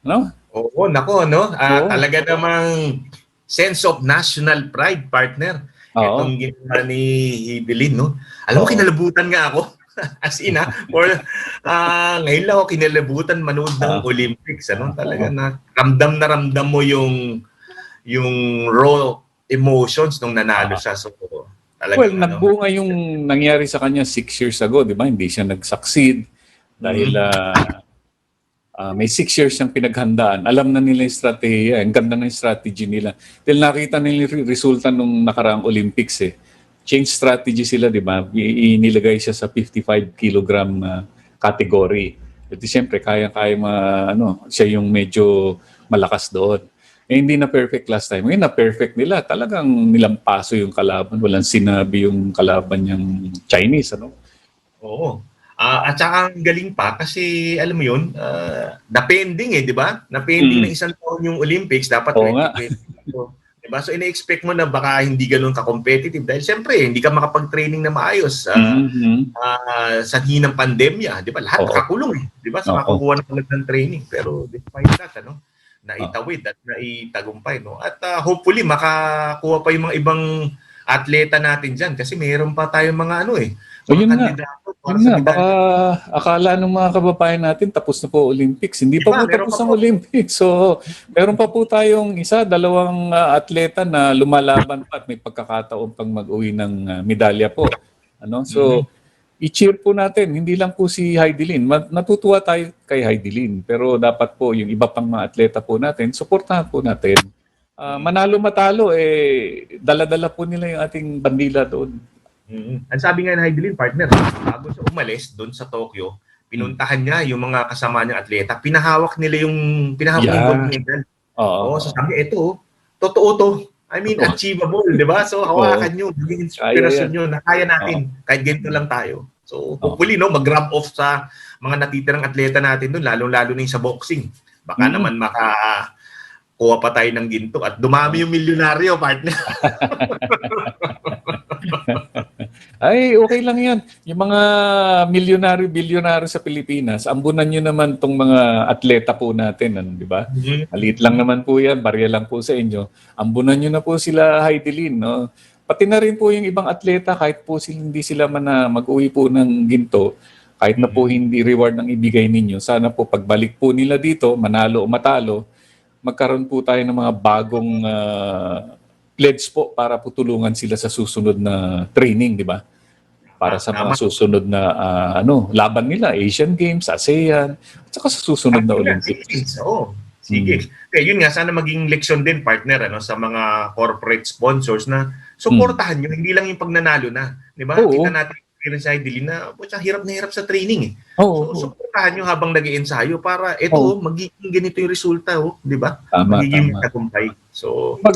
No? Oo, nako, no? Talaga namang sense of national pride, partner. Itong ginawa ni Evelyn, no? Alam mo, kinalabutan nga ako. As in, ngayon lang ako kinalabutan manood ng Olympics. Talaga na ramdam mo yung raw emotions nung nanalo siya. So, talaga, nagbunga yung nangyari sa kanya 6 years ago, di ba? Hindi siya nag-succeed dahil may 6 years siyang pinaghandaan. Alam na nila yung strategy, ang ganda ng strategy nila. Dahil nakita nila yung resulta nung nakaraang Olympics change strategy sila, di ba? Inilagay siya sa 55 kilogram category. At siyempre, kaya-kaya siya yung medyo malakas doon. Hindi na perfect last time. Ngayon na perfect nila. Talagang nilampaso yung kalaban. Walang sinabi yung kalaban niyang Chinese, Oo. At saka ang galing pa kasi alam mo yun, na-pending di ba? Na-pending na isang taon yung Olympics, dapat 2020. Di ba? So ina-expect mo na baka hindi ganun ka-competitive dahil siyempre hindi ka makapag-training na maayos sa hinang pandemya, di ba? Lahat nakakulong di ba? So makakuha na palag ng training. Pero despite that, naitawid at naitagumpay. No? At hopefully makakuha pa yung mga ibang atleta natin dyan kasi mayroon pa tayong mga yun kandidato para nga, sa baka akala ng mga kababayan natin tapos na po Olympics. Hindi pa po tapos ang Olympics. So, meron pa po tayong isa, dalawang atleta na lumalaban pa at may pagkakataon pang mag-uwi ng medalya po. So, i-cheer po natin. Hindi lang po si Heidelin. Natutuwa tayo kay Heidelin. Pero dapat po yung iba pang mga atleta po natin, suportahan po natin. Manalo matalo, dala-dala po nila yung ating bandila doon. Ang sabi nga ni Heidelin, partner, bago siya umalis doon sa Tokyo, pinuntahan niya yung mga kasama niyang atleta, pinahawak nila yung gold medal. So sabi, ito, totoo to. I mean, achievable, di ba? So hawakan nyo, maging inspirasyon nyo na kaya natin, kahit ganito lang tayo. So hopefully, mag-grab off sa mga natitirang atleta natin doon, lalo-lalo na yung sa boxing. Baka naman kuha pa tayo ng ginto at dumami yung milyonaryo, partner. Ay, okay lang yan. Yung mga milyonaryo, bilyonaryo sa Pilipinas, ambunan nyo naman tong mga atleta po natin, di ba? Maliit lang naman po yan, barya lang po sa inyo. Ambunan nyo na po sila, Heidelin, no? Pati na rin po yung ibang atleta, kahit po hindi sila man mag-uwi po ng ginto, kahit na po hindi reward ang ibigay ninyo, sana po pagbalik po nila dito, manalo o matalo, magkaroon po tayo ng mga bagong pledge po para po tulungan sila sa susunod na training, di ba? Para sa mga susunod na laban nila, Asian Games, ASEAN, at saka sa susunod na Olympics. Sige. Kaya yun nga, sana maging leksyon din, partner, sa mga corporate sponsors na suportahan nyo, hindi lang yung pagnanalo na. Di ba? Kita natin sa Heidelin na hirap na hirap sa training. So, suportahan nyo habang nag-iensayo para magiging ganito yung resulta, di ba? Magiging tagumpay. So, wag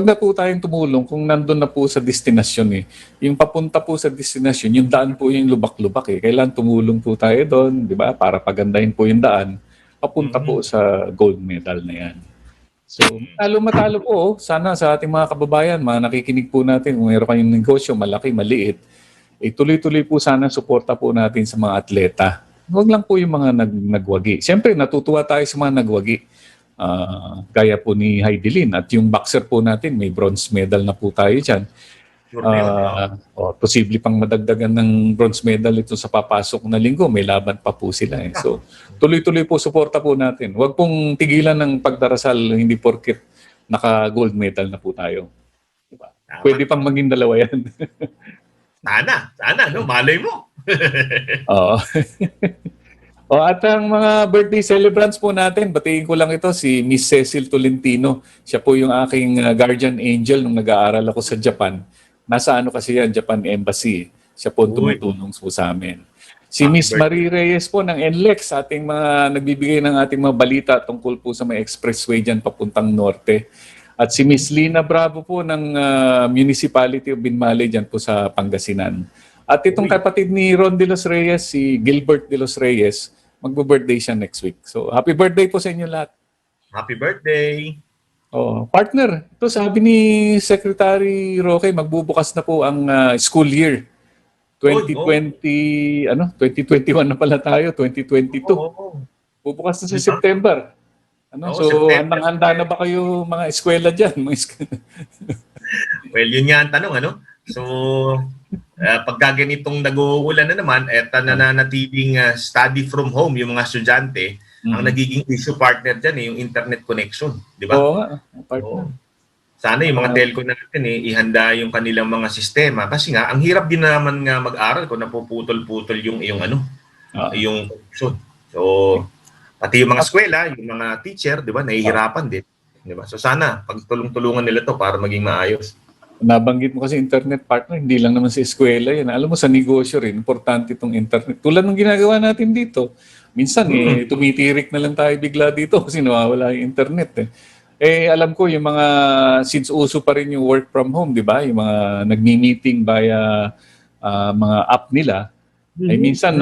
na po tayong tumulong kung nandun na po sa destinasyon Yung papunta po sa destinasyon, yung daan po yung lubak-lubak Kailangan tumulong po tayo doon, di ba? Para pagandahin po yung daan, papunta po sa gold medal na yan. So, matalo po, sana sa ating mga kababayan, mga nakikinig po natin, kung mayroon kayong negosyo, malaki, maliit, tuloy-tuloy po sana suporta po natin sa mga atleta. Huwag lang po yung mga nagwagi. Siyempre, natutuwa tayo sa mga nagwagi. Gaya po ni Heidelin. At yung boxer po natin, may bronze medal na po tayo dyan. Posible pang madagdagan ng bronze medal ito sa papasok na linggo. May laban pa po sila. So, tuloy-tuloy po suporta po natin. Huwag pong tigilan ng pagdarasal, hindi porket naka-gold medal na po tayo. Diba? Pwede pang maging dalawa yan. Sana, malay mo. At ang mga birthday celebrants po natin, batiin ko lang ito, si Miss Cecil Tolentino. Siya po yung aking guardian angel nung nag-aaral ako sa Japan. Nasa kasi yan, Japan Embassy. Siya po tumutulong po sa amin. Si Miss Marie Reyes po ng NLEX, ating mga nagbibigay ng ating mga balita tungkol po sa may expressway dyan papuntang norte. At si Miss Lina Bravo po ng Municipality of Binmale dyan po sa Pangasinan. At itong kapatid ni Ron de los Reyes, si Gilbert de los Reyes, magbo-birthday siya next week. So, happy birthday po sa inyo lahat. Happy birthday! Partner, ito sabi ni Secretary Roque, magbubukas na po ang school year. 2021 na pala tayo, 2022. Bubukas na sa September. So, handang-handa na ba kayo mga eskwela dyan? Well, yun nga ang tanong, So, pagka ganitong nag-uulan na naman, nananatiling study from home yung mga estudyante, ang nagiging issue partner dyan yung internet connection. Di ba? Sana yung mga telco natin ihanda yung kanilang mga sistema. Kasi nga, ang hirap din naman nga mag-aral kung napuputol-putol yung connection. So, pati yung mga eskwela, yung mga teacher, di ba, nahihirapan din. Di ba? So, sana, pagtulong-tulungan nila to para maging maayos. Nabanggit mo kasi internet partner, hindi lang naman sa eskwela yan. Alam mo, sa negosyo rin, importante itong internet. Tulad ng ginagawa natin dito. Minsan, tumitirik na lang tayo bigla dito kasi nawawala yung internet. Alam ko, yung mga, since uso pa rin yung work from home, di ba? Yung mga nagmi-meeting via mga app nila, ay minsan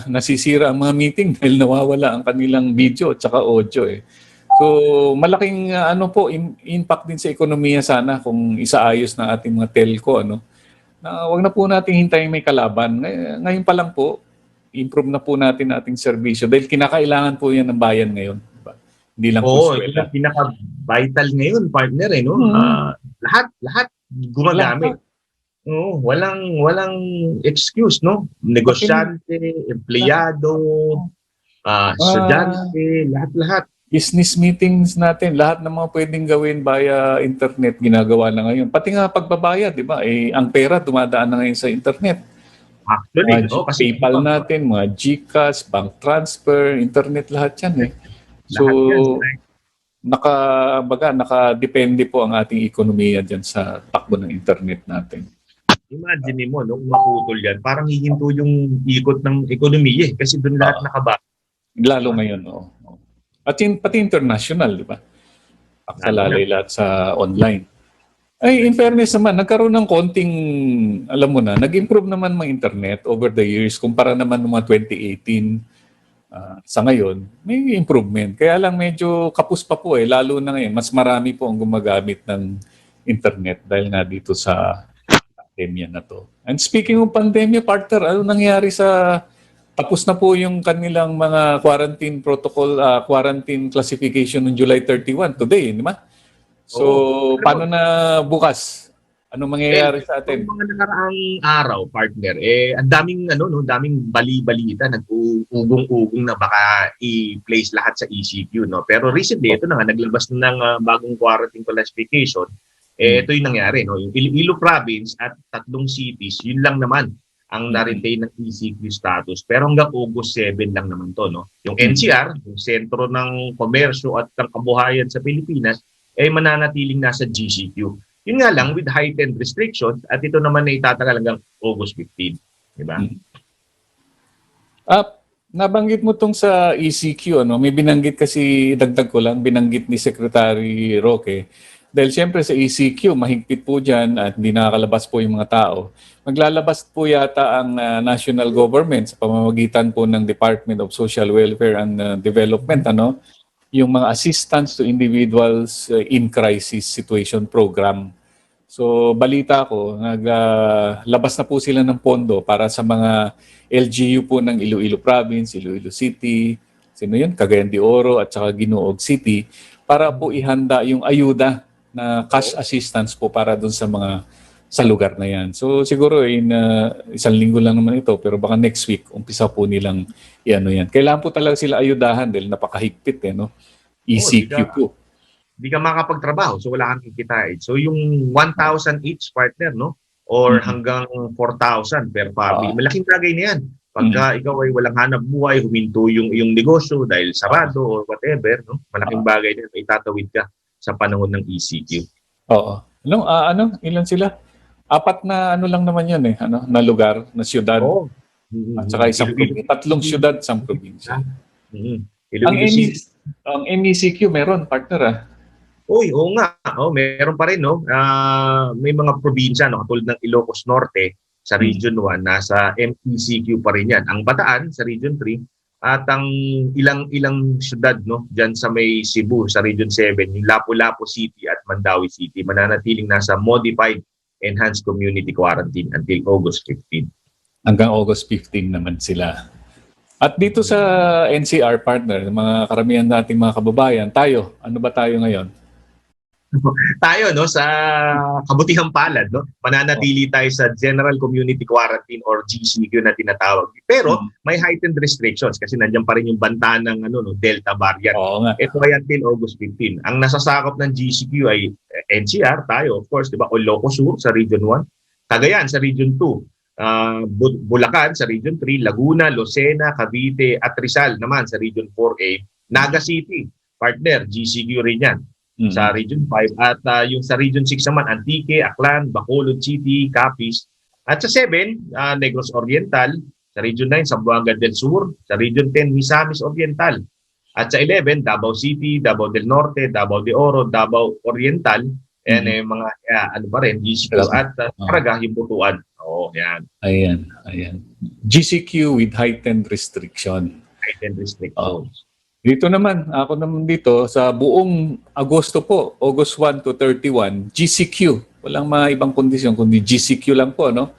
nasisira ang mga meeting dahil nawawala ang kanilang video at saka audio eh. So malaking impact din sa ekonomiya sana kung isaayos ng ating mga telco na wag na po nating hintayin may kalaban. Ngayon pa lang po, improve na po natin ating serbisyo dahil kinakailangan po yan ng bayan ngayon. Diba? Hindi lang po Ito swela. ang pinaka-vital ngayon, partner, no? Lahat gumagamit. Oo, walang excuse, no? Negosyante, empleyado, estudyante, lahat-lahat. Business meetings natin, lahat ng mga pwedeng gawin via internet ginagawa na ngayon. Pati nga pagbabayad, di ba? Ang pera dumadaan na ngayon sa internet. Actually, Mga PayPal natin, mga GCash, bank transfer, internet lahat yan eh. So, nakadepende po ang ating ekonomiya dyan sa takbo ng internet natin. Imagine mo, no, kung maputol yan, parang hihinto yung ikot ng ekonomiya kasi doon lahat nakabak. Lalo ngayon, oo. At pati international, di ba? Aksalalay lahat sa online. Ay, in fairness naman, nagkaroon ng konting, alam mo na, nag-improve naman mga internet over the years kumpara naman ng mga 2018 sa ngayon, may improvement. Kaya lang medyo kapos pa po lalo na ngayon, mas marami po ang gumagamit ng internet dahil nga dito sa pandemya na to. And speaking of pandemya, partner, ano nangyari tapos na po yung kanilang mga quarantine protocol, quarantine classification ng July 31 today, di ba? So, paano na bukas? Ano mangyayari sa atin? Mga nakaraang araw, partner, ang daming bali-balita, nag-ugong-ugong na baka i-place lahat sa ECQ, no? Pero recently, ito na nga, naglabas na ng bagong quarantine classification. Ito yung nangyari, no? Yung Iloilo Province at 3 cities, yun lang naman ang na-retain ng ECQ status. Pero hanggang August 7 lang naman to, no? Yung NCR, yung Sentro ng Komersyo at ng Kabuhayan sa Pilipinas, mananatiling nasa GCQ. Yun nga lang, with heightened restrictions, at ito naman ay itatagal hanggang August 15. Diba? Nabanggit mo tong sa ECQ, may binanggit kasi, dagdag ko lang, binanggit ni Secretary Roque. Dahil siyempre sa ECQ, mahigpit po dyan at hindi nakakalabas po yung mga tao. Maglalabas po yata ang national government sa pamamagitan po ng Department of Social Welfare and Development, yung mga assistance to individuals in crisis situation program. So balita ko, naglabas na po sila ng pondo para sa mga LGU po ng Iloilo Province, Iloilo City, Cagayan de Oro at saka Ginoog City para po ihanda yung ayuda na cash assistance po para dun sa lugar na yan. So siguro isang linggo lang naman ito pero baka next week umpisa po nilang yan. Kailangan po talaga sila ayudahan dahil napakahigpit ECQ po. Hindi ka makapagtrabaho, so wala kang kikitain. So yung 1,000 each partner, no? Or hanggang 4,000 per family. Malaking bagay na yan. Pagka ikaw ay walang hanap buhay, huminto yung negosyo dahil sarado or whatever, no? Malaking bagay na yan. Itatawid ka sa panahon ng ECQ. Oo. Ilan sila? 4 na lang naman yun na lugar, na siyudad. At saka isang probinsya. 3 siyudad, isang probinsya. Ang MECQ meron, partner Oo nga. Meron pa rin, no? May mga probinsya, no? Katulad ng Ilocos Norte sa Region 1, nasa MECQ pa rin yan. Ang Bataan sa Region 3 at ang ilang syudad, no? Diyan sa may Cebu sa Region 7, yung Lapu-Lapu City at Mandawi City, mananatiling nasa modified enhanced community quarantine until August 15. Hanggang August 15 naman sila. At dito sa NCR partner, mga karamihan nating mga kababayan, ano ba tayo ngayon? Tayo, no, sa kabutihang palad, no, mananatili tayo sa General Community Quarantine or GCQ na tinatawag. Pero may heightened restrictions kasi nandiyan pa rin yung banta ng Delta variant. Ito ay until August 15. Ang nasasakop ng GCQ ay NCR, tayo, of course, di ba? Ilocos Sur sa Region 1, Cagayan sa Region 2, Bulacan sa Region 3, Laguna, Lucena, Cavite at Rizal naman sa Region 4A, Naga City, partner, GCQ rin yan. Sa Region 5 at yung sa Region 6 naman Antique, Aklan, Bacolod City, Capiz at sa 7 Negros Oriental, sa Region 9 Zamboanga del Sur, sa Region 10 Misamis Oriental at sa 11 Davao City, Davao del Norte, Davao de Oro, Davao Oriental and mga pa rin GCQ at Caraga yung Butuan. Oo, yan. Ayan. GCQ with heightened restriction. Heightened restrictions. Dito naman, ako naman dito, sa buong Agosto po, August 1 to 31, GCQ. Walang mga ibang kondisyon, kundi GCQ lang po, no?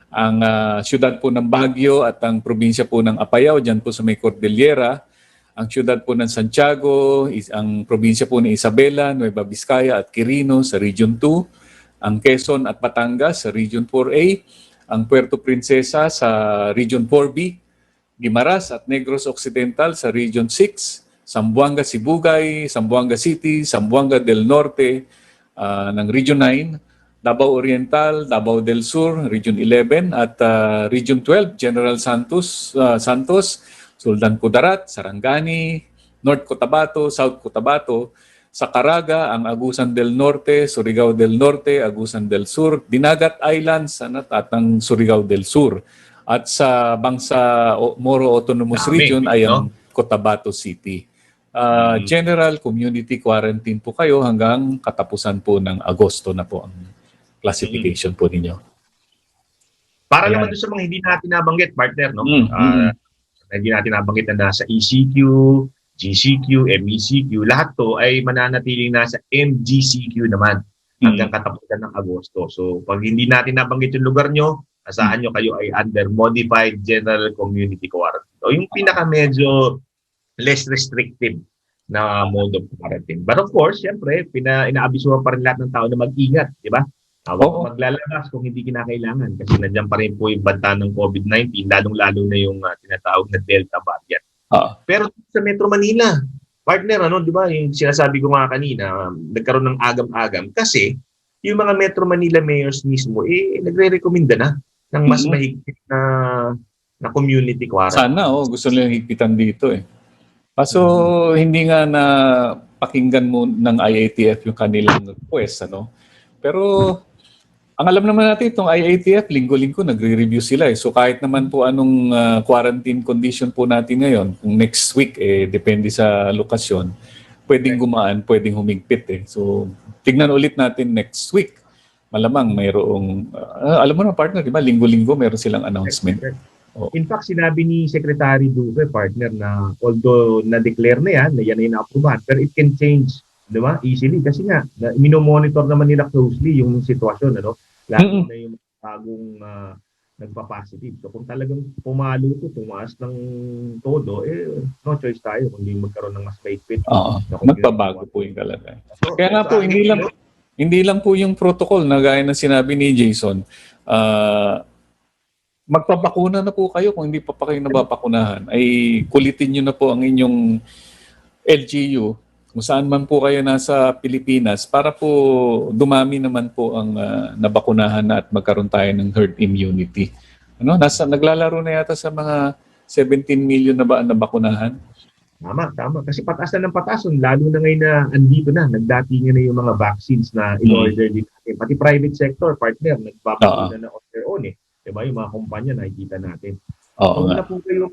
Ang syudad po ng Baguio at ang probinsya po ng Apayao, dyan po sa may Cordillera. Ang syudad po ng Santiago, ang probinsya po ng Isabela, Nueva Vizcaya at Quirino sa Region 2. Ang Quezon at Batangas sa Region 4A. Ang Puerto Princesa sa Region 4B. Guimaras at Negros Occidental sa Region 6, Zamboanga Sibugay, Zamboanga City, Zamboanga del Norte ng Region 9, Davao Oriental, Davao del Sur, Region 11 at Region 12, General Santos, Sultan Kudarat, Sarangani, North Cotabato, South Cotabato, sa Caraga, ang Agusan del Norte, Surigao del Norte, Agusan del Sur, Dinagat Islands at ang Surigao del Sur. At sa Bangsa Moro Autonomous Region ay ang Cotabato City. General community quarantine po kayo hanggang katapusan po ng Agosto na po ang classification po ninyo. Para naman doon sa mga hindi natin nabanggit, partner, no? Hindi natin nabanggit na nasa ECQ, GCQ, MECQ, lahat to ay mananatiling nasa MGCQ naman hanggang katapusan ng Agosto. So pag hindi natin nabanggit yung lugar nyo, asahan nyo kayo ay under Modified General Community Quarantine. O yung pinaka medyo less restrictive na mode of quarantine. But of course, siyempre, inaabisuhan pa rin lahat ng tao na mag-ingat, di ba? Huwag maglalabas kung hindi kinakailangan kasi nandiyan pa rin po yung banta ng COVID-19, lalong-lalo na yung tinatawag na Delta variant. Pero sa Metro Manila, partner, di ba, yung sinasabi ko nga kanina, nagkaroon ng agam-agam kasi yung mga Metro Manila mayors mismo, nagre-recommenda na ng mas mahigpit na community quarantine. Sana, gusto nila higpitan dito eh. Kaso hindi nga na pakinggan mo ng IATF yung kanilang request, Pero ang alam naman natin itong IATF, linggo-linggo nagre-review sila eh. So kahit naman po anong quarantine condition po natin ngayon, kung next week depende sa lokasyon, pwedeng gumaan, pwedeng humigpit eh. So tignan ulit natin next week. Malamang mayroong, alam mo na partner, di ba? Linggo-linggo mayroon silang announcement. In fact, sinabi ni Secretary Duque, partner, na although na-declare na yan ay na-approvean, pero it can change, di ba? Easily. Kasi nga, minomonitor naman nila closely yung sitwasyon, lalo na yung bagong nagpa-positive. So kung talagang pumalo ito, tumaas ng todo, no choice tayo kundi magkaroon ng mas mahigpit. Magbabago po yung kalagay. Kaya nga po, hindi lang po yung protocol na gaya ng sinabi ni Jason, magpapakuna na po kayo kung hindi pa kayo nababakunahan. Ay kulitin nyo na po ang inyong LGU kung saan man po kayo nasa Pilipinas para po dumami naman po ang nabakunahan na at magkaroon tayo ng herd immunity. Naglalaro na yata sa mga 17 million na ba ang nabakunahan? Tama. Kasi patas na ng patas, lalo na ngayon na andito na, nagdatingan na yung mga vaccines na in-order din natin. Pati private sector, partner, nagpapakuna na on their own eh. Diba? Yung mga kumpanya, nakikita natin. Huwag na po kayo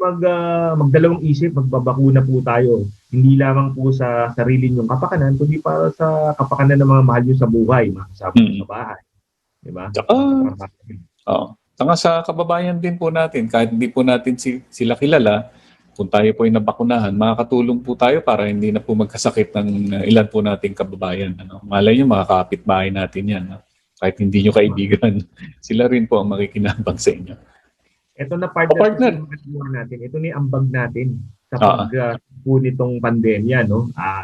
magdalawang isip, magbabakuna po tayo. Hindi lamang po sa sarili nyong kapakanan, kundi para sa kapakanan ng mga mahal nyo sa buhay, mga kasama sa bahay. Diba? Saka sa kababayan din po natin, kahit hindi po natin sila kilala, kung tayo po ay nabakunahan, makakatulong po tayo para hindi na po magkasakit ng ilan po nating kababayan. Malay nyo, mga kapitbahay natin yan. Kahit hindi nyo kaibigan, sila rin po ang makikinabang sa inyo. Ito na partner. Natin. Ito na yung ambag natin sa pag-po nitong pandemya.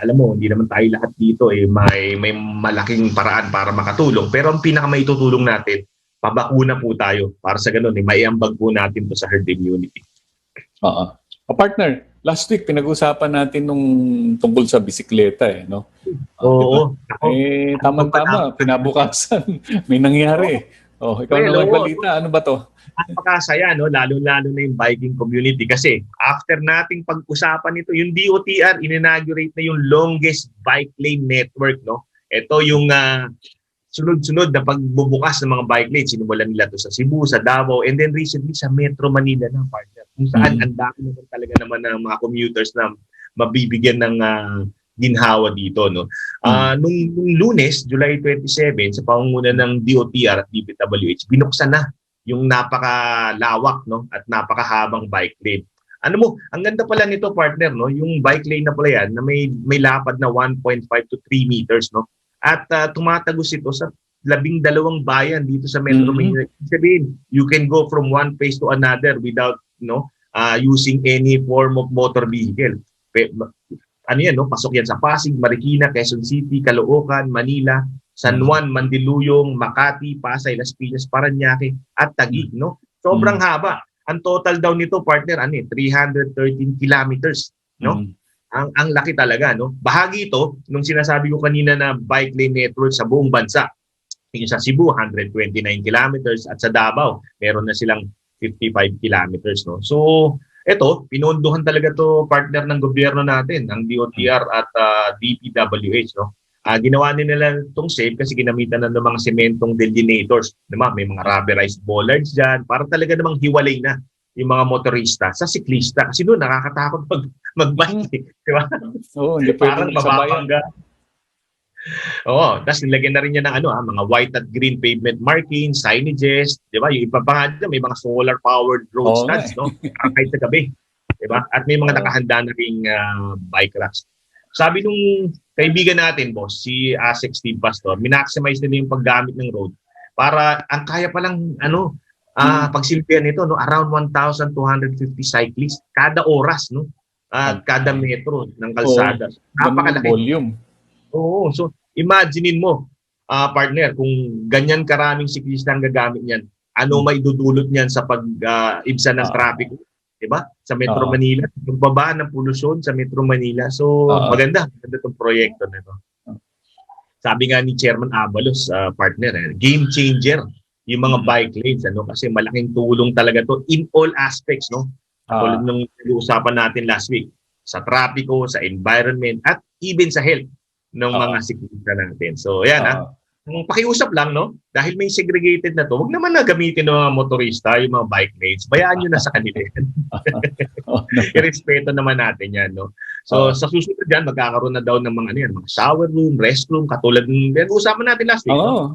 Alam mo, hindi naman tayo lahat dito may malaking paraan para makatulong. Pero ang pinakamaitutulong natin, pabakuna po tayo para sa ganun. May ambag po natin to sa herd immunity. Partner, last week pinag-usapan natin nung tungkol sa bisikleta Oo. Diba? Tama-tama, pinabukasan. May nangyari. Ikaw naman balita, ano ba to? Napakasaya, lalo-lalo na yung biking community kasi after nating pag-usapan ito, yung DOTR in-inaugurate na yung longest bike lane network. Ito yung sunod-sunod na pagbubukas ng mga bike lanes. Sinimulan nila to sa Cebu, sa Davao, and then recently sa Metro Manila na, partner. Kung saan ang dami naman talaga naman ng mga commuters na mabibigyan ng ginhawa dito. Nung Lunes, July 27, sa pangunguna ng DOTR at DPWH, binuksan na yung napakalawak, no, at napakahabang bike lane. Ano mo, ang ganda pala nito, partner, no, yung bike lane na pala yan na may lapad na 1.5 to 3 meters, no. At tumatagos ito sa 12 bayan dito sa Metro Manila. Ibig sabihin, you can go from one place to another without, using any form of motor vehicle. Ano yan, no? Pasok yan sa Pasig, Marikina, Quezon City, Caloocan, Manila, San Juan, Mandiluyong, Makati, Pasay, Las Piñas, Parañaque, at Taguig, no? Sobrang haba. Ang total daw nito, partner, 313 kilometers, no? Ang laki talaga, no? Bahagi ito nung sinasabi ko kanina na bike lane network sa buong bansa. Yung sa Cebu, 129 kilometers, at sa Davao, meron na silang 55 kilometers, no? So, ito, pinondohan talaga to, partner, ng gobyerno natin, ang DOTR at DPWH, no? Ginawa nila itong safe kasi ginamitan na ng mga sementong delineators. Diba? May mga rubberized bollards dyan para talaga namang hiwalay na yung mga motorista sa siklista. Kasi doon nakakatakot mag-bike. Diba? Oo, hindi parang pwedeng sabayan. mababangga. Oo, tapos nilagyan na rin niya ng mga white at green pavement markings, signages, di ba? Yung iba pa nga dyan, may mga solar-powered road studs, no? Kahit sa gabi. Di ba? At may mga nakahanda na ring bike racks. Sabi nung kaibigan natin, boss, si Asek Steve Pastor, minaximize nila yung paggamit ng road para ang kaya palang pagsilbihan nito, no, around 1,250 cyclists kada oras, no, kada metro ng kalsada. Napakalaki volume. Oo, so imaginein mo, partner, kung ganyan karaming siklista ang gagamit niyan, ano may dudulot niyan sa pag-ibsan ng traffic, di ba? Sa Metro Manila, yung baba ng polusyon sa Metro Manila. So, maganda itong proyekto na ito. Sabi nga ni Chairman Abalos, partner, game changer yung mga bike lanes, kasi malaking tulong talaga to in all aspects, no? Tulad ng nag-uusapan natin last week, sa trapiko, sa environment, at even sa health ng mga siklista natin. So, yan, pakiusap lang, no? Dahil may segregated na to, huwag naman na gamitin ng mga motorista yung mga bike lanes. Bayaan nyo na sa kanila. Irespeto naman natin yan, no? So, sa susunod dyan, magkakaroon na daw ng mga, mga shower room, restroom, katulad ng usapan natin last week. Oo,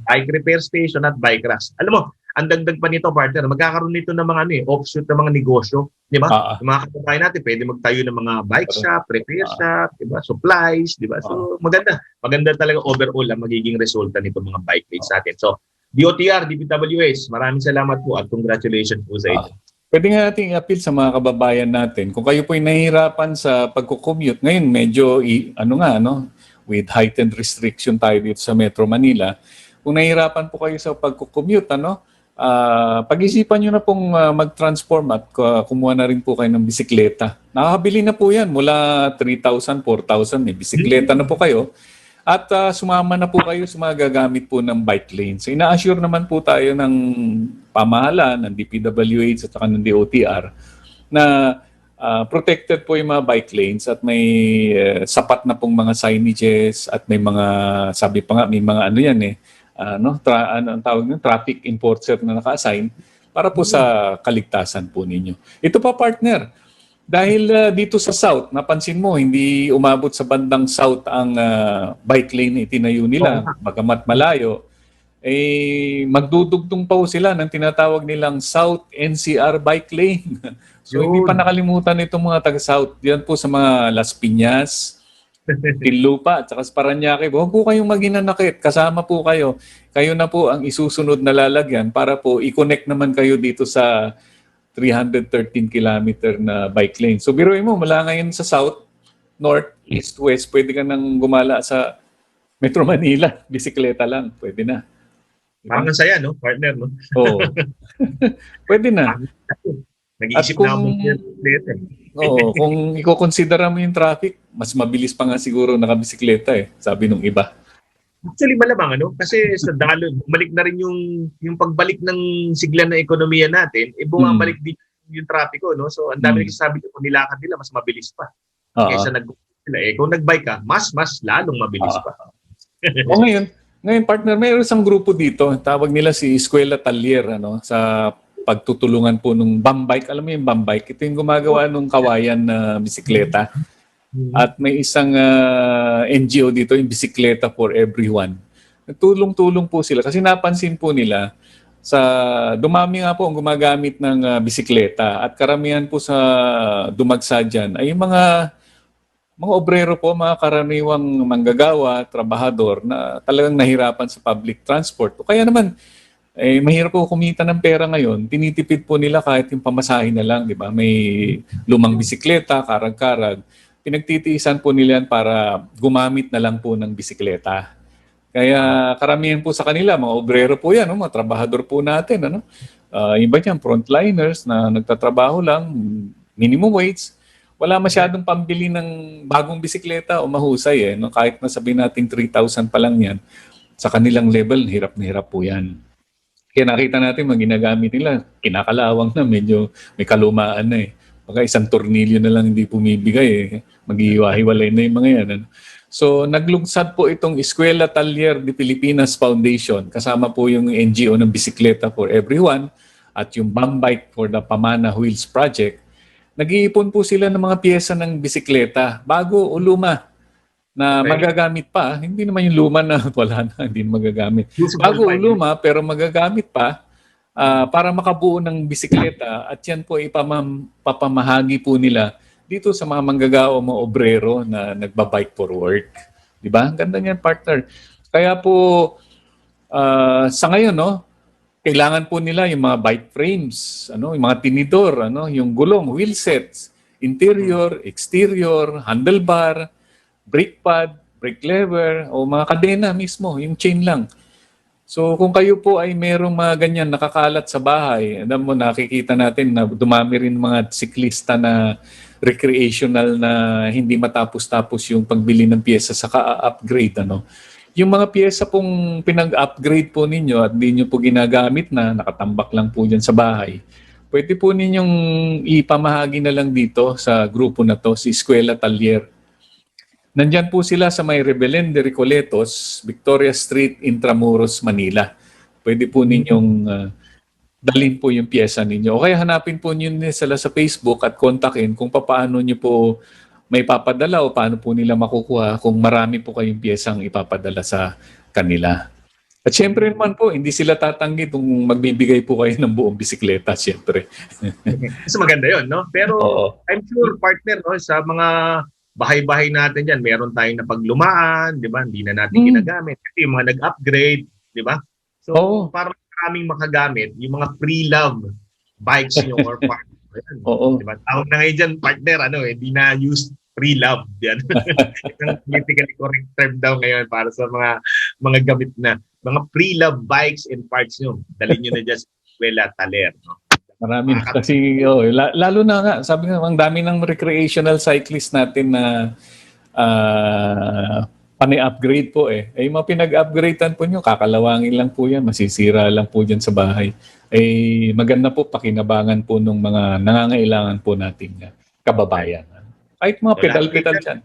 bike repair station at bike racks. Alam mo, ang dagdag pa nito, partner, magkakaroon nito ng mga offshoot ng mga negosyo, di ba? Yung mga kababayan natin, pwede magtayo ng mga bike shop, repair shop, di ba? Supplies, di ba? So, maganda talaga overall ang magiging resulta nito mga bike lanes natin. So, DOTR, DPWH, maraming salamat po at congratulations po sa inyo. Pwede nga natin i-appeal sa mga kababayan natin. Kung kayo po ay nahihirapan sa pagko-commute, ngayon medyo, with heightened restriction tayo dito sa Metro Manila, kung nahihirapan po kayo sa pagko-commute, pag-isipan nyo na pong mag-transform at kumuha na rin po kayo ng bisikleta. Nakakabili na po yan mula 3,000, 4,000, may bisikleta na po kayo. At sumama na po kayo sa mga gagamit po ng bike lanes. So, ina-assure naman po tayo ng pamahalaan, ng DPWH at saka ng DOTR na protected po yung mga bike lanes at may sapat na pong mga signages at may mga, sabi pa nga, may mga ang tawag ng traffic enforcer na naka-assign para po sa kaligtasan po ninyo. Ito pa, partner, dahil dito sa South, napansin mo, hindi umabot sa bandang South ang bike lane na itinayo nila, bagamat malayo, magdudugtong pa po sila ng tinatawag nilang South NCR bike lane. So hindi pa nakalimutan itong mga taga-South. Yan po sa mga Las Piñas, Tinlupa, at saka sa Parañaque. Huwag po kayong maginanakit. Kasama po kayo. Kayo na po ang isusunod na lalagyan para po i-connect naman kayo dito sa 313 kilometer na bike lane. So biruin mo, mula ngayon sa South, North, East, West, pwede ka nang gumala sa Metro Manila. Bisikleta lang, pwede na. Parang saya, no? Partner, no? Oo. Pwede na. Nag-iisip na akong bisikleta. Oo, kung i-consider mo yung traffic, mas mabilis pa nga siguro nakabisikleta sabi nung iba. Actually, malamang, kasi sa dalo, bumalik na rin yung pagbalik ng sigla ng ekonomiya natin, bumabalik din yung trapiko, no? So, ang dami nagsasabi kung nilakad nila, mas mabilis pa. Kaysa kung nag-bike ka, mas lalong mabilis pa. O ngayon, partner, mayroon isang grupo dito, tawag nila si Eskwela Talyer, sa pagtutulungan po ng bambike. Alam mo yung bambike? Ito yung gumagawa ng kawayan na bisikleta. At may isang NGO dito, yung Bisikleta for Everyone. Tulong-tulong po sila kasi napansin po nila sa dumami nga po ang gumagamit ng bisikleta at karamihan po sa dumagsa diyan ay mga obrero po, mga karaniwang manggagawa, trabahador na talagang nahirapan sa public transport. O kaya naman mahirap po kumita ng pera ngayon, tinitipid po nila kahit yung pamasahe na lang, di ba? May lumang bisikleta, karag-karag. Pinagtitiisan po nila yan para gumamit na lang po ng bisikleta. Kaya karamihan po sa kanila, mga obrero po yan, no? Mga trabahador po natin. Ano? Iba dyan, frontliners na nagtatrabaho lang, minimum wage. Wala masyadong pambili ng bagong bisikleta o mahusay. No? Kahit na sabihin natin 3,000 pa lang yan, sa kanilang level, hirap na hirap po yan. Kaya nakita natin mga ginagamit nila, kinakalawang na, medyo may kalumaan na eh. Baka isang tornilyo na lang hindi bumibigay eh. Mag-iwahiwalay na yung mga yan. Ano? So naglugsad po itong Eskwela Talyer de Pilipinas Foundation. Kasama po yung NGO ng Bisikleta for Everyone at yung Bambike for the Pamana Wheels Project. Nag-iipon po sila ng mga piyesa ng bisikleta, bago o luma, na magagamit pa. Hindi naman yung luma na wala na, hindi na magagamit. Bago o luma, pero magagamit pa para makabuo ng bisikleta at yan po ipapamahagi po nila dito sa mga manggagawa, mga obrero na nagbabike for work. Di ba? Ang ganda niyan, partner. Kaya po, sa ngayon, no, kailangan po nila yung mga bike frames, yung mga tinidor, yung gulong, wheel sets, interior, exterior, handlebar, brake pad, brake lever, o mga kadena mismo, yung chain lang. So kung kayo po ay merong mga ganyan nakakalat sa bahay, alam mo, nakikita natin na dumami rin mga siklista na recreational na hindi matapos-tapos yung pagbili ng pyesa sa ka-upgrade. Yung mga pyesa pong pinag-upgrade po ninyo at hindi nyo po ginagamit na, nakatambak lang po dyan sa bahay, pwede po ninyong ipamahagi na lang dito sa grupo na to, si Eskwela Talyer. Nandyan po sila sa may Rebelen de Recoletos, Victoria Street, Intramuros, Manila. Pwede po ninyong dalhin po yung pyesa ninyo. O kaya hanapin po nyo sila sa Facebook at kontakin kung paano nyo po may papadala o paano po nila makukuha kung marami po kayong piyesang ipapadala sa kanila. At syempre naman po, hindi sila tatanggi kung magbibigay po kayo ng buong bisikleta, syempre. Mas maganda yun, no? Pero I'm sure, partner, no, sa mga bahay-bahay natin dyan, meron tayong napaglumaan, di ba? Hindi na natin ginagamit. Kasi yung mga nag-upgrade, di ba? So, para maraming makagamit, yung mga pre-love bikes nyo or parts. Diba? Tawag na ngayon dyan, partner, hindi na used pre-love. Yan. Isang politically correct term daw ngayon para sa mga gamit na. Mga pre-love bikes and parts nyo. Dalhin nyo na dyan sa Eskwela Talyer. No? Marami na kasi, lalo na nga, sabi nga, ang dami ng recreational cyclist natin na pani-upgrade po eh. Yung mga pinag-upgradean po nyo, kakalawangin lang po yan, masisira lang po dyan sa bahay. Maganda po pakinabangan po ng mga nangangailangan po nating kababayan. Kahit mga pedal-pedal dyan.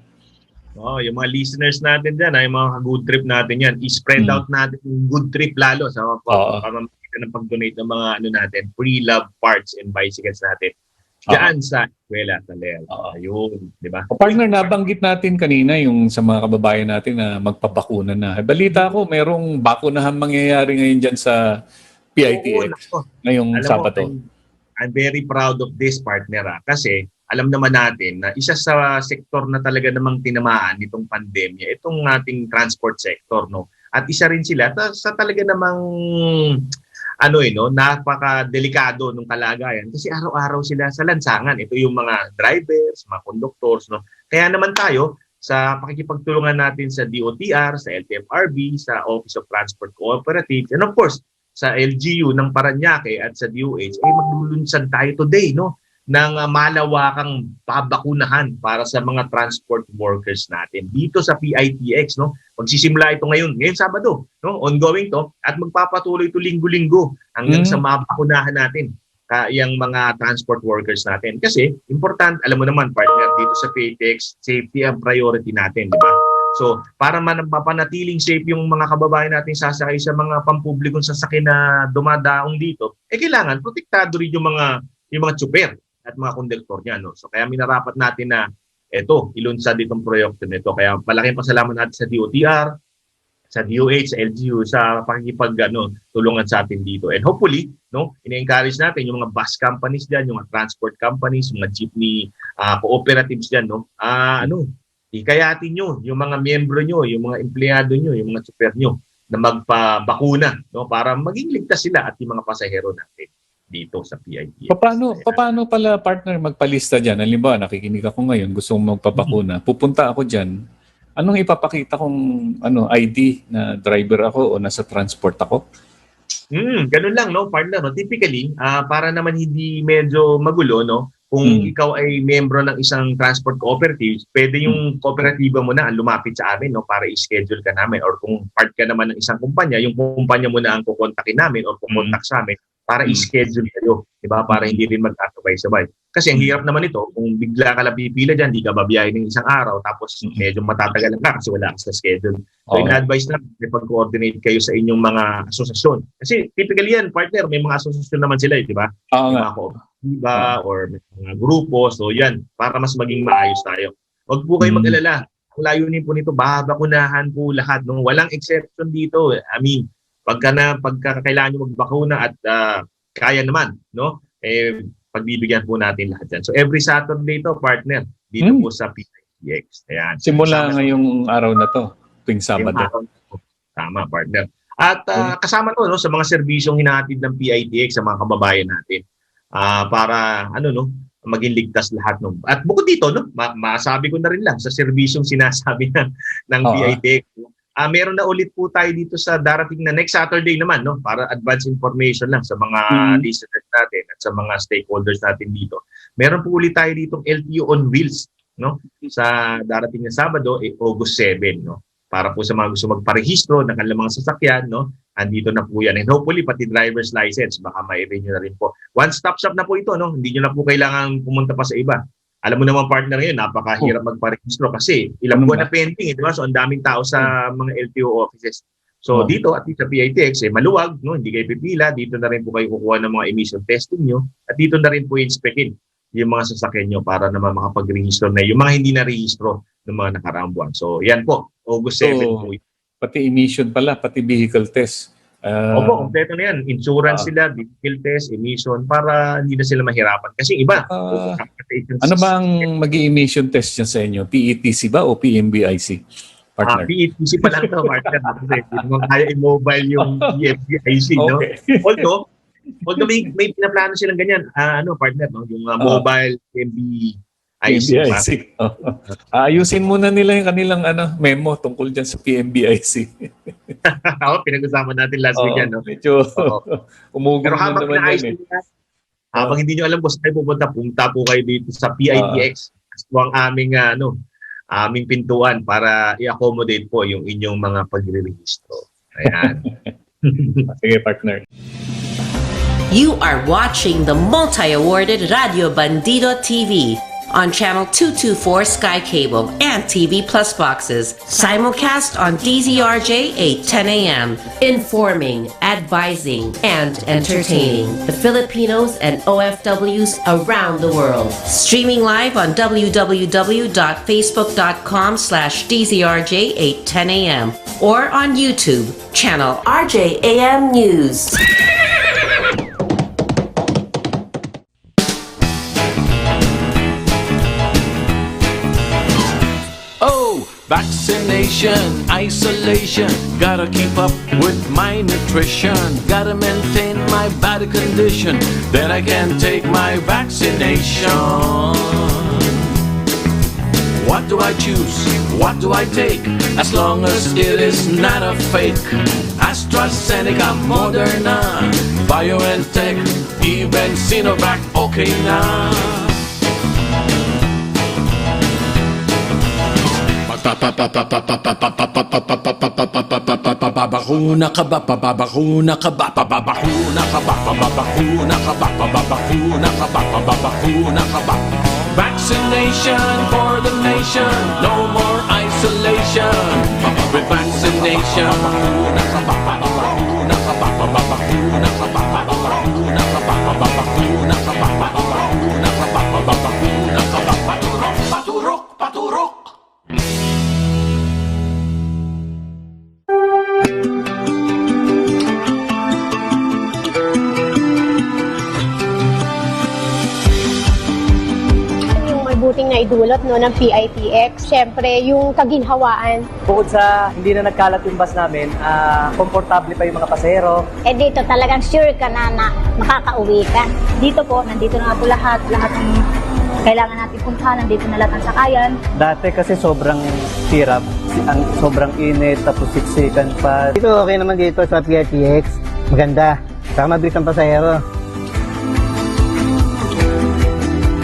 Yung mga listeners natin dyan, yung mga good trip natin yan, i-spread out natin yung good trip lalo sa pamamagitan ng pag-donate ng mga natin, pre-love parts and bicycles natin. Diyan sa Eskwela Talyer. Ayun, di ba? Partner, nabanggit natin kanina yung sa mga kababayan natin na magpabakuna na. Balita ko, merong bakunahan mangyayari ngayon dyan sa PITX ngayong Sabado. I'm very proud of this, partner. Kasi alam naman natin na isa sa sektor na talaga namang tinamaan nitong pandemya, itong ating transport sector. No? At isa rin sila sa talaga namang napaka-delikado ng kalagayan kasi araw-araw sila sa lansangan. Ito yung mga drivers, mga conductors, no. Kaya naman tayo sa pakikipagtulungan natin sa DOTR, sa LTFRB, sa Office of Transport Cooperatives, and of course, sa LGU ng Parañaque at sa DOH, maglulunsad tayo today, no, ng malawakang pabakunahan para sa mga transport workers natin dito sa PITX, no. Magsisimula ito ngayong Sabado, no, ongoing to, at magpapatuloy ito linggo-linggo hanggang sa mabakunahan natin yung mga transport workers natin. Kasi important, alam mo naman, partner, dito sa PITX, safety ang priority natin, di ba? So, para mapanatiling safe yung mga kababayan natin sasakay sa mga pampublikong sasakyan na dumadaong dito, kailangan protektado rin yung mga tsuper at mga konduktor niya, no? So kaya minarapat natin na ilunsad itong proyekto nito. Kaya malaking pasalamat natin sa DOTR, sa DOH, sa LGU, sa pakikipag tulungan sa atin dito. And hopefully, no, ina-encourage natin yung mga bus companies diyan, yung mga transport companies, yung mga jeepney cooperatives diyan, no. Hikayatin nyo yung mga miyembro nyo, yung mga empleyado nyo, yung mga super nyo na magpabakuna, no, para maging ligtas sila at yung mga pasahero natin dito sa PITX. Paano pala, partner, magpalista dyan? Halimbawa, nakikinig ako ngayon, gusto kong magpabakuna. Pupunta ako dyan. Anong ipapakita kong ID na driver ako o nasa transport ako? Ganun lang, no, partner. No? Typically, para naman hindi medyo magulo, no, kung ikaw ay miyembro ng isang transport cooperative, pwede yung kooperatiba mo na ang lumapit sa amin, no, para i-schedule ka namin. Or kung part ka naman ng isang kumpanya, yung kumpanya mo na ang kukontakin namin or kukontak sa amin para i-schedule kayo, di ba? Para hindi rin magkasabay-sabay. Kasi ang hirap naman ito, kung bigla ka lang pipila dyan, di ka babiyahin ng isang araw, tapos medyo matatagalan ka kasi wala ka sa schedule. So, in-advise na, pag-coordinate kayo sa inyong mga asosasyon. Kasi typically yan, partner, may mga asosasyon naman sila, di ba? May mga kooperatiba or may mga grupo. So, yan, para mas maging maayos tayo. Huwag po kayo mag-alala. Ang layunin po nito, babakunahan po lahat. No? Walang exception dito. I mean, pagka kailangan nyo magbakuna at kaya naman, no? Pagbibigyan po natin lahat yan. So every Saturday to, partner, dito po sa PITX. Ayan. Simula ngayong araw na to, tuwing Sabado. Tama, partner. At kasama to, no, sa mga serbisyong hinahatid ng PITX sa mga kababayan natin. Para maging ligtas lahat. No? At bukod dito, no, masabi ko na rin lang sa serbisyong sinasabi ng PITX. Meron na ulit po tayo dito sa darating na next Saturday naman, no, para advance information lang sa mga listeners natin at sa mga stakeholders natin dito. Meron po ulit tayo ditong LTO on Wheels, no, sa darating na Sabado, August 7, no, para po sa mga gusto magparehistro ng kanilang mga sasakyan, no, andito na po yan. And hopefully, pati driver's license, baka ma-renew na rin po. One-stop shop na po ito, no, hindi nyo na po kailangan pumunta pa sa iba. Alam mo naman, partner, ngayon, napakahirap magparehistro kasi ilang buwan na pending, di ba? So, ang daming tao sa mga LTO offices. So, dito, at sa PITX, maluwag, no? Hindi kayo pipila. Dito na rin po kayo kukuha ng mga emission testing nyo. At dito na rin po inspekin yung mga sasakyan nyo para naman makapag-rehistro na yung mga hindi na-rehistro ng mga nakaraang buwan. So, yan po. August 7 po. Pati emission pala, pati vehicle test. Opo, kompleto na yan. Insurance sila, vehicle test, emission, para hindi na sila mahirapan. Kasi iba. Ano ba ang mag-emission test niya sa inyo? PETC ba o PMBIC? Partner? PETC pa lang ito, partner. Hindi mo kaya i-mobile yung PMBIC, no? Although may pinaplano silang ganyan, partner, no? Yung mobile PMBIC. Ayusin muna nila yung kanilang memo tungkol dyan sa PMBIC. Pinag-usapan natin last week yan. No? Medyo umugong Pero na habang naman yan habang hindi nyo alam kung saan pupunta, punta po kayo dito sa PITX. Po ang aming, aming pintuan para i-accommodate po yung inyong mga pagre-rehistro. Ayan. Sige, partner. You are watching the multi-awarded Radio Bandido TV on Channel 224 Sky Cable and TV Plus boxes. Simulcast on DZRJ 8:10 a.m. Informing, advising, and entertaining the Filipinos and OFWs around the world. Streaming live on www.facebook.com/DZRJ 8:10 a.m. or on YouTube, channel RJAM News. Vaccination, isolation, gotta keep up with my nutrition, gotta maintain my body condition, then I can take my vaccination. What do I choose? What do I take? As long as it is not a fake. AstraZeneca, Moderna, BioNTech, even Sinovac, okay na. Babakuna ka ba? Babakuna ka ba? Babakuna ka ba? Babakuna ka ba? Babakuna ka ba? Babakuna ka ba? Vaccination for the nation, no more isolation. With vaccination, babakuna ka ba? Babakuna ka ba? Babakuna ka ba? Babakuna ka ba? Babakuna ka ba? Babakuna ka ba? Babakuna ka ba? Paturok, paturok, paturok. dulot no, ng PITX. Siyempre, yung kaginhawaan. Bukod sa hindi na nagkalat yung bus namin, komportable pa yung mga pasahero. Dito talagang sure ka na makakauwi ka. Dito po, nandito na nga po lahat ng kailangan natin puntahan, nandito na lahat ng sakayan. Dati kasi sobrang hirap, sobrang init, tapos siksikan pa. Dito okay naman dito sa PITX, maganda, saka mabilis ang pasahero.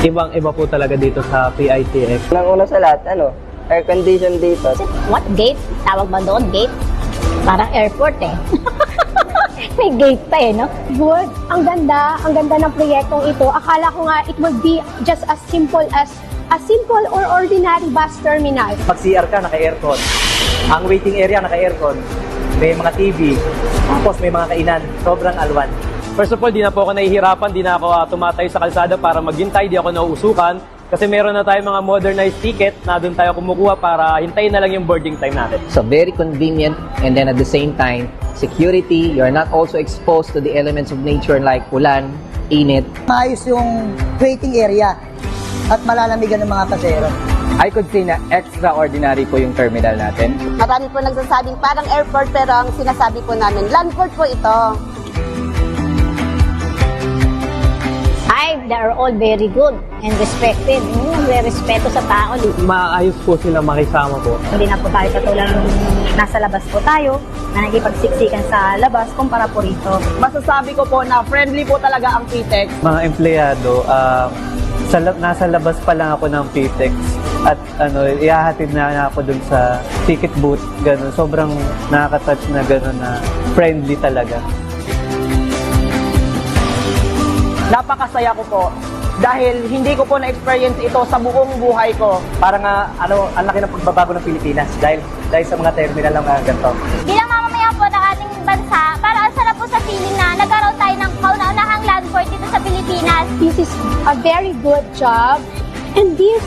Ibang-iba po talaga dito sa PITX. Una sa lahat, air condition dito. What gate? Tawag ba doon? Gate? Parang airport eh. May gate pa eh, no? Good. Ang ganda ng proyektong ito. Akala ko nga it would be just as simple or ordinary bus terminal. Pag CR ka, naka-aircon. Ang waiting area, naka-aircon. May mga TV. Tapos may mga kainan. Sobrang alwan. First of all, di na po ako nahihirapan. Di na ako tumatay sa kalsada para maghintay. Di ako nauusukan. Kasi meron na tayong mga modernized ticket na doon tayo kumukuha para hintayin na lang yung boarding time natin. So very convenient, and then at the same time, security, you're not also exposed to the elements of nature like ulan, init. Maayos yung waiting area at malalamigan ng mga pasahero. I could say na extraordinary po yung terminal natin. Marami po nagsasabing parang airport, pero ang sinasabi po namin, landport po ito. They're all very good and respected. May respeto sa tao. Maayos po sila makisama po. Hindi na po tayo katulad nasa labas po tayo, na nagipagsiksikan sa labas kumpara po rito. Masasabi ko po na friendly po talaga ang PITX. Mga empleyado, nasa labas pa lang ako ng PITX at ihahatid na ako dun sa ticket booth. Ganun. Sobrang nakaka-touch na gano'n na friendly talaga. Napakasaya ko po dahil hindi ko po na-experience ito sa buong buhay ko. Parang ang laki ng pagbabago ng Pilipinas dahil sa mga terminal ng ganito. Bilang mamamayan po ng ating bansa, para ang sarap po sa feeling na nagkaroon tayo ng kauna-unahang landport dito sa Pilipinas. This is a very good job. And this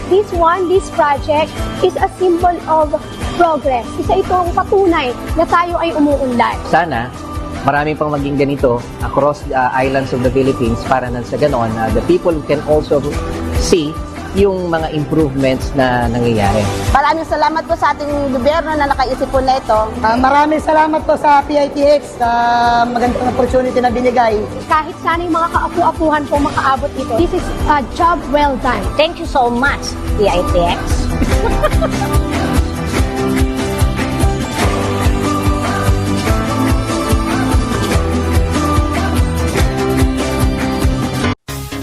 project is a symbol of progress. Isa itong patunay na tayo ay umuunlad. Sana maraming pang maging ganito across the islands of the Philippines para nang sa ganon, the people can also see yung mga improvements na nangyayari. Maraming salamat po sa ating gobyerno na nakaisip po na ito. Maraming salamat po sa PITX sa magandang opportunity na binigay. Kahit sana yung mga kaapu-apuhan po makaabot dito, this is a job well done. Thank you so much, PITX.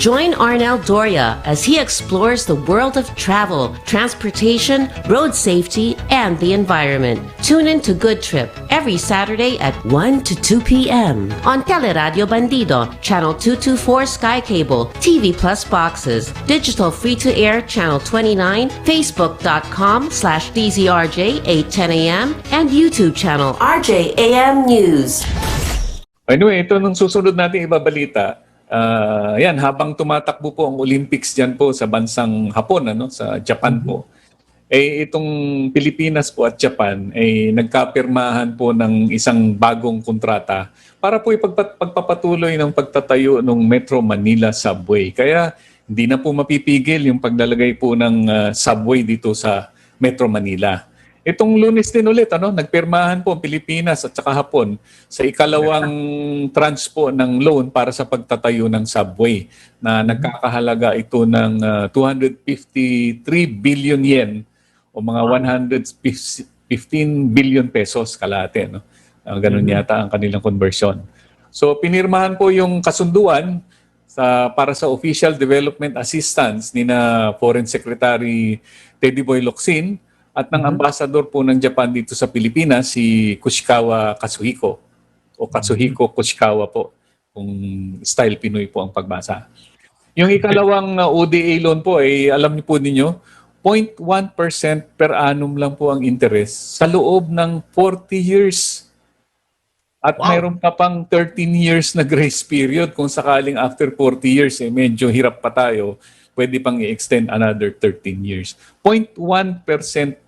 Join Arnel Doria as he explores the world of travel, transportation, road safety, and the environment. Tune in to Good Trip every Saturday at 1 to 2 p.m. on Teleradyo Bandido, Channel 224 Sky Cable, TV Plus boxes, digital free-to-air Channel 29, Facebook.com/DZRJ 810 a.m. and YouTube channel RJAM News. Anyway, ito nung susunod natin ibabalita. Yan, habang tumatakbo po ang Olympics dyan po sa bansang Hapon, sa Japan po, itong Pilipinas po at Japan ay nagkapirmahan po ng isang bagong kontrata para po pagpapatuloy ng pagtatayo ng Metro Manila Subway. Kaya hindi na po mapipigil yung paglalagay po ng subway dito sa Metro Manila. Itong Lunes din ulit, nagpirmahan po ang Pilipinas at saka Hapon sa ikalawang tranche po ng loan para sa pagtatayo ng subway na nagkakahalaga ito ng 253 billion yen o mga 115 billion pesos kalahati. Ganun yata ang kanilang conversion. So pinirmahan po yung kasunduan para sa official development assistance ni na Foreign Secretary Teddy Boy Locsin at ng ambassador po ng Japan dito sa Pilipinas, si Kushikawa Katsuhiko o Katsuhiko Kushikawa po, kung style Pinoy po ang pagbasa. Yung ikalawang ODA loan po ay alam niyo po ninyo, 0.1% per annum lang po ang interest sa loob ng 40 years. At mayroon pa pang 13 years na grace period kung sakaling after 40 years medyo hirap pa tayo, pwede pang i-extend another 13 years. 0.1%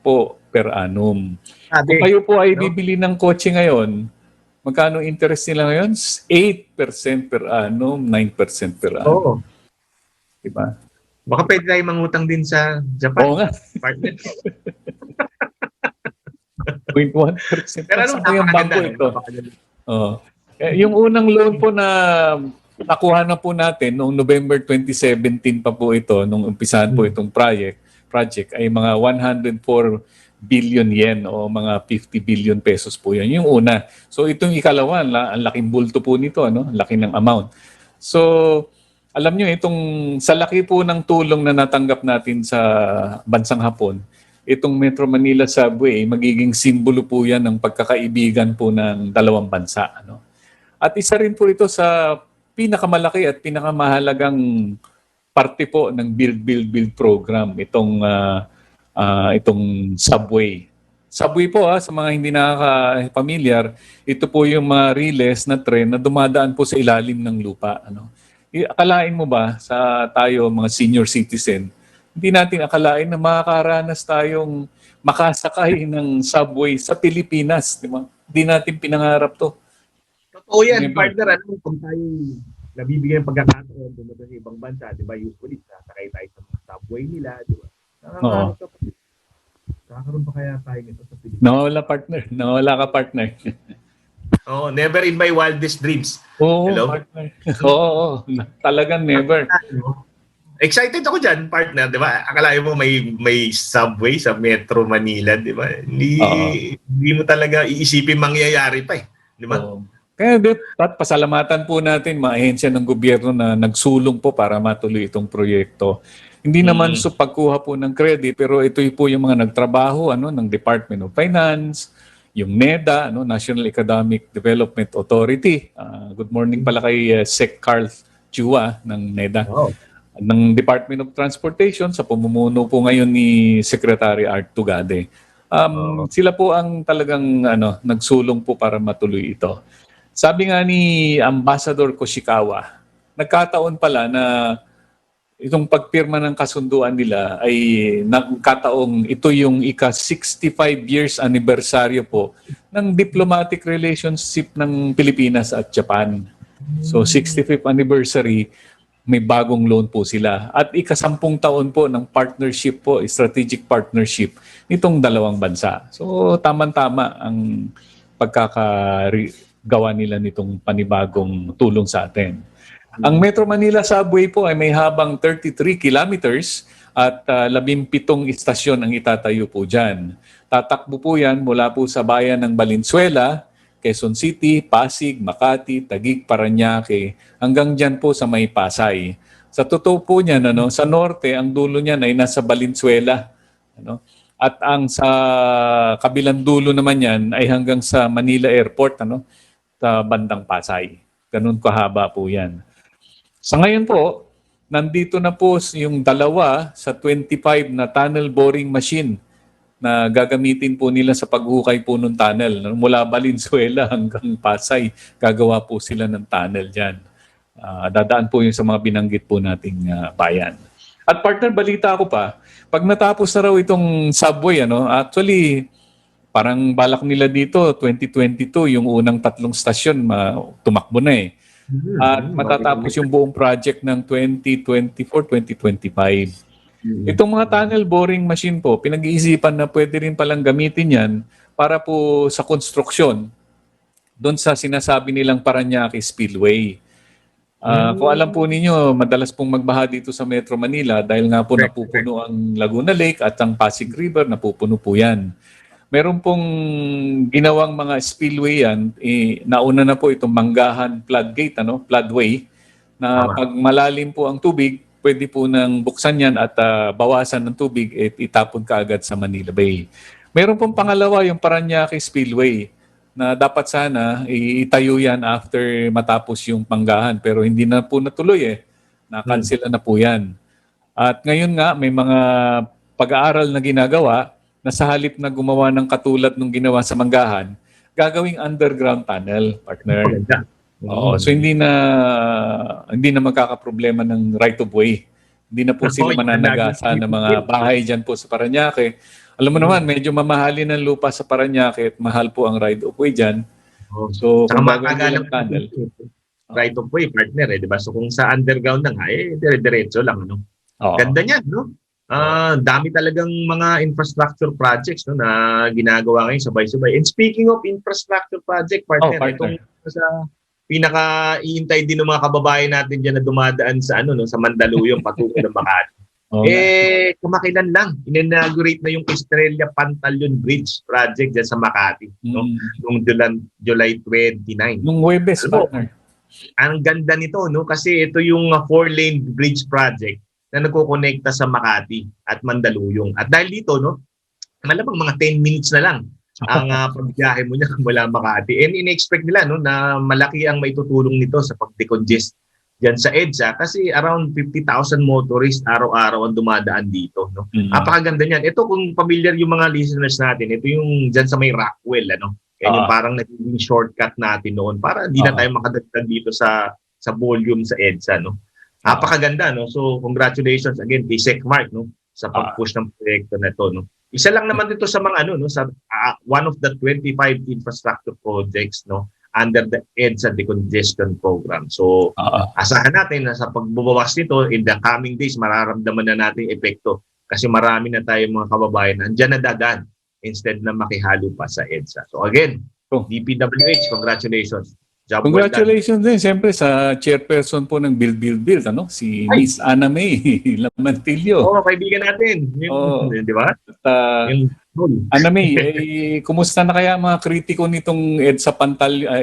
po per annum. Kung kayo po ay bibili ng kotse ngayon, magkano interest nila ngayon? 8% per annum, 9% per annum. Diba? Baka pwede tayo mangutang din sa Japan. Oo nga. Partner. 0.1%. Pero Sa yung napakaganda, bangko no? ito. Napakaganda. Yung unang loan po na nakuha na po natin noong November 2017 pa po ito, nung umpisahan po itong project ay mga 104 billion yen o mga 50 billion pesos po yan. Yung una. So itong ikalawa, ang laking bulto po nito, ano? Ang laki ng amount. So alam nyo, itong sa laki po ng tulong na natanggap natin sa bansang Hapon, itong Metro Manila Subway, magiging simbolo po yan ng pagkakaibigan po ng dalawang bansa. Ano? At isa rin po ito sa pinakamalaki at pinakamahalagang parte po ng Build program, itong subway. Subway po sa mga hindi nakaka-familiar, ito po yung mga relays na tren na dumadaan po sa ilalim ng lupa. Ano? Akalain mo ba sa tayo mga senior citizen, hindi natin akalain na makakaranas tayong makasakay ng subway sa Pilipinas, di ba? Hindi natin pinangarap to. Totoo yan, partner. Ano, kung tayo nabibigyan ng pagkakataon pumunta sa ibang bansa, di ba, usually sasakay tayo sa mga subway nila, di ba? Nakakaano ka pa. Kakaroon pa kaya tayo nito sa Pilipinas? Nawala ka, partner. Oh, never in my wildest dreams. Oo, Hello? partner. Oo, talagang never. Excited ako dyan, partner, di ba? Akalain mo may subway sa Metro Manila, di ba? Hindi mo talaga iisipin mangyayari pa di ba? Kaya pasalamatan po natin mga ahensya ng gobyerno na nagsulong po para matuloy itong proyekto. Hindi naman sa pagkuha po ng credit, pero ito po yung mga nagtrabaho ng Department of Finance, yung NEDA, National Economic Development Authority. Good morning pala kay Sec. Carl Chua ng NEDA. Ng Department of Transportation sa pamumuno po ngayon ni Secretary Art Tugade. Sila po ang talagang nagsulong po para matuloy ito. Sabi nga ni Ambassador Koshikawa, nagkataon pala na itong pagpirma ng kasunduan nila ay nagkataong ito yung ika-65 years anniversary po ng diplomatic relationship ng Pilipinas at Japan. So 65th anniversary, may bagong loan po sila. At ika-10 taon po ng partnership po, strategic partnership nitong dalawang bansa. So tama-tama ang pagkakagawa nila nitong panibagong tulong sa atin. Ang Metro Manila Subway po ay may habang 33 kilometers at 17 istasyon ang itatayo po dyan. Tatakbo po yan mula po sa bayan ng Valenzuela, Quezon City, Pasig, Makati, Taguig, Parañaque, hanggang dyan po sa may Pasay. Sa totoo po niyan, sa norte, ang dulo niyan ay nasa Valenzuela. At ang sa kabilang dulo naman yan ay hanggang sa Manila Airport, sa bandang Pasay. Ganun kahaba po yan. Sa ngayon po, nandito na po yung dalawa sa 25 na tunnel boring machine na gagamitin po nila sa paghukay po ng tunnel. Mula Valenzuela hanggang Pasay, gagawa po sila ng tunnel dyan. Dadaan po yung sa mga binanggit po nating bayan. At partner, balita ko pa, pag natapos na raw itong subway, actually, parang balak nila dito, 2022, yung unang 3 stasyon, tumakbo na At matatapos yung buong project ng 2024-2025. Itong mga tunnel boring machine po, pinag-iisipan na pwede rin palang gamitin yan para po sa konstruksyon doon sa sinasabi nilang Parañaque Spillway. Kung alam po ninyo, madalas pong magbaha dito sa Metro Manila dahil nga po napupuno ang Laguna Lake at ang Pasig River, napupuno po yan. Meron pong ginawang mga spillway yan, nauna na po itong Manggahan Floodgate, floodway, na pag malalim po ang tubig, pwede po nang buksan yan at bawasan ng tubig at itapon kaagad sa Manila Bay. Meron pong pangalawa yung Parañaque Spillway na dapat sana itayo yan after matapos yung Manggahan pero hindi na po natuloy na-cancel na po yan. At ngayon nga may mga pag-aaral na ginagawa na sa halip na gumawa ng katulad nung ginawa sa Manggahan, gagawing underground tunnel, partner. So hindi na magkakaproblema ng right of way. Hindi na po sila mananagasa ng mga bahay diyan po sa Parañaque. Alam mo naman, medyo mamahalin ang lupa sa Parañaque at mahal po ang right of way diyan. So kung gagawin ng tunnel, right of way, partner, di ba? So kung sa underground na nga, dire-diretso lang, Ganda niyan, no? Dami talagang mga infrastructure projects no, na ginagawa ngayon sabay-sabay. And speaking of infrastructure project, partner, itong sa pinaka-iintay din ng mga kababayan natin diyan na dumadaan sa sa Mandaluyong patungo ng Makati. Kumakilan lang, in-inaugurate na yung Estrella Pantaleon Bridge project diyan sa Makati, no? Noong July 29. Nung Huwebes, partner. Ang ganda nito, no? Kasi ito yung 4-lane bridge project na nagkokonekta sa Makati at Mandaluyong. At dahil dito, no, malamang mga 10 minutes na lang ang pagbiyahe mo niya mula Makati. And in-expect nila no, na malaki ang maitutulong nito sa pag-decongest dyan sa EDSA kasi around 50,000 motorists araw-araw ang dumadaan dito. No? Napakaganda niyan. Ito kung familiar yung mga listeners natin, ito yung dyan sa may Rockwell. Ano? Yan yung parang naging shortcut natin noon para hindi na tayo makadagdag dito sa volume sa EDSA. No? Napakaganda. No? So congratulations again kay Sec Mark no? Sa pag-push ng proyekto na ito. No? Isa lang naman dito sa mga no, sa one of the 25 infrastructure projects no under the EDSA decongestion program. So asahan natin na sa pagbubawas nito in the coming days mararamdaman na natin epekto kasi marami na tayong mga kababayan na andyan na dadaan instead na makihalo pa sa EDSA. So again, DPWH, congratulations. Job Congratulations din siyempre sa chairperson po ng Build, ano? Si Miss Ana May Lamantillo. Kaibigan natin. Di ba? Ana May, kumusta na kaya mga kritiko nitong EDSA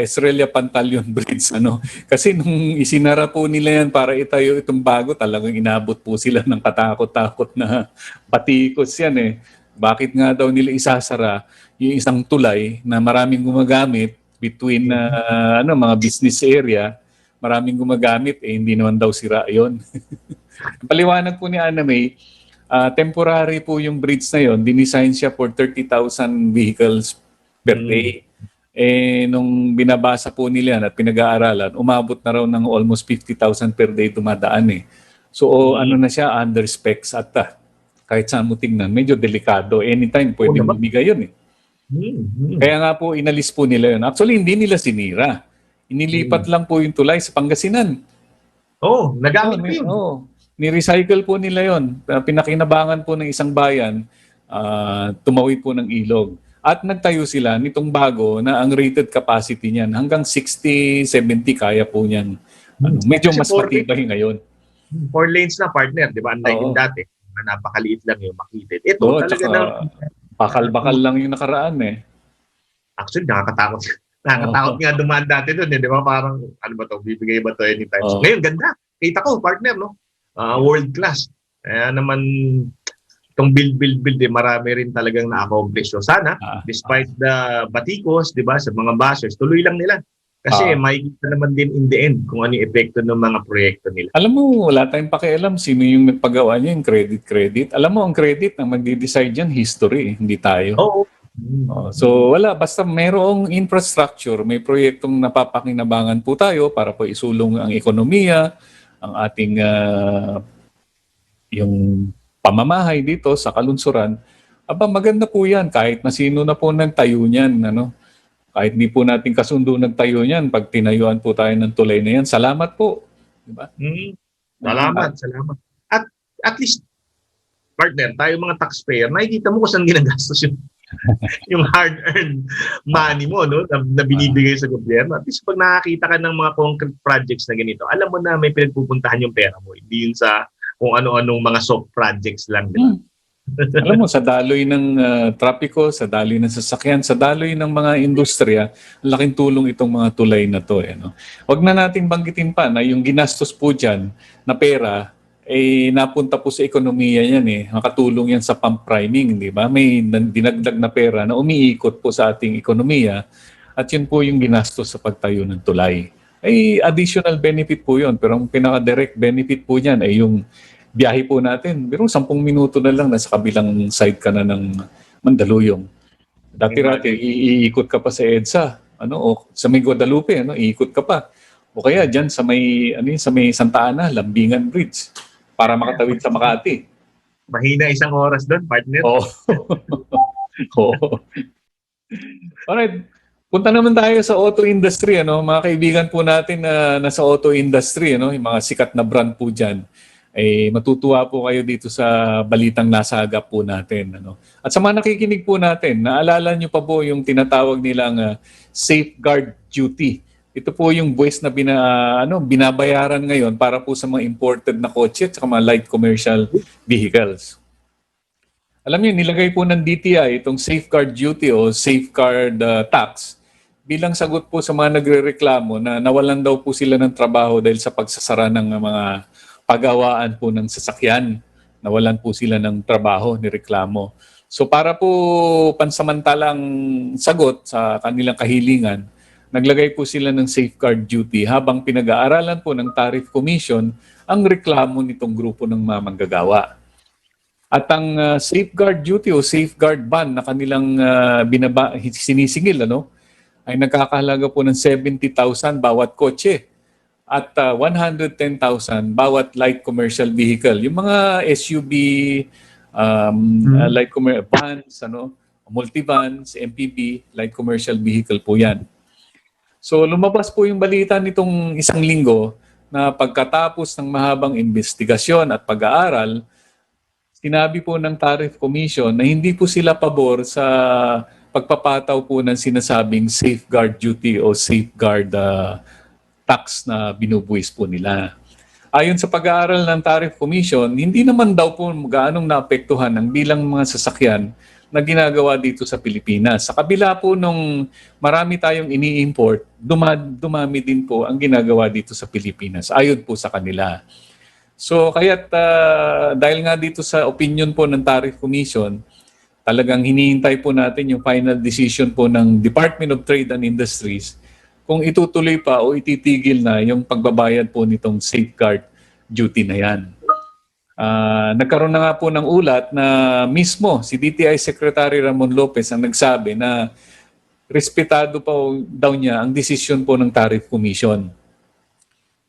Estrella Pantaleon Bridge? Ano? Kasi nung isinara po nila yan para itayo itong bago, talagang inabot po sila ng katakot-takot na patikos yan eh. Bakit nga daw nila isasara yung isang tulay na maraming gumagamit between mga business area, maraming gumagamit, hindi naman daw sira yun. Paliwanag po ni Ana May, temporary po yung bridge na yon, dinisign siya for 30,000 vehicles per day. Nung binabasa po nila at pinag-aaralan, umabot na raw ng almost 50,000 per day dumadaan eh. So ano na siya, under specs at kahit saan mo tingnan, medyo delikado. Anytime pwede bumigay yun eh. Kaya nga po inalis po nila yun. Actually, hindi nila sinira. Inilipat lang po yung tulay sa Pangasinan. Nagamit po yun. Ni-recycle po nila yun. Pinakinabangan po ng isang bayan, tumawid po ng ilog. At nagtayo sila nitong bago na ang rated capacity niyan hanggang 60, 70 kaya po niyan. Medyo mas matibay ngayon. 4 lanes na partner, di ba? Unlike yung dati, napakaliit lang yung makitid. Ito talaga na bakal-bakal lang yung nakaraan eh. Actually, nakakatakot. Nakakatakot nga dumaan dati doon. Di ba? Parang, ano ba to? Bibigay ba to anytime? So, ngayon, ganda. Kita ko, partner, no? World class. Kaya naman, itong build, marami rin talagang na-accomplish. So, sana, despite the batikos, di ba, sa mga bashers, tuloy lang nila. Kasi makikita naman din in the end kung ano yung epekto ng mga proyekto nila. Alam mo, wala tayong pakialam sino yung nagpagawa niya, yung credit. Alam mo, ang credit ang magdi-decide dyan, history, hindi tayo. So wala, basta mayroong infrastructure, may proyektong napapakinabangan po tayo para po isulong ang ekonomiya, ang ating yung pamamahay dito sa kalunsuran. Maganda po yan, kahit na sino na po nagtayo niyan, ano? Kahit di po natin kasundo nagtayo niyan, pag tinayuan po tayo ng tulay na yan, salamat po. Diba? Salamat. At least, partner, tayo mga taxpayer, nakikita mo kung saan ginagastos yung hard-earned money mo no, na binibigay sa gobyerno. At least pag nakakita ka ng mga concrete projects na ganito, alam mo na may pinagpupuntahan yung pera mo. Hindi yun sa kung ano-anong mga soft projects lang. Diba? Alam mo, sa daloy ng trapiko, sa daloy ng sasakyan, sa daloy ng mga industriya, laking tulong itong mga tulay na to. No? Huwag na nating banggitin pa na yung ginastos po dyan na pera, napunta po sa ekonomiya yan eh. Makatulong yan sa pump priming, di ba? May dinagdag na pera na umiikot po sa ating ekonomiya at yun po yung ginastos sa pagtayo ng tulay. Additional benefit po yun. Pero ang pinaka-direct benefit po niyan ay yung biyahe po natin. Pero 10 minuto na lang nasa kabilang side ka na ng Mandaluyong. Dati-rati, iikot ka pa sa EDSA. O sa may Guadalupe, iikot ka pa. O kaya dyan sa may Santa Ana, Lambingan Bridge para makatawid sa Makati. Mahina isang oras doon, partner. Alright. Punta naman tayo sa auto industry. Mga kaibigan po natin na nasa auto industry, yung mga sikat na brand po dyan. ay matutuwa po kayo dito sa balitang nasagap po natin. Ano? At sa mga nakikinig po natin, naalala nyo pa po yung tinatawag nilang safeguard duty. Ito po yung buwis na binabayaran ngayon para po sa mga imported na kotse at mga light commercial vehicles. Alam niyo, nilagay po ng DTI itong safeguard duty o safeguard tax bilang sagot po sa mga nagrereklamo na nawalan daw po sila ng trabaho dahil sa pagsasara ng mga pagawaan po ng sasakyan. Nawalan po sila ng trabaho ni reklamo. So para po pansamantalang sagot sa kanilang kahilingan, naglagay po sila ng safeguard duty habang pinag-aaralan po ng Tariff Commission ang reklamo nitong grupo ng mga manggagawa. At ang safeguard duty o safeguard ban na kanilang sinisingil ay nagkakahalaga po ng 70,000 bawat kotse at 110,000 bawat light commercial vehicle. Yung mga SUV, light commercial vans, multivans, MPV, light commercial vehicle po yan. So lumabas po yung balita nitong isang linggo na pagkatapos ng mahabang investigasyon at pag-aaral, sinabi po ng Tariff Commission na hindi po sila pabor sa pagpapataw po ng sinasabing safeguard duty o safeguard tax na binubuwis po nila. Ayon sa pag-aaral ng Tariff Commission, hindi naman daw po gaanong naapektuhan ang bilang mga sasakyan na ginagawa dito sa Pilipinas. Sa kabila po nung marami tayong ini-import, dumami din po ang ginagawa dito sa Pilipinas. Ayon po sa kanila. So kaya't dahil nga dito sa opinion po ng Tariff Commission, talagang hinihintay po natin yung final decision po ng Department of Trade and Industries kung itutuloy pa o ititigil na yung pagbabayad po nitong safeguard duty na yan. Nagkaroon na nga po ng ulat na mismo si DTI Secretary Ramon Lopez ang nagsabi na respetado pa daw niya ang desisyon po ng Tariff Commission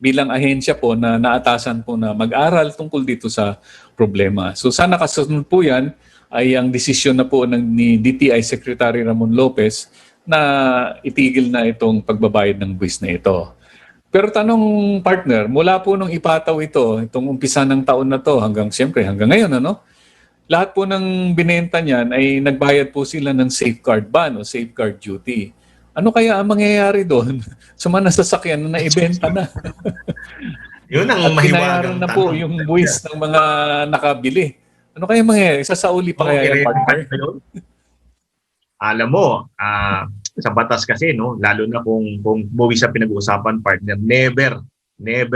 bilang ahensya po na naatasan po na mag-aral tungkol dito sa problema. So sana kasunod po yan ay ang desisyon na po ni DTI Secretary Ramon Lopez na itigil na itong pagbabayad ng buwis na ito. Pero tanong partner, mula po nung ipataw itong umpisa ng taon na to hanggang ngayon, lahat po ng binenta niyan ay nagbayad po sila ng safeguard ban o safeguard duty. Ano kaya ang mangyayari doon sa mga nasasakyan na naibenta na? Yun ang at mahiwagang na po yung buwis ng mga nakabili. Ano kaya mangyayari? Sasauli pa kaya yung partner? Alam mo, sa batas kasi, lalo na kung buwis sa pinag-uusapan, partner, never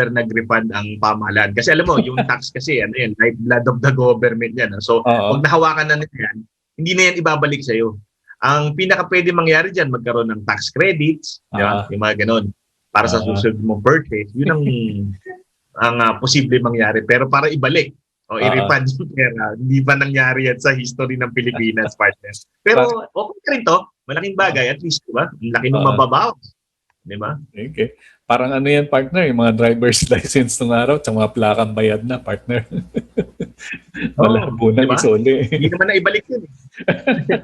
nag-refund ang pamahalaan. Kasi alam mo, yung tax kasi, lifeblood of the government yan. So, pag nahawakan na nila yan, hindi na yan ibabalik sa'yo. Ang pinaka pwede mangyari dyan, magkaroon ng tax credits, yung mga ganon, para sa susunod mong purchase. Yun ang posible mangyari. Pero para ibalik, o i-refund yung pera, hindi pa nangyari yan sa history ng Pilipinas, partner. Pero okay ka rin to, malaking bagay, at least, diba? Ang laki ng mababaw. Diba? Okay. Parang ano yan, partner, yung mga driver's license ng araw, at mga plakang bayad na, partner. Wala po na isole. Hindi naman na ibalik yun.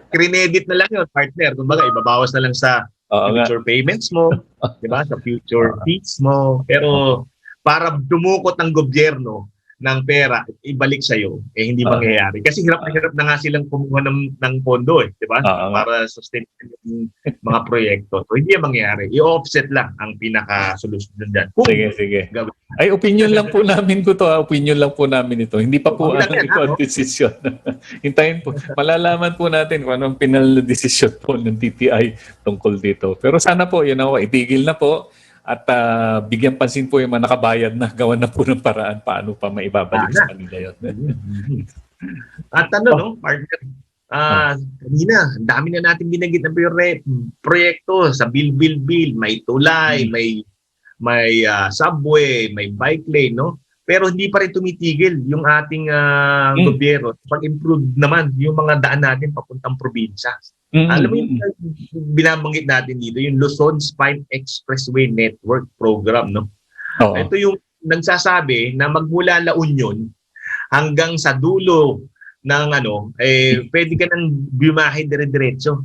Credit na lang yun, partner. Kumbaga, ibabawas na lang sa future payments mo, diba? Sa future fees mo. Pero para dumukot ng gobyerno ng pera, ibalik sa'yo, hindi mangyayari. Kasi hirap na nga silang kumuha ng pondo, di ba? Para sustain yung mga proyekto. So, hindi mangyayari. I-offset lang ang pinaka-solusyon dyan. Sige. Ay, opinion lang po namin ko to. Opinion lang po namin ito. Hindi pa po ang decision. Hintayin po. Malalaman po natin kung anong final na decision po ng TTI tungkol dito. Pero sana po, itigil na po. At bigyan pansin po yung mga nakabayad na gawa na po ng paraan paano pa maibabalik sa kanila yun. At partner, kanina, ang dami na natin binanggit na proyekto sa bill. May tulay, may subway, may bike lane, Pero hindi pa rin tumitigil yung ating gobyerno. Pag-improve naman yung mga daan natin papuntang probinsya. Alam mo yung binabanggit natin dito, yung Luzon Spine Expressway Network Program, Ito yung nagsasabi na magmula La Union hanggang sa dulo ng pwede ka nang biyahe dire-diretso,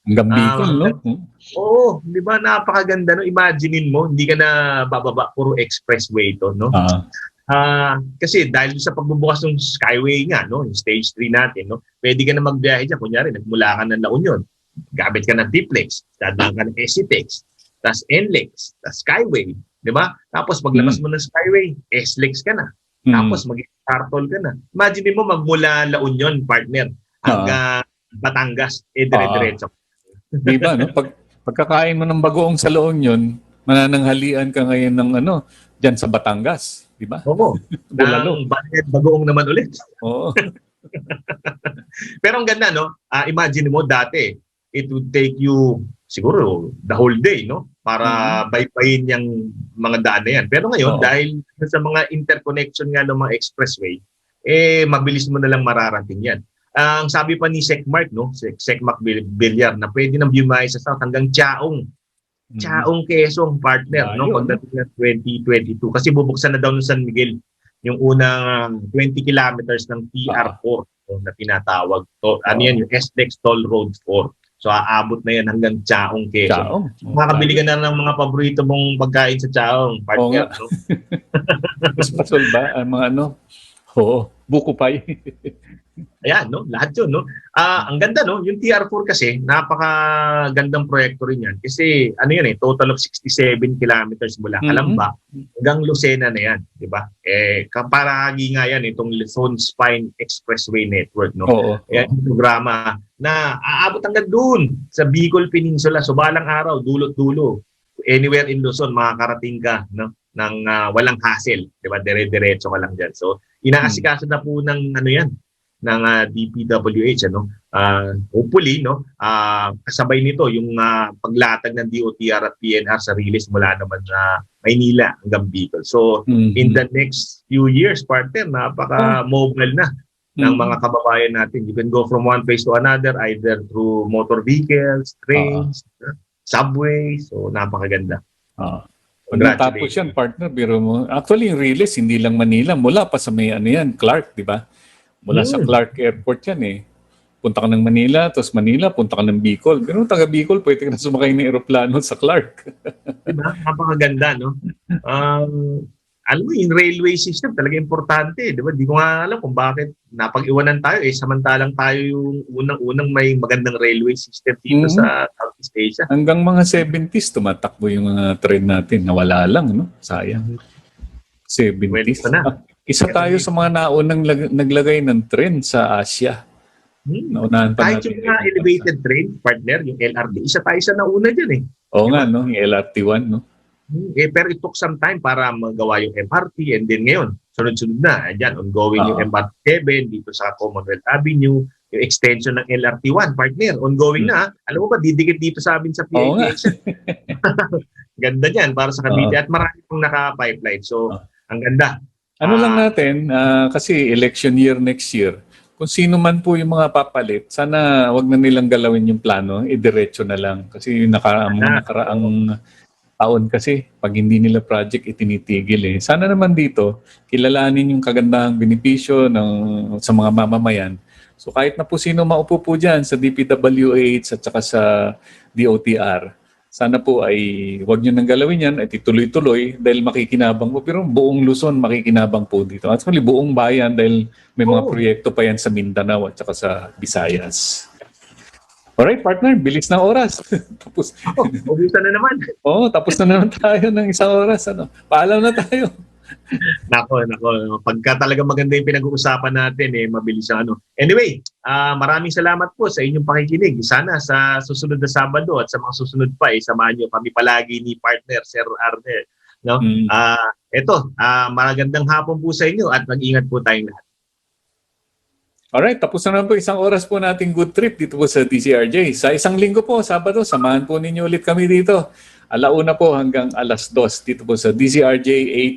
Hanggang Bicol, Oo, di ba napakaganda, Imaginein mo, hindi ka na bababa, puro expressway ito, Kasi dahil sa pagbubukas ng Skyway nga, no, yung stage 3 natin, no, pwede ka na magbiyahe dyan. Kunyari, nagmula ka ng La Union, gamit ka ng T-Flex, dadaan ka ng SCTEX, tas NLEX, tas Skyway, di ba? Tapos paglabas mo ng Skyway, SLEX ka na. Tapos mag-Startol ka na. Imagine mo magmula La Union, partner, hanggang Batangas, dire-diretso. Di ba, no? Pagkakain mo ng bagoong sa La Union, manananghalian ka ngayon ng dyan sa Batangas. Di ba? Oo. Ng bagoong naman ulit. Oo. Pero ang ganda, no? Imagine mo dati, it would take you siguro the whole day, no? Para baybayin yung mga daan na yan. Pero ngayon, dahil sa mga interconnection nga ng mga expressway, mabilis mo na lang mararating yan. Ang sabi pa ni Sec Mark, no? Sec Mark Villar, na pwede nang bumahay sa south hanggang Chaong. Chaong Quezon, partner, no? Pagdating ng 2022. Kasi bubuksan na daw ng San Miguel yung unang 20 kilometers ng TR4 na tinatawag. So, ano yan? Yung SLEX Toll Road 4. So, aabot na yan hanggang Chaong Quezon. Makakabili ka na ng mga paborito mong pagkain sa Chaong, partner. No? Mas pasol ba? Mga Oo, buko pie. Ayan, no? Lahat yun, no? Ang ganda, no? Yung TR4 kasi, napakagandang proyekto rin yan. Kasi, total of 67 kilometers mula Calamba hanggang Lucena na yan, di ba? Kaparagi nga yan, itong Luzon Spine Expressway Network, no? Yan yung programa na aabot hanggang doon sa Bicol Peninsula. So, balang araw, dulot-dulo. Anywhere in Luzon, makakarating ka, no? Ng walang hassle, di ba? Dire-diretso ka lang dyan. So, inaasikaso na po ng ng DPWH, hopefully, no, kasabay nito yung paglatag ng DOTR at PNR sa release mula naman sa Maynila hanggang Bicol. So, in the next few years, partner, napaka-mobile na ng mga kababayan natin. You can go from one place to another, either through motor vehicles, trains, subway. So, napakaganda. Tapos yan, partner, biro mo. Actually, yung release, hindi lang Manila. Mula pa sa may Clark, di ba? Mula sa Clark Airport yan Punta ka ng Manila, tapos Manila, punta ka ng Bicol. Pero taga Bicol, pwede ka na sumakay ng aeroplano sa Clark. Diba? Napakaganda, no? Alam mo, yung railway system talaga importante. Diba? Di ko nga alam kung bakit napag-iwanan tayo. Samantalang tayo yung unang-unang may magandang railway system dito sa Southeast Asia. Hanggang mga 70s, tumatakbo yung mga train natin. Nawala lang, no? Sayang. 70s. Isa tayo sa mga naunang naglagay ng train sa Asia. Naunahan pa kahit yung mga elevated train, partner, yung LRT, isa tayo sa nauna dyan Oo nga, no? Yung LRT1, no? Pero it took some time para magawa yung MRT and then ngayon, sunod-sunod na. Ayan, ongoing yung MRT7 dito sa Commonwealth Avenue, yung extension ng LRT1, partner, ongoing na. Alam mo ba, didikit dito sa amin sa PIH. Ganda niyan para sa Cavite at marami pong naka-pipeline. So, ang ganda. Ano lang natin, kasi election year next year, kung sino man po yung mga papalit, sana wag na nilang galawin yung plano, idiretso na lang. Kasi yung nakaraang taon kasi, pag hindi nila project, itinitigil Sana naman dito, kilalanin yung kagandahang benepisyo sa mga mamamayan. So kahit na po sino maupo po dyan sa DPWH at saka sa DOTR, sana po ay wag nyo nang galawin yan at ituloy-tuloy dahil makikinabang po. Pero buong Luzon makikinabang po dito. At actually buong bayan dahil may mga proyekto pa yan sa Mindanao at saka sa Visayas. Alright, partner, bilis ng oras. Tapos. Ubusan na naman. Tapos na naman tayo ng isang oras. Paalam na tayo. Nako. Pagka talaga maganda yung pinag-uusapan natin, mabilis ang Anyway, maraming salamat po sa inyong pakikinig. Sana sa susunod na Sabado at sa mga susunod pa, samahan nyo kami palagi ni partner, Sir Arnel. No? Magandang hapon po sa inyo at mag-ingat po tayong lahat. Alright, tapos na naman po isang oras po nating good trip dito po sa DCRJ. Sa isang linggo po, Sabado, samahan po ninyo ulit kami dito. 1:00 po hanggang 2:00 dito po sa DCRJ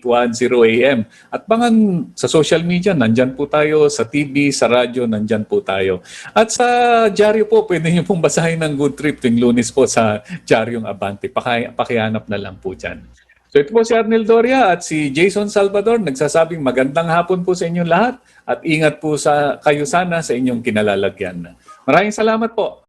810 AM. At bangan sa social media, nandyan po tayo. Sa TV, sa radyo, nandyan po tayo. At sa dyaryo po, pwede nyo pong basahin ng good trip tuwing Lunes po sa Dyaryong Abante. Pakihanap na lang po dyan. So ito po si Arnel Doria at si Jason Salvador nagsasabing magandang hapon po sa inyong lahat at ingat po kayo sana sa inyong kinalalagyan. Maraming salamat po.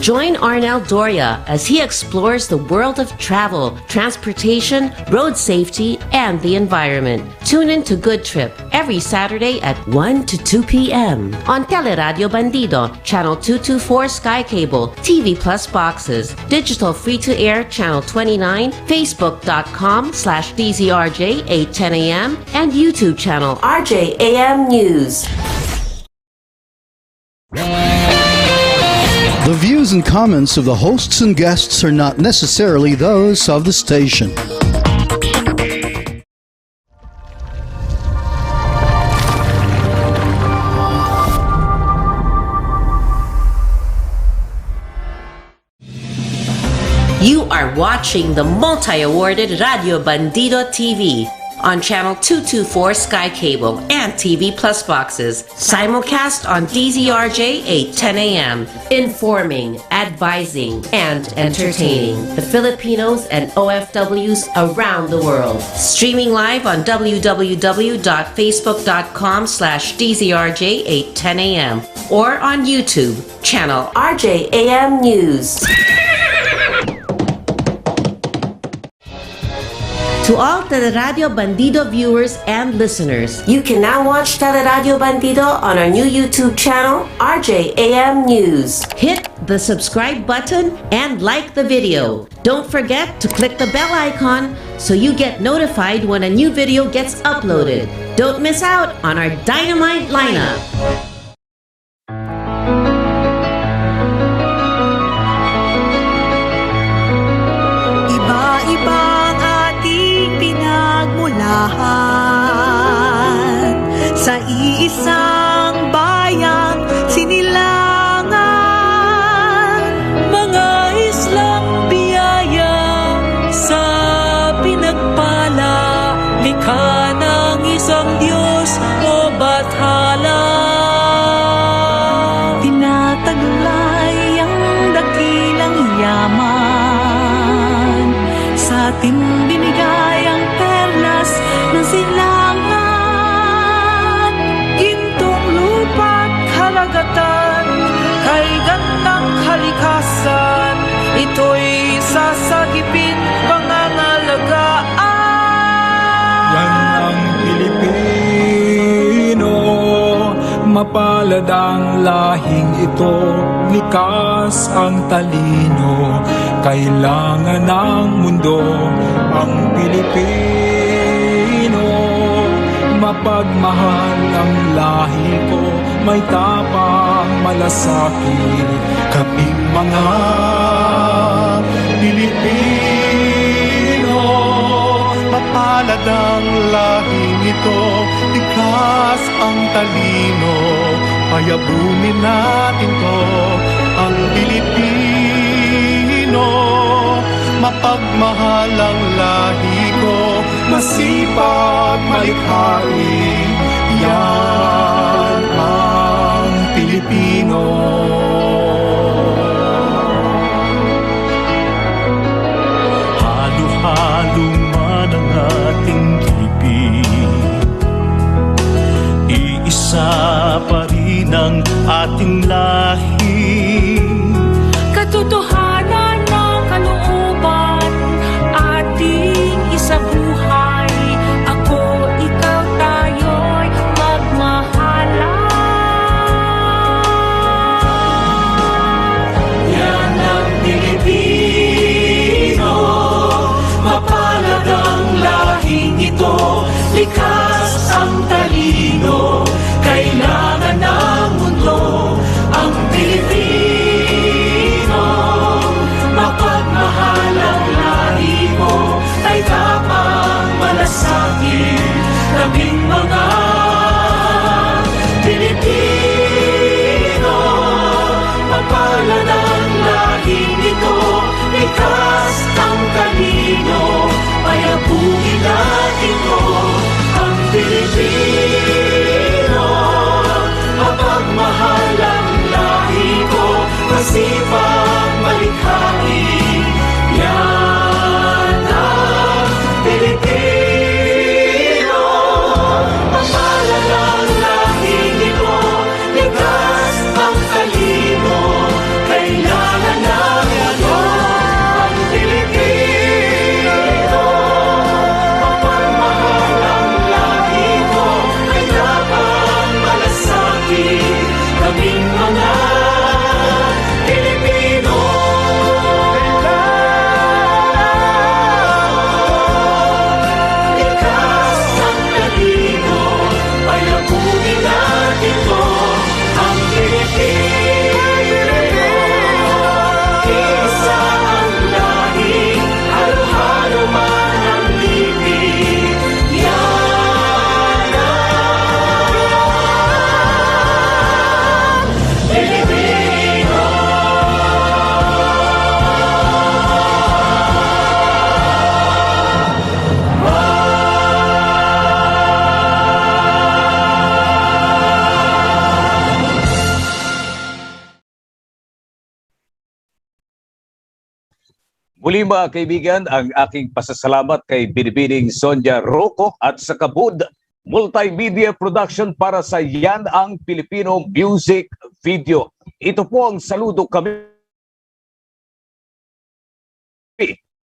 Join Arnel Doria as he explores the world of travel, transportation, road safety, and the environment. Tune in to Good Trip every Saturday at 1 to 2 p.m. on Teleradyo Bandido, Channel 224 Sky Cable, TV Plus boxes, digital free-to-air Channel 29, Facebook.com/DZRJ 810 a.m. and YouTube channel RJAM News. The views and comments of the hosts and guests are not necessarily those of the station. You are watching the multi-awarded Radio Bandido TV on Channel 224 Sky Cable and TV Plus boxes. Simulcast on DZRJ 810 a.m. Informing, advising, and entertaining the Filipinos and OFWs around the world. Streaming live on www.facebook.com/DZRJ 810 a.m. or on YouTube, channel RJAM News. To all Teleradyo Bandido viewers and listeners, you can now watch Teleradyo Bandido on our new YouTube channel, RJAM News. Hit the subscribe button and like the video. Don't forget to click the bell icon so you get notified when a new video gets uploaded. Don't miss out on our dynamite lineup. Sa iisang bayang sinilangan, mga islang biyaya sa pinagpala, likha ng isang Diyos o bathala. Tinataglay ang dakilang yaman, sa ating binigay ang perlas ng silangan. Gintong lupa't halagatan, kay gandang kalikasan, ito'y sasagipin pangangalagaan. Yan ang Pilipino, mapalad ang lahing ito, likas ang talino, kailangan ng mundo ang Pilipino. Mapagmahal ang lahi ko, may tapang malasakit, kaming mga Pilipino. Mapalad ang lahing ito, likas ang talino, payabunin natin to, ang Pilipino. Mapagmahal ang lahi ko, masipag malikhain, yan ang Pilipino. Halo-halo man ang ating ibig, iisa pa rin ang ating lahi. Katotohanan ng kalooban, ating isabuhay. Ako, ikaw, tayo'y magmahalan. Muli mga kaibigan, ang aking pasasalamat kay Binibining Sonja Rocco at sa Kabud Multimedia Production para sa Yan ang Pilipino Music Video. Ito po ang saludo kami.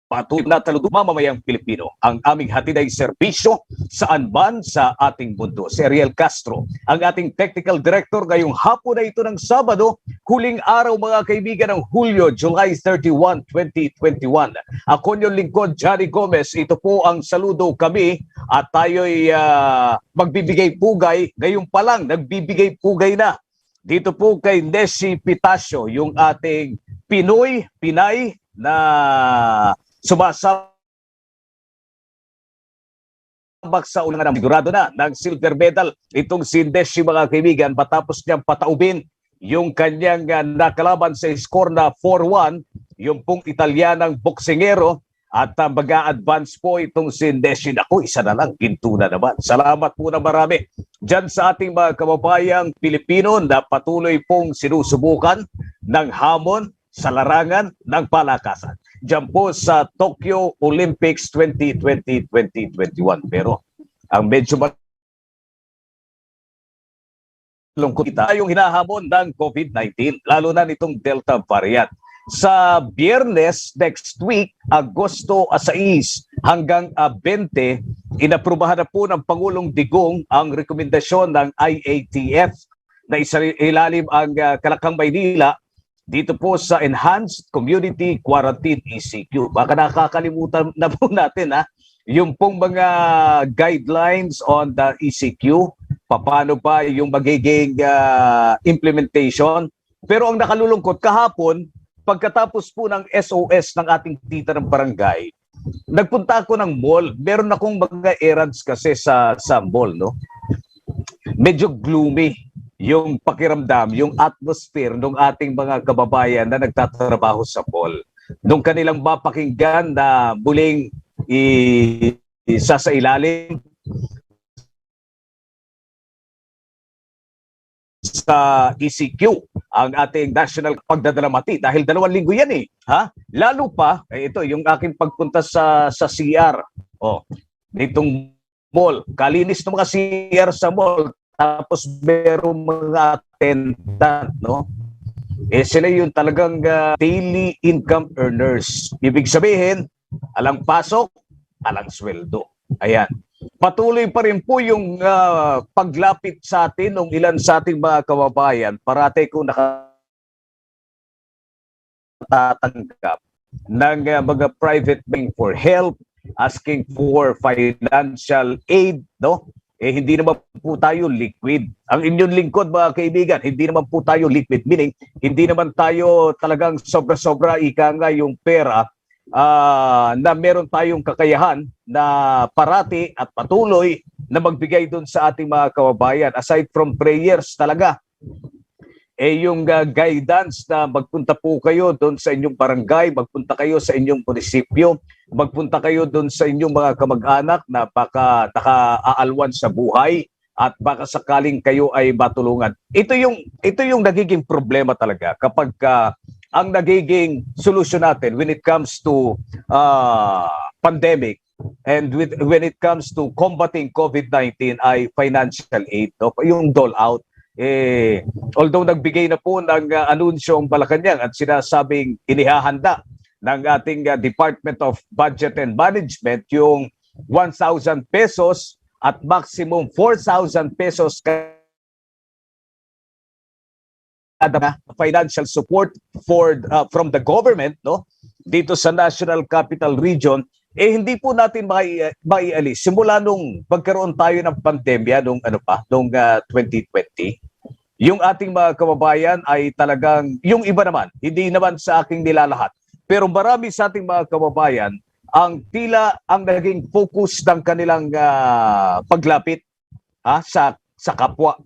Patuloy na taludo mamamayang Pilipino. Ang aming hatid ay serbisyo saan man sa ating mundo. Si Ariel Castro, ang ating technical director ngayong hapon na ito ng Sabado, huling araw mga kaibigan ng Hulyo, July 31, 2021. Ako yung lingkod, Johnny Gomez. Ito po ang saludo kami at tayo'y magbibigay pugay. Ngayon pa lang, nagbibigay pugay na. Dito po kay Nessie Pitacio, yung ating Pinay na sumasabak sa unang sigurado na ng silver medal itong si Nessie mga kaibigan matapos niyang pataubin yung kanyang nakalaban sa score na 4-1, yung pong Italianang boksingero at mag-a-advance po itong si Nessie. Ako, isa na lang, ginto na naman. Salamat po na marami dyan sa ating mga kababayang Pilipino na patuloy pong sinusubukan ng hamon sa larangan ng palakasan. Diyan po sa Tokyo Olympics 2020-2021. Pero ang medyo lungkot yung hinahamon ng COVID-19, lalo na nitong Delta variant. Sa Biyernes next week, Agosto 6 hanggang 20, inaprubahan na po ng Pangulong Digong ang rekomendasyon ng IATF na ilalim ang Kalakang Maynila dito po sa Enhanced Community Quarantine ECQ. Baka nakakalimutan na po natin yung pong mga guidelines on the ECQ, paano ba yung magiging implementation. Pero ang nakalulungkot kahapon, pagkatapos po ng SOS ng ating tita ng barangay, nagpunta ako ng mall. Meron akong mga errands kasi sa mall, no? Medyo gloomy yung pakiramdam, yung atmosphere ng ating mga kababayan na nagtatrabaho sa mall. Nung kanilang mapakinggan na muling isasailalim sa ECQ ang ating national pagdadalamati dahil 2 linggo yan Lalo pa, ito yung aking pagpunta sa CR. Nitong mall, kalinis ng mga CR sa mall. Tapos merong mga attendant, no? Sila yung talagang daily income earners. Ibig sabihin, alang pasok, alang sweldo. Ayan. Patuloy pa rin po yung paglapit sa atin ng ilan sa ating mga kababayan, parate kung nakatatanggap ng mga private bank for help, asking for financial aid, no? Hindi naman po tayo liquid. Ang inyong lingkod mga kaibigan, hindi naman po tayo liquid. Meaning, hindi naman tayo talagang sobra-sobra ika nga yung pera na meron tayong kakayahan na parati at patuloy na magbigay doon sa ating mga kababayan. Aside from prayers talaga, yung guidance na magpunta po kayo doon sa inyong barangay, magpunta kayo sa inyong munisipyo, magpunta kayo doon sa inyong mga kamag-anak na baka naka-aalwan sa buhay at baka sakaling kayo ay matulungan. Ito yung nagiging problema talaga kapag ang nagiging solusyon natin when it comes to pandemic and when it comes to combating COVID-19 ay financial aid, no? Yung dole out. Although nagbigay na po ng anunsyo ang Malacanang at sinasabing inihahanda ng ating Department of Budget and Management yung 1,000 pesos at maximum 4,000 pesos kada financial support from the government, no? Dito sa National Capital Region, hindi po natin maialis simula nung pagkaroon tayo ng pandemya nung 2020. Yung ating mga kababayan ay talagang, yung iba naman, hindi naman sa aking nilalahat, pero marami sa ating mga kababayan ang tila ang naging focus ng kanilang paglapit sa kapwa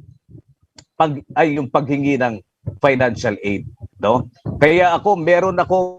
ay yung paghingi ng financial aid, no? Kaya ako meron akong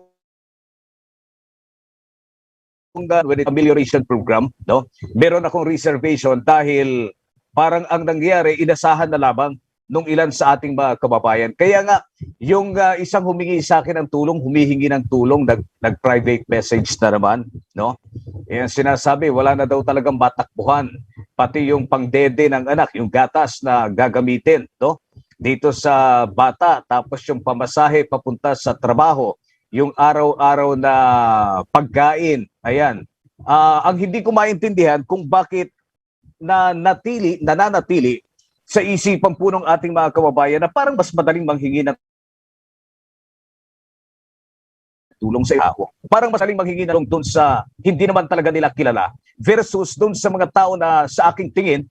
amelioration program, no? Meron akong reservation dahil parang ang nangyari inasahan na lamang nung ilan sa ating mga kababayan. Kaya nga, yung isang humingi sa akin ng tulong, humihingi ng tulong, nag-private message na naman, no? Yan sinasabi, wala na daw talagang matakbuhan, pati yung pangdede ng anak, yung gatas na gagamitin, no? Dito sa bata, tapos yung pamasahe papunta sa trabaho, yung araw-araw na pagkain, ayan. Ang hindi ko maintindihan kung bakit nananatili sa isipan po ng ating mga kababayan na parang mas madaling manghingi ng tulong sa tao. Parang mas madaling manghingi ng tulong doon sa hindi naman talaga nila kilala versus doon sa mga tao na sa aking tingin,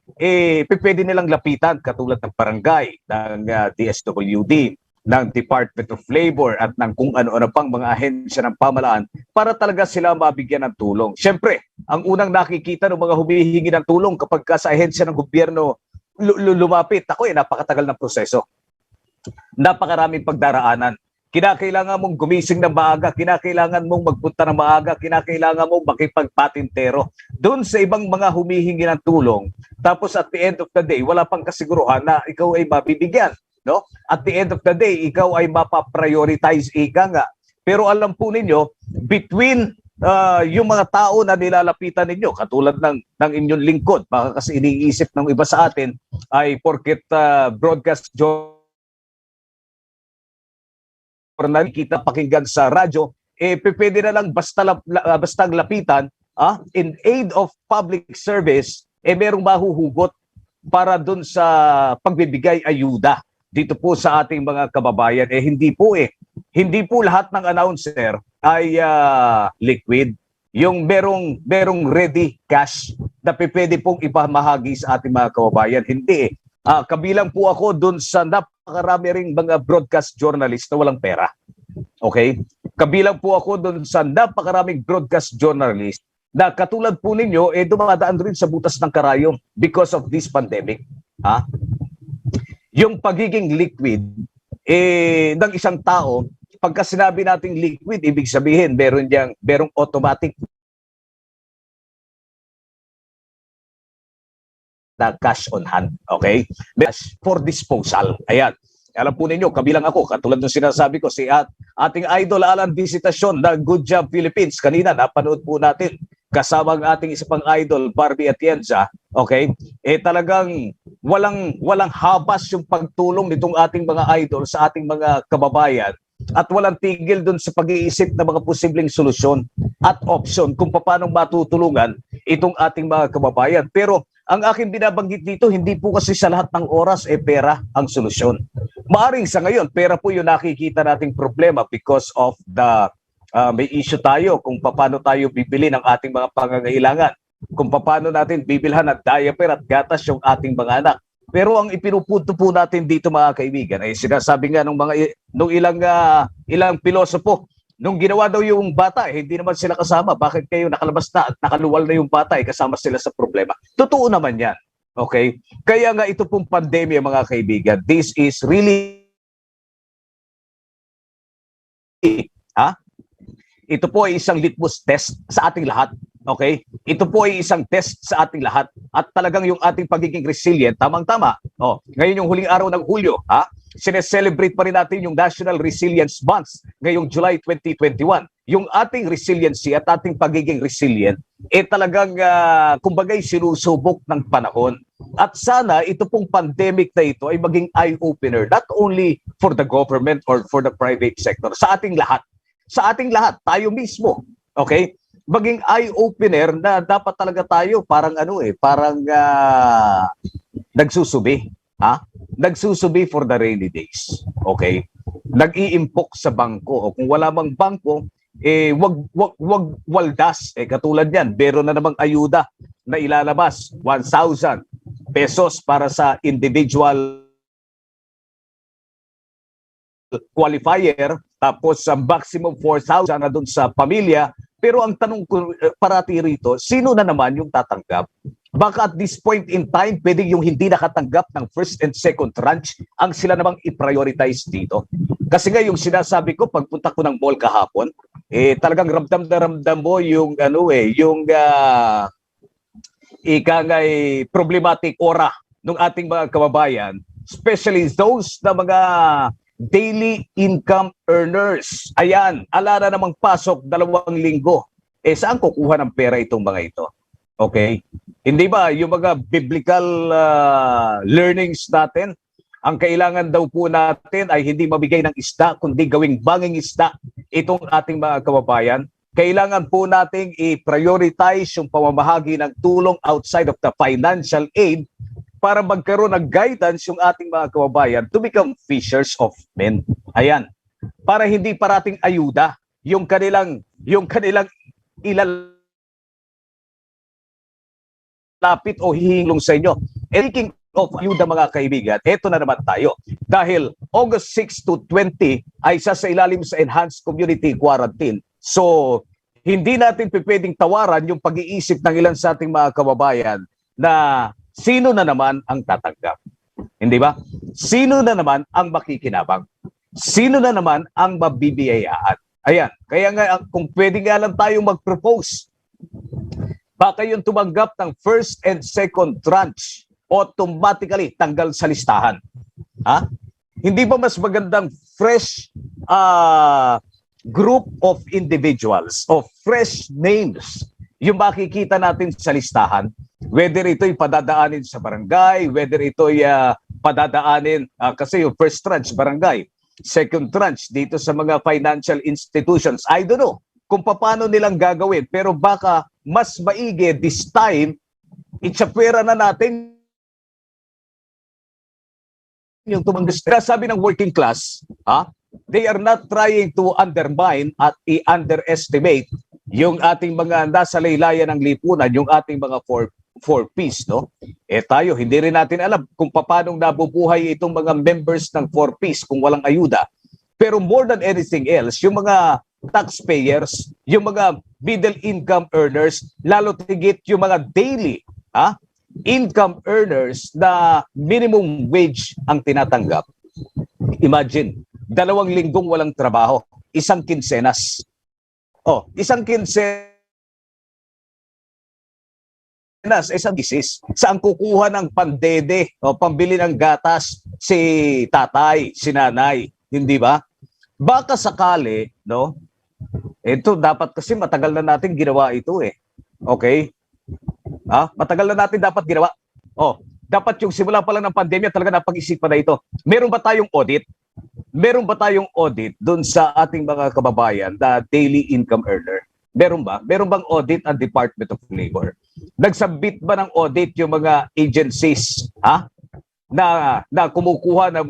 pwede nilang lapitan katulad ng barangay, ng DSWD, ng Department of Labor at ng kung ano-ano pang mga ahensya ng pamahalaan para talaga sila mabigyan ng tulong. Siyempre, ang unang nakikita ng mga humihingi ng tulong kapag sa ahensya ng gobyerno lumapit, napakatagal ng proseso. Napakaraming pagdaraanan. Kinakailangan mong gumising ng maaga, kinakailangan mong magpunta ng maaga, kinakailangan mong makipagpatintero. Doon sa ibang mga humihingi ng tulong, tapos at the end of the day, wala pang kasiguruhan na ikaw ay mabibigyan. No? At the end of the day, ikaw ay mapaprioritize ika nga. Pero alam po ninyo, between yung mga tao na nilalapitan ninyo, katulad ng inyong lingkod, baka kasi iniisip ng iba sa atin ay porket broadcast journal, kita pakinggan sa radyo, pwede na lang bastang lapitan in aid of public service, merong mahuhugot para dun sa pagbibigay ayuda dito po sa ating mga kababayan. Hindi po Hindi po lahat ng announcer ay liquid. Yung merong ready cash na pwede pong ipamahagi sa ating mga kababayan. Hindi kabilang po ako dun sa napakarami ring mga broadcast journalist na walang pera. Okay? Kabilang po ako dun sa napakaraming broadcast journalist na katulad po ninyo, dumadaan rin sa butas ng karayom because of this pandemic. Yung pagiging liquid ng isang tao, pagka sinabi nating liquid, ibig sabihin merong automatic na cash on hand. Okay? Cash for disposal. Ayan. Alam po ninyo, kabilang ako, katulad ng sinasabi ko, si ating idol Alan Visitasyon ng Good Job Philippines. Kanina, napanood po natin kasama ang ating isa pang idol, Barbie Atienza, okay? Talagang walang habas yung pagtulong nitong ating mga idol sa ating mga kababayan at walang tigil dun sa pag-iisip ng mga posibleng solusyon at option kung paano matutulungan itong ating mga kababayan. Pero ang aking binabanggit dito, hindi po kasi sa lahat ng oras pera ang solusyon. Maaring sa ngayon, pera po yung nakikita nating problema because of the may issue tayo kung paano tayo bibili ng ating mga pangangailangan, kung paano natin bibilhan ng diaper at gatas yung ating mga anak. Pero ang ipinupunto po natin dito mga kaibigan ay sinasabi nga nung ilang pilosopo, nung ginawa daw yung bata, hindi naman sila kasama. Bakit kayo nakalabas na at nakaluwal na yung bata, kasama sila sa problema? Totoo naman yan. Okay? Kaya nga ito pong pandemya mga kaibigan, this is really ito po ay isang litmus test sa ating lahat. Okay? Ito po ay isang test sa ating lahat. At talagang yung ating pagiging resilient, tamang-tama. Ngayon yung huling araw ng Hulyo, sineselebrate pa rin natin yung National Resilience Month ngayong July 2021. Yung ating resiliency at ating pagiging resilient, talagang kumbagay sinusubok ng panahon. At sana ito pong pandemic na ito ay maging eye-opener, not only for the government or for the private sector, sa ating lahat. Sa ating lahat, tayo mismo, okay? Maging eye-opener na dapat talaga tayo parang nagsusubi, nagsusubi for the rainy days, okay? Nag-iimpok sa bangko, o kung wala mang bangko, wag waldas, katulad yan, meron na namang ayuda na ilalabas, 1,000 pesos para sa individual qualifier, tapos sa maximum 4,000 na doon sa pamilya. Pero ang tanong ko parati rito, sino na naman yung tatanggap? Baka at this point in time, pwede yung hindi nakatanggap ng first and second tranche ang sila namang i-prioritize dito. Kasi nga yung sinasabi ko, pagpunta ko ng mall kahapon, talagang ramdam na ramdam mo yung problematic aura ng ating mga kababayan especially those na mga daily income earners. Ayan, ala na namang pasok 2 linggo. Saan kukuha ng pera itong mga ito? Okay? Hindi ba yung mga biblical learnings natin, ang kailangan daw po natin ay hindi mabigay ng isda, kundi gawing banging isda itong ating mga kababayan. Kailangan po nating i-prioritize yung pamamahagi ng tulong outside of the financial aid para magkaroon ng guidance yung ating mga kababayan to become fishers of men. Ayan. Para hindi parating ayuda yung kanilang ilalapit o hihingilong sa inyo. Speaking of ayuda mga kaibigan, eto na naman tayo. Dahil August 6 to 20 ay isa sa ilalim sa Enhanced Community Quarantine. So, hindi natin pwedeng tawaran yung pag-iisip ng ilan sa ating mga kababayan na sino na naman ang tatanggap. Hindi ba? Sino na naman ang makikinabang? Sino na naman ang mabibiyayaan? Ayan, kaya nga kung pwede nga lang tayong mag-propose, baka yung tumanggap ng first and second tranche automatically tanggal sa listahan. Ha? Hindi ba mas magandang fresh group of individuals, of fresh names, yung makikita natin sa listahan, whether ito'y padadaanin sa barangay, whether ito'y padadaanin, kasi yung first tranche barangay, second tranche dito sa mga financial institutions. I don't know kung paano nilang gagawin, pero baka mas maigi this time, itsapwera na natin yung tumanggap. Sabi ng working class, they are not trying to undermine at i-underestimate yung ating mga nasa laylayan ng lipunan, yung ating mga for peace, no? Tayo, hindi rin natin alam kung paano nabubuhay itong mga members ng for peace kung walang ayuda. Pero more than anything else, yung mga taxpayers, yung mga middle income earners, lalo tigit yung mga daily income earners na minimum wage ang tinatanggap. Imagine, 2 linggong walang trabaho, isang kinsenas. Isang kinsenas, isang bisis. Saan kukuha ng pandede o pambili ng gatas si tatay, si nanay, hindi ba? Baka sakali, no? Ito dapat kasi matagal na natin ginawa ito eh. Okay? Matagal na natin dapat ginawa. Dapat yung simula pa lang ng pandemya talaga napag-isipan na ito. Meron ba tayong audit? Meron ba tayong audit doon sa ating mga kababayan na daily income earner? Meron ba? Meron bang audit ang Department of Labor? Nagsabit ba ng audit yung mga agencies na kumukuha ng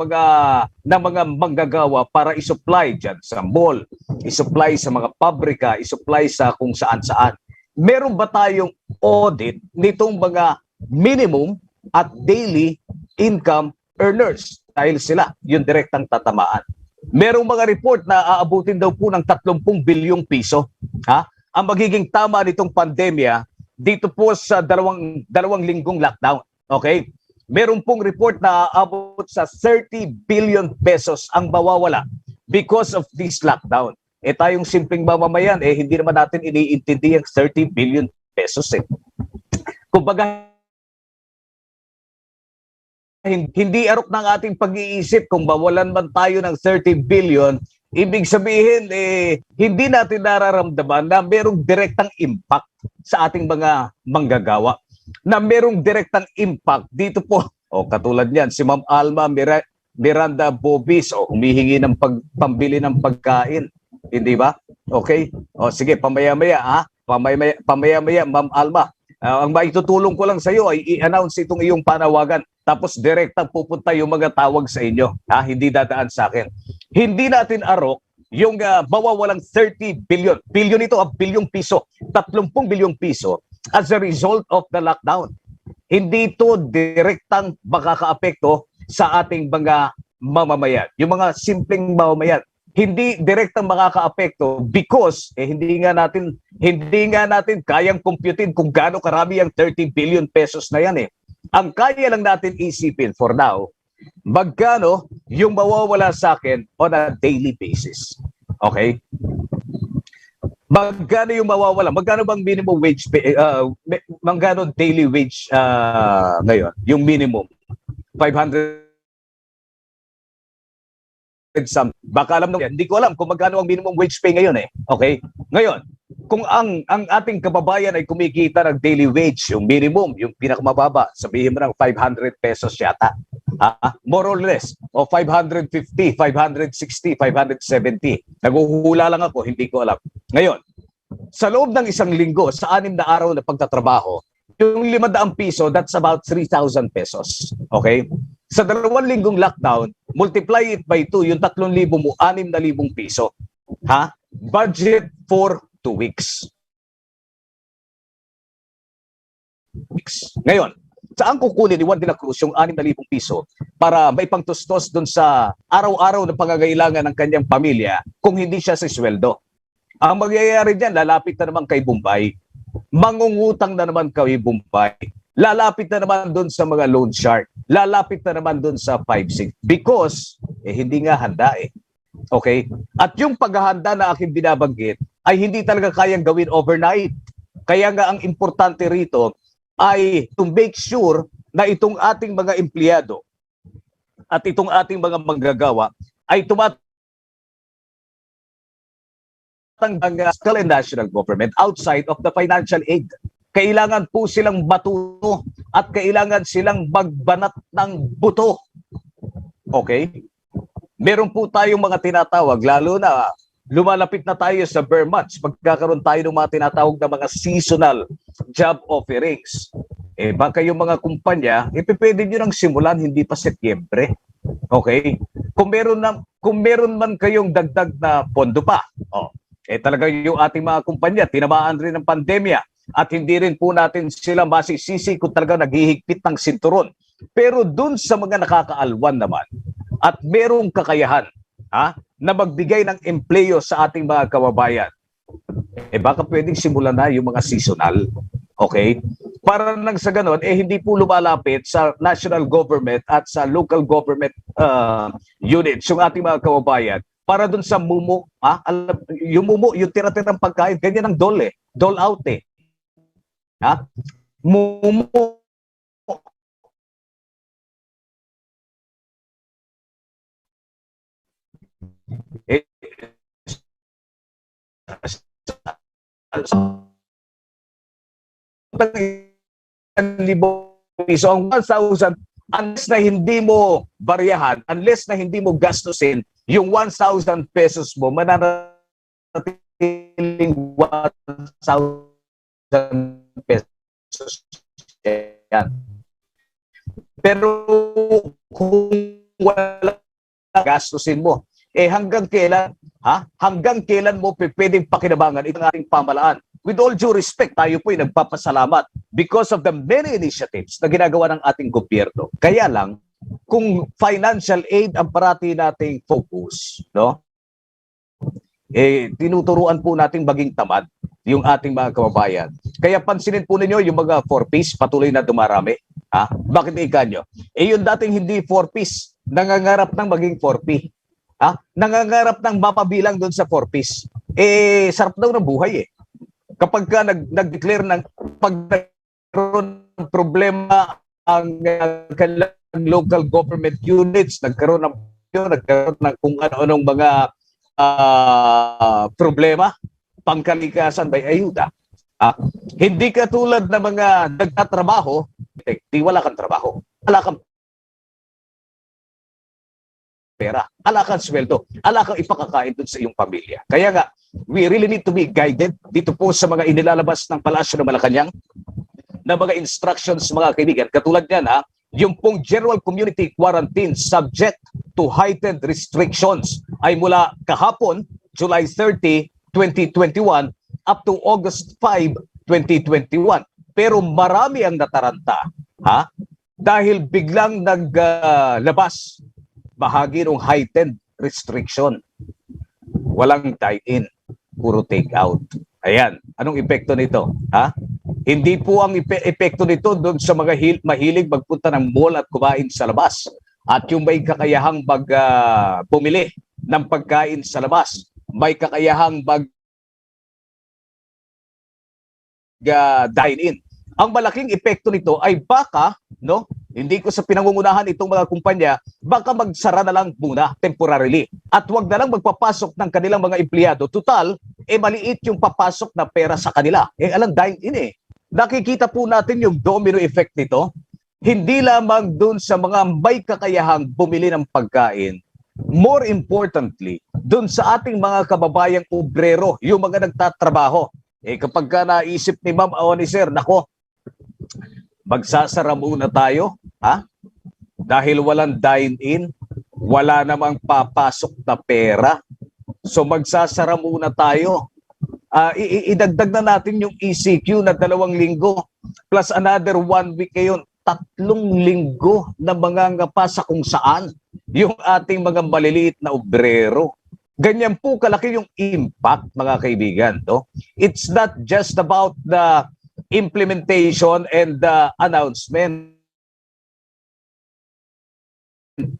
mga manggagawa para i-supply dyan sa mall, i-supply sa mga pabrika, i-supply sa kung saan-saan? Meron ba tayong audit nitong mga minimum at daily income earners? Dahil sila yung direktang tatamaan. Merong mga report na aabutin daw po ng 30 bilyong piso. Ang magiging tama nitong pandemya dito po sa dalawang linggong lockdown. Okay? Meron pong report na aabot sa 30 billion pesos ang mawawala because of this lockdown. Tayong simpleng mamamayan, hindi naman natin iniintindi ang 30 billion pesos eh. Kumbaga, hindi arok ng ating pag-iisip kung bawalan man tayo ng 30 billion, ibig sabihin, hindi natin nararamdaman na merong direktang impact sa ating mga manggagawa. Na merong direktang impact dito po. Katulad niyan, si Ma'am Alma Miranda Bobis, humihingi ng pambili ng pagkain. Hindi ba? Okay? Sige, pamaya-maya, pamaya-maya, Ma'am Alma. Ang maitutulong ko lang sa iyo ay i-announce itong iyong panawagan. Tapos direktang pupunta yung mga tawag sa inyo. Hindi dadaan sa akin. Hindi natin arok yung mawawalang 30 billion. Billion ito, bilyong piso. 30 bilyong piso as a result of the lockdown. Hindi ito direktang makakaapekto sa ating mga mamamayan. Yung mga simpleng mamamayan. Hindi direktang makakaapekto because hindi nga natin kayang computein kung gaano karami ang 30 billion pesos na yan eh. Ang kaya lang natin isipin for now, magkano yung mawawala sa akin on a daily basis. Okay? Magkano yung mawawala? Magkano bang minimum wage, magkano daily wage ngayon? Yung minimum, 500 some. Baka alam nung hindi ko alam kung magkano ang minimum wage pay ngayon eh. Okay? Ngayon, kung ang ating kababayan ay kumikita ng daily wage, yung minimum, yung pinakamababa, sabihin mo ng 500 pesos yata. More or less. O 550, 560, 570. Naguhula lang ako, hindi ko alam. Ngayon, sa loob ng isang linggo, sa 6 na araw na pagtatrabaho, yung 500 piso, that's about 3,000 pesos. Okay? Sa 2 linggong lockdown, multiply it by 2, yung 3,000 mo, 6,000 piso. Budget for 2 weeks. Ngayon, saan kukunin ni Juan de la Cruz yung 6,000 piso para may pangtustos doon sa araw-araw na pangangailangan ng kanyang pamilya kung hindi siya sa sweldo? Ang magyayari dyan, lalapit na naman kay Bombay, mangungutang na naman kay Bombay, lalapit na naman doon sa mga loan shark, lalapit na naman doon sa 5-6 because hindi nga handa eh. Okay? At yung paghahanda na aking binabanggit ay hindi talaga kayang gawin overnight. Kaya nga ang importante rito ay to make sure na itong ating mga empleyado at itong ating mga manggagawa ay tumatanggang fiscal and national government outside of the financial aid. Kailangan po silang matuto at kailangan silang magbanat ng buto. Okay? Meron po tayong mga tinatawag, lalo na lumalapit na tayo sa bare months, magkakaroon tayo ng mga tinatawag na mga seasonal job offerings. Baka yung mga kumpanya, pwede nyo nang simulan, hindi pa Setyembre. Okay? Kung meron man kayong dagdag na pondo pa, talaga yung ating mga kumpanya, tinamaan rin ng pandemya at hindi rin po natin sila masisisi kung talaga naghihigpit ng sinturon. Pero dun sa mga nakakaalwan naman at merong kakayahan na magbigay ng empleyo sa ating mga kababayan, baka pwedeng simulan na yung mga seasonal. Okay? Para nang sa ganon, hindi po lumalapit sa national government at sa local government units yung ating mga kababayan para dun sa mumu, yung mumu, yung tira-tirang pagkain, ganyan ang dole, dole out eh. Mumu, piso ang 1,000 unless na hindi mo baryahan, unless na hindi mo gastusin yung 1,000 pesos mo, mananatiling 1,000 pesos yan. Pero kung wala gastusin mo, hanggang kailan mo pwedeng pakinabangan itong ating pamalaan? With all due respect, tayo po'y nagpapasalamat because of the many initiatives na ginagawa ng ating gobyerno. Kaya lang, kung financial aid ang parati nating focus, no? Tinuturuan po nating maging tamad yung ating mga kababayan. Kaya pansinin po ninyo yung mga 4-piece patuloy na dumarami. Bakit ikanyo? Yung dating hindi 4-piece, nangangarap ng maging 4P. Nangangarap ng mapabilang doon sa 4-piece. Sarap daw ng buhay eh. Kapag ka nag-declare ng pagkaroon ng problema ang kanilang local government units, nagkaroon ng kung ano-anong mga problema, pangkalikasan, may ayuda. Hindi katulad ng mga nagtatrabaho, wala kang trabaho, wala kang pera, ala kang sweldo, ala kang ipakakain dun sa iyong pamilya. Kaya nga, we really need to be guided dito po sa mga inilalabas ng Palasyo ng Malacanang na mga instructions, mga kaibigan. Katulad yan, yung pong general community quarantine subject to heightened restrictions ay mula kahapon, July 30, 2021 up to August 5, 2021. Pero marami ang nataranta dahil biglang naglabas bahagi ng heightened restriction. Walang dine-in, puro take-out. Ayan, anong epekto nito? Hindi po ang epekto nito doon sa mga mahilig magpunta ng mall at kumain sa labas. At yung may kakayahang bumili ng pagkain sa labas, may kakayahang dine-in. ang malaking epekto nito ay baka, no, hindi ko sa pinangungunahan itong mga kumpanya, baka magsara na lang muna temporarily. At wag na lang magpapasok ng kanilang mga empleyado. Total, maliit yung papasok na pera sa kanila. Alam, dine-in Nakikita po natin yung domino effect nito. Hindi lamang dun sa mga may kakayahang bumili ng pagkain. More importantly, dun sa ating mga kababayang obrero, yung mga nagtatrabaho. Kapag ka naisip ni Ma'am o ni Sir, nako, magsasara muna tayo, ha? Dahil walang dine-in, wala namang papasok na pera. So magsasara muna tayo. Idagdag na natin yung ECQ na 2 linggo plus another 1 week ngayon. 3 linggo na mangangapa sa kung saan yung ating mga maliliit na obrero. Ganyan po kalaki yung impact, mga kaibigan. No? It's not just about the implementation and the announcement.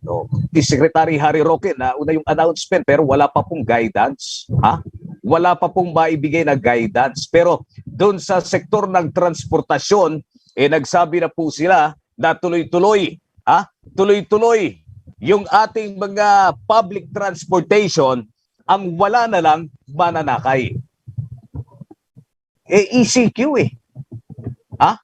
No? Si Secretary Harry Roque na una yung announcement pero wala pa pong guidance. Ha? Wala pa pong maibigay na guidance. Pero doon sa sektor ng transportasyon, nagsabi na po sila na tuloy-tuloy. Ha? Tuloy-tuloy yung ating mga public transportation, ang wala na lang mananakay. ECQ Ha?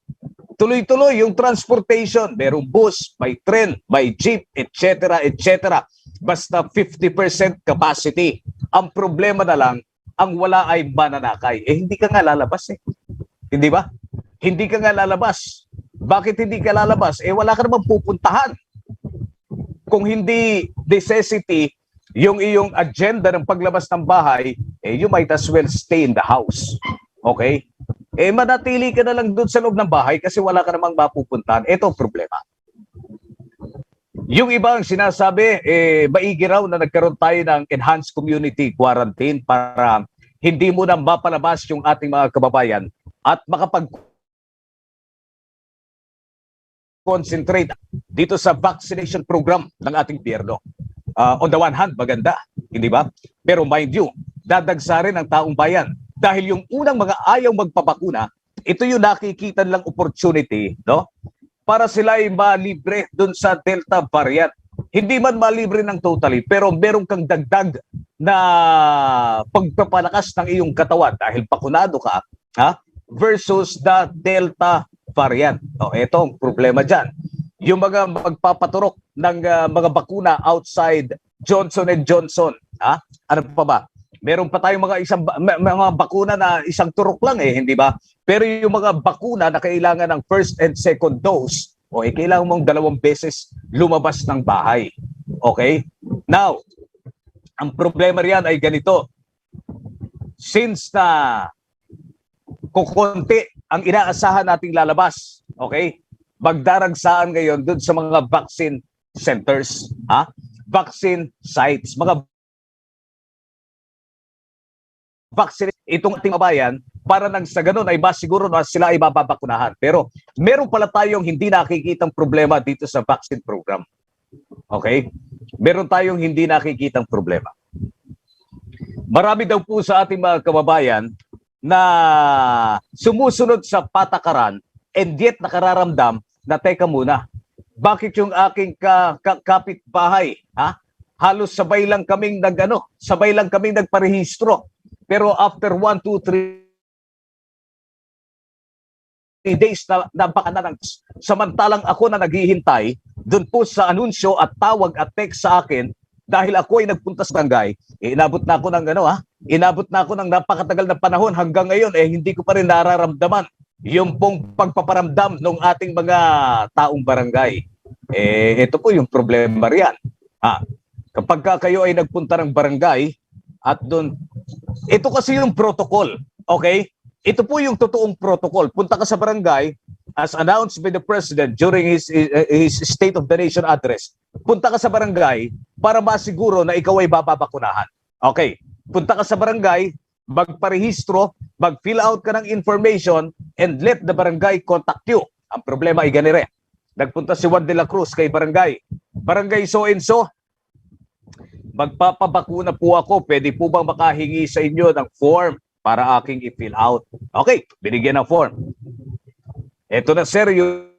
Tuloy-tuloy yung transportation. Merong bus, may train, may jeep, etc. etc. Basta 50% capacity. Ang problema na lang, ang wala ay mananakay. Hindi ka nga lalabas Hindi ba? Hindi ka nga lalabas. Bakit hindi ka lalabas? Wala ka namang pupuntahan. Kung hindi necessity yung iyong agenda ng paglabas ng bahay, you might as well stay in the house. Okay? Manatili ka na lang doon sa loob ng bahay kasi wala ka namang mapupuntahan. Ito ang problema. Yung ibang sinasabi, maigi raw na nagkaroon tayo ng enhanced community quarantine para hindi mo na mapalabas yung ating mga kababayan at concentrate dito sa vaccination program ng ating gobyerno. On the one hand, maganda, hindi ba? Pero mind you, dadagsa rin ang taong bayan. Dahil yung unang mga ayaw magpabakuna, ito yung nakikita lang opportunity, no? Para sila ay malibre dun sa Delta variant. Hindi man malibre ng totally, pero meron kang dagdag na pagpapalakas ng iyong katawan dahil bakunado ka, ha? Versus the Delta variant. Ito ang problema dyan. Yung mga magpapaturok ng mga bakuna outside Johnson & Johnson. Ha? Ano pa ba? Meron pa tayong mga bakuna na isang turok lang hindi ba? Pero yung mga bakuna na kailangan ng first and second dose, kailangan mong 2 beses lumabas ng bahay. Okay? Now, ang problema riyan ay ganito. Since na kukunti ang inaasahan nating lalabas, okay? Magdaragsaan ngayon dun sa mga vaccine centers, ha? Vaccine sites, mga vaccine itong ating mabayan para nang sa ganun ay masiguro na sila ay mababakunahan. Pero meron pala tayong hindi nakikitang problema dito sa vaccine program. Okay? Meron tayong hindi nakikitang problema. Marami daw po sa ating mga kababayan na sumusunod sa patakaran and yet nakararamdam na teka muna, bakit yung aking kapitbahay, ha? Halos sabay lang kaming sabay lang kaming nagparehistro. Pero after 1, 2, 3 days na baka na samantalang ako na naghihintay doon po sa anunsyo at tawag at text sa akin dahil ako ay nagpunta sa barangay, inabot na ako ng inabot na ako ng napakatagal na panahon hanggang ngayon hindi ko pa rin nararamdaman yung pong pagpaparamdam ng ating mga taong barangay. Ito po yung problema riyan. Kapag kayo ay nagpunta ng barangay at doon, ito kasi yung protocol, okay? Ito po yung totoong protocol. Punta ka sa barangay, as announced by the President during his State of the Nation address, punta ka sa barangay para masiguro na ikaw ay babakunahan. Okay, punta ka sa barangay, magparehistro, mag-fill out ka ng information, and let the barangay contact you. Ang problema ay ganire. Nagpunta si Juan de la Cruz kay barangay. Barangay so-and-so, magpapabakuna po ako. Pwede po bang makahingi sa inyo ng form para aking i-fill out? Okay, binigyan ng form. Ito na sir, yung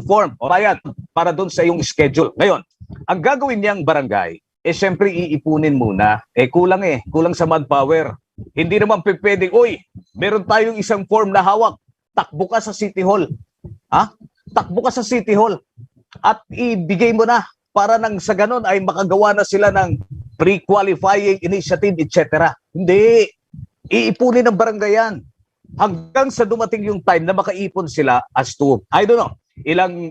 form o bayad para doon sa iyong schedule. Ngayon, ang gagawin niyang barangay, syempre iipunin muna. Kulang sa manpower. Hindi naman pwedeng, uy, meron tayong isang form na hawak, takbo ka sa City Hall. Ha? Takbo ka sa City Hall at ibigay mo na para nang sa ganon ay makagawa na sila ng pre-qualifying initiative, etc. Hindi. Iipunin ng barangay yan. Hanggang sa dumating yung time na makaipon sila as to, I don't know, ilang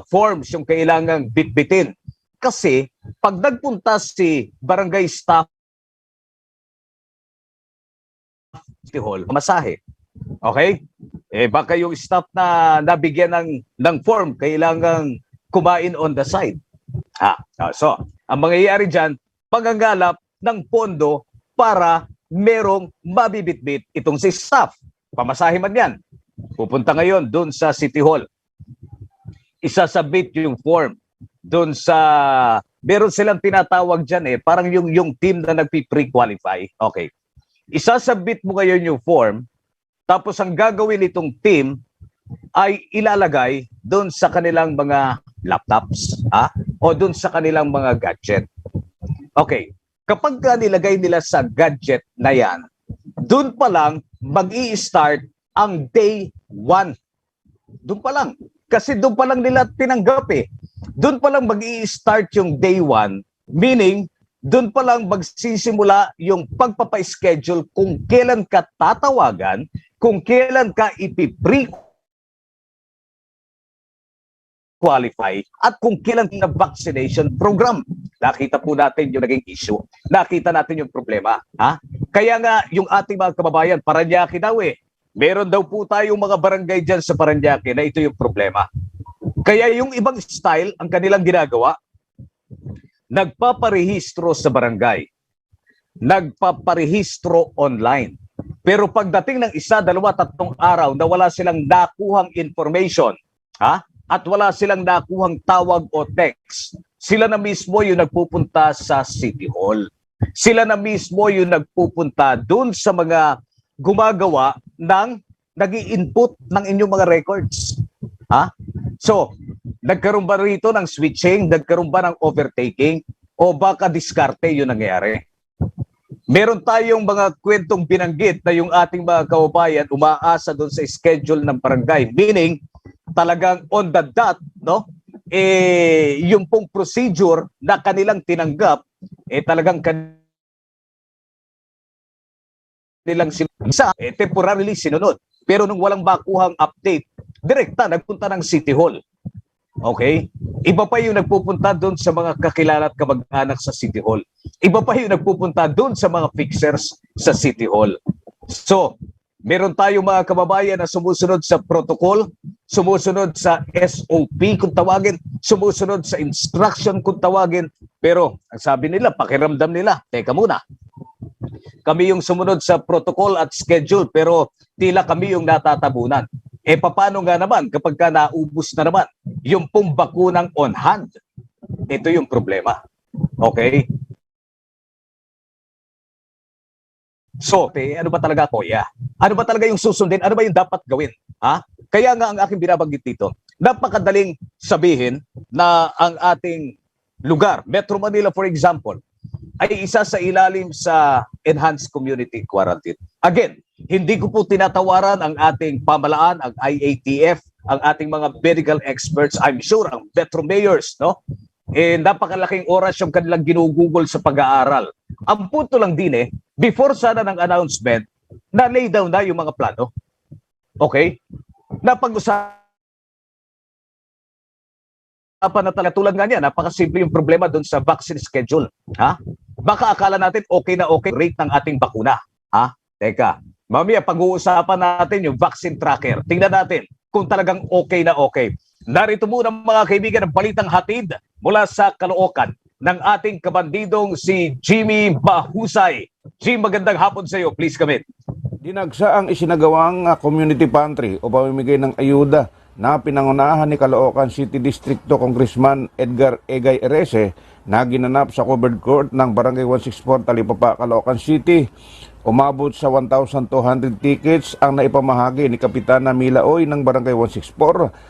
forms yung kailangang bitbitin. Kasi pag nagpunta si barangay staff hall, masahe. Okay? Baka yung staff na nabigyan ng form, kailangang kumain on the side. So, ang mangyayari dyan, paggagalap ng pondo para merong mabibitbit itong si staff. Pamasahe man yan. Pupunta ngayon doon sa City Hall. Isasubmit yung form doon sa, meron silang tinatawag dyan parang yung team na nagpi-pre-qualify. Okay. Isasubmit mo ngayon yung form, tapos ang gagawin nitong team ay ilalagay doon sa kanilang mga laptops o doon sa kanilang mga gadget. Okay. Kapag nilagay nila sa gadget na yan, doon pa lang mag-i-start ang day 1. Doon pa lang. Kasi doon pa lang nila tinanggap Doon pa lang mag-i-start yung day 1, meaning doon pa lang magsisimula yung pagpapa-schedule kung kailan ka tatawagan, kung kailan ka qualify at kung kailan na vaccination program. Nakita po natin yung naging issue. Nakita natin yung problema. Kaya nga yung ating mga kababayan, Paranaque daw meron daw po tayong mga barangay dyan sa Paranaque na ito yung problema. Kaya yung ibang style, ang kanilang ginagawa, nagpaparehistro sa barangay. Nagpaparehistro online. Pero pagdating ng 1, 2, 3 araw na wala silang nakuhang information, at wala silang nakuhang tawag o text, sila na mismo yung nagpupunta sa City Hall. Sila na mismo yung nagpupunta dun sa mga gumagawa ng nag-i-input ng inyong mga records. So, nagkaroon ba rito ng switching? Nagkaroon ba ng overtaking? O baka diskarte yung nangyayari? Meron tayong mga kwentong binanggit na yung ating mga kababayan umaasa doon sa schedule ng barangay. Meaning, talagang on the dot, no? Yung pong procedure na kanilang tinanggap, talagang kanilang temporarily sinunod. Pero nung walang makuhang update, direkta nagpunta ng City Hall. Okay? Iba pa yung nagpupunta doon sa mga kakilala at kamag-anak sa City Hall. Iba pa yung nagpupunta doon sa mga fixers sa City Hall. So, meron tayong mga kababayan na sumusunod sa protocol, sumusunod sa SOP kung tawagin, sumusunod sa instruction kung tawagin, pero ang sabi nila, pakiramdam nila, teka muna, kami yung sumunod sa protocol at schedule pero tila kami yung natatabunan. Paano nga naman kapag ka naubos na naman yung pong bakunang on hand? Ito yung problema. Okay? So, ano ba talaga, Kuya? Ano ba talaga yung susundin? Ano ba yung dapat gawin? Kaya nga ang aking binabanggit dito, napakadaling sabihin na ang ating lugar, Metro Manila for example, ay isa sa ilalim sa Enhanced Community Quarantine. Again, hindi ko po tinatawaran ang ating pamalaan, ang IATF, ang ating mga medical experts, I'm sure, ang Metro Mayors, no? Napakalaking oras yung kanilang ginugugol sa pag-aaral. Ang punto lang din before sana ng announcement, na-lay down na yung mga plano. Okay? Napag-usapan na talaga tulad nga niya, napakasimple yung problema doon sa vaccine schedule. Baka akala natin okay na okay rate ng ating bakuna. Teka, mamaya pag-uusapan natin yung vaccine tracker. Tingnan natin kung talagang okay na okay. Narito muna mga kaibigan ng balitang hatid mula sa Caloocan ng ating kabandidong si Jimmy Bahusay. Jim, magandang hapon sa iyo. Please come in. Dinagsa ang isinagawang community pantry o pamimigay ng ayuda na pinangunahan ni Caloocan City District Congressman Edgar Egay Erese na ginanap sa covered court ng Barangay 164 Talipapa, Caloocan City. Umabot sa 1,200 tickets ang naipamahagi ni Kapitana Milaoy ng Barangay 164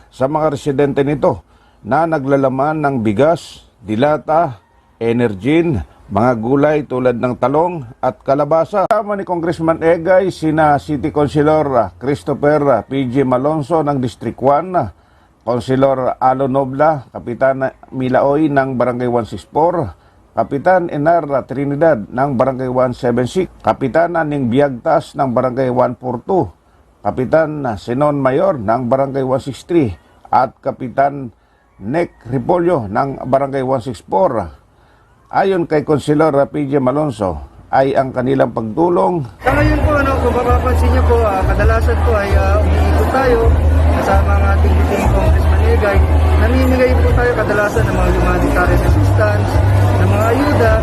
sa mga residente nito na naglalaman ng bigas, dilata, energin, mga gulay tulad ng talong at kalabasa. Kasama ni Congressman Egay sina City Councilor Christopher PG Malonzo ng District 1, Councilor Alo Nobla, Kapitana Milaoy ng Barangay 164, Kapitan Enar Trinidad ng Barangay 176, Kapitan Ning Biagtas ng Barangay 142, Kapitan Sinon Mayor ng Barangay 163 at Kapitan Nick Ripolyo ng Barangay 164. Ayon kay Konsilor PJ Malonzo, ay ang kanilang pagtulong. Sa ngayon po, kung mapapansin niyo po, kadalasan po ay umiikot tayo kasama ang ating liting Congressman Egay. Namimigay po tayo kadalasan ng mga humanitarian assistance, ng mga ayuda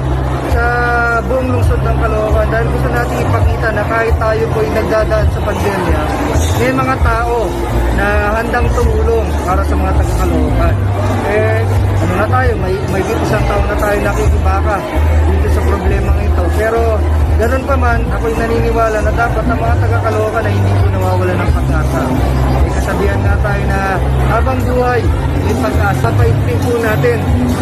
sa buong lungsod ng Caloocan dahil gusto natin ipakita na kahit tayo po ay nagdadaan sa pandemya, may mga tao na handang tumulong para sa mga taga-Caloocan. Ano na tayo, may isang taon na tayo nakikibaka dito sa problemang ito. Pero ganun pa man, ako'y naniniwala na dapat ang mga taga-Caloocan ay hindi po nawawala ng pag-asa. May kasabihan nga tayo na habang buhay, may pag-asa. Paipin po natin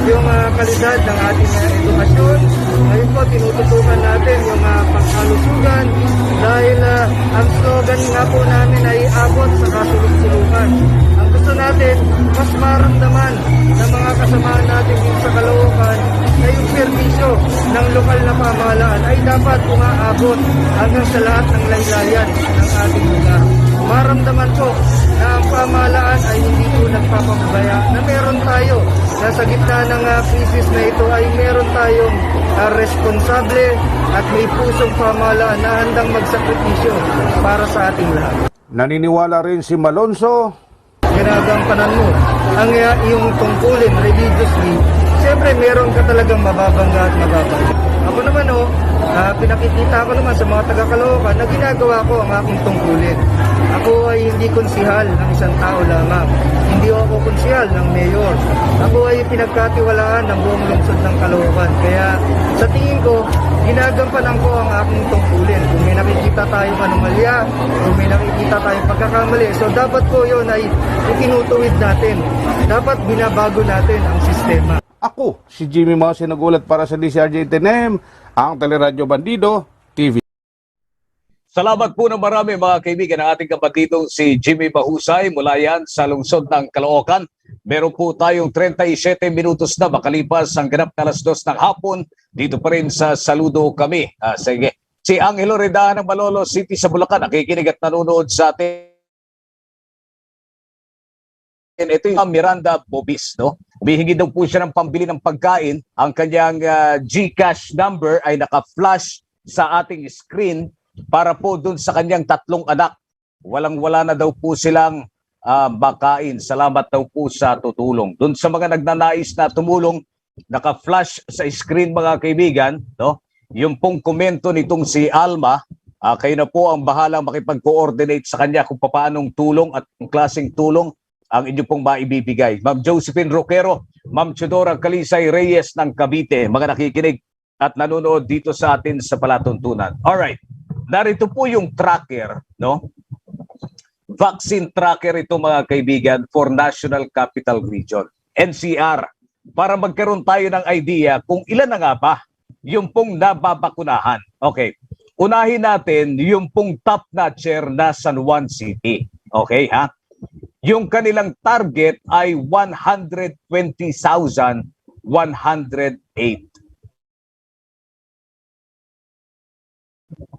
yung kalidad ng ating edukasyon. Ngayon po, tinututukan natin yung pagkalusugan dahil ang slogan nga po namin ay abot sa kasulog-sulukan. Ang gusto natin, mas maramdaman ng mga kasamahan natin dito sa Caloocan na yung serbisyo ng lokal na pamahalaan ay dapat umaabot hanggang sa lahat ng laylayan ng ating lugar. Maramdaman po na ang pamahalaan ay hindi po nagpapabaya, na meron tayo na sa gitna ng krisis na ito ay meron tayong responsable at may pusong pamahalaan na handang magsakripisyo para sa ating lahat. Naniniwala rin si Malonzo, ginagampanan mo ang iyong tungkulin religiously, siyempre meron ka talagang mababangga at mababangga. Ako naman pinakikita ko naman sa mga taga-Caloocan na ginagawa ko ang aking tungkulin. Ako ay hindi konsihal ng isang tao lamang. Hindi ako konsihal ng mayor. Ako ay pinagkatiwalaan ng buong lungsod ng Caloocan. Kaya sa tingin ko, ginagampanan ko ang aking tungkulin. Kung may nakikita tayong anomalya, kung may nakikita tayong pagkakamali, so dapat po yun ay ikinutuwid natin. Dapat binabago natin ang sistema. Ako, si Jimmy Mao sinagulat para sa DCRJ 10AM, ang Teleradyo Bandido TV. Salamat po ng marami mga kaibigan ng ating kapatidong si Jimmy Mahusay mula yan sa lungsod ng Caloocan. Meron po tayong 37 minutos na makalipas ang ganap na 2:00 ng hapon. Dito pa rin sa Saludo kami. Sige. Si Angelo Reda ng Malolo City sa Bulacan, nakikinig at nanonood sa atin. Ito yung Miranda Bobis, no? Bihingi daw po siya ng pambili ng pagkain. Ang kanyang GCash number ay naka-flash sa ating screen para po dun sa kanyang 3 anak. Walang-wala na daw po silang makain. Salamat daw po sa tutulong. Dun sa mga nagnanais na tumulong, naka-flash sa screen mga kaibigan, no? Yung pong komento nitong si Alma, kayo na po ang bahalang makipag-coordinate sa kanya kung paanong tulong at kung klaseng tulong ang inyo pong maibibigay. Ma'am Josephine Roquero, Ma'am Chodora Calisay Reyes ng Cavite, mga nakikinig at nanonood dito sa atin sa palatuntunan. Alright, narito po yung tracker, no? Vaccine tracker ito mga kaibigan for National Capital Region, NCR, para magkaroon tayo ng idea kung ilan na nga ba yung pong nababakunahan. Okay, unahin natin yung pong top notcher na San Juan City. Okay, ha? Yung kanilang target ay 120,108.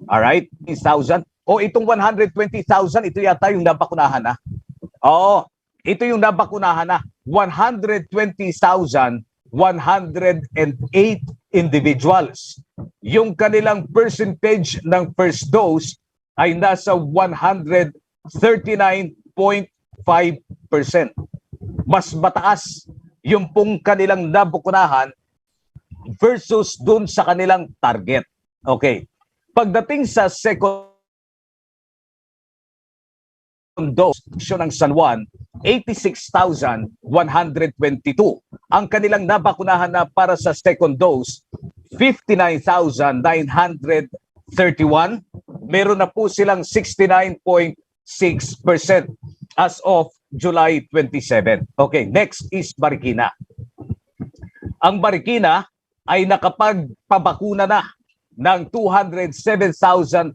Alright, 1,000. O itong 120,000, ito yata yung nabakunahan na. Oo, ito yung nabakunahan na. 120,108 individuals. Yung kanilang percentage ng first dose ay nasa 139.5%. Mas mataas yung pong kanilang nabakunahan versus dun sa kanilang target. Okay. Pagdating sa second dose ng San Juan, 86,122. Ang kanilang nabakunahan na para sa second dose, 59,900 31. Meron na po silang 69.6% as of July 27. Okay, next is Marikina. Ang Marikina ay nakapagpabakuna na ng 207,509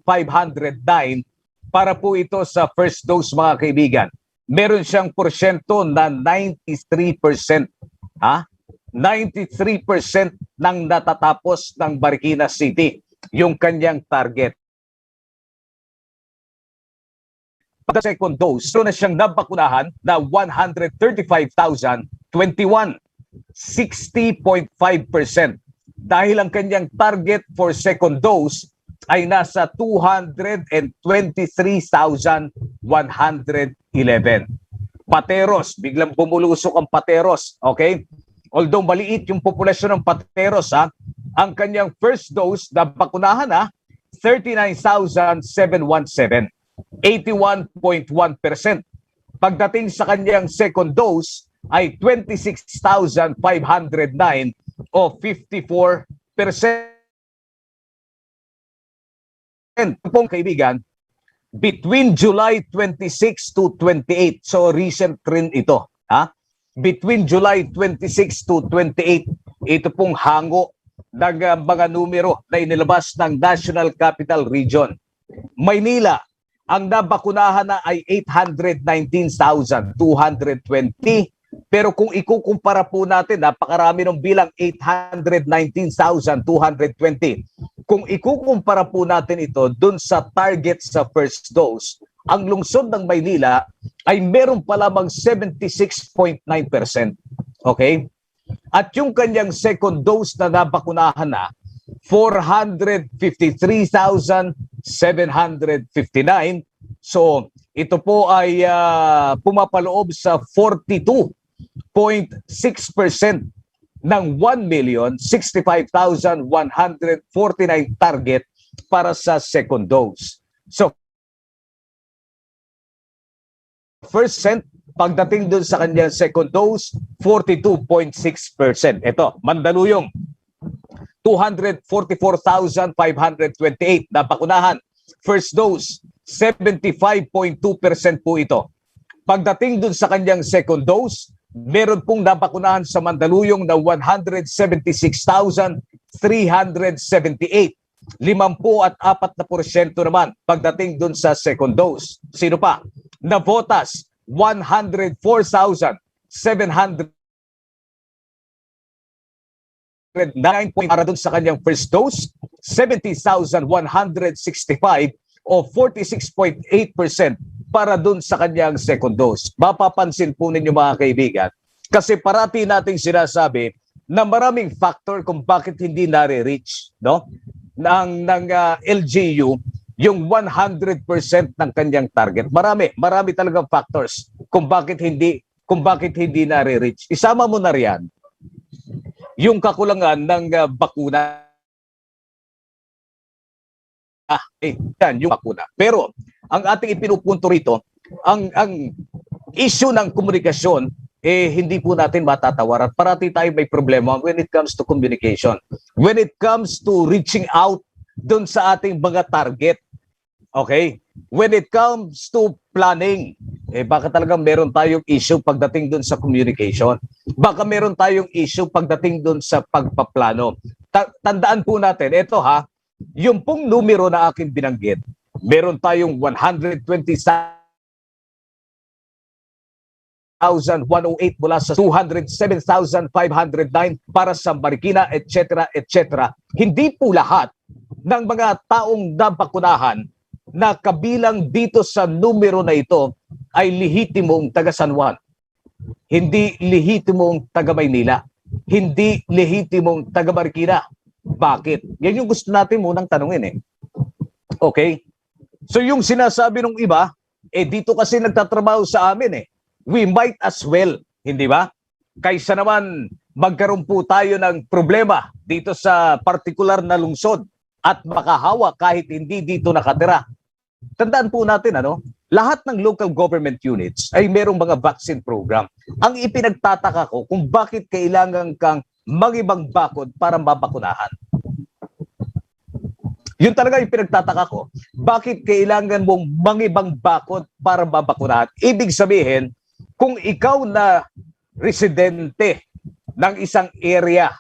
para po ito sa first dose, mga kaibigan. Meron siyang porsyento na 93%. 93% ng natatapos ng Marikina City yung kanyang target. Pag second dose, so na siyang nabakunahan na 135,021. 60.5%. Dahil ang kanyang target for second dose ay nasa 223,111. Pateros, biglang bumulusok ang Pateros, okay? Although maliit yung populasyon ng Pateros, ang kanyang first dose na bakunahan 39,717, 81.1%. Pagdating sa kanyang second dose ay 26,509 o 54%. Pong kaibigan, between July 26 to 28, so recent rin ito, between July 26 to 28, ito pong hango ng mga numero na inilabas ng National Capital Region. Maynila, ang nabakunahan na ay 819,220. Pero kung ikukumpara po natin, napakarami ng bilang 819,220. Kung ikukumpara po natin ito dun sa target sa first dose, ang lungsod ng Maynila ay meron pa lamang 76.9%. Okay? At yung kanyang second dose na nabakunahan na, 453,759. So, ito po ay pumapaloob sa 42.6% ng 1,065,149 target para sa second dose. So, first cent, pagdating dun sa kanyang second dose, 42.6%. Ito, Mandaluyong, 244,528 na bakunahan. First dose, 75.2% po ito. Pagdating dun sa kanyang second dose, meron pong nabakunahan sa Mandaluyong na 176,378. 54% naman pagdating dun sa second dose. Sino pa? Navotas, 104,709 para dun sa kanyang first dose, 70,165 o 46.8% para dun sa kanyang second dose. Mapapansin po ninyo mga kaibigan, kasi parati nating sinasabi na maraming factor kung bakit hindi nare-reach, no? ng LGU yung 100% ng kanyang target. Marami talagang factors kung bakit hindi nare-reach. Isama mo na riyan yung kakulangan ng bakuna. Yan, yung bakuna. Pero ang ating ipinupunto rito, ang issue ng komunikasyon, hindi po natin matatawaran. Parati tayo may problema when it comes to communication. When it comes to reaching out dun sa ating mga target. Okay? When it comes to planning, baka talagang meron tayong issue pagdating dun sa communication. Baka meron tayong issue pagdating dun sa pagpaplano. Tandaan po natin, ito yung pong numero na aking binanggit, meron tayong 120,108 mula sa 207,509 para sa Marikina, etc., etc. Hindi po lahat ng mga taong nabakunahan na kabilang dito sa numero na ito ay lehitimong taga San Juan. Hindi lehitimong taga Maynila. Hindi lehitimong taga Marikina. Bakit? Yan yung gusto natin munang tanungin Okay? So yung sinasabi ng iba, dito kasi nagtatrabaho sa amin We might as well, hindi ba? Kaysa naman magkaroon po tayo ng problema dito sa partikular na lungsod at makahawa kahit hindi dito nakatira. Tandaan po natin, lahat ng local government units ay merong mga vaccine program. Ang ipinagtataka ko kung bakit kailangan kang mag-ibang bakod para mabakunahan. Yun talaga yung pinagtataka ko. Bakit kailangan mong mangibang bakod para mabakunahan? Ibig sabihin, kung ikaw na residente ng isang area,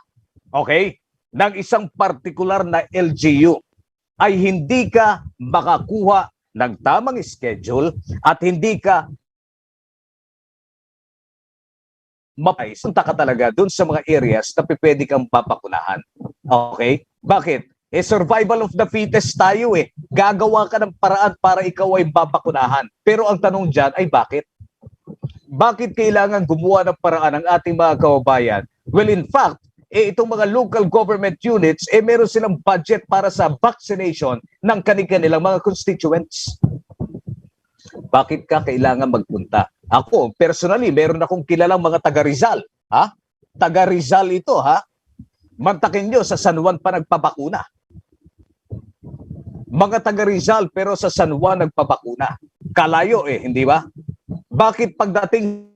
okay, ng isang particular na LGU, ay hindi ka makakuha ng tamang schedule at hindi ka punta ka talaga dun sa mga areas na pwede kang papakunahan. Okay? Bakit? Survival of the fittest tayo eh. Gagawa ka ng paraan para ikaw ay babakunahan. Pero ang tanong dyan ay bakit? Bakit kailangan gumawa ng paraan ng ating mga kababayan? Well, in fact, itong mga local government units, meron silang budget para sa vaccination ng kanilang mga constituents. Bakit ka kailangan magpunta? Ako, personally, meron akong kilalang mga taga Rizal. Ha? Taga Rizal ito, ha? Mantakin nyo, sa San Juan pa nagpabakuna. Mga taga Rizal, pero sa San Juan nagpabakuna. Kalayo hindi ba? Bakit pagdating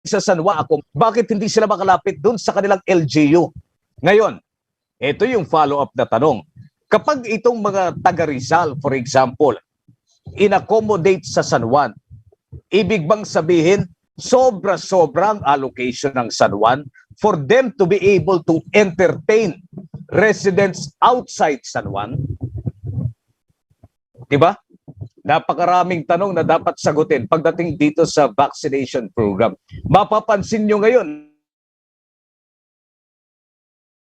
sa San Juan ako, bakit hindi sila makalapit dun sa kanilang LGU? Ngayon, ito yung follow-up na tanong. Kapag itong mga taga Rizal, for example, in-accommodate sa San Juan, ibig bang sabihin, sobra-sobrang allocation ng San Juan for them to be able to entertain residents outside San Juan? Diba? Napakaraming tanong na dapat sagutin pagdating dito sa vaccination program. Mapapansin nyo ngayon,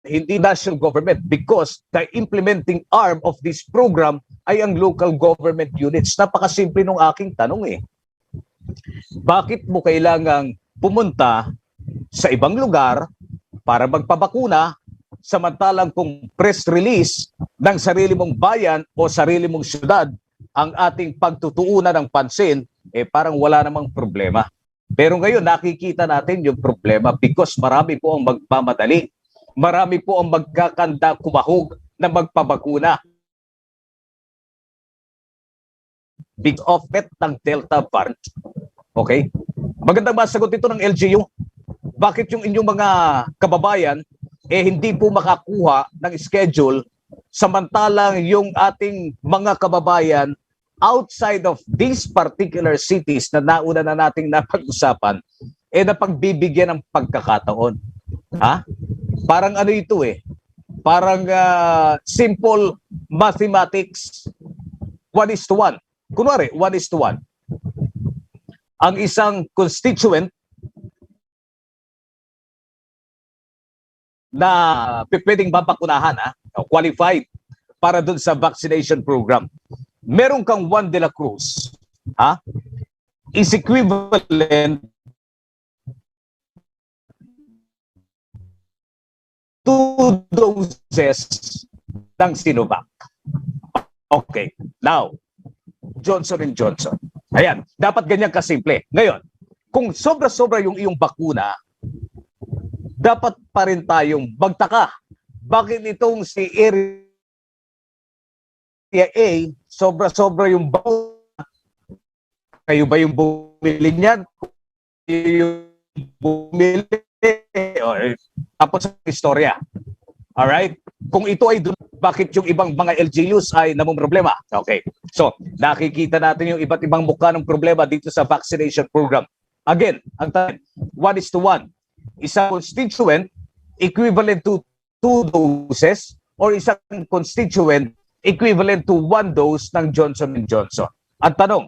hindi national government because the implementing arm of this program ay ang local government units. Napakasimple nung aking tanong eh. Bakit mo kailangang pumunta sa ibang lugar para magpabakuna samantalang kung press release ng sarili mong bayan o sarili mong syudad ang ating pagtutuunan ng pansin, parang wala namang problema. Pero ngayon nakikita natin yung problema because marami po ang magmamadali. Marami po ang magkakanda kumahog na magpabakuna. Big offset ng Delta variant. Okay? Magandang masagot ito ng LGU. Bakit yung inyong mga kababayan hindi po makakuha ng schedule samantalang yung ating mga kababayan outside of these particular cities na nauna na nating napag-usapan napagbibigyan ng pagkakataon. Ha? Parang ano ito parang simple mathematics 1:1. Kunwari, 1:1. Ang isang constituent na pwedeng babakunahan, qualified para dun sa vaccination program. Meron kang Juan de la Cruz, is equivalent to doses ng Sinovac. Okay, now, Johnson & Johnson. Ayan, dapat ganyan kasimple. Ngayon, kung sobra-sobra yung iyong bakuna, dapat pa rin tayong magtaka. Bakit itong si Area A, sobra-sobra yung bakuna? Kayo ba yung bumili niyan? Yung bumili? Tapos sa istorya. Alright? Kung ito ay bakit yung ibang mga LGUs ay namumroblema? Okay. So, nakikita natin yung iba't ibang mukha ng problema dito sa vaccination program. Again, ang 1:1. Isang constituent equivalent to 2 doses or isang constituent equivalent to 1 dose ng Johnson & Johnson. Ang tanong,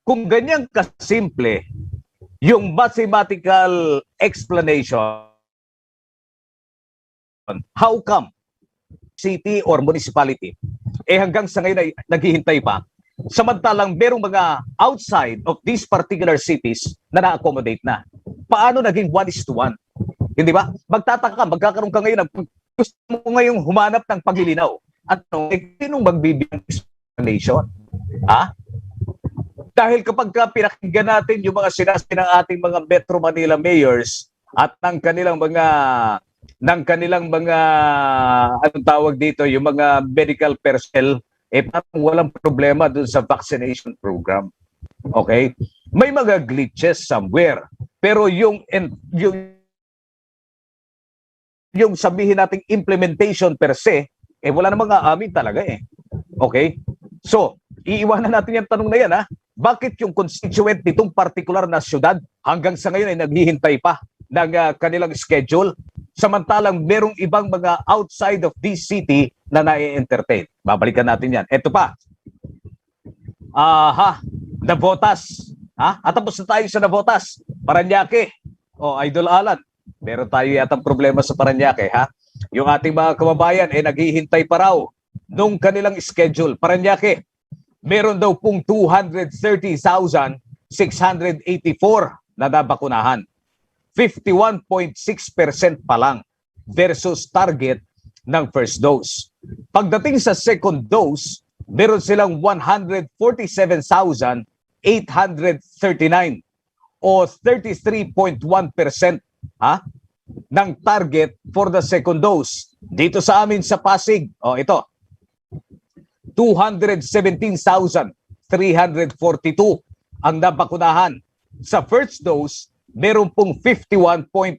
kung ganyan kasimple yung mathematical explanation, how come city or municipality hanggang sa ngayon ay naghihintay pa samantalang merong mga outside of these particular cities na na-accommodate na? Paano naging 1:1? Hindi ba? Magtataka, magkakaroon ka ngayon, gusto mo ngayong humanap ng paglilinaw. Sinong magbibigay explanation? Dahil kapag pinakinggan natin yung mga sinasabi ng ating mga Metro Manila mayors at ng kanilang mga anong tawag dito, yung mga medical personnel, parang walang problema dun sa vaccination program. Okay? May mga glitches somewhere. Pero yung yung sabihin nating implementation per se, wala namang aamin talaga eh. Okay? So, iiwanan natin yung tanong na yan ha. Bakit yung constituent nitong partikular na syudad hanggang sa ngayon ay naghihintay pa ng kanilang schedule? Samantalang merong ibang mga outside of this city na na-entertain. Babalikan natin yan. Ito pa. Navotas. At tapos na tayo sa Navotas. Paranaque. Idol Alan. Meron tayo yatang problema sa Paranaque. Yung ating mga kababayan naghihintay pa raw nung kanilang schedule. Paranaque. Meron daw pong 230,684 na nabakunahan. 51.6% pa lang versus target ng first dose. Pagdating sa second dose, meron silang 147,839 o 33.1% ng target for the second dose. Dito sa amin sa Pasig, ito, 217,342 ang nabakunahan. Sa first dose, meron pong 51.5%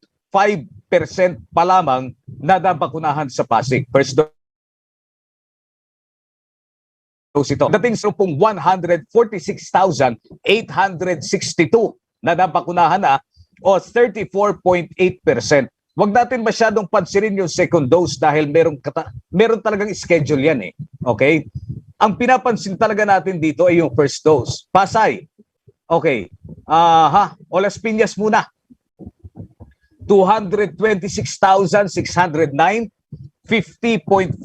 pa lamang na nabakunahan sa Pasig. First dose ito. Dating sa pong 146,862 na nabakunahan na o 34.8%. Huwag natin masyadong pansinin yung second dose dahil meron talagang schedule yan eh. Okay? Ang pinapansin talaga natin dito ay yung first dose. Pasay. Okay. Olas Piñas muna. 226,609, 50.4%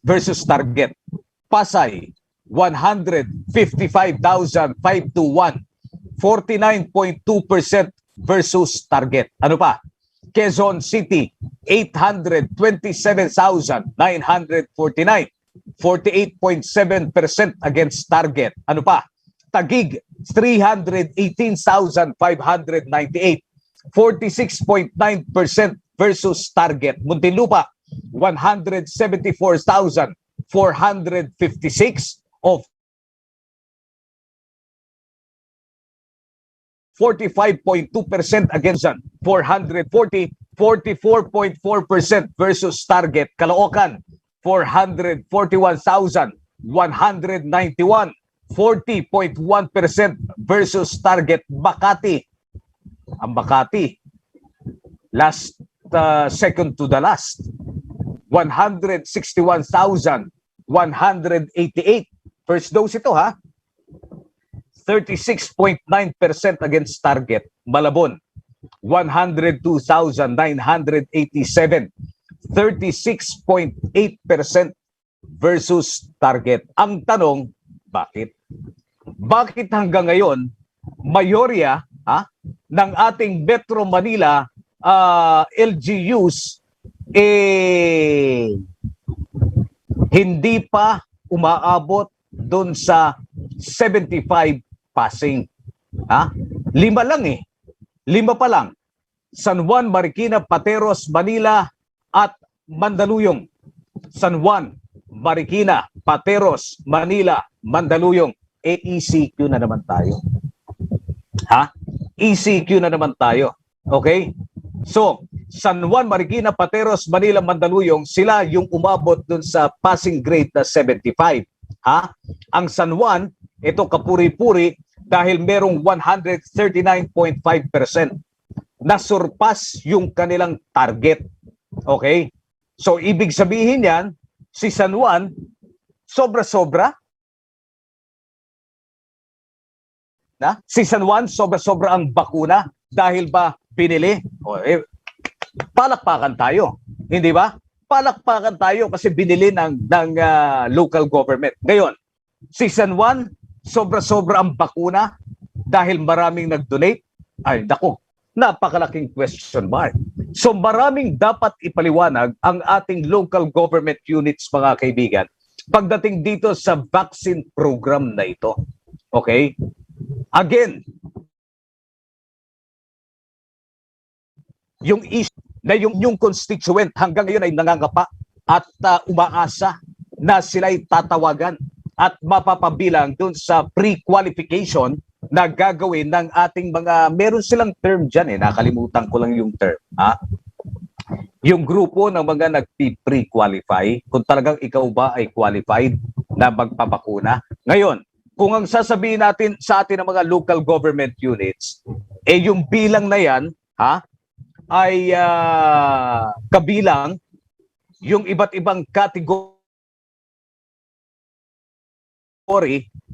versus target. Pasay, 155,521, 49.2% versus target. Ano pa? Quezon City, 827,949, 48.7% against target. Ano pa? Taguig, 318,598, 46.9% versus target. Muntinlupa, 174,456 of 45.2% against 440, 44.4% versus target. Caloocan, 441,191, 40.1% versus target. Makati, ang Makati, second to the last, 161,188. First dose ito 36.9% against target. Malabon, 102,987, 36.8% versus target. Ang tanong, bakit? Bakit hanggang ngayon, mayorya ng ating Metro Manila LGUs hindi pa umaabot doon sa 75 passing. 5 lang 5 pa lang. San Juan, Marikina, Pateros, Manila at Mandaluyong. San Juan, Marikina, Pateros, Manila, Mandaluyong. ECQ na naman tayo. ECQ na naman tayo. Okay? So, San Juan, Marikina, Pateros, Manila, Mandaluyong, sila yung umabot dun sa passing grade na 75. Ang San Juan, ito kapuri-puri dahil merong 139.5% na surpass yung kanilang target. Okay? So, ibig sabihin yan, si San Juan, sobra-sobra. Si San Juan, sobra-sobra ang bakuna dahil ba pinili? Palakpakan tayo. Hindi ba? Palakpakan tayo kasi binili ng local government. Ngayon, si San Juan, sobra-sobra ang bakuna dahil maraming nag-donate. Ay, dako, napakalaking question mark. So maraming dapat ipaliwanag ang ating local government units, mga kaibigan, pagdating dito sa vaccine program na ito. Okay? Again, yung issue na yung constituent hanggang ngayon ay nangangapa at umaasa na sila'y tatawagan at mapapabilang dun sa pre-qualification na gagawin ng ating mga, meron silang term dyan nakalimutan ko lang yung term. yung grupo ng mga nagpi-pre-qualify, kung talagang ikaw ba ay qualified na magpapakuna. Ngayon, kung ang sasabihin natin sa atin ng mga local government units, yung bilang na yan, ay kabilang yung iba't ibang category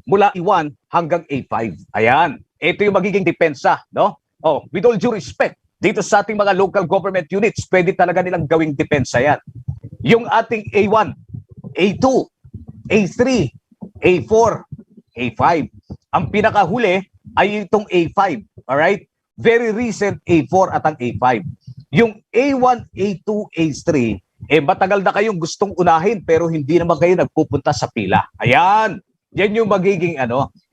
mula A1 hanggang A5. Ayan. Ito yung magiging depensa, no? With all due respect, dito sa ating mga local government units, pwede talaga nilang gawing depensa yan. Yung ating A1, A2, A3, A4, A5. Ang pinakahuli ay itong A5. Alright? Very recent A4 at ang A5. Yung A1, A2, A3, matagal na kayong gustong unahin pero hindi naman kayo nagpupunta sa pila. Ayan. Yan yung magiging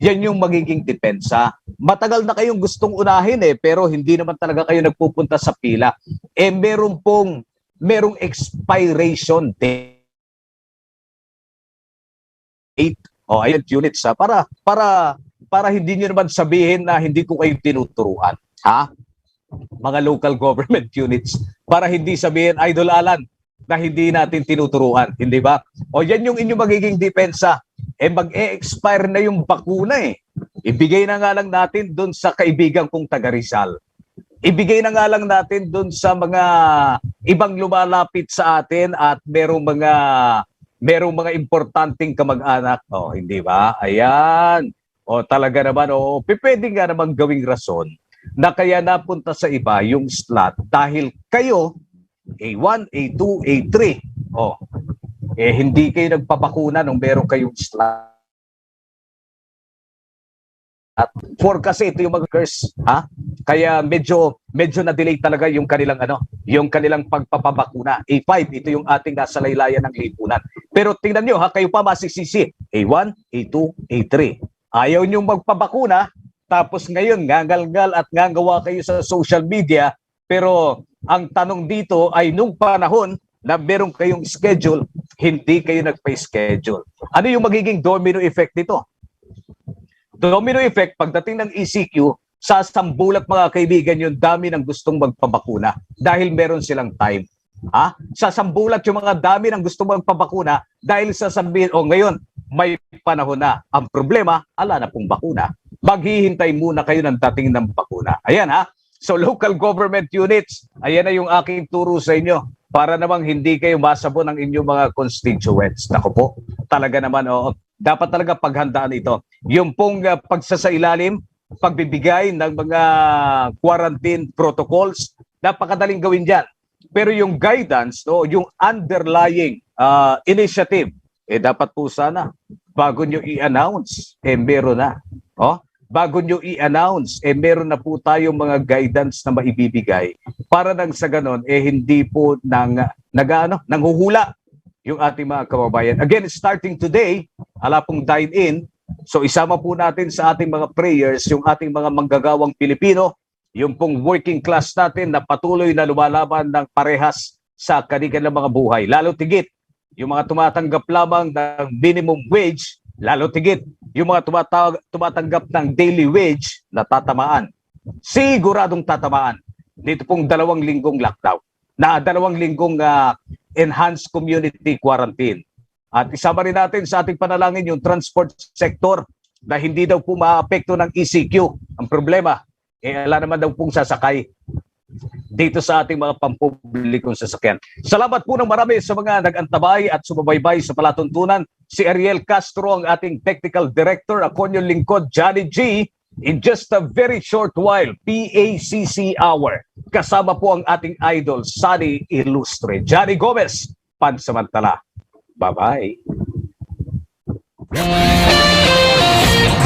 yan yung magiging depensa. Matagal na kayong gustong unahin pero hindi naman talaga kayo nagpupunta sa pila. Merong expiration date. Ayan units para hindi niyo naman sabihin na hindi ko kayo tinuturuan. Mga local government units, para hindi sabihin, Idol Alan, na hindi natin tinuturuan, hindi ba? Yan yung inyong magiging depensa. Mag-e-expire na yung bakuna Ibigay na nga lang natin doon sa kaibigan kong taga Rizal. Ibigay na nga lang natin doon sa mga ibang lumalapit sa atin at merong mga importanteng kamag-anak. Hindi ba? Ayan. Talaga naman, pwede nga naman gawing rason na kaya napunta sa iba yung slot dahil kayo, A1, A2, A3, hindi kayo nagpapakuna nung meron kayong slot. At 4 kasi ito yung mga curse, Kaya medyo na-delay talaga yung kanilang pagpapabakuna. A5, ito yung ating nasa laylayan ng lipunan. Pero tingnan nyo, kayo pa masisisi. A1, A2, A3. Ayaw nyo magpabakuna, tapos ngayon ngangalngal at ngangawa kayo sa social media, pero ang tanong dito ay nung panahon na meron kayong schedule, hindi kayo nagpa-schedule. Ano yung magiging domino effect nito? Domino effect, pagdating ng ECQ, sasambulat mga kaibigan yung dami ng gustong magpabakuna dahil meron silang time. Sasambulat yung mga dami ng gustong magpabakuna dahil sasabihin, ngayon, may panahon na. Ang problema, ala na pong bakuna. Maghihintay muna kayo ng dating ng bakuna. Ayan So local government units, ayan na yung aking turo sa inyo para namang hindi kayo masabon ng inyong mga constituents. Nako po, talaga naman, dapat talaga paghandaan ito. Yung pong pagsasailalim, pagbibigay ng mga quarantine protocols, napakadaling gawin dyan. Pero yung guidance, yung underlying initiative, dapat po sana, bago nyo i-announce, meron na. Bago nyo i-announce, meron na po tayong mga guidance na maibibigay para nang sa ganon, hindi po nanghuhula yung ating mga kababayan. Again, starting today, ala pong dine-in, so isama po natin sa ating mga prayers yung ating mga manggagawang Pilipino, yung pong working class natin na patuloy na lumalaban ng parehas sa kanilang mga buhay. Lalo tigit, yung mga tumatanggap lamang ng minimum wage, lalo tigit, yung mga tumatanggap ng daily wage na tatamaan. Siguradong tatamaan. Dito pong 2 linggong lockdown, na 2 linggong enhanced community quarantine. At isama rin natin sa ating panalangin yung transport sector na hindi daw po maapekto ng ECQ. Ang problema, wala naman daw pong sasakay dito sa ating mga pampublikong sasakyan. Salamat po ng marami sa mga nag-antabay at sumabaybay sa palatuntunan. Si Ariel Castro, ang ating technical director. Ako yung lingkod, Johnny G. In just a very short while, PACC Hour. Kasama po ang ating idol, Sunny Illustre. Johnny Gomez, pansamantala. Bye-bye.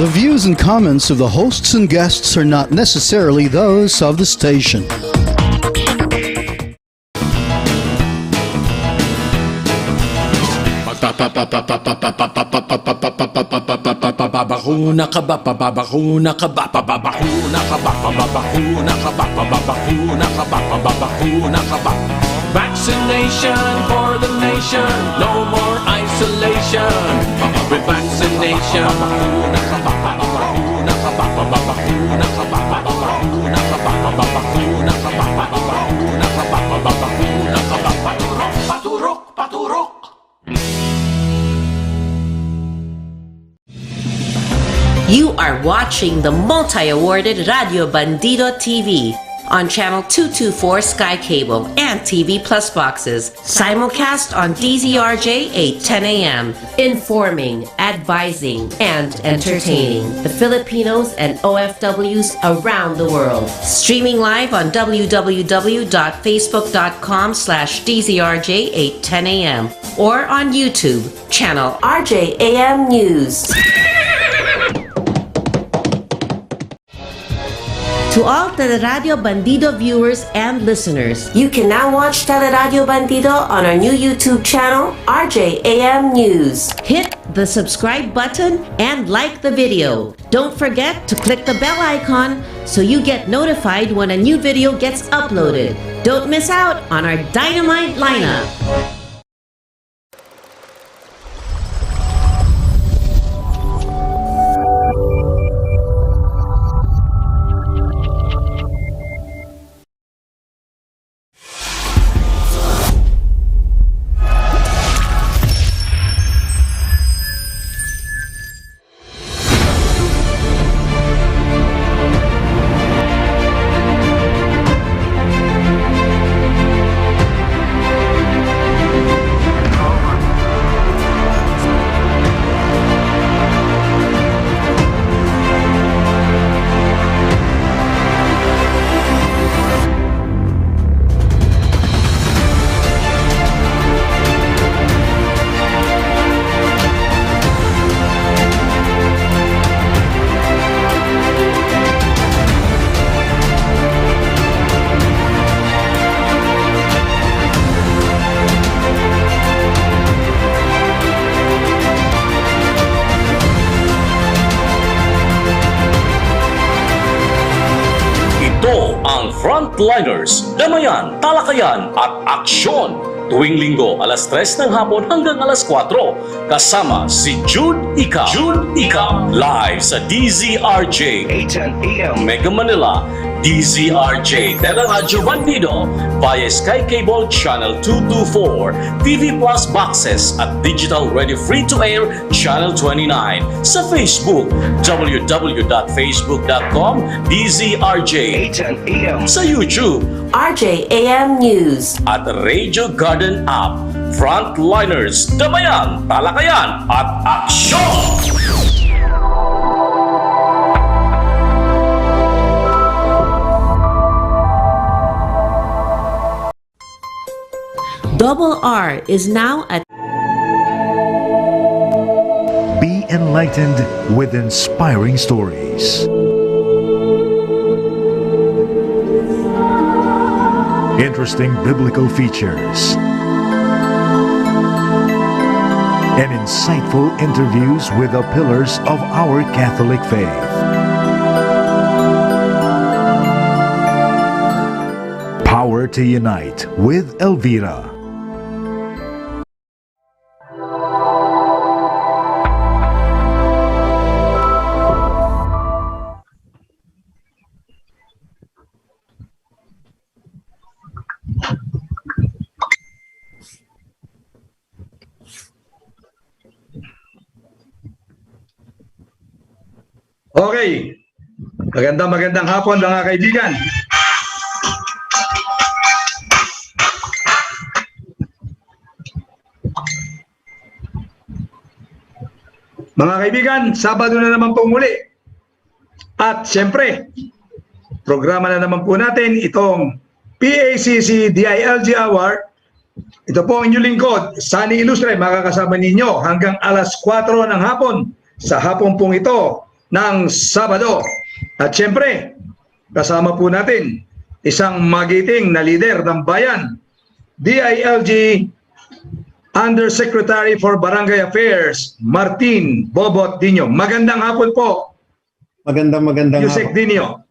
The views and comments of the hosts and guests are not necessarily those of the station. Babakuna ka ba? Babakuna ka ba? Babakuna ka ba? Babakuna ka ba? Babakuna ka ba? Babakuna ka ba? Vaccination for the nation, no more isolation. With vaccination, babakuna ka ba? Babakuna ka ba? Babakuna ka ba? Babakuna ka ba? Babakuna ka ba? Babakuna ka ba? Babakuna ka ba? You are watching the multi-awarded Radio Bandido TV on Channel 224 Sky Cable and TV Plus boxes. Simulcast on DZRJ 8:10 a.m. Informing, advising, and entertaining the Filipinos and OFWs around the world. Streaming live on www.facebook.com/DZRJ 8:10 a.m. or on YouTube, channel RJAM News. To all Teleradyo Bandido viewers and listeners, you can now watch Teleradyo Bandido on our new YouTube channel, RJAM News. Hit the subscribe button and like the video. Don't forget to click the bell icon so you get notified when a new video gets uploaded. Don't miss out on our dynamite lineup. Frontliners, damayan, talakayan at aksyon. Tuwing linggo, alas 3 ng hapon hanggang alas 4. Kasama si Jude Ika. Live sa DZRJ 8:10 a.m. Mega Manila, DZRJ Teleradyo Bandido via Sky Cable Channel 224, TV Plus boxes at Digital Radio Free-to-Air Channel 29. Sa Facebook, www.facebook.com DZRJ 8:10 a.m. Sa YouTube, RJAM News at Radio Garden App. Frontliners, damayan, talakayan at aksyon! Double R is now at Be enlightened with inspiring stories. Interesting biblical features. And insightful interviews with the pillars of our Catholic faith. Power to Unite with Elvira. Okay. Magandang hapon mga kaibigan. Mga kaibigan, Sabado na naman po muli. At siyempre, programa na naman po natin itong PACC DILG Hour. Ito po ang inyong lingkod, Sunny Ilustre, makakasama ninyo hanggang alas 4 ng hapon sa hapon pong ito ng Sabado. At siyempre, kasama po natin isang magiting na lider ng bayan, DILG Undersecretary for Barangay Affairs, Martin Bobot Dino. Magandang hapon po. Magandang Yusek hapon. Dino.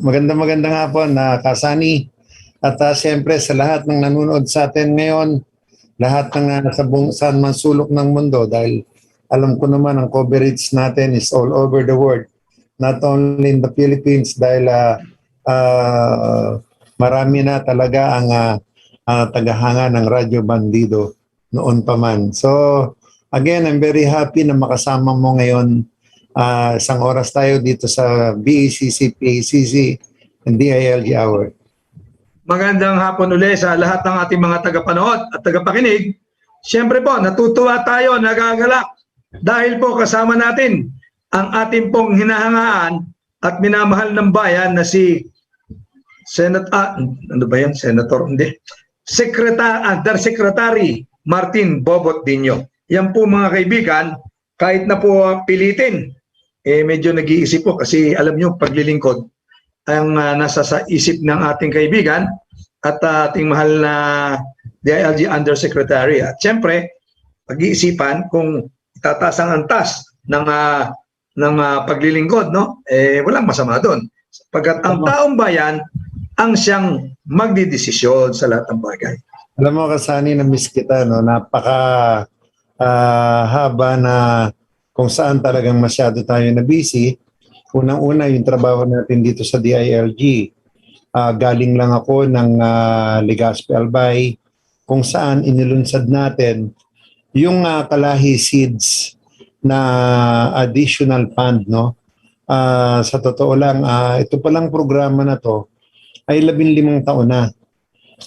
Magandang hapon na Kasani. At siyempre sa lahat ng nanonood sa atin ngayon, lahat ng nasa saan man sulok ng mundo, dahil alam ko naman ang coverage natin is all over the world. Not only in the Philippines, dahil marami na talaga ang tagahanga ng Radyo Bandido noon pa man. So again, I'm very happy na makasama mo ngayon isang oras tayo dito sa BACC, PACC, and DILG Hour. Magandang hapon uli sa lahat ng ating mga tagapanood at tagapakinig. Siyempre po, natutuwa tayo, nagagalak dahil po kasama natin ang ating pong hinahangaan at minamahal ng bayan na si Undersecretary Martin Bobot Dinyo. Yan po mga kaibigan, kahit na po pilitin, medyo nag-iisip po kasi alam nyo, paglilingkod ang nasa sa isip ng ating kaibigan at ating mahal na DILG Undersecretary. At siyempre, pag-iisipan kung itataas ang antas ng paglilingkod, no? Walang masama doon. Pagkat ang taong bayan ang siyang magdidesisyon sa lahat ng bagay. Alam mo, Kasani, na-miss kita, no? Napaka haba na kung saan talagang masyado tayo na busy. Unang-una, yung trabaho natin dito sa DILG. Galing lang ako ng Legazpi Albay, kung saan inilunsad natin yung Kalahi Seeds na additional fund, no? Sa totoo lang, ito palang programa na to ay 15 taon na.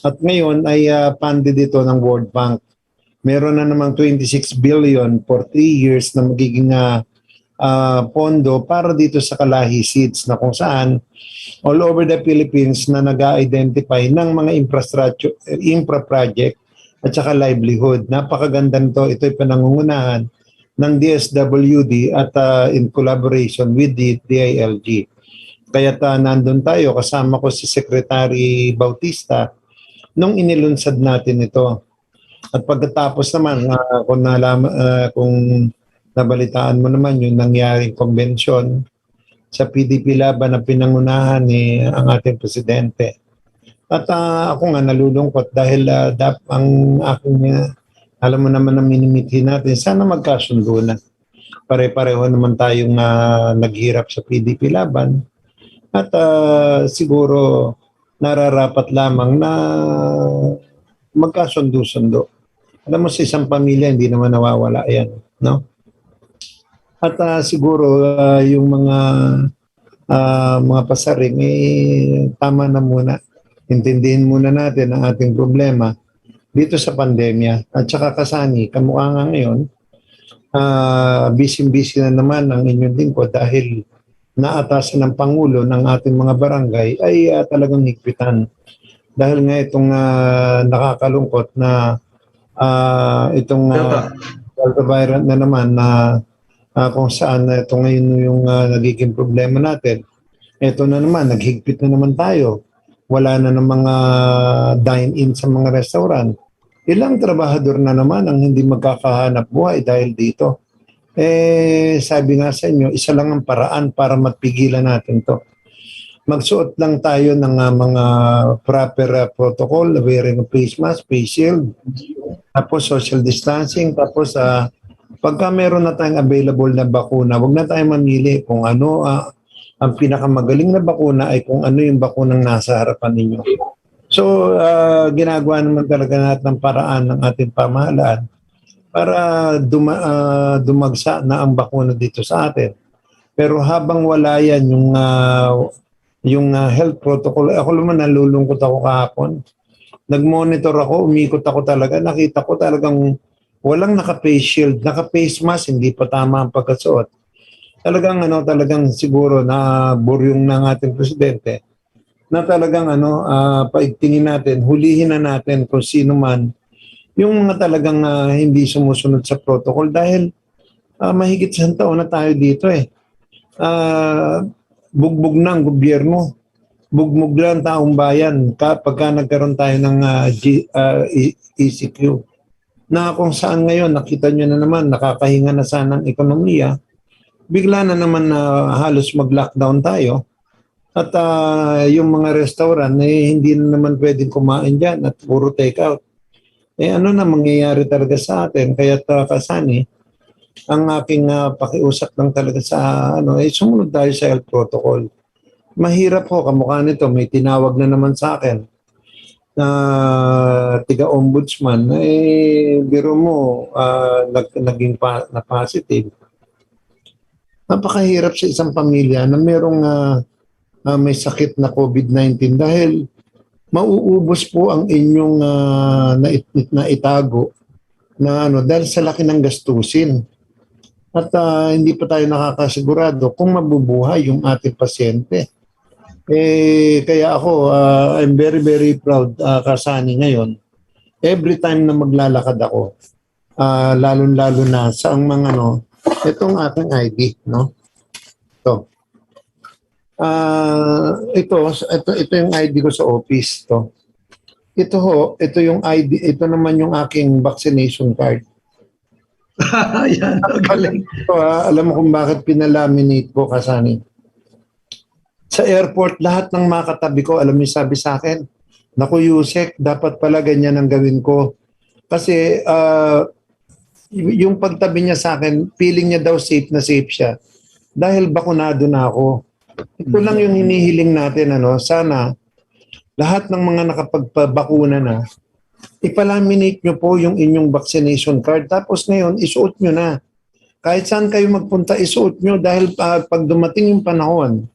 At ngayon ay funded ito ng World Bank. Meron na namang 26 billion for 3 years na magiging pondo para dito sa Kalahi Seeds na kung saan all over the Philippines na nag-identify ng mga infra project at saka livelihood. Napakaganda nito. Ito'y panangungunahan ng DSWD at in collaboration with the DILG. Kaya nandun tayo, kasama ko si Secretary Bautista nung inilunsad natin ito. At pagkatapos naman, kung nabalitaan mo naman yung nangyaring convention sa PDP Laban na pinangunahan ni ang ating presidente. At ako nga nalulungkot dahil ang aking, alam mo naman na minimithi natin, sana magkasundo na. Pare-pareho naman tayong naghirap sa PDP Laban. At siguro nararapat lamang na magkasundo-sundo. Alam mo, sa isang pamilya, hindi naman nawawala yan, no? At siguro yung mga pasaring, tama na muna. Intindihin muna natin ang ating problema dito sa pandemya. At saka Kasani, kamukha nga ngayon, busy-busy na naman ang inyong lingkod dahil naatasan ng Pangulo ng ating mga barangay ay talagang higpitan. Dahil nga itong nakakalungkot na itong Delta variant na naman na kung saan ito ngayon yung nagiging problema natin. Ito na naman, naghigpit na naman tayo. Wala na ng mga dine-in sa mga restaurant. Ilang trabahador na naman ang hindi magkakahanap buhay dahil dito. Sabi nga sa inyo, isa lang ang paraan para mapigilan natin to. Magsuot lang tayo ng mga proper protocol, wearing a face mask, face shield, tapos social distancing, tapos pagka meron na tayong available na bakuna, huwag na tayong mamili kung ano ang pinakamagaling na bakuna ay kung ano yung bakunang nasa harapan ninyo. So, ginagawa naman talaga natin ng paraan ng ating pamahalaan para dumagsa na ang bakuna dito sa atin. Pero habang wala yan yung health protocol, ako naman nalulungkot ako kahapon. Nag-monitor ako, umikot ako talaga, nakita ko talagang walang naka-face shield, naka-face mask, hindi pa tama ang pagkasuot. Talagang siguro na buryong ng ating presidente na talagang paigtingin natin, hulihin na natin kung sino man yung mga talagang hindi sumusunod sa protocol dahil mahigit 100 taon na tayo dito bugbog na ang gobyerno, bugbog lang taong bayan kapag nagkaroon tayo ng ECQ na kung saan ngayon nakita nyo na naman nakakahinga na sana ang ekonomiya, bigla na naman halos mag-lockdown tayo at yung mga restaurant hindi na naman pwedeng kumain dyan at puro take out. Ano na mangyayari talaga sa atin? Kaya Kasani, ang aking pakiusap lang talaga sa sumunod tayo sa health protocol. Mahirap po, kamukha nito, may tinawag na naman sa akin na tiga-ombudsman, biro mo, naging na positive. Napakahirap sa isang pamilya na merong may sakit na COVID-19 dahil mauubos po ang inyong naitago na dahil sa laki ng gastusin. At hindi pa tayo nakakasigurado kung mabubuhay yung ating pasyente. Kaya ako, I'm very, very proud, Kasani, ngayon. Every time na maglalakad ako, lalo-lalo na sa mga, itong ating ID, no? Ito yung ID ko sa office, to. Ito yung ID, ito naman yung aking vaccination card. Yan, galing. Alam mo kung bakit pinalaminate ko, Kasani? Sa airport, lahat ng mga katabi ko, alam niyo sabi sa akin, naku Yusek, dapat pala ganyan ang gawin ko. Kasi yung pagtabi niya sa akin, feeling niya daw safe na safe siya. Dahil bakunado na ako. Ito lang yung hinihiling natin, sana lahat ng mga nakapagpabakuna na, ipalaminate nyo po yung inyong vaccination card. Tapos ngayon, isuot nyo na. Kahit saan kayo magpunta, isuot nyo dahil pag dumating yung panahon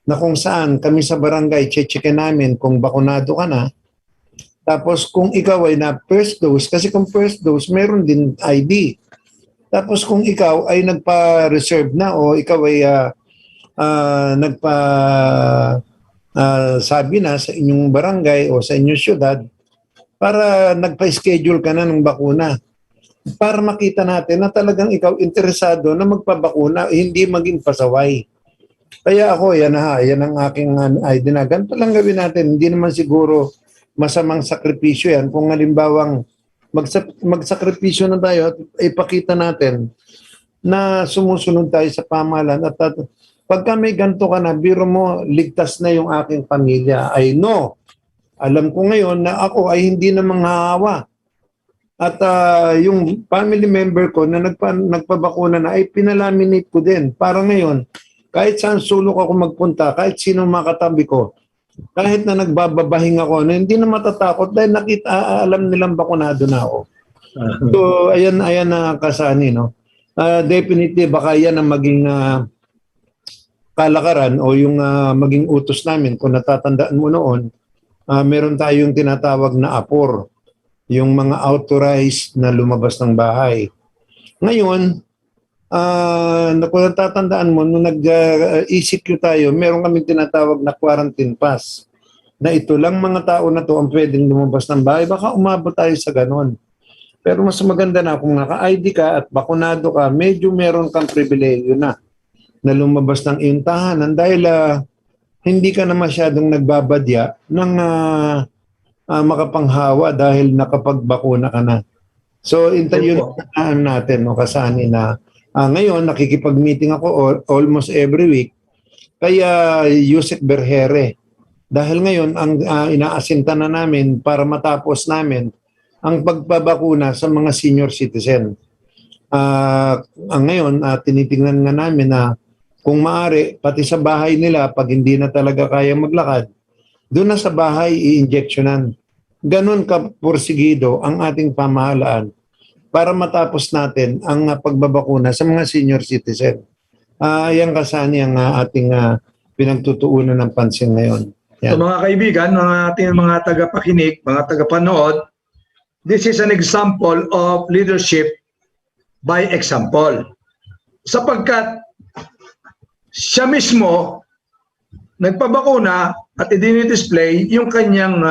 na kung saan kami sa barangay, check namin kung bakunado ka na. Tapos kung ikaw ay na first dose, kasi kung first dose, meron din ID. Tapos kung ikaw ay nagpa-reserve na o ikaw ay sabi na sa inyong barangay o sa inyong syudad, para nagpa-schedule ka na ng bakuna. Para makita natin na talagang ikaw interesado na magpabakuna, hindi maging pasaway. Kaya ako, yan ang aking ID na. Ganito lang gawin natin. Hindi naman siguro masamang sakripisyo yan. Kung halimbawang magsakripisyo na tayo at ipakita natin na sumusunod tayo sa pamahalaan. At pagka may ganito ka na, biro mo, ligtas na yung aking pamilya. I know. Alam ko ngayon na ako ay hindi na manghahawa. At yung family member ko na nagpabakuna na ay pinalaminate ko din. Para ngayon, kahit saan sulok ako magpunta, kahit sino makatabi ko, kahit na nagbababahing ako, na hindi na matatakot dahil alam nilang bakunado na ako. So, ayan na Kasani, no? Definitely, baka yan ang maging kalakaran o yung maging utos namin. Kung natatandaan mo noon, meron tayong tinatawag na APOR, yung mga authorized na lumabas ng bahay. Ngayon, kung natatandaan mo, nung nag-ECQ tayo, meron kami tinatawag na quarantine pass, na ito lang mga tao na to ang pwedeng lumabas ng bahay. Baka umabot tayo sa ganon. Pero mas maganda na kung naka-ID ka at bakunado ka, medyo meron kang pribileyo na lumabas ng iyong tahanan dahil hindi ka na masyadong nagbabadya ng makapanghawa dahil nakapagbakuna ka na. So, yun natin, Kasani, na ngayon nakikipag-meeting ako almost every week kaya Yusek Berhere. Dahil ngayon, ang inaasinta na namin para matapos namin ang pagpabakuna sa mga senior citizen. Ngayon, tinitingnan nga namin na kung maaari, pati sa bahay nila, pag hindi na talaga kaya maglakad, doon na sa bahay i-injectionan. Ganon kapursigido ang ating pamahalaan para matapos natin ang pagbabakuna sa mga senior citizen. Yan Kasani ang ating pinagtutuunan ng pansin ngayon. Yan. So mga kaibigan, mga tagapakinig, mga tagapanood, this is an example of leadership by example. Sapagkat siya mismo nagpabakuna at i-display yung kanyang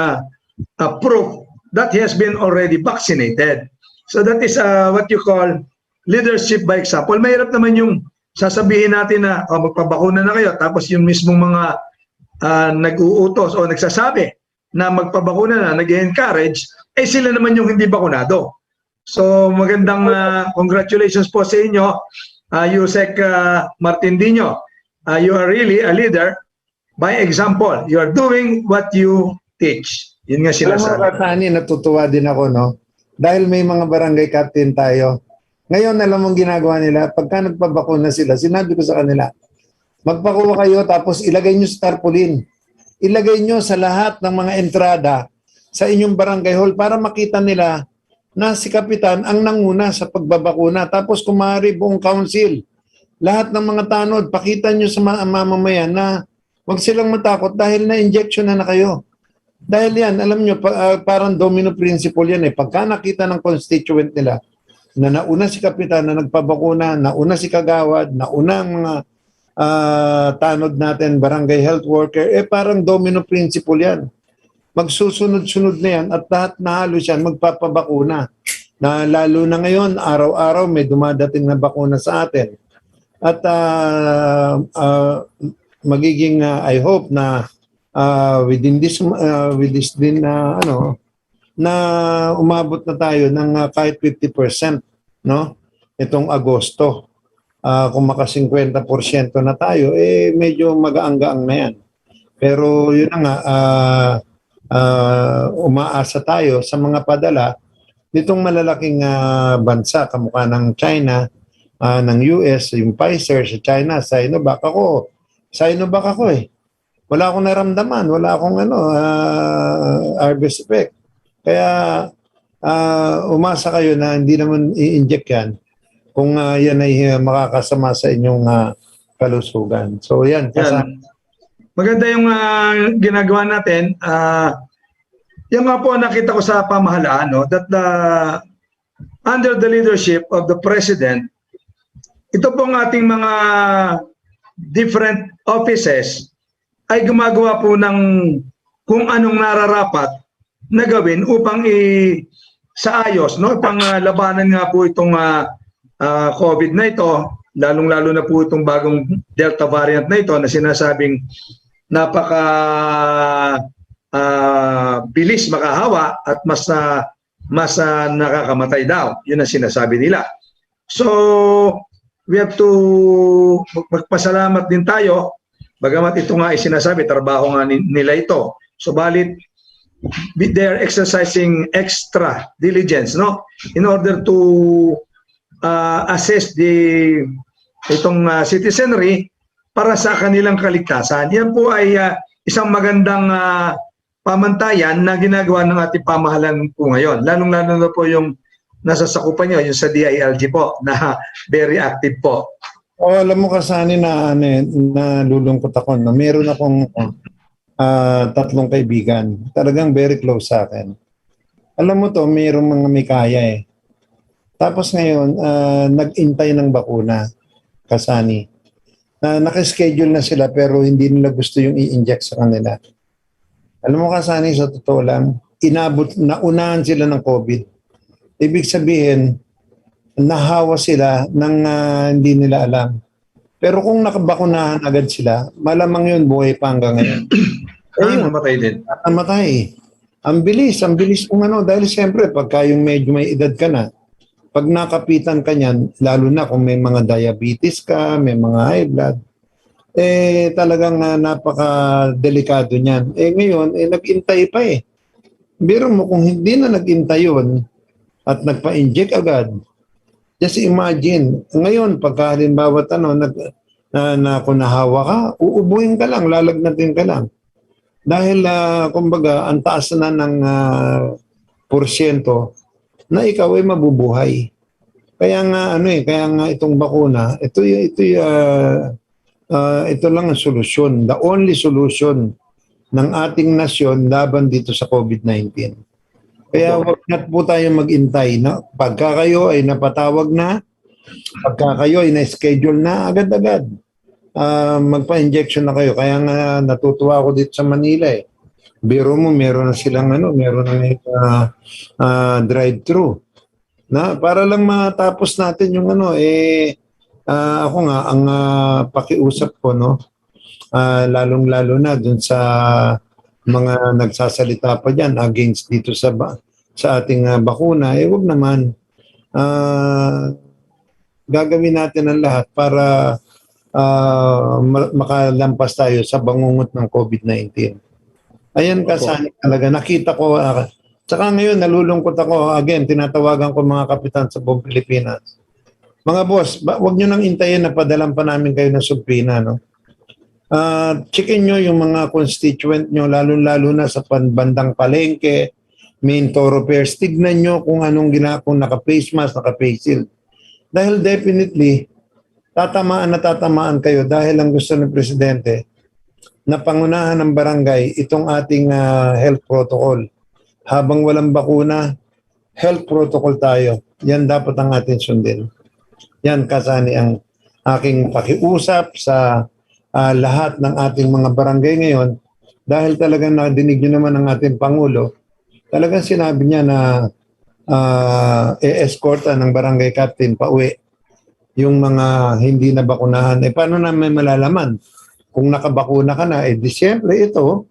proof that he has been already vaccinated. So that is what you call leadership by example. Mahirap naman yung sasabihin natin na magpabakuna na kayo tapos yung mismong mga nag-uutos o nagsasabi na magpabakuna na, nag-encourage, sila naman yung hindi bakunado. So magandang congratulations po sa inyo, Yusek Martindino. You are really a leader by example. You are doing what you teach. Yun nga sila sa Kasani, natutuwa din ako, no? Dahil may mga barangay captain tayo. Ngayon, alam mong ginagawa nila, pagka nagpabakuna sila, sinabi ko sa kanila, magpakuha kayo tapos ilagay nyo sa tarpaulin. Ilagay nyo sa lahat ng mga entrada sa inyong barangay hall para makita nila na si Kapitan ang nanguna sa pagbabakuna. Tapos kumari buong council, lahat ng mga tanod, pakita nyo sa mamamayan na huwag silang matakot dahil na-injection na kayo. Dahil yan, alam nyo, parang domino principle yan eh. Pagka nakita ng constituent nila na nauna si Kapitan na nagpabakuna, nauna si Kagawad, nauna ang mga tanod natin, barangay health worker, parang domino principle yan. Magsusunod-sunod na yan at lahat na halos yan magpapabakuna. Na lalo na ngayon, araw-araw may dumadating na bakuna sa atin. At magiging, I hope na within this din na umabot na tayo ng kahit 50%, no? Itong Agosto. Kung maka 50% na tayo, medyo magaang-gaang na yan. Pero yun na nga, umaasa tayo sa mga padala nitong malalaking bansa, kamukha ng China, ng US, yung Pfizer sa China, Sinovac ako eh. Wala akong naramdaman, wala akong adverse effect. Kaya umasa kayo na hindi naman i-inject yan kung yan ay makakasama sa inyong kalusugan. So yan. Maganda yung ginagawa natin. Yung nga po nakita ko sa pamahalaan, no, that under the leadership of the President, ito pong ating mga different offices ay gumagawa po ng kung anong nararapat na gawin upang sa ayos, no, upang labanan nga po itong COVID na ito, lalong-lalo na po itong bagong Delta variant na ito na sinasabing napaka bilis makahawa at mas nakakamatay daw. Yun ang sinasabi nila. So, we have to magpasalamat din tayo, bagamat ito nga ay sinasabi, trabaho nga nila ito. So, balit, they are exercising extra diligence, no, in order to assess itong citizenry para sa kanilang kaligtasan. Yan po ay isang magandang pamantayan na ginagawa ng ating pamahalaan po ngayon. Lalong-lalo na po yung nasa sakupan nyo, yung sa DILG po, na very active po. Alam mo Kasani na nalulungkot ako. No? Meron akong 3 kaibigan. Talagang very close sa akin. Alam mo to, mayroong mga may kaya eh. Tapos ngayon, nag-intay ng bakuna, Kasani. Nakaschedule na sila pero hindi nila gusto yung i-inject sa kanila. Alam mo Kasani, sa totoo lang, naunahan sila ng COVID. Ibig sabihin, nahawa sila ng hindi nila alam. Pero kung nakabakunahan agad sila, malamang yun buhay pa hanggang ngayon. Mamatay din. Mamatay. Ang bilis kung dahil siyempre, pagka yung medyo may edad ka na, pag nakapitan ka niyan, lalo na kung may mga diabetes ka, may mga high blood, talagang napaka-delikado niyan. Ngayon, nag-intay pa eh. Biro mo, kung hindi na nag-intay yun at nagpa-inject agad, just imagine, ngayon, pagka halimbawa kung nahawa ka, uubuhin ka lang, lalagnatin ka lang. Dahil, kumbaga, ang taas na ng porsyento na ikaw ay mabubuhay. Kaya nga itong bakuna, ito lang ang solusyon, the only solution ng ating nasyon laban dito sa COVID-19. Kaya wag na po tayo mag-intay na pagka kayo ay napatawag na, pagka kayo ay na-schedule na agad-agad. Magpa-injection na kayo. Kaya nga natutuwa ako dito sa Manila eh. Biro mo, meron na silang drive-thru. Para lang matapos natin yung ako nga, ang pakiusap ko, lalong-lalo na dun sa mga nagsasalita pa dyan against dito sa ating bakuna, wag naman. Gagawin natin ang lahat para makalampas tayo sa bangungot ng COVID-19. Ayan Kasani talaga. Nakita ko. Tsaka ngayon, nalulungkot ako. Again, tinatawagan ko mga kapitan sa buong Pilipinas. Mga boss, wag nyo nang intayin na padalan pa namin kayo ng subpoena, no? Checkin nyo yung mga constituent nyo, lalo-lalo na sa bandang palengke, main thoroughfares. Tignan nyo kung anong kung naka-face mask, naka-face shield. Dahil definitely, tatamaan kayo dahil ang gusto ng Presidente na pangunahan ng barangay itong ating health protocol. Habang walang bakuna, health protocol tayo. Yan dapat ang ating sundin. Yan, Kasani, ang aking pakiusap sa lahat ng ating mga barangay ngayon dahil talagang nadinig nyo naman ng ating Pangulo, talagang sinabi niya na e-escorta ng barangay captain pauwi yung mga hindi na bakunahan. Paano namin malalaman? Kung nakabakuna ka na, di siyempre ito,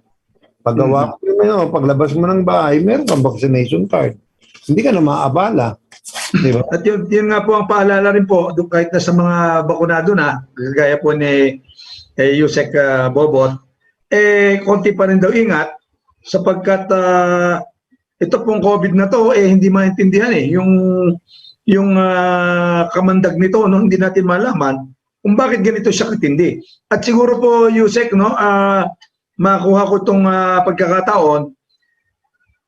paggawa ko naman, paglabas mo ng bahay, meron kang vaccination card. Hindi ka na maabala. Diba? At yun nga po ang paalala rin po, kahit na sa mga bakunado na, gaya po ni Yusek Bobot, konti pa rin daw ingat sapagkat ito pong COVID na to, hindi maintindihan yung kamandag nito, no? Hindi natin malaman kung bakit ganito siya katindi. At siguro po, Yusek, no, makuha ko itong pagkakataon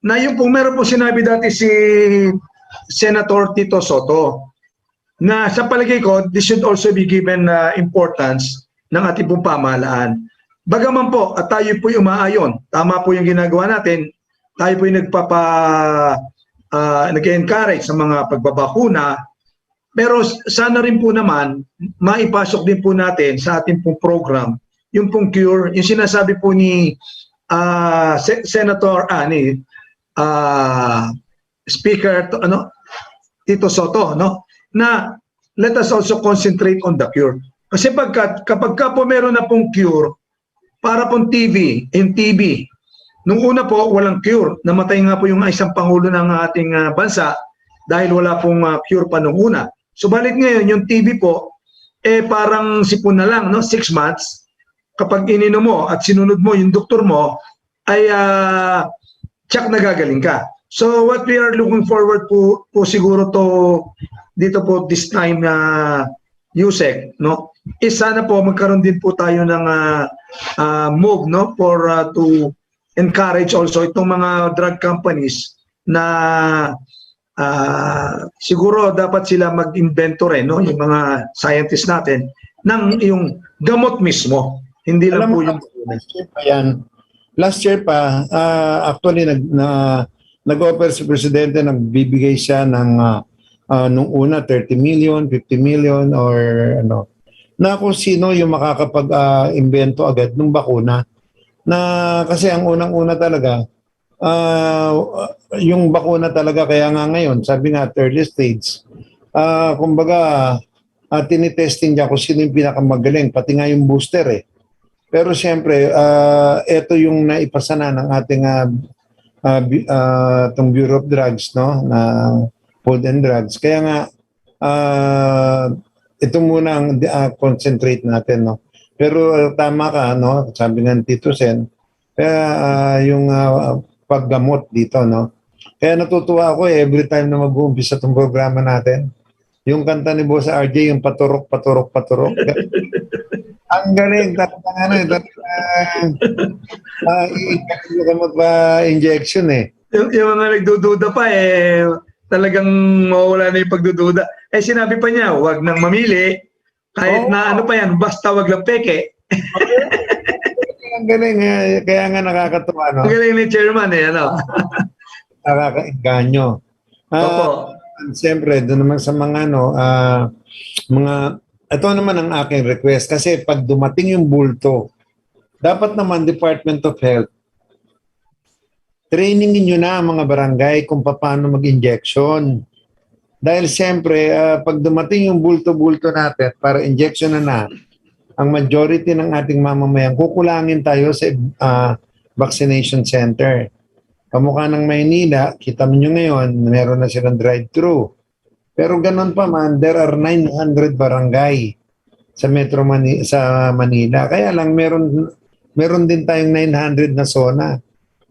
na yung pong meron po sinabi dati si Senator Tito Soto na sa palagay ko, this should also be given importance ng ating pong pamahalaan. Bagaman po, at tayo po yung umaayon, tama po yung ginagawa natin, tayo po yung nag-encourage sa mga pagbabakuna, pero sana rin po naman, maipasok din po natin sa ating pong program, yung pong cure, yung sinasabi po ni Senator, Speaker Tito Soto, no, na let us also concentrate on the cure. Kasi kapag po meron na pong cure, para pong yung TB, nung una po walang cure, namatay nga po yung isang pangulo ng ating bansa dahil wala pong cure pa nung una. Subalit ngayon yung TB po, parang sipon na lang, no, 6 months, kapag ininom mo at sinunod mo yung doktor mo, ay tsak nagagaling ka. So what we are looking forward po siguro dito po this time na Yusek, no, is sana po magkaroon din po tayo ng move, no, for to encourage also itong mga drug companies na siguro dapat sila mag-invento rin, no, yung mga scientists natin ng yung gamot mismo, hindi lang po yung last year pa actually nag-offer si Presidente, nagbibigay siya ng nung una 30 million, 50 million or ano, na kung sino yung makakapag-invento agad ng bakuna. Na kasi ang unang-una talaga, yung bakuna talaga, kaya nga ngayon, sabi nga early stage, kumbaga, tinitesting niya kung sino yung pinakamagaling, pati nga yung booster eh. Pero siyempre, ito yung naipasa na ng ating itong Bureau of Drugs, no, na Food and Drugs. Kaya nga, ito muna ang concentrate natin, no. Pero tama ka, no, sabi ng Tito Sen, kaya yung paggamot dito, no. Kaya natutuwa ako every time na mag-uumpisa itong programa natin. Yung kanta ni Boss RJ, yung paturok, paturok, paturok. Ang galing, magpa-injection eh. Yung mga nagdududa pa talagang mawala na yung pagdududa. Sinabi pa niya, wag nang mamili, kahit na ano pa yan, basta wag lang peke. Ang galing, kaya nga nakakatuwa, no? Ang galing ni Chairman ano? Nakaka-inganyo. Opo. Siyempre, doon naman sa mga ito naman ang aking request kasi pag dumating yung bulto, dapat naman Department of Health, trainingin nyo na ang mga barangay kung paano mag-injection. Dahil siyempre, pag dumating yung bulto-bulto natin para injection na ang majority ng ating mamamayan, kukulangin tayo sa vaccination center. Kamukha ng Maynila, kita mo nyo ngayon, meron na silang drive-thru. Pero ganun pa man, there are 900 barangay sa Manila. Kaya lang meron din tayong 900 na zona.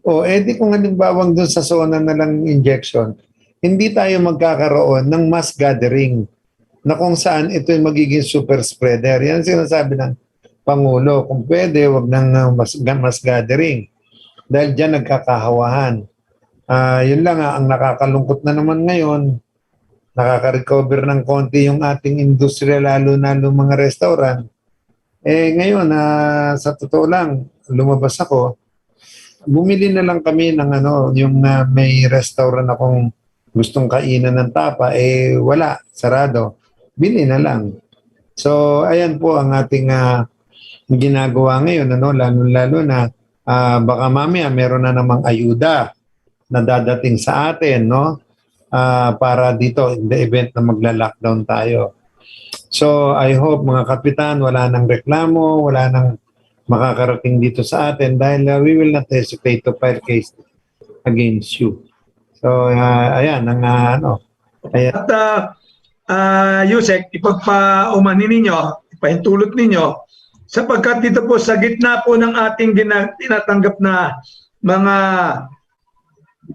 Di kung halimbawa doon sa zona na lang injection, hindi tayo magkakaroon ng mass gathering na kung saan ito yung magiging super spreader. Yan sinasabi ng Pangulo. Kung pwede, wag nang mass gathering. Dahil dyan nagkakahawahan. Yun lang ang nakakalungkot na naman ngayon. nakaka-recover ng konti yung ating industriya, lalo na yung mga restaurant. Ngayon, sa totoo lang, lumabas ako, bumili na lang kami ng yung may restaurant akong gustong kainan ng tapa, wala, sarado. Bili na lang. So, ayan po ang ating ginagawa ngayon, lalo na baka mamaya meron na namang ayuda na dadating sa atin, para dito in the event na magla-lockdown tayo. So, I hope mga kapitan, wala nang reklamo, wala nang makakarating dito sa atin dahil we will not hesitate to file case against you. So, ayan, ayan. At Yusek, ipagpaumanin ninyo, ipahintulot ninyo, sapagkat dito po sa gitna po ng ating tinatanggap na mga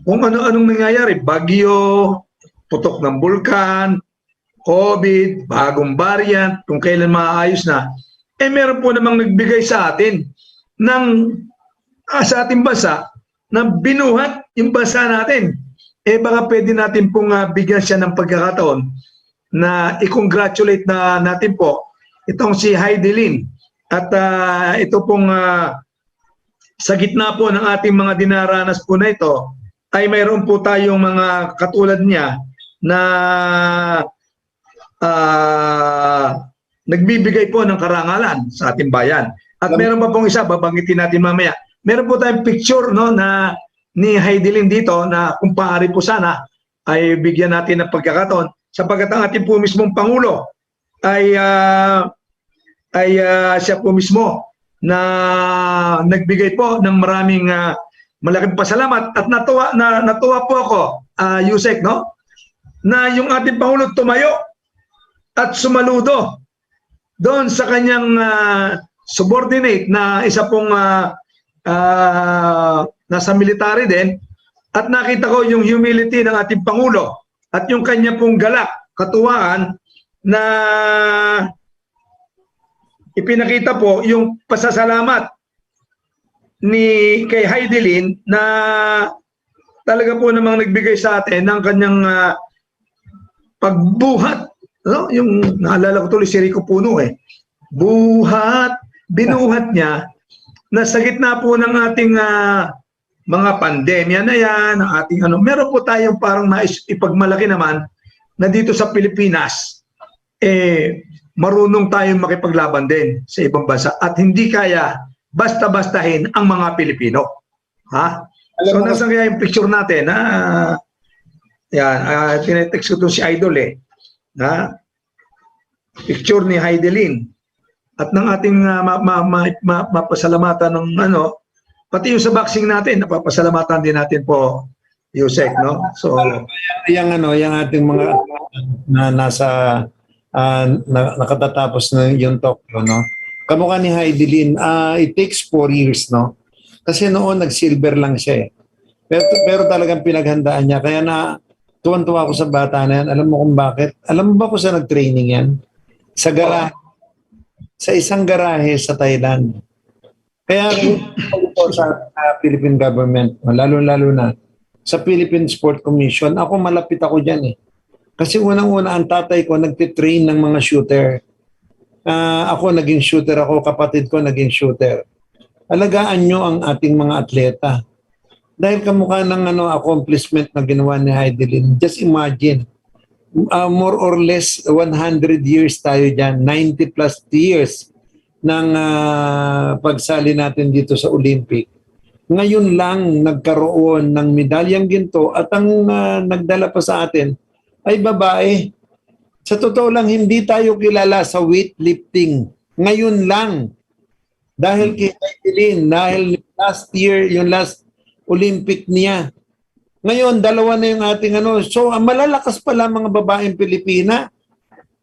kung ano-anong nangyayari, bagyo, putok ng bulkan, COVID, bagong variant, kung kailan maayos na, meron po namang nagbigay sa atin ng sa ating bansa na binuhat yung bansa natin. Baka pwede natin pong bigyan siya ng pagkakataon na i-congratulate na natin po itong si Heidi Lin. At ito pong sa gitna po ng ating mga dinaranas po na ito, ay mayroon po tayong mga katulad niya na nagbibigay po ng karangalan sa ating bayan. At meron pa pong isa, babanggitin natin mamaya. Meron po tayong picture na ni Heidi Lin dito na kung paari po sana ay bigyan natin ng pagkakataon sapagkat ang ating po mismong Pangulo ay siya po mismo na nagbigay po ng maraming malaking pasalamat at natuwa po ako, Yusek, na yung ating Pangulo tumayo at sumaludo doon sa kanyang subordinate na isa pong nasa military din, at nakita ko yung humility ng ating Pangulo at yung kanya pong galak, katuwaan na ipinakita po yung pasasalamat kay Heidi Lin na talaga po namang nagbigay sa atin ng kanyang pagbuhat. Yung naalala ko tuloy si Rico Puno binuhat niya na sa gitna po ng ating mga pandemya na yan, ang ating meron po tayong parang ipagmalaki naman na dito sa Pilipinas, marunong tayong makipaglaban din sa ibang bansa at hindi kaya basta-bastahin ang mga Pilipino. So, nasa kaya yung picture natin, tinetext ko itong si Idol picture ni Heidi Lin at ng ating mapasalamatan ng pati yung sa boxing natin, napapasalamatan din natin po, Yusek, So, yung ating mga nasa nakatatapos na yung talk, kamukha ni Heidi Lin, it takes 4 years, Kasi noon nag-silver lang siya Pero talagang pinaghandaan niya. Kaya tuwan-tuwa ako sa bata na yan. Alam mo kung bakit? Alam mo ba kung saan nag-training yan? Sa garahe. Sa isang garahe sa Thailand. Kaya sa Philippine government, lalo-lalo na sa Philippine Sport Commission, malapit ako dyan Kasi unang-una ang tatay ko nagtitrain ng mga shooter. Ako naging shooter ako, kapatid ko naging shooter. Alagaan nyo ang ating mga atleta. Dahil kamukha ng accomplishment na ginawa ni Heidi Lin. Just imagine, more or less 100 years tayo dyan, 90 plus years ng pagsali natin dito sa Olympic. Ngayon lang nagkaroon ng medalyang ginto at ang nagdala pa sa atin ay babae. Sa totoo lang, hindi tayo kilala sa weightlifting. Ngayon lang. Dahil kay Heidi Lin, dahil last year, yung last Olympic niya. Ngayon, dalawa na yung ating So, malalakas pala mga babaeng Pilipina.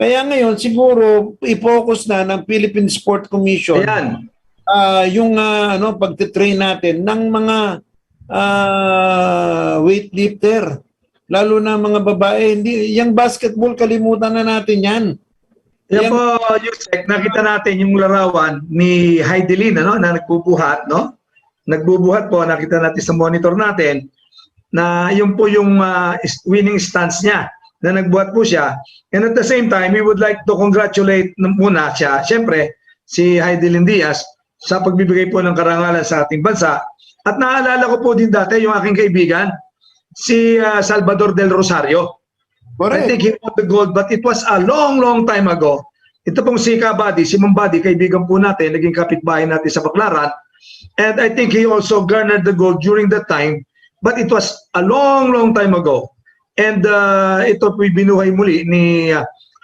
Kaya ngayon, siguro, i-focus na ng Philippine Sport Commission yung pagtitrain natin ng mga weightlifter. Lalo na mga babae. Yung basketball, kalimutan na natin yan. Yan po, Yusek, nakita natin yung larawan ni Heidi Lin na nagbubuhat, Nagbubuhat po, nakita natin sa monitor natin na yun po yung winning stance niya. na nagbuhat po siya. And at the same time, we would like to congratulate muna siya, siyempre, si Heidelin Diaz sa pagbibigay po ng karangalan sa ating bansa. At naalala ko po din dati yung aking kaibigan, si Salvador del Rosario. Correct. I think he won the gold, but it was a long, long time ago. Ito pong si Kabady, si Mambadi, kaibigan po natin, naging kapitbahay natin sa Baclaran. And I think he also garnered the gold during that time, but it was a long, long time ago. And ito po binuhay muli ni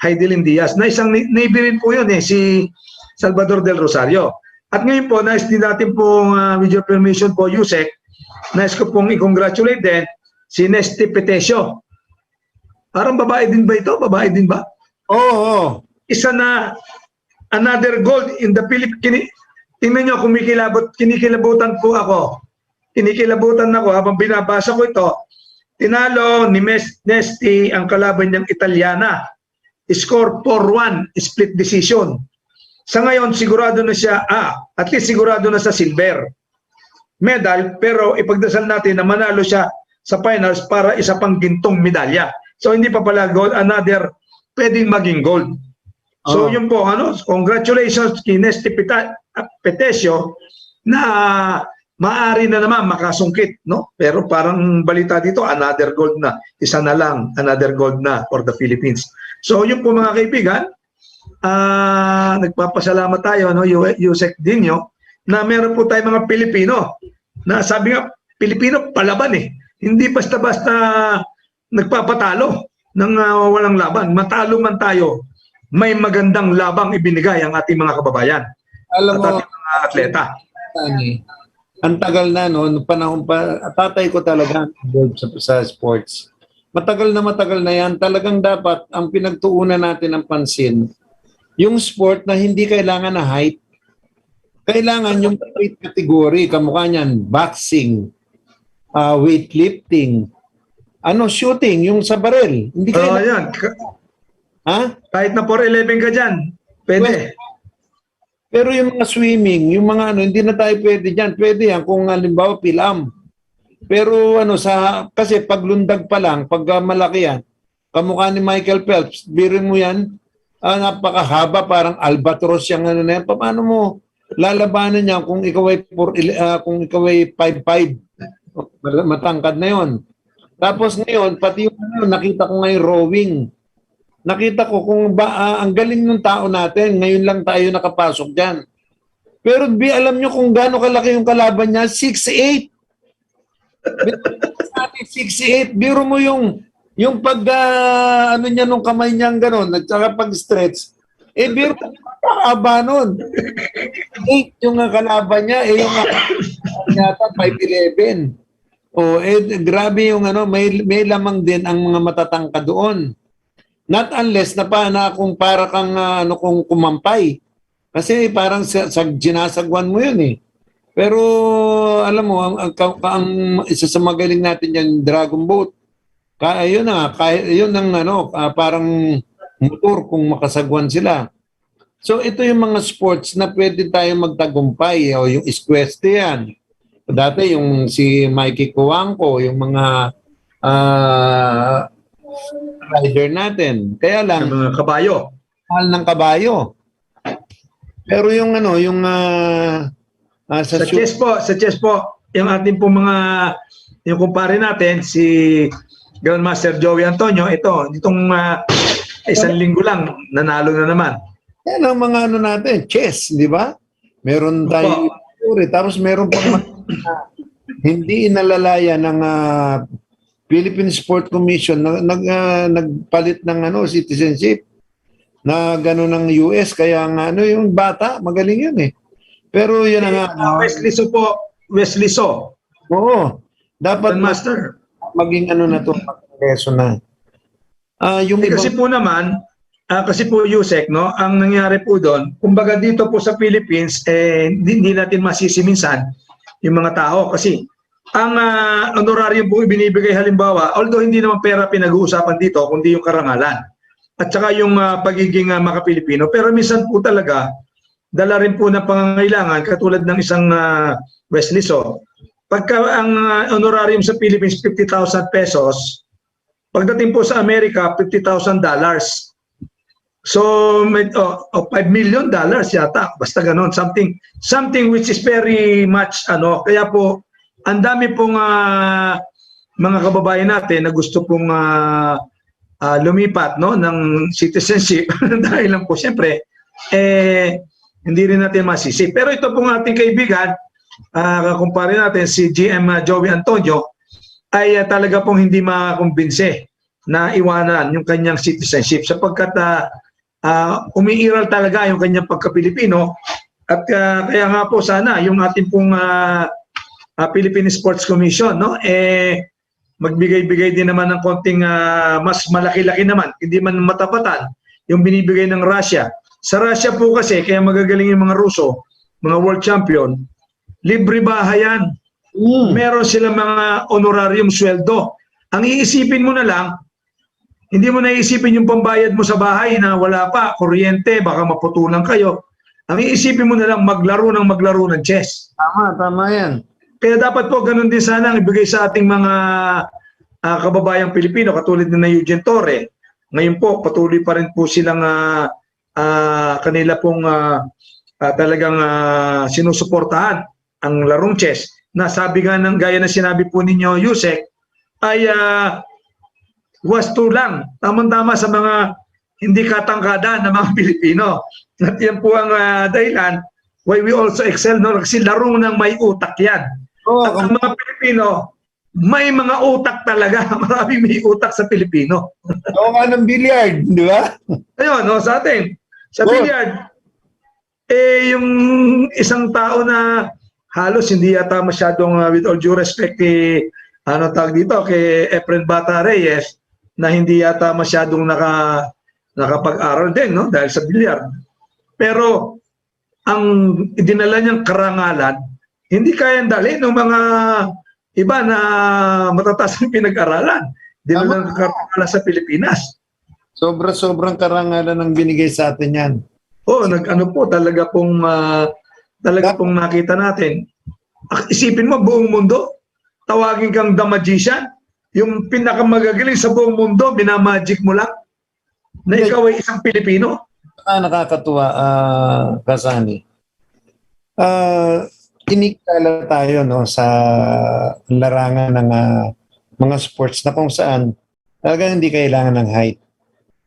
Heidelin Diaz, na isang Navy rin po yun si Salvador del Rosario. At ngayon po, nais din natin pong, with your permission po, Yusek, nais ko pong i-congratulate din si Nesty Petesio. Parang babae din ba ito? Babae din ba? Oo. Isa na another gold in the Philippines. Tingnan nyo, kinikilabutan po ako. Kinikilabutan ako habang binabasa ko ito. Tinalo ni Nesty ang kalaban niyang Italiana. Score 4-1, split decision. Sa ngayon, sigurado na siya, at least sigurado na sa silver medal, pero ipagdasal natin na manalo siya sa finals para isa pang gintong medalya. So hindi pa pala gold, another pwedeng maging gold. So yun po, congratulations kay Nesty Petesio na maaari na naman makasungkit, no? Pero parang balita dito, another gold na. Isa na lang, another gold na for the Philippines. So yun po mga kaibigan, nagpapasalamat tayo, Yusek Dinyo, na meron po tayo mga Pilipino na sabi nga, Pilipino palaban Hindi basta-basta nagpapatalo ng walang laban. Matalo man tayo, may magandang labang ibinigay ang ating mga kababayan. Alam mo, at ating mga atleta. Ang tagal na noong panahon pa, tatay ko talaga sa sports. Matagal na yan. Talagang dapat ang pinagtuunan natin ng pansin, yung sport na hindi kailangan na height. Kailangan yung weight category, kamukha niyan, boxing, weightlifting, shooting, yung sa baril. Hindi kailangan. Kahit na 4'11 ka dyan, pwede. Pero yung mga swimming, yung mga hindi na tayo pwede dyan. Pwede yan kung halimbawa pilam. Pero kasi paglundag pa lang, pag malaki yan, kamukha ni Michael Phelps, birin mo yan, napakahaba, parang albatros yung na yan. Paano mo lalabanan niya kung ikaw ay 5'5", matangkad na yon. Tapos ngayon, pati yung nakita ko ngayon rowing. Nakita ko kung ang galing ng tao natin, ngayon lang tayo nakapasok diyan. Pero alam nyo kung gaano kalaki yung kalaban niya, 6'8". 6'8". Biro mo yung pag niya nung kamay niya gano'n, at saka pag-stretch. Biro pakaba nun. 8 yung kalaban niya, yung yata 5'11". Grabe yung may lamang din ang mga matatangka doon. Not unless na kung para kang kung kumampay. Kasi parang ginasagwan mo yun Pero alam mo, ang isa sa magaling natin yan, Dragon Boat. Yun ang parang motor kung makasagwan sila. So ito yung mga sports na pwede tayo magtagumpay. Yung equestrian. Dati yung si Mikey Kuwangko, yung mga rider natin. Kaya lang, mga kabayo. Mahal ng kabayo. Pero yung sa chess po, yung ating po yung kumpare natin, si Grandmaster Joey Antonio, itong isang linggo lang, nanalo na naman. Yan ang mga natin, chess, di ba? Meron tayong tapos meron pang hindi inalalaya ng Philippine Sport Commission nagpalit ng citizenship na gano'n ng US, kaya yung bata magaling yun pero yun Wesley So po, Wesley So. Oo, dapat master maging na to, magreso na kasi po naman kasi po Yusek, ang nangyari po doon, kumbaga dito po sa Philippines, hindi natin masisi minsan yung mga tao kasi ang honorarium po ibinibigay halimbawa, although hindi naman pera pinag-uusapan dito, kundi yung karangalan at saka yung pagiging maka-Pilipino. Pero minsan po talaga, dala rin po ng pangangailangan katulad ng isang Wesley So. Pagka ang honorarium sa Philippines 50,000 pesos, Pagdating po sa Amerika, $50,000. So, $5 million yata. Basta ganon. Something which is very much, kaya po, ang dami pong mga kababayan natin na gusto pong lumipat, no, ng citizenship. Dahil lang po, siyempre, hindi rin natin masisi. Pero ito pong ating kaibigan, kumpare natin si GM Joey Antonio, ay talaga pong hindi makakumbinse na iwanan yung kanyang citizenship sapagkat umiiral talaga yung kanyang pagka-Pilipino at kaya nga po sana yung ating pong Philippine Sports Commission, no, magbigay-bigay din naman ng konting mas malaki-laki naman, hindi man matapatan yung binibigay ng Russia. Sa Russia po kasi, kaya magagaling yung mga Ruso, mga world champion, libre bahayan. Meron silang mga honorarium sweldo. Ang iisipin mo na lang, hindi mo naisipin yung pambayad mo sa bahay na wala pa, kuryente, baka maputulan kayo. Ang iisipin mo na lang, maglaro ng chess. Tama yan. Kaya dapat po ganun din sana ang ibigay sa ating mga kababayang Pilipino, katulad ni Eugene Torre. Ngayon po, patuloy pa rin po silang kanila pong talagang sinusuportahan ang larong chess. Na sabi nga ng gaya na sinabi po ninyo, Yusek, ay wasto lang, tamang-tama sa mga hindi katangkada ng mga Pilipino. At yan po ang dahilan why we also excel, no? Kasi larong ng may utak yan. At ang mga Pilipino, may mga utak talaga. Maraming may utak sa Pilipino. Oo nga ng billiard, di ba? Ayun, no, sa atin. Sa billiard, yung isang tao na halos hindi yata masyadong, with all due respect, kay Efren Bata Reyes, na hindi yata masyadong nakapag-aral din, no, dahil sa bilyar. Pero ang dinala niyang karangalan, hindi kayang dali ng mga iba na matataas ang pinag-aralan. Dinala ng karangalan sa Pilipinas. Sobrang karangalan ang binigay sa atin yan. Talaga pong nakita natin. Isipin mo, buong mundo, tawagin kang the magician, yung pinakamagagaling sa buong mundo, binamagic mo lang, na ikaw ay isang Pilipino. Nakakatuwa, Kasani. Inikala tayo, no, sa larangan ng mga sports na kung saan talagang hindi kailangan ng height.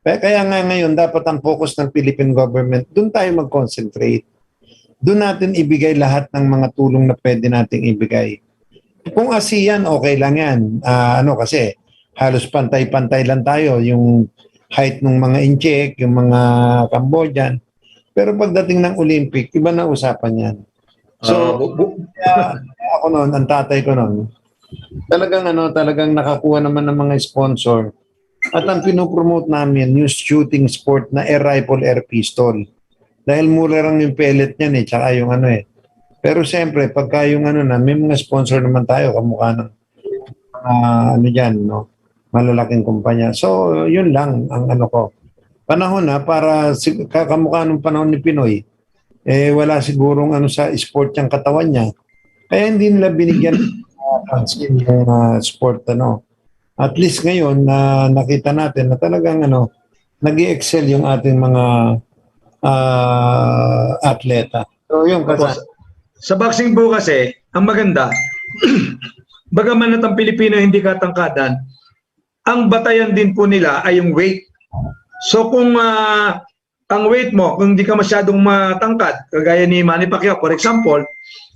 Kaya nga ngayon, dapat ang focus ng Philippine government, doon tayo mag-concentrate. Doon natin ibigay lahat ng mga tulong na pwede nating ibigay. Kung ASEAN, okay lang yan. Kasi halos pantay-pantay lang tayo. Yung height ng mga Incheck, yung mga Cambodian. Pero pagdating ng Olympic, iba na usapan yan. So, ako noon, ang tatay ko noon, talagang nakakuha naman ng mga sponsor. At ang pinopromote namin, yung shooting sport na air rifle, air pistol. Dahil mura lang yung pellet niyan tsaka yung Pero siyempre, pagka yung may mga sponsor naman tayo, kamukha ng malalaking kumpanya. So, yun lang ang ko. Panahon para kamukha ng panahon ni Pinoy, wala sigurong sa sport yung katawan niya. Kaya hindi nila binigyan pansin yung sport. At least ngayon, nakita natin na talagang nag-i-excel yung ating mga atleta. So, yun kasi. Sa boxing po kasi, ang maganda, bagaman at ang Pilipino hindi katangkadan, ang batayan din po nila ay yung weight. So kung ang weight mo, kung hindi ka masyadong matangkad, kagaya ni Manny Pacquiao, for example,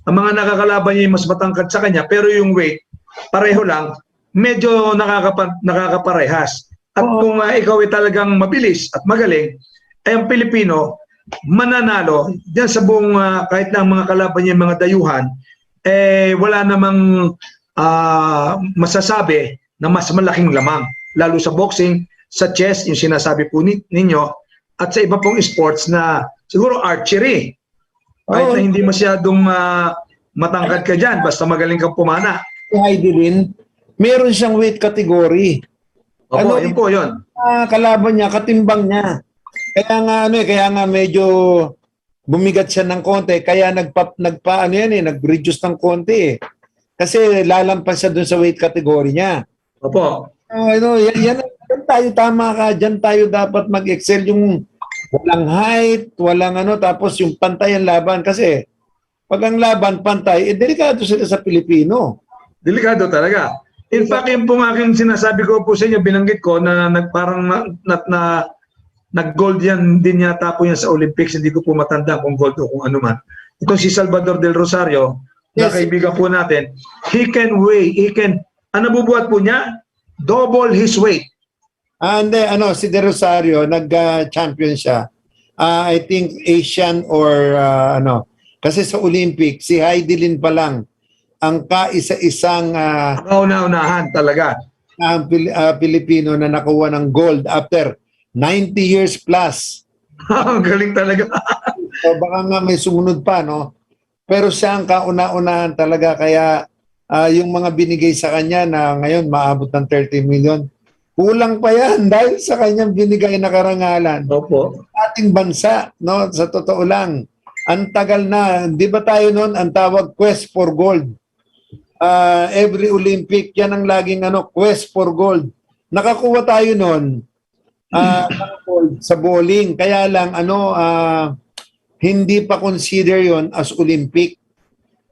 ang mga nakakalaban niya mas matangkad sa kanya, pero yung weight, pareho lang, medyo nakakaparehas. At kung ikaw ay talagang mabilis at magaling, ay ang Pilipino, mananalo diyan sa buong kahit na mga kalaban niya mga dayuhan, wala namang masasabi na mas malaking lamang, lalo sa boxing, sa chess, yung sinasabi po ninyo, at sa iba pong sports na siguro archery, kahit na hindi masyadong matangkad ka dyan, basta magaling kang pumana. Heidelin, meron siyang weight category. Yun po yun. Kalaban niya, katimbang niya. Kaya nga medyo bumigat siya ng konti, kaya nag-reduce ng konti. Kasi lalampas siya dun sa weight category niya. Opo. Yan tayo, tama ka. Diyan tayo dapat mag-excel, yung walang height, walang tapos yung pantay ang laban. Kasi pag ang laban pantay, delikado sila sa Pilipino. Delikado talaga. In fact, yung pong aking sinasabi ko po sa inyo, binanggit ko na parang nag-gold yan din yata po yan sa Olympics. Hindi ko po matanda kung gold o kung ano man. Itong si Salvador del Rosario, na kaibigan po natin, he can, bubuhat po niya? Double his weight. And si De Rosario, nag-champion siya. I think Asian or kasi sa Olympic, si Heidi Lin pa lang ang kaisa-isang kauna-unahan talaga ang Pilipino na nakuha ng gold after 90 years plus. Ang galing talaga. So baka nga may sumunod pa, no? Pero siya ang kauna-unahan talaga, kaya yung mga binigay sa kanya na ngayon maabot ng 30 million, kulang pa yan dahil sa kanyang binigay na karangalan. Opo. Ating bansa, no? Sa totoo lang, ang tagal na, di ba tayo noon, ang tawag quest for gold. Every Olympic, yan ang laging quest for gold. Nakakuha tayo noon gold sa bowling. Kaya lang, hindi pa consider yon as Olympic.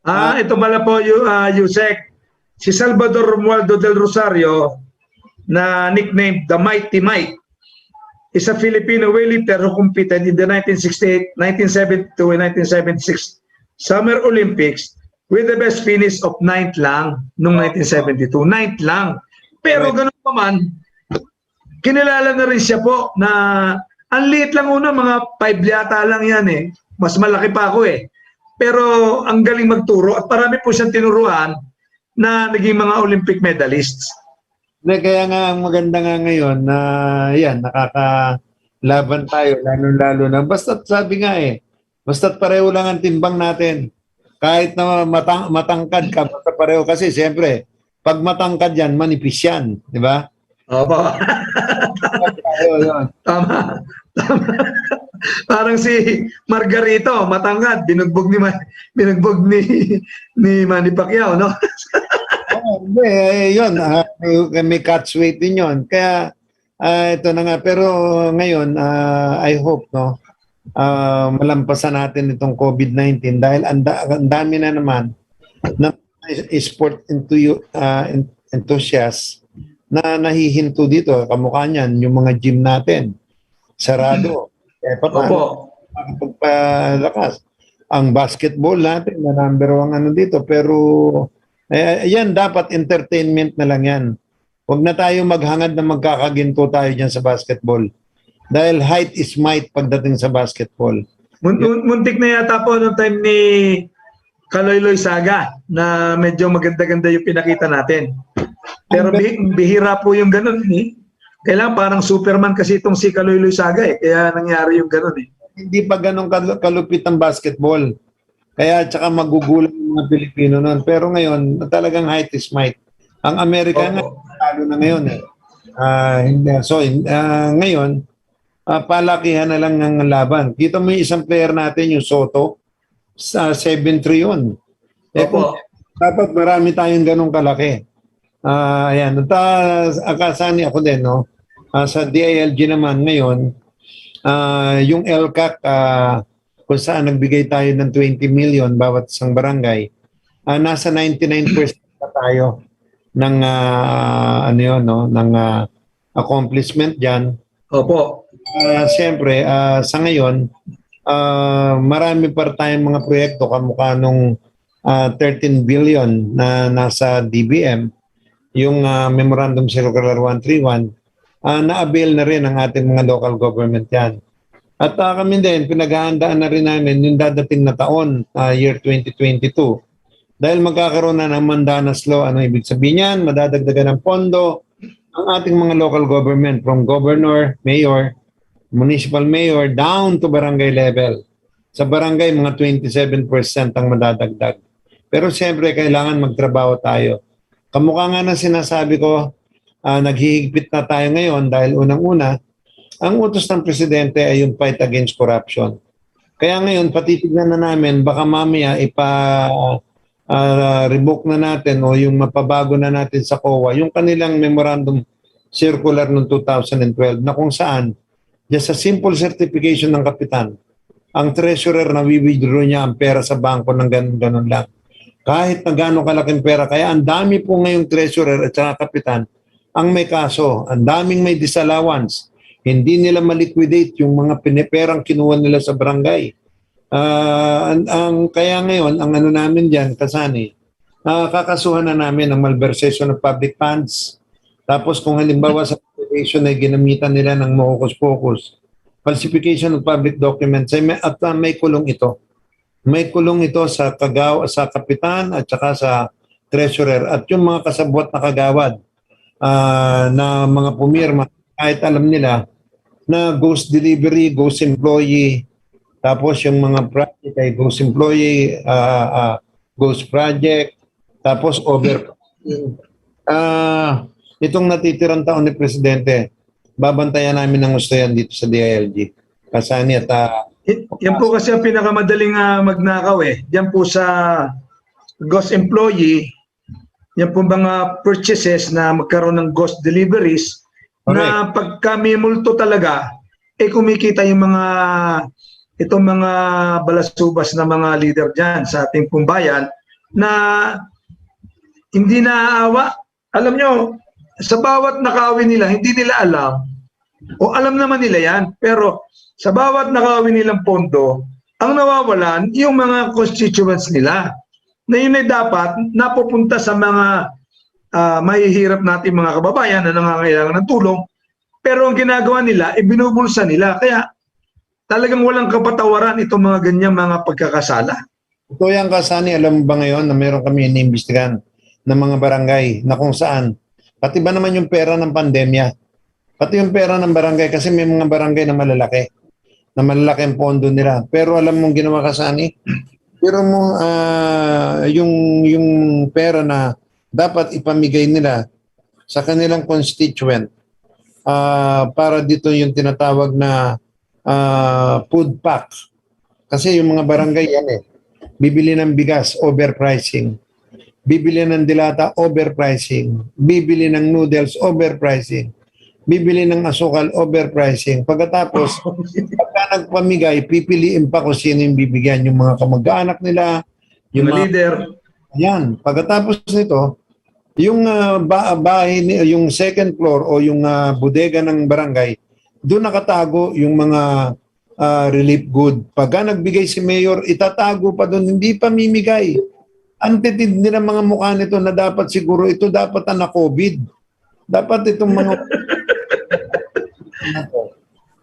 Ito pala po, Yusek, si Salvador Romualdo del Rosario, na nicknamed the Mighty Mike, is a Filipino weightlifter who competed in the 1968, 1972, and 1976 Summer Olympics with the best finish of 9th lang noong 1972. 9th lang. Pero ganun pa man, kinilala na rin siya po na ang liit lang una, mga 5 yata lang yan eh. Mas malaki pa ako eh. Pero ang galing magturo at parami po siyang tinuruan na naging mga Olympic medalists. Kaya nga ang maganda nga ngayon na nakakalaban tayo, lalo na. Basta't sabi nga basta't pareho lang ang timbang natin. Kahit na matangkad ka, basta pareho. Kasi siyempre, pag matangkad yan, manipis yan. Di ba? Opo. Tama. Parang si Margarito, matangkad, binugbog ni Manny Pacquiao, no? Yun, may catch weight din yun. Kaya, ito na nga. Pero ngayon, I hope, no, malampasan natin itong COVID-19 dahil ang dami na naman na sport enthusiasts na nahihinto dito. Kamukha niyan, yung mga gym natin, sarado. Paano? Pagpalakas. Ang basketball natin, na number 1 dito. Pero, yan, dapat entertainment na lang yan. Huwag na tayo maghangad na magkakaginto tayo dyan sa basketball. Dahil height is might pagdating sa basketball. Muntik na yata po noong time ni Kaloyloy Saga na medyo maganda-ganda yung pinakita natin. Pero bihira po yung ganun eh. Kailangan parang Superman kasi itong si Kaloyloy Saga eh. Kaya nangyari yung ganun eh. Hindi pa ganun kalupit ang basketball. Kaya tsaka magugulang yung mga Pilipino noon. Pero ngayon, talagang height is might. Ang Amerika nga, talo na ngayon eh. Ngayon, palakihan na lang ng laban. Kita mo yung isang player natin, yung Soto, sa 7'3" yun. Dapat marami tayong ganong kalaki. Ayan. Akasani ako din, no? Sa DILG naman ngayon, yung LCAC, kung saan nagbigay tayo ng 20 million bawat isang barangay, nasa 99% na tayo ng ng accomplishment diyan. Opo. Siyempre, sa ngayon, marami pa tayong mga proyekto kamukha nung 13 billion na nasa DBM, yung Memorandum Circular 131, na-avail na rin ang ating mga local government yan. At kami din, pinaghahandaan na rin namin yung dadating na taon, year 2022. Dahil magkakaroon na ng Mandanas Law, ano ibig sabihin yan? Madadagdagan ng pondo ang ating mga local government from governor, mayor, municipal mayor, down to barangay level. Sa barangay, mga 27% ang madadagdag. Pero siyempre, kailangan magtrabaho tayo. Kamukha nga na sinasabi ko, naghihigpit na tayo ngayon dahil unang-una, ang utos ng presidente ay yung fight against corruption. Kaya ngayon, patitignan na namin, baka mamaya revoke na natin o yung mapabago na natin sa COA, yung kanilang memorandum circular noong 2012 na kung saan just a simple certification ng kapitan, ang treasurer na withdraw niya ang pera sa bangko ng ganun-ganun lang. Kahit na gano'ng kalaking pera. Kaya ang dami po ngayong treasurer at saka kapitan ang may kaso. Ang daming may disallowance. Hindi nila maliquidate yung mga piniperang kinuha nila sa barangay. Kaya ngayon, ang ano namin dyan, Kasani, kakasuhan na namin ang malversation of public funds. Tapos kung halimbawa sa application ay ginamitan nila ng mokus-pokus, falsification of public documents, at may kulong ito. May kulong ito sa kapitan at saka sa treasurer at yung mga kasabwat na kagawad na mga pumirma kahit alam nila na ghost delivery, ghost employee, tapos yung mga project ay ghost employee, ghost project, tapos over. Itong natitirang taon ni Presidente, babantayan namin ng gusto yan dito sa DILG. Kasani at yan po kasi ang pinakamadaling magnakaw eh. Yan po sa ghost employee, yan po mga purchases na magkaroon ng ghost deliveries. Correct. Na pagka may multo talaga, kumikita yung itong mga balasubas na mga leader dyan sa ating pumbayan na hindi naaawa. Alam nyo, sa bawat nakawin nila, hindi nila alam, o alam naman nila yan, pero sa bawat nakawin nilang pondo, ang nawawalan yung mga constituents nila na yun ay dapat napupunta sa mga mahihirap natin mga kababayan na nangangailangan ng tulong, pero ang ginagawa nila, binubulsa nila. Kaya talagang walang kapatawaran itong mga ganyang mga pagkakasala. Ito yung Kasani, alam mo ba ngayon na meron kami iniimbestigahan ng mga barangay na kung saan, pati ba naman yung pera ng pandemya, pati yung pera ng barangay, kasi may mga barangay na malalaki ang pondo nila. Pero alam mong ginawa Kasani, pero mo yung pera na dapat ipamigay nila sa kanilang constituent para dito yung tinatawag na food pack. Kasi yung mga barangay yan bibili ng bigas, overpricing. Bibili ng dilata, overpricing. Bibili ng noodles, overpricing. Bibili ng asukal, overpricing. Pagkatapos, pagka nagpamigay, pipiliin pa kung sino yung bibigyan. Yung mga kamag-anak nila, yung mga leader. Yan. Pagkatapos nito, yung bahay, yung second floor o yung bodega ng barangay, doon nakatago yung mga relief good. Pagka nagbigay si Mayor, itatago pa doon, hindi pa mimigay. Antitid nila mga mukha nito na dapat siguro ito dapat na COVID. Dapat itong mga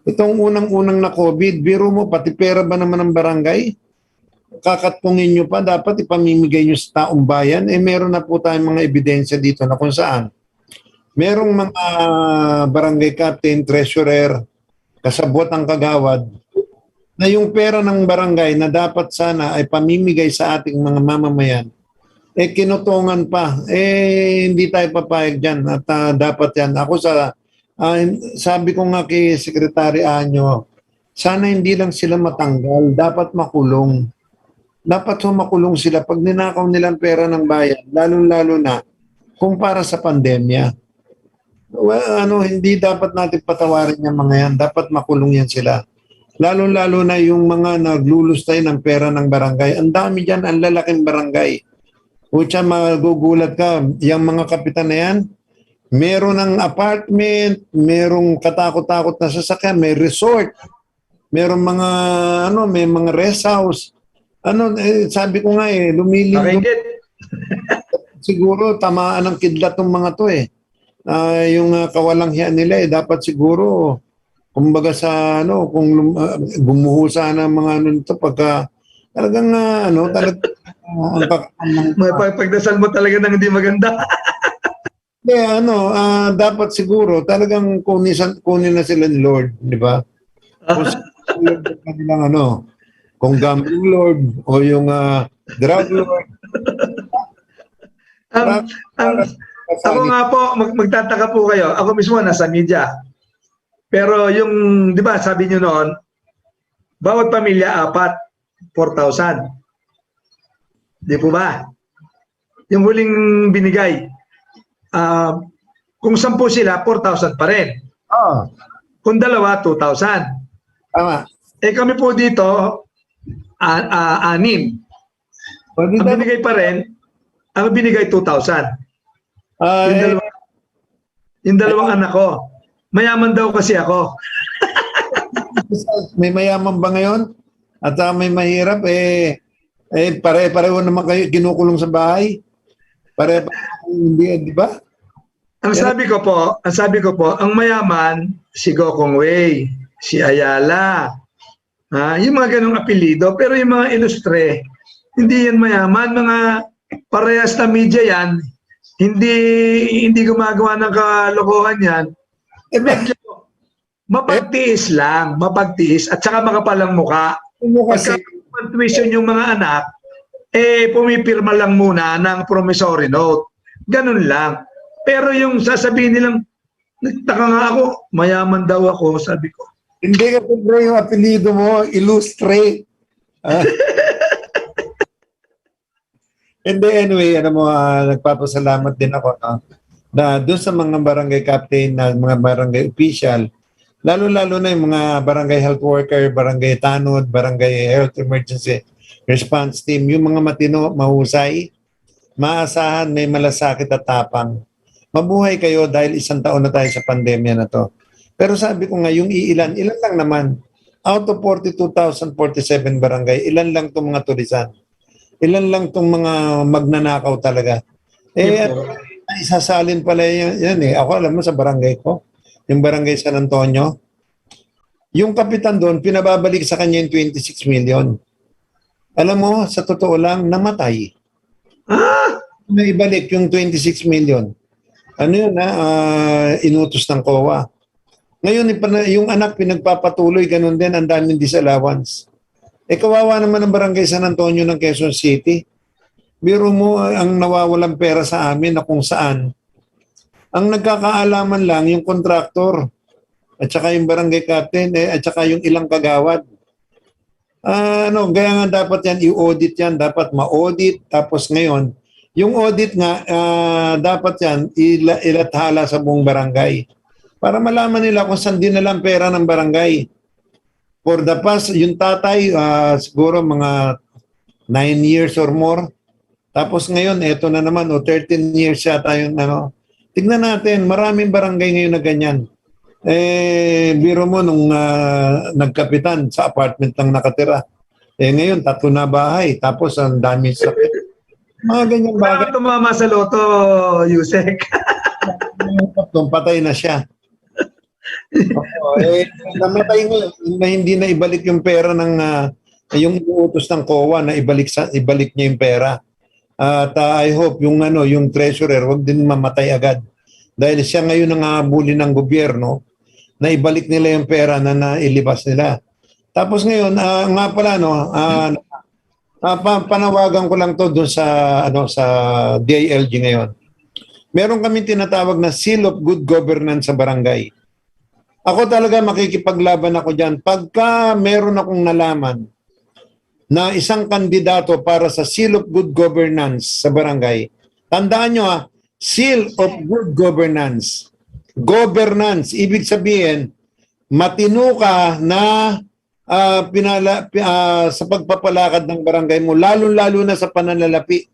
itong unang-unang na COVID, biro mo, pati pera ba naman ng barangay? Kakatpungin nyo pa, dapat ipamimigay nyo sa taong bayan. Meron na po tayong mga ebidensya dito na kung saan. Merong mga barangay captain, treasurer, kasabwat ang kagawad, na yung pera ng barangay na dapat sana ay pamimigay sa ating mga mamamayan, kinutungan pa. Hindi tayo papayag dyan at dapat yan. Ako sabi ko nga kay Secretary Anyo, sana hindi lang sila matanggal, dapat makulong. Dapat makulong sila pag ninakaw nilang pera ng bayan, lalo-lalo na kung para sa pandemya. Well, hindi dapat natin patawarin yung mga yan. Dapat makulong yan sila. Lalo-lalo na yung mga naglulustay ng pera ng barangay. Ang dami dyan, ang lalaking barangay. Kutsa, magugulat ka, yung mga kapitan na yan, meron ng apartment, merong katakot-takot na sasakyan, may resort, merong mga, may mga rest house. Sabi ko nga lumiling. Siguro, tamaan ng kidlat ng mga to yung kawalanghyan nila dapat siguro kumbaga sa kung gumuho sana mga nito pagka talagang may pagdasal mo talaga ng hindi maganda. Dapat siguro talagang kunin na sila ni Lord, di ba? Kung gambling Lord o yung drug Lord. Ako nga po, magtataka po kayo. Ako mismo nasa media. Pero yung, di ba, sabi nyo noon, bawat pamilya, 4,000. Di po ba? Yung huling binigay, Kung 10 sila, 4,000 pa rin. Kung dalawa, 2,000. Tama. Eh kami po dito, 6. Ang binigay pa rin, ang binigay 2,000. Yung dalawang anak ko. Mayaman daw kasi ako. May mayaman ba ngayon? At may mahirap, pare-pareho naman kayo ginukulong sa bahay. Hindi, di ba? Ang sabi ko po, ang mayaman, si Gokong Wei, si Ayala, yung mga ganong apelido, pero yung mga ilustre, hindi yan mayaman, mga parehas na media yan, hindi gumagawa ng kalokohan yan. Medyo mapagtiis lang, at saka makapalang muka. Pagka tuition yung mga anak, pumipirma lang muna ng promissory note. Ganun lang. Pero yung sasabihin nilang, nagtaka nga ako, mayaman daw ako, sabi ko. Hindi ka bro yung apelido mo, illustrate. Hindi, anyway, nagpapasalamat din ako na doon sa mga barangay captain, na mga barangay official, lalo-lalo na yung mga barangay health worker, barangay tanod, barangay health emergency response team, yung mga matino, mahusay, maasahan, may malasakit at tapang. Mabuhay kayo dahil 1 taon na tayo sa pandemya na to. Pero sabi ko nga, yung ilan lang naman, out of 42,047 barangay, ilan lang itong mga tulisan. Ilan lang itong mga magnanakaw talaga. Isasalin pala yan eh. Ako alam mo sa barangay ko, yung barangay San Antonio, yung kapitan doon, pinababalik sa kanya yung 26 million. Alam mo, sa totoo lang, namatay. Naibalik yung 26 million. Ano yun inutos ng COA. Ngayon, yung anak pinagpapatuloy, ganun din, ang daming disallowance. Kawawa naman ang barangay San Antonio ng Quezon City. Biro mo, ang nawawalang pera sa amin na kung saan. Ang nagkakaalaman lang, yung kontraktor, at saka yung barangay captain, at saka yung ilang kagawad. Kaya nga dapat yan, i-audit yan, dapat ma-audit. Tapos ngayon, yung audit nga, dapat yan, ilathala sa buong barangay. Para malaman nila kung saan dinalang pera ng barangay. For the past, yung tatay, siguro mga 9 years or more. Tapos ngayon, eto na naman, 13 years yata yung Tignan natin, maraming barangay ngayon na ganyan. Biro mo nung nagkapitan, sa apartment lang nakatira. Ngayon, 3 na bahay. Tapos ang dami sakit. Mga ganyang bagay. Kaya tumama sa loto, Yusek. Patay na siya. Namatay ngayon na hindi na ibalik yung pera ng yung iutos ng COA na ibalik niya yung pera. At I hope yung treasurer wag din mamatay agad. Dahil siya ngayon ang habulin ng gobyerno na ibalik nila yung pera na nailibas nila. Tapos ngayon, nga pala panawagan ko lang to doon sa DILG ngayon. Meron kami tinatawag na Seal of Good Governance sa barangay. Ako talaga makikipaglaban ako diyan pagka meron akong nalaman na isang kandidato para sa Seal of Good Governance sa barangay. Tandaan nyo Seal of Good Governance. Governance, ibig sabihin, matino ka na sa pagpapalakad ng barangay mo, lalo-lalo na sa pananalapi.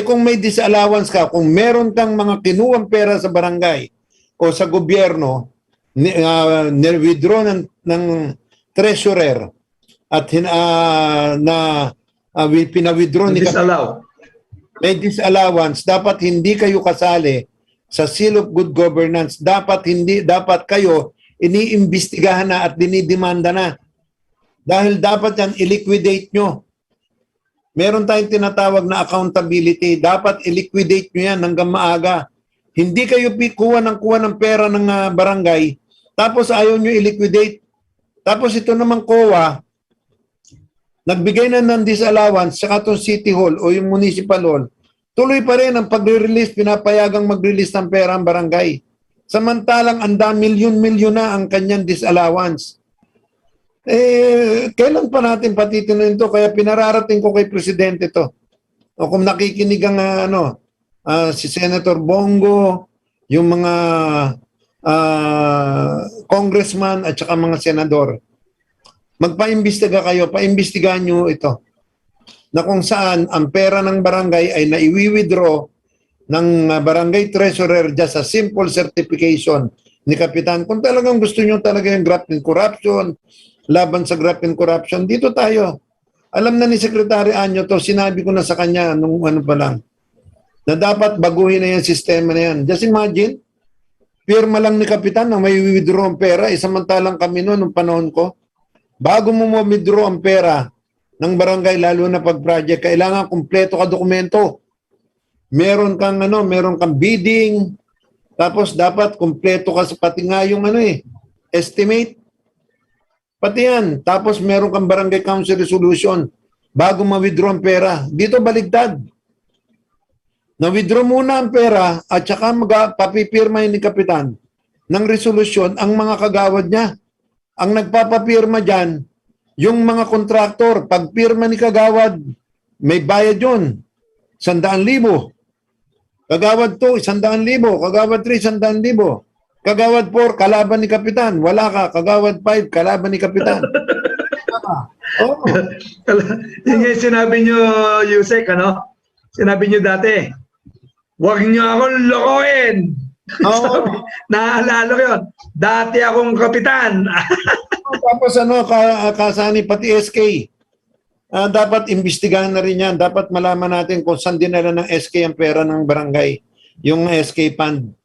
Kung may disallowance ka, kung meron kang mga kinuwang pera sa barangay o sa gobyerno, withdraw ng treasurer at pinawithdraw ni may disallowance, dapat hindi kayo kasali sa Seal of Good Governance. Dapat kayo iniimbestigahan na at dinidemanda na. Dahil dapat yan i-liquidate nyo. Meron tayong tinatawag na accountability. Dapat i-liquidate nyo yan hanggang maaga. Hindi kayo kuha ng pera ng barangay, tapos ayaw nyo i-liquidate. Tapos ito naman COA, nagbigay na ng disallowance sa itong City Hall o yung Municipal Hall, tuloy pa rin ang pag-release, pinapayagang mag-release ng pera ang barangay. Samantalang milyon-milyon na ang kanyang disallowance. Kailan pa natin patituloyin ito? Kaya pinararating ko kay Presidente to. O kung nakikinig ang si Senator Bongo, yung mga congressman at saka mga senador, magpaimbestiga kayo, paimbestigahan nyo ito, na kung saan ang pera ng barangay ay naiwi-withdraw ng barangay treasurer just a simple certification ni Kapitan. Kung talagang gusto nyo talaga yung graft and corruption, laban sa graft and corruption, dito tayo. Alam na ni Secretary Anyo to, sinabi ko na sa kanya nung ano pa lang, na dapat baguhin na yung sistema na yan. Just imagine, pirma lang ni Kapitan na may withdraw ang pera, samantalang kami noon, nung panahon ko, bago mo withdraw ang pera ng barangay, lalo na pag project, kailangan kumpleto ka dokumento. Meron kang bidding, tapos dapat kumpleto ka sa pati nga yung estimate. Pati yan. Tapos meron kang barangay council resolution bago ma-withdraw ang pera. Dito baligtad. Na-withdraw muna ang pera at saka papipirma ni Kapitan ng resolution ang mga kagawad niya. Ang nagpapapirma dyan, yung mga kontraktor, pag pirma ni kagawad, may bayad yun. 100,000. Kagawad 2, 100,000. Kagawad 3, 100,000. Kagawad 4, kalaban ni Kapitan. Wala ka. Kagawad 5, kalaban ni Kapitan. Yung sinabi nyo, Yusek, sinabi nyo dati, huwag nyo akong lokohin. Naaalala ko yun. Dati akong kapitan. Tapos kasani pati SK. Dapat imbestigahan na rin yan. Dapat malaman natin kung saan dinala ng SK ang pera ng barangay. Yung SK fund.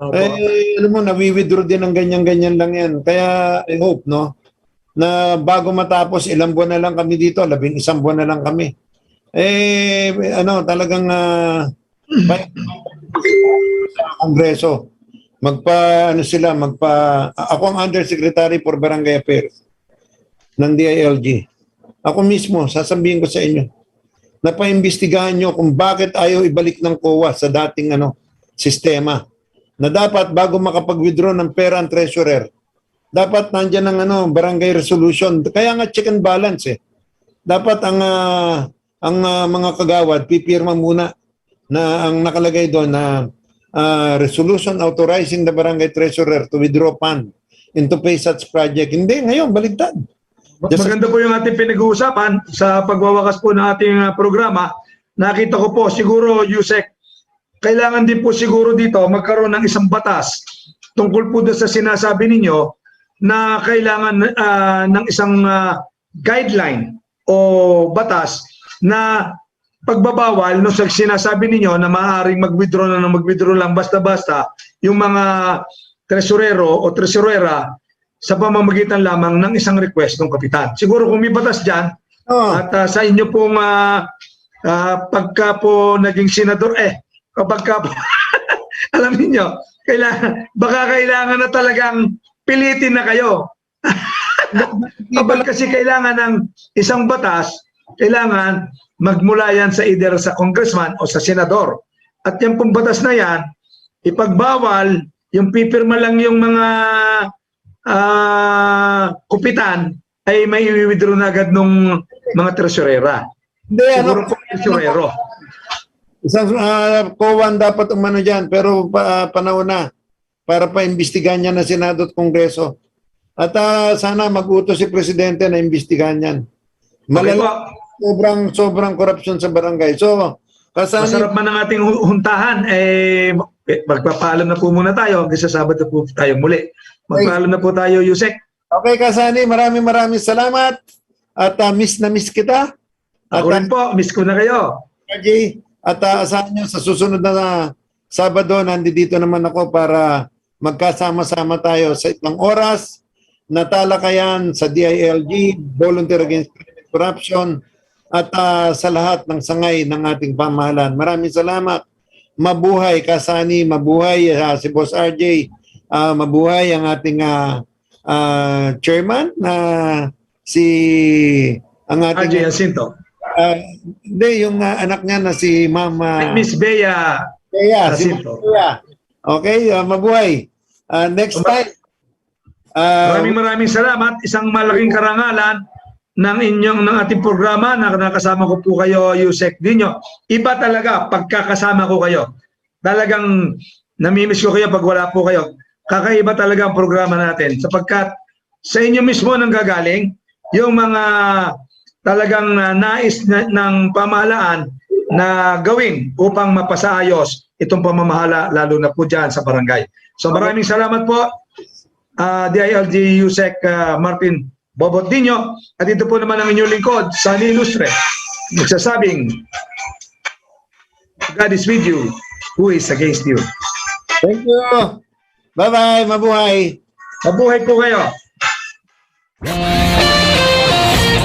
Nawi-withdraw din ng ganyan-ganyan lang yan. Kaya I hope, na bago matapos, ilang buwan na lang kami dito, 11 buwan na lang kami. Talagang sa Kongreso, ako ang Undersecretary for Barangay Affairs ng DILG. Ako mismo, sasabihin ko sa inyo, napaimbestigahan nyo kung bakit ayaw ibalik ng COA sa dating sistema. Na dapat bago makapag-withdraw ng pera ang treasurer, dapat nandyan ang barangay resolution. Kaya nga check and balance Dapat ang mga kagawad pipirma muna na ang nakalagay doon na resolution authorizing the barangay treasurer to withdraw fund into pay such project. Hindi, ngayon, baligtad. Maganda po yung ating pinag-uusapan sa pagwawakas po ng ating programa. Nakita ko po, siguro, Yusek, kailangan din po siguro dito magkaroon ng isang batas tungkol po doon sa sinasabi ninyo na kailangan ng isang guideline o batas na pagbabawal no sa sinasabi ninyo na maaaring mag-withdraw lang basta-basta yung mga tresurero o tresurera sa pamamagitan lamang ng isang request ng kapitan. Siguro kung may batas dyan at sa inyo pong pagka po naging senador, kapag ka po, alam niyo, baka kailangan na talagang pilitin na kayo. Kapag kasi kailangan ng isang batas, kailangan magmula yan sa either sa congressman o sa senador. At yung pong batas na yan, ipagbawal, yung pipirma lang yung mga kupitan ay may i-withdraw na agad ng mga tresurera. Hindi, siguro tresurero. Isang COA dapat umano dyan, pero panahon na para paimbestigahan niya ng Senado at Kongreso. At sana mag-utos si Presidente na imbestigahan yan. Malala, sobrang korupsyon sa barangay. So, masarap man ang ating huntahan, magpapaalam na po muna tayo. Hanggang sa Sabado po tayo muli. Magpaalam na po tayo, Yusek. Okay, Kasani, maraming salamat. At miss na miss kita. Ako rin po, miss ko na kayo. Okay. At asahan nyo sa susunod na Sabado, nandito naman ako para magkasama-sama tayo sa ilang oras na talakayan sa DILG, Volunteer Against Corruption, at sa lahat ng sangay ng ating pamahalaan. Maraming salamat. Mabuhay, Kasani, mabuhay si Boss RJ, mabuhay ang ating chairman na ang ating RJ Jacinto. Hindi, yung anak niya na si Mama Miss Bea Jacinto. Okay, mabuhay. Next time. Maraming salamat. Isang malaking karangalan ng ating programa na nakasama ko po kayo, Yusek Dino. Iba talaga pagkakasama ko kayo. Talagang Namimiss ko kayo pag wala po kayo. Kakaiba talaga ang programa natin sapagkat sa inyo mismo nang gagaling yung mga talagang nais ng pamahalaan na gawin upang mapasaayos itong pamamahala lalo na po dyan sa barangay. So maraming salamat po DILG USEC Martin Bobotdinho at ito po naman ang inyong lingkod, Sunny Ilustre, nagsasabing God is with you, who is against you. Thank you. Bye-bye. Mabuhay. Mabuhay po kayo.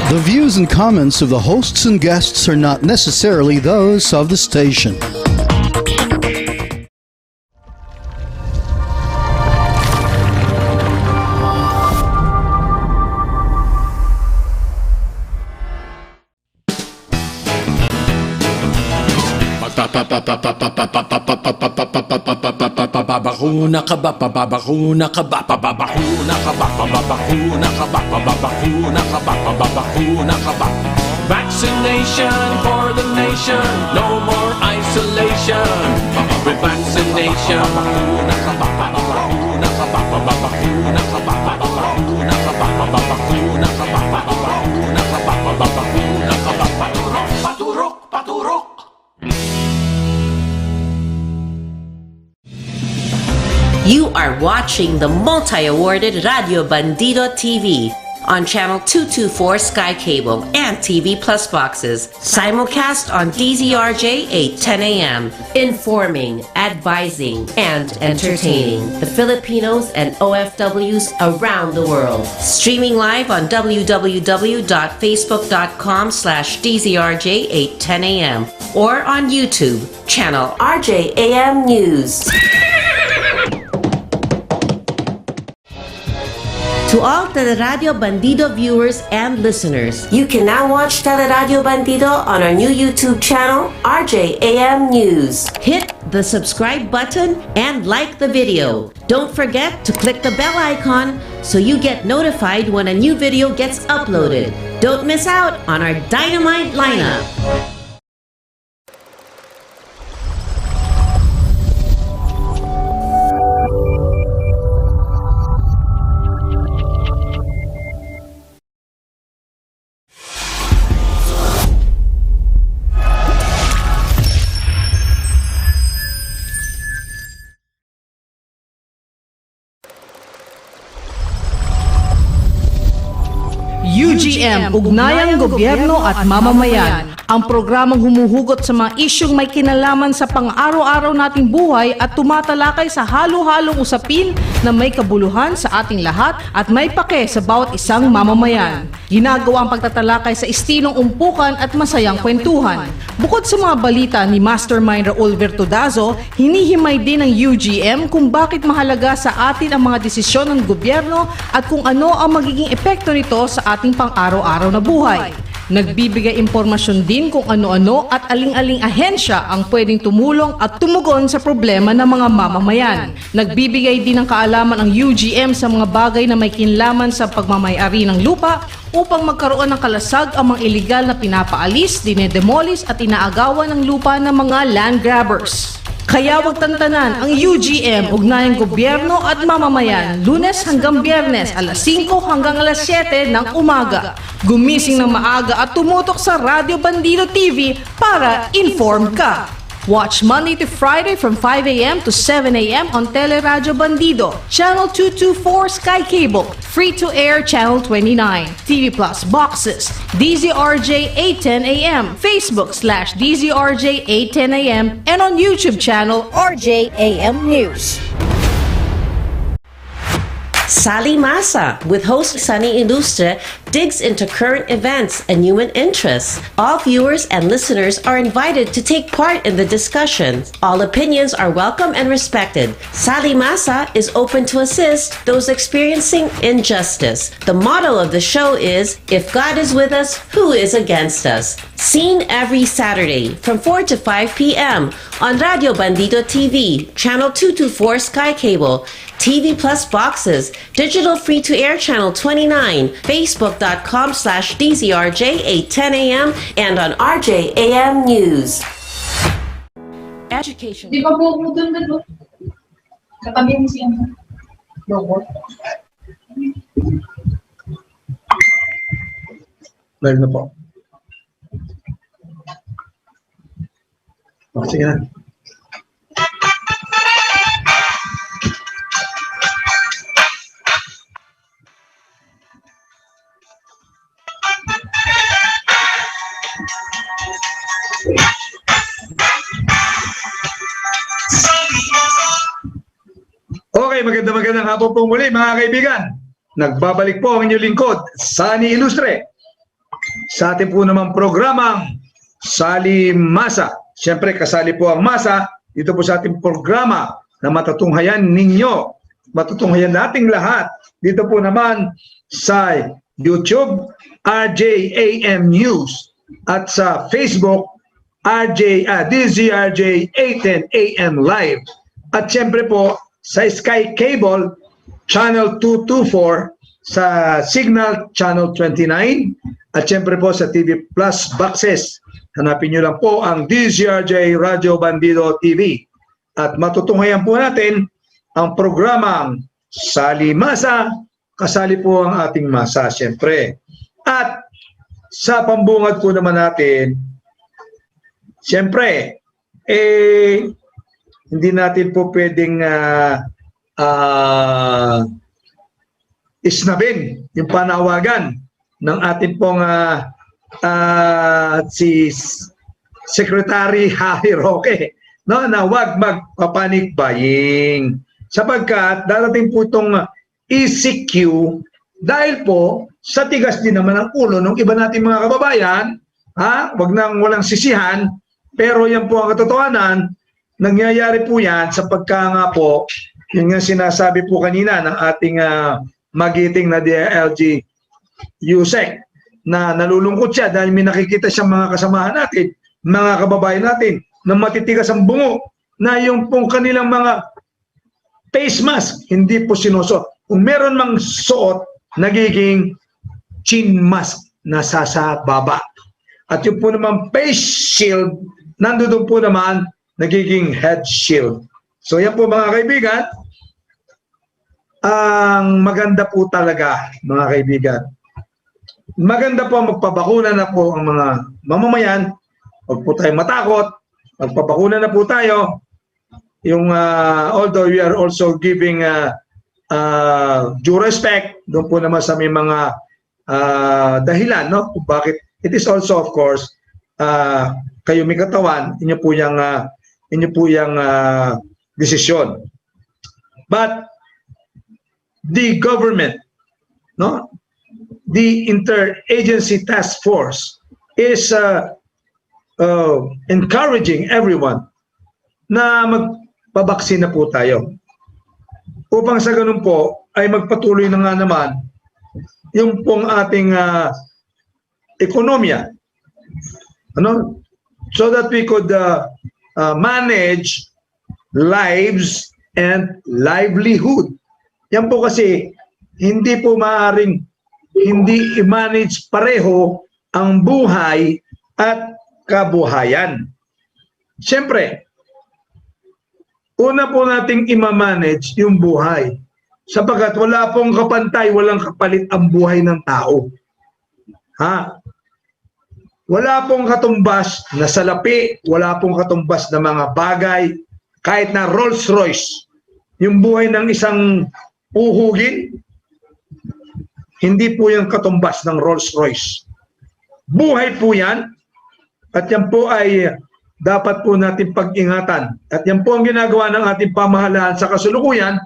The views and comments of the hosts and guests are not necessarily those of the station. Pababakuna ka ba? Pababakuna ka ba? Pababakuna ka ba? Pababakuna ka ba? Pababakuna ka ba? Pababakuna ka ba? Vaccination for the nation, no more isolation. With vaccination, pababakuna ka ba? Pababakuna ka ba? Pababakuna ka ba? Pababakuna ka ba? Pababakuna ka ba? Pababakuna ka ba? Pababakuna ka ba? Paturok, paturok, paturok. You are watching the multi-awarded Radio Bandido TV on Channel 224 Sky Cable and TV Plus boxes. Simulcast on DZRJ 8:10 a.m. Informing, advising, and entertaining the Filipinos and OFWs around the world. Streaming live on www.facebook.com/DZRJ 8:10 a.m. or on YouTube, channel RJAM News. To all Teleradyo Bandido viewers and listeners, you can now watch Teleradyo Bandido on our new YouTube channel, RJAM News. Hit the subscribe button and like the video. Don't forget to click the bell icon so you get notified when a new video gets uploaded. Don't miss out on our dynamite lineup. UGM, Ugnayang Gobyerno at Mamamayan, ang programang humuhugot sa mga isyong may kinalaman sa pang-araw-araw nating buhay at tumatalakay sa halo-halong usapin na may kabuluhan sa ating lahat at may pake sa bawat isang mamamayan. Ginagawa ang pagtatalakay sa estilong umpukan at masayang kwentuhan. Bukod sa mga balita ni Mastermind Raul Vertudazo, hinihimay din ng UGM kung bakit mahalaga sa atin ang mga desisyon ng gobyerno at kung ano ang magiging epekto nito sa ating pang-araw-araw na buhay. Nagbibigay impormasyon din kung ano-ano at aling-aling ahensya ang pwedeng tumulong at tumugon sa problema ng mga mamamayan. Nagbibigay din ng kaalaman ang UGM sa mga bagay na may kinlaman sa pagmamay-ari ng lupa upang magkaroon ng kalasag ang mga iligal na pinapaalis, dinedemolis at inaagawan ng lupa ng mga land grabbers. Kaya wag tantanan ang UGM, Ugnayang Gobyerno at Mamamayan, Lunes hanggang Biyernes, alas 5 hanggang alas 7 ng umaga. Gumising ng maaga at tumutok sa Radio Bandido TV para informed ka. Watch Monday to Friday from 5 a.m. to 7 a.m. on Teleradyo Bandido, Channel 224 Sky Cable, Free-to-Air Channel 29, TV Plus boxes, DZRJ 8:10 a.m., Facebook/DZRJ 8:10 a.m., and on YouTube channel RJAM News. Sally Masa, with host Sunny Ilustre, digs into current events and human interests. All viewers and listeners are invited to take part in the discussion. All opinions are welcome and respected. Sally Masa is open to assist those experiencing injustice. The motto of the show is, "If God is with us, who is against us?" Seen every Saturday from 4 to 5 p.m. on Radio Bandido TV, Channel 224 Sky Cable, TV Plus boxes, digital free-to-air channel 29, facebook.com/DZRJ 8:10 a.m. and on RJAM News. Education. Katabi mo siya. Logo. Live na po. Sige na. Okay, magandang hapon po muli mga kaibigan. Nagbabalik po ang inyong lingkod, Sunny Ilustre. Sa ating po namang programang Sali Masa. Siyempre, kasali po ang Masa dito po sa ating programa na matutunghayan ninyo, matutunghayan nating lahat. Dito po naman sa YouTube, RJAM News, at sa Facebook, DZRJ 810 AM Live. At siyempre po, sa Sky Cable, Channel 224, sa Signal Channel 29, at siyempre po sa TV Plus Boxes. Hanapin nyo lang po ang DZRJ Radio Bandido TV. At matutunghayan po natin ang programang Sali Masa, kasali po ang ating masa siyempre. At sa pambungad po naman natin, siyempre, hindi natin po pwedeng isnabin yung panawagan ng ating pong si Secretary Harry Roque, no, na huwag magpapanik buying sapagkat darating po itong ECQ dahil po sa tigas din naman ang ulo ng iba nating mga kababayan, wag nang walang sisihan, pero yan po ang katotohanan. Nangyayari po yan sa nga po, yung nga sinasabi po kanina ng ating magiting na DILG USEC na nalulungkot siya dahil may nakikita siyang mga kasamahan natin, mga kababayan natin na matitigas ang bungo na yung pong kanilang mga face mask hindi po sinusuot. Kung meron mang suot, nagiging chin mask na sa baba. At yung po naman face shield, nandoon po naman nagiging head shield. So yan po mga kaibigan, ang maganda po talaga mga kaibigan. Maganda po magpabakuna na po ang mga mamamayan. Huwag po tayo matakot. Magpabakuna na po tayo. Yung although we are also giving due respect doon po naman sa may mga dahilan, no? Kung bakit it is also of course kayo may katawan, inyo po yung desisyon. But the government, no, the interagency task force is encouraging everyone na magpabaksin na po tayo. Upang sa ganun po ay magpatuloy na nga naman yung pong ating ekonomiya. Ano? So that we could manage lives and livelihood. Yan po kasi hindi po maaaring hindi i-manage pareho ang buhay at kabuhayan. Siyempre, una po nating i-manage yung buhay sapagkat wala pong kapantay, walang kapalit ang buhay ng tao. Wala pong katumbas na salapi, wala pong katumbas na mga bagay, kahit na Rolls Royce, yung buhay ng isang uhugin, hindi po yung katumbas ng Rolls Royce. Buhay po yan, at yan po ay dapat po natin pag-ingatan. At yan po ang ginagawa ng ating pamahalaan sa kasulukuyan,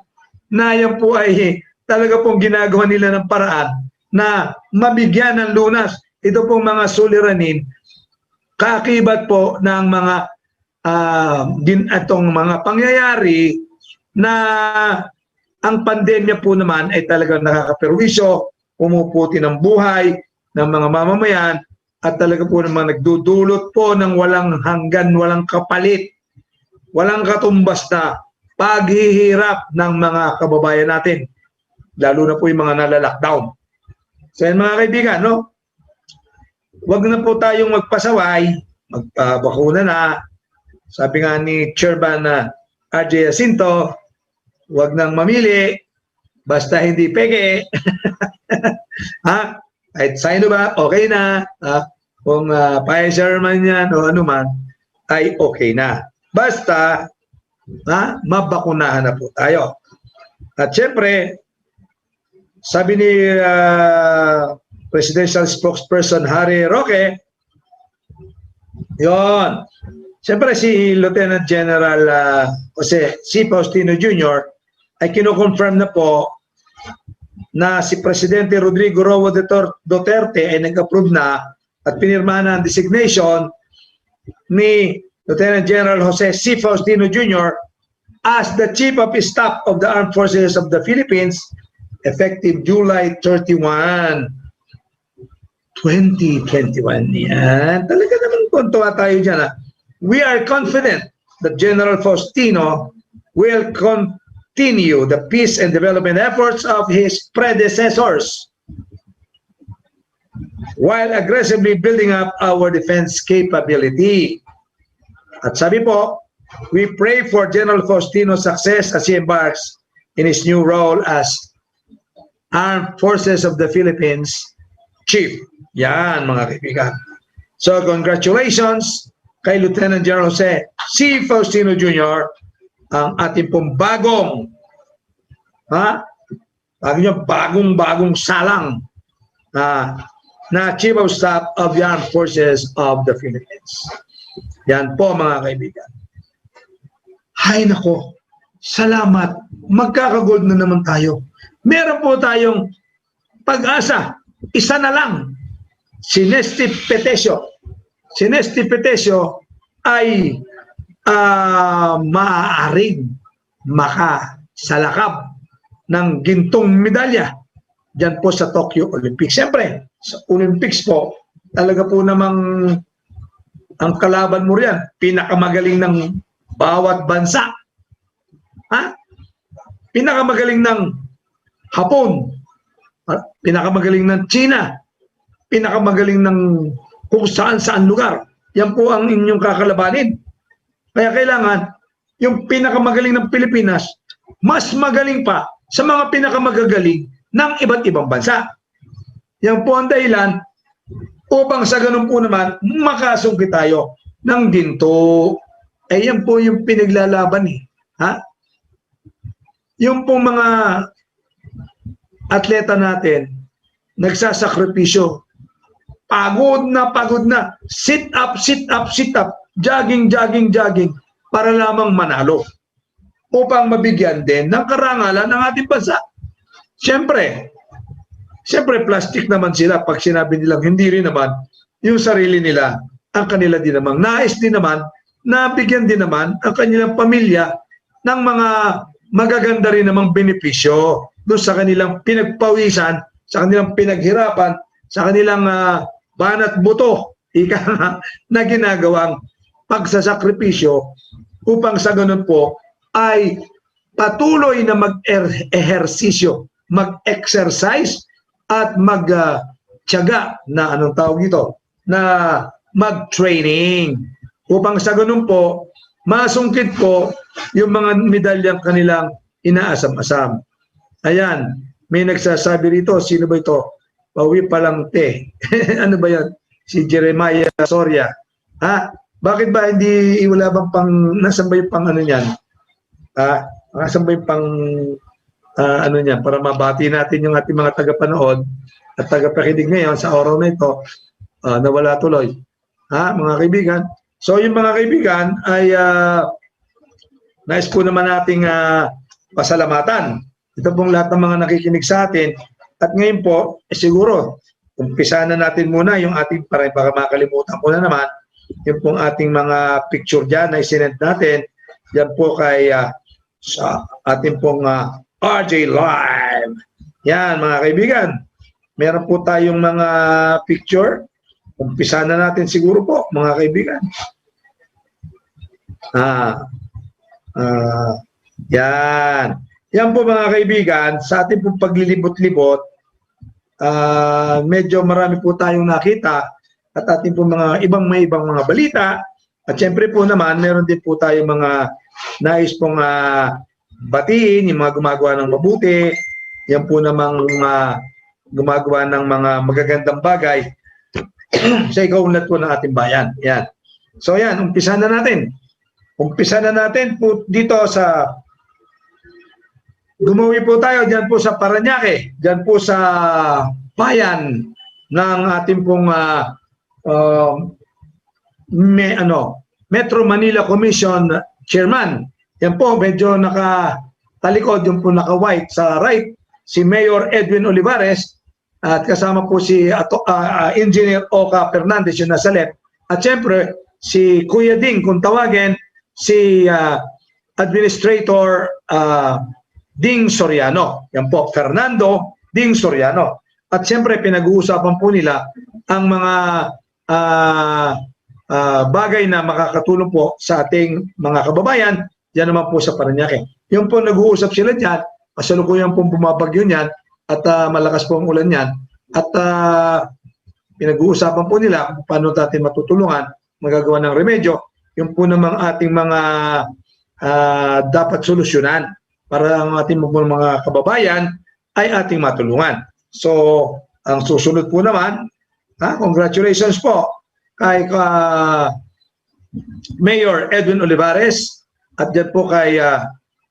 na yan po ay talaga pong ginagawa nila ng paraan na mabigyan ng lunas ito pong mga suliranin, kaakibat po ng mga atong mga pangyayari na ang pandemya po naman ay talagang nakakaperwisyo, pumuputi ng buhay ng mga mamamayan at talaga po naman nagdudulot po ng walang hanggan, walang kapalit, walang katumbas na paghihirap ng mga kababayan natin, lalo na po yung mga nalalockdown. So yan mga kaibigan, no? Huwag na po tayong magpasaway, magpabakuna na. Sabi nga ni Chairman RJ Jacinto, Huwag nang mamili, basta hindi peke. Ha? Kahit sino ba, okay na. Kung Pfizer man yan o ano man, ay okay na. Basta, mabakunahan na po tayo. At syempre, sabi ni Presidential Spokesperson Harry Roque, yon. Siyempre si Lieutenant General Jose C. Faustino Jr. ay kinoconfirm na po na si Presidente Rodrigo Roa Duterte ay nag-approve na at pinirmahan na ang designation ni Lieutenant General Jose C. Faustino Jr. as the Chief of Staff of the Armed Forces of the Philippines effective July 31, 2021. Yan. Talaga naman kontuwa tayo dyan. We are confident that General Faustino will continue the peace and development efforts of his predecessors while aggressively building up our defense capability. At sabi po, we pray for General Faustino's success as he embarks in his new role as Armed Forces of the Philippines Chief. Yan, mga kaibigan. So, congratulations kay Lieutenant General Jose C. Faustino Jr., ang ating pong bagong salang na Chief of Staff of the Armed Forces of the Philippines. Yan po, mga kaibigan. Hay nako, salamat. Magkakagold na naman tayo. Meron po tayong pag-asa. Isa na lang. Si Nesty Petesio. Si Nesty Petesio ay maaaring makasalakap ng gintong medalya dyan po sa Tokyo Olympics. Siyempre, sa Olympics po, talaga po namang ang kalaban mo riyan, pinakamagaling ng bawat bansa. Pinakamagaling ng Hapon, pinakamagaling ng China, pinakamagaling ng kung saan-saan lugar. Yan po ang inyong kakalabanin. Kaya kailangan, yung pinakamagaling ng Pilipinas, mas magaling pa sa mga pinakamagagaling ng iba't ibang bansa. Yan po ang dahilan upang sa ganun po naman, makasungkit tayo ng ginto. Yan po yung pinaglalaban eh. Yung po mga atleta natin, nagsasakripisyo. Pagod na. Sit up, jogging, para lamang manalo. Upang mabigyan din ng karangalan ng ating bansa. Siyempre, plastic naman sila pag sinabi nilang hindi rin naman yung sarili nila, ang kanila din naman. Nais din naman, nabigyan din naman ang kanilang pamilya ng mga magaganda rin namang benepisyo doon sa kanilang pinagpawisan, sa kanilang pinaghirapan, sa kanilang banat buto, na ginagawang pagsasakripisyo upang sa ganun po ay patuloy na mag-ehersisyo, mag-exercise at mag-tiyaga na anong tawag ito, na mag-training upang sa ganun po masungkit po yung mga medalyang kanilang inaasam-asam. Ayan, may nagsasabi rito, sino ba ito? Pawi palang te. Ano ba yan? Si Jeremiah Soria. Bakit ba hindi, wala bang pang, nasan ba yung pang ano niyan? Nasan ba yung pang, ano niyan, para mabati natin yung ating mga tagapanood at tagapakinig ngayon sa araw na ito, nawala tuloy. Mga kaibigan. So yung mga kaibigan ay nais po naman nating pasalamatan. Ito pong lahat ng mga nakikinig sa atin. At ngayon po, siguro, umpisa na natin muna yung ating, para baka makalimutan ko na naman, yung pong ating mga picture dyan na isinend natin. Yan po kay sa ating pong RJ Live. Yan mga kaibigan. Meron po tayong mga picture. Umpisa na natin siguro po mga kaibigan. Yan. Yan po mga kaibigan, sa ating pong paglilibot-libot, medyo marami po tayong nakita at ating po mga ibang mga balita. At syempre po naman, meron din po tayong mga nais pong batiin yung mga gumagawa ng mabuti, yan po namang gumagawa ng mga magagandang bagay sa ikaunlad po ng ating bayan. Yan. So yan, umpisa na natin. Umpisa na natin po dito sa gumawi po tayo diyan po sa Parañaque, diyan po sa bayan ng ating pong Metro Manila Commission Chairman. Yan po, medyo nakatalikod, yung po naka-white sa right, si Mayor Edwin Olivares, at kasama po si Engineer Oka Fernandez yung nasa left. At syempre, si Kuya Ding, kung tawagin, si Administrator Ding Soriano. Yan po, Fernando Ding Soriano. At syempre, pinag-uusapan po nila ang mga bagay na makakatulong po sa ating mga kababayan, yan naman po sa Parañaque. Yung po nag-uusap sila dyan, kasalukuyan pong bumabagyo niyan, at malakas po ang ulan niyan, at pinag-uusapan po nila kung paano natin matutulungan, magagawa ng remedyo, yung po namang ating mga dapat solusyonan para ang ating mga kababayan ay ating matulungan. So, ang susunod po naman, congratulations po kay Mayor Edwin Olivares at dyan po kay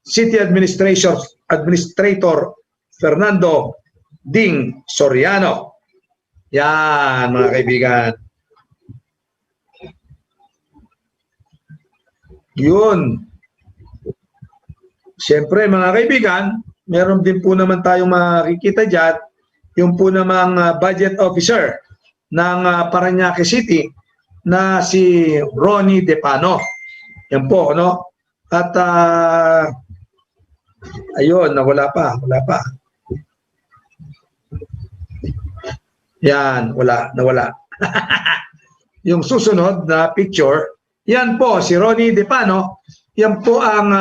City Administrator Fernando Ding Soriano. Yan, mga kaibigan. Yun. Siyempre, mga kaibigan, meron din po naman tayong makikita dyan, yung po namang budget officer ng Parañaque City na si Ronnie Depano. Yan po, no? At ayun, nawala pa. Yan, nawala. Yung susunod na picture, yan po, si Ronnie Depano, yan po ang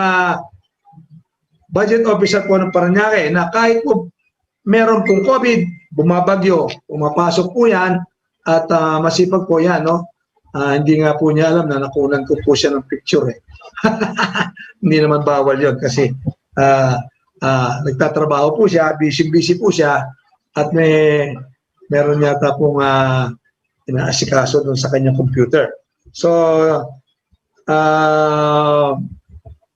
budget officer po ng Parañaque na kahit po meron pong COVID, bumabagyo, pumapasok po yan at masipag po yan, no? Hindi nga po niya alam na nakunan ko po siya ng picture eh. Hindi naman bawal yon kasi nagtatrabaho po siya, busy po siya at meron yata pong inaasikaso doon sa kanyang computer. So,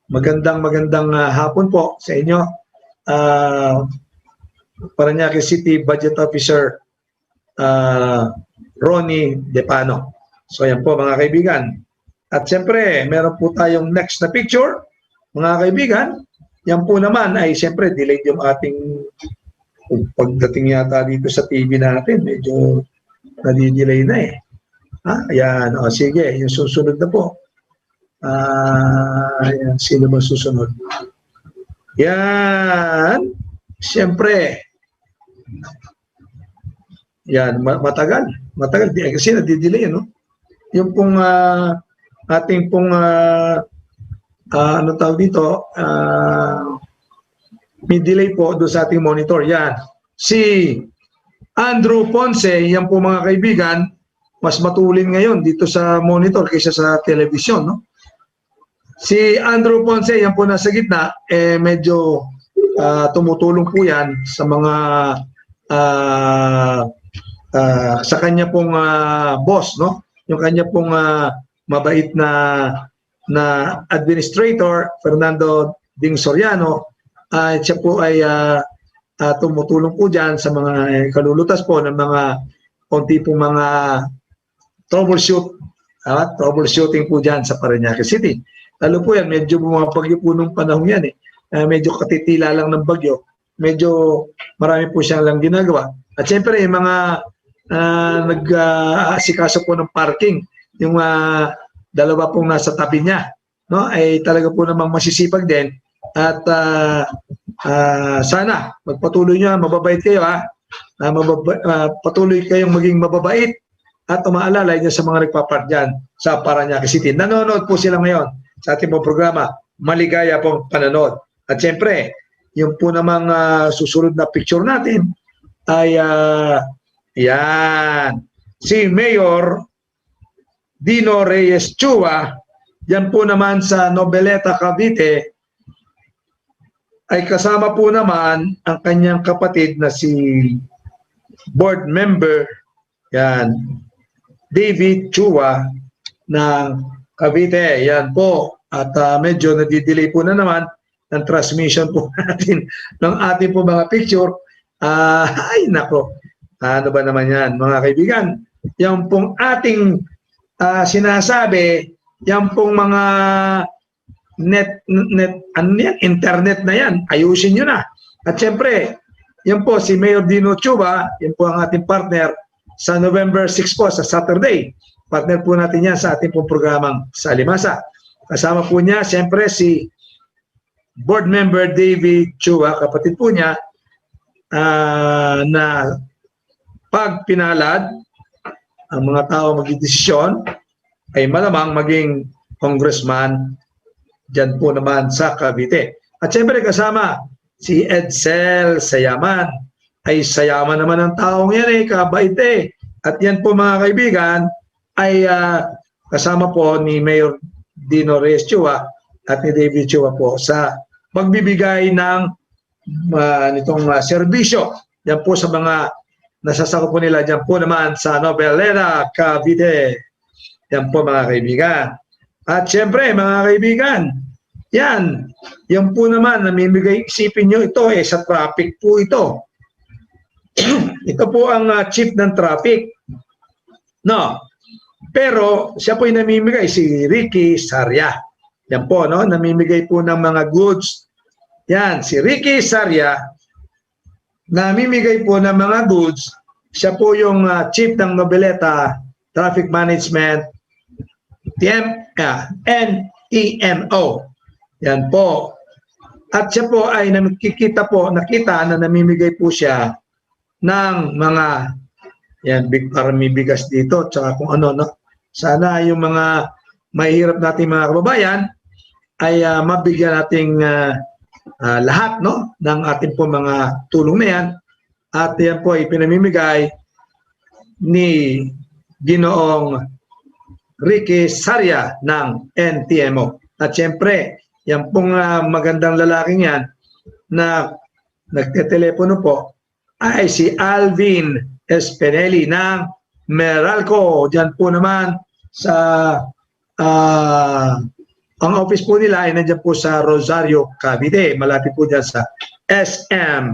magandang hapon po sa inyo. Parañaque City Budget Officer Ronnie Depano. So yan po mga kaibigan. At siyempre, meron po tayong next na picture. Mga kaibigan, yan po naman ay siyempre delayed yung ating pagdating yata dito sa TV natin. Medyo nadidelay na eh. Ayan, sige, yung susunod na po. Ayan, sino ba susunod? Yan, siyempre. Yan, matagal kasi nadidelay, no? Yung pong ating pong ano tawag dito, may delay po doon sa ating monitor. Yan, si Andrew Ponce, yan po mga kaibigan, mas matulin ngayon dito sa monitor kaysa sa television, no? Si Andrew Ponce, yan po nasa gitna, medyo tumutulong po yan sa mga sa kanya pong boss, no? Yung kanya pong mabait na administrator, Fernando Ding Soriano, siya po ay tumutulong po dyan sa mga kalulutas po ng mga konti pong mga troubleshooting po dyan sa Parañaque City. Lalo po yan, medyo bumabagyo po nung panahon yan eh. Medyo katitila lang ng bagyo. Medyo marami po siyang lang ginagawa. At siyempre, yung mga nag-aasikaso po ng parking, yung dalawa pong nasa tabi niya, no? Ay talaga po namang masisipag din. At sana, magpatuloy nyo, mababait kayo patuloy kayong maging mababait at umaalalay niya sa mga nagpapark dyan sa Parañaque City. Nanonood po sila ngayon sa ating pong programa. Maligaya pong panonood. At siyempre, yung po namang susunod na picture natin ay yan, si Mayor Dino Reyes Chua, yan po naman sa Nobeleta, Cavite. ay kasama po naman ang kanyang kapatid na si board member, yan, David Chua ng Cavite. Yan po. At medyo nadidelay po na naman ng transmission po natin ng ating po mga picture. Ay nako, ano ba naman yan mga kaibigan? Yan pong ating sinasabi, yan pong mga internet na yan, ayusin nyo na. At syempre, yan po si Mayor Dino Chuba, yan po ang ating partner sa November 6 po, sa Saturday. Partner po natin yan sa ating pong programang Salimasa. Kasama po niya, syempre, si board member David Chua, kapatid po niya, na pag pinalad ang mga tao magdidesisyon, ay malamang maging congressman dyan po naman sa Cavite. At syempre kasama si Edsel Sayaman. Ay sayaman naman ang taong yan kabait eh. At yan po mga kaibigan ay kasama po ni Mayor Dino Reyes Chua at ni David Chua po sa pagbibigay ng nitong serbisyo. Yan po sa mga nasasakop po nila dyan po naman sa Novelera, Cavite. Yan po mga kaibigan. At syempre mga kaibigan, yan po naman, namimigay, isipin nyo ito sa traffic po ito. Ito po ang chief ng traffic. No. Pero siya po yung namimigay, si Ricky Sarya. Yan po, no? Namimigay po ng mga goods. Yan, si Ricky Sarya, namimigay po ng mga goods. Siya po yung chief ng Noveleta Traffic Management NEMO. Yan po. At siya po ay nakita na namimigay po siya ng mga parang may bigas dito tsaka kung ano, no? Sana yung mga mahirap nating mga kababayan ay mabigyan nating lahat, no, ng ating po mga tulong na yan. At yan po ay pinamimigay ni Ginoong Ricky Sarya ng NTMO. At siyempre, yan pong magandang lalaking yan na nagtetelepono po ay si Alvin Espinelli ng Meralco. Diyan po naman sa ang office po nila ay nandiyan po sa Rosario, Cavite. Malapit po dyan sa SM.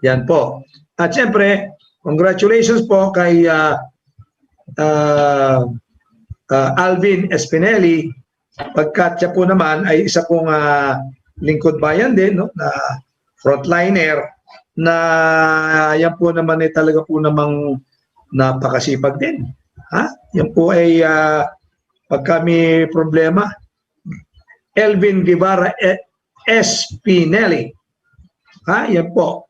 Yan po. At siyempre, congratulations po kay Alvin Espinelli, pagkat siya po naman ay isa pong lingkod bayan din, no, na frontliner, na yan po naman ay talaga po namang napakasipag din. Yan po ay pagka may problema, Elvin Guevara Espinelli. Yan po.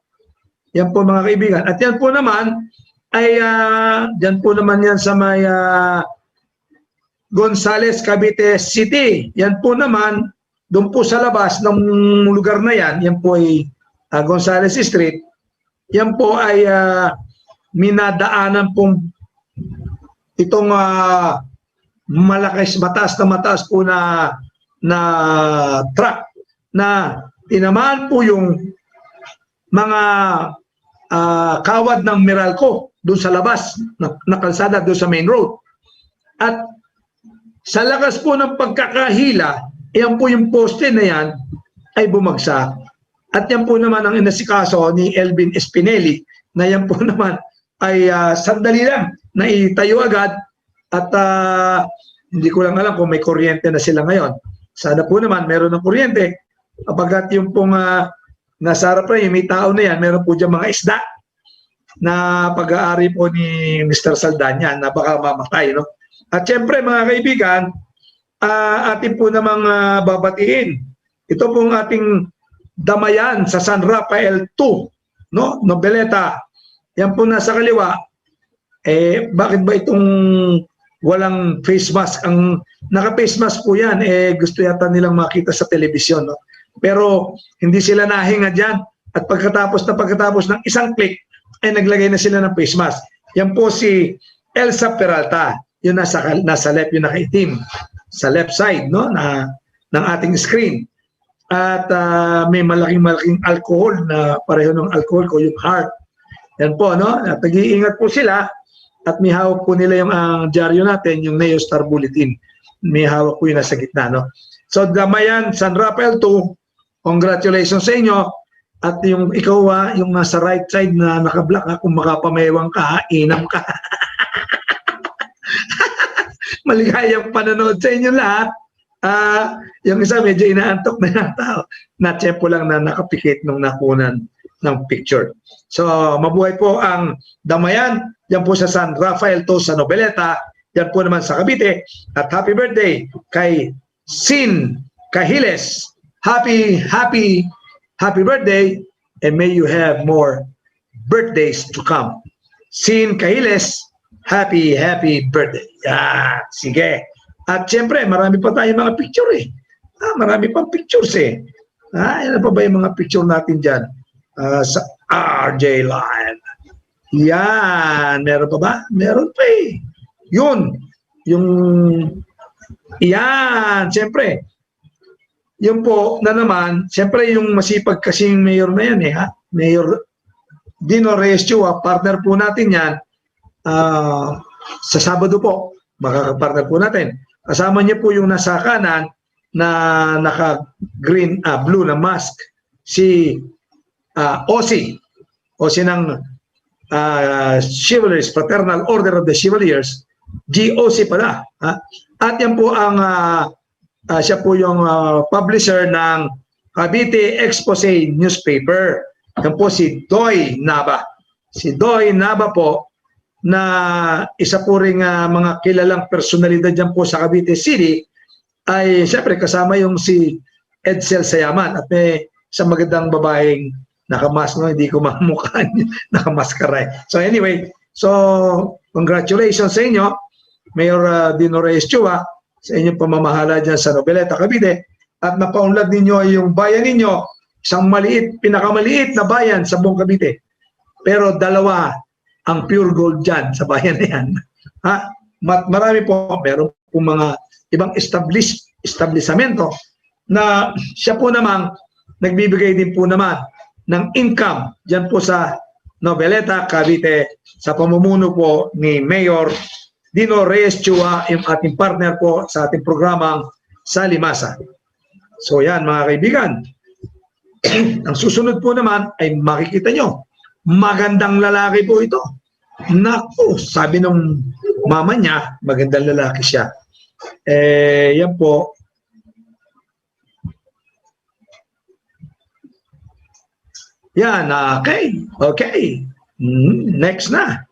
Yan po mga kaibigan. At yan po naman ay yan po naman yan sa may Gonzales, Cavite City. Yan po naman, doon po sa labas ng lugar na yan, yan po ay Gonzales Street. Yan po ay minadaanan pong itong mataas po na truck na tinamaan po yung mga kawad ng Meralco doon sa labas na kalsada doon sa main road. At sa lakas po ng pagkakahila, yan po yung poste na yan ay bumagsak. At yan po naman ang inasikaso ni Elvin Espinelli na yan po naman ay sandali lang na itayo agad at hindi ko lang alam kung may kuryente na sila ngayon. Sana po naman meron ng kuryente. Kapag yung pong nasa harap na may tao na yan, meron po dyan mga isda na pag-aari po ni Mr. Saldaña na baka mamatay, no? At syempre mga kaibigan, atin po namang babatiin. Ito pong ating damayan sa San Rafael 2, no? Noveleta. Yan po nasa kaliwa. Bakit ba itong walang face mask? Ang naka-face mask po yan, gusto yata nilang makita sa telebisyon, no? Pero hindi sila nahinga dyan. At pagkatapos ng isang click, ay naglagay na sila ng face mask. Yan po si Elsa Peralta. Yun nasa left, yung nakaitim. Sa left side, no, ng ating screen. at may malaking alcohol na pareho ng alcohol ko, yung heart. Yan po, no? Nag-iingat po sila at may hawak po nila yung dyaryo natin, yung Neo Star Bulletin. May hawak po yun nasa gitna, no? So, Damayan, San Rafael 2, congratulations sa inyo. At yung ikaw, yung nasa right side na naka-black, kung makapamewang ka, inam ka. Maligayang panonood sa inyo lahat. Yung isa medyo inaantok na yata. Na-check po lang na nakapikit nung nakunan ng picture. So, mabuhay po ang Damayan. Yan po sa San Rafael to sa Noveleta. Yan po naman sa Cavite. At happy birthday kay Sin Cahiles. Happy birthday, and may you have more birthdays to come. Sin Cahiles, happy birthday. Sige. At siyempre, marami pa tayong mga picture eh. Marami pang pictures eh. Ano pa ba yung mga picture natin dyan? Sa RJ Line. Yan. Meron pa ba? Meron pa eh. Yun. Yan. Siyempre. Yun po na naman, siyempre yung masipag kasing mayor na yan eh. Mayor Dino Reyes Chua, partner po natin yan. Sa Sabado po, makakapartner po natin. Kasama niya po yung nasa kanan na naka-green, blue na mask. Si Osi ng Chivalries, Fraternal Order of the Chevaliers, GOC pala. At yan po ang, siya po yung publisher ng Cavite Expose newspaper. Yan po si Doy Nava. Si Doy Nava po, na isa po ring mga kilalang personalidad dyan po sa Cavite City, ay siyempre kasama yung si Edsel Sayaman at may isang magandang babaeng nakamask, no? Hindi ko mamukha niya, nakamaskara. So anyway, so congratulations sa inyo, Mayor Dino Reyes Chua, sa inyong pamamahala dyan sa Noveleta, Cavite, at napaunlad ninyo yung bayan ninyo, isang pinakamaliit na bayan sa buong Cavite. Pero dalawa ang pure gold dyan sa bayan na yan. Marami po, meron po mga ibang establishmento na siya po namang nagbibigay din po naman ng income dyan po sa Noveleta, Cavite, sa pamumuno po ni Mayor Dino Reyes Chua, yung ating partner po sa ating programang Salimasa. So yan mga kaibigan. Ang susunod po naman ay makikita nyo, magandang lalaki po ito. Naku, sabi ng mama niya, magandang lalaki siya. Yan po. Yan, okay. Next na.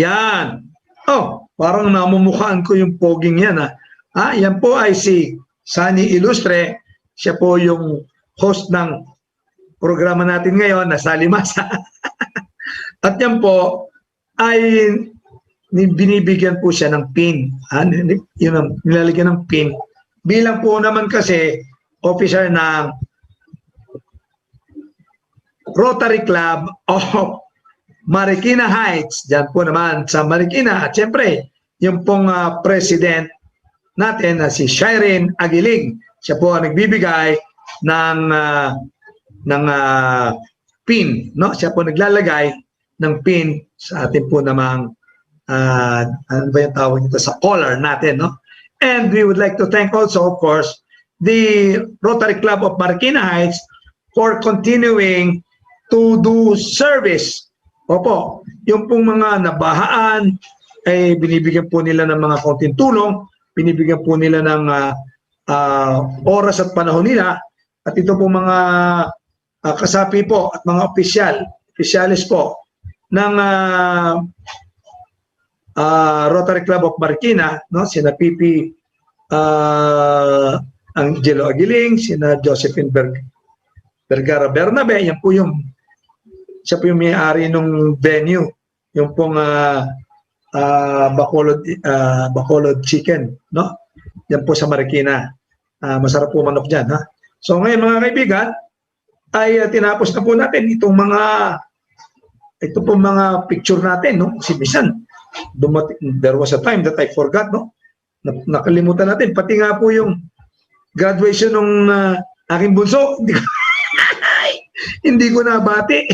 Yan. Oh, parang namumukhaan ko yung poging yan. Yan po ay si Sunny Ilustre. Siya po yung host ng programa natin ngayon na Salimasa. At yan po ay binibigyan po siya ng pin. Yun ang nilalagyan ng pin. Bilang po naman kasi officer ng Rotary Club of Marikina Heights. Diyan po naman sa Marikina. At siyempre, yung pong president natin na si Shireen Aguiling. Siya po ang nagbibigay ng pin. No? Siya po naglalagay ng pin sa atin po namang ano ba yung tawag nito sa collar natin, no? And we would like to thank also, of course, the Rotary Club of Marikina Heights for continuing to do service. Opo, yung pong mga nabahaan ay binibigyan po nila ng mga konting tulong, binibigyan po nila ng oras at panahon nila, at ito po mga kasapi po at mga opisyalis po ng Rotary Club of Marikina, no? Sina Pipi Angelo Aguiling, sina Josephine Vergara Bernabe, yan po yung siya po yung may-ari ng venue, yung pong Bacolod Chicken, no? Yan po sa Marikina. Masarap po manok dyan, ha? So ngayon mga kaibigan, ay tinapos na po natin itong mga picture natin, no? Si Bisan, there was a time that I forgot, no? Nakalimutan natin. Pati nga po yung graduation ng aking bunso. Hindi ko nabati.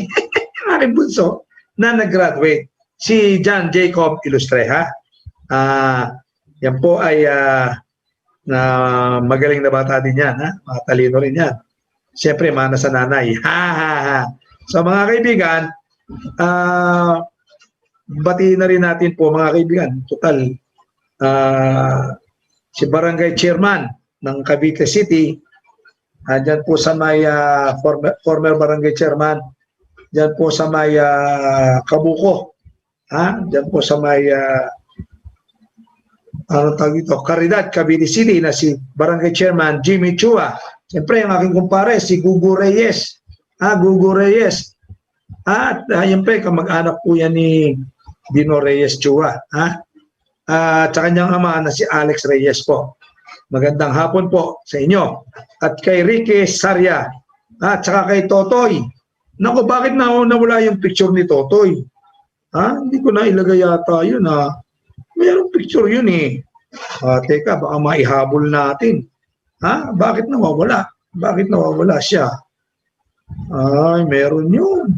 Aking bunso na nag-graduate. Si John Jacob Ilustreha. Yan po ay na magaling na bata din yan. Matalino rin yan. Siyempre, mana sa nanay. So mga kaibigan, batiin na rin natin po mga kaibigan. Total, si Barangay Chairman ng Cavite City, dyan po sa may former Barangay Chairman, dyan po sa may Kabuko, dyan po sa may ano tawag dito, Caridad, Cavite City, na si Barangay Chairman Jimmy Chua. Siyempre, ang aking kumpare, si Gugu Reyes. Gugu Reyes. At siyempre, kamag-anak po yan ni Dino Reyes Chua. At sa kanyang ama na si Alex Reyes po. Magandang hapon po sa inyo. At kay Ricky Sarya. At saka kay Totoy. Naku, bakit nawala yung picture ni Totoy? Hindi ko na ilagay yata yun. Mayroong picture yun eh. Teka, baka maihabol natin. Bakit nawawala? Bakit nawawala siya? Ay, meron yun.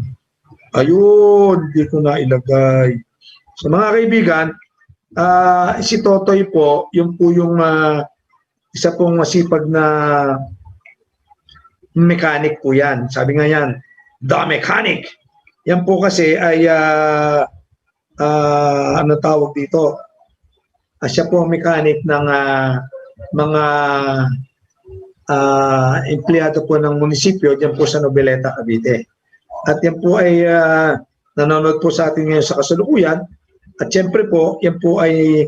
Ayun, hindi ko na ilagay. So mga kaibigan, si Totoy po, yung po yung isa pong masipag na mechanic po yan. Sabi nga yan, the mechanic. Yan po kasi ay ano tawag dito? Siya po ang mechanic ng mga empleyado po ng munisipyo dyan po sa Noveleta, Cavite. At yan po ay nanonood po sa atin ngayon sa kasalukuyan. At syempre po, yan po ay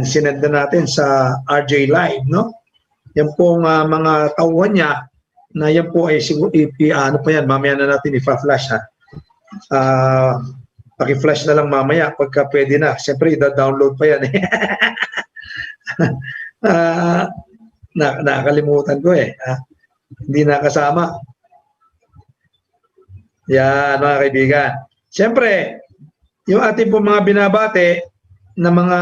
sinend na natin sa RJ Live, no? Yan po mga tauhan niya na yan po ay siguro, ano pa yan, mamaya na natin ipa-flash paki-flash na lang mamaya pagka pwede na. Siyempre, i-download pa yan. Nakakalimutan ko eh. Hindi nakasama. Yan, mga kaibigan. Siyempre, yung ating po mga binabate na mga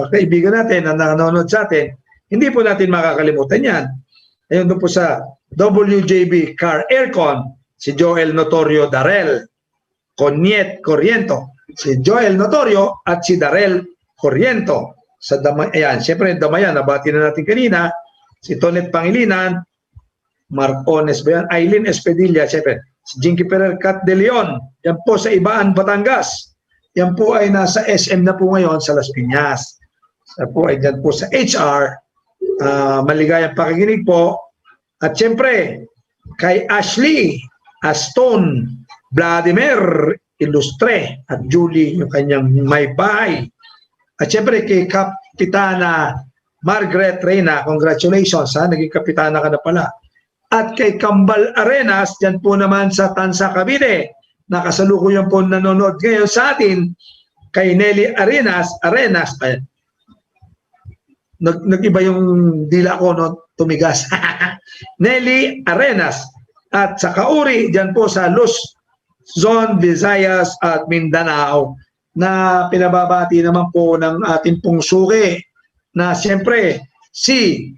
kaibigan natin na nanonood sa atin, hindi po natin makakalimutan yan. Ayun doon po sa WJB Car Aircon, si Joel Notorio Darel Coniet Corriento, si Joel Notorio at si Darel Corriento sa ayan, siyempre Damayan, nabati na natin kanina, si Tonet Pangilinan, Marcones ba yan? Aileen Espedilla, siyempre si Jinky Ferrer Cat de Leon, yan po sa Ibaan, Batangas, yan po ay nasa SM na po ngayon sa Las Piñas, yan po ay dyan po sa HR. Maligayang pakikinig po. At siyempre kay Ashley Aston Vladimir Ilustre at Julie, yung kanyang may bahay. At syempre kay Kapitana Margaret Reyna, congratulations naging kapitana ka na pala. At kay Kambal Arenas, dyan po naman sa Tansa, Cavite, nakasalukuyan po nanonood ngayon sa atin, kay Nelly Arenas, nag-iba yung dila ko, no? Tumigas. Nelly Arenas, at sa Kauri, dyan po sa Luzon, Visayas at Mindanao, na pinababati naman po ng ating pong suki na siyempre si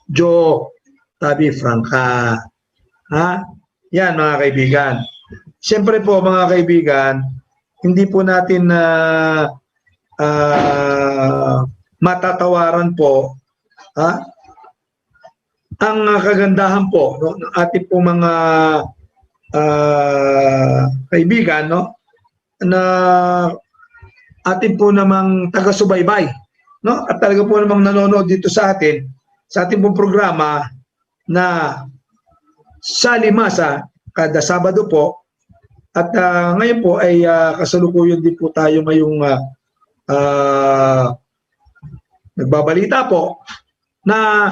Jo Tabi Franca. Yan mga kaibigan. Siyempre po mga kaibigan, hindi po natin matatawaran po ang kagandahan po ng ating po mga kaibigan, no, na ating po namang taga-subaybay, no, at talaga po namang nanonood dito sa atin sa ating pong programa na sa Limasa kada Sabado po. At ngayon po ay kasalukuyan din po tayo ngayong nagbabalita po na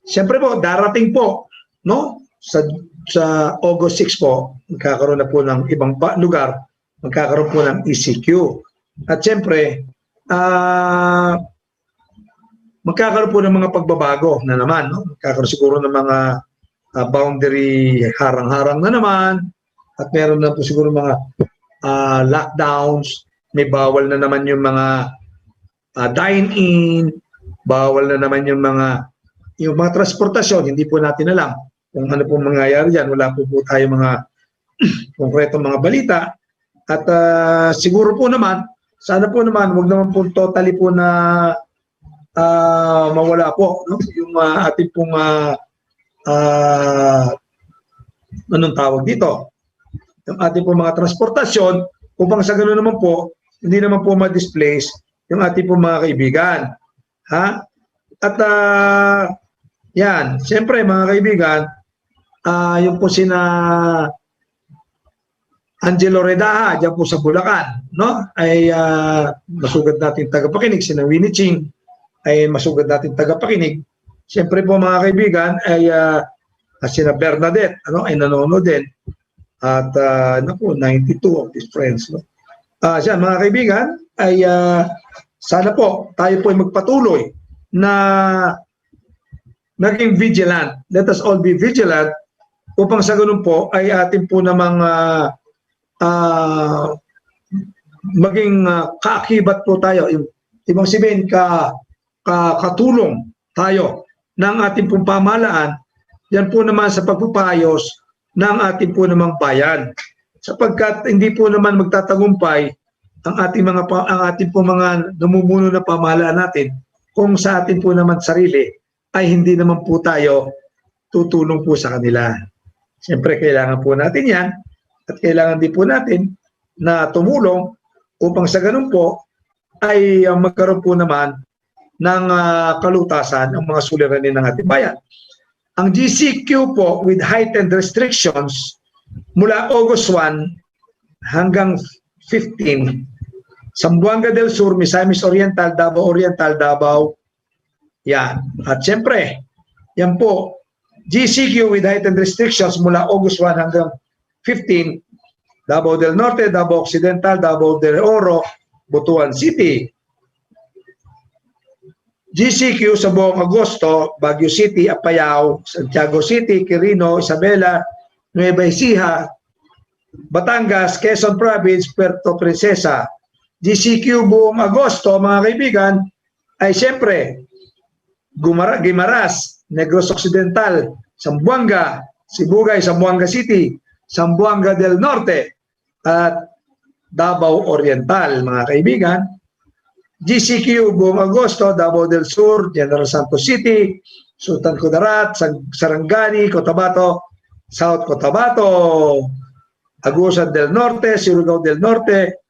siyempre po darating po, no, sa August 6 po, magkakaroon na po ng ibang lugar, magkakaroon po ng ECQ. At siyempre, magkakaroon po ng mga pagbabago na naman, no? Magkakaroon siguro ng mga boundary harang-harang na naman, at meron na po siguro mga lockdowns, may bawal na naman yung mga dine-in, bawal na naman yung mga transportasyon, hindi po natin alam kung ano po mangyayari diyan. Wala po tayo mga konkretong mga balita. At siguro po naman, sana po naman, wag naman po totally po na mawala po, no? Yung ating pong anong tawag dito? Yung ating pong mga transportasyon, upang sa ganoon naman po, hindi naman po ma-displace yung ating pong mga kaibigan. Ha? At yan, siyempre mga kaibigan, yung po sina Angelo Redaha, dyan po sa Bulacan, no? Ay masugad natin tagapakinig, sina Winnie Ching, ay masugad natin tagapakinig. Siyempre po mga kaibigan, ay sina Bernadette, ano, ay nanonood din. At naku, 92 of his friends, no? Siya, mga kaibigan, ay sana po tayo po ay magpatuloy na maging vigilant. Let us all be vigilant upang sa ganun po ay atin po namang maging kaakibat po tayo. Ibang sabihin, katulong tayo ng ating pong pamahalaan, yan po naman sa pagpupayos ng ating po namang bayan. Sapagkat hindi po naman magtatagumpay ang ating po mga namumuno na pamahalaan natin kung sa atin po naman sarili ay hindi naman po tayo tutulong po sa kanila. Siyempre kailangan po natin yan at kailangan din po natin na tumulong upang sa ganun po ay magkaroon po naman ng kalutasan ang mga suliranin ng ating bayan. Ang GCQ po with heightened restrictions mula August 1 hanggang 15, Zamboanga del Sur, Misamis Oriental, Davao, yan. At siyempre, yan po, GCQ with heightened restrictions mula August 1 hanggang 15, Davao del Norte, Davao Occidental, Davao del Oro, Butuan City. GCQ sa buong Agosto, Baguio City, Apayao, Santiago City, Quirino, Isabela, Nueva Ecija, Batangas, Quezon Province, Puerto Princesa. GCQ buong Agosto, mga kaibigan, ay siyempre Guimaras, Negros Occidental, Zamboanga, Sibugay, Zamboanga City, Zamboanga del Norte, at Davao Oriental, mga kaibigan. GCQ buong Agosto, Davao del Sur, General Santos City, Sultan Kudarat, Sarangani, Cotabato, South Cotabato, Agusan del Norte, Surigao del Norte,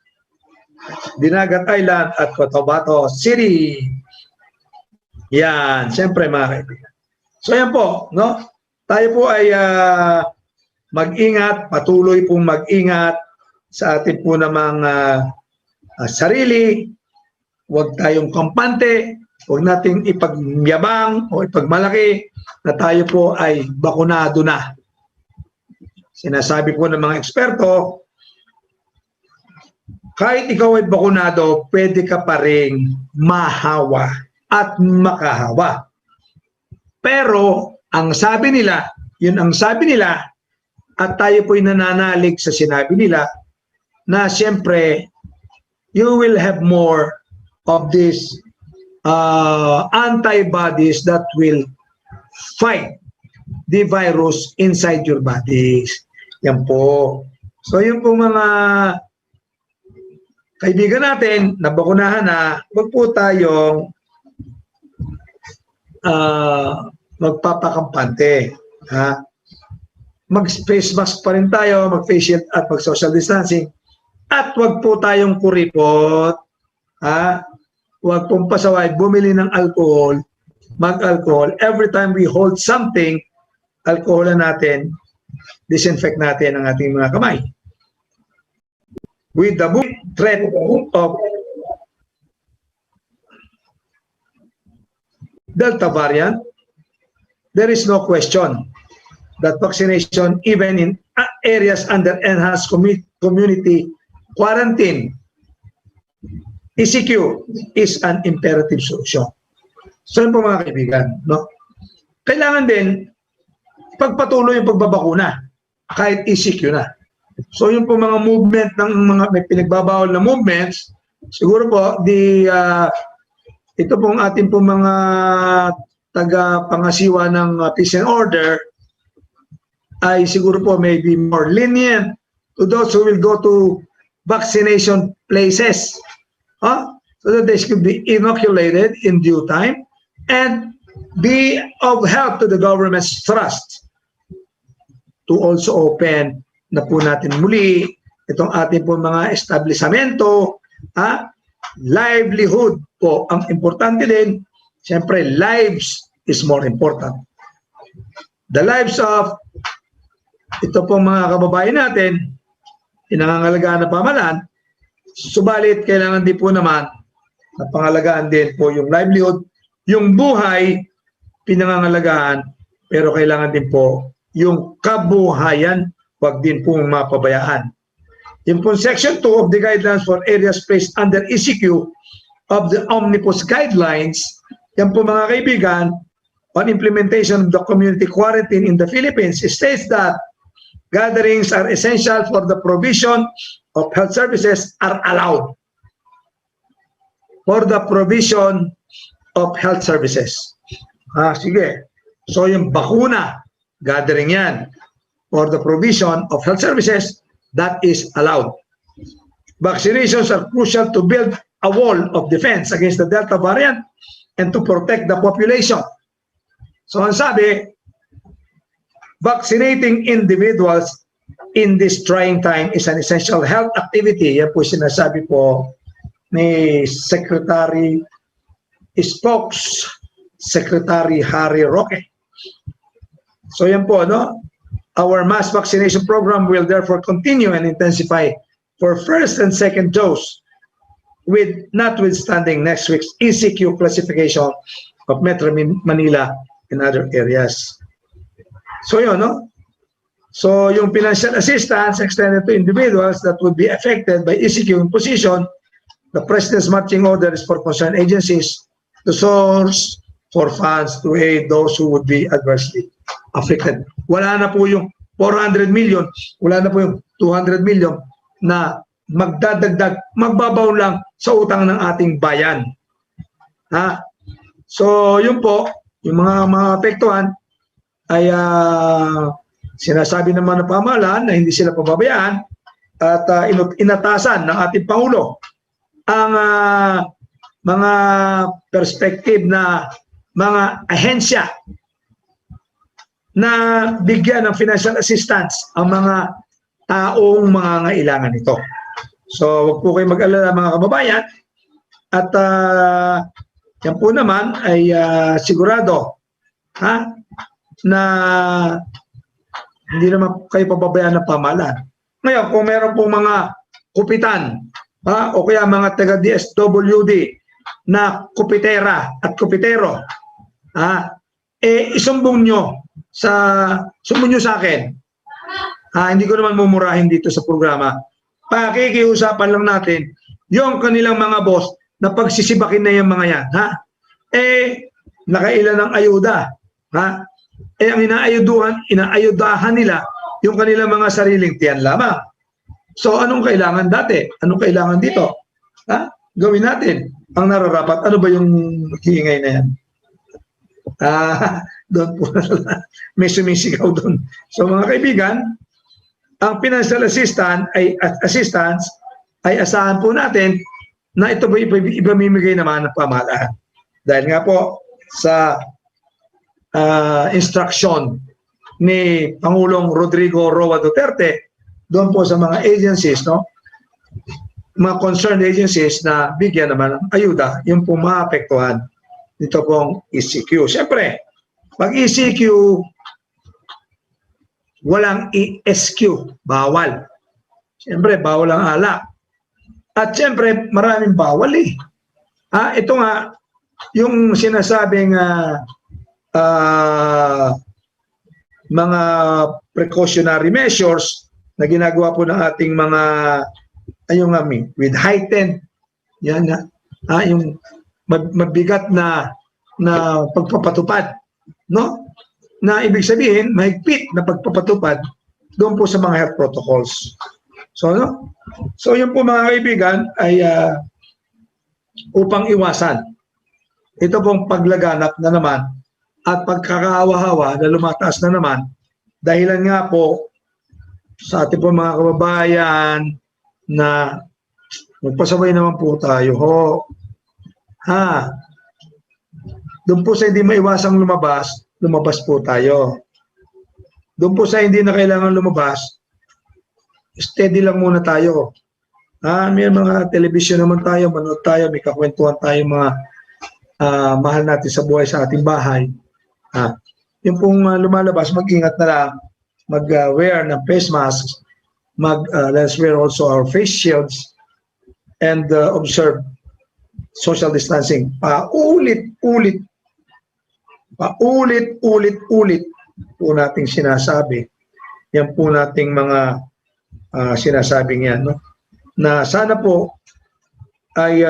Dinagat Island at Cotabato City. Yan, siyempre mga kaibigan. So yan po, no? Tayo po ay mag-ingat, patuloy pong mag-ingat sa ating po namang sarili. Huwag tayong kampante, huwag nating ipagyabang o ipagmalaki na tayo po ay bakunado na. Sinasabi po ng mga eksperto, kahit ikaw ay bakunado, pwede ka pa rin mahawa at makahawa. Pero, ang sabi nila, yun ang sabi nila, at tayo po'y nananalig sa sinabi nila, na siyempre, you will have more of these antibodies that will fight the virus inside your bodies. Yan po. So, yung po mga kaibigan natin na bakunahan na, wag po tayong magpapakampante. Ha? Mag-face mask pa rin tayo, mag-face shield at mag-social distancing. At wag po tayong kuripot. Ha? Wag pong pasaway, bumili ng alcohol, mag-alcohol. Every time we hold something, alcoholan natin, disinfect natin ang ating mga kamay. With the threat of Delta variant, there is no question that vaccination, even in areas under enhanced community quarantine, ECQ is an imperative solution. So yun po mga kaibigan, no? Kailangan din pagpatuloy yung pagbabakuna kahit ECQ na. So yung po mga movement ng mga may pinagbabawal na movements, siguro po ito pong ating pong mga taga-pangasiwa ng peace and order ay siguro po may be more lenient to those who will go to vaccination places, so that they should be inoculated in due time and be of help to the government's trust to also open na po natin muli itong ating po mga establishmento, livelihood po ang importante din. Siyempre, lives is more important. The lives of ito pong mga kababayan natin, pinangangalagaan na pamahalaan, subalit kailangan din po naman na pangalagaan din po yung livelihood, yung buhay, pinangangalagaan, pero kailangan din po yung kabuhayan, wag din pong mapabayaan. Yung po Section 2 of the Guidelines for Areas Placed under ECQ of the Omnibus Guidelines, yan po mga kaibigan, on implementation of the community quarantine in the Philippines, it states that gatherings are essential for the provision of health services are allowed. For the provision of health services. Sige. So yung bakuna, gathering yan. For the provision of health services, that is allowed. Vaccinations are crucial to build a wall of defense against the Delta variant and to protect the population. So ang sabi, vaccinating individuals in this trying time is an essential health activity. Yan po sinasabi po ni Secretary Spokes Secretary Harry Roque. So yan po, no? Our mass vaccination program will therefore continue and intensify for first and second dose, with notwithstanding next week's ECQ classification of Metro Manila and other areas. So yun, no? So yung financial assistance extended to individuals that would be affected by ECQ imposition, the President's marching order is for concerned agencies to source for funds to aid those who would be adversely affected. Wala na po yung 400 million, wala na po yung 200 million na magdadagdag, magbabaw lang sa utang ng ating bayan. So yun po, yung mga apektuhan ay sinasabi naman ng pamahalaan na hindi sila pababayaan at inatasan ng ating Pangulo ang mga perspective na mga ahensya na bigyan ng financial assistance ang mga taong mga ngailangan nito. So wag po kayo mag-alala mga kababayan at yan po naman ay sigurado na hindi naman kayo pababayaan ng pamahalaan. Ngayon, kung meron po mga kupitan o kaya mga taga-DSWD na kupitera at kupitero, isumbong nyo sa akin. Hindi ko naman mumurahin dito sa programa. Pakikiusapan lang natin yung kanilang mga boss na pagsisibakin na yung mga yan. Nakailan ng ayuda. Ang inaayudahan nila yung kanilang mga sariling tiyan lamang. So anong kailangan dati? Anong kailangan dito? Gawin natin ang nararapat. Ano ba yung hingay na yan? Doon po may sumisigaw doon. So mga kaibigan, ang financial assistance ay asahan po natin na ito ba ibamimigay naman ng pamahalaan. Dahil nga po sa instruction ni Pangulong Rodrigo Roa Duterte doon po sa mga agencies, no? Mga concerned agencies na bigyan naman ng ayuda, yung po maapektuhan dito pong ECQ. Siyempre, pag ECQ, walang ESQ, bawal. Siyempre, bawal ang alak. At siyempre, maraming bawal eh. Ito nga, yung sinasabing mga precautionary measures na ginagawa po ng ating mga with heightened yung mabigat na pagpapatupad, no? Na ibig sabihin mahigpit na pagpapatupad doon po sa mga health protocols. So yun po mga kaibigan ay upang iwasan ito pong paglaganap na naman at pagkakaawa-hawa na lumataas na naman dahilan nga po sa ating po mga kababayan na magpasabay naman po tayo ho. Ha? Doon po sa hindi maiwasang lumabas po tayo. Doon po sa hindi na kailangan lumabas, steady lang muna tayo. May mga television naman tayo, manood tayo, may kakwentuhan tayo mga mahal natin sa buhay sa ating bahay. Yung pong lumalabas, mag-ingat na lang, mag-wear ng face masks, let's wear also our face shields, and observe social distancing. Paulit-ulit po nating sinasabi. Yan po nating mga sinasabing yan, no? Na sana po ay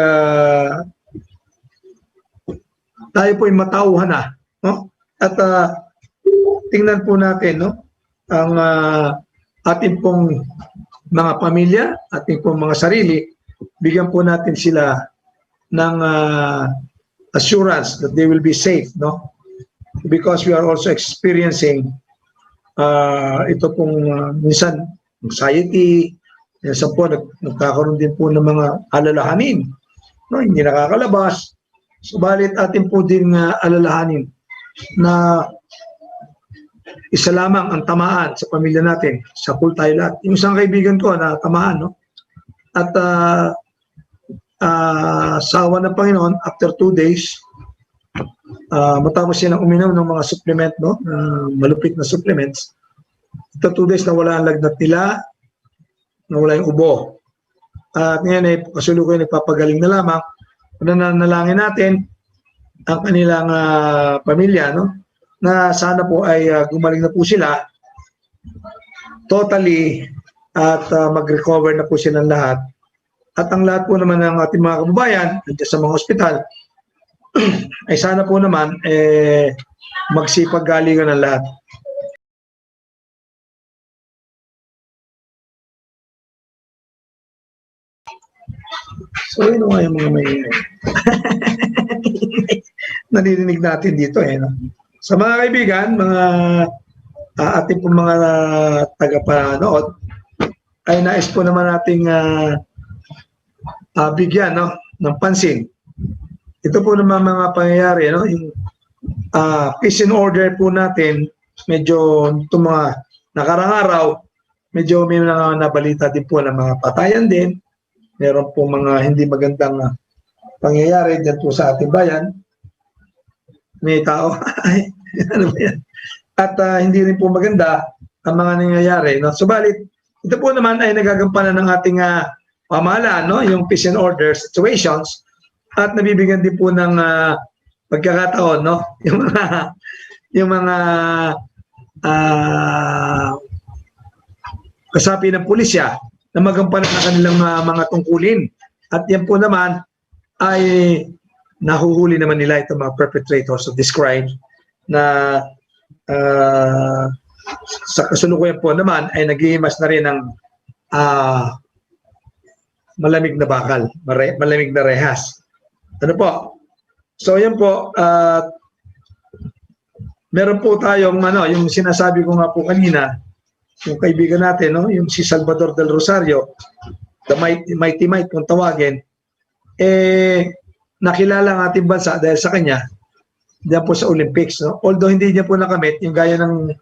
tayo po ay matauhan na, no? At tingnan po natin, no, ang ating pong mga pamilya, ating pong mga sarili, bigyan po natin sila ng assurance that they will be safe, no? Because we are also experiencing ito pong minsan anxiety, minsan po nagkakaroon din po ng mga alalahanin, no? Hindi nakakalabas. Subalit atin po din alalahanin na isa lamang ang tamaan sa pamilya natin, sa pool tayo lahat. Yung isang kaibigan ko na tamaan, no? At sawa ng Panginoon, after 2 days, matapos siya uminom ng mga supplement, no? Malupit na supplements, after 2 days nawala ang lagnat nila, nawala yung ubo. At ngayon ay kasulukuyan nagpapagaling na lamang. Nananalangin natin ang kanilang pamilya, no? Na sana po ay gumaling na po sila totally at mag-recover na po silang lahat. At ang lahat po naman ng ating mga kababayan sa mga ospital ay sana po naman magsipag-galingan ng lahat. So yun nga yung mga may naririnig natin dito, no? Sa mga kaibigan, mga ating po mga tagapanood, ay nais po naman nating bigyan, no, ng pansin. Ito po naman mga pangyayari, no, yung peace and order po natin, medyo itong mga nakarang araw, medyo may mga nabalita din po ng mga patayan din. Meron po mga hindi magandang pangyayari dyan po sa ating bayan. May tao, ano ba yan? At hindi rin po maganda ang mga nangyayari, no? Subalit, ito po naman ay nagagampanan ng ating pamahalaan, no? Yung peace and order situations, at nabibigyan din po ng pagkakataon, no? Yung mga kasapi ng pulisya na magampanan ng kanilang mga tungkulin. At yan po naman ay nahuhuli naman nila itong mga perpetrators of this crime na sa kasalukuyan po naman ay naghihimas na rin ng malamig na bakal, malamig na rehas. Ano po? So yan po, meron po tayong yung sinasabi ko nga po kanina, yung kaibigan natin, no, yung si Salvador del Rosario, the mighty might kung tawagin, nakilala ang ating bansa dahil sa kanya diyan po sa Olympics, no? Although hindi niya po nakamit yung gaya ng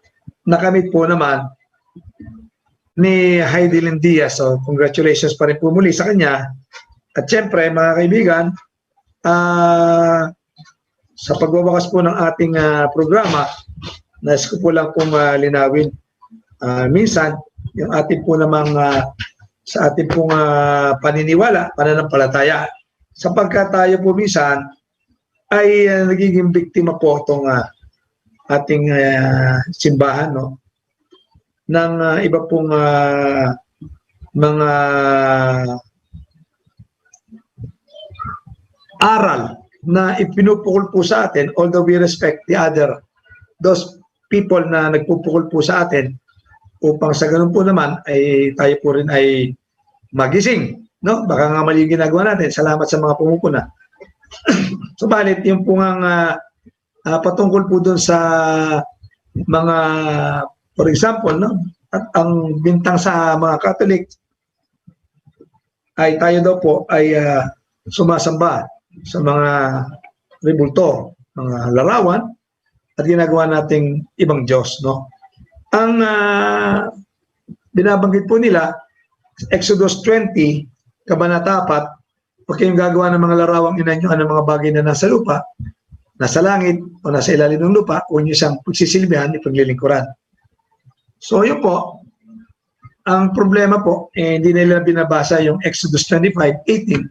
nakamit po naman ni Heidelin Diaz. So congratulations pa rin po muli sa kanya. At syempre mga kaibigan, sa pagwawakas po ng ating programa, nais ko po lang pong linawin minsan yung ating po namang sa ating pong paniniwala, pananampalataya, sapagkat tayo po minsan ay nagiging biktima po itong ating simbahan, no, ng iba pong mga aral na ipinupukol po sa atin, although we respect those people na nagpupukol po sa atin, upang sa ganun po naman ay tayo po rin ay magising, no? Baka nga mali ginagawa natin. Salamat sa mga pumupuna. Subalit, yung po nga patungkol po doon sa mga, for example, no? At ang bintang sa mga Catholic ay tayo daw po ay sumasamba sa mga rebulto, mga larawan, at ginagawa nating ibang Diyos, no? Ang binabanggit po nila, Exodus 20, Kabanata 4, pag kayong gagawa ng mga larawang inanyuan ng mga bagay na nasa lupa, nasa langit, o nasa ilalim ng lupa, huwag niyo siyang pagsisilbihan, ipaglilingkuran. So yun po, ang problema po, hindi nila binabasa yung Exodus 25:18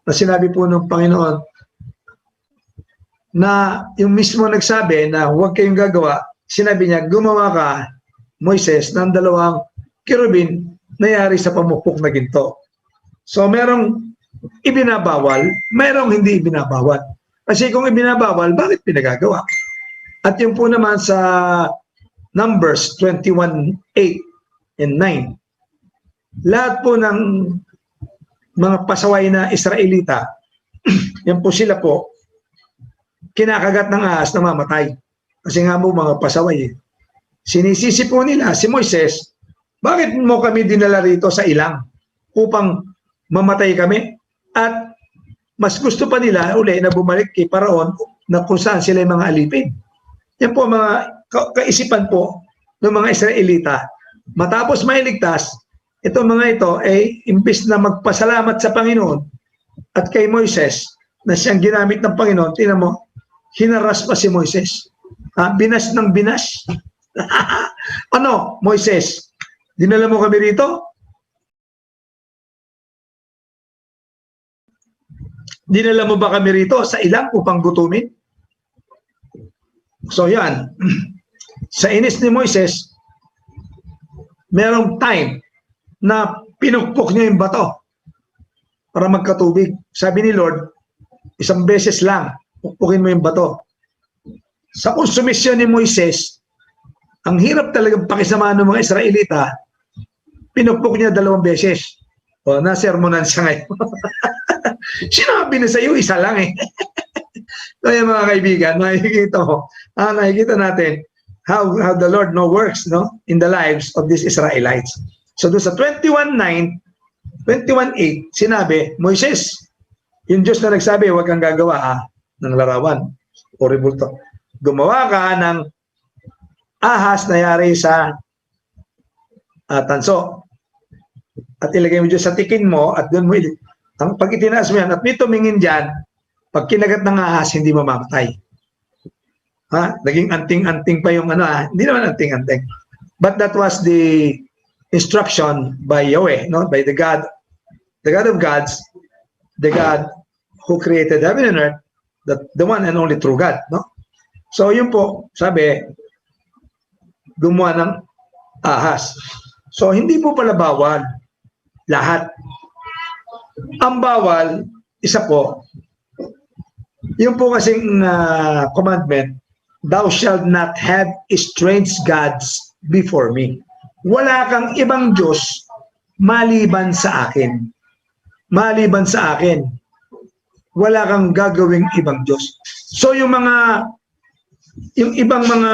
na sinabi po ng Panginoon na yung mismo nagsabi na huwag kayong gagawa, sinabi niya, gumawa ka, Moises, ng 2 kerubin na yari sa pamukpok na ginto. So merong ibinabawal, merong hindi ibinabawal. Kasi kung ibinabawal, bakit pinagagawa? At yun po naman sa Numbers 21:8 and 9. Lahat po ng mga pasaway na Israelita, yan po sila po, kinakagat ng ahas na mamatay. Kasi nga mo mga pasaway. Sinisisi po nila si Moises, bakit mo kami dinala rito sa ilang upang mamatay kami? At mas gusto pa nila uli na bumalik kay Paraon na kung saan sila yung mga alipin. Yan po mga kaisipan po ng mga Israelita. Matapos mailigtas, itong mga ito ay imbis na magpasalamat sa Panginoon at kay Moises na siyang ginamit ng Panginoon, tingnan mo, hinaras pa si Moises. Binas ng binas. Ano, Moises, dinala mo kami rito? Dinala mo ba kami rito sa ilang upang gutumin? So yan, sa inis ni Moises, merong time na pinukpok niya yung bato para magkatubig. Sabi ni Lord, isang beses lang, pukpukin mo yung bato. Sa konsumisyon ni Moises, ang hirap talagang pakisama ng mga Israelita, pinukpok niya 2 beses. O, nasermonan siya ngayon. Sinabi na sa iyo, isa lang eh. Kaya mga kaibigan, nakikita natin how the Lord works in the lives of these Israelites. So doon sa 21:9, 21:8, sinabi, Moises, yung Diyos na nagsabi, huwag kang gagawa ng larawan o rebulto. Gumawa ka ng ahas na yari sa tanso. At ilagay mo dyan sa tikin mo at doon mo, pag itinaas mo yan at may tumingin dyan, pag kinagat ng ahas, hindi mamamatay. Naging anting-anting pa yung hindi naman anting-anting. But that was the instruction by Yahweh, by the God of gods, the God who created heaven and earth, the one and only true God. So yun po, sabi, gumawa ng ahas. So hindi po pala bawal lahat. Ang bawal, isa po, yung po kasing commandment, thou shalt not have strange gods before me. Wala kang ibang Diyos maliban sa akin. Maliban sa akin. Wala kang gagawing ibang Diyos. So yung ibang mga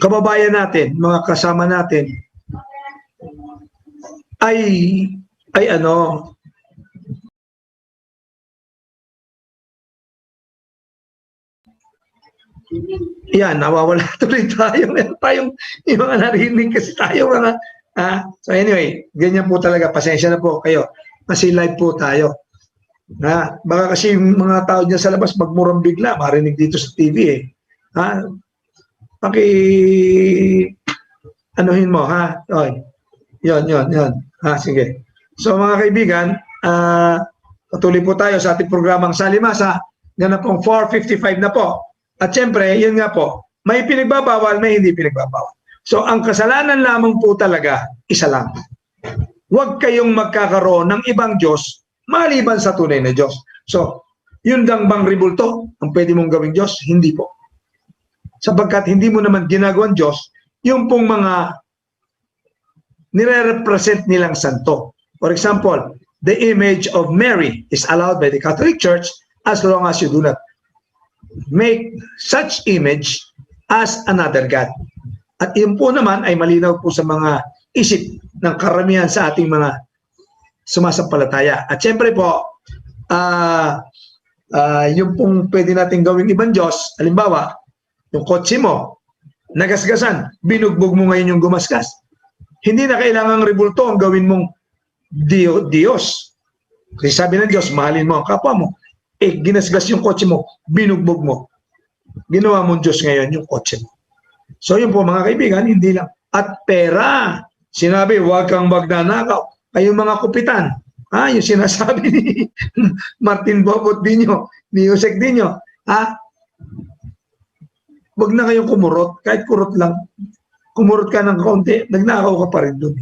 kababayan natin, mga kasama natin, ay yan, nawawala tuloy tayo. Meron tayong yung mga narinig kasi tayo mga so anyway, ganyan po talaga, pasensya na po kayo kasi live po tayo. Baka kasi yung mga tao dyan sa labas magmurang bigla, marinig dito sa TV anuhin mo Yon. Sige. So mga kaibigan, patuloy po tayo sa ating programang Salimasa. Ganun pong 4:55 na po. At syempre, yun nga po, may pinagbabawal, may hindi pinagbabawal. So ang kasalanan lamang po talaga, isa lang. Huwag kayong magkakaroon ng ibang Diyos maliban sa tunay na Diyos. So, yun lang bang ribulto ang pwede mong gawing Diyos? Hindi po. Sapagkat hindi mo naman ginagawang Diyos yung pong mga nire-represent nilang santo. For example, the image of Mary is allowed by the Catholic Church as long as you do not make such image as another God. At yun po naman ay malinaw po sa mga isip ng karamihan sa ating mga sumasampalataya. At syempre po, yung pong pwede natin gawing ibang Diyos, halimbawa, yung kotse mo, nagasgasan, binugbog mo ngayon yung gumasgas. Hindi na kailangang rebulto ang gawin mong Diyos. Kasi sabi ng Diyos, mahalin mo ang kapwa mo. Ginasgas yung kotse mo, binugbog mo. Ginawa mong Diyos ngayon yung kotse mo. So yun po mga kaibigan, hindi lang. At pera, sinabi, huwag kang magnanakaw. Ay yung mga kupitan, yung sinasabi ni Martin Bobot Dino, ni Yusek Dino, huwag na kayong kumurot, kahit kurot lang. Kumurot ka ng kaunti, nagnakaw ka pa rin doon.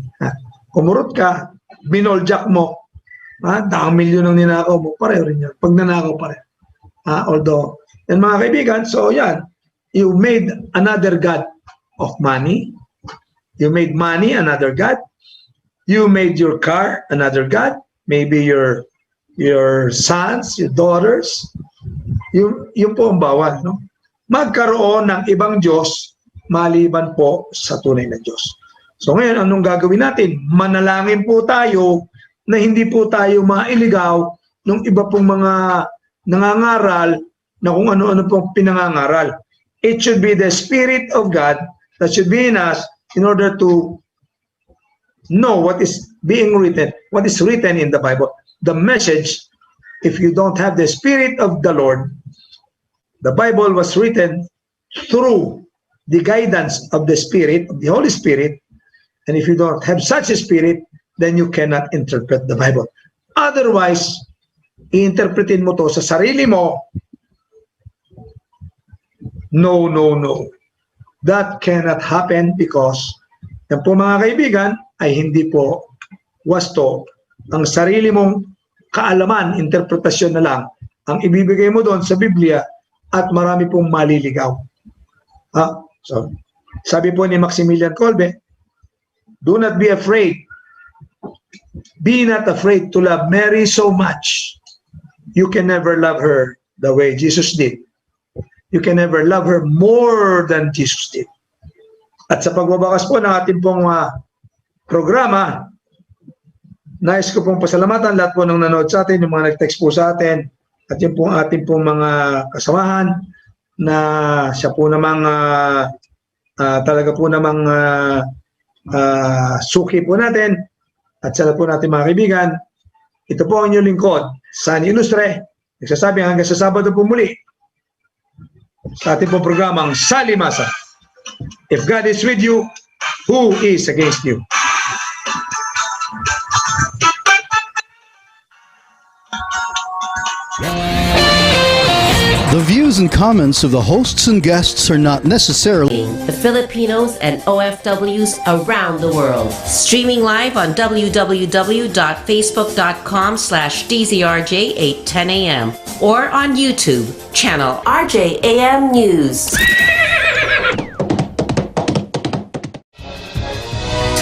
Kumurot ka, binoljak mo, daang milyon ang ninakaw mo, pareho rin yun. Pag nanakaw pa rin. Although, yan mga kaibigan, so yan, you made another God of money. You made money another God. You made your car another God. Maybe your sons, your daughters. Yung po ang bawal. No? Magkaroon ng ibang Diyos maliban po sa tunay na Diyos. So ngayon, anong gagawin natin? Manalangin po tayo na hindi po tayo mailigaw ng iba pong mga nangangaral na kung ano-ano pong pinangangaral. It should be the Spirit of God that should be in us in order to know what is being written, what is written in the Bible. The message, if you don't have the Spirit of the Lord, the Bible was written through the guidance of the Spirit, of the Holy Spirit, and if you don't have such a Spirit, then you cannot interpret the Bible. Otherwise, i-interpretin mo to sa sarili mo. No, no, no. That cannot happen because yan po mga kaibigan ay hindi po wasto. Ang sarili mong kaalaman, interpretasyon na lang ang ibibigay mo doon sa Biblia at marami pong maliligaw. So, sabi po ni Maximilian Kolbe, do not be afraid. Be not afraid to love Mary so much. You can never love her the way Jesus did. You can never love her more than Jesus did. At sa pagbabakas po ng ating pong programa, nais ko pong pasalamatan lahat po ng nanood sa atin, yung mga nag-text po sa atin, at yung pong ating pong mga kasamahan na siya po namang talaga po namang suki po natin. At sa po natin mga kaibigan, ito po ang inyong lingkod, Sunny Ilustre, nagsasabi hanggang sa Sabado po muli sa ating pong programang Salimasa. If God is with you, who is against you? The views and comments of the hosts and guests are not necessarily the Filipinos and OFWs around the world. Streaming live on www.facebook.com/DZRJ810am or on YouTube, channel RJAM News.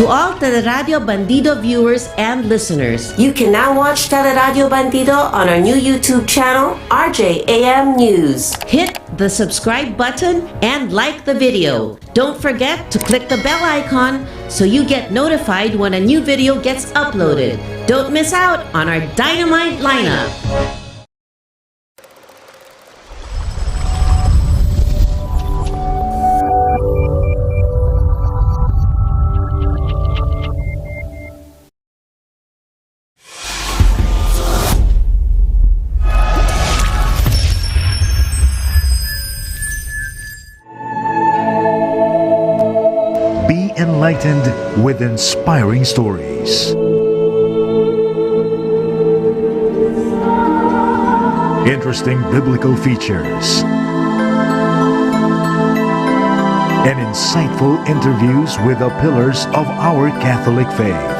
To all Teleradyo Bandido viewers and listeners, you can now watch Teleradyo Bandido on our new YouTube channel, RJAM News. Hit the subscribe button and like the video. Don't forget to click the bell icon so you get notified when a new video gets uploaded. Don't miss out on our dynamite lineup. Enlightened with inspiring stories. Interesting biblical features. And insightful interviews with the pillars of our Catholic faith.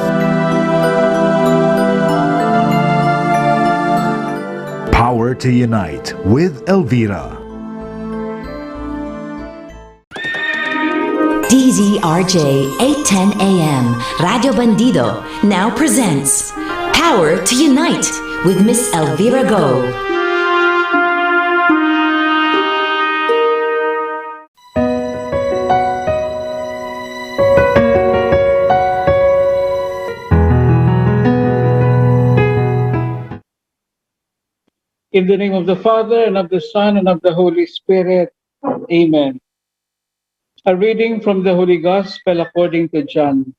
Power to Unite with Elvira. DZRJ 810 AM Radio Bandido now presents Power to Unite with Miss Elvira Go. In the name of the Father, and of the Son, and of the Holy Spirit. Amen. A reading from the Holy Gospel according to John.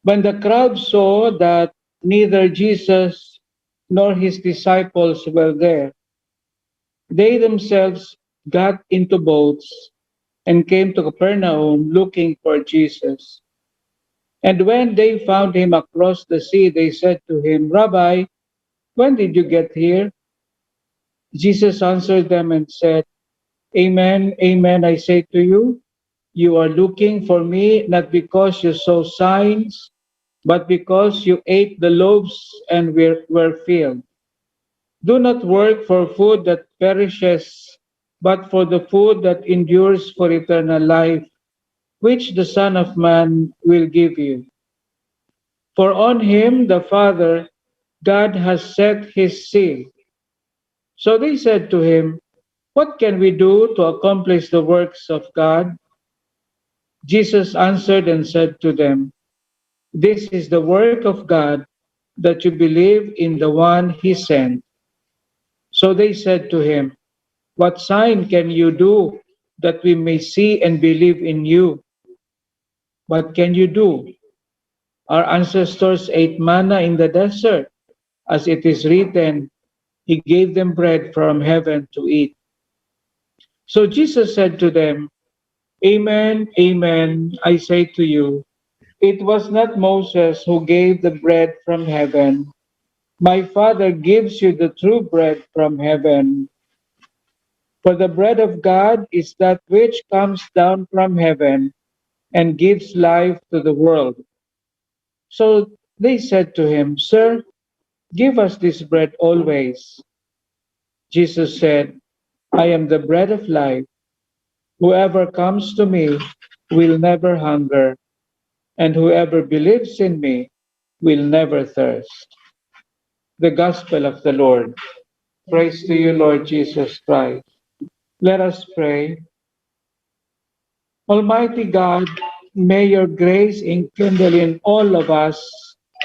When the crowd saw that neither Jesus nor his disciples were there, they themselves got into boats and came to Capernaum looking for Jesus. And when they found him across the sea, they said to him, Rabbi, when did you get here? Jesus answered them and said, Amen, amen, I say to you, you are looking for me not because you saw signs, but because you ate the loaves and were filled. Do not work for food that perishes, but for the food that endures for eternal life, which the Son of Man will give you. For on him the Father, God has set his seal. So they said to him, What can we do to accomplish the works of God? Jesus answered and said to them, This is the work of God, that you believe in the one he sent. So they said to him, What sign can you do that we may see and believe in you? What can you do? Our ancestors ate manna in the desert, as it is written, He gave them bread from heaven to eat. So Jesus said to them, Amen, amen, I say to you, it was not Moses who gave the bread from heaven. My Father gives you the true bread from heaven. For the bread of God is that which comes down from heaven and gives life to the world. So they said to him, Sir, give us this bread always. Jesus said, I am the bread of life. Whoever comes to me will never hunger, and whoever believes in me will never thirst. The Gospel of the Lord. Praise to you, Lord Jesus Christ. Let us pray. Almighty God, may your grace enkindle in all of us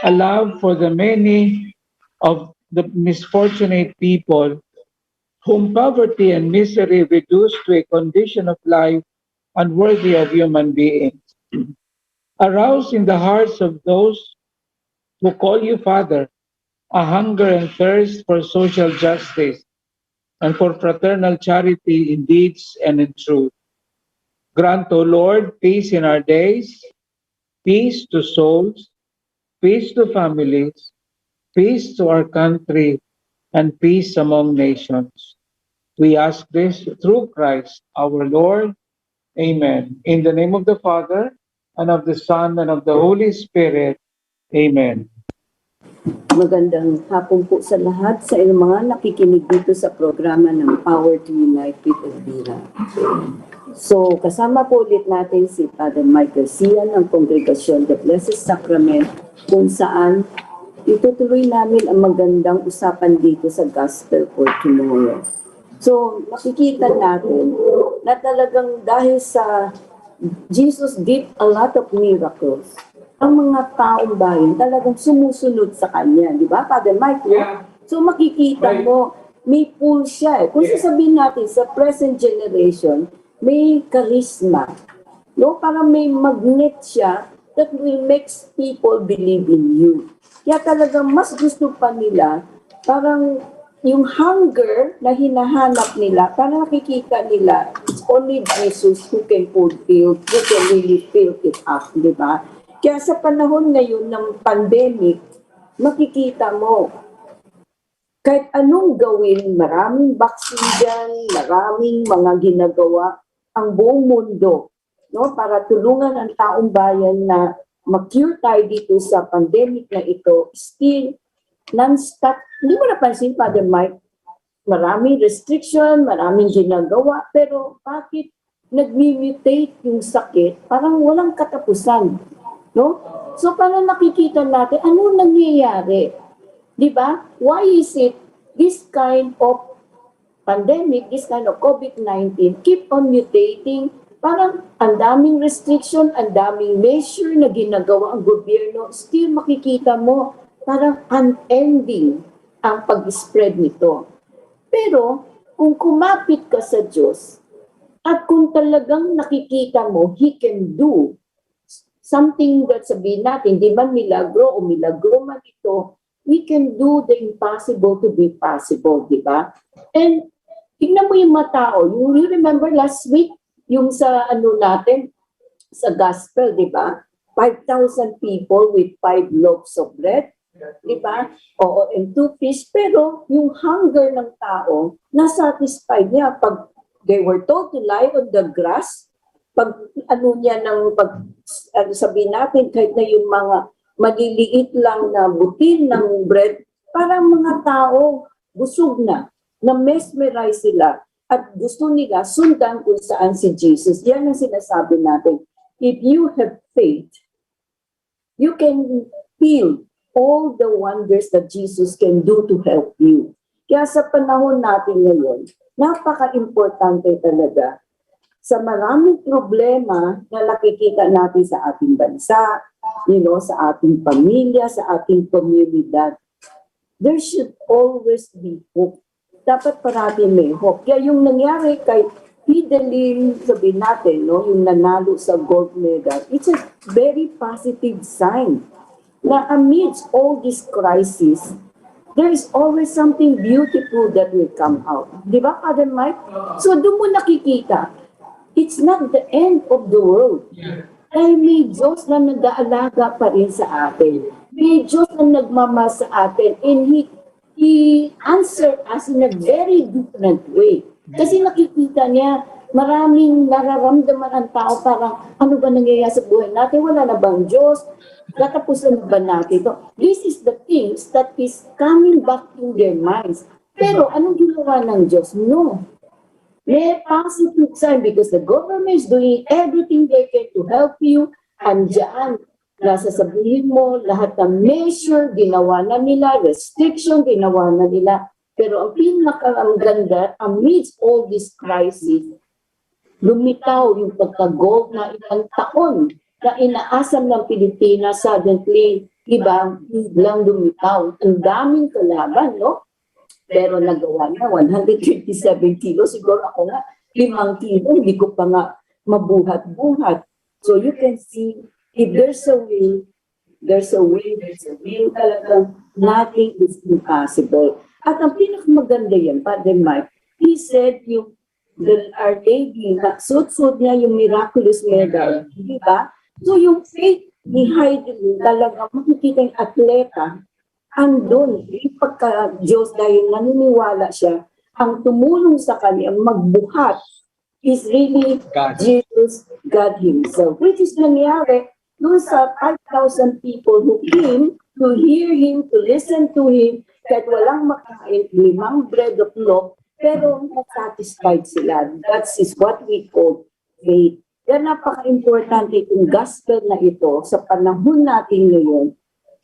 a love for the many of the misfortunate people whom poverty and misery reduce to a condition of life unworthy of human beings. Arouse in the hearts of those who call you Father a hunger and thirst for social justice and for fraternal charity in deeds and in truth. Grant, O Lord, peace in our days, peace to souls, peace to families, peace to our country, and peace among nations. We ask this through Christ our Lord. Amen. In the name of the Father, and of the Son, and of the Holy Spirit. Amen. Magandang hapon po sa lahat, sa inyong mga nakikinig dito sa programa ng Power to Unite with Elvira. So, kasama po ulit natin si Father Michael Sian ng Kongregasyon The Blessed Sacrament, kung saan itutuloy namin ang magandang usapan dito sa Gospel for Tomorrow. So, makikita natin na talagang dahil sa Jesus did a lot of miracles, ang mga taong bayan talagang sumusunod sa kanya, di ba, Father Mike? Yeah. So makikita mo, may pull siya eh. Kung sasabihin natin sa present generation, may charisma. No? Parang may magnet siya that will make people believe in you. Kaya talagang mas gusto pa nila, parang yung hunger na hinahanap nila, parang nakikita nila, it's only Jesus who can fulfill, who can really fill it up, di ba? Kaya sa panahon ngayon ng pandemic, makikita mo, kahit anong gawin, maraming vaccine dyan, maraming mga ginagawa, ang buong mundo, no, para tulungan ang taong bayan na mag-cure tayo dito sa pandemic na ito, still non-stop. Hindi mo napansin, Father Mike, maraming restriction, maraming ginagawa, pero bakit nagmi-mutate yung sakit, parang walang katapusan. No? So, paano nakikita natin, ano nangyayari? Di ba? Why is it this kind of pandemic, this kind of COVID-19 keep on mutating? Parang ang daming restriction, ang daming measure na ginagawa ang gobyerno, still makikita mo parang unending ang pag-spread nito. Pero kung kumapit ka sa Diyos at kung talagang nakikita mo, He can do something that sabihin natin, di man milagro o milagro man ito, we can do the impossible to be possible, di ba? And tignan mo yung mga tao, you remember last week, yung sa ano natin, sa gospel, di ba? 5,000 people with 5 loaves of bread, di ba? Oo, and 2 fish, pero yung hunger ng tao, nasatisfied niya pag they were told to lie on the grass, pag ano niya ng pag ano sabihin natin kahit na yung mga maliliit lang na butil ng bread, parang mga tao busog na mesmerize sila at gusto nila sundan kung saan si Jesus. Yan ang sinasabi natin. If you have faith, you can feel all the wonders that Jesus can do to help you. Kaya sa panahon natin ngayon, napaka-importante talaga sa maraming problema na nakikita natin sa ating bansa, sa ating pamilya, sa ating komunidad. There should always be hope. Dapat parati may hope. Kaya yung nangyari kay Fidelin, sabihin natin, yung nanalo sa gold medal, it's a very positive sign na amidst all this crisis, there is always something beautiful that will come out. Di ba, Father Mike? So doon mo nakikita, it's not the end of the world. Ay may Diyos na nag-aalaga pa rin sa atin. May Diyos na nagmamahal sa atin. And He answered us in a very different way. Kasi nakikita niya, maraming nararamdaman ang tao parang, ano ba nangyayari sa buhay natin? Wala na bang Diyos? Katapusan na ba natin ito? This is the things that is coming back in their minds. Pero anong ginawa ng Diyos? No. May positive sign because the government is doing everything they can to help you. Andiyan, nasasabihin mo, lahat ng measure, ginawa na nila, restriction, ginawa na nila. Pero ang pinakaganda, amidst all this crisis, lumitaw yung pagka-gold na ilang taon na inaasam ng Pilipinas, suddenly, biglang lumitaw. Ang daming kalaban, no? Pero nagawa na 127 kilos. Siguro ako nga, 5 kilo, hindi ko pa nga mabuhat-buhat. So you can see, if there's a will, there's a way, there's a will talagang nothing is impossible. At ang pinakamaganda yan, Father Mike, he said Our Lady, suot-suot niya yung miraculous medal, di ba? So yung faith ni Heidi, talaga makikita yung atleta, andun, yung pagka-Diyos dahil naniniwala siya, ang tumulong sa kanya, magbuhat, is really God. Jesus, God Himself. Which is nangyari doon sa 5,000 people who came to hear Him, to listen to Him, kahit walang makain, 5 bread of loaf, pero satisfied sila. That is what we call faith. Kaya napaka-importante itong gospel na ito sa panahon natin ngayon,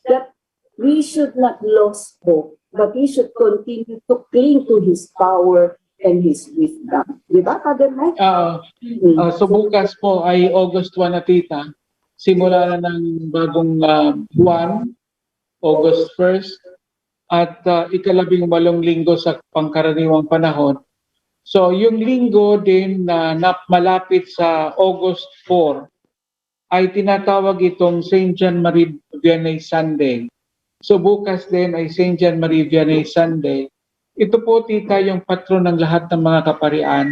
that we should not lose hope, but we should continue to cling to His power and His wisdom. Di ba, Father Mike? So bukas po ay August 1 na tita. Simula na ng bagong buwan, August 1st, at ika-18 linggo sa pangkaraniwang panahon. So yung linggo din na malapit sa August 4 ay tinatawag itong St. John Marie Vianney Sunday. So bukas din ay St. John Marie Vianney Sunday. Ito po tita yung patron ng lahat ng mga kaparian,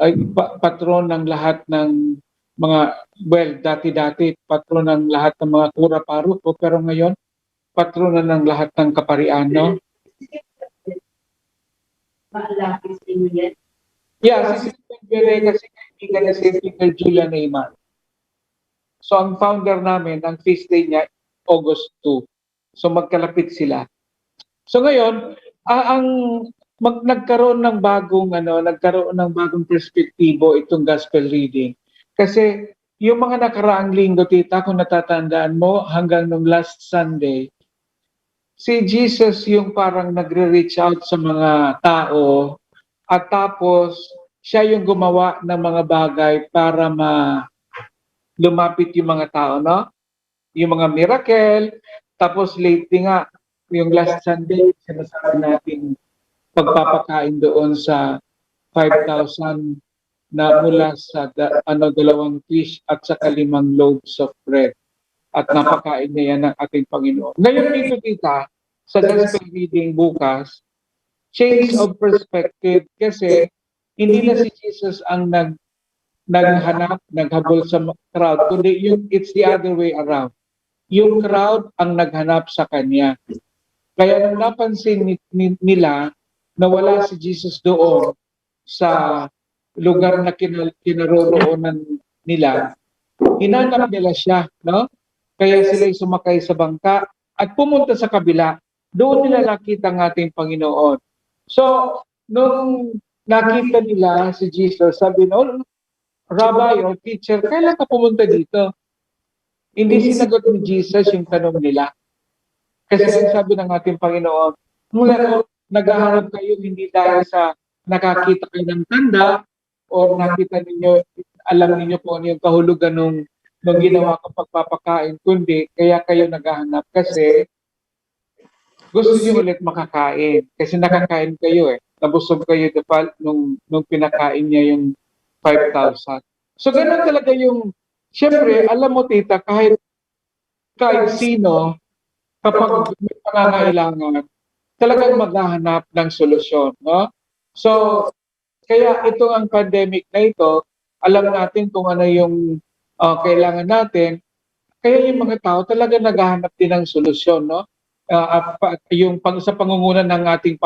ay patron ng lahat ng mga, dati-dati patron ng lahat ng mga kura paroko, pero ngayon patron na ng lahat ng kaparian, no? Yeah, si St. Vianney kasi kaibigan ni St. Peter Julian Neymar. So ang founder namin, ang feast day niya, August 2. So magkalapit sila. So ngayon, ang nagkaroon ng bagong perspektibo itong gospel reading. Kasi yung mga nakaraang linggo, tita, kung natatandaan mo, hanggang nung last Sunday, si Jesus yung parang nagre-reach out sa mga tao at tapos siya yung gumawa ng mga bagay para lumapit yung mga tao, no? Yung mga miracle, tapos lately nga, yung last Sunday, sinasabi natin pagpapakain doon sa 5,000 na mula sa 2 fish at saka 5 loaves of bread. At napakain niya yan ng ating Panginoon. Ngayon dito, tita, sa gospel reading bukas, change of perspective kasi hindi na si Jesus ang naghabol sa crowd, kundi it's the other way around. Yung crowd ang naghanap sa kanya. Kaya nang napansin nila na wala si Jesus doon sa lugar na kinaroroonan nila, hinanap nila siya, no? Kaya sila'y sumakay sa bangka at pumunta sa kabila. Doon nila nakita ang ating Panginoon. So, nung nakita nila si Jesus, sabi no, Rabbi or teacher, kailan ka pumunta dito? Hindi sinagot ni Jesus yung tanong nila. Kasi ang sabi ng ating Panginoon, mula naghahanap kayo hindi dahil sa nakakita kayo ng tanda o nakita ninyo, alam ninyo po ano yung kahulugan nung ginawa kong pagpapakain, kundi kaya kayo naghahanap kasi gusto niyo ulit makakain. Kasi nakakain kayo nabusog kayo nung pinakain niya yung 5,000. So ganun talaga yung, siyempre, alam mo tita, kahit sino, kapag may pangangailangan, talagang maghahanap ng solusyon, no? So, kaya ito ang pandemic na ito, alam natin kung ano yung kailangan natin, kaya yung mga tao talaga naghahanap din ng solusyon, no? Sa pangunguna ng ating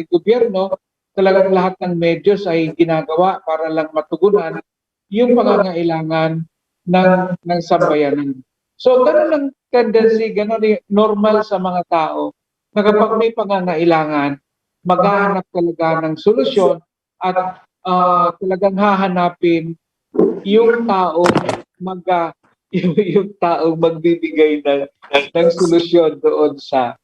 gobyerno, talagang lahat ng medyos ay ginagawa para lang matugunan yung pangangailangan ng sambayanan. So, ganun ang tendency, ganun normal sa mga tao na kapag may pangangailangan, maghahanap talaga ng solusyon at talagang hahanapin yung taong magbibigay ng solusyon doon sa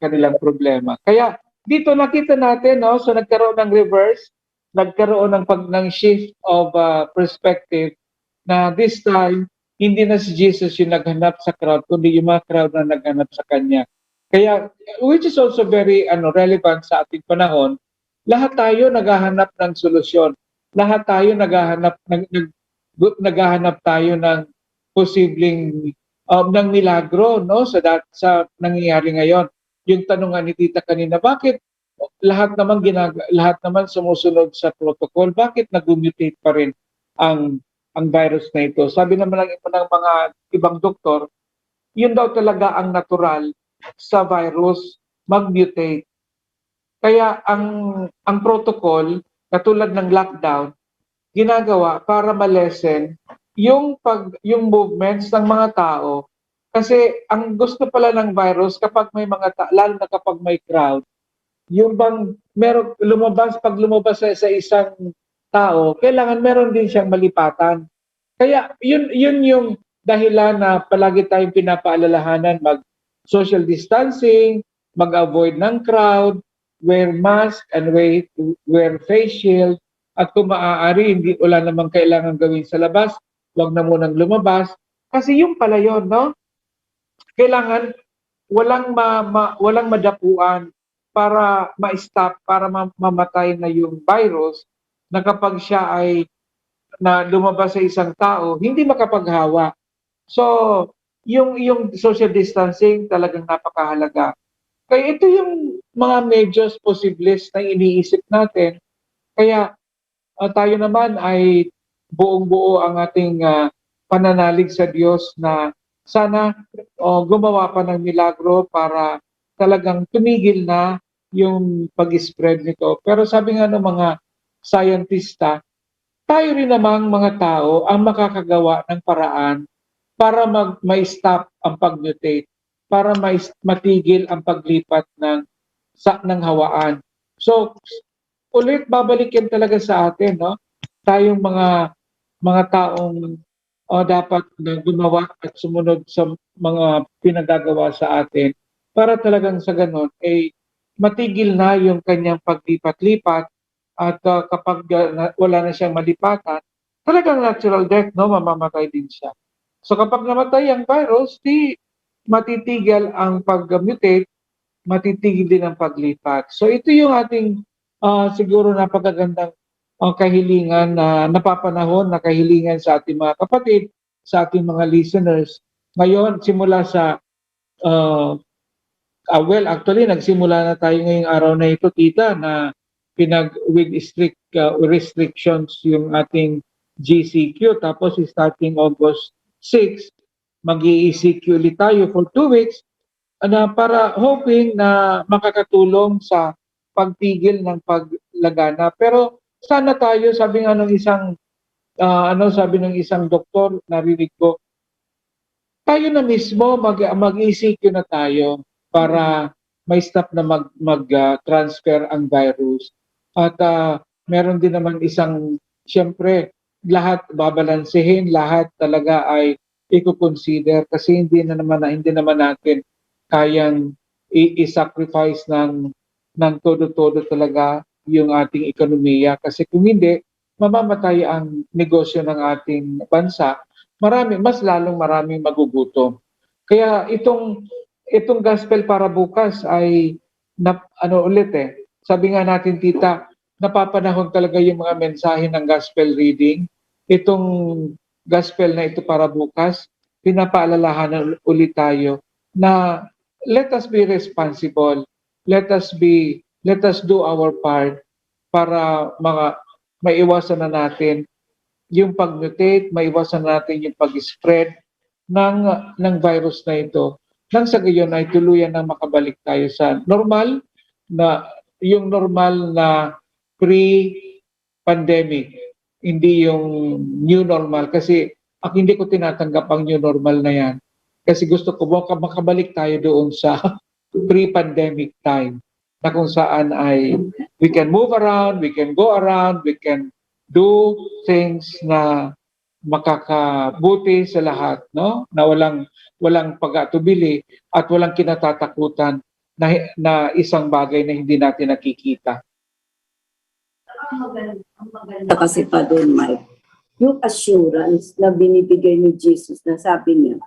kanilang problema. Kaya dito nakita natin, no, so nagkaroon ng reverse, nagkaroon ng shift of perspective na this time hindi na si Jesus yung naghanap sa crowd, kundi yung mga crowd na naghanap sa kanya. Kaya, which is also very relevant sa ating panahon, lahat tayo naghahanap ng solusyon. Lahat tayo naghahanap tayo ng posibleng ng milagro, no, sa nangyayari ngayon. Yung tanong ni tita kanina, bakit lahat naman sumusunod sa protocol, bakit nag-mutate pa rin ang virus na ito? Sabi naman ng mga ibang doktor, yun daw talaga ang natural sa virus, mag-mutate. Kaya ang protocol, katulad ng lockdown, ginagawa para ma-lessen yung movements ng mga tao. Kasi ang gusto pala ng virus kapag may lalo na kapag may crowd, yung bang pag lumabas sa isang tao, kailangan meron din siyang malipatan. Kaya yun yung dahilan na palagi tayong pinapaalalahanan mag-social distancing, mag-avoid ng crowd, wear mask and wear face shield, at kung maaari, wala namang kailangan gawin sa labas, huwag na munang lumabas. Kasi yung pala yun, no? Kailangan walang madapuan para ma-stop, para mamatay na yung virus na kapag siya ay lumabas sa isang tao, hindi makapaghawa. So, yung social distancing talagang napakahalaga. Kaya ito yung mga medyos posibles na iniisip natin. Kaya tayo naman ay buong-buo ang ating pananalig sa Diyos na sana gumawa pa ng milagro para talagang tumigil na yung pag-spread nito. Pero sabi nga ng mga scientista, tayo rin namang mga tao ang makakagawa ng paraan para ma-stop ang pag-mutate, para matigil ang paglipat ng hawaan. So, ulit babalik yan talaga sa atin, no? Tayong mga taong dapat na gumawa at sumunod sa mga pinagagawa sa atin para talagang sa ganon ay matigil na yung kanyang paglipat-lipat at kapag wala na siyang malipatan, talagang natural death, no, mamamatay din siya. So kapag namatay ang virus, di matitigil ang pag-mutate, matitigil din ang paglipat. So ito yung ating siguro napakagandang kahilingan na napapanahon na kahilingan sa ating mga kapatid, sa ating mga listeners. Ngayon, simula sa well, actually, nagsimula na tayo ngayong araw na ito, tita, na with restrictions yung ating GCQ. Tapos, starting August 6, mag-i-ECQ ulit tayo for 2 weeks na para hoping na makakatulong sa pagtigil ng paglagana. Pero sana tayo, sabi nga ng sabi ng isang doktor, narinig ko, tayo na mismo mag-ECQ na tayo para may stop na mag-transfer ang virus. At meron din naman siyempre, lahat babalansehin, lahat talaga ay i-consider kasi hindi naman natin kayang i-sacrifice ng todo-todo talaga yung ating ekonomiya. Kasi kung hindi, mamamatay ang negosyo ng ating bansa, mas lalong maraming magugutom. Kaya itong gospel para bukas ay sabi nga natin, tita, napapanahon talaga yung mga mensahe ng gospel reading. Itong gospel na ito para bukas, pinapaalalahanan ulit tayo na let us be responsible. Let us do our part para maiwasan na natin yung pag-mutate, maiwasan natin yung pag-spread ng virus na ito. Nang sa gayon ay tuluyan na makabalik tayo sa normal na pre-pandemic, hindi yung new normal. Kasi hindi ko tinatanggap ang new normal na yan. Kasi gusto ko makabalik tayo doon sa pre-pandemic time na kung saan ay we can move around, we can go around, we can do things na makakabuti sa lahat, no? Na walang pag-atubili at walang kinatatakutan na isang bagay na hindi natin nakikita. Kasi pa doon, Mike, yung assurance na binibigay ni Jesus na sabi niya,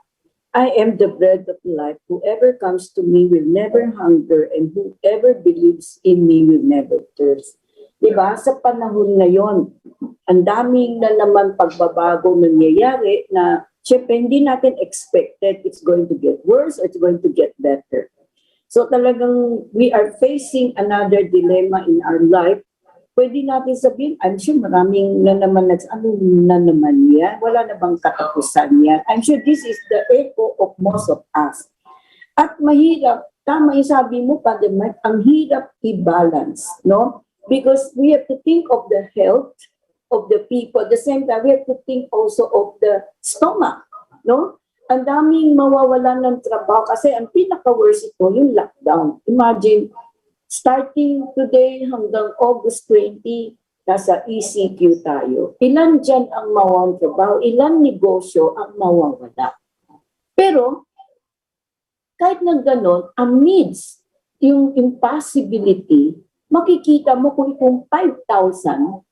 I am the bread of life. Whoever comes to me will never hunger, and whoever believes in me will never thirst. Diba? Sa panahon ngayon, ang daming na naman pagbabago nangyayari na syempre hindi natin expected it's going to get worse or it's going to get better. So talagang we are facing another dilemma in our life. Pwede natin sabihin, I'm sure maraming na naman ano na naman yan? Wala na bang katapusan yan? I'm sure this is the echo of most of us. At mahirap, tama yung sabi mo, Father Mike, ang hirap i-balance, no? Because we have to think of the health of the people. At the same time, we have to think also of the stomach, no? Ang daming mawawalan ng trabaho kasi ang pinaka-worst ito, yung lockdown. Imagine, starting today hanggang August 20, nasa ECQ tayo. Ilan dyan ang mawawalan trabaho? Ilan negosyo ang mawawala? Pero, kahit na gano'n, amidst yung impossibility, makikita mo kung itong 5,000,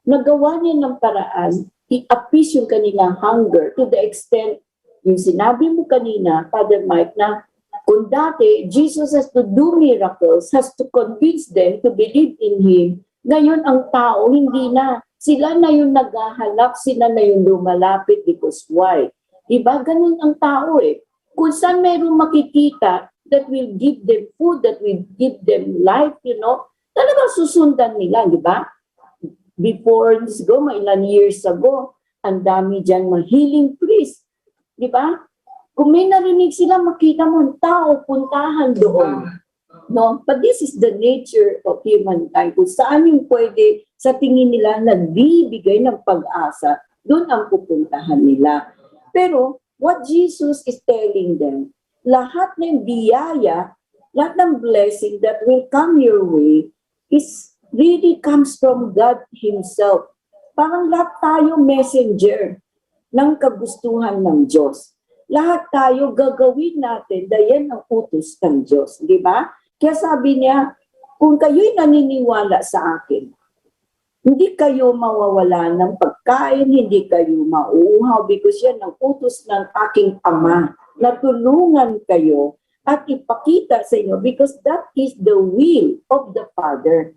nagawa niya ng paraan, i-appease yung kanilang hunger to the extent, yung sinabi mo kanina, Father Mike, na kung dati, Jesus has to do miracles, has to convince them to believe in Him. Ngayon, ang tao, hindi na. Sila na yung naghahanap, sila na yung lumalapit because why? Diba? Ganun ang tao eh. Kung saan mayroong makikita that will give them food, that will give them life, talagang susundan nila, di ba? Before this go, ilan years ago, ang dami dyan mga healing priest, di ba? Kung may narinig sila, makita mo ang tao, puntahan doon. No? But this is the nature of humankind. Kung saan yung pwede, sa tingin nila, nagbibigay ng pag-asa, doon ang pupuntahan nila. Pero, what Jesus is telling them, lahat ng biyaya, lahat ng blessing that will come your way, is really comes from God Himself. Parang lahat tayo messenger ng kagustuhan ng Diyos. Lahat tayo gagawin natin dahil ng utos ng Diyos. Di ba? Kaya sabi niya, kung kayo'y naniniwala sa akin, hindi kayo mawawala ng pagkain, hindi kayo mauuhaw because yan ang utos ng aking Ama na tulungan kayo at ipakita sa inyo because that is the will of the Father.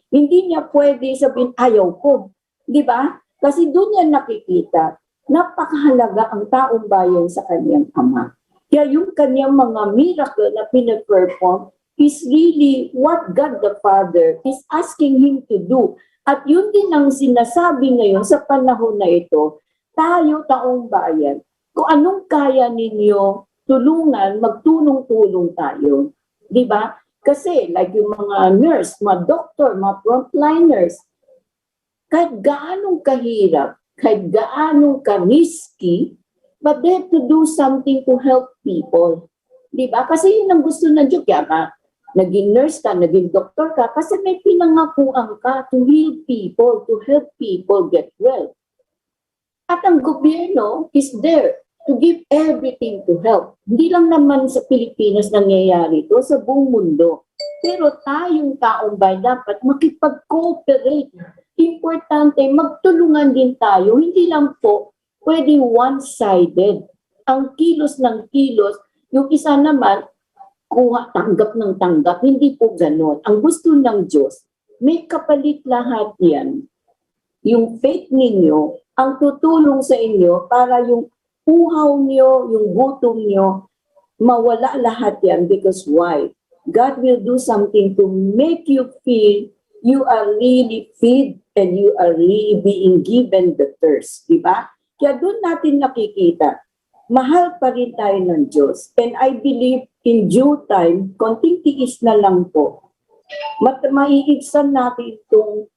Hindi niya pwede sabihin, ayaw ko. Di ba? Kasi doon niya nakikita, napakahalaga ang taong bayan sa kanyang Ama. Kaya yung kanyang mga miracle na pinaperform is really what God the Father is asking him to do. At yun din ang sinasabi ngayon sa panahon na ito, tayo taong bayan, kung anong kaya ninyo tulungan, magtulong-tulong tayo. Di ba? Kasi like yung mga nurse, mga doctor, mga frontliners, kahit gaanong kahirap, kahit gaanong ka-risky, but they have to do something to help people. Di ba? Kasi yun ang gusto ng Diyos. Kaya naging nurse ka, naging doktor ka, kasi may pinangakuan ka to heal people, to help people get well. At ang gobyerno is there to give everything to help. Hindi lang naman sa Pilipinas nangyayari ito, sa buong mundo. Pero tayong taong bayan dapat makipag-cooperate. Importante, magtulungan din tayo. Hindi lang po pwede one-sided. Ang kilos ng kilos, yung isa naman, kuha, tanggap ng tanggap. Hindi po ganon. Ang gusto ng Diyos, may kapalit lahat yan. Yung faith ninyo, ang tutulong sa inyo para yung uhaw nyo, yung gutom nyo, mawala lahat yan. Because why? God will do something to make you feel you are really fed and you are really being given the thirst. Diba? Kaya doon natin nakikita, mahal pa rin tayo ng Diyos. And I believe in due time, konting tiis na lang po, maiigsan natin itong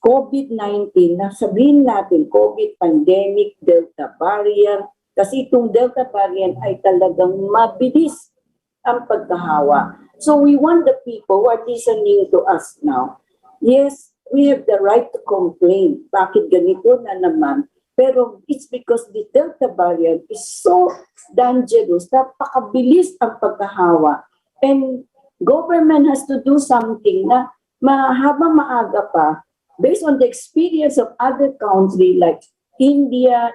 COVID-19 na sabihin natin, COVID pandemic, Delta variant, kasi itong Delta variant ay talagang mabilis ang pagkahawa. So we want the people who are listening to us now, yes, we have the right to complain. Bakit ganito na naman? Pero it's because the Delta variant is so dangerous, napakabilis ang pagkahawa. And government has to do something na habang maaga pa, based on the experience of other countries like India,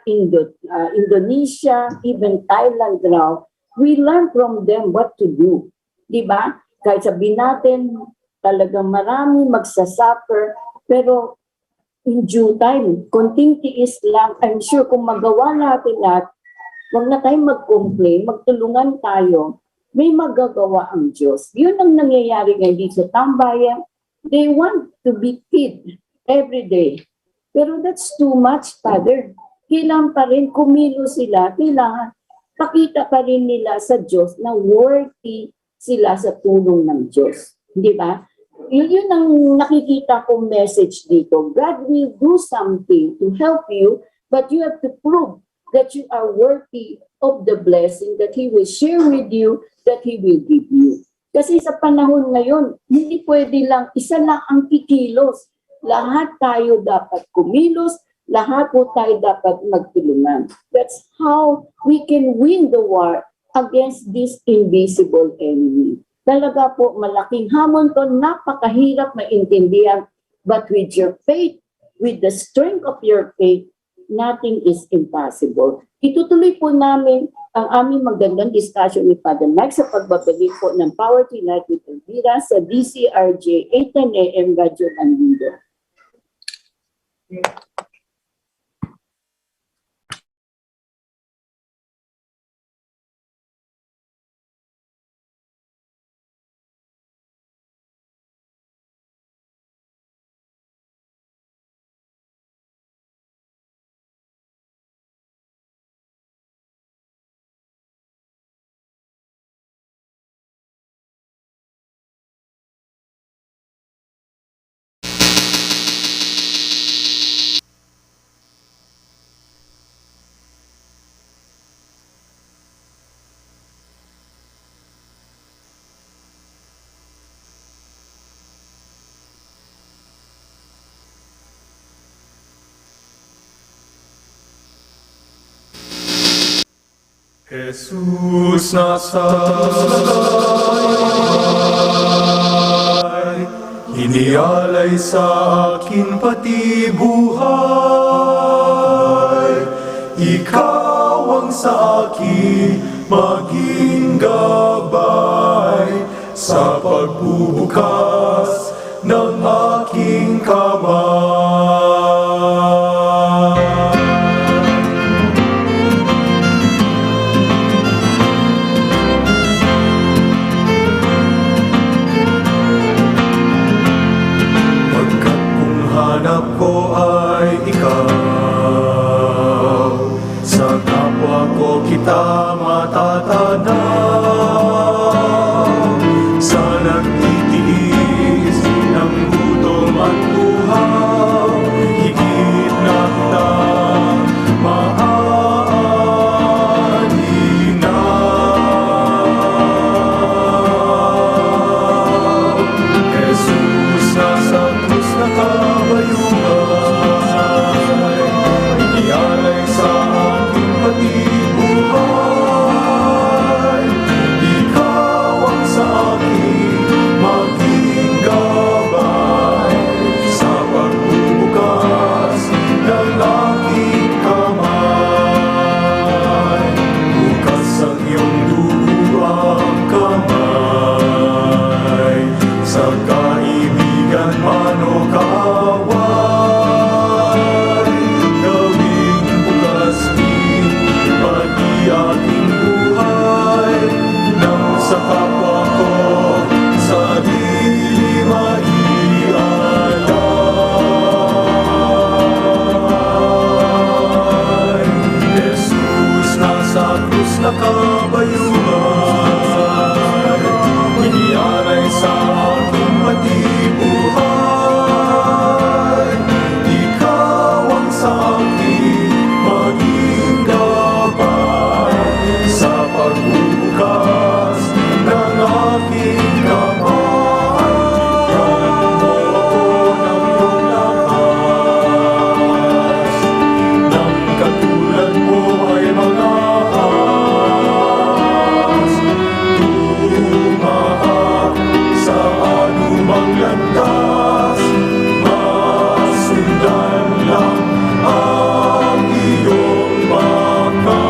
Indonesia, even Thailand now, we learn from them what to do. Diba? Kahit sabihin natin, talagang marami magsasuffer, pero in due time, konting tiis lang. I'm sure kung magawa natin lahat, huwag na tayong mag-complain, magtulungan tayo, may magagawa ang Diyos. Yun ang nangyayari ngayon dito sa tambayan. They want to be fed every day. Pero that's too much, Father. Kailangan pa rin kumilos sila, kailangan pakita pa rin nila sa Diyos na worthy sila sa tulong ng Diyos. Di ba? Yun ang nakikita kong message dito. God will do something to help you, but you have to prove that you are worthy of the blessing that He will share with you, that He will give you. Kasi sa panahon ngayon, hindi pwede lang, isa lang ang kikilos. Lahat tayo dapat kumilos, lahat po tayo dapat magtulungan. That's how we can win the war against this invisible enemy. Talaga po, malaking hamon to, napakahirap maintindihan. But with your faith, with the strength of your faith, nothing is impossible. Itutuloy po namin ang aming magandang discussion with Father Mike sa pagbabalik po ng Power to Unite with Elvira sa DCRJ 810 AM Radio Bandido. Jesus nasa langay, inialay sa akin pati buhay. Ikaw ang sa akin maging gabay sa pagbubukas ng aking kamay. Pagkat kung hanap ko ay ikaw, sa kapwa ko kita matatanaw. Sa nagtitiis ng gutom at uhaw, higit na kita maaalinaw. Jesus nasa krus nakabayubay, inialay sa aking pati buhay. Ikaw ang sa akin maging gabay sa pagbubukas ng aking kamay. Bukas ang iyong duguang kamay, sa kaibigan man o kaaway. Gawing bukas din pati aking buhay, nang sa kapwa ko sarili maialay. Jesus nasa krus nakabayubay, inialay sa aking pati buhay. Ikaw ang sa akin maging gabay sa pagbubukas ng aking kamay. Bigyan mo ako ng iyong lakas, nang katulad mo ay mangahas. Tumahat sa anumang landas, masundan lang ang iyong bakas.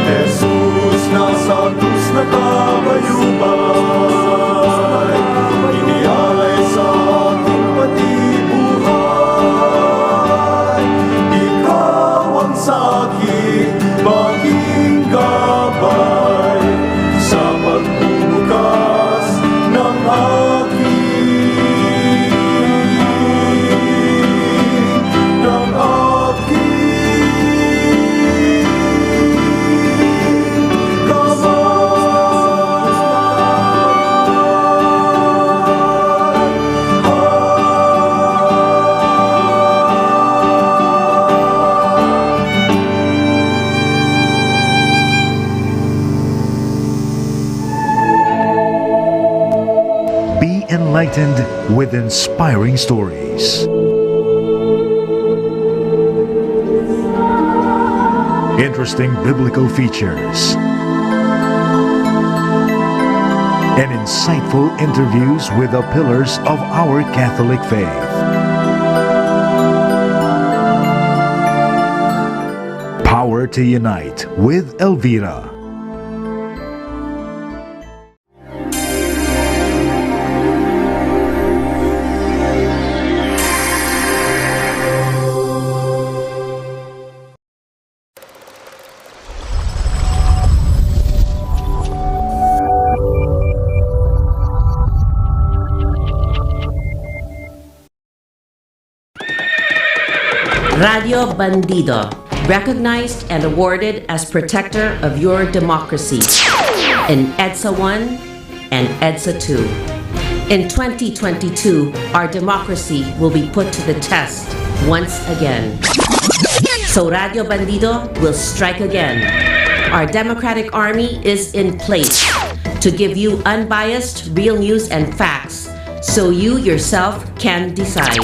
Jesus nasa krus nakabayubay, inialay sa aking pati buhay. Ikaw ang sa akin maging gabay sa pagbubukas ng Be enlightened with inspiring stories. Interesting biblical features. And insightful interviews with the pillars of our Catholic faith. Power to Unite with Elvira. Radio Bandido, recognized and awarded as protector of your democracy in EDSA 1 and EDSA 2. In 2022, our democracy will be put to the test once again. So Radio Bandido will strike again. Our democratic army is in place to give you unbiased, real news and facts so you yourself can decide.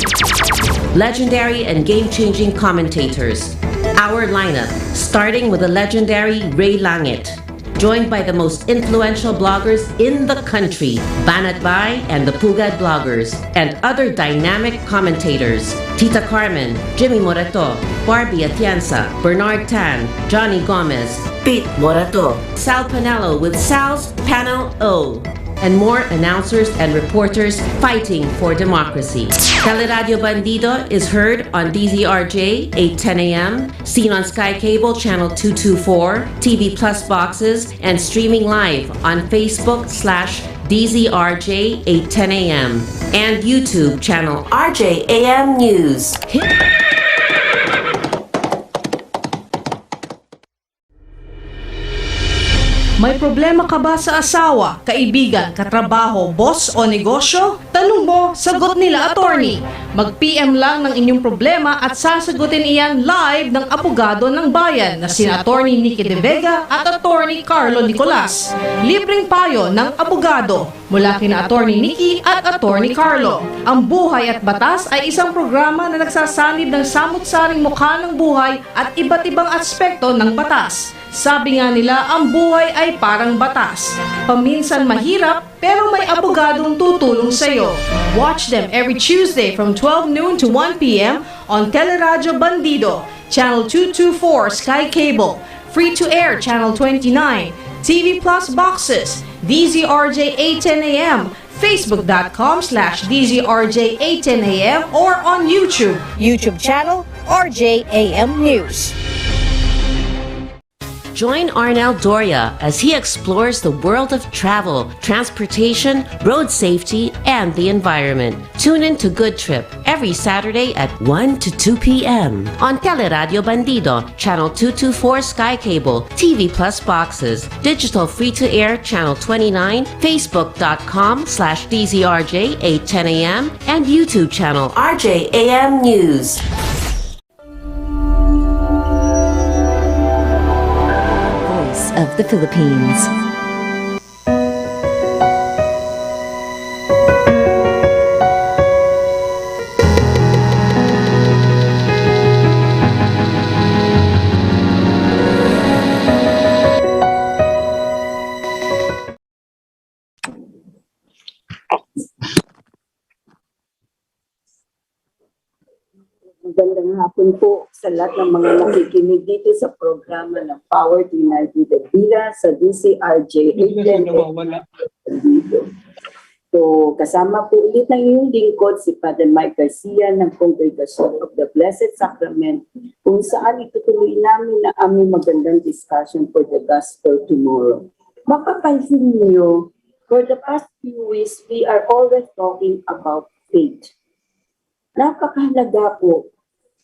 legendary and game-changing commentators. Our lineup, starting with the legendary Ray Langit, joined by the most influential bloggers in the country, Banat Bay and the Pugad bloggers, and other dynamic commentators, Tita Carmen, Jimmy Morato, Barbie Atienza, Bernard Tan, Johnny Gomez, Pete Morato, Sal Panelo with Sal's Panel O, and more announcers and reporters fighting for democracy. Teleradyo Bandido is heard on DZRJ 8:10 a.m., seen on Sky Cable Channel 224, TV Plus boxes, and streaming live on Facebook/DZRJ 8:10 a.m. and YouTube channel RJAM News. May problema ka ba sa asawa, kaibigan, katrabaho, boss o negosyo? Tanong mo, sagot nila attorney. Mag-PM lang ng inyong problema at sasagutin iyan live ng abogado ng bayan na sina attorney Nicky De Vega at attorney Carlo Nicolas. Libreng payo ng abogado mula kina attorney Nicky at attorney Carlo. Ang Buhay at Batas ay isang programa na nagsasanib ng samut-saring mukha ng buhay at iba't ibang aspekto ng batas. Sabi nga nila, ang buhay ay parang batas. Paminsan mahirap, pero may abogadong tutulong sa'yo. Watch them every Tuesday from 12 noon to 1 p.m. on Teleradyo Bandido, Channel 224 Sky Cable, Free to Air Channel 29, TV Plus boxes, DZRJ 8:10 a.m., Facebook.com/DZRJ 8:10 a.m. or on YouTube channel RJAM News. Join Arnel Doria as he explores the world of travel, transportation, road safety, and the environment. Tune in to Good Trip every Saturday at 1 to 2 p.m. on Teleradyo Bandido, Channel 224 Sky Cable, TV Plus boxes, digital free-to-air Channel 29, Facebook.com/DZRJ 8:10 a.m. and YouTube channel RJAM News. Of the Philippines. Magandang hapon po sa lahat ng mga nakikinig dito sa programa ng Power to Unite with Elvira sa DCRJ 8:10. So, kasama po ulit ng iyong lingkod si Father Mike Garcia ng Congregation of the Blessed Sacrament, kung saan itutuloy namin na aming magandang discussion for the gospel tomorrow. Mapapansin niyo, for the past few weeks, we are always talking about faith. Napakahalaga po.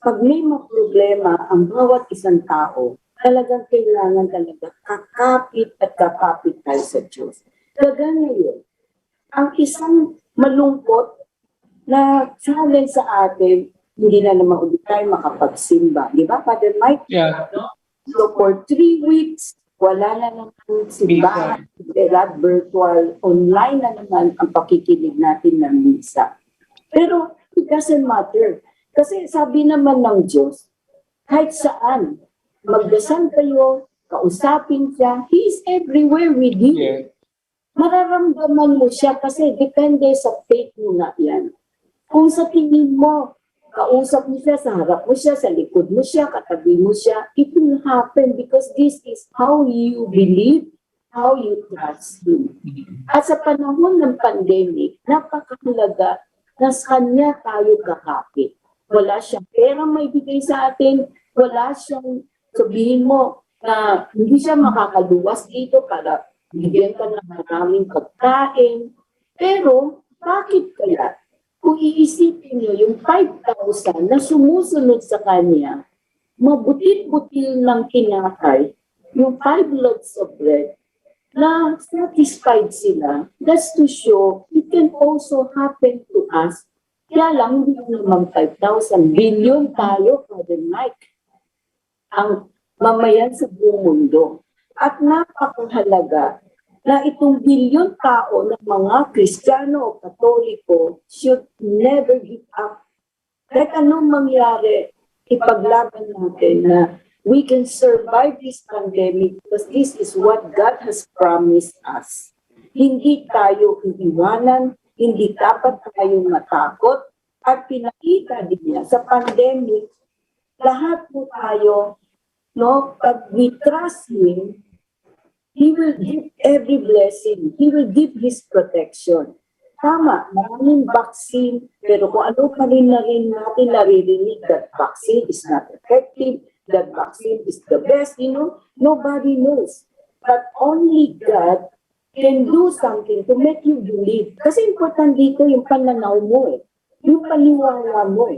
Pag may mga problema ang bawat isang tao, talagang kailangan talaga kakapit at kakapit tayo sa Diyos. Talaga ngayon, ang isang malungkot na challenge sa atin, hindi na naman ulit tayo makapagsimba. Di ba, Father Mike? Yeah. So for 3 weeks, wala na naman simbahan, virtual, online na naman ang pakikinig natin ng misa. Pero it doesn't matter. Kasi sabi naman ng Diyos, kahit saan, magdasal kayo, kausapin siya, He is everywhere with you. Yeah. Mararamdaman mo siya kasi depende sa faith mo na yan. Kung sa tingin mo, kausap mo siya, sa harap mo siya, sa likod mo siya, katabi mo siya, it will happen because this is how you believe, how you trust Him. At sa panahon ng pandemic, napakahalaga na sa Kanya tayo kakapit. Wala siyang pera may bigay sa atin, wala siyang sabihin mo na hindi siya makakaluwas dito para bigyan ka ng maraming pagkain. Pero bakit kaya? Kung iisipin niyo yung 5,000 na sumusunod sa Kanya, mabutit-butil ng kinakay, yung 5 loaves of bread, na satisfied sila, that's to show it can also happen to us. Kaya lang, hindi naman 5,000. Billion tayo, Father Mike. Ang mamayan sa buong mundo. At napakahalaga na itong bilyon tao ng mga Kristiyano o Katoliko should never give up Kahit anong mangyari, ipaglaban natin na we can survive this pandemic because this is what God has promised us. Hindi tayo iiwanan, hindi dapat tayo matakot, at pinakita din niya sa pandemic, lahat po tayo, no, pag we trust Him, He will give every blessing. He will give His protection. Tama, maraming vaccine, pero kung ano pa rin natin naririnig that vaccine is not effective, that vaccine is the best, nobody knows. But only God can do something to make you believe. Kasi important dito yung pananaw mo yung paniwala mo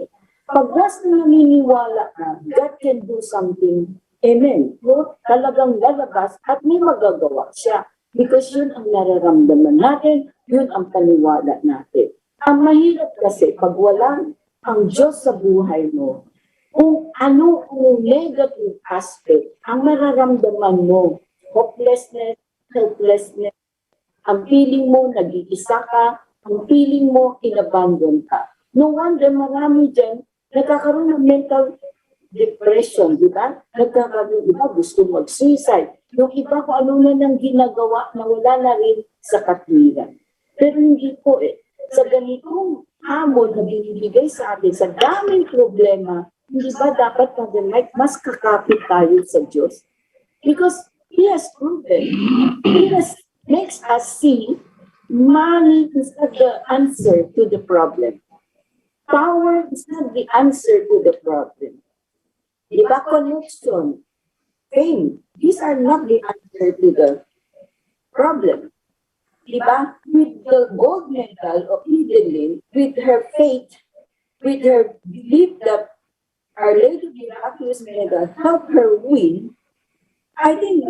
Pag was na naniniwala ka, God can do something. Amen. No? Talagang lalabas at may magagawa siya. Because yun ang nararamdaman natin, yun ang paniwala natin. Ang mahirap kasi pag walang ang Diyos sa buhay mo, kung ano ang negative aspect, ang mararamdaman mo, hopelessness, helplessness, ang feeling mo nag-iisa ka, ang feeling mo inabandon ka. No wonder marami dyan nagkakaroon ng mental depression, di ba? Nagkakaroon, iba gusto mag-suicide. Yung iba kung ano na nang ginagawa na wala na rin sa katwiran. Pero hindi po Sa ganitong hamon na binibigay sa atin, sa daming problema, hindi ba dapat mas kakapit tayo sa Diyos? Because He has proven, makes us see money is not the answer to the problem. Power is not the answer to the problem. Diba? Connection, fame, these are not the answer to the problem. Diba? With the gold medal of Evelyn, with her faith, with her belief that Our Lady Miraculous Medal helped her win, I think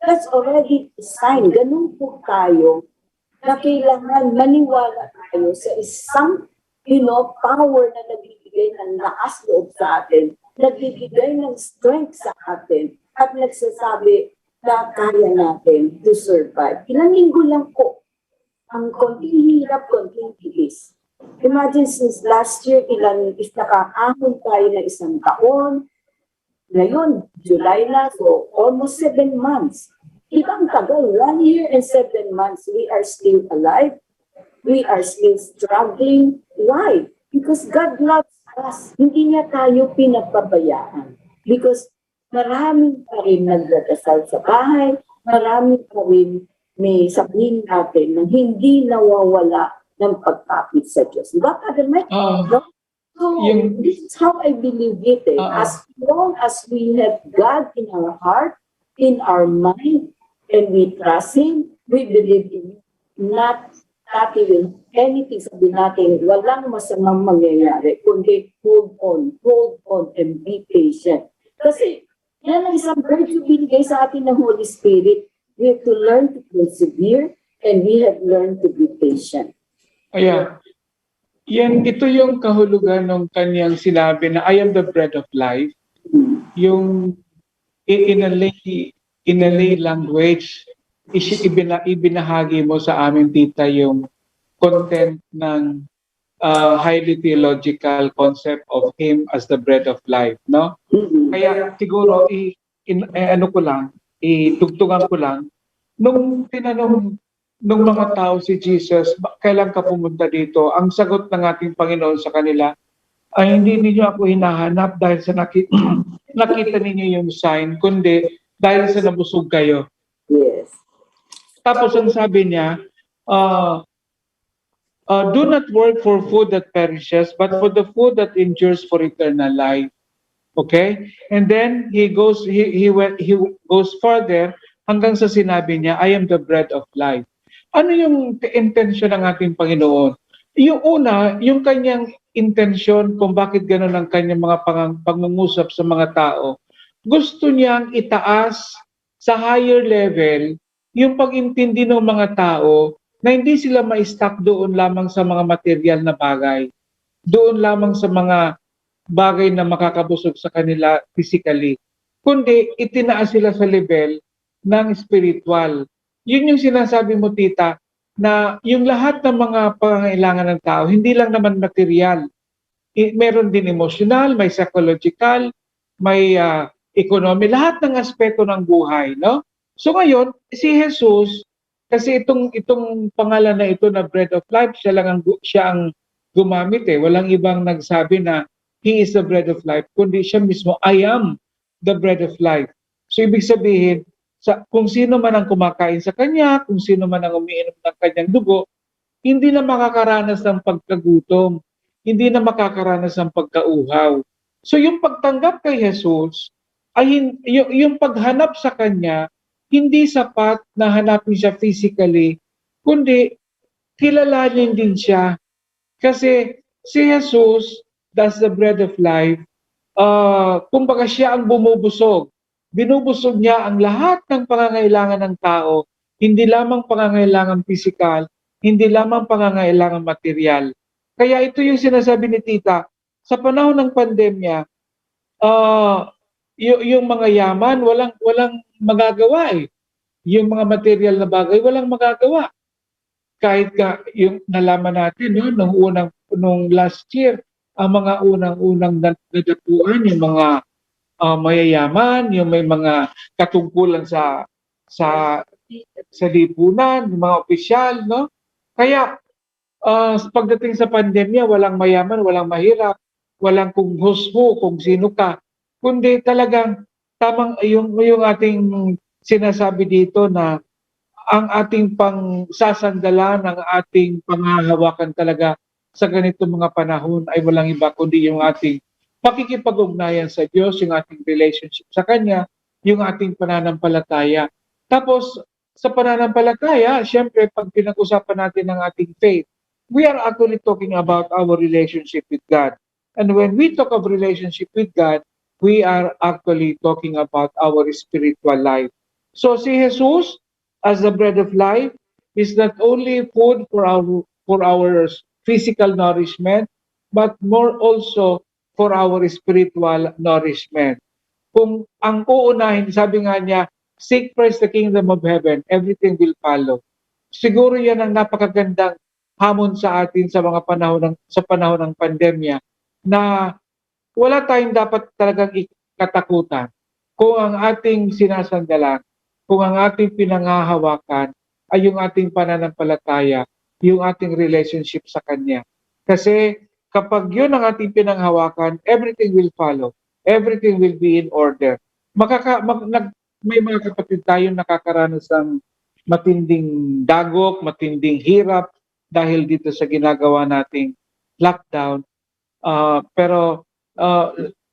that's already a sign. Ganun po tayo na kailangan maniwala tayo sa isang power na nagbibigay ng lakas loob sa atin, nagbibigay ng strength sa atin, at nagsasabi na kaya natin to survive. Ilang linggo lang po ang konting hirap, konting tiis. Imagine since last year, nakaahon tayo na 1 taon. Ngayon, July na, so almost 7 months. Ibang tagal, 1 year and 7 months, we are still alive. We are still struggling. Why? Because God loves us. Hindi niya tayo pinapabayaan. Because marami pa rin nagdadasal sa bahay, marami pa rin may sabihin natin na hindi nawawala ng pagkapit sa Diyos. Diba, Father Mike? No? So, this is how I believe it. As long as we have God in our heart, in our mind, and we trust Him, we believe in Him. Not even anything, sabi natin, walang masamang mangyayari, kundi hold on, and be patient. Kasi, yan ang isang virtue binigay sa atin ng Holy Spirit. We have to learn to persevere, and we have learned to be patient. Ayan. Ito yung kahulugan ng kanyang sinabi na I am the bread of life. Yung in a lay language, ibinahagi mo sa amin, tita, yung content ng highly theological concept of Him as the bread of life, no? Kaya siguro, itugtugan ko lang, nung tinanong nung mga tao si Jesus, kailan ka pumunta dito? Ang sagot ng ating Panginoon sa kanila, ay hindi ninyo ako hinahanap dahil sa nakita ninyo yung sign, kundi dahil sa nabusog kayo. Yes. Tapos ang sabi niya, do not work for food that perishes, but for the food that endures for eternal life. Okay? And then he goes further hanggang sa sinabi niya, I am the bread of life. Ano yung intention ng ating Panginoon? Yung una, yung kanyang intention kung bakit gano'n ang kanyang mga pangungusap sa mga tao. Gusto niyang itaas sa higher level yung pag-intindi ng mga tao na hindi sila ma-stuck doon lamang sa mga material na bagay. Doon lamang sa mga bagay na makakabusog sa kanila physically. Kundi itinaas sila sa level ng spiritual. Yun yung sinasabi mo, tita, na yung lahat ng mga pangangailangan ng tao, hindi lang naman material. meron din emotional, may psychological, may economy, lahat ng aspeto ng buhay, no? So ngayon, si Jesus, kasi itong pangalan na ito na bread of life, siya ang gumamit eh. Walang ibang nagsabi na he is the bread of life, kundi siya mismo, I am the bread of life. So ibig sabihin, kung sino man ang kumakain sa kanya, kung sino man ang umiinom ng kanyang dugo, hindi na makakaranas ng pagkagutom, hindi na makakaranas ng pagkauhaw. So yung pagtanggap kay Jesus, ay yung paghanap sa kanya, hindi sapat na hanapin siya physically, kundi kilalanin din siya. Kasi si Jesus, that's the bread of life, kumbaga siya ang bumubusog. Binubusog niya ang lahat ng pangangailangan ng tao, hindi lamang pangangailangan pisikal, hindi lamang pangangailangan material. Kaya ito yung sinasabi ni Tita, sa panahon ng pandemya, yung mga yaman, walang magagawa eh. Yung mga material na bagay, walang magagawa. Kahit yung nalaman natin, no, nung last year, ang mga unang-unang nadapuan, yung mga mayayaman, yung may mga katungkulan sa lipunan, yung mga opisyal, no? Kaya pagdating sa pandemya, walang mayaman, walang mahirap, walang kung husgo, kung sino ka, kundi talagang tamang yung ating sinasabi dito na ang ating pangsasandalan, ang ating panghahawakan talaga sa ganitong mga panahon ay walang iba kundi yung ating pakikipag-ugnayan sa Diyos, yung ating relationship sa Kanya, yung ating pananampalataya. Tapos, sa pananampalataya, syempre, pag pinag-usapan natin ang ating faith, we are actually talking about our relationship with God. And when we talk of relationship with God, we are actually talking about our spiritual life. So si Jesus, as the bread of life, is not only food for our physical nourishment, but more also for our spiritual nourishment. Kung ang uunahin, sabi nga niya, seek first the kingdom of heaven, everything will follow. Siguro yan ang napakagandang hamon sa atin sa mga panahon ng pandemya na wala tayong dapat talagang katakutan kung ang ating sinasandalan, kung ang ating pinanghahawakan ay yung ating pananampalataya, yung ating relationship sa Kanya. Kasi kapag yun ang ating pinanghawakan, everything will follow. Everything will be in order. May mga kapatid tayong nakakaranas ng matinding dagok, matinding hirap dahil dito sa ginagawa nating lockdown. Pero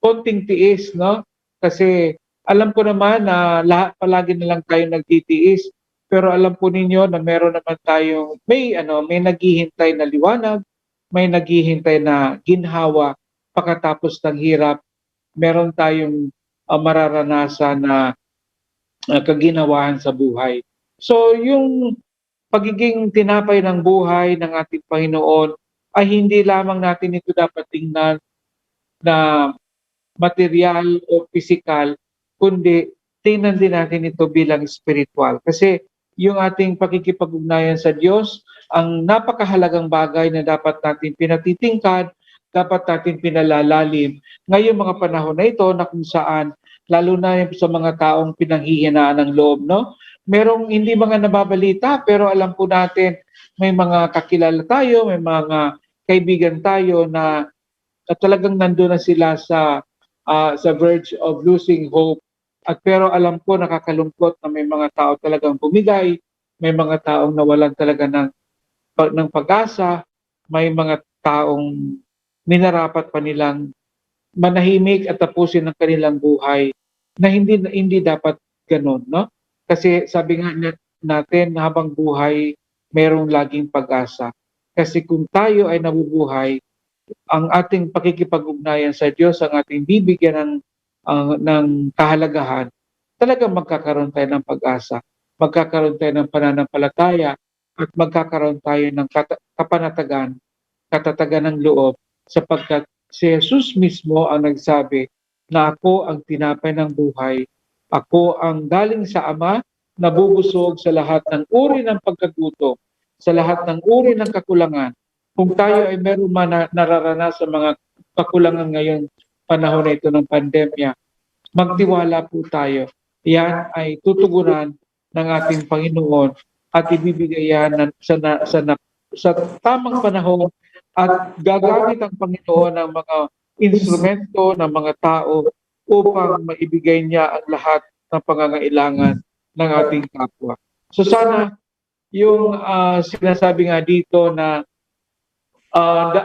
konting tiis, no? Kasi alam ko naman na palagi na lang tayo nagtitiis, pero alam po ninyo na meron naman tayong may naghihintay na liwanag, may naghihintay na ginhawa pagkatapos ng hirap. Meron tayong mararanasan na kaginawahan sa buhay. So yung pagiging tinapay ng buhay ng ating Panginoon ay hindi lamang natin ito dapat tingnan na material o physical, kundi tingnan din natin ito bilang spiritual. Kasi yung ating pakikipag-ugnayan sa Diyos, ang napakahalagang bagay na dapat natin pinatitingkad, dapat natin pinalalalim. Ngayong mga panahon na ito na kung saan, lalo na sa mga taong pinanghihinaan ng loob, no? Merong hindi mga nababalita, pero alam po natin may mga kakilala tayo, may mga kaibigan tayo na talagang nandoon na sila sa verge of losing hope. At pero alam ko nakakalungkot na may mga tao talagang bumigay, may mga taong nawalan talaga ng pag-asa, may mga taong minarapat pa nilang manahimik at tapusin ang kanilang buhay na hindi dapat ganoon, no? Kasi sabi nga natin habang buhay, mayroong laging pag-asa. Kasi kung tayo ay nabubuhay, ang ating pakikipag-ugnayan sa Diyos, ang ating bibigyan ng kahalagahan, talagang magkakaroon tayo ng pag-asa, magkakaroon tayo ng pananampalataya, at magkakaroon tayo ng katatagan ng loob, sapagkat si Jesus mismo ang nagsabi na ako ang tinapay ng buhay, ako ang galing sa Ama, nabubusog sa lahat ng uri ng pagkagutom, sa lahat ng uri ng kakulangan. Kung tayo ay meron man nararanas sa mga kakulangan ngayon panahon na ito ng pandemya. Magtiwala po tayo. Yan ay tutugunan ng ating Panginoon at ibibigay yan sa tamang panahon at gagamit ang Panginoon ng mga instrumento ng mga tao upang maibigay niya ang lahat ng pangangailangan ng ating kapwa. So sana yung sinasabi nga dito na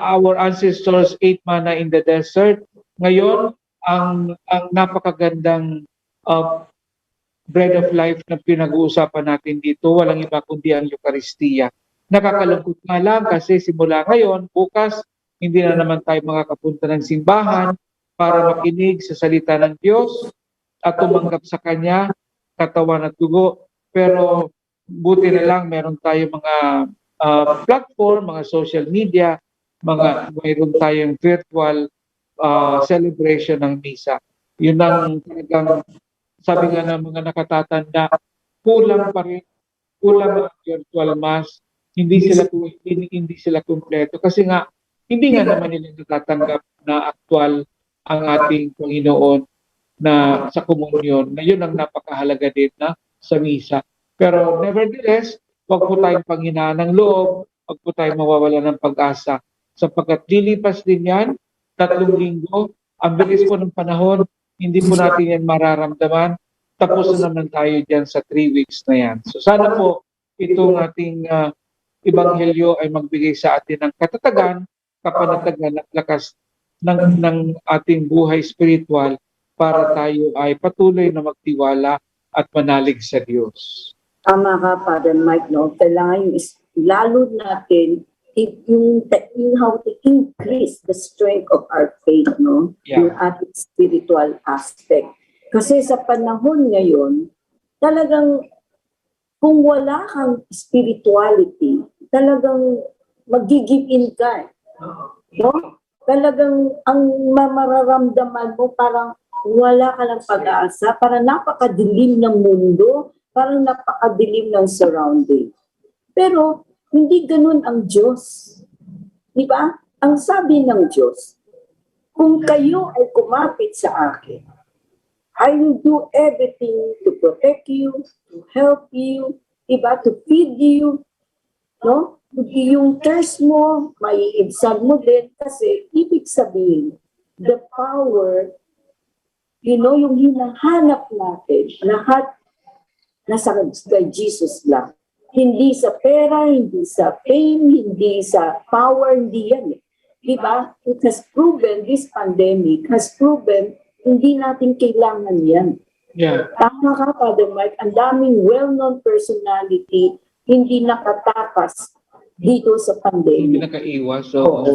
our ancestors ate manna in the desert, ngayon ang napakagandang bread of life na pinag-uusapan natin dito, walang iba kundi ang Eucharistia. Nakakalungkot nga lang kasi simula ngayon, bukas, hindi na naman tayo makakapunta ng simbahan para makinig sa salita ng Diyos at tumanggap sa Kanya, katawan at dugo. Pero buti na lang meron tayo mga platform, mga social media, mayroon tayong virtual celebration ng misa. Yun ang talagang sabi nga ng mga nakatatanda, kulang pa rin, kulang ang virtual mass, hindi sila kumpleto kasi nga hindi nga naman nila natatanggap na aktual ang ating Panginoon na sa komunyon, na yun ang napakahalaga din na sa misa. Pero nevertheless, wag po tayong panghinaan ng loob, wag po tayong mawawala ng pag-asa sapagkat lilipas din yan, 3 linggo, ang bilis po ng panahon, hindi po natin yan mararamdaman. Tapos na naman tayo dyan sa 3 weeks na yan. So sana po itong ating ebanghelyo ay magbigay sa atin ng katatagan, kapanatagan at lakas ng ating buhay spiritual para tayo ay patuloy na magtiwala at manalig sa Diyos. Tama ka, Father Mike, no? Kailangan lalo natin yung how to increase the strength of our faith, no? Yeah. Yung ating spiritual aspect. Kasi sa panahon ngayon, talagang kung wala kang spirituality, talagang mag-give in ka. No? Talagang ang mararamdaman mo parang wala ka ng pag-asa, parang napakadilim ng mundo, parang napakadilim ng surrounding. Pero hindi ganun ang Diyos. Di ba? Ang sabi ng Diyos, kung kayo ay kumapit sa akin, I will do everything to protect you, to help you, diba? To feed you, no? Yung thirst mo, maiibsan mo din kasi ibig sabihin, the power, yung hinahanap natin, lahat nasa kay Jesus lang. Hindi sa pera, hindi sa fame, hindi sa power, hindi yan. Diba? It has proven, this pandemic has proven, hindi natin kailangan yan. Yeah. Tama ka, Father Mike, ang daming well-known personality hindi nakatakas dito sa pandemic. Hindi nakaiwas. So,